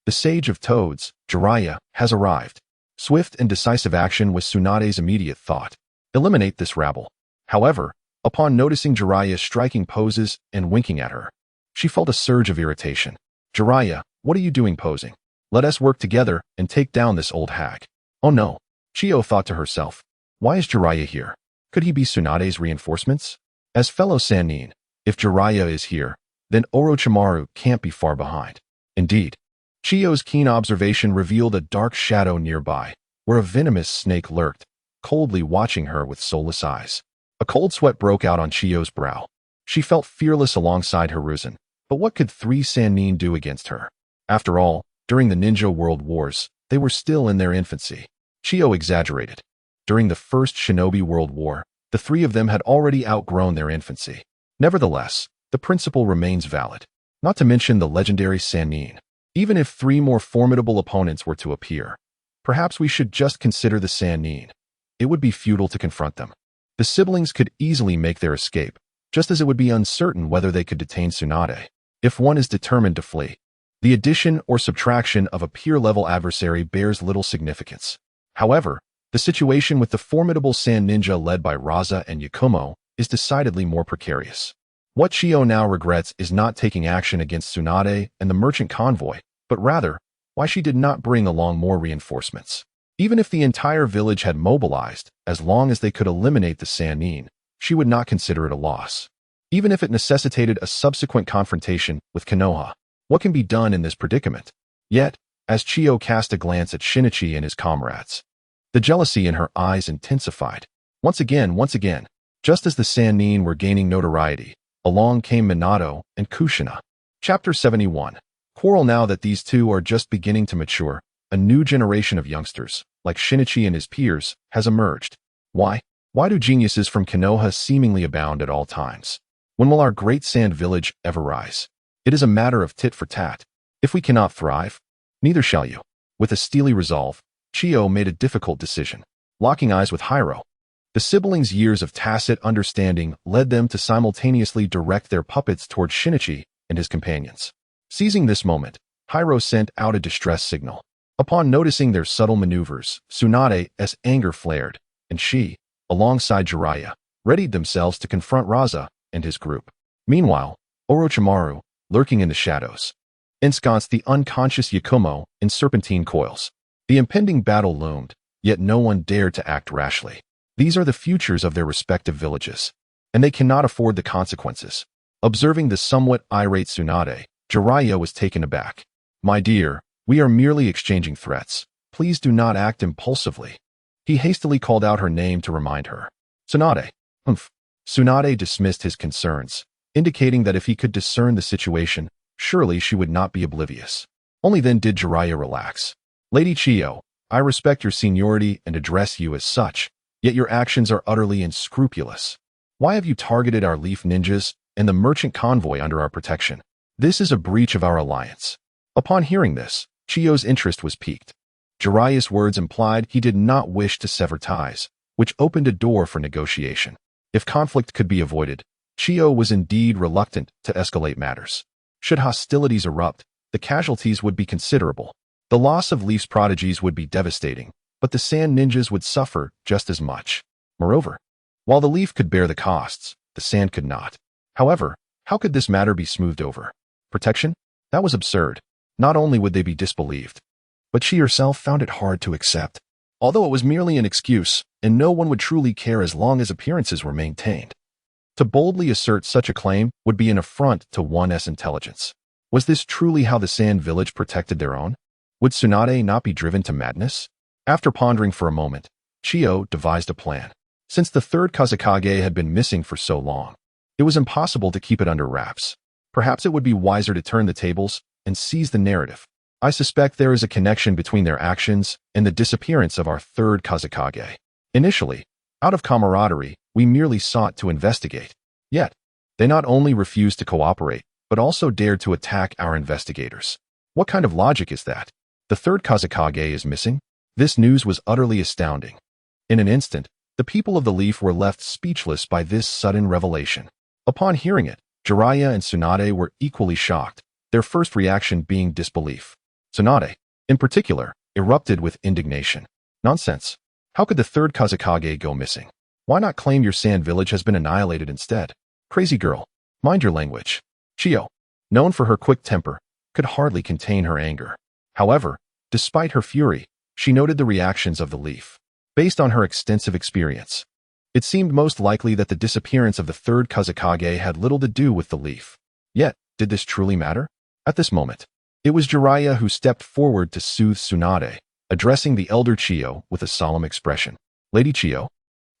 The Sage of Toads, Jiraiya, has arrived. Swift and decisive action was Tsunade's immediate thought. Eliminate this rabble. However, upon noticing Jiraiya's striking poses and winking at her, she felt a surge of irritation. "Jiraiya, what are you doing posing? Let us work together and take down this old hag." "Oh no," Chiyo thought to herself. Why is Jiraiya here? Could he be Tsunade's reinforcements? As fellow Sannin, if Jiraiya is here, then Orochimaru can't be far behind. Indeed, Chiyo's keen observation revealed a dark shadow nearby, where a venomous snake lurked, coldly watching her with soulless eyes. A cold sweat broke out on Chiyo's brow. She felt fearless alongside Hiruzen, but what could three Sannin do against her? After all, during the Ninja World Wars, they were still in their infancy. Chiyo exaggerated. During the First Shinobi World War, the three of them had already outgrown their infancy. Nevertheless, the principle remains valid, not to mention the legendary Sannin. Even if three more formidable opponents were to appear, perhaps we should just consider the Sannin. It would be futile to confront them. The siblings could easily make their escape, just as it would be uncertain whether they could detain Tsunade. If one is determined to flee, the addition or subtraction of a peer-level adversary bears little significance. However, the situation with the formidable Sand Ninja led by Raza and Yakumo is decidedly more precarious. What Chiyo now regrets is not taking action against Tsunade and the merchant convoy, but rather, why she did not bring along more reinforcements. Even if the entire village had mobilized, as long as they could eliminate the Sannin, she would not consider it a loss. Even if it necessitated a subsequent confrontation with Konoha, what can be done in this predicament? Yet, as Chiyo cast a glance at Shinichi and his comrades, the jealousy in her eyes intensified. Once again, just as the Sannin were gaining notoriety, along came Minato and Kushina. Chapter 71. Quarrel. Now that these two are just beginning to mature, a new generation of youngsters, like Shinichi and his peers, has emerged. Why? Why do geniuses from Konoha seemingly abound at all times? When will our great sand village ever rise? It is a matter of tit for tat. If we cannot thrive, neither shall you. With a steely resolve, Chiyo made a difficult decision, locking eyes with Hiro. The siblings' years of tacit understanding led them to simultaneously direct their puppets toward Shinichi and his companions. Seizing this moment, Hiro sent out a distress signal. Upon noticing their subtle maneuvers, Tsunade's anger flared, and she, alongside Jiraiya, readied themselves to confront Raza and his group. Meanwhile, Orochimaru, lurking in the shadows, ensconced the unconscious Yakumo in serpentine coils. The impending battle loomed, yet no one dared to act rashly. These are the futures of their respective villages, and they cannot afford the consequences. Observing the somewhat irate Tsunade, Jiraiya was taken aback. My dear, we are merely exchanging threats. Please do not act impulsively. He hastily called out her name to remind her. Tsunade. Humph. Tsunade dismissed his concerns, indicating that if he could discern the situation, surely she would not be oblivious. Only then did Jiraiya relax. Lady Chiyo, I respect your seniority and address you as such, yet your actions are utterly unscrupulous. Why have you targeted our leaf ninjas and the merchant convoy under our protection? This is a breach of our alliance. Upon hearing this, Chiyo's interest was piqued. Jiraiya's words implied he did not wish to sever ties, which opened a door for negotiation. If conflict could be avoided, Chiyo was indeed reluctant to escalate matters. Should hostilities erupt, the casualties would be considerable. The loss of Leaf's prodigies would be devastating, but the Sand Ninjas would suffer just as much. Moreover, while the Leaf could bear the costs, the Sand could not. However, how could this matter be smoothed over? Protection? That was absurd. Not only would they be disbelieved, but she herself found it hard to accept. Although it was merely an excuse, and no one would truly care as long as appearances were maintained. To boldly assert such a claim would be an affront to one's intelligence. Was this truly how the Sand Village protected their own? Would Tsunade not be driven to madness? After pondering for a moment, Chiyo devised a plan. Since the third Kazekage had been missing for so long, it was impossible to keep it under wraps. Perhaps it would be wiser to turn the tables and seize the narrative. I suspect there is a connection between their actions and the disappearance of our third Kazekage. Initially, out of camaraderie, we merely sought to investigate. Yet, they not only refused to cooperate, but also dared to attack our investigators. What kind of logic is that? The third Kazekage is missing? This news was utterly astounding. In an instant, the people of the Leaf were left speechless by this sudden revelation. Upon hearing it, Jiraiya and Tsunade were equally shocked, their first reaction being disbelief. Tsunade, in particular, erupted with indignation. Nonsense. How could the third Kazekage go missing? Why not claim your Sand Village has been annihilated instead? Crazy girl. Mind your language. Chiyo, known for her quick temper, could hardly contain her anger. However, despite her fury, she noted the reactions of the Leaf. Based on her extensive experience, it seemed most likely that the disappearance of the third Kazekage had little to do with the Leaf. Yet, did this truly matter? At this moment, it was Jiraiya who stepped forward to soothe Tsunade, addressing the elder Chiyo with a solemn expression. Lady Chiyo,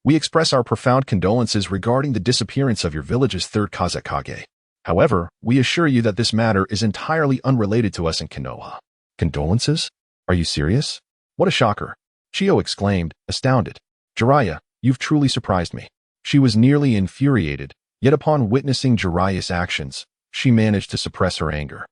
we express our profound condolences regarding the disappearance of your village's third Kazekage. However, we assure you that this matter is entirely unrelated to us in Konoha. Condolences? Are you serious? What a shocker! Chiyo exclaimed, astounded. Jiraiya, you've truly surprised me. She was nearly infuriated, yet upon witnessing Jiraiya's actions, she managed to suppress her anger.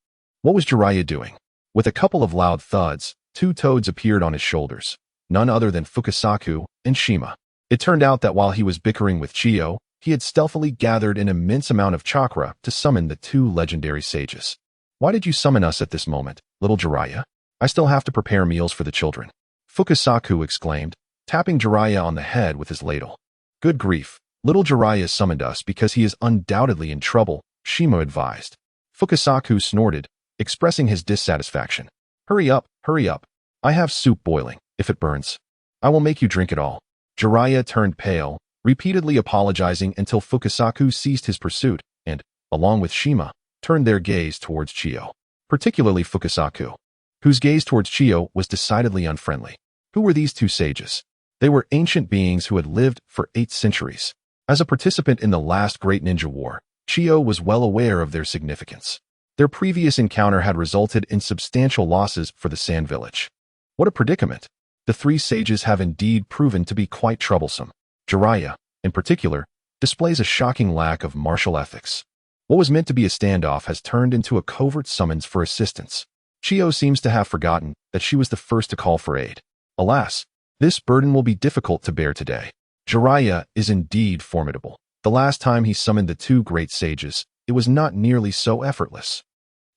What was Jiraiya doing? With a couple of loud thuds, two toads appeared on his shoulders, none other than Fukasaku and Shima. It turned out that while he was bickering with Chiyo, he had stealthily gathered an immense amount of chakra to summon the two legendary sages. Why did you summon us at this moment, little Jiraiya? I still have to prepare meals for the children. Fukasaku exclaimed, tapping Jiraiya on the head with his ladle. Good grief, little Jiraiya summoned us because he is undoubtedly in trouble, Shima advised. Fukasaku snorted, expressing his dissatisfaction. Hurry up, hurry up. I have soup boiling, if it burns. I will make you drink it all. Jiraiya turned pale, repeatedly apologizing until Fukasaku ceased his pursuit and, along with Shima, turned their gaze towards Chiyo. Particularly Fukasaku, whose gaze towards Chiyo was decidedly unfriendly. Who were these two sages? They were ancient beings who had lived for 8 centuries. As a participant in the last Great Ninja War, Chiyo was well aware of their significance. Their previous encounter had resulted in substantial losses for the Sand Village. What a predicament! The 3 sages have indeed proven to be quite troublesome. Jiraiya, in particular, displays a shocking lack of martial ethics. What was meant to be a standoff has turned into a covert summons for assistance. Chiyo seems to have forgotten that she was the first to call for aid. Alas, this burden will be difficult to bear today. Jiraiya is indeed formidable. The last time he summoned the 2 great sages, it was not nearly so effortless.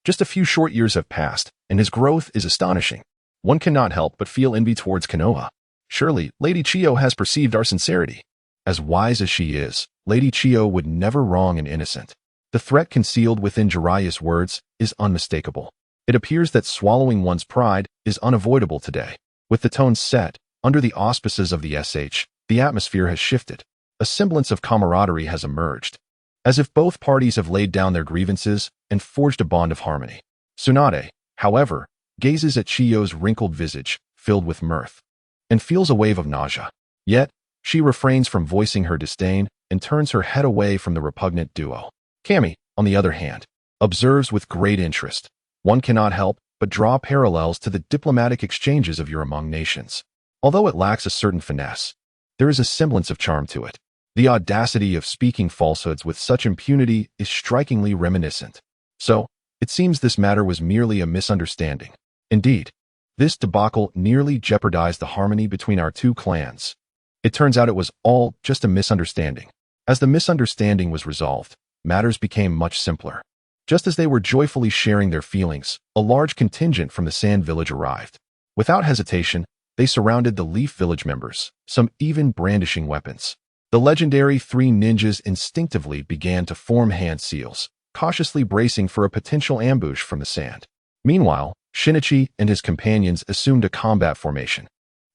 Just a few short years have passed, and his growth is astonishing. One cannot help but feel envy towards Konoha. Surely, Lady Chiyo has perceived our sincerity. As wise as she is, Lady Chiyo would never wrong an innocent. The threat concealed within Jiraiya's words is unmistakable. It appears that swallowing one's pride is unavoidable today. With the tone set, under the auspices of the SH, the atmosphere has shifted. A semblance of camaraderie has emerged. as if both parties have laid down their grievances and forged a bond of harmony. Tsunade, however, gazes at Chiyo's wrinkled visage, filled with mirth, and feels a wave of nausea. Yet, she refrains from voicing her disdain and turns her head away from the repugnant duo. Kami, on the other hand, observes with great interest. One cannot help but draw parallels to the diplomatic exchanges of your among nations. Although it lacks a certain finesse, there is a semblance of charm to it. The audacity of speaking falsehoods with such impunity is strikingly reminiscent. So, it seems this matter was merely a misunderstanding. Indeed, this debacle nearly jeopardized the harmony between our two clans. It turns out it was all just a misunderstanding. As the misunderstanding was resolved, matters became much simpler. Just as they were joyfully sharing their feelings, a large contingent from the Sand Village arrived. Without hesitation, they surrounded the Leaf Village members, some even brandishing weapons. The legendary three ninjas instinctively began to form hand seals, cautiously bracing for a potential ambush from the sand. Meanwhile, Shinichi and his companions assumed a combat formation.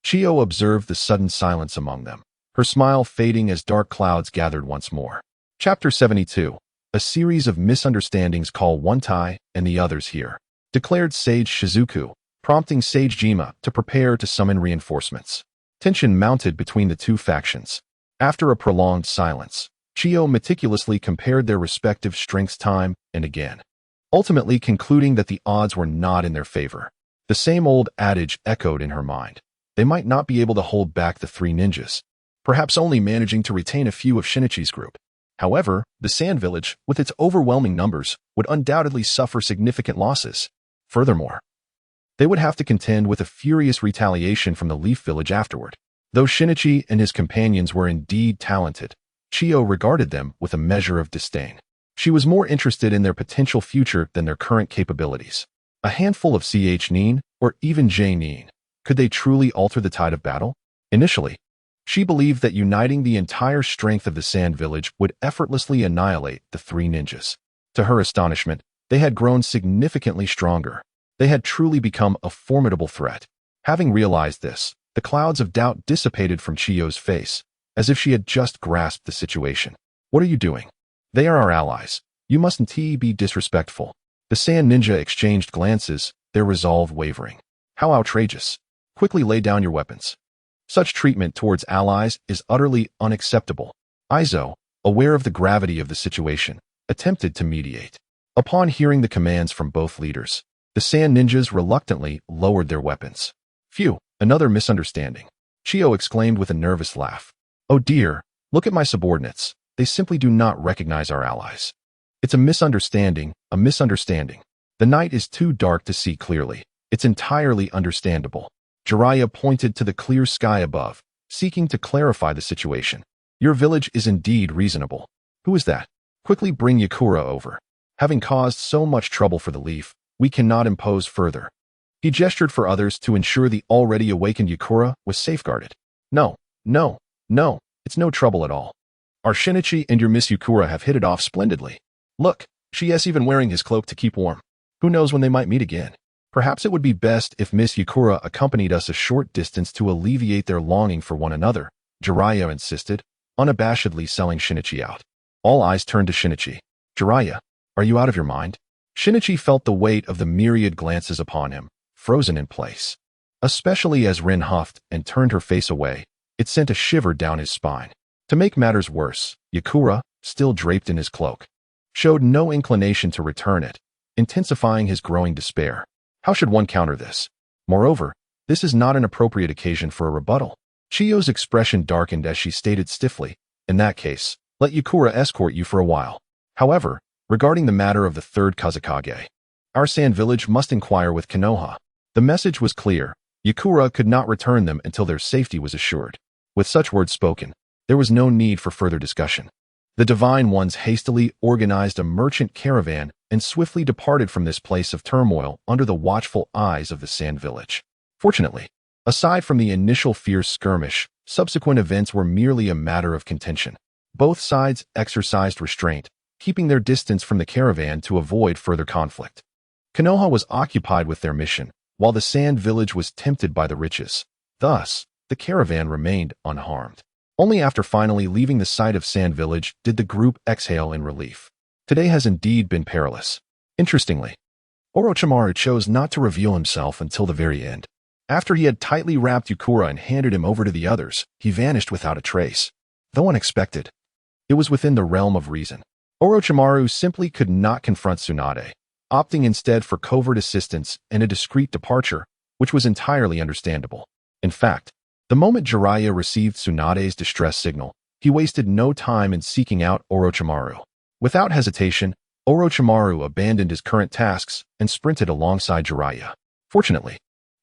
Chiyo observed the sudden silence among them, her smile fading as dark clouds gathered once more. Chapter 72. A series of misunderstandings call one Tai and the others here, declared Sage Shizuku, prompting Sage Jima to prepare to summon reinforcements. Tension mounted between the two factions. After a prolonged silence, Chiyo meticulously compared their respective strengths time and again, ultimately concluding that the odds were not in their favor. The same old adage echoed in her mind. They might not be able to hold back the three ninjas, perhaps only managing to retain a few of Shinichi's group. However, the Sand Village, with its overwhelming numbers, would undoubtedly suffer significant losses. Furthermore, they would have to contend with a furious retaliation from the Leaf Village afterward. Though Shinichi and his companions were indeed talented, Chiyo regarded them with a measure of disdain. She was more interested in their potential future than their current capabilities. A handful of CH Nin, or even J Nin, could they truly alter the tide of battle? Initially, she believed that uniting the entire strength of the Sand Village would effortlessly annihilate the three ninjas. To her astonishment, they had grown significantly stronger. They had truly become a formidable threat. Having realized this, the clouds of doubt dissipated from Chiyo's face, as if she had just grasped the situation. What are you doing? They are our allies. You mustn't be disrespectful. The Sand Ninja exchanged glances, their resolve wavering. How outrageous. Quickly lay down your weapons. Such treatment towards allies is utterly unacceptable. Aizo, aware of the gravity of the situation, attempted to mediate. Upon hearing the commands from both leaders, the Sand Ninjas reluctantly lowered their weapons. Phew, another misunderstanding. Chiyo exclaimed with a nervous laugh. Oh dear, look at my subordinates. They simply do not recognize our allies. It's a misunderstanding, a misunderstanding. The night is too dark to see clearly. It's entirely understandable. Jiraiya pointed to the clear sky above, seeking to clarify the situation. Your village is indeed reasonable. Who is that? Quickly bring Yakura over. Having caused so much trouble for the Leaf, we cannot impose further. He gestured for others to ensure the already awakened Yakura was safeguarded. No, it's no trouble at all. Our Shinichi and your Miss Yakura have hit it off splendidly. Look, she is even wearing his cloak to keep warm. Who knows when they might meet again? Perhaps it would be best if Miss Yakura accompanied us a short distance to alleviate their longing for one another, Jiraiya insisted, unabashedly selling Shinichi out. All eyes turned to Shinichi. Jiraiya, are you out of your mind? Shinichi felt the weight of the myriad glances upon him, frozen in place. Especially as Rin huffed and turned her face away, it sent a shiver down his spine. To make matters worse, Yakura, still draped in his cloak, showed no inclination to return it, intensifying his growing despair. How should one counter this? Moreover, this is not an appropriate occasion for a rebuttal. Chiyo's expression darkened as she stated stiffly, in that case, let Yakura escort you for a while. However, regarding the matter of the third Kazekage, our Sand Village must inquire with Konoha. The message was clear. Yakura could not return them until their safety was assured. With such words spoken, there was no need for further discussion. The Divine Ones hastily organized a merchant caravan and swiftly departed from this place of turmoil under the watchful eyes of the Sand Village. Fortunately, aside from the initial fierce skirmish, subsequent events were merely a matter of contention. Both sides exercised restraint, keeping their distance from the caravan to avoid further conflict. Konoha was occupied with their mission, while the Sand Village was tempted by the riches. Thus, the caravan remained unharmed. Only after finally leaving the site of Sand Village did the group exhale in relief. Today has indeed been perilous. Interestingly, Orochimaru chose not to reveal himself until the very end. After he had tightly wrapped Yukura and handed him over to the others, he vanished without a trace. Though unexpected, it was within the realm of reason. Orochimaru simply could not confront Tsunade, opting instead for covert assistance and a discreet departure, which was entirely understandable. In fact, the moment Jiraiya received Tsunade's distress signal, he wasted no time in seeking out Orochimaru. Without hesitation, Orochimaru abandoned his current tasks and sprinted alongside Jiraiya. Fortunately,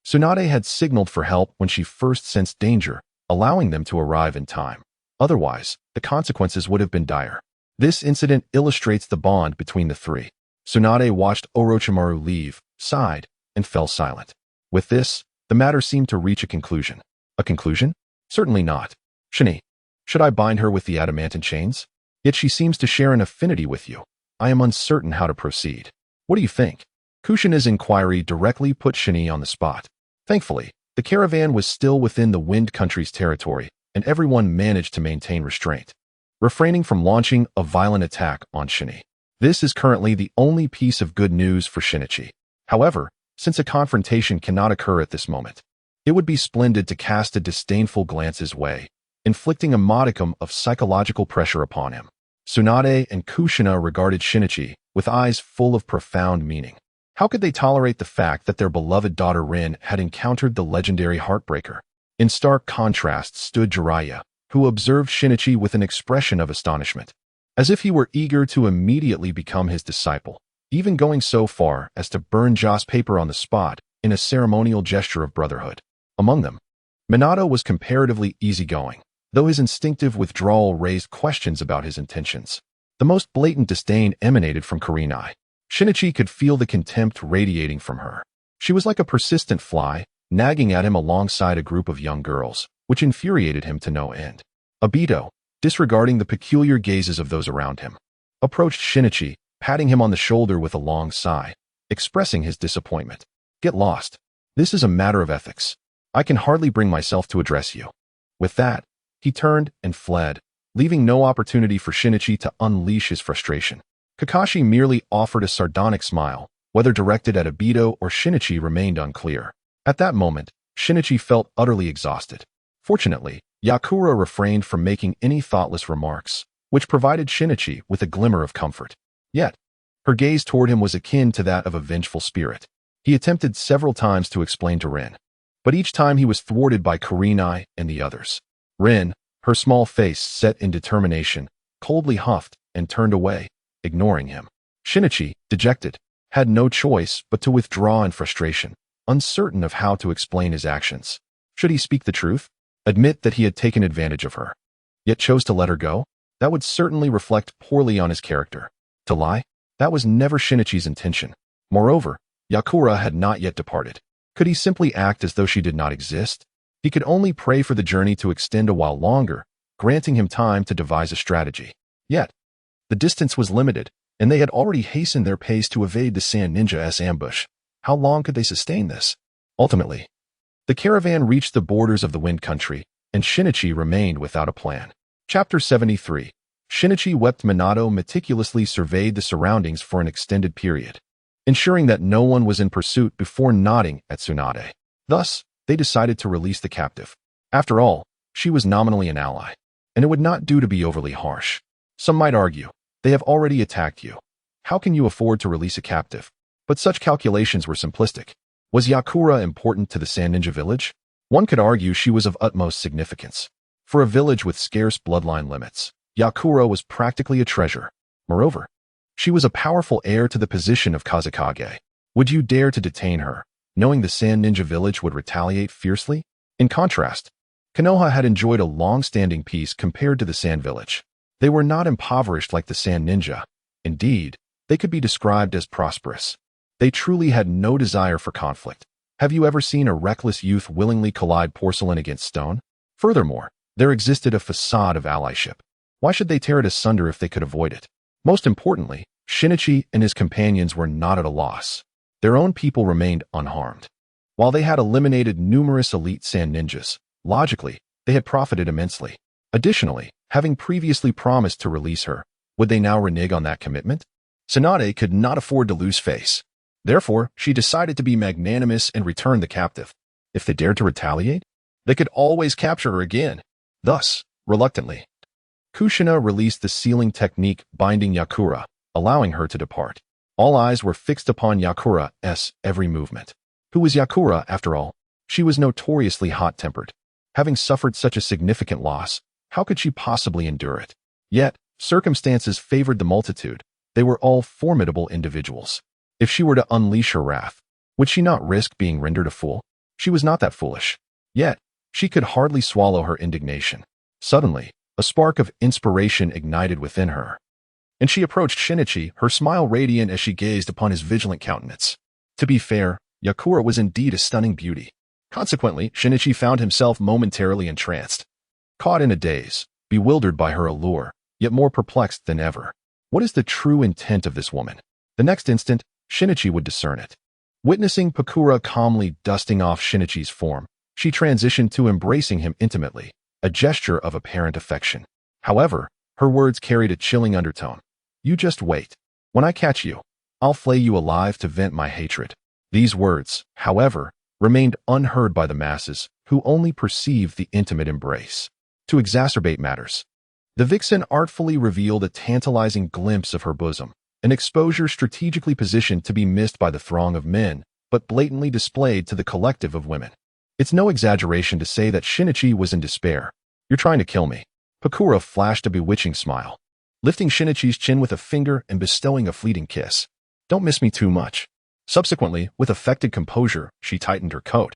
Tsunade had signaled for help when she first sensed danger, allowing them to arrive in time. Otherwise, the consequences would have been dire. This incident illustrates the bond between the three. Tsunade watched Orochimaru leave, sighed, and fell silent. With this, the matter seemed to reach a conclusion. A conclusion? Certainly not. Shini, should I bind her with the adamantine chains? Yet she seems to share an affinity with you. I am uncertain how to proceed. What do you think? Kushina's inquiry directly put Shini on the spot. Thankfully, the caravan was still within the Wind Country's territory, and everyone managed to maintain restraint, refraining from launching a violent attack on Shini. This is currently the only piece of good news for Shinichi. However, since a confrontation cannot occur at this moment, it would be splendid to cast a disdainful glance his way, inflicting a modicum of psychological pressure upon him. Tsunade and Kushina regarded Shinichi with eyes full of profound meaning. How could they tolerate the fact that their beloved daughter Rin had encountered the legendary Heartbreaker? In stark contrast stood Jiraiya, who observed Shinichi with an expression of astonishment, as if he were eager to immediately become his disciple, even going so far as to burn Joss paper on the spot in a ceremonial gesture of brotherhood. Among them, Minato was comparatively easygoing, though his instinctive withdrawal raised questions about his intentions. The most blatant disdain emanated from Kurenai. Shinichi could feel the contempt radiating from her. She was like a persistent fly, nagging at him alongside a group of young girls, which infuriated him to no end. Obito, disregarding the peculiar gazes of those around him, approached Shinichi, patting him on the shoulder with a long sigh, expressing his disappointment. Get lost. This is a matter of ethics. I can hardly bring myself to address you. With that, he turned and fled, leaving no opportunity for Shinichi to unleash his frustration. Kakashi merely offered a sardonic smile. Whether directed at Obito or Shinichi remained unclear. At that moment, Shinichi felt utterly exhausted. Fortunately, Yakura refrained from making any thoughtless remarks, which provided Shinichi with a glimmer of comfort. Yet, her gaze toward him was akin to that of a vengeful spirit. He attempted several times to explain to Rin, but each time he was thwarted by Kurenai and the others. Rin, her small face set in determination, coldly huffed and turned away, ignoring him. Shinichi, dejected, had no choice but to withdraw in frustration, uncertain of how to explain his actions. Should he speak the truth? Admit that he had taken advantage of her, yet chose to let her go? That would certainly reflect poorly on his character. To lie? That was never Shinichi's intention. Moreover, Yakura had not yet departed. Could he simply act as though she did not exist? He could only pray for the journey to extend a while longer, granting him time to devise a strategy. Yet, the distance was limited, and they had already hastened their pace to evade the Sand Ninja's ambush. How long could they sustain this? Ultimately, the caravan reached the borders of the Wind Country, and Shinichi remained without a plan. Chapter 73. Shinichi wept. Minato meticulously surveyed the surroundings for an extended period, ensuring that no one was in pursuit before nodding at Tsunade. Thus, they decided to release the captive. After all, she was nominally an ally, and it would not do to be overly harsh. Some might argue, they have already attacked you. How can you afford to release a captive? But such calculations were simplistic. Was Yakura important to the Sand Ninja village? One could argue she was of utmost significance. For a village with scarce bloodline limits, Yakura was practically a treasure. Moreover, she was a powerful heir to the position of Kazekage. Would you dare to detain her, knowing the Sand Ninja village would retaliate fiercely? In contrast, Konoha had enjoyed a long-standing peace compared to the Sand Village. They were not impoverished like the Sand Ninja. Indeed, they could be described as prosperous. They truly had no desire for conflict. Have you ever seen a reckless youth willingly collide porcelain against stone? Furthermore, there existed a facade of allyship. Why should they tear it asunder if they could avoid it? Most importantly, Shinichi and his companions were not at a loss. Their own people remained unharmed. While they had eliminated numerous elite Sand Ninjas, logically, they had profited immensely. Additionally, having previously promised to release her, would they now renege on that commitment? Tsunade could not afford to lose face. Therefore, she decided to be magnanimous and return the captive. If they dared to retaliate, they could always capture her again. Thus, reluctantly, Kushina released the sealing technique binding Yakura, allowing her to depart. All eyes were fixed upon Yakura's every movement. Who was Yakura, after all? She was notoriously hot-tempered. Having suffered such a significant loss, how could she possibly endure it? Yet, circumstances favored the multitude. They were all formidable individuals. If she were to unleash her wrath, would she not risk being rendered a fool? She was not that foolish. Yet, she could hardly swallow her indignation. Suddenly, a spark of inspiration ignited within her, and she approached Shinichi, her smile radiant as she gazed upon his vigilant countenance. To be fair, Yakura was indeed a stunning beauty. Consequently, Shinichi found himself momentarily entranced. Caught in a daze, bewildered by her allure, yet more perplexed than ever. What is the true intent of this woman? The next instant, Shinichi would discern it. Witnessing Pakura calmly dusting off Shinichi's form, she transitioned to embracing him intimately, a gesture of apparent affection. However, her words carried a chilling undertone. You just wait. When I catch you, I'll flay you alive to vent my hatred. These words, however, remained unheard by the masses, who only perceived the intimate embrace. To exacerbate matters, the vixen artfully revealed a tantalizing glimpse of her bosom, an exposure strategically positioned to be missed by the throng of men, but blatantly displayed to the collective of women. It's no exaggeration to say that Shinichi was in despair. You're trying to kill me. Pakura flashed a bewitching smile, lifting Shinichi's chin with a finger and bestowing a fleeting kiss. Don't miss me too much. Subsequently, with affected composure, she tightened her coat,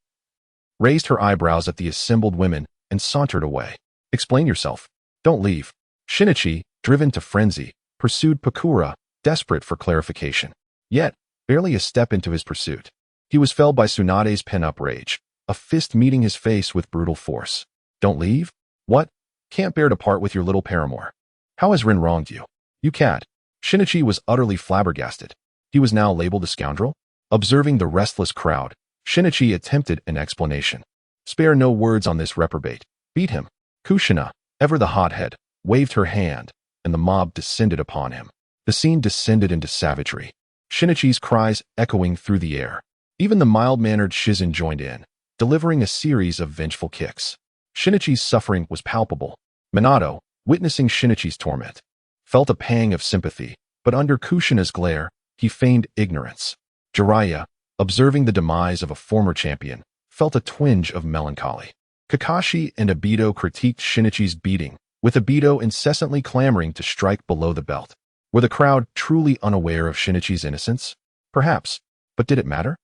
raised her eyebrows at the assembled women, and sauntered away. Explain yourself. Don't leave. Shinichi, driven to frenzy, pursued Pakura, desperate for clarification. Yet, barely a step into his pursuit, he was felled by Tsunade's pent-up rage, a fist meeting his face with brutal force. Don't leave? What? Can't bear to part with your little paramour. How has Rin wronged you? You can't. Shinichi was utterly flabbergasted. He was now labeled a scoundrel? Observing the restless crowd, Shinichi attempted an explanation. Spare no words on this reprobate. Beat him. Kushina, ever the hothead, waved her hand, and the mob descended upon him. The scene descended into savagery, Shinichi's cries echoing through the air. Even the mild-mannered Shizen joined in, delivering a series of vengeful kicks. Shinichi's suffering was palpable. Minato, witnessing Shinichi's torment, felt a pang of sympathy, but under Kushina's glare, he feigned ignorance. Jiraiya, observing the demise of a former champion, felt a twinge of melancholy. Kakashi and Obito critiqued Shinichi's beating, with Obito incessantly clamoring to strike below the belt. Were the crowd truly unaware of Shinichi's innocence? Perhaps, but did it matter?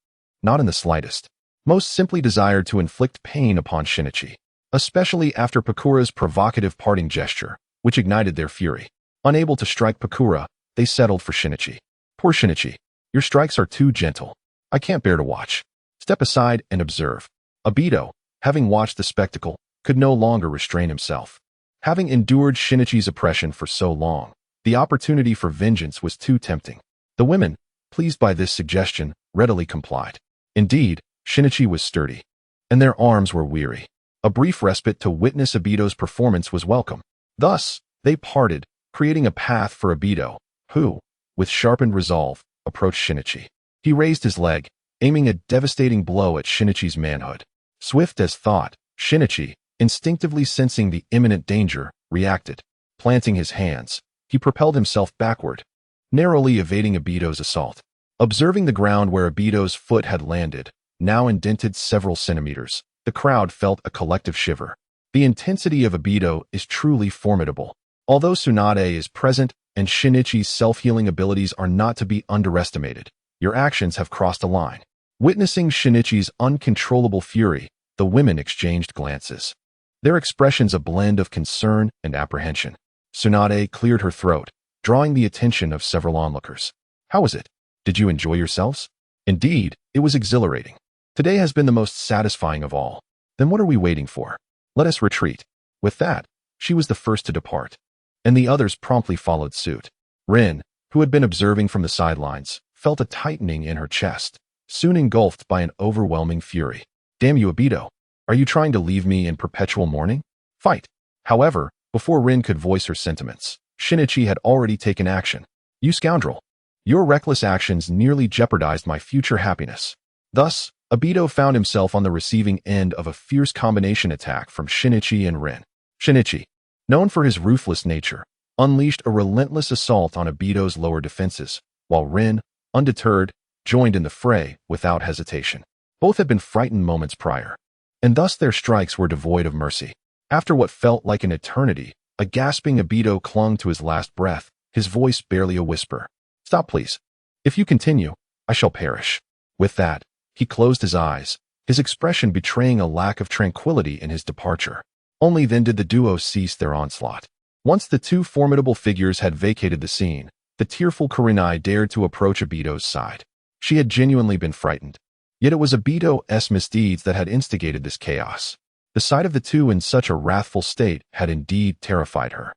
Not in the slightest. Most simply desired to inflict pain upon Shinichi, especially after Pakura's provocative parting gesture, which ignited their fury. Unable to strike Pakura, they settled for Shinichi. Poor Shinichi, your strikes are too gentle. I can't bear to watch. Step aside and observe. Obito, having watched the spectacle, could no longer restrain himself. Having endured Shinichi's oppression for so long, the opportunity for vengeance was too tempting. The women, pleased by this suggestion, readily complied. Indeed, Shinichi was sturdy, and their arms were weary. A brief respite to witness Obito's performance was welcome. Thus, they parted, creating a path for Obito, who, with sharpened resolve, approached Shinichi. He raised his leg, aiming a devastating blow at Shinichi's manhood. Swift as thought, Shinichi, instinctively sensing the imminent danger, reacted. Planting his hands, he propelled himself backward, narrowly evading Obito's assault. Observing the ground where Obito's foot had landed, now indented several centimeters, the crowd felt a collective shiver. The intensity of Obito is truly formidable. Although Tsunade is present and Shinichi's self-healing abilities are not to be underestimated, your actions have crossed a line. Witnessing Shinichi's uncontrollable fury, the women exchanged glances, their expressions a blend of concern and apprehension. Tsunade cleared her throat, drawing the attention of several onlookers. How was it? Did you enjoy yourselves? Indeed, it was exhilarating. Today has been the most satisfying of all. Then what are we waiting for? Let us retreat. With that, she was the first to depart, and the others promptly followed suit. Rin, who had been observing from the sidelines, felt a tightening in her chest, soon engulfed by an overwhelming fury. Damn you, Obito. Are you trying to leave me in perpetual mourning? Fight. However, Before Rin could voice her sentiments, Shinichi had already taken action. You scoundrel! Your reckless actions nearly jeopardized my future happiness. Thus, Obito found himself on the receiving end of a fierce combination attack from Shinichi and Rin. Shinichi, known for his ruthless nature, unleashed a relentless assault on Obito's lower defenses, while Rin, undeterred, joined in the fray without hesitation. Both had been frightened moments prior, and thus their strikes were devoid of mercy. After what felt like an eternity, a gasping Obito clung to his last breath, his voice barely a whisper. Stop, please. If you continue, I shall perish. With that, he closed his eyes, his expression betraying a lack of tranquility in his departure. Only then did the duo cease their onslaught. Once the two formidable figures had vacated the scene, the tearful Kurenai dared to approach Obito's side. She had genuinely been frightened. Yet it was Obito's misdeeds that had instigated this chaos. The sight of the two in such a wrathful state had indeed terrified her,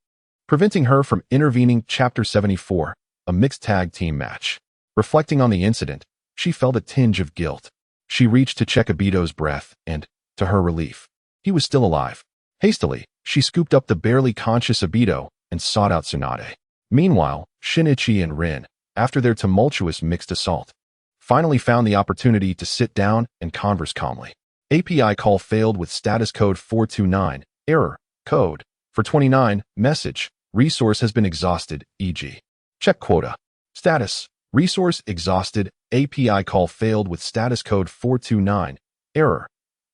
preventing her from intervening. Chapter 74, a mixed tag team match. Reflecting on the incident, she felt a tinge of guilt. She reached to check Obito's breath and, to her relief, he was still alive. Hastily, she scooped up the barely conscious Obito and sought out Tsunade. Meanwhile, Shinichi and Rin, after their tumultuous mixed assault, finally found the opportunity to sit down and converse calmly. API call failed with status code 429, error, code, for 29, message, resource has been exhausted, e.g. check quota. Status, resource exhausted, API call failed with status code 429, error,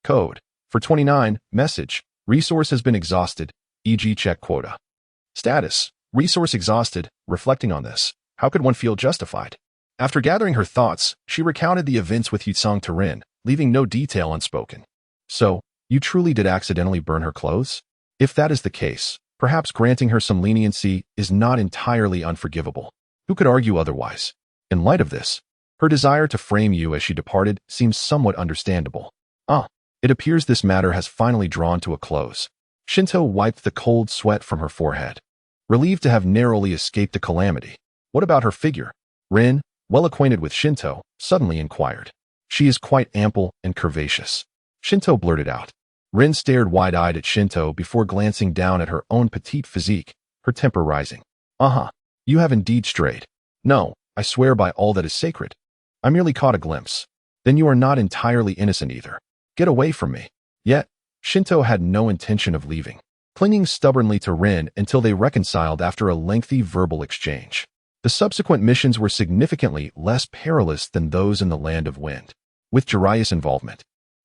code, for 29, message, resource has been exhausted, e.g. check quota. Status, resource exhausted. Reflecting on this, how could one feel justified? After gathering her thoughts, she recounted the events with Yusong to Rin, leaving no detail unspoken. So, you truly did accidentally burn her clothes? If that is the case, perhaps granting her some leniency is not entirely unforgivable. Who could argue otherwise? In light of this, her desire to frame you as she departed seems somewhat understandable. It appears this matter has finally drawn to a close. Shinto wiped the cold sweat from her forehead, relieved to have narrowly escaped a calamity. What about her figure? Rin, well acquainted with Shinto, suddenly inquired. She is quite ample and curvaceous, Shinto blurted out. Rin stared wide-eyed at Shinto before glancing down at her own petite physique, her temper rising. You have indeed strayed. No, I swear by all that is sacred. I merely caught a glimpse. Then you are not entirely innocent either. Get away from me. Yet, Shinto had no intention of leaving, clinging stubbornly to Rin until they reconciled after a lengthy verbal exchange. The subsequent missions were significantly less perilous than those in the Land of Wind. With Jiraiya's involvement,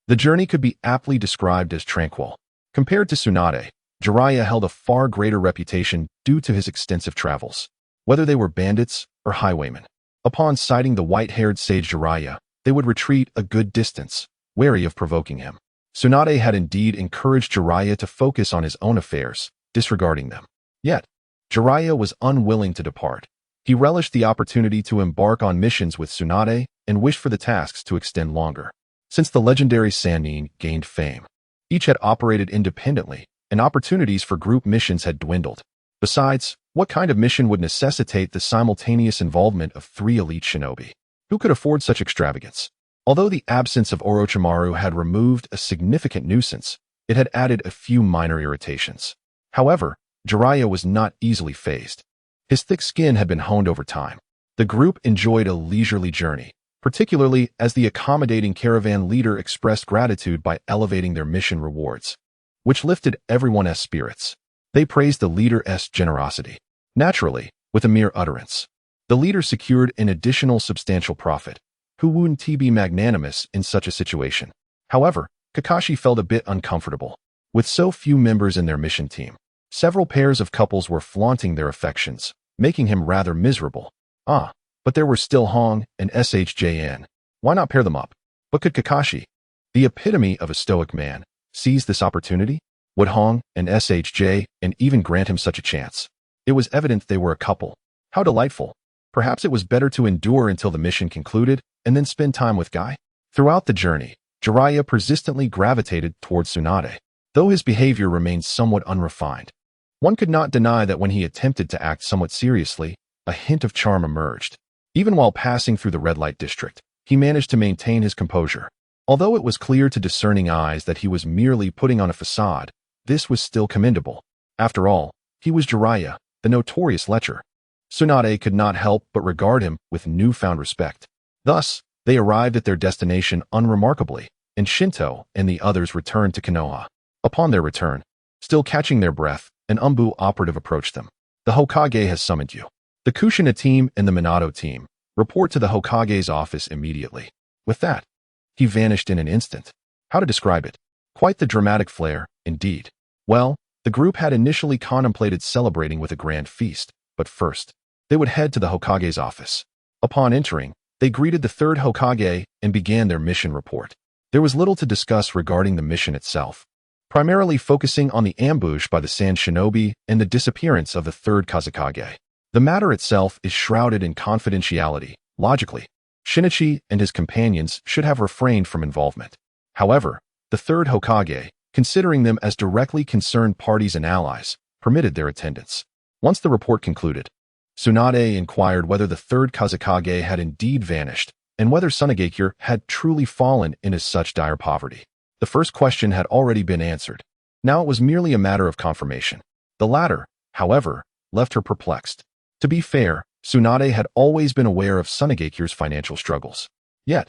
the journey could be aptly described as tranquil. Compared to Tsunade, Jiraiya held a far greater reputation due to his extensive travels, whether they were bandits or highwaymen. Upon sighting the white-haired sage Jiraiya, they would retreat a good distance, wary of provoking him. Tsunade had indeed encouraged Jiraiya to focus on his own affairs, disregarding them. Yet, Jiraiya was unwilling to depart. He relished the opportunity to embark on missions with Tsunade and wished for the tasks to extend longer. Since the legendary Sannin gained fame, each had operated independently, and opportunities for group missions had dwindled. Besides, what kind of mission would necessitate the simultaneous involvement of 3 elite shinobi? Who could afford such extravagance? Although the absence of Orochimaru had removed a significant nuisance, it had added a few minor irritations. However, Jiraiya was not easily fazed. His thick skin had been honed over time. The group enjoyed a leisurely journey, particularly as the accommodating caravan leader expressed gratitude by elevating their mission rewards, which lifted everyone's spirits. They praised the leader's generosity. Naturally, with a mere utterance, the leader secured an additional substantial profit. Who wouldn't be magnanimous in such a situation? However, Kakashi felt a bit uncomfortable. With so few members in their mission team, several pairs of couples were flaunting their affections, making him rather miserable. But there were still Hong and Shjn. Why not pair them up? But could Kakashi, the epitome of a stoic man, seize this opportunity? Would Hong and Shj and even grant him such a chance? It was evident they were a couple. How delightful. Perhaps it was better to endure until the mission concluded and then spend time with Guy. Throughout the journey, Jiraiya persistently gravitated towards Tsunade, though his behavior remained somewhat unrefined. One could not deny that when he attempted to act somewhat seriously, a hint of charm emerged. Even while passing through the red light district, he managed to maintain his composure. Although it was clear to discerning eyes that he was merely putting on a facade, this was still commendable. After all, he was Jiraiya, the notorious lecher. Tsunade could not help but regard him with newfound respect. Thus, they arrived at their destination unremarkably, and Shinto and the others returned to Konoha. Upon their return, still catching their breath, an Umbu operative approached them. The Hokage has summoned you. The Kushina team and the Minato team report to the Hokage's office immediately. With that, he vanished in an instant. How to describe it? Quite the dramatic flair, indeed. Well, the group had initially contemplated celebrating with a grand feast, but first, they would head to the Hokage's office. Upon entering, they greeted the third Hokage and began their mission report. There was little to discuss regarding the mission itself, primarily focusing on the ambush by the Sand Shinobi and the disappearance of the third Kazekage. The matter itself is shrouded in confidentiality. Logically, Shinichi and his companions should have refrained from involvement. However, the third Hokage, considering them as directly concerned parties and allies, permitted their attendance. Once the report concluded, Tsunade inquired whether the third Kazekage had indeed vanished and whether Tsunagakure had truly fallen into such dire poverty. The first question had already been answered. Now it was merely a matter of confirmation. The latter, however, left her perplexed. To be fair, Tsunade had always been aware of Tsunagakure's financial struggles. Yet,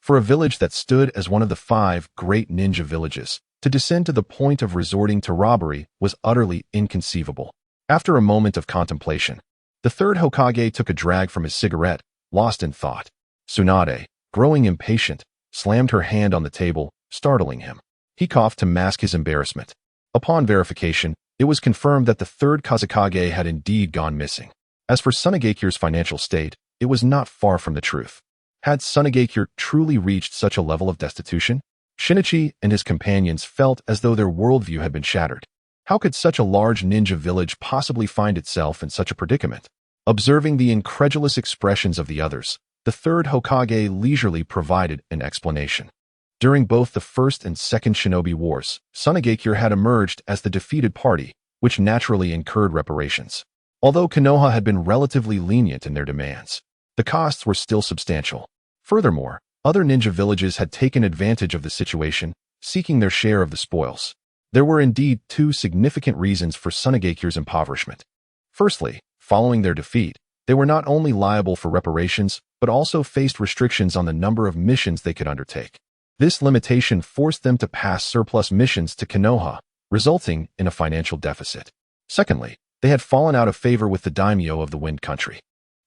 for a village that stood as one of the 5 great ninja villages, to descend to the point of resorting to robbery was utterly inconceivable. After a moment of contemplation, the third Hokage took a drag from his cigarette, lost in thought. Tsunade, growing impatient, slammed her hand on the table, startling him. He coughed to mask his embarrassment. Upon verification, it was confirmed that the third Kazekage had indeed gone missing. As for Tsunagakure's financial state, it was not far from the truth. Had Tsunagakure truly reached such a level of destitution? Shinichi and his companions felt as though their worldview had been shattered. How could such a large ninja village possibly find itself in such a predicament? Observing the incredulous expressions of the others, the third Hokage leisurely provided an explanation. During both the First and Second Shinobi Wars, Tsunagakure had emerged as the defeated party, which naturally incurred reparations. Although Konoha had been relatively lenient in their demands, the costs were still substantial. Furthermore, other ninja villages had taken advantage of the situation, seeking their share of the spoils. There were indeed 2 significant reasons for Tsunagakure's impoverishment. Firstly, following their defeat, they were not only liable for reparations, but also faced restrictions on the number of missions they could undertake. This limitation forced them to pass surplus missions to Konoha, resulting in a financial deficit. Secondly, they had fallen out of favor with the daimyo of the Wind Country.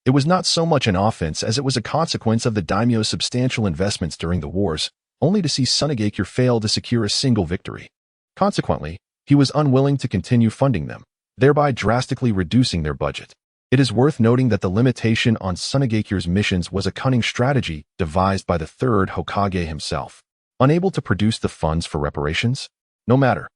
It was not so much an offense as it was a consequence of the daimyo's substantial investments during the wars, only to see Tsunagakure fail to secure a single victory. Consequently, he was unwilling to continue funding them, thereby drastically reducing their budget. It is worth noting that the limitation on Tsunagakure's missions was a cunning strategy devised by the third Hokage himself. Unable to produce the funds for reparations? No matter.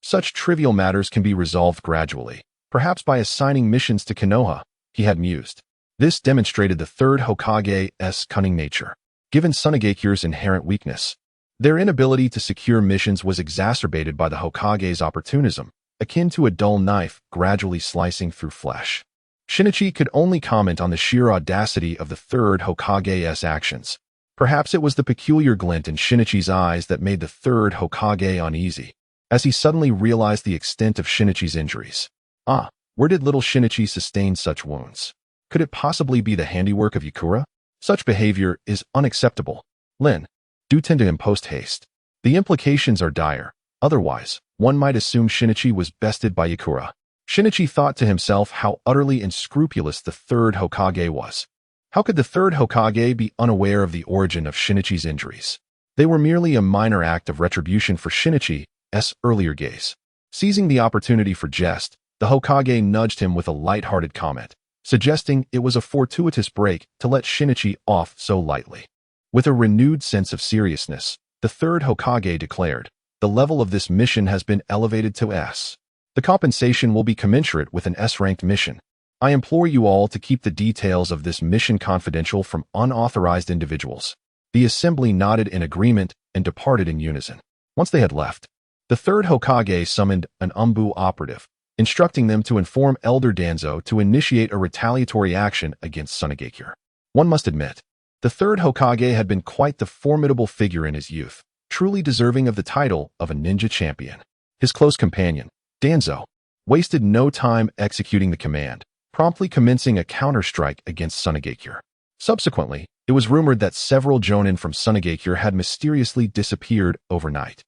Such trivial matters can be resolved gradually, perhaps by assigning missions to Konoha, he had mused. This demonstrated the third Hokage's cunning nature. Given Tsunagakure's inherent weakness, their inability to secure missions was exacerbated by the Hokage's opportunism, akin to a dull knife gradually slicing through flesh. Shinichi could only comment on the sheer audacity of the third Hokage's actions. Perhaps it was the peculiar glint in Shinichi's eyes that made the third Hokage uneasy, as he suddenly realized the extent of Shinichi's injuries. Where did little Shinichi sustain such wounds? Could it possibly be the handiwork of Yakura? Such behavior is unacceptable. Lin, do tend to him post-haste. The implications are dire. Otherwise, one might assume Shinichi was bested by Yakura. Shinichi thought to himself how utterly unscrupulous the third Hokage was. How could the third Hokage be unaware of the origin of Shinichi's injuries? They were merely a minor act of retribution for Shinichi's earlier gaze. Seizing the opportunity for jest, the Hokage nudged him with a light-hearted comment, suggesting it was a fortuitous break to let Shinichi off so lightly. With a renewed sense of seriousness, the third Hokage declared, "The level of this mission has been elevated to S. The compensation will be commensurate with an S-ranked mission. I implore you all to keep the details of this mission confidential from unauthorized individuals." The assembly nodded in agreement and departed in unison. Once they had left, the third Hokage summoned an Umbu operative, instructing them to inform Elder Danzo to initiate a retaliatory action against Tsunagakure. One must admit, the third Hokage had been quite the formidable figure in his youth, truly deserving of the title of a ninja champion. His close companion, Danzo, wasted no time executing the command, promptly commencing a counterstrike against Sunagakure. Subsequently, it was rumored that several jonin from Sunagakure had mysteriously disappeared overnight,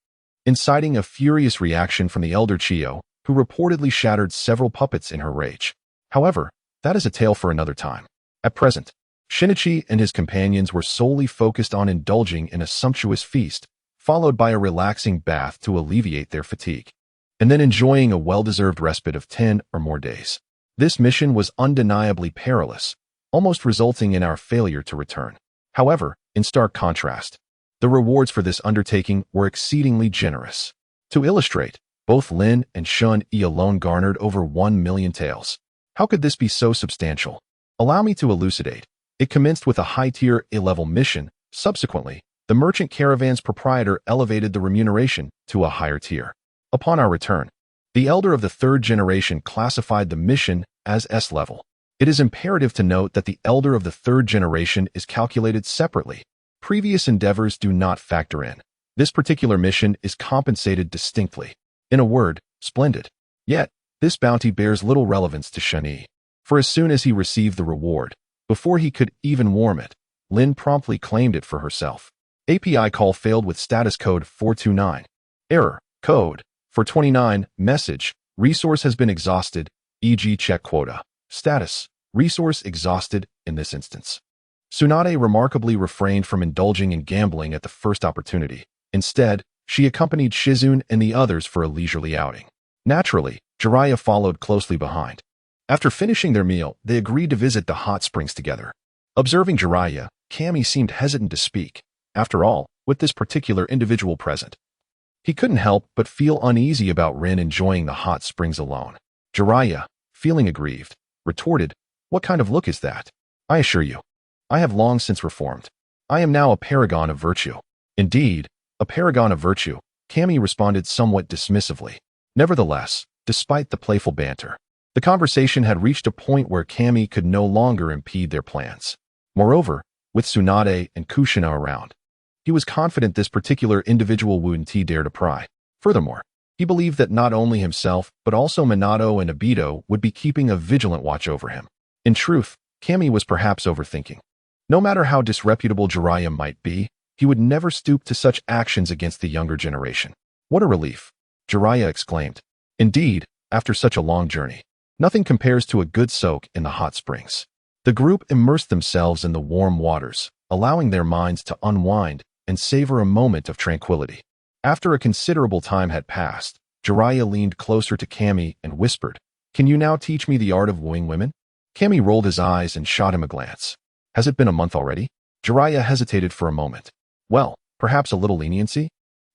inciting a furious reaction from the elder Chiyo, who reportedly shattered several puppets in her rage. However, that is a tale for another time. At present, Shinichi and his companions were solely focused on indulging in a sumptuous feast, followed by a relaxing bath to alleviate their fatigue, and then enjoying a well-deserved respite of 10 or more days. This mission was undeniably perilous, almost resulting in our failure to return. However, in stark contrast, the rewards for this undertaking were exceedingly generous. To illustrate, both Lin and Shun-E alone garnered over 1 million taels. How could this be so substantial? Allow me to elucidate. It commenced with a high-tier A-level mission. Subsequently, the merchant caravan's proprietor elevated the remuneration to a higher tier. Upon our return, the elder of the third generation classified the mission as S-level. It is imperative to note that the elder of the third generation is calculated separately. Previous endeavors do not factor in. This particular mission is compensated distinctly. In a word, splendid. Yet, this bounty bears little relevance to Shun-E, for as soon as he received the reward, before he could even warm it, Lin promptly claimed it for herself. API call failed with status code 429. Error, code 429, message, resource has been exhausted, e.g. check quota. Status, resource exhausted in this instance. Tsunade remarkably refrained from indulging in gambling at the first opportunity. Instead, she accompanied Shizune and the others for a leisurely outing. Naturally, Jiraiya followed closely behind. After finishing their meal, they agreed to visit the hot springs together. Observing Jiraiya, Kami seemed hesitant to speak. After all, with this particular individual present, he couldn't help but feel uneasy about Rin enjoying the hot springs alone. Jiraiya, feeling aggrieved, retorted, "What kind of look is that? I assure you, I have long since reformed. I am now a paragon of virtue." "Indeed, a paragon of virtue," Kami responded somewhat dismissively. Nevertheless, despite the playful banter, the conversation had reached a point where Kami could no longer impede their plans. Moreover, with Tsunade and Kushina around, he was confident this particular individual wouldn't dare to pry. Furthermore, he believed that not only himself, but also Minato and Obito would be keeping a vigilant watch over him. In truth, Kami was perhaps overthinking. No matter how disreputable Jiraiya might be, he would never stoop to such actions against the younger generation. "What a relief," Jiraiya exclaimed. Indeed, after such a long journey, nothing compares to a good soak in the hot springs. The group immersed themselves in the warm waters, allowing their minds to unwind and savor a moment of tranquility. After a considerable time had passed, Jiraiya leaned closer to Kami and whispered, "Can you now teach me the art of wooing women?" Kami rolled his eyes and shot him a glance. "Has it been a month already?" Jiraiya hesitated for a moment. "Well, perhaps a little leniency?"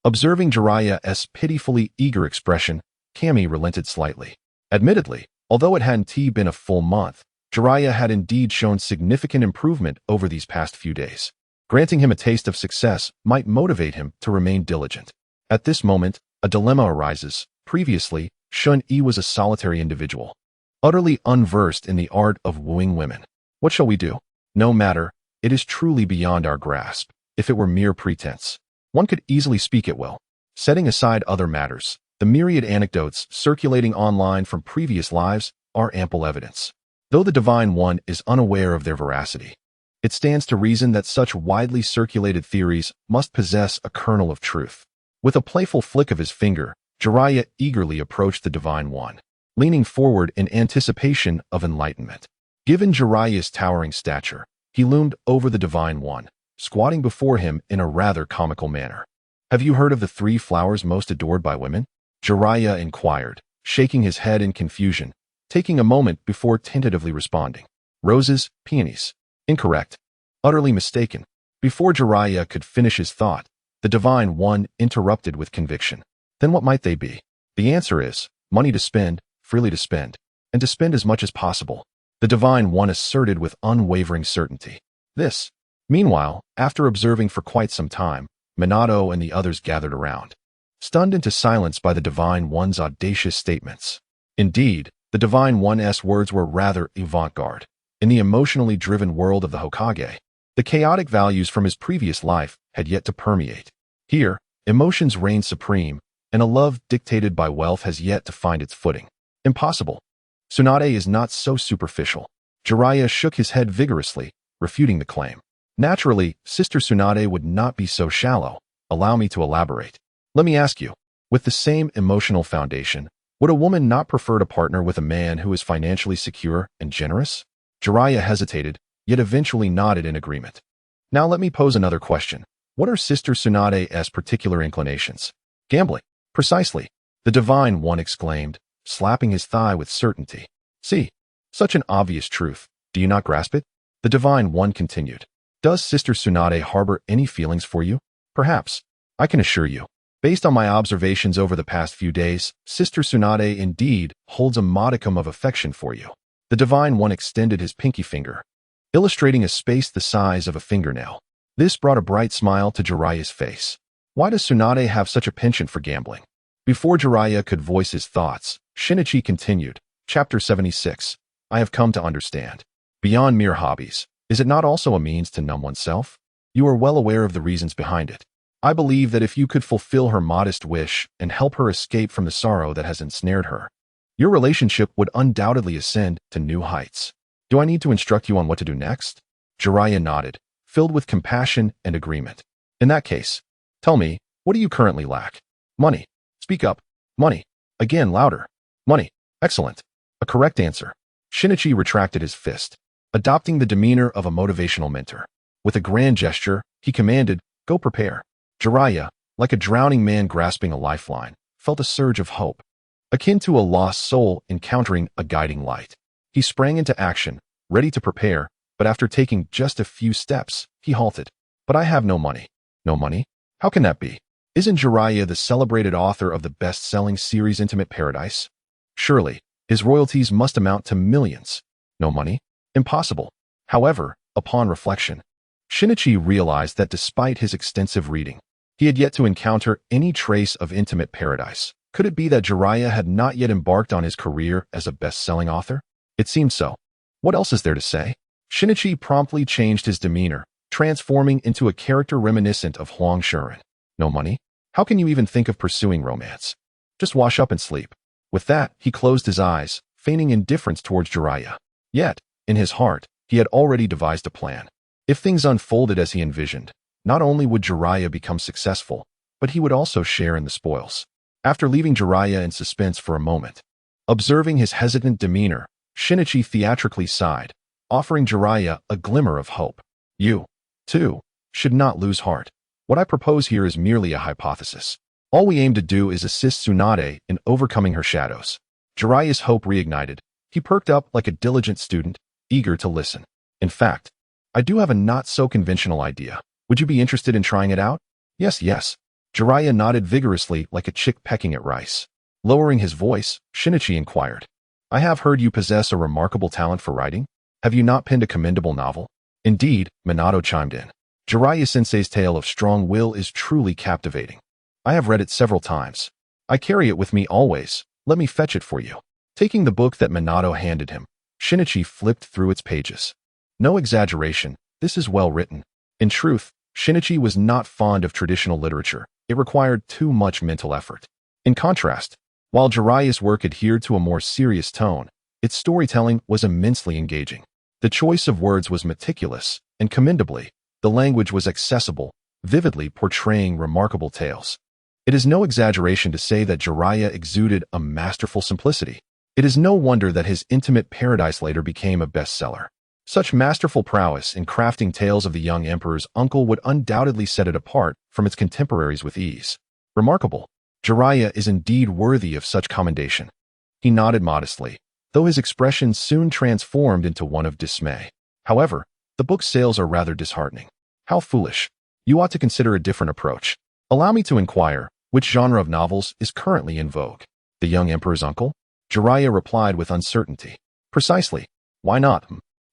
Observing Jiraiya's pitifully eager expression, Kami relented slightly. Admittedly, although it hadn't been a full month, Jiraiya had indeed shown significant improvement over these past few days. Granting him a taste of success might motivate him to remain diligent. At this moment, a dilemma arises. Previously, Shun-E was a solitary individual, utterly unversed in the art of wooing women. What shall we do? No matter, it is truly beyond our grasp. If it were mere pretense, one could easily speak at will. Setting aside other matters, the myriad anecdotes circulating online from previous lives are ample evidence. Though the Divine One is unaware of their veracity, it stands to reason that such widely circulated theories must possess a kernel of truth. With a playful flick of his finger, Jiraiya eagerly approached the Divine One, leaning forward in anticipation of enlightenment. Given Jiraiya's towering stature, he loomed over the Divine One, squatting before him in a rather comical manner. "Have you heard of the 3 flowers most adored by women?" Jiraiya inquired, shaking his head in confusion, taking a moment before tentatively responding. "Roses, peonies." "Incorrect. Utterly mistaken." Before Jiraiya could finish his thought, the Divine One interrupted with conviction. "Then what might they be?" "The answer is, money to spend, freely to spend, and to spend as much as possible," the Divine One asserted with unwavering certainty. Meanwhile, after observing for quite some time, Minato and the others gathered around, stunned into silence by the Divine One's audacious statements. Indeed, the Divine One's words were rather avant-garde. In the emotionally driven world of the Hokage, the chaotic values from his previous life had yet to permeate. Here, emotions reign supreme, and a love dictated by wealth has yet to find its footing. Impossible. Tsunade is not so superficial. Jiraiya shook his head vigorously, refuting the claim. Naturally, Sister Tsunade would not be so shallow. Allow me to elaborate. Let me ask you, with the same emotional foundation, would a woman not prefer to partner with a man who is financially secure and generous? Jiraiya hesitated, yet eventually nodded in agreement. Now let me pose another question. What are Sister Tsunade's particular inclinations? Gambling. Precisely. The Divine One exclaimed, slapping his thigh with certainty. See, such an obvious truth. Do you not grasp it? The Divine One continued. Does Sister Tsunade harbor any feelings for you? Perhaps. I can assure you. Based on my observations over the past few days, Sister Tsunade indeed holds a modicum of affection for you. The Divine One extended his pinky finger, illustrating a space the size of a fingernail. This brought a bright smile to Jiraiya's face. Why does Tsunade have such a penchant for gambling? Before Jiraiya could voice his thoughts, Shinichi continued. Chapter 76. I have come to understand. Beyond mere hobbies, is it not also a means to numb oneself? You are well aware of the reasons behind it. I believe that if you could fulfill her modest wish and help her escape from the sorrow that has ensnared her, your relationship would undoubtedly ascend to new heights. Do I need to instruct you on what to do next? Jiraiya nodded, filled with compassion and agreement. In that case, tell me, what do you currently lack? Money. Speak up. Money. Again, louder. Money. Excellent. A correct answer. Shinichi retracted his fist, adopting the demeanor of a motivational mentor. With a grand gesture, he commanded, go prepare. Jiraiya, like a drowning man grasping a lifeline, felt a surge of hope, akin to a lost soul encountering a guiding light. He sprang into action, ready to prepare, but after taking just a few steps, he halted. But I have no money. No money? How can that be? Isn't Jiraiya the celebrated author of the best-selling series Intimate Paradise? Surely, his royalties must amount to millions. No money? Impossible. However, upon reflection, Shinichi realized that despite his extensive reading, he had yet to encounter any trace of Intimate Paradise. Could it be that Jiraiya had not yet embarked on his career as a best-selling author? It seemed so. What else is there to say? Shinichi promptly changed his demeanor, transforming into a character reminiscent of Huang Shuren. No money? How can you even think of pursuing romance? Just wash up and sleep. With that, he closed his eyes, feigning indifference towards Jiraiya. Yet, in his heart, he had already devised a plan. If things unfolded as he envisioned, not only would Jiraiya become successful, but he would also share in the spoils. After leaving Jiraiya in suspense for a moment, observing his hesitant demeanor, Shinichi theatrically sighed, offering Jiraiya a glimmer of hope. You, too, should not lose heart. What I propose here is merely a hypothesis. All we aim to do is assist Tsunade in overcoming her shadows. Jiraiya's hope reignited. He perked up like a diligent student, eager to listen. In fact, I do have a not-so-conventional idea. Would you be interested in trying it out? Yes, yes. Jiraiya nodded vigorously like a chick pecking at rice. Lowering his voice, Shinichi inquired. I have heard you possess a remarkable talent for writing. Have you not penned a commendable novel? Indeed, Minato chimed in. Jiraiya-sensei's tale of strong will is truly captivating. I have read it several times. I carry it with me always. Let me fetch it for you. Taking the book that Minato handed him, Shinichi flipped through its pages. No exaggeration, this is well written. In truth, Shinichi was not fond of traditional literature. It required too much mental effort. In contrast, while Jiraiya's work adhered to a more serious tone, its storytelling was immensely engaging. The choice of words was meticulous, and commendably, the language was accessible, vividly portraying remarkable tales. It is no exaggeration to say that Jiraiya exuded a masterful simplicity. It is no wonder that his Intimate Paradise later became a bestseller. Such masterful prowess in crafting tales of the young emperor's uncle would undoubtedly set it apart from its contemporaries with ease. Remarkable. Jiraiya is indeed worthy of such commendation. He nodded modestly, though his expression soon transformed into one of dismay. However, the book's sales are rather disheartening. How foolish. You ought to consider a different approach. Allow me to inquire, which genre of novels is currently in vogue? The young emperor's uncle? Jiraiya replied with uncertainty. Precisely. Why not?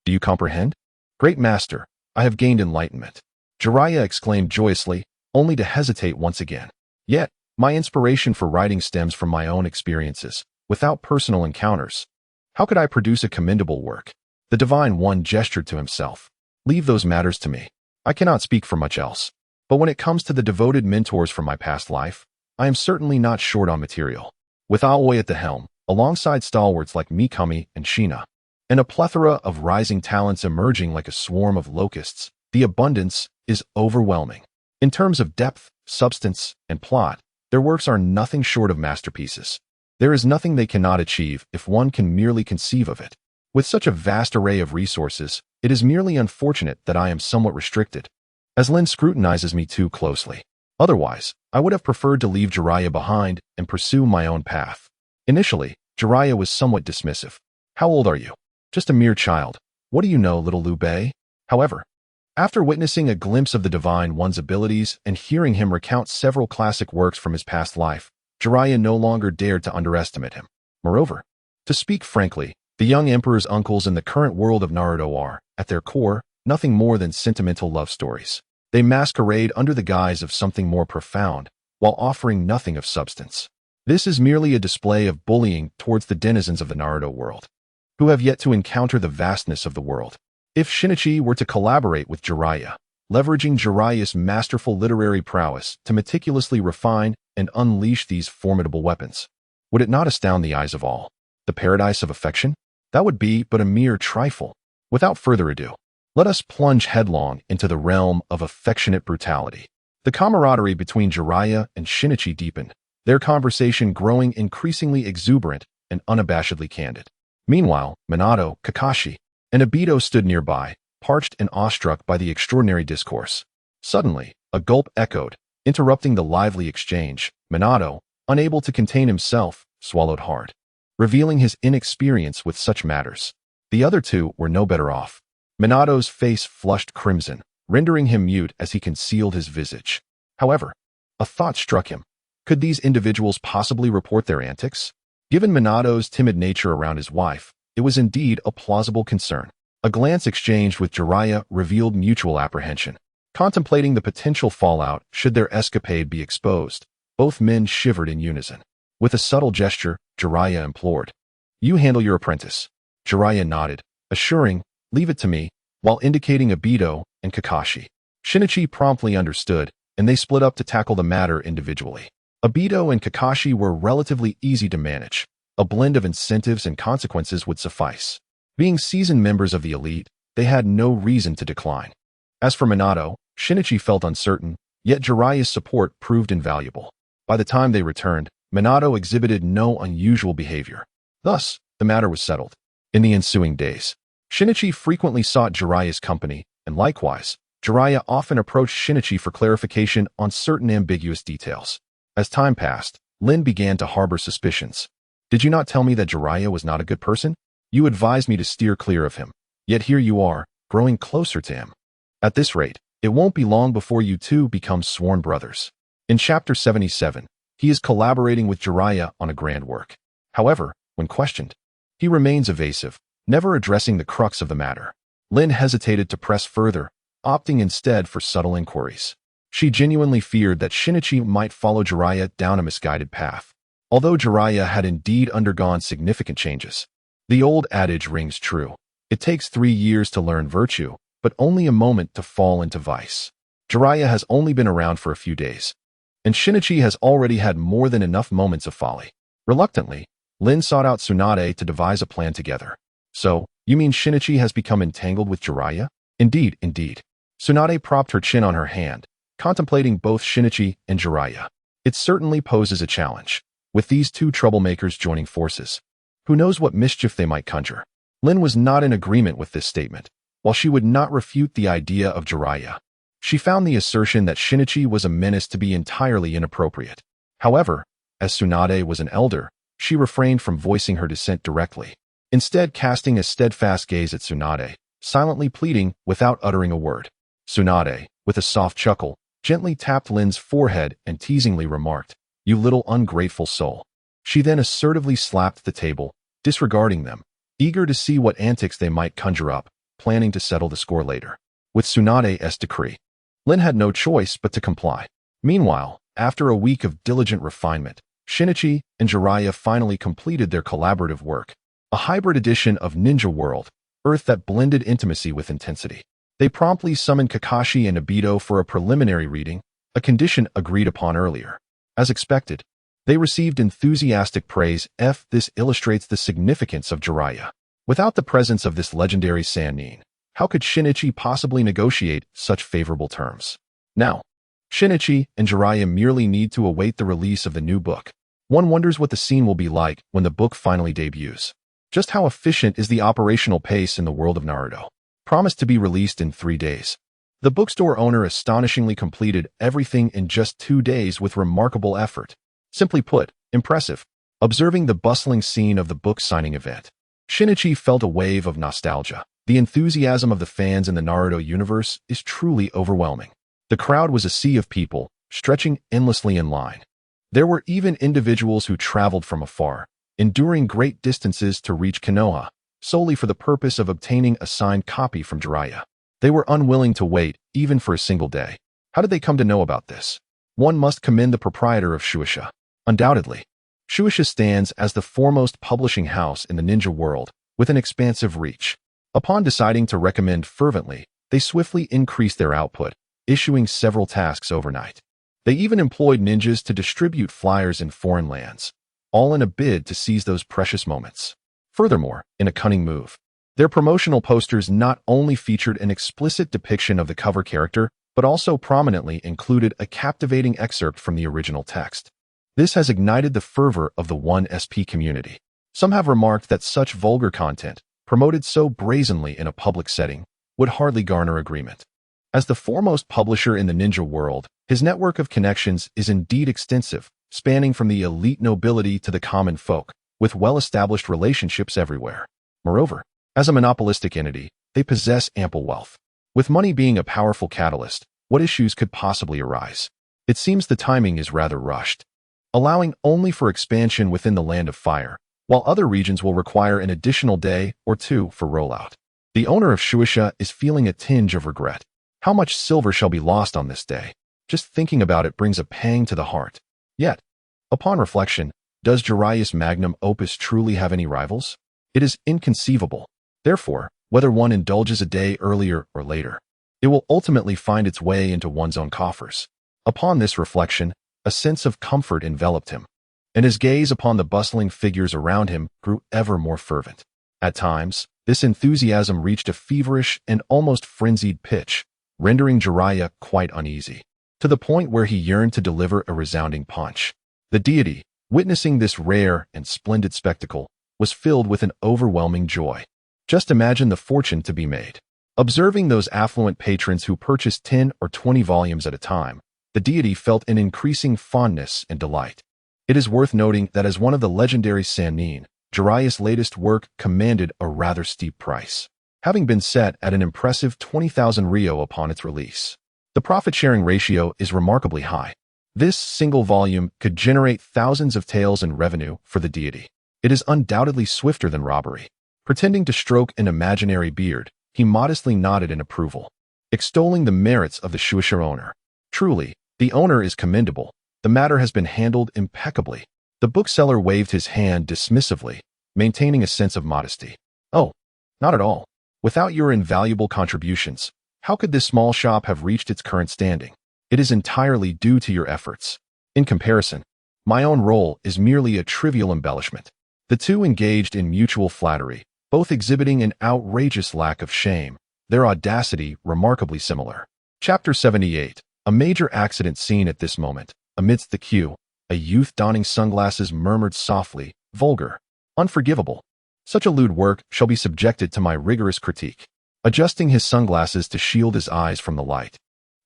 Do you comprehend? Great master, I have gained enlightenment. Jiraiya exclaimed joyously, only to hesitate once again. Yet, my inspiration for writing stems from my own experiences, without personal encounters. How could I produce a commendable work? The Divine One gestured to himself. Leave those matters to me. I cannot speak for much else. But when it comes to the devoted mentors from my past life, I am certainly not short on material. With Aoi at the helm, alongside stalwarts like Mikami and Shina, and a plethora of rising talents emerging like a swarm of locusts. The abundance is overwhelming. In terms of depth, substance, and plot, their works are nothing short of masterpieces. There is nothing they cannot achieve if one can merely conceive of it. With such a vast array of resources, it is merely unfortunate that I am somewhat restricted, as Lin scrutinizes me too closely. Otherwise, I would have preferred to leave Jiraiya behind and pursue my own path. Initially, Jiraiya was somewhat dismissive. How old are you? Just a mere child. What do you know, little Liu Bei? However, after witnessing a glimpse of the Divine One's abilities and hearing him recount several classic works from his past life, Jiraiya no longer dared to underestimate him. Moreover, to speak frankly, the young emperor's uncles in the current world of Naruto are, at their core, nothing more than sentimental love stories. They masquerade under the guise of something more profound, while offering nothing of substance. This is merely a display of bullying towards the denizens of the Naruto world, who have yet to encounter the vastness of the world. If Shinichi were to collaborate with Jiraiya, leveraging Jiraiya's masterful literary prowess to meticulously refine and unleash these formidable weapons, would it not astound the eyes of all? The paradise of affection? That would be but a mere trifle. Without further ado, let us plunge headlong into the realm of affectionate brutality. The camaraderie between Jiraiya and Shinichi deepened, their conversation growing increasingly exuberant and unabashedly candid. Meanwhile, Minato, Kakashi, and Obito stood nearby, parched and awestruck by the extraordinary discourse. Suddenly, a gulp echoed, interrupting the lively exchange. Minato, unable to contain himself, swallowed hard, revealing his inexperience with such matters. The other two were no better off. Minato's face flushed crimson, rendering him mute as he concealed his visage. However, a thought struck him. Could these individuals possibly report their antics? Given Minato's timid nature around his wife, it was indeed a plausible concern. A glance exchanged with Jiraiya revealed mutual apprehension. Contemplating the potential fallout should their escapade be exposed, both men shivered in unison. With a subtle gesture, Jiraiya implored, "You handle your apprentice." Jiraiya nodded, assuring, "Leave it to me," while indicating Obito and Kakashi. Shinichi promptly understood, and they split up to tackle the matter individually. Obito and Kakashi were relatively easy to manage. A blend of incentives and consequences would suffice. Being seasoned members of the elite, they had no reason to decline. As for Minato, Shinichi felt uncertain, yet Jiraiya's support proved invaluable. By the time they returned, Minato exhibited no unusual behavior. Thus, the matter was settled. In the ensuing days, Shinichi frequently sought Jiraiya's company, and likewise, Jiraiya often approached Shinichi for clarification on certain ambiguous details. As time passed, Lin began to harbor suspicions. "Did you not tell me that Jiraiya was not a good person? You advised me to steer clear of him. Yet here you are, growing closer to him. At this rate, it won't be long before you two become sworn brothers." In Chapter 77, he is collaborating with Jiraiya on a grand work. However, when questioned, he remains evasive, never addressing the crux of the matter. Lin hesitated to press further, opting instead for subtle inquiries. She genuinely feared that Shinichi might follow Jiraiya down a misguided path. Although Jiraiya had indeed undergone significant changes, the old adage rings true. It takes 3 years to learn virtue, but only a moment to fall into vice. Jiraiya has only been around for a few days, and Shinichi has already had more than enough moments of folly. Reluctantly, Lin sought out Tsunade to devise a plan together. "So, you mean Shinichi has become entangled with Jiraiya?" Indeed, indeed. Tsunade propped her chin on her hand, contemplating both Shinichi and Jiraiya. It certainly poses a challenge, with these two troublemakers joining forces. Who knows what mischief they might conjure? Lin was not in agreement with this statement. While she would not refute the idea of Jiraiya, she found the assertion that Shinichi was a menace to be entirely inappropriate. However, as Tsunade was an elder, she refrained from voicing her dissent directly, instead casting a steadfast gaze at Tsunade, silently pleading without uttering a word. Tsunade, with a soft chuckle, gently tapped Lin's forehead and teasingly remarked, "You little ungrateful soul." She then assertively slapped the table, disregarding them, eager to see what antics they might conjure up, planning to settle the score later. With Tsunade's decree, Lin had no choice but to comply. Meanwhile, after a week of diligent refinement, Shinichi and Jiraiya finally completed their collaborative work, a hybrid edition of Ninja World, Earth that blended intimacy with intensity. They promptly summoned Kakashi and Obito for a preliminary reading, a condition agreed upon earlier. As expected, They received enthusiastic praise. This illustrates the significance of Jiraiya. Without the presence of this legendary Sannin, how could Shinichi possibly negotiate such favorable terms? Now, Shinichi and Jiraiya merely need to await the release of the new book. One wonders what the scene will be like when the book finally debuts. Just how efficient is the operational pace in the world of Naruto? Promised to be released in 3 days. The bookstore owner astonishingly completed everything in just 2 days with remarkable effort. Simply put, impressive. Observing the bustling scene of the book signing event, Shinichi felt a wave of nostalgia. The enthusiasm of the fans in the Naruto universe is truly overwhelming. The crowd was a sea of people, stretching endlessly in line. There were even individuals who traveled from afar, enduring great distances to reach Konoha, solely for the purpose of obtaining a signed copy from Jiraiya. They were unwilling to wait, even for a single day. How did they come to know about this? One must commend the proprietor of Shueisha. Undoubtedly, Shueisha stands as the foremost publishing house in the ninja world, with an expansive reach. Upon deciding to recommend fervently, they swiftly increased their output, issuing several tasks overnight. They even employed ninjas to distribute flyers in foreign lands, all in a bid to seize those precious moments. Furthermore, in a cunning move, their promotional posters not only featured an explicit depiction of the cover character, but also prominently included a captivating excerpt from the original text. This has ignited the fervor of the 1SP community. Some have remarked that such vulgar content, promoted so brazenly in a public setting, would hardly garner agreement. As the foremost publisher in the ninja world, his network of connections is indeed extensive, spanning from the elite nobility to the common folk, with well-established relationships everywhere. Moreover, as a monopolistic entity, they possess ample wealth. With money being a powerful catalyst, what issues could possibly arise? It seems the timing is rather rushed, allowing only for expansion within the Land of Fire, while other regions will require an additional day or two for rollout. The owner of Shueisha is feeling a tinge of regret. How much silver shall be lost on this day? Just thinking about it brings a pang to the heart. Yet, upon reflection, does Jiraiya's magnum opus truly have any rivals? It is inconceivable. Therefore, whether one indulges a day earlier or later, it will ultimately find its way into one's own coffers. Upon this reflection, a sense of comfort enveloped him, and his gaze upon the bustling figures around him grew ever more fervent. At times, this enthusiasm reached a feverish and almost frenzied pitch, rendering Jiraiya quite uneasy, to the point where he yearned to deliver a resounding punch. The deity, witnessing this rare and splendid spectacle, was filled with an overwhelming joy. Just imagine the fortune to be made. Observing those affluent patrons who purchased 10 or 20 volumes at a time, the deity felt an increasing fondness and delight. It is worth noting that as one of the legendary Sannin, Jiraiya's latest work commanded a rather steep price, having been set at an impressive 20,000 Ryo upon its release. The profit-sharing ratio is remarkably high. This single volume could generate thousands of taels in revenue for the deity. It is undoubtedly swifter than robbery. Pretending to stroke an imaginary beard, he modestly nodded in approval, extolling the merits of the Shueisha owner. Truly, the owner is commendable. The matter has been handled impeccably. The bookseller waved his hand dismissively, maintaining a sense of modesty. Oh, not at all. Without your invaluable contributions, how could this small shop have reached its current standing? It is entirely due to your efforts. In comparison, my own role is merely a trivial embellishment. The two engaged in mutual flattery, both exhibiting an outrageous lack of shame, their audacity remarkably similar. Chapter 78. A major accident seen at this moment. Amidst the queue, a youth donning sunglasses murmured softly, "Vulgar. Unforgivable. Such a lewd work shall be subjected to my rigorous critique." Adjusting his sunglasses to shield his eyes from the light,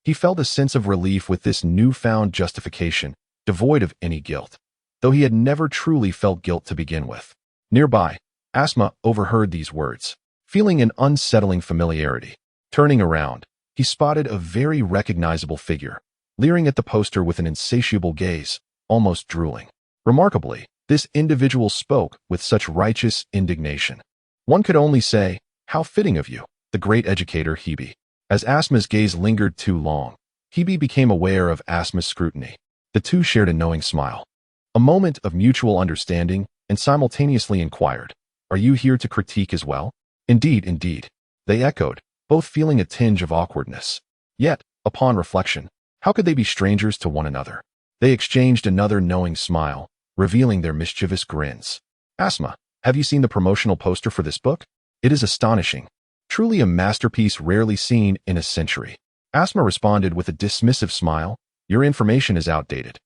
he felt a sense of relief with this newfound justification, devoid of any guilt, though he had never truly felt guilt to begin with. Nearby, Asma overheard these words, feeling an unsettling familiarity. Turning around, he spotted a very recognizable figure, leering at the poster with an insatiable gaze, almost drooling. Remarkably, this individual spoke with such righteous indignation. One could only say, "How fitting of you," the great educator Hebe. As Asma's gaze lingered too long, Hebe became aware of Asma's scrutiny. The two shared a knowing smile. A moment of mutual understanding, and simultaneously inquired, "Are you here to critique as well?" "Indeed, indeed," they echoed, both feeling a tinge of awkwardness. Yet, upon reflection, how could they be strangers to one another? They exchanged another knowing smile, revealing their mischievous grins. Asma, have you seen the promotional poster for this book? It is astonishing. Truly a masterpiece rarely seen in a century. Asma responded with a dismissive smile. Your information is outdated.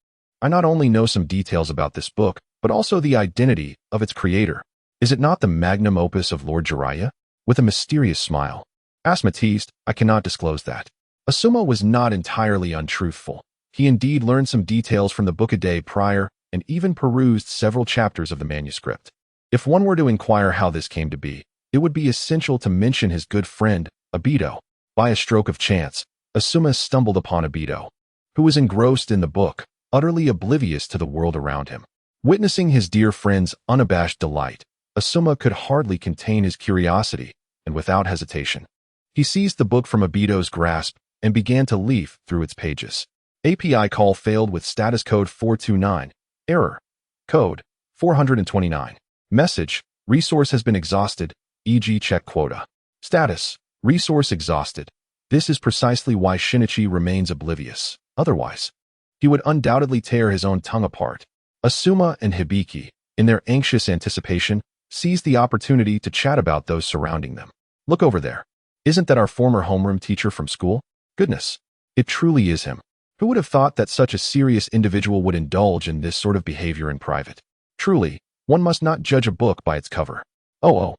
I not only know some details about this book, but also the identity of its creator. Is it not the magnum opus of Lord Jiraiya? With a mysterious smile. Asma teased, I cannot disclose that. Asuma was not entirely untruthful. He indeed learned some details from the book a day prior and even perused several chapters of the manuscript. If one were to inquire how this came to be, it would be essential to mention his good friend, Obito. By a stroke of chance, Asuma stumbled upon Obito, who was engrossed in the book, utterly oblivious to the world around him. Witnessing his dear friend's unabashed delight, Asuma could hardly contain his curiosity, and without hesitation, he seized the book from Obito's grasp and began to leaf through its pages. API call failed with status code 429. Error. Code 429. Message. Resource has been exhausted, e.g. check quota. Status. Resource exhausted. This is precisely why Shinichi remains oblivious. Otherwise, he would undoubtedly tear his own tongue apart. Asuma and Hibiki, in their anxious anticipation, seized the opportunity to chat about those surrounding them. Look over there. Isn't that our former homeroom teacher from school? Goodness, it truly is him. Who would have thought that such a serious individual would indulge in this sort of behavior in private? Truly, one must not judge a book by its cover. Oh,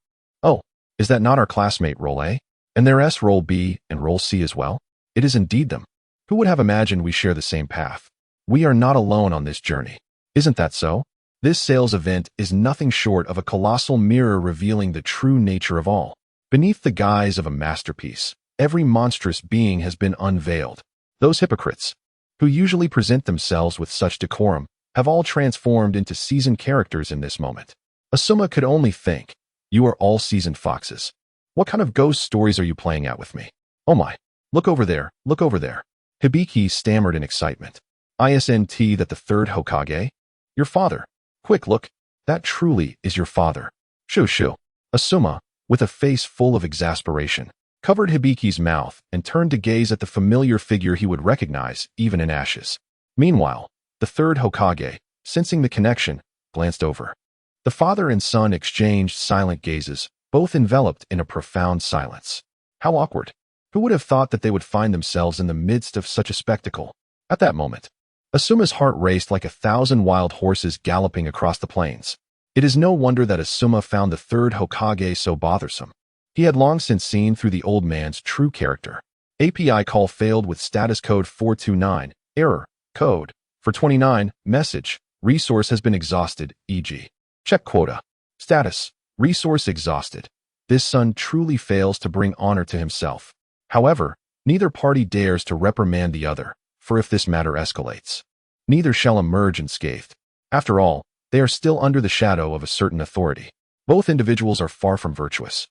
is that not our classmate Role A? And their S Role B and Role C as well? It is indeed them. Who would have imagined we share the same path? We are not alone on this journey. Isn't that so? This sales event is nothing short of a colossal mirror revealing the true nature of all. Beneath the guise of a masterpiece, every monstrous being has been unveiled. Those hypocrites, who usually present themselves with such decorum, have all transformed into seasoned characters in this moment. Asuma could only think, you are all seasoned foxes. What kind of ghost stories are you playing out with me? Oh my, look over there, look over there. Hibiki stammered in excitement. Isn't that the third Hokage? Your father. Quick, look. That truly is your father. Shoo. Asuma, with a face full of exasperation, covered Hibiki's mouth and turned to gaze at the familiar figure he would recognize even in ashes. Meanwhile, the third Hokage, sensing the connection, glanced over. The father and son exchanged silent gazes, both enveloped in a profound silence. How awkward. Who would have thought that they would find themselves in the midst of such a spectacle? At that moment, Asuma's heart raced like 1,000 wild horses galloping across the plains. It is no wonder that Asuma found the third Hokage so bothersome. He had long since seen through the old man's true character. API call failed with status code 429. Error. Code 429. Message. Resource has been exhausted, e.g. check quota. Status. Resource exhausted. This son truly fails to bring honor to himself. However, neither party dares to reprimand the other, for if this matter escalates, neither shall emerge unscathed. After all, they are still under the shadow of a certain authority. Both individuals are far from virtuous,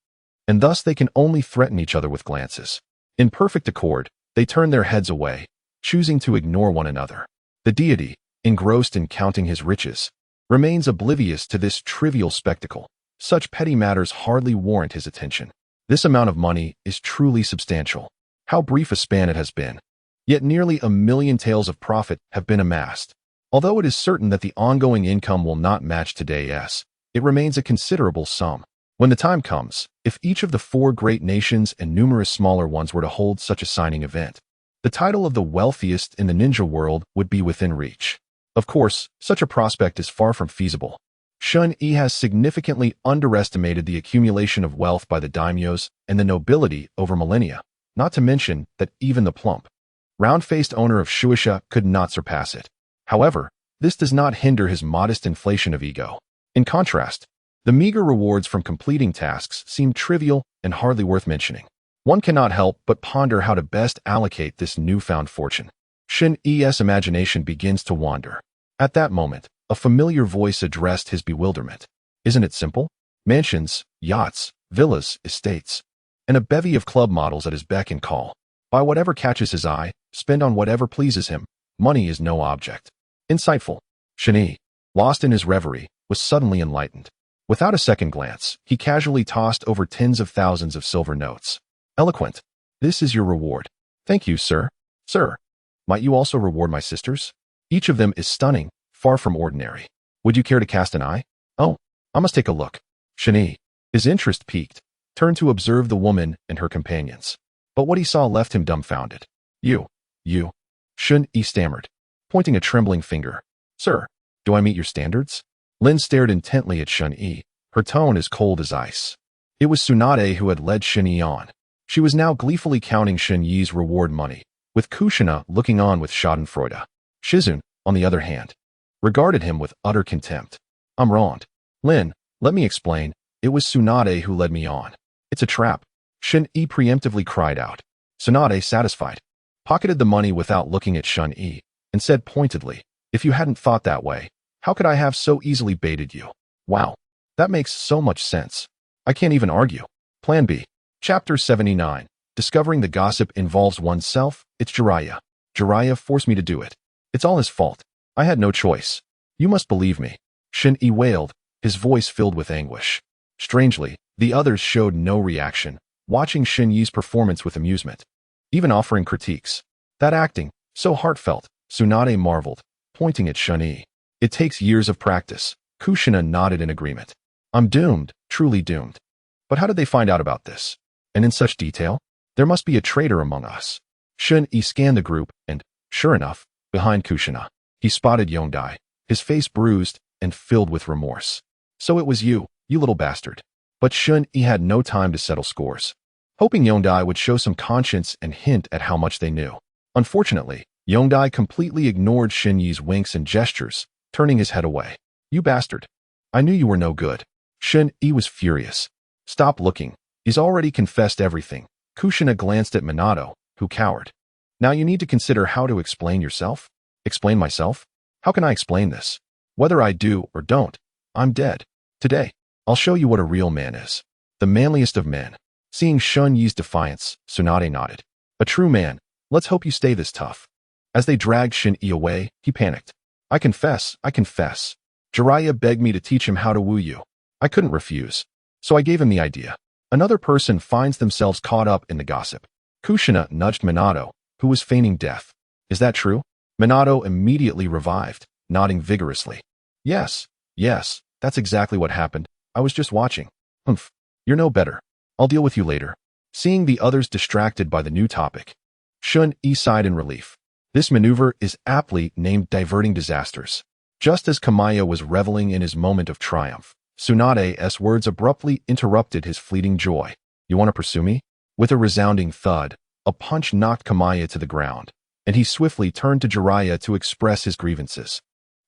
and thus they can only threaten each other with glances. In perfect accord, they turn their heads away, choosing to ignore one another. The deity, engrossed in counting his riches, remains oblivious to this trivial spectacle. Such petty matters hardly warrant his attention. This amount of money is truly substantial. How brief a span it has been. Yet nearly 1 million taels of profit have been amassed. Although it is certain that the ongoing income will not match today's, it remains a considerable sum. When the time comes, if each of the 4 great nations and numerous smaller ones were to hold such a signing event, the title of the wealthiest in the ninja world would be within reach. Of course, such a prospect is far from feasible. Shun-E has significantly underestimated the accumulation of wealth by the daimyos and the nobility over millennia, not to mention that even the plump, round-faced owner of Shueisha could not surpass it. However, this does not hinder his modest inflation of ego. In contrast, the meager rewards from completing tasks seem trivial and hardly worth mentioning. One cannot help but ponder how to best allocate this newfound fortune. Shin-E's imagination begins to wander. At that moment, a familiar voice addressed his bewilderment. Isn't it simple? Mansions, yachts, villas, estates, and a bevy of club models at his beck and call. Buy whatever catches his eye, spend on whatever pleases him. Money is no object. Insightful. Shin-E, lost in his reverie, was suddenly enlightened. Without a second glance, he casually tossed over tens of thousands of silver notes. Eloquent. This is your reward. Thank you, sir. Sir, might you also reward my sisters? Each of them is stunning, far from ordinary. Would you care to cast an eye? Oh, I must take a look. Shen-Yi, his interest piqued, turned to observe the woman and her companions. But what he saw left him dumbfounded. You, Shen-Yi stammered, pointing a trembling finger. Sir, do I meet your standards? Lin stared intently at Shen-Yi, her tone as cold as ice. It was Tsunade who had led Shen-Yi on. She was now gleefully counting Shen-Yi's reward money, with Kushina looking on with schadenfreude. Shizun, on the other hand, regarded him with utter contempt. I'm wronged. Lin, let me explain. It was Tsunade who led me on. It's a trap. Shen-Yi preemptively cried out. Tsunade, satisfied, pocketed the money without looking at Shen-Yi, and said pointedly, if you hadn't thought that way, how could I have so easily baited you? Wow, that makes so much sense. I can't even argue. Plan B. Chapter 79. Discovering the gossip involves oneself. It's Jiraiya. Jiraiya forced me to do it. It's all his fault. I had no choice. You must believe me. Shen-Yi wailed, his voice filled with anguish. Strangely, the others showed no reaction, watching Shen-Yi's performance with amusement, even offering critiques. That acting, so heartfelt, Tsunade marveled, pointing at Shen-Yi. It takes years of practice. Kushina nodded in agreement. I'm doomed, truly doomed. But how did they find out about this? And in such detail? There must be a traitor among us. Shen-Yi scanned the group and, sure enough, behind Kushina, he spotted Yongdai, his face bruised and filled with remorse. So it was you little bastard. But Shen-Yi had no time to settle scores, hoping Yongdai would show some conscience and hint at how much they knew. Unfortunately, Yongdai completely ignored Shen-Yi's winks and gestures, turning his head away. You bastard. I knew you were no good. Shen-Yi was furious. Stop looking. He's already confessed everything. Kushina glanced at Minato, who cowered. Now you need to consider how to explain yourself. Explain myself? How can I explain this? Whether I do or don't, I'm dead. Today, I'll show you what a real man is. The manliest of men. Seeing Shen-Yi's defiance, Tsunade nodded. A true man. Let's hope you stay this tough. As they dragged Shen-Yi away, he panicked. I confess. Jiraiya begged me to teach him how to woo you. I couldn't refuse. So I gave him the idea. Another person finds themselves caught up in the gossip. Kushina nudged Minato, who was feigning death. Is that true? Minato immediately revived, nodding vigorously. Yes, that's exactly what happened. I was just watching. Humph, you're no better. I'll deal with you later. Seeing the others distracted by the new topic, Shen-Yi sighed in relief. This maneuver is aptly named diverting disasters. Just as Kamaya was reveling in his moment of triumph, Tsunade's words abruptly interrupted his fleeting joy. You want to pursue me? With a resounding thud, a punch knocked Kamaya to the ground, and he swiftly turned to Jiraiya to express his grievances.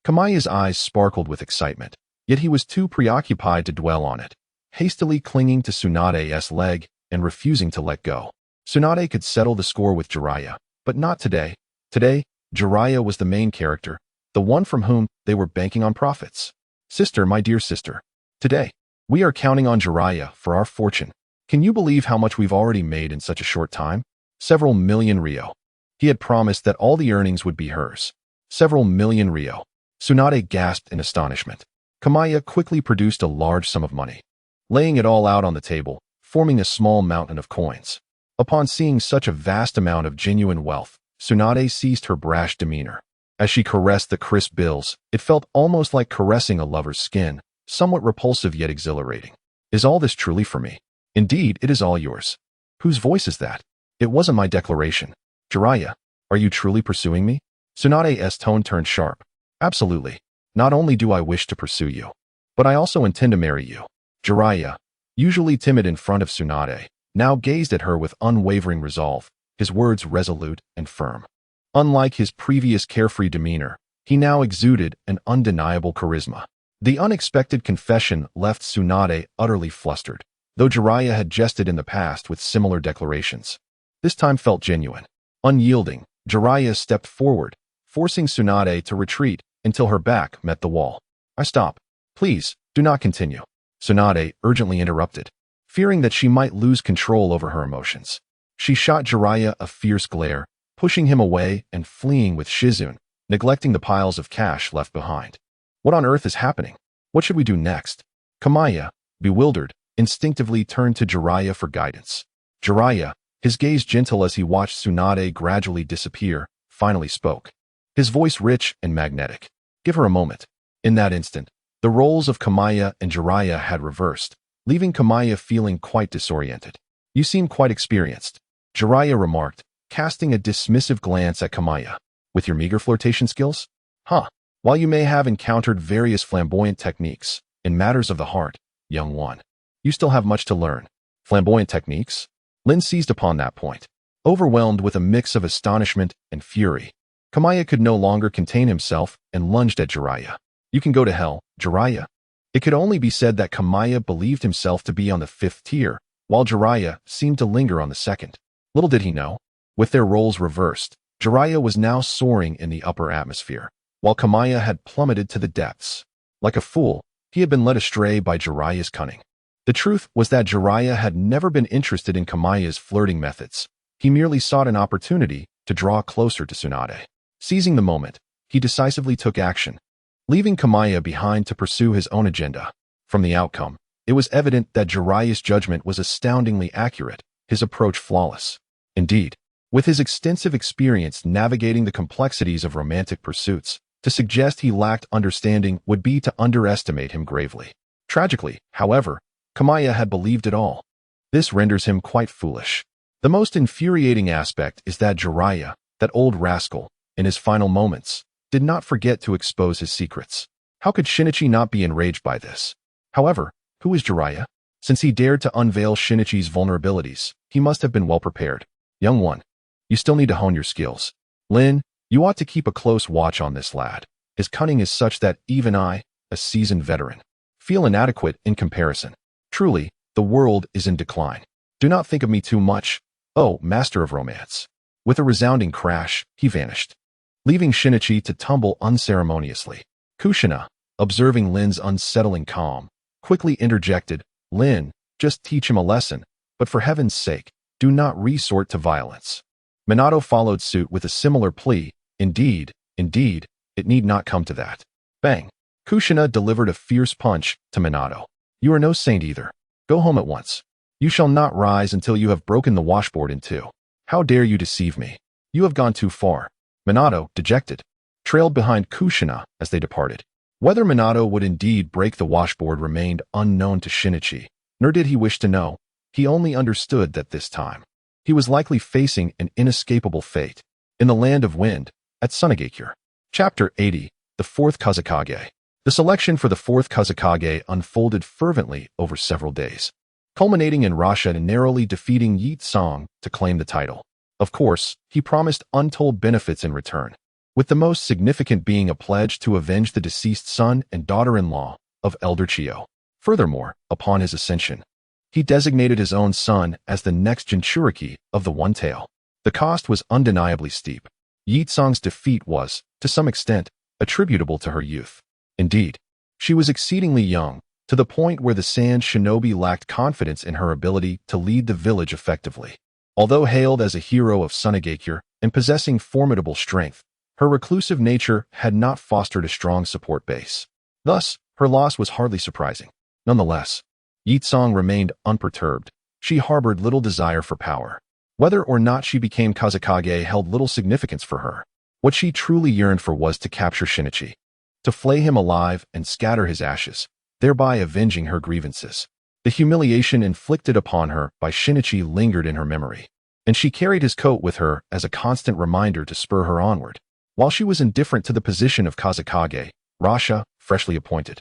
Kamaya's eyes sparkled with excitement, yet he was too preoccupied to dwell on it, hastily clinging to Tsunade's leg and refusing to let go. Tsunade could settle the score with Jiraiya, but not today. Today, Jiraiya was the main character, the one from whom they were banking on profits. Sister, my dear sister. Today, we are counting on Jiraiya for our fortune. Can you believe how much we've already made in such a short time? Several million Ryo. He had promised that all the earnings would be hers. Several million Ryo. Tsunade gasped in astonishment. Kamaya quickly produced a large sum of money, laying it all out on the table, forming a small mountain of coins. Upon seeing such a vast amount of genuine wealth, Tsunade ceased her brash demeanor. As she caressed the crisp bills, it felt almost like caressing a lover's skin, somewhat repulsive yet exhilarating. Is all this truly for me? Indeed, it is all yours. Whose voice is that? It wasn't my declaration. Jiraiya, are you truly pursuing me? Tsunade's tone turned sharp. Absolutely. Not only do I wish to pursue you, but I also intend to marry you. Jiraiya, usually timid in front of Tsunade, now gazed at her with unwavering resolve, his words resolute and firm. Unlike his previous carefree demeanor, he now exuded an undeniable charisma. The unexpected confession left Tsunade utterly flustered, though Jiraiya had jested in the past with similar declarations. This time felt genuine. Unyielding, Jiraiya stepped forward, forcing Tsunade to retreat until her back met the wall. I stop. Please, do not continue. Tsunade urgently interrupted, fearing that she might lose control over her emotions. She shot Jiraiya a fierce glare, pushing him away and fleeing with Shizun, neglecting the piles of cash left behind. What on earth is happening? What should we do next? Kamaya, bewildered, instinctively turned to Jiraiya for guidance. Jiraiya, his gaze gentle as he watched Tsunade gradually disappear, finally spoke. his voice rich and magnetic. Give her a moment. In that instant, the roles of Kamaya and Jiraiya had reversed, leaving Kamaya feeling quite disoriented. You seem quite experienced, Jiraiya remarked, casting a dismissive glance at Kamaya. With your meager flirtation skills? Huh. While you may have encountered various flamboyant techniques, in matters of the heart, young one, you still have much to learn. Flamboyant techniques? Lin seized upon that point. Overwhelmed with a mix of astonishment and fury, Kamaya could no longer contain himself and lunged at Jiraiya. You can go to hell, Jiraiya. It could only be said that Kamaya believed himself to be on the 5th tier, while Jiraiya seemed to linger on the 2nd. Little did he know, with their roles reversed, Jiraiya was now soaring in the upper atmosphere, while Kamaya had plummeted to the depths. Like a fool, he had been led astray by Jiraiya's cunning. The truth was that Jiraiya had never been interested in Kamaya's flirting methods. He merely sought an opportunity to draw closer to Tsunade. Seizing the moment, he decisively took action, leaving Kamaya behind to pursue his own agenda. From the outcome, it was evident that Jiraiya's judgment was astoundingly accurate, his approach flawless. Indeed, with his extensive experience navigating the complexities of romantic pursuits, to suggest he lacked understanding would be to underestimate him gravely. Tragically, however, Kamaya had believed it all. This renders him quite foolish. The most infuriating aspect is that Jiraiya, that old rascal, in his final moments, did not forget to expose his secrets. How could Shinichi not be enraged by this? However, who is Jiraiya? Since he dared to unveil Shinichi's vulnerabilities, he must have been well prepared. Young one, you still need to hone your skills. Lin, you ought to keep a close watch on this lad. His cunning is such that even I, a seasoned veteran, feel inadequate in comparison. Truly, the world is in decline. Do not think of me too much, oh, master of romance. With a resounding crash, he vanished, leaving Shinichi to tumble unceremoniously. Kushina, observing Lin's unsettling calm, quickly interjected, Lin, just teach him a lesson, but for heaven's sake, do not resort to violence. Minato followed suit with a similar plea, indeed, it need not come to that. Bang! Kushina delivered a fierce punch to Minato. You are no saint either. Go home at once. You shall not rise until you have broken the washboard in two. How dare you deceive me? You have gone too far. Minato, dejected, trailed behind Kushina as they departed. Whether Minato would indeed break the washboard remained unknown to Shinichi, nor did he wish to know. He only understood that this time, he was likely facing an inescapable fate. In the land of wind, at Sunagakure. Chapter 80, the 4th Kazekage. The selection for the 4th Kazekage unfolded fervently over several days, culminating in Rasha narrowly defeating Yi Tsang to claim the title. Of course, he promised untold benefits in return, with the most significant being a pledge to avenge the deceased son and daughter-in-law of Elder Chiyo. Furthermore, upon his ascension, he designated his own son as the next Jinchuriki of the One Tail. The cost was undeniably steep. Yi Tsang's defeat was, to some extent, attributable to her youth. Indeed, she was exceedingly young, to the point where the Sand Shinobi lacked confidence in her ability to lead the village effectively. Although hailed as a hero of Sunagakure and possessing formidable strength, her reclusive nature had not fostered a strong support base. Thus, her loss was hardly surprising. Nonetheless, Yi Tsang remained unperturbed. She harbored little desire for power. Whether or not she became Kazekage held little significance for her. What she truly yearned for was to capture Shinichi, to flay him alive and scatter his ashes, thereby avenging her grievances. The humiliation inflicted upon her by Shinichi lingered in her memory, and she carried his coat with her as a constant reminder to spur her onward. While she was indifferent to the position of Kazekage, Rasha, freshly appointed,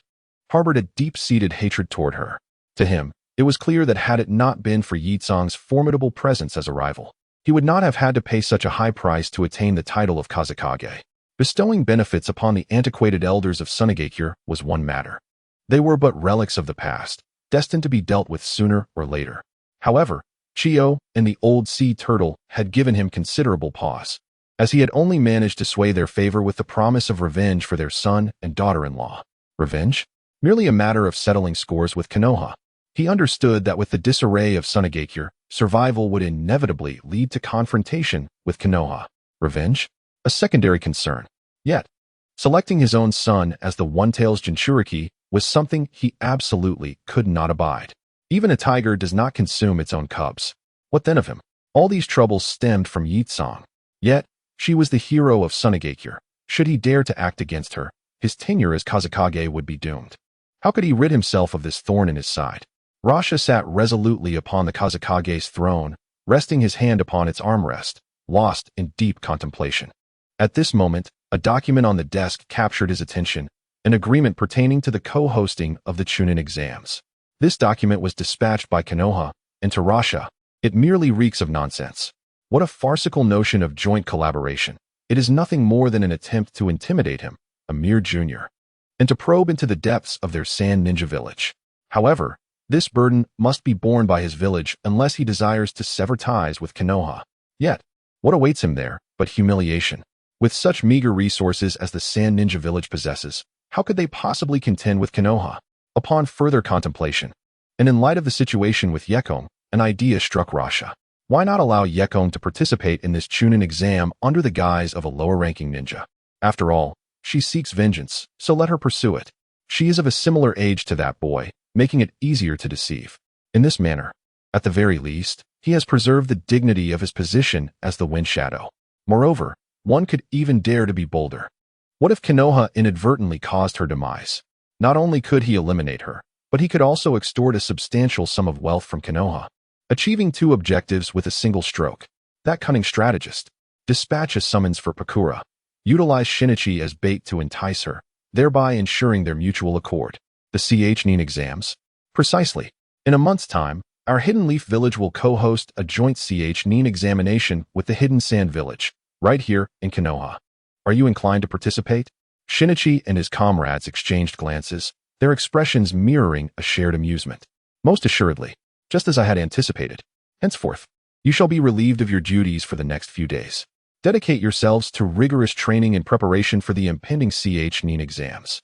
harbored a deep-seated hatred toward her. To him, it was clear that had it not been for Yi Tsang's formidable presence as a rival, he would not have had to pay such a high price to attain the title of Kazekage. Bestowing benefits upon the antiquated elders of Sunagakure was one matter. They were but relics of the past, destined to be dealt with sooner or later. However, Chiyo and the old sea turtle had given him considerable pause, as he had only managed to sway their favor with the promise of revenge for their son and daughter-in-law. Revenge? Merely a matter of settling scores with Konoha. He understood that with the disarray of Sunagakure, survival would inevitably lead to confrontation with Konoha. Revenge? A secondary concern. Yet, selecting his own son as the One-Tails Jinchuriki was something he absolutely could not abide. Even a tiger does not consume its own cubs. What then of him? All these troubles stemmed from Yi Tsang. Yet, she was the hero of Sunagakure. Should he dare to act against her, his tenure as Kazekage would be doomed. How could he rid himself of this thorn in his side? Rasha sat resolutely upon the Kazekage's throne, resting his hand upon its armrest, lost in deep contemplation. At this moment, a document on the desk captured his attention, an agreement pertaining to the co-hosting of the Chunin exams. This document was dispatched by Konoha, and to Rasha, it merely reeks of nonsense. What a farcical notion of joint collaboration. It is nothing more than an attempt to intimidate him, a mere junior, and to probe into the depths of their sand ninja village. However, this burden must be borne by his village unless he desires to sever ties with Konoha. Yet, what awaits him there but humiliation? With such meager resources as the sand ninja village possesses, how could they possibly contend with Konoha? Upon further contemplation, and in light of the situation with Yekon, an idea struck Rasha. Why not allow Yekon to participate in this Chunin exam under the guise of a lower-ranking ninja? After all, she seeks vengeance, so let her pursue it. She is of a similar age to that boy, making it easier to deceive. In this manner, at the very least, he has preserved the dignity of his position as the Wind Shadow. Moreover, one could even dare to be bolder. What if Konoha inadvertently caused her demise? Not only could he eliminate her, but he could also extort a substantial sum of wealth from Konoha, achieving two objectives with a single stroke. That cunning strategist. Dispatch a summons for Pakura. Utilize Shinichi as bait to entice her, thereby ensuring their mutual accord. The Nin exams? Precisely. In a month's time, our Hidden Leaf Village will co-host a joint Nin examination with the Hidden Sand Village, right here in Konoha. Are you inclined to participate? Shinichi and his comrades exchanged glances, their expressions mirroring a shared amusement. Most assuredly, just as I had anticipated. Henceforth, you shall be relieved of your duties for the next few days. Dedicate yourselves to rigorous training in preparation for the impending Nin exams.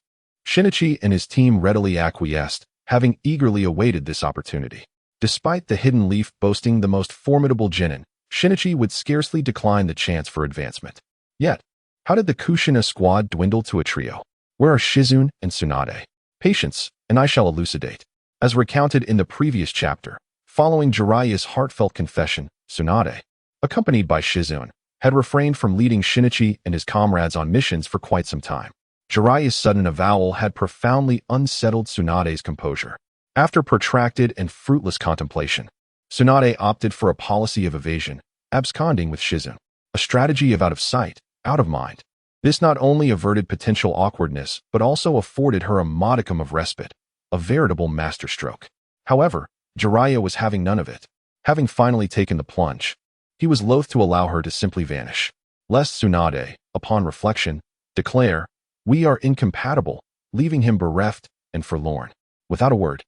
Shinichi and his team readily acquiesced, having eagerly awaited this opportunity. Despite the Hidden Leaf boasting the most formidable genin, Shinichi would scarcely decline the chance for advancement. Yet, how did the Kushina squad dwindle to a trio? Where are Shizune and Tsunade? Patience, and I shall elucidate. As recounted in the previous chapter, following Jiraiya's heartfelt confession, Tsunade, accompanied by Shizune, had refrained from leading Shinichi and his comrades on missions for quite some time. Jiraiya's sudden avowal had profoundly unsettled Tsunade's composure. After protracted and fruitless contemplation, Tsunade opted for a policy of evasion, absconding with Shizune, a strategy of out of sight, out of mind. This not only averted potential awkwardness, but also afforded her a modicum of respite, a veritable masterstroke. However, Jiraiya was having none of it. Having finally taken the plunge, he was loath to allow her to simply vanish, lest Tsunade, upon reflection, declare, "We are incompatible," leaving him bereft and forlorn. Without a word,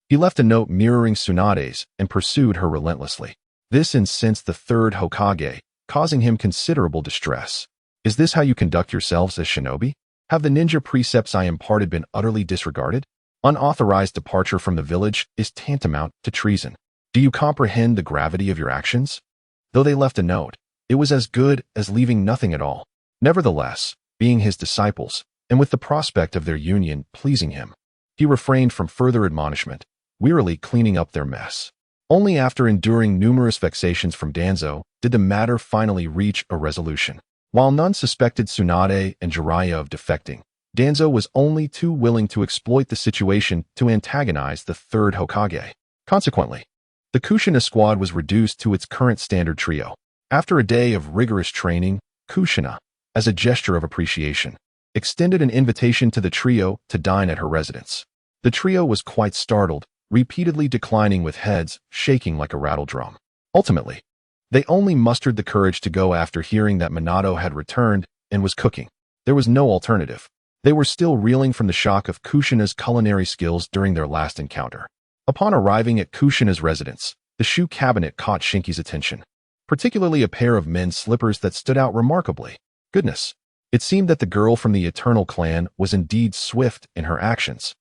he left a note mirroring Tsunade's and pursued her relentlessly. This incensed the third Hokage, causing him considerable distress. Is this how you conduct yourselves as shinobi? Have the ninja precepts I imparted been utterly disregarded? Unauthorized departure from the village is tantamount to treason. Do you comprehend the gravity of your actions? Though they left a note, it was as good as leaving nothing at all. Nevertheless, being his disciples, and with the prospect of their union pleasing him, he refrained from further admonishment, wearily cleaning up their mess. Only after enduring numerous vexations from Danzo did the matter finally reach a resolution. While none suspected Tsunade and Jiraiya of defecting, Danzo was only too willing to exploit the situation to antagonize the third Hokage. Consequently, the Kushina squad was reduced to its current standard trio. After a day of rigorous training, Kushina, as a gesture of appreciation, extended an invitation to the trio to dine at her residence. The trio was quite startled, repeatedly declining with heads shaking like a rattle drum. Ultimately, they only mustered the courage to go after hearing that Minato had returned and was cooking. There was no alternative. They were still reeling from the shock of Kushina's culinary skills during their last encounter. Upon arriving at Kushina's residence, the shoe cabinet caught Shinki's attention, particularly a pair of men's slippers that stood out remarkably. Goodness, it seemed that the girl from the Eternal Clan was indeed swift in her actions.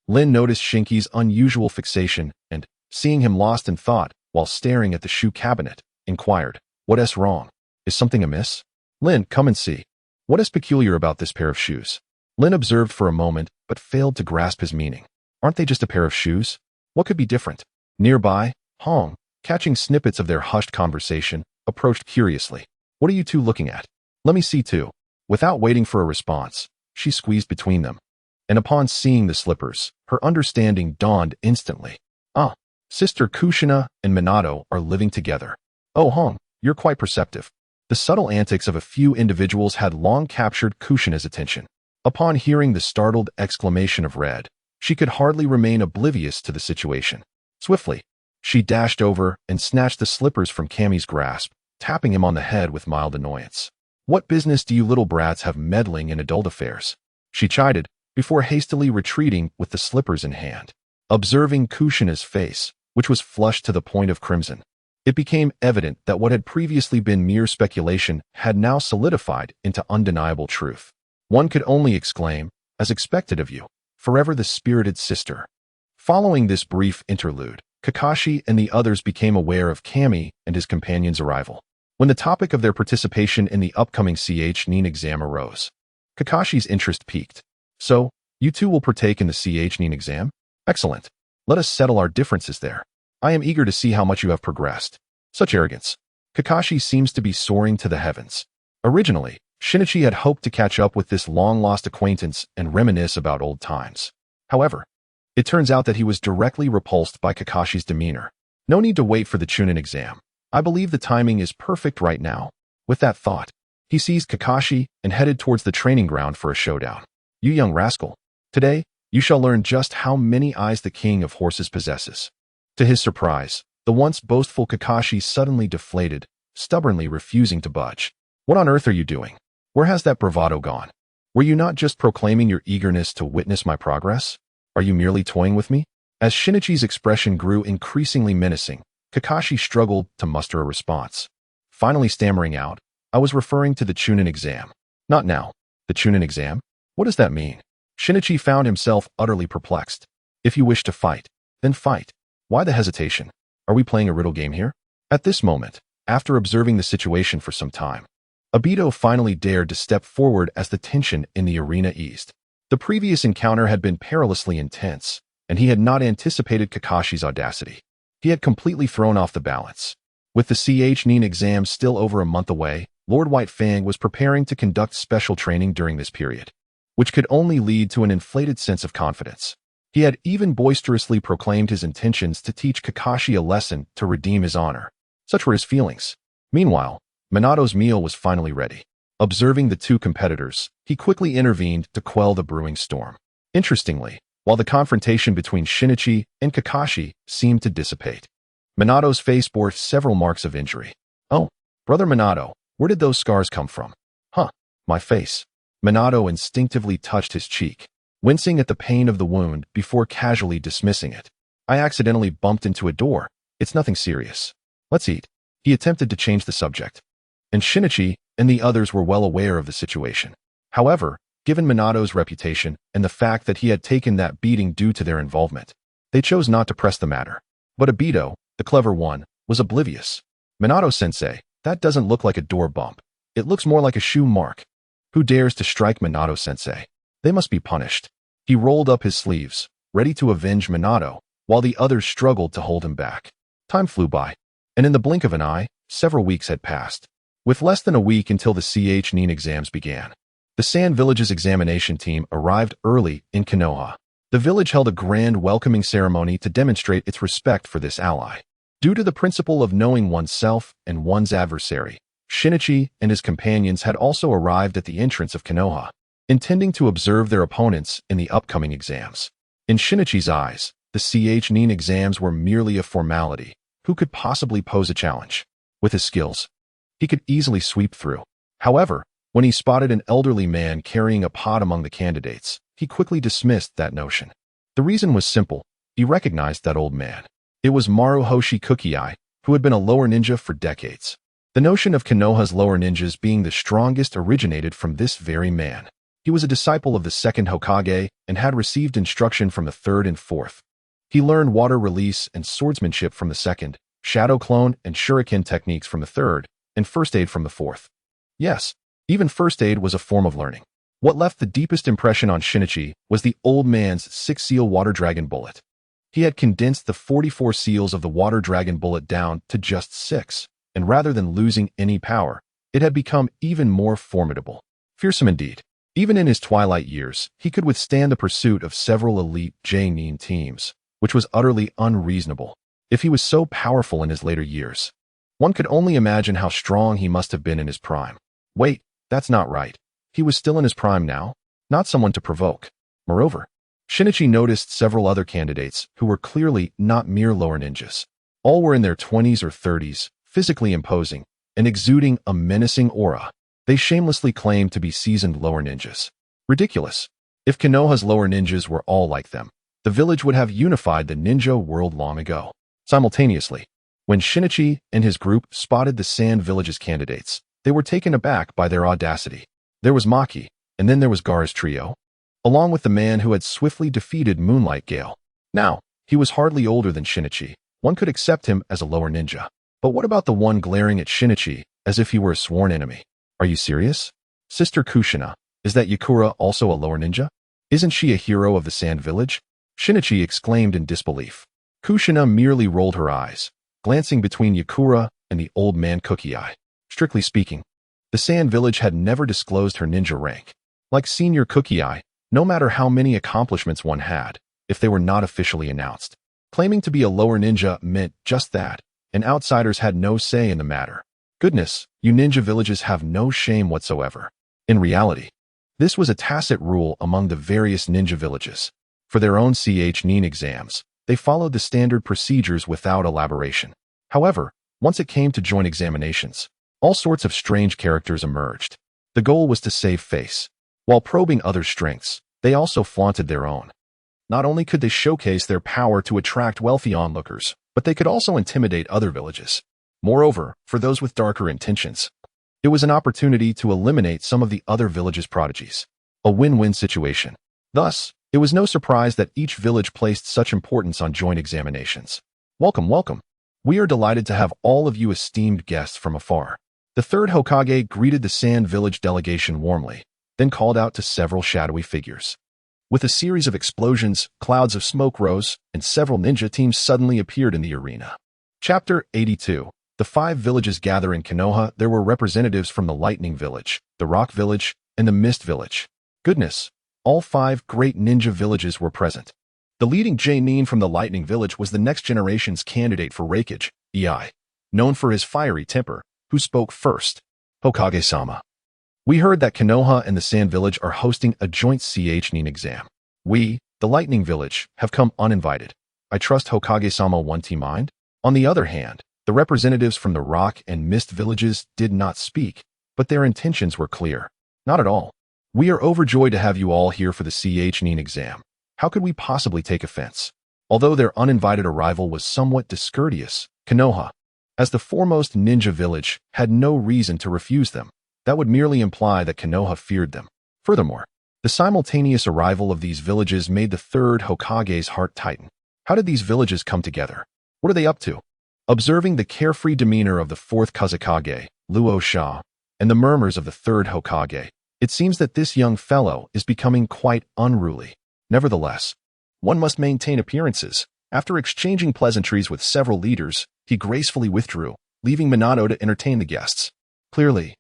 Lin noticed Shinki's unusual fixation and, seeing him lost in thought while staring at the shoe cabinet, inquired, "What's wrong? Is something amiss?" "Lin, come and see. What is peculiar about this pair of shoes?" Lin observed for a moment, but failed to grasp his meaning. "Aren't they just a pair of shoes? What could be different?" Nearby, Hong, catching snippets of their hushed conversation, approached curiously. "What are you two looking at? Let me see too." Without waiting for a response, she squeezed between them. And upon seeing the slippers, her understanding dawned instantly. Ah, Sister Kushina and Minato are living together. Oh Hong, you're quite perceptive. The subtle antics of a few individuals had long captured Kushina's attention. Upon hearing the startled exclamation of Red, she could hardly remain oblivious to the situation. Swiftly, she dashed over and snatched the slippers from Cammy's grasp, tapping him on the head with mild annoyance. What business do you little brats have meddling in adult affairs? She chided, before hastily retreating with the slippers in hand. Observing Kushina's face, which was flushed to the point of crimson, it became evident that what had previously been mere speculation had now solidified into undeniable truth. One could only exclaim, as expected of you, forever the spirited sister. Following this brief interlude, Kakashi and the others became aware of Cammy and his companion's arrival. When the topic of their participation in the upcoming Nin exam arose, Kakashi's interest peaked. So, you two will partake in the Nin exam? Excellent. Let us settle our differences there. I am eager to see how much you have progressed. Such arrogance. Kakashi seems to be soaring to the heavens. Originally, Shinichi had hoped to catch up with this long-lost acquaintance and reminisce about old times. However, it turns out that he was directly repulsed by Kakashi's demeanor. No need to wait for the Chunin exam. I believe the timing is perfect right now. With that thought, he seized Kakashi and headed towards the training ground for a showdown. You young rascal. Today, you shall learn just how many eyes the king of horses possesses. To his surprise, the once boastful Kakashi suddenly deflated, stubbornly refusing to budge. What on earth are you doing? Where has that bravado gone? Were you not just proclaiming your eagerness to witness my progress? Are you merely toying with me? As Shinichi's expression grew increasingly menacing, Kakashi struggled to muster a response. Finally stammering out, I was referring to the Chunin exam. Not now. The Chunin exam? What does that mean? Shinichi found himself utterly perplexed. If you wish to fight, then fight. Why the hesitation? Are we playing a riddle game here? At this moment, after observing the situation for some time, Obito finally dared to step forward as the tension in the arena eased. The previous encounter had been perilously intense, and he had not anticipated Kakashi's audacity. He had completely thrown off the balance. With the Nin exam still over a month away, Lord White Fang was preparing to conduct special training during this period, which could only lead to an inflated sense of confidence. He had even boisterously proclaimed his intentions to teach Kakashi a lesson to redeem his honor. Such were his feelings. Meanwhile, Minato's meal was finally ready. Observing the two competitors, he quickly intervened to quell the brewing storm. Interestingly, while the confrontation between Shinichi and Kakashi seemed to dissipate, Minato's face bore several marks of injury. Oh, brother Minato, where did those scars come from? Huh, my face. Minato instinctively touched his cheek, wincing at the pain of the wound before casually dismissing it. I accidentally bumped into a door. It's nothing serious. Let's eat. He attempted to change the subject. And Shinichi and the others were well aware of the situation. However, given Minato's reputation and the fact that he had taken that beating due to their involvement, they chose not to press the matter. But Obito, the clever one, was oblivious. Minato-sensei, that doesn't look like a door bump. It looks more like a shoe mark. Who dares to strike Minato-sensei? They must be punished. He rolled up his sleeves, ready to avenge Minato, while the others struggled to hold him back. Time flew by, and in the blink of an eye, several weeks had passed. With less than a week until the Nin exams began, the Sand Village's examination team arrived early in Konoha. The village held a grand welcoming ceremony to demonstrate its respect for this ally. Due to the principle of knowing oneself and one's adversary, Shinichi and his companions had also arrived at the entrance of Konoha, intending to observe their opponents in the upcoming exams. In Shinichi's eyes, the Nin exams were merely a formality. Who could possibly pose a challenge? With his skills, he could easily sweep through. However, when he spotted an elderly man carrying a pot among the candidates, he quickly dismissed that notion. The reason was simple. He recognized that old man. It was Maruhoshi Kukiai, who had been a lower ninja for decades. The notion of Konoha's lower ninjas being the strongest originated from this very man. He was a disciple of the second Hokage and had received instruction from the third and fourth. He learned water release and swordsmanship from the second, shadow clone and shuriken techniques from the third, and first aid from the fourth. Yes, even first aid was a form of learning. What left the deepest impression on Shinichi was the old man's 6-seal water dragon bullet. He had condensed the 44 seals of the water dragon bullet down to just 6, and rather than losing any power, it had become even more formidable. Fearsome indeed. Even in his twilight years, he could withstand the pursuit of several elite J-Nin teams, which was utterly unreasonable. If he was so powerful in his later years, one could only imagine how strong he must have been in his prime. Wait, that's not right. He was still in his prime now, not someone to provoke. Moreover, Shinichi noticed several other candidates who were clearly not mere lower ninjas. All were in their 20s or 30s, physically imposing, and exuding a menacing aura. They shamelessly claimed to be seasoned lower ninjas. Ridiculous. If Konoha's lower ninjas were all like them, the village would have unified the ninja world long ago. Simultaneously, when Shinichi and his group spotted the Sand Village's candidates, they were taken aback by their audacity. There was Maki, and then there was Gaara's trio, along with the man who had swiftly defeated Moonlight Gale. Now, he was hardly older than Shinichi. One could accept him as a lower ninja. But what about the one glaring at Shinichi as if he were a sworn enemy? Are you serious? Sister Kushina, is that Yakura also a lower ninja? Isn't she a hero of the Sand Village? Shinichi exclaimed in disbelief. Kushina merely rolled her eyes, glancing between Yakura and the old man Cookie Eye. Strictly speaking, the Sand Village had never disclosed her ninja rank. Like Senior Cookie Eye, no matter how many accomplishments one had, if they were not officially announced, claiming to be a lower ninja meant just that, and outsiders had no say in the matter. Goodness, you ninja villages have no shame whatsoever. In reality, this was a tacit rule among the various ninja villages. For their own Nin exams, they followed the standard procedures without elaboration. However, once it came to joint examinations, all sorts of strange characters emerged. The goal was to save face. While probing others' strengths, they also flaunted their own. Not only could they showcase their power to attract wealthy onlookers, but they could also intimidate other villages. Moreover, for those with darker intentions, it was an opportunity to eliminate some of the other villages' prodigies. A win-win situation. Thus, it was no surprise that each village placed such importance on joint examinations. Welcome, welcome. We are delighted to have all of you esteemed guests from afar. The third Hokage greeted the Sand Village delegation warmly, then called out to several shadowy figures. With a series of explosions, clouds of smoke rose, and several ninja teams suddenly appeared in the arena. Chapter 82. The 5 villages gather in Konoha. There were representatives from the Lightning Village, the Rock Village, and the Mist Village. Goodness, all 5 great ninja villages were present. The leading J-Nin from the Lightning Village was the next generation's candidate for Raikage, Ei, known for his fiery temper, who spoke first. Hokage-sama. We heard that Konoha and the Sand Village are hosting a joint Nin exam. We, the Lightning Village, have come uninvited. I trust Hokage-sama won't mind? On the other hand, the representatives from the Rock and Mist villages did not speak, but their intentions were clear. Not at all. We are overjoyed to have you all here for the Nin exam. How could we possibly take offense? Although their uninvited arrival was somewhat discourteous, Konoha, as the foremost ninja village, had no reason to refuse them. That would merely imply that Konoha feared them. Furthermore, the simultaneous arrival of these villages made the third Hokage's heart tighten. How did these villages come together? What are they up to? Observing the carefree demeanor of the fourth Kazekage, Luo Sha, and the murmurs of the third Hokage, it seems that this young fellow is becoming quite unruly. Nevertheless, one must maintain appearances. After exchanging pleasantries with several leaders, he gracefully withdrew, leaving Minato to entertain the guests. Clearly,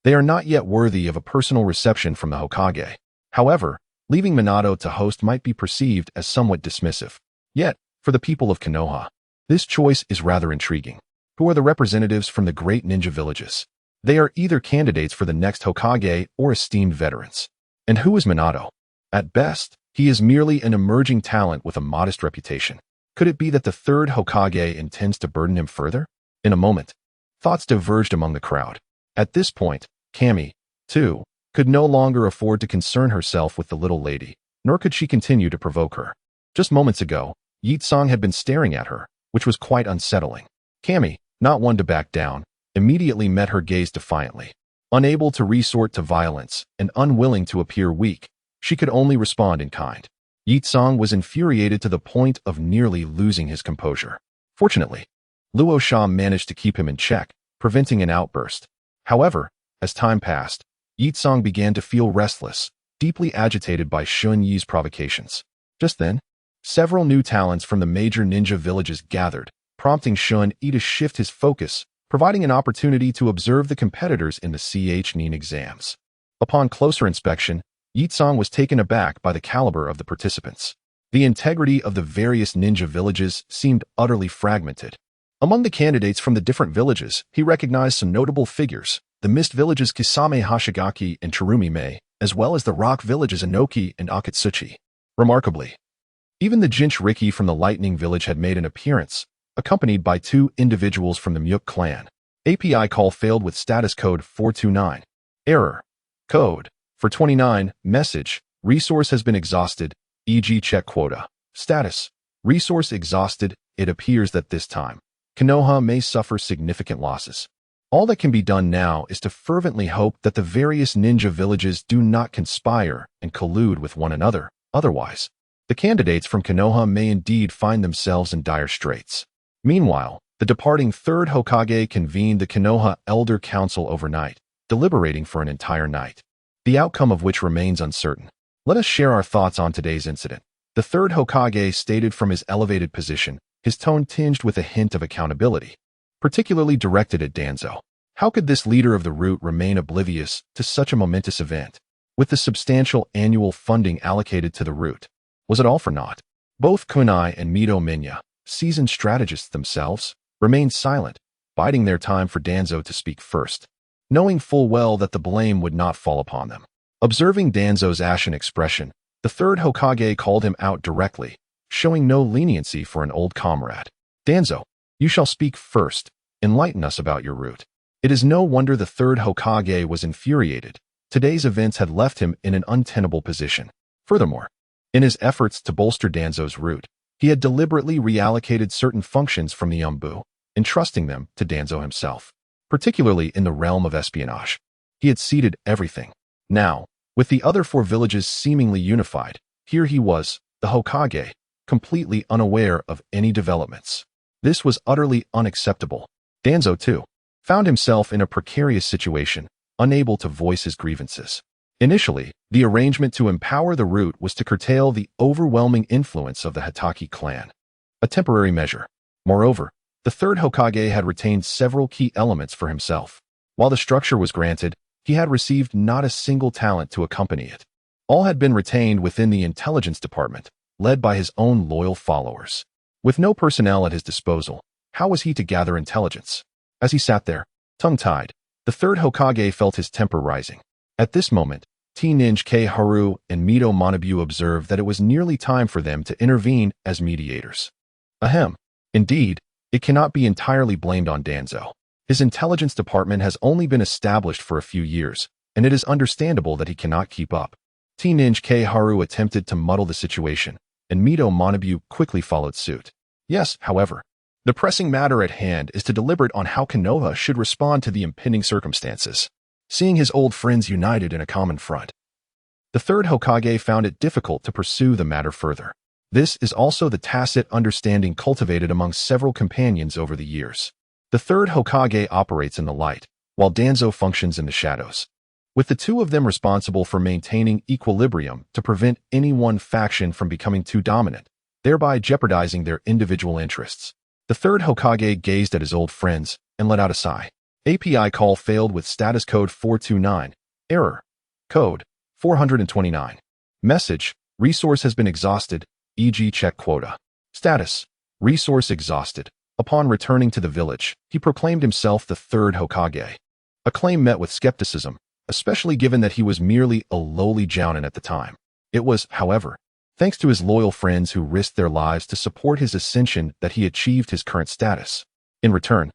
they are not yet worthy of a personal reception from the Hokage. However, leaving Minato to host might be perceived as somewhat dismissive. Yet, for the people of Konoha, this choice is rather intriguing. Who are the representatives from the great ninja villages? They are either candidates for the next Hokage or esteemed veterans. And who is Minato? At best, he is merely an emerging talent with a modest reputation. Could it be that the third Hokage intends to burden him further? In a moment, thoughts diverged among the crowd. At this point, Kami, too, could no longer afford to concern herself with the little lady, nor could she continue to provoke her. Just moments ago, Yitsong had been staring at her, which was quite unsettling. Kami, not one to back down, immediately met her gaze defiantly. Unable to resort to violence and unwilling to appear weak, she could only respond in kind. Yitsong was infuriated to the point of nearly losing his composure. Fortunately, Luo Sha managed to keep him in check, preventing an outburst. However, as time passed, Yitsong began to feel restless, deeply agitated by Shun Yi's provocations. Just then, several new talents from the major ninja villages gathered, prompting Shun Yi to shift his focus, providing an opportunity to observe the competitors in the Nin exams. Upon closer inspection, Yitsong was taken aback by the caliber of the participants. The integrity of the various ninja villages seemed utterly fragmented. Among the candidates from the different villages, he recognized some notable figures: the mist villages Kisame Hashigaki and Chirumi-mei, as well as the rock villages Inoki and Akatsuchi. Remarkably, even the Jinchuriki from the lightning village had made an appearance, accompanied by 2 individuals from the Mute clan. API call failed with status code 429. Error. Code 429. Message: resource has been exhausted, e.g. check quota. Status: resource exhausted. It appears that this time, Konoha may suffer significant losses. All that can be done now is to fervently hope that the various ninja villages do not conspire and collude with one another. Otherwise, the candidates from Konoha may indeed find themselves in dire straits. Meanwhile, the departing third Hokage convened the Konoha Elder Council overnight, deliberating for an entire night, the outcome of which remains uncertain. Let us share our thoughts on today's incident. The third Hokage stated from his elevated position, his tone tinged with a hint of accountability, particularly directed at Danzo. How could this leader of the root remain oblivious to such a momentous event? With the substantial annual funding allocated to the root, was it all for naught? Both Kunai and Mito Minya, seasoned strategists themselves, remained silent, biding their time for Danzo to speak first, knowing full well that the blame would not fall upon them. Observing Danzo's ashen expression, the third Hokage called him out directly, showing no leniency for an old comrade. Danzo, you shall speak first. Enlighten us about your root. It is no wonder the third Hokage was infuriated. Today's events had left him in an untenable position. Furthermore, in his efforts to bolster Danzo's root, he had deliberately reallocated certain functions from the Umbu, entrusting them to Danzo himself, particularly in the realm of espionage. He had ceded everything. Now, with the other 4 villages seemingly unified, here he was, the Hokage, completely unaware of any developments. This was utterly unacceptable. Danzo, too, found himself in a precarious situation, unable to voice his grievances. Initially, the arrangement to empower the root was to curtail the overwhelming influence of the Hitaki clan, a temporary measure. Moreover, the third Hokage had retained several key elements for himself. While the structure was granted, he had received not a single talent to accompany it. All had been retained within the intelligence department, led by his own loyal followers. With no personnel at his disposal, how was he to gather intelligence? As he sat there, tongue-tied, the third Hokage felt his temper rising. At this moment, T-Ninja K-Haru and Mito Manabu observed that it was nearly time for them to intervene as mediators. Ahem. Indeed, it cannot be entirely blamed on Danzo. His intelligence department has only been established for a few years, and it is understandable that he cannot keep up. T-Ninja K-Haru attempted to muddle the situation, and Mito Manabu quickly followed suit. Yes, however, the pressing matter at hand is to deliberate on how Konoha should respond to the impending circumstances. Seeing his old friends united in a common front, the third Hokage found it difficult to pursue the matter further. This is also the tacit understanding cultivated among several companions over the years. The third Hokage operates in the light, while Danzo functions in the shadows, with the 2 of them responsible for maintaining equilibrium to prevent any one faction from becoming too dominant, thereby jeopardizing their individual interests. The third Hokage gazed at his old friends and let out a sigh. API call failed with status code 429. Error. Code 429. Message: resource has been exhausted, e.g. check quota. Status: resource exhausted. Upon returning to the village, he proclaimed himself the third Hokage. A claim met with skepticism, especially given that he was merely a lowly jounin at the time. It was, however, thanks to his loyal friends who risked their lives to support his ascension that he achieved his current status. In return,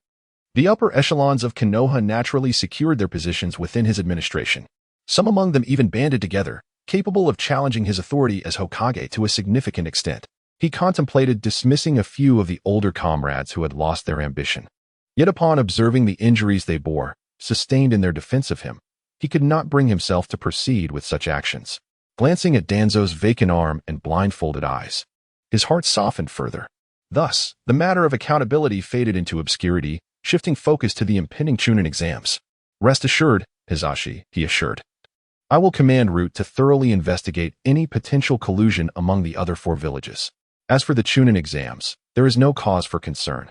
the upper echelons of Konoha naturally secured their positions within his administration. Some among them even banded together, capable of challenging his authority as Hokage to a significant extent. He contemplated dismissing a few of the older comrades who had lost their ambition. Yet upon observing the injuries they bore, sustained in their defense of him, he could not bring himself to proceed with such actions. Glancing at Danzo's vacant arm and blindfolded eyes, his heart softened further. Thus, the matter of accountability faded into obscurity, shifting focus to the impending Chunin exams. Rest assured, Hizashi, he assured. I will command Root to thoroughly investigate any potential collusion among the other 4 villages. As for the Chunin exams, there is no cause for concern.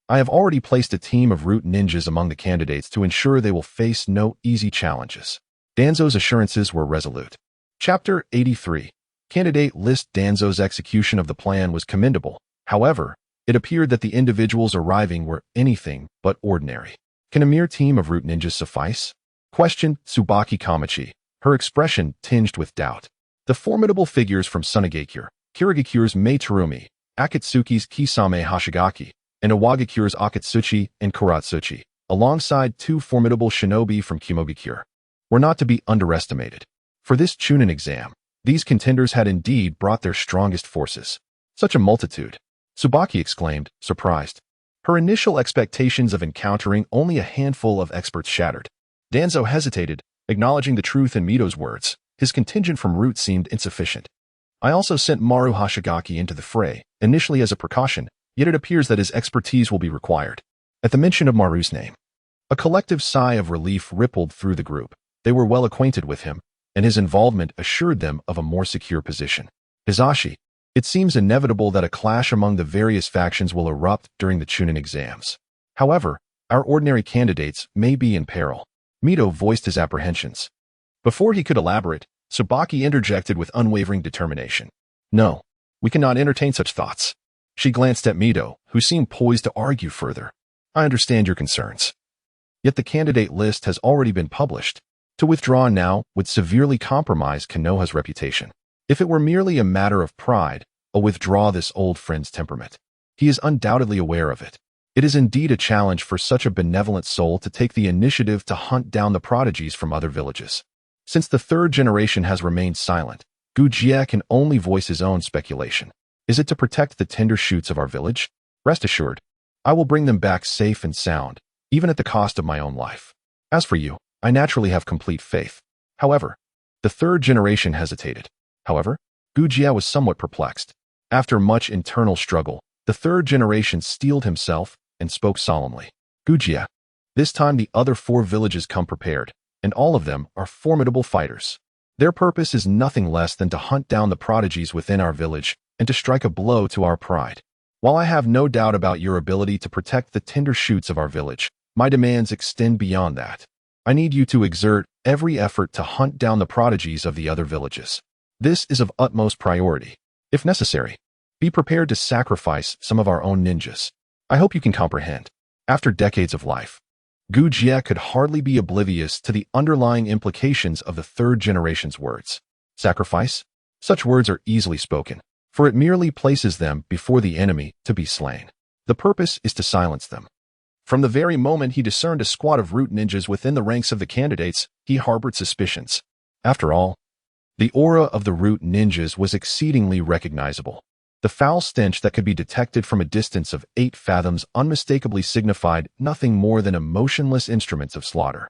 I have already placed a team of Root ninjas among the candidates to ensure they will face no easy challenges. Danzo's assurances were resolute. Chapter 83. Candidate list. Danzo's execution of the plan was commendable. However, it appeared that the individuals arriving were anything but ordinary. Can a mere team of root ninjas suffice? Questioned Tsubaki Kamachi, her expression tinged with doubt. The formidable figures from Sunagakure, Kirigakure's Mei Terumi, Akatsuki's Kisame Hashigaki, and Iwagakure's Akatsuchi and Kuratsuchi, alongside two formidable shinobi from Kimogakure, were not to be underestimated. For this Chunin exam, these contenders had indeed brought their strongest forces. Such a multitude! Tsubaki exclaimed, surprised. Her initial expectations of encountering only a handful of experts shattered. Danzo hesitated, acknowledging the truth in Mito's words. His contingent from Root seemed insufficient. I also sent Maru Hashigaki into the fray, initially as a precaution, yet it appears that his expertise will be required. At the mention of Maru's name, a collective sigh of relief rippled through the group. They were well acquainted with him, and his involvement assured them of a more secure position. Hizashi, it seems inevitable that a clash among the various factions will erupt during the Chunin exams. However, our ordinary candidates may be in peril. Mito voiced his apprehensions. Before he could elaborate, Tsubaki interjected with unwavering determination. No, we cannot entertain such thoughts. She glanced at Mito, who seemed poised to argue further. I understand your concerns. Yet the candidate list has already been published. To withdraw now would severely compromise Konoha's reputation. If it were merely a matter of pride, I'll withdraw this old friend's temperament. He is undoubtedly aware of it. It is indeed a challenge for such a benevolent soul to take the initiative to hunt down the prodigies from other villages. Since the third generation has remained silent, Gujie can only voice his own speculation. Is it to protect the tender shoots of our village? Rest assured, I will bring them back safe and sound, even at the cost of my own life. As for you, I naturally have complete faith. However, the third generation hesitated. However, Gujie was somewhat perplexed. After much internal struggle, the third generation steeled himself and spoke solemnly. Gujie, this time the other 4 villages come prepared, and all of them are formidable fighters. Their purpose is nothing less than to hunt down the prodigies within our village and to strike a blow to our pride. While I have no doubt about your ability to protect the tender shoots of our village, my demands extend beyond that. I need you to exert every effort to hunt down the prodigies of the other villages. This is of utmost priority. If necessary, be prepared to sacrifice some of our own ninjas. I hope you can comprehend. After decades of life, Gujie could hardly be oblivious to the underlying implications of the third generation's words. Sacrifice? Such words are easily spoken, for it merely places them before the enemy to be slain. The purpose is to silence them. From the very moment he discerned a squad of root ninjas within the ranks of the candidates, he harbored suspicions. After all, the aura of the root ninjas was exceedingly recognizable. The foul stench that could be detected from a distance of 8 fathoms unmistakably signified nothing more than emotionless instruments of slaughter.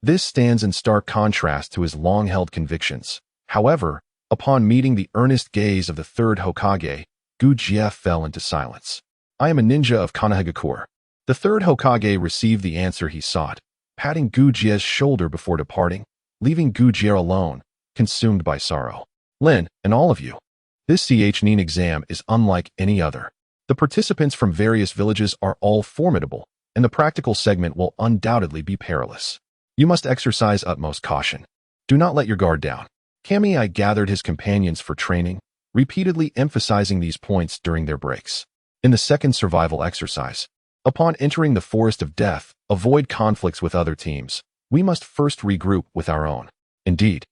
This stands in stark contrast to his long-held convictions. However, upon meeting the earnest gaze of the third Hokage, Gujie fell into silence. I am a ninja of Konohagakure. The third Hokage received the answer he sought, patting Gujie's shoulder before departing, leaving Gujie alone, consumed by sorrow. Lin, and all of you. This Nin exam is unlike any other. The participants from various villages are all formidable, and the practical segment will undoubtedly be perilous. You must exercise utmost caution. Do not let your guard down. Kamiai gathered his companions for training, repeatedly emphasizing these points during their breaks. In the second survival exercise, upon entering the Forest of Death, avoid conflicts with other teams. We must first regroup with our own. Indeed,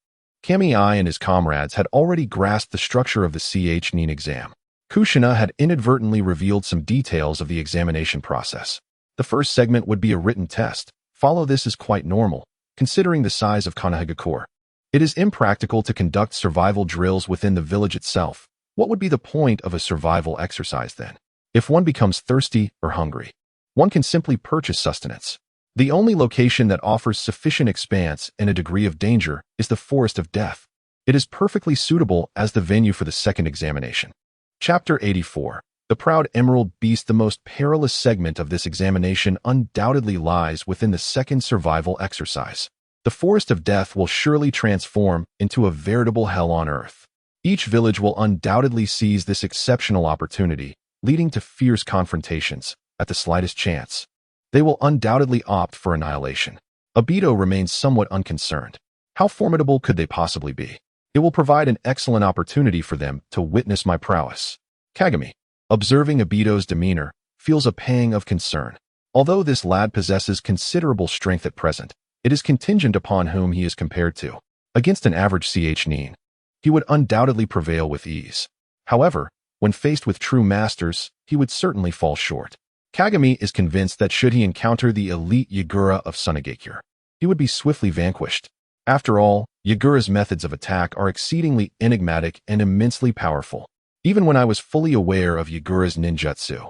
Kamiai and his comrades had already grasped the structure of the Nin exam. Kushina had inadvertently revealed some details of the examination process. The first segment would be a written test. Follow this is quite normal, considering the size of Konohagakure. It is impractical to conduct survival drills within the village itself. What would be the point of a survival exercise then? If one becomes thirsty or hungry, one can simply purchase sustenance. The only location that offers sufficient expanse and a degree of danger is the Forest of Death. It is perfectly suitable as the venue for the second examination. Chapter 84. The Proud Emerald Beast. The most perilous segment of this examination undoubtedly lies within the second survival exercise. The Forest of Death will surely transform into a veritable hell on earth. Each village will undoubtedly seize this exceptional opportunity, leading to fierce confrontations at the slightest chance. They will undoubtedly opt for annihilation. Obito remains somewhat unconcerned. How formidable could they possibly be? It will provide an excellent opportunity for them to witness my prowess. Kagami, observing Obito's demeanor, feels a pang of concern. Although this lad possesses considerable strength at present, it is contingent upon whom he is compared to. Against an average Nin, he would undoubtedly prevail with ease. However, when faced with true masters, he would certainly fall short. Kagami is convinced that should he encounter the elite Yagura of Sunagakure, he would be swiftly vanquished. After all, Yagura's methods of attack are exceedingly enigmatic and immensely powerful. Even when I was fully aware of Yagura's ninjutsu,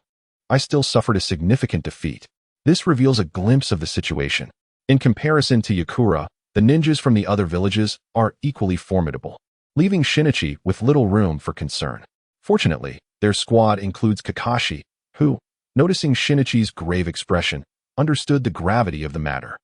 I still suffered a significant defeat. This reveals a glimpse of the situation. In comparison to Yakura, the ninjas from the other villages are equally formidable, leaving Shinichi with little room for concern. Fortunately, their squad includes Kakashi, who, noticing Shinichi's grave expression, understood the gravity of the matter.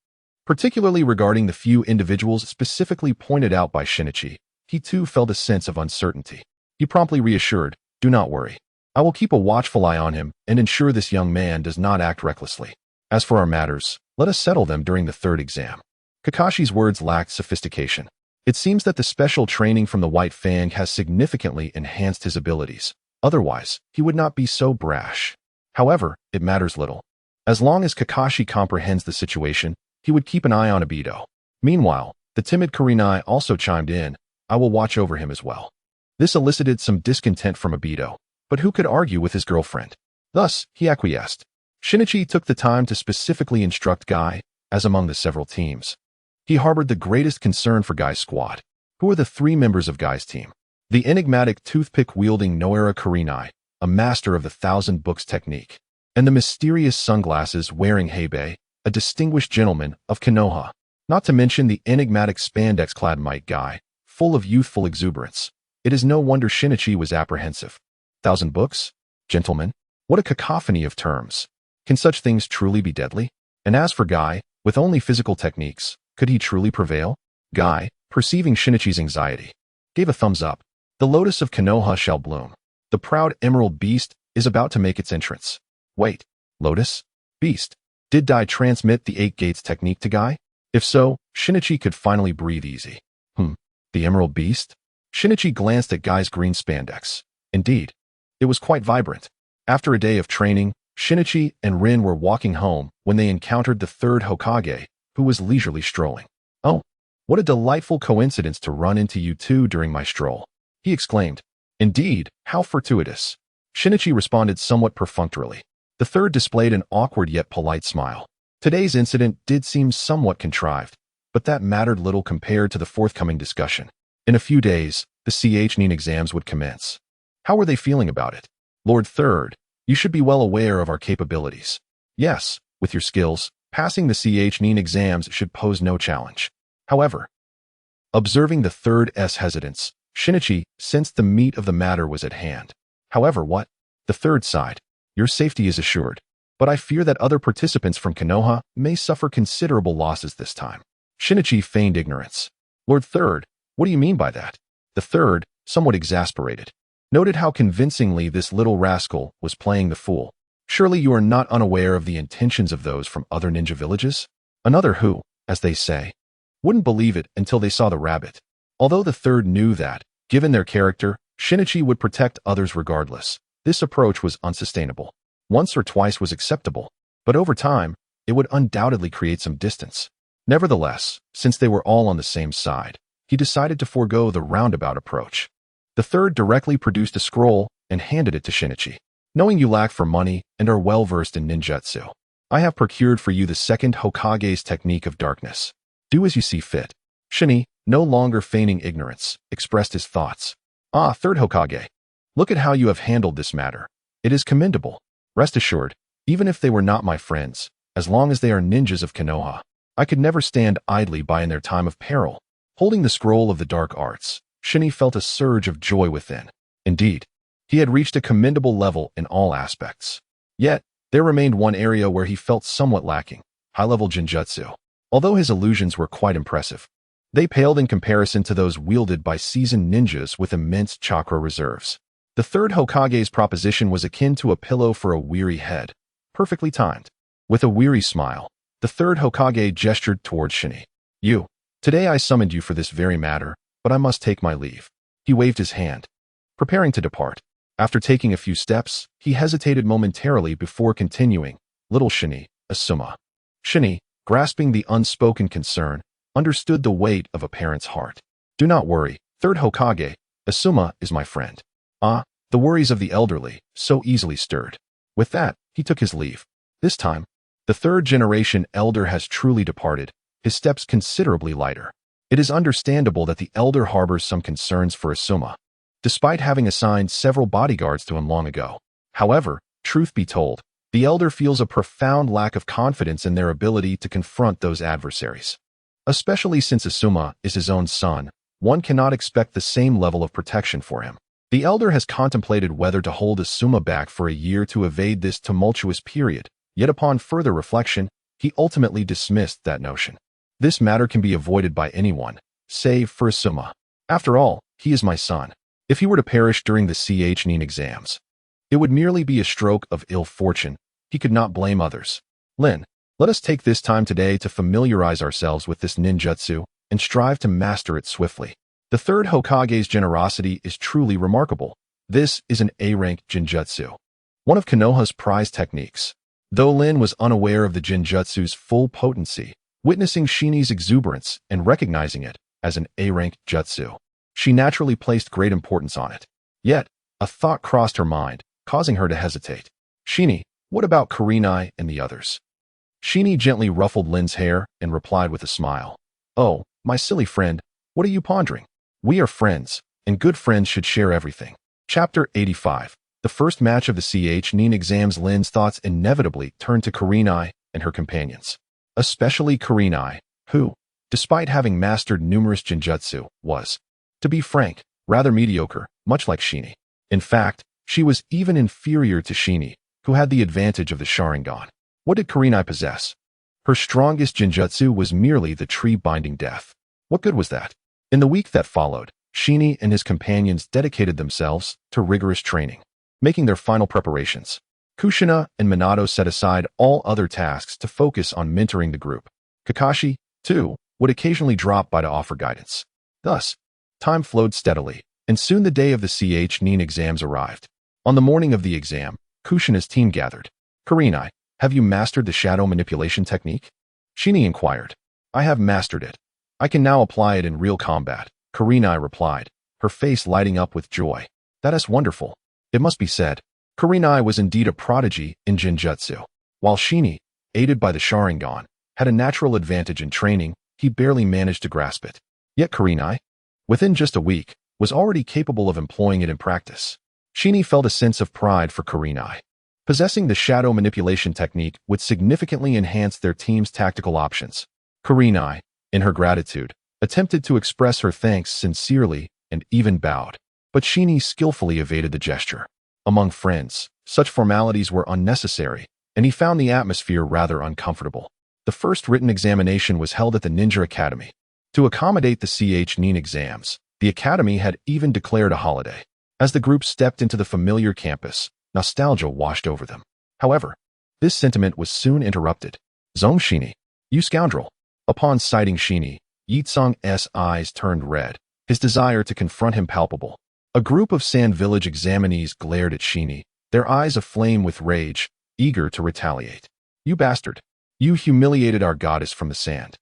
Particularly regarding the few individuals specifically pointed out by Shinichi, he too felt a sense of uncertainty. He promptly reassured, "Do not worry. I will keep a watchful eye on him and ensure this young man does not act recklessly. As for our matters, let us settle them during the third exam." Kakashi's words lacked sophistication. It seems that the special training from the White Fang has significantly enhanced his abilities. Otherwise, he would not be so brash. However, it matters little. As long as Kakashi comprehends the situation, he would keep an eye on Obito. Meanwhile, the timid Kurenai also chimed in, "I will watch over him as well." This elicited some discontent from Obito, but who could argue with his girlfriend? Thus, he acquiesced. Shinichi took the time to specifically instruct Guy, as among the several teams. He harbored the greatest concern for Guy's squad. Who are the three members of Guy's team? The enigmatic toothpick-wielding Noera Kurenai, a master of the thousand books technique, and the mysterious sunglasses-wearing Heibei, a distinguished gentleman of Konoha, not to mention the enigmatic spandex-clad Might Guy, full of youthful exuberance. It is no wonder Shinichi was apprehensive. Thousand books? Gentlemen? What a cacophony of terms. Can such things truly be deadly? And as for Guy, with only physical techniques, could he truly prevail? Guy, perceiving Shinichi's anxiety, gave a thumbs up. The lotus of Konoha shall bloom. The proud emerald beast is about to make its entrance. Wait, lotus? Beast? Did Dai transmit the Eight Gates technique to Guy? If so, Shinichi could finally breathe easy. The emerald beast? Shinichi glanced at Guy's green spandex. Indeed, it was quite vibrant. After a day of training, Shinichi and Rin were walking home when they encountered the third Hokage, who was leisurely strolling. "Oh, what a delightful coincidence to run into you two during my stroll," he exclaimed. "Indeed, how fortuitous." Shinichi responded somewhat perfunctorily. The third displayed an awkward yet polite smile. Today's incident did seem somewhat contrived, but that mattered little compared to the forthcoming discussion. In a few days, the Nin exams would commence. How were they feeling about it? "Lord Third, you should be well aware of our capabilities." "Yes, with your skills, passing the Nin exams should pose no challenge." However, observing the third's hesitance, Shinichi sensed the meat of the matter was at hand. "However, what?" The third sighed. "Your safety is assured, but I fear that other participants from Konoha may suffer considerable losses this time." Shinichi feigned ignorance. "Lord Third, what do you mean by that?" The third, somewhat exasperated, noted how convincingly this little rascal was playing the fool. "Surely you are not unaware of the intentions of those from other ninja villages? Another who, as they say, wouldn't believe it until they saw the rabbit." Although the third knew that, given their character, Shinichi would protect others regardless, this approach was unsustainable. Once or twice was acceptable, but over time, it would undoubtedly create some distance. Nevertheless, since they were all on the same side, he decided to forego the roundabout approach. The third directly produced a scroll and handed it to Shinichi. "Knowing you lack for money and are well-versed in ninjutsu, I have procured for you the second Hokage's technique of darkness. Do as you see fit." Shini, no longer feigning ignorance, expressed his thoughts. "Ah, third Hokage, look at how you have handled this matter. It is commendable. Rest assured, even if they were not my friends, as long as they are ninjas of Konoha, I could never stand idly by in their time of peril." Holding the scroll of the dark arts, Shini felt a surge of joy within. Indeed, he had reached a commendable level in all aspects. Yet, there remained one area where he felt somewhat lacking: high-level genjutsu. Although his illusions were quite impressive, they paled in comparison to those wielded by seasoned ninjas with immense chakra reserves. The third Hokage's proposition was akin to a pillow for a weary head, perfectly timed. With a weary smile, the third Hokage gestured towards Shini. "You, Today I summoned you for this very matter, but I must take my leave." He waved his hand, preparing to depart. After taking a few steps, he hesitated momentarily before continuing. "Little Shini, Asuma." Shini, grasping the unspoken concern, understood the weight of a parent's heart. "Do not worry, third Hokage, Asuma is my friend." Ah, the worries of the elderly, so easily stirred. With that, he took his leave. This time, the third-generation elder has truly departed, his steps considerably lighter. It is understandable that the elder harbors some concerns for Asuma, despite having assigned several bodyguards to him long ago. However, truth be told, the elder feels a profound lack of confidence in their ability to confront those adversaries. Especially since Asuma is his own son, one cannot expect the same level of protection for him. The elder has contemplated whether to hold Asuma back for a year to evade this tumultuous period, yet upon further reflection, he ultimately dismissed that notion. This matter can be avoided by anyone, save for Asuma. After all, he is my son. If he were to perish during the Nin exams, it would merely be a stroke of ill fortune. He could not blame others. Lin, let us take this time today to familiarize ourselves with this ninjutsu and strive to master it swiftly. The third Hokage's generosity is truly remarkable. This is an A-rank jinjutsu, one of Konoha's prized techniques. Though Lin was unaware of the jinjutsu's full potency, witnessing Shini's exuberance and recognizing it as an A-rank jutsu, she naturally placed great importance on it. Yet, a thought crossed her mind, causing her to hesitate. "Shini, what about Kurenai and the others?" Shini gently ruffled Lin's hair and replied with a smile. "Oh, my silly friend, what are you pondering? We are friends, and good friends should share everything." Chapter 85. The first match of the Nin exams. Lin's thoughts inevitably turned to Kurenai and her companions. Especially Kurenai, who, despite having mastered numerous jinjutsu, was, to be frank, rather mediocre, much like Shini. In fact, she was even inferior to Shini, who had the advantage of the Sharingan. What did Kurenai possess? Her strongest jinjutsu was merely the tree-binding death. What good was that? In the week that followed, Shini and his companions dedicated themselves to rigorous training, making their final preparations. Kushina and Minato set aside all other tasks to focus on mentoring the group. Kakashi, too, would occasionally drop by to offer guidance. Thus, time flowed steadily, and soon the day of the Nin exams arrived. On the morning of the exam, Kushina's team gathered. "Kurenai, have you mastered the shadow manipulation technique?" Shini inquired. "I have mastered it. I can now apply it in real combat," Kurenai replied, her face lighting up with joy. "That is wonderful." It must be said, Kurenai was indeed a prodigy in jinjutsu. While Shini, aided by the Sharingan, had a natural advantage in training, he barely managed to grasp it. Yet Kurenai, within just a week, was already capable of employing it in practice. Shini felt a sense of pride for Kurenai. Possessing the shadow manipulation technique would significantly enhance their team's tactical options. Kurenai, in her gratitude, attempted to express her thanks sincerely and even bowed. But Shini skillfully evaded the gesture. Among friends, such formalities were unnecessary, and he found the atmosphere rather uncomfortable. The first written examination was held at the Ninja Academy. To accommodate the Nin exams, the Academy had even declared a holiday. As the group stepped into the familiar campus, nostalgia washed over them. However, this sentiment was soon interrupted. "Zong Shini, you scoundrel." Upon sighting Shini, Yitsong's eyes turned red, his desire to confront him palpable. A group of Sand Village examinees glared at Shini, their eyes aflame with rage, eager to retaliate. "You bastard! You humiliated our goddess from the sand.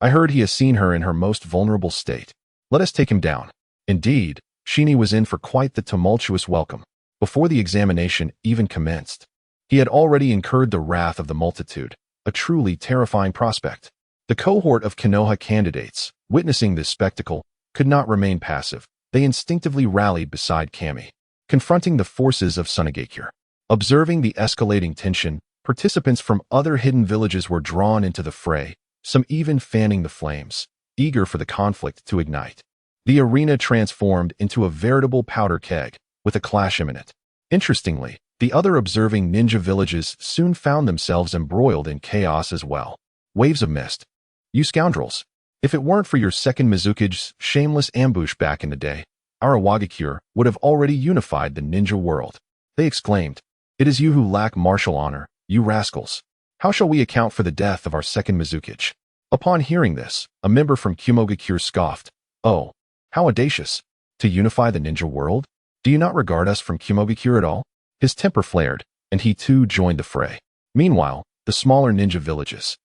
I heard he has seen her in her most vulnerable state. Let us take him down." Indeed, Shini was in for quite the tumultuous welcome. Before the examination even commenced, he had already incurred the wrath of the multitude, a truly terrifying prospect. The cohort of Konoha candidates, witnessing this spectacle, could not remain passive. They instinctively rallied beside Kami, confronting the forces of Sunagakure. Observing the escalating tension, participants from other hidden villages were drawn into the fray, some even fanning the flames, eager for the conflict to ignite. The arena transformed into a veritable powder keg, with a clash imminent. Interestingly, the other observing ninja villages soon found themselves embroiled in chaos as well. Waves of mist. "You scoundrels! If it weren't for your second Mizuki's shameless ambush back in the day, our Awagakure would have already unified the ninja world," they exclaimed. "It is you who lack martial honor, you rascals. How shall we account for the death of our second Mizuki?" Upon hearing this, a member from Kumogakure scoffed, "Oh, how audacious! To unify the ninja world? Do you not regard us from Kumogakure at all?" His temper flared, and he too joined the fray. Meanwhile, the smaller ninja villages,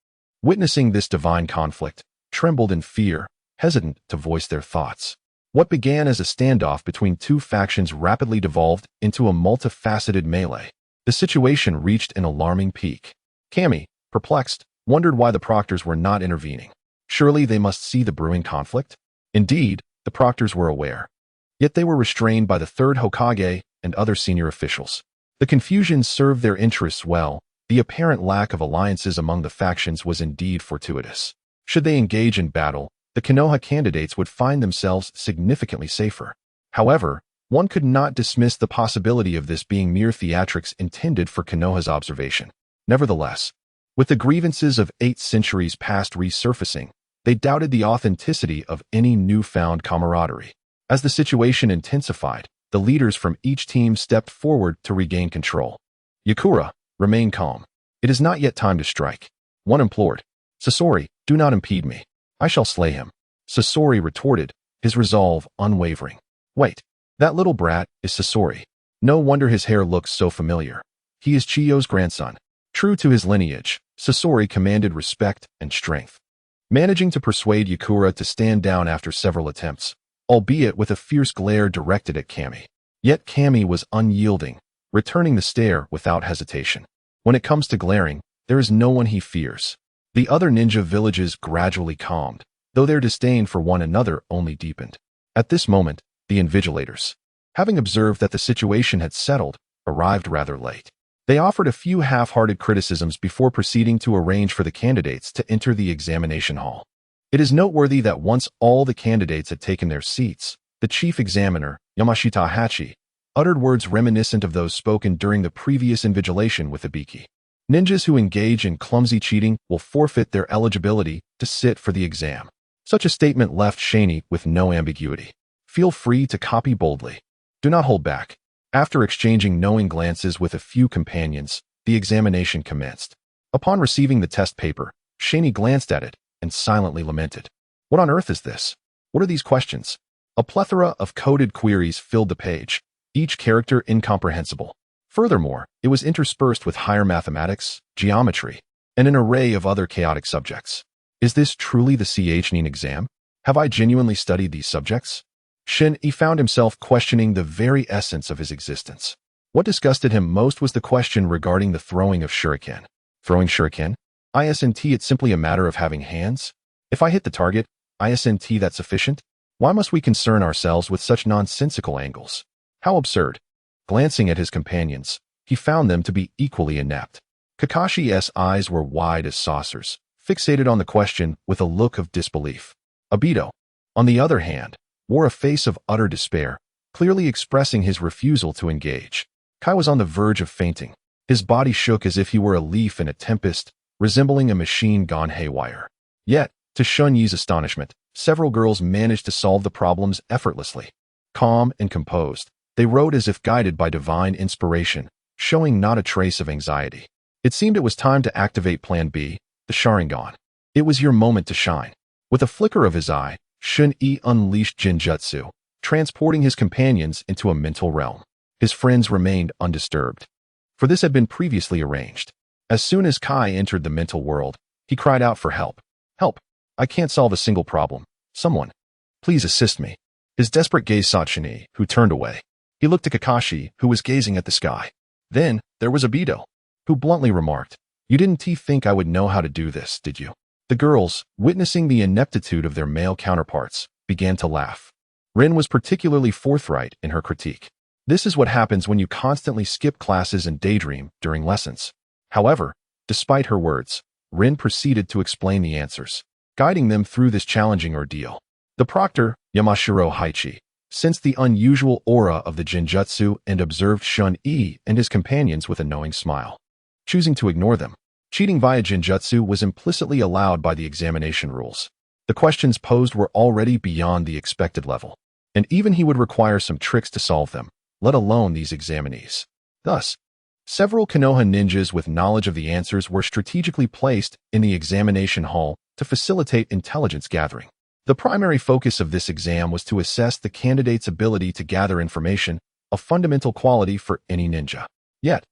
witnessing this divine conflict, trembled in fear, hesitant to voice their thoughts. What began as a standoff between two factions rapidly devolved into a multifaceted melee. The situation reached an alarming peak. Cammy, perplexed, wondered why the proctors were not intervening. Surely they must see the brewing conflict? Indeed, the proctors were aware. Yet they were restrained by the third Hokage and other senior officials. The confusion served their interests well. The apparent lack of alliances among the factions was indeed fortuitous. Should they engage in battle, the Konoha candidates would find themselves significantly safer. However, one could not dismiss the possibility of this being mere theatrics intended for Konoha's observation. Nevertheless, with the grievances of 8 centuries past resurfacing, they doubted the authenticity of any newfound camaraderie. As the situation intensified, the leaders from each team stepped forward to regain control. "Yakura, remain calm. It is not yet time to strike," one implored. "Sasori, do not impede me. I shall slay him," Sasori retorted, his resolve unwavering. "Wait, that little brat is Sasori. No wonder his hair looks so familiar. He is Chiyo's grandson." True to his lineage, Sasori commanded respect and strength. Managing to persuade Yakura to stand down after several attempts, albeit with a fierce glare directed at Cammy. Yet Cammy was unyielding, returning the stare without hesitation. When it comes to glaring, there is no one he fears. The other ninja villages gradually calmed, though their disdain for one another only deepened. At this moment, the invigilators, having observed that the situation had settled, arrived rather late. They offered a few half-hearted criticisms before proceeding to arrange for the candidates to enter the examination hall. It is noteworthy that once all the candidates had taken their seats, the chief examiner, Yamashita Hachi, uttered words reminiscent of those spoken during the previous invigilation with Ibiki. "Ninjas who engage in clumsy cheating will forfeit their eligibility to sit for the exam." Such a statement left Shaney with no ambiguity. Feel free to copy boldly. Do not hold back. After exchanging knowing glances with a few companions, the examination commenced. Upon receiving the test paper, Shaney glanced at it and silently lamented. "What on earth is this? What are these questions?" A plethora of coded queries filled the page, each character incomprehensible. Furthermore, it was interspersed with higher mathematics, geometry, and an array of other chaotic subjects. Is this truly the CHNIN exam? Have I genuinely studied these subjects? Shin-e found himself questioning the very essence of his existence. What disgusted him most was the question regarding the throwing of shuriken. Throwing shuriken? Isn't it simply a matter of having hands? If I hit the target, isn't that sufficient? Why must we concern ourselves with such nonsensical angles? How absurd. Glancing at his companions, he found them to be equally inept. Kakashi's eyes were wide as saucers, fixated on the question with a look of disbelief. Obito, on the other hand, wore a face of utter despair, clearly expressing his refusal to engage. Kai was on the verge of fainting. His body shook as if he were a leaf in a tempest, resembling a machine gone haywire. Yet, to Shun Yi's astonishment, several girls managed to solve the problems effortlessly. Calm and composed, they wrote as if guided by divine inspiration, showing not a trace of anxiety. It seemed it was time to activate Plan B, the Sharingan. It was your moment to shine. With a flicker of his eye, Shun-e unleashed Jinjutsu, transporting his companions into a mental realm. His friends remained undisturbed, for this had been previously arranged. As soon as Kai entered the mental world, he cried out for help. "Help! I can't solve a single problem. Someone, please assist me." His desperate gaze sought Shin-e, who turned away. He looked at Kakashi, who was gazing at the sky. Then, there was Obito, who bluntly remarked, "You didn't think I would know how to do this, did you?" The girls, witnessing the ineptitude of their male counterparts, began to laugh. Rin was particularly forthright in her critique. This is what happens when you constantly skip classes and daydream during lessons. However, despite her words, Rin proceeded to explain the answers, guiding them through this challenging ordeal. The proctor, Yamashiro Haichi, sensed the unusual aura of the Jinjutsu and observed Shun-e and his companions with a knowing smile. Choosing to ignore them, cheating via Jinjutsu was implicitly allowed by the examination rules. The questions posed were already beyond the expected level, and even he would require some tricks to solve them, let alone these examinees. Thus, several Konoha ninjas with knowledge of the answers were strategically placed in the examination hall to facilitate intelligence gathering. The primary focus of this exam was to assess the candidate's ability to gather information, a fundamental quality for any ninja. Yet,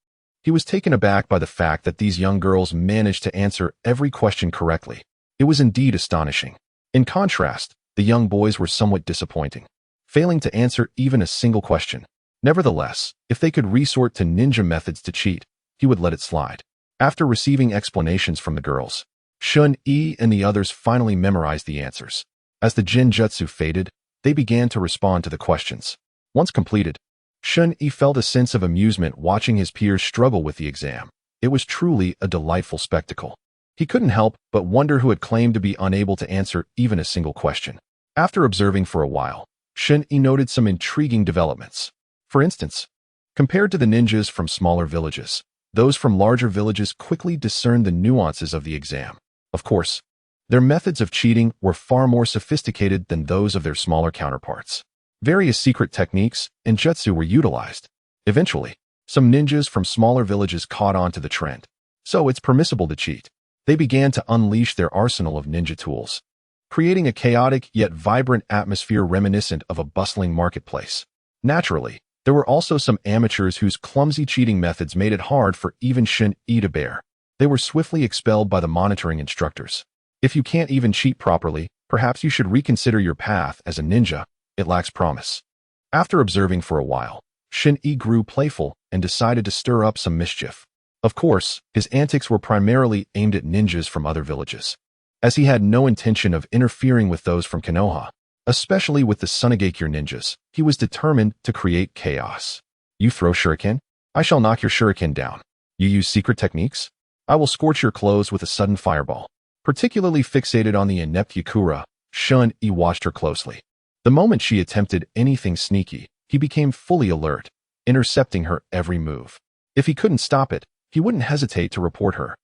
he was taken aback by the fact that these young girls managed to answer every question correctly. It was indeed astonishing. In contrast, the young boys were somewhat disappointing, failing to answer even a single question. Nevertheless, if they could resort to ninja methods to cheat, he would let it slide. After receiving explanations from the girls, Shun-Yi and the others finally memorized the answers. As the Jinjutsu faded, they began to respond to the questions. Once completed, Shun-Yi felt a sense of amusement watching his peers struggle with the exam. It was truly a delightful spectacle. He couldn't help but wonder who had claimed to be unable to answer even a single question. After observing for a while, Shun-Yi noted some intriguing developments. For instance, compared to the ninjas from smaller villages, those from larger villages quickly discerned the nuances of the exam. Of course, their methods of cheating were far more sophisticated than those of their smaller counterparts. Various secret techniques and jutsu were utilized. Eventually, some ninjas from smaller villages caught on to the trend. So it's permissible to cheat. They began to unleash their arsenal of ninja tools, creating a chaotic yet vibrant atmosphere reminiscent of a bustling marketplace. Naturally, there were also some amateurs whose clumsy cheating methods made it hard for even Shun-Yi to bear. They were swiftly expelled by the monitoring instructors. If you can't even cheat properly, perhaps you should reconsider your path as a ninja. It lacks promise. After observing for a while, Shun-Yi grew playful and decided to stir up some mischief. Of course, his antics were primarily aimed at ninjas from other villages, as he had no intention of interfering with those from Konoha. Especially with the Sunagakure ninjas, he was determined to create chaos. You throw shuriken? I shall knock your shuriken down. You use secret techniques? I will scorch your clothes with a sudden fireball. Particularly fixated on the inept Yakura, Shun-Yi watched her closely. The moment she attempted anything sneaky, he became fully alert, intercepting her every move. If he couldn't stop it, he wouldn't hesitate to report her.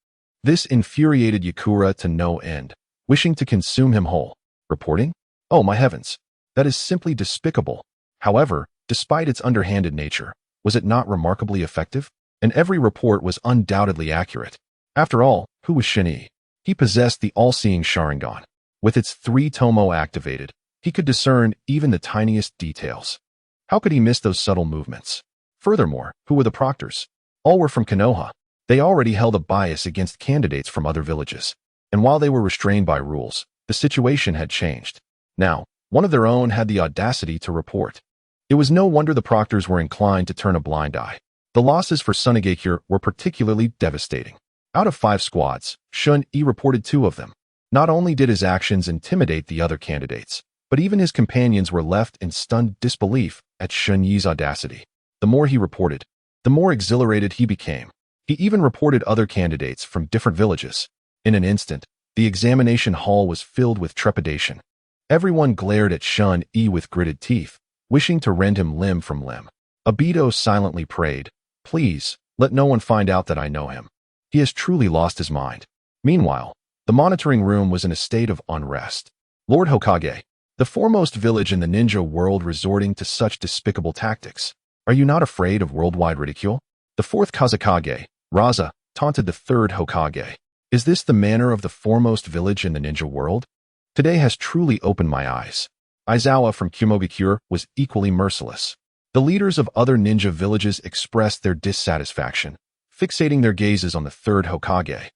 This infuriated Yakura to no end, wishing to consume him whole. Reporting? Oh my heavens, that is simply despicable. However, despite its underhanded nature, was it not remarkably effective? And every report was undoubtedly accurate. After all, who was Shun-Yi? He possessed the all-seeing Sharingan. With its 3 tomo activated, he could discern even the tiniest details. How could he miss those subtle movements? Furthermore, who were the proctors? All were from Konoha. They already held a bias against candidates from other villages. And while they were restrained by rules, the situation had changed. Now, one of their own had the audacity to report. It was no wonder the proctors were inclined to turn a blind eye. The losses for Sunagakure were particularly devastating. Out of 5 squads, Shun-Yi reported 2 of them. Not only did his actions intimidate the other candidates, but even his companions were left in stunned disbelief at Shun-Yi's audacity. The more he reported, the more exhilarated he became. He even reported other candidates from different villages. In an instant, the examination hall was filled with trepidation. Everyone glared at Shun-Yi with gritted teeth, wishing to rend him limb from limb. Obito silently prayed, "Please, let no one find out that I know him. He has truly lost his mind." Meanwhile, the monitoring room was in a state of unrest. Lord Hokage, the foremost village in the ninja world resorting to such despicable tactics. Are you not afraid of worldwide ridicule? The 4th Kazekage, Raza, taunted the 3rd Hokage. Is this the manner of the foremost village in the ninja world? Today has truly opened my eyes. Aizawa from Kumogakure was equally merciless. The leaders of other ninja villages expressed their dissatisfaction, fixating their gazes on the 3rd Hokage,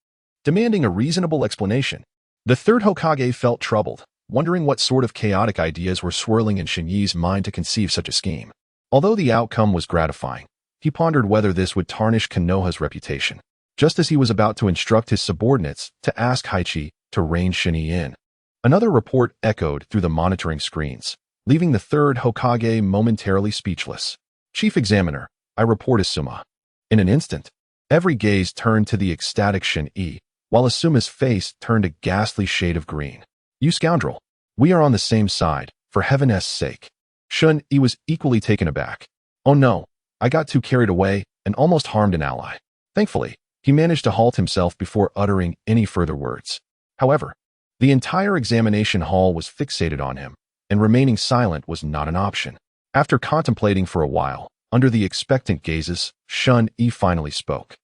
demanding a reasonable explanation. The 3rd Hokage felt troubled, wondering what sort of chaotic ideas were swirling in Shun-Yi's mind to conceive such a scheme. Although the outcome was gratifying, he pondered whether this would tarnish Konoha's reputation. Just as he was about to instruct his subordinates to ask Haichi to rein Shun-Yi in, another report echoed through the monitoring screens, leaving the 3rd Hokage momentarily speechless. "Chief Examiner, I report Asuma." In an instant, every gaze turned to the ecstatic Shun-Yi, while Asuma's face turned a ghastly shade of green. "You scoundrel! We are on the same side, for heaven's sake." Shun-Yi was equally taken aback. "Oh no, I got too carried away and almost harmed an ally." Thankfully, he managed to halt himself before uttering any further words. However, the entire examination hall was fixated on him, and remaining silent was not an option. After contemplating for a while, under the expectant gazes, Shun-Yi finally spoke.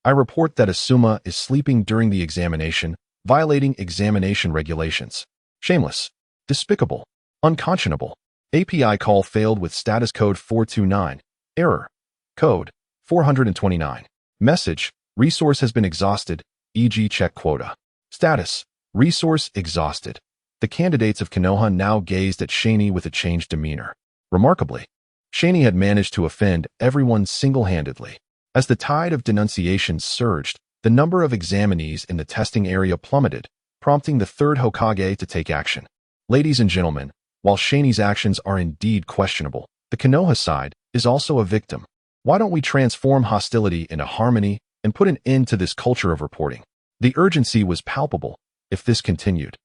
"I report that Asuma is sleeping during the examination violating examination regulations. Shameless. Despicable. Unconscionable. API call failed with status code 429. Error. Code 429. Message. Resource has been exhausted, e.g. check quota. Status. Resource exhausted. The candidates of Konoha now gazed at Shaney with a changed demeanor. Remarkably, Shaney had managed to offend everyone single-handedly. As the tide of denunciations surged, the number of examinees in the testing area plummeted, prompting the third Hokage to take action. Ladies and gentlemen, while Shaney's actions are indeed questionable, the Konoha side is also a victim. Why don't we transform hostility into harmony and put an end to this culture of reporting? The urgency was palpable. If this continued,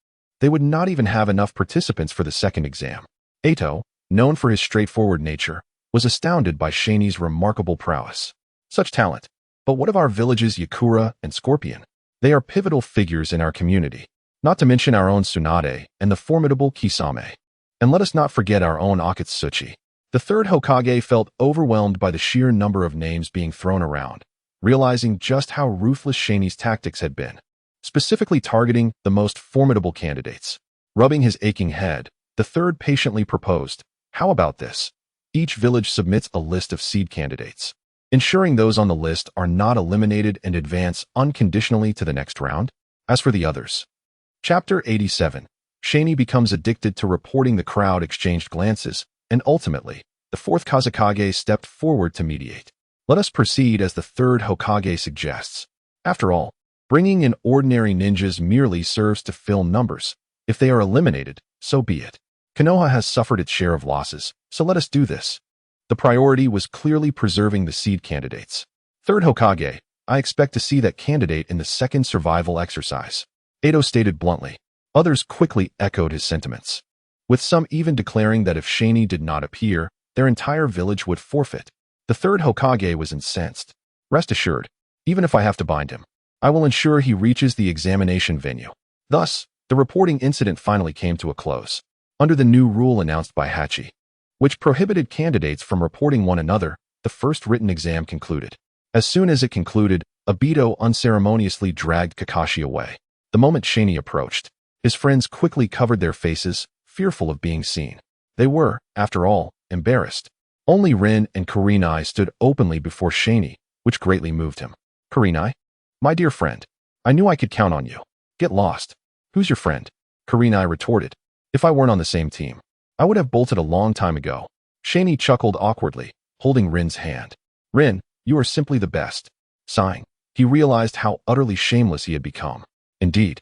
they would not even have enough participants for the second exam. Eto, known for his straightforward nature, was astounded by Shaney's remarkable prowess. Such talent. But what of our villages Yakura and Scorpion? They are pivotal figures in our community, not to mention our own Tsunade and the formidable Kisame. And let us not forget our own Akatsuchi. The third Hokage felt overwhelmed by the sheer number of names being thrown around, realizing just how ruthless Shaney's tactics had been, specifically targeting the most formidable candidates. Rubbing his aching head, the third patiently proposed, "How about this? Each village submits a list of seed candidates, ensuring those on the list are not eliminated and advance unconditionally to the next round. As for the others." Chapter 87. Shaney becomes addicted to reporting. The crowd exchanged glances, and ultimately, the fourth Kazekage stepped forward to mediate. Let us proceed as the third Hokage suggests. After all, bringing in ordinary ninjas merely serves to fill numbers. If they are eliminated, so be it. Konoha has suffered its share of losses, so let us do this. The priority was clearly preserving the seed candidates. Third Hokage, I expect to see that candidate in the second survival exercise. Eto stated bluntly. Others quickly echoed his sentiments, with some even declaring that if Shaney did not appear, their entire village would forfeit. The third Hokage was incensed. Rest assured, even if I have to bind him, I will ensure he reaches the examination venue. Thus, the reporting incident finally came to a close. Under the new rule announced by Hachi, which prohibited candidates from reporting one another, the first written exam concluded. As soon as it concluded, Obito unceremoniously dragged Kakashi away. The moment Shaney approached, his friends quickly covered their faces, fearful of being seen. They were, after all, embarrassed. Only Rin and Kurenai stood openly before Shaney, which greatly moved him. Kurenai? My dear friend, I knew I could count on you. Get lost. Who's your friend? Kurenai retorted. If I weren't on the same team, I would have bolted a long time ago. Shaney chuckled awkwardly, holding Rin's hand. Rin, you are simply the best. Sighing, he realized how utterly shameless he had become. Indeed,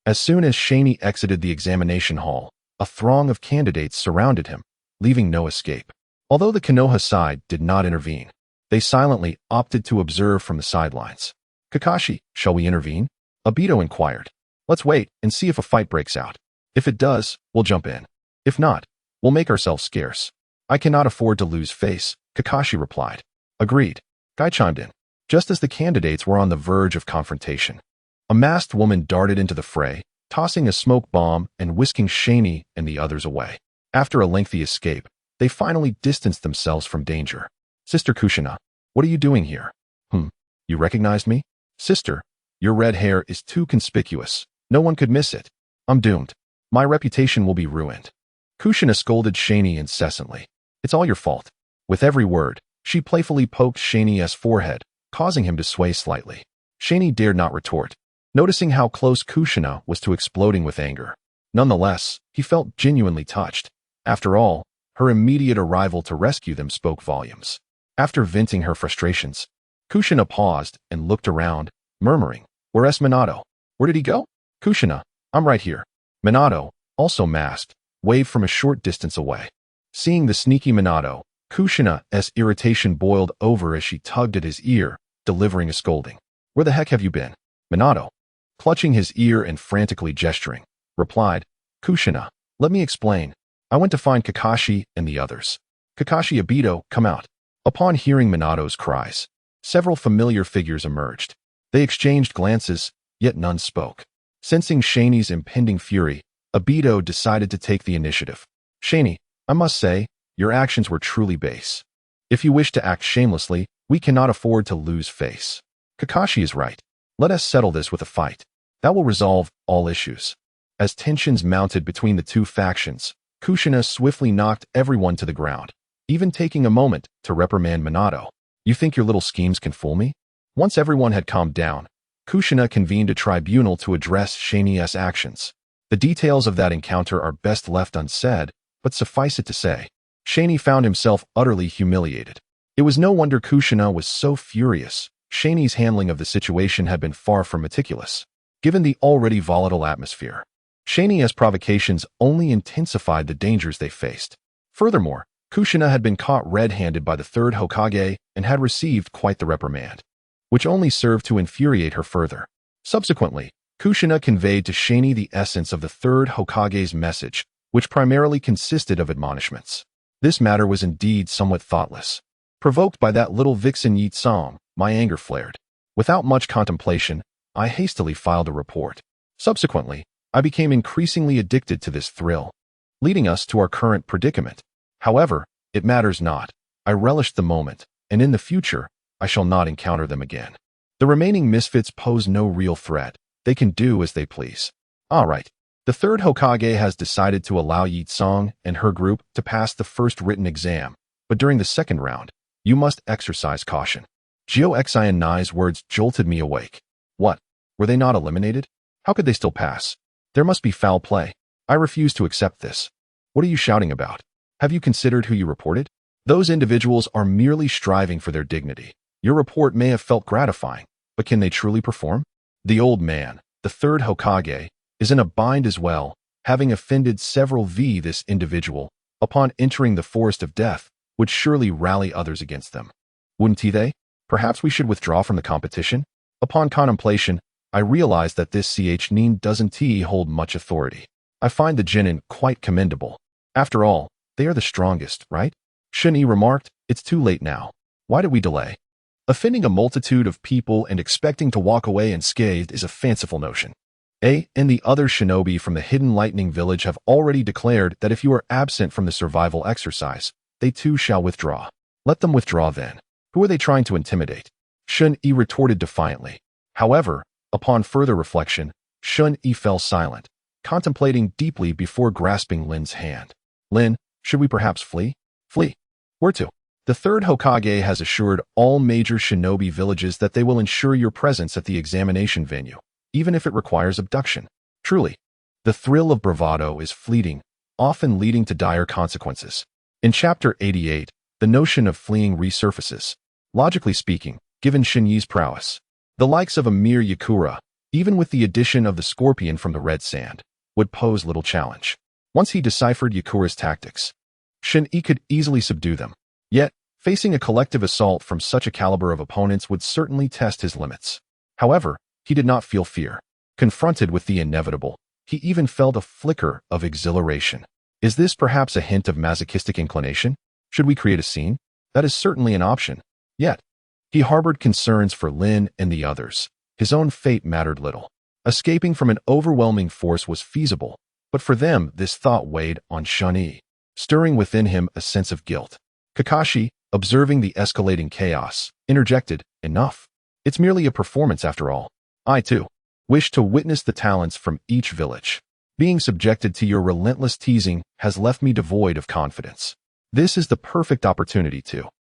as soon as Shaney exited the examination hall, a throng of candidates surrounded him, leaving no escape. Although the Konoha side did not intervene, they silently opted to observe from the sidelines. Kakashi, shall we intervene? Obito inquired. Let's wait and see if a fight breaks out. If it does, we'll jump in. If not, we'll make ourselves scarce. I cannot afford to lose face, Kakashi replied. Agreed. Guy chimed in. Just as the candidates were on the verge of confrontation, a masked woman darted into the fray, tossing a smoke bomb and whisking Shaney and the others away. After a lengthy escape, they finally distanced themselves from danger. Sister Kushina, what are you doing here? You recognized me? Sister, your red hair is too conspicuous. No one could miss it. I'm doomed. My reputation will be ruined. Kushina scolded Shaney incessantly. It's all your fault. With every word, she playfully poked Shaney's forehead, causing him to sway slightly. Shaney dared not retort, noticing how close Kushina was to exploding with anger. Nonetheless, he felt genuinely touched. After all, her immediate arrival to rescue them spoke volumes. After venting her frustrations, Kushina paused and looked around, murmuring, Where's Minato? Where did he go? Kushina, I'm right here. Minato, also masked, waved from a short distance away. Seeing the sneaky Minato, Kushina's irritation boiled over as she tugged at his ear, delivering a scolding. Where the heck have you been? Minato, clutching his ear and frantically gesturing, replied, Kushina, let me explain. I went to find Kakashi and the others. Kakashi, Obito, come out. Upon hearing Minato's cries, several familiar figures emerged. They exchanged glances, yet none spoke. Sensing Shaney's impending fury, Obito decided to take the initiative. Shaney, I must say, your actions were truly base. If you wish to act shamelessly, we cannot afford to lose face. Kakashi is right. Let us settle this with a fight. That will resolve all issues. As tensions mounted between the two factions, Kushina swiftly knocked everyone to the ground, even taking a moment to reprimand Minato. You think your little schemes can fool me? Once everyone had calmed down, Kushina convened a tribunal to address Shani's actions. The details of that encounter are best left unsaid, but suffice it to say, Shani found himself utterly humiliated. It was no wonder Kushina was so furious. Shani's handling of the situation had been far from meticulous, given the already volatile atmosphere. Shani's provocations only intensified the dangers they faced. Furthermore, Kushina had been caught red-handed by the third Hokage and had received quite the reprimand, which only served to infuriate her further. Subsequently, Kushina conveyed to Shani the essence of the third Hokage's message, which primarily consisted of admonishments. This matter was indeed somewhat thoughtless. Provoked by that little vixen Yi Tsong, my anger flared. Without much contemplation, I hastily filed a report. Subsequently, I became increasingly addicted to this thrill, leading us to our current predicament. However, it matters not. I relished the moment, and in the future, I shall not encounter them again. The remaining misfits pose no real threat. They can do as they please. All right. The third Hokage has decided to allow Yi Tsong and her group to pass the first written exam, but during the second round, you must exercise caution. Jiao Xian's words jolted me awake. What? Were they not eliminated? How could they still pass? There must be foul play. I refuse to accept this. What are you shouting about? Have you considered who you reported? Those individuals are merely striving for their dignity. Your report may have felt gratifying, but can they truly perform? The old man, the third Hokage, is in a bind as well, having offended several this individual, upon entering the forest of death, would surely rally others against them. Wouldn't they? Perhaps we should withdraw from the competition? Upon contemplation, I realized that this Nin doesn't hold much authority. I find the Genin quite commendable. After all, they are the strongest, right? Shun-Yi remarked, it's too late now. Why did we delay? Offending a multitude of people and expecting to walk away unscathed is a fanciful notion. And the other shinobi from the Hidden Lightning Village have already declared that if you are absent from the survival exercise, they too shall withdraw. Let them withdraw then. Who are they trying to intimidate? Shun-Yi retorted defiantly. However, upon further reflection, Shun-Yi fell silent, contemplating deeply before grasping Lin's hand. Lin, should we perhaps flee? Flee. Where to? The third Hokage has assured all major shinobi villages that they will ensure your presence at the examination venue, even if it requires abduction. Truly, the thrill of bravado is fleeting, often leading to dire consequences. In Chapter 88, the notion of fleeing resurfaces. Logically speaking, given Shun-Yi's prowess, the likes of a mere Yakura, even with the addition of the scorpion from the red sand, would pose little challenge. Once he deciphered Yakura's tactics, Shun-Yi could easily subdue them. Yet, facing a collective assault from such a caliber of opponents would certainly test his limits. However, he did not feel fear. Confronted with the inevitable, he even felt a flicker of exhilaration. Is this perhaps a hint of masochistic inclination? Should we create a scene? That is certainly an option. Yet, he harbored concerns for Lin and the others. His own fate mattered little. Escaping from an overwhelming force was feasible, but for them this thought weighed on Shun-Yi, stirring within him a sense of guilt. Kakashi, observing the escalating chaos, interjected, enough. It's merely a performance after all. I, too, wish to witness the talents from each village. Being subjected to your relentless teasing has left me devoid of confidence. This is the perfect opportunity to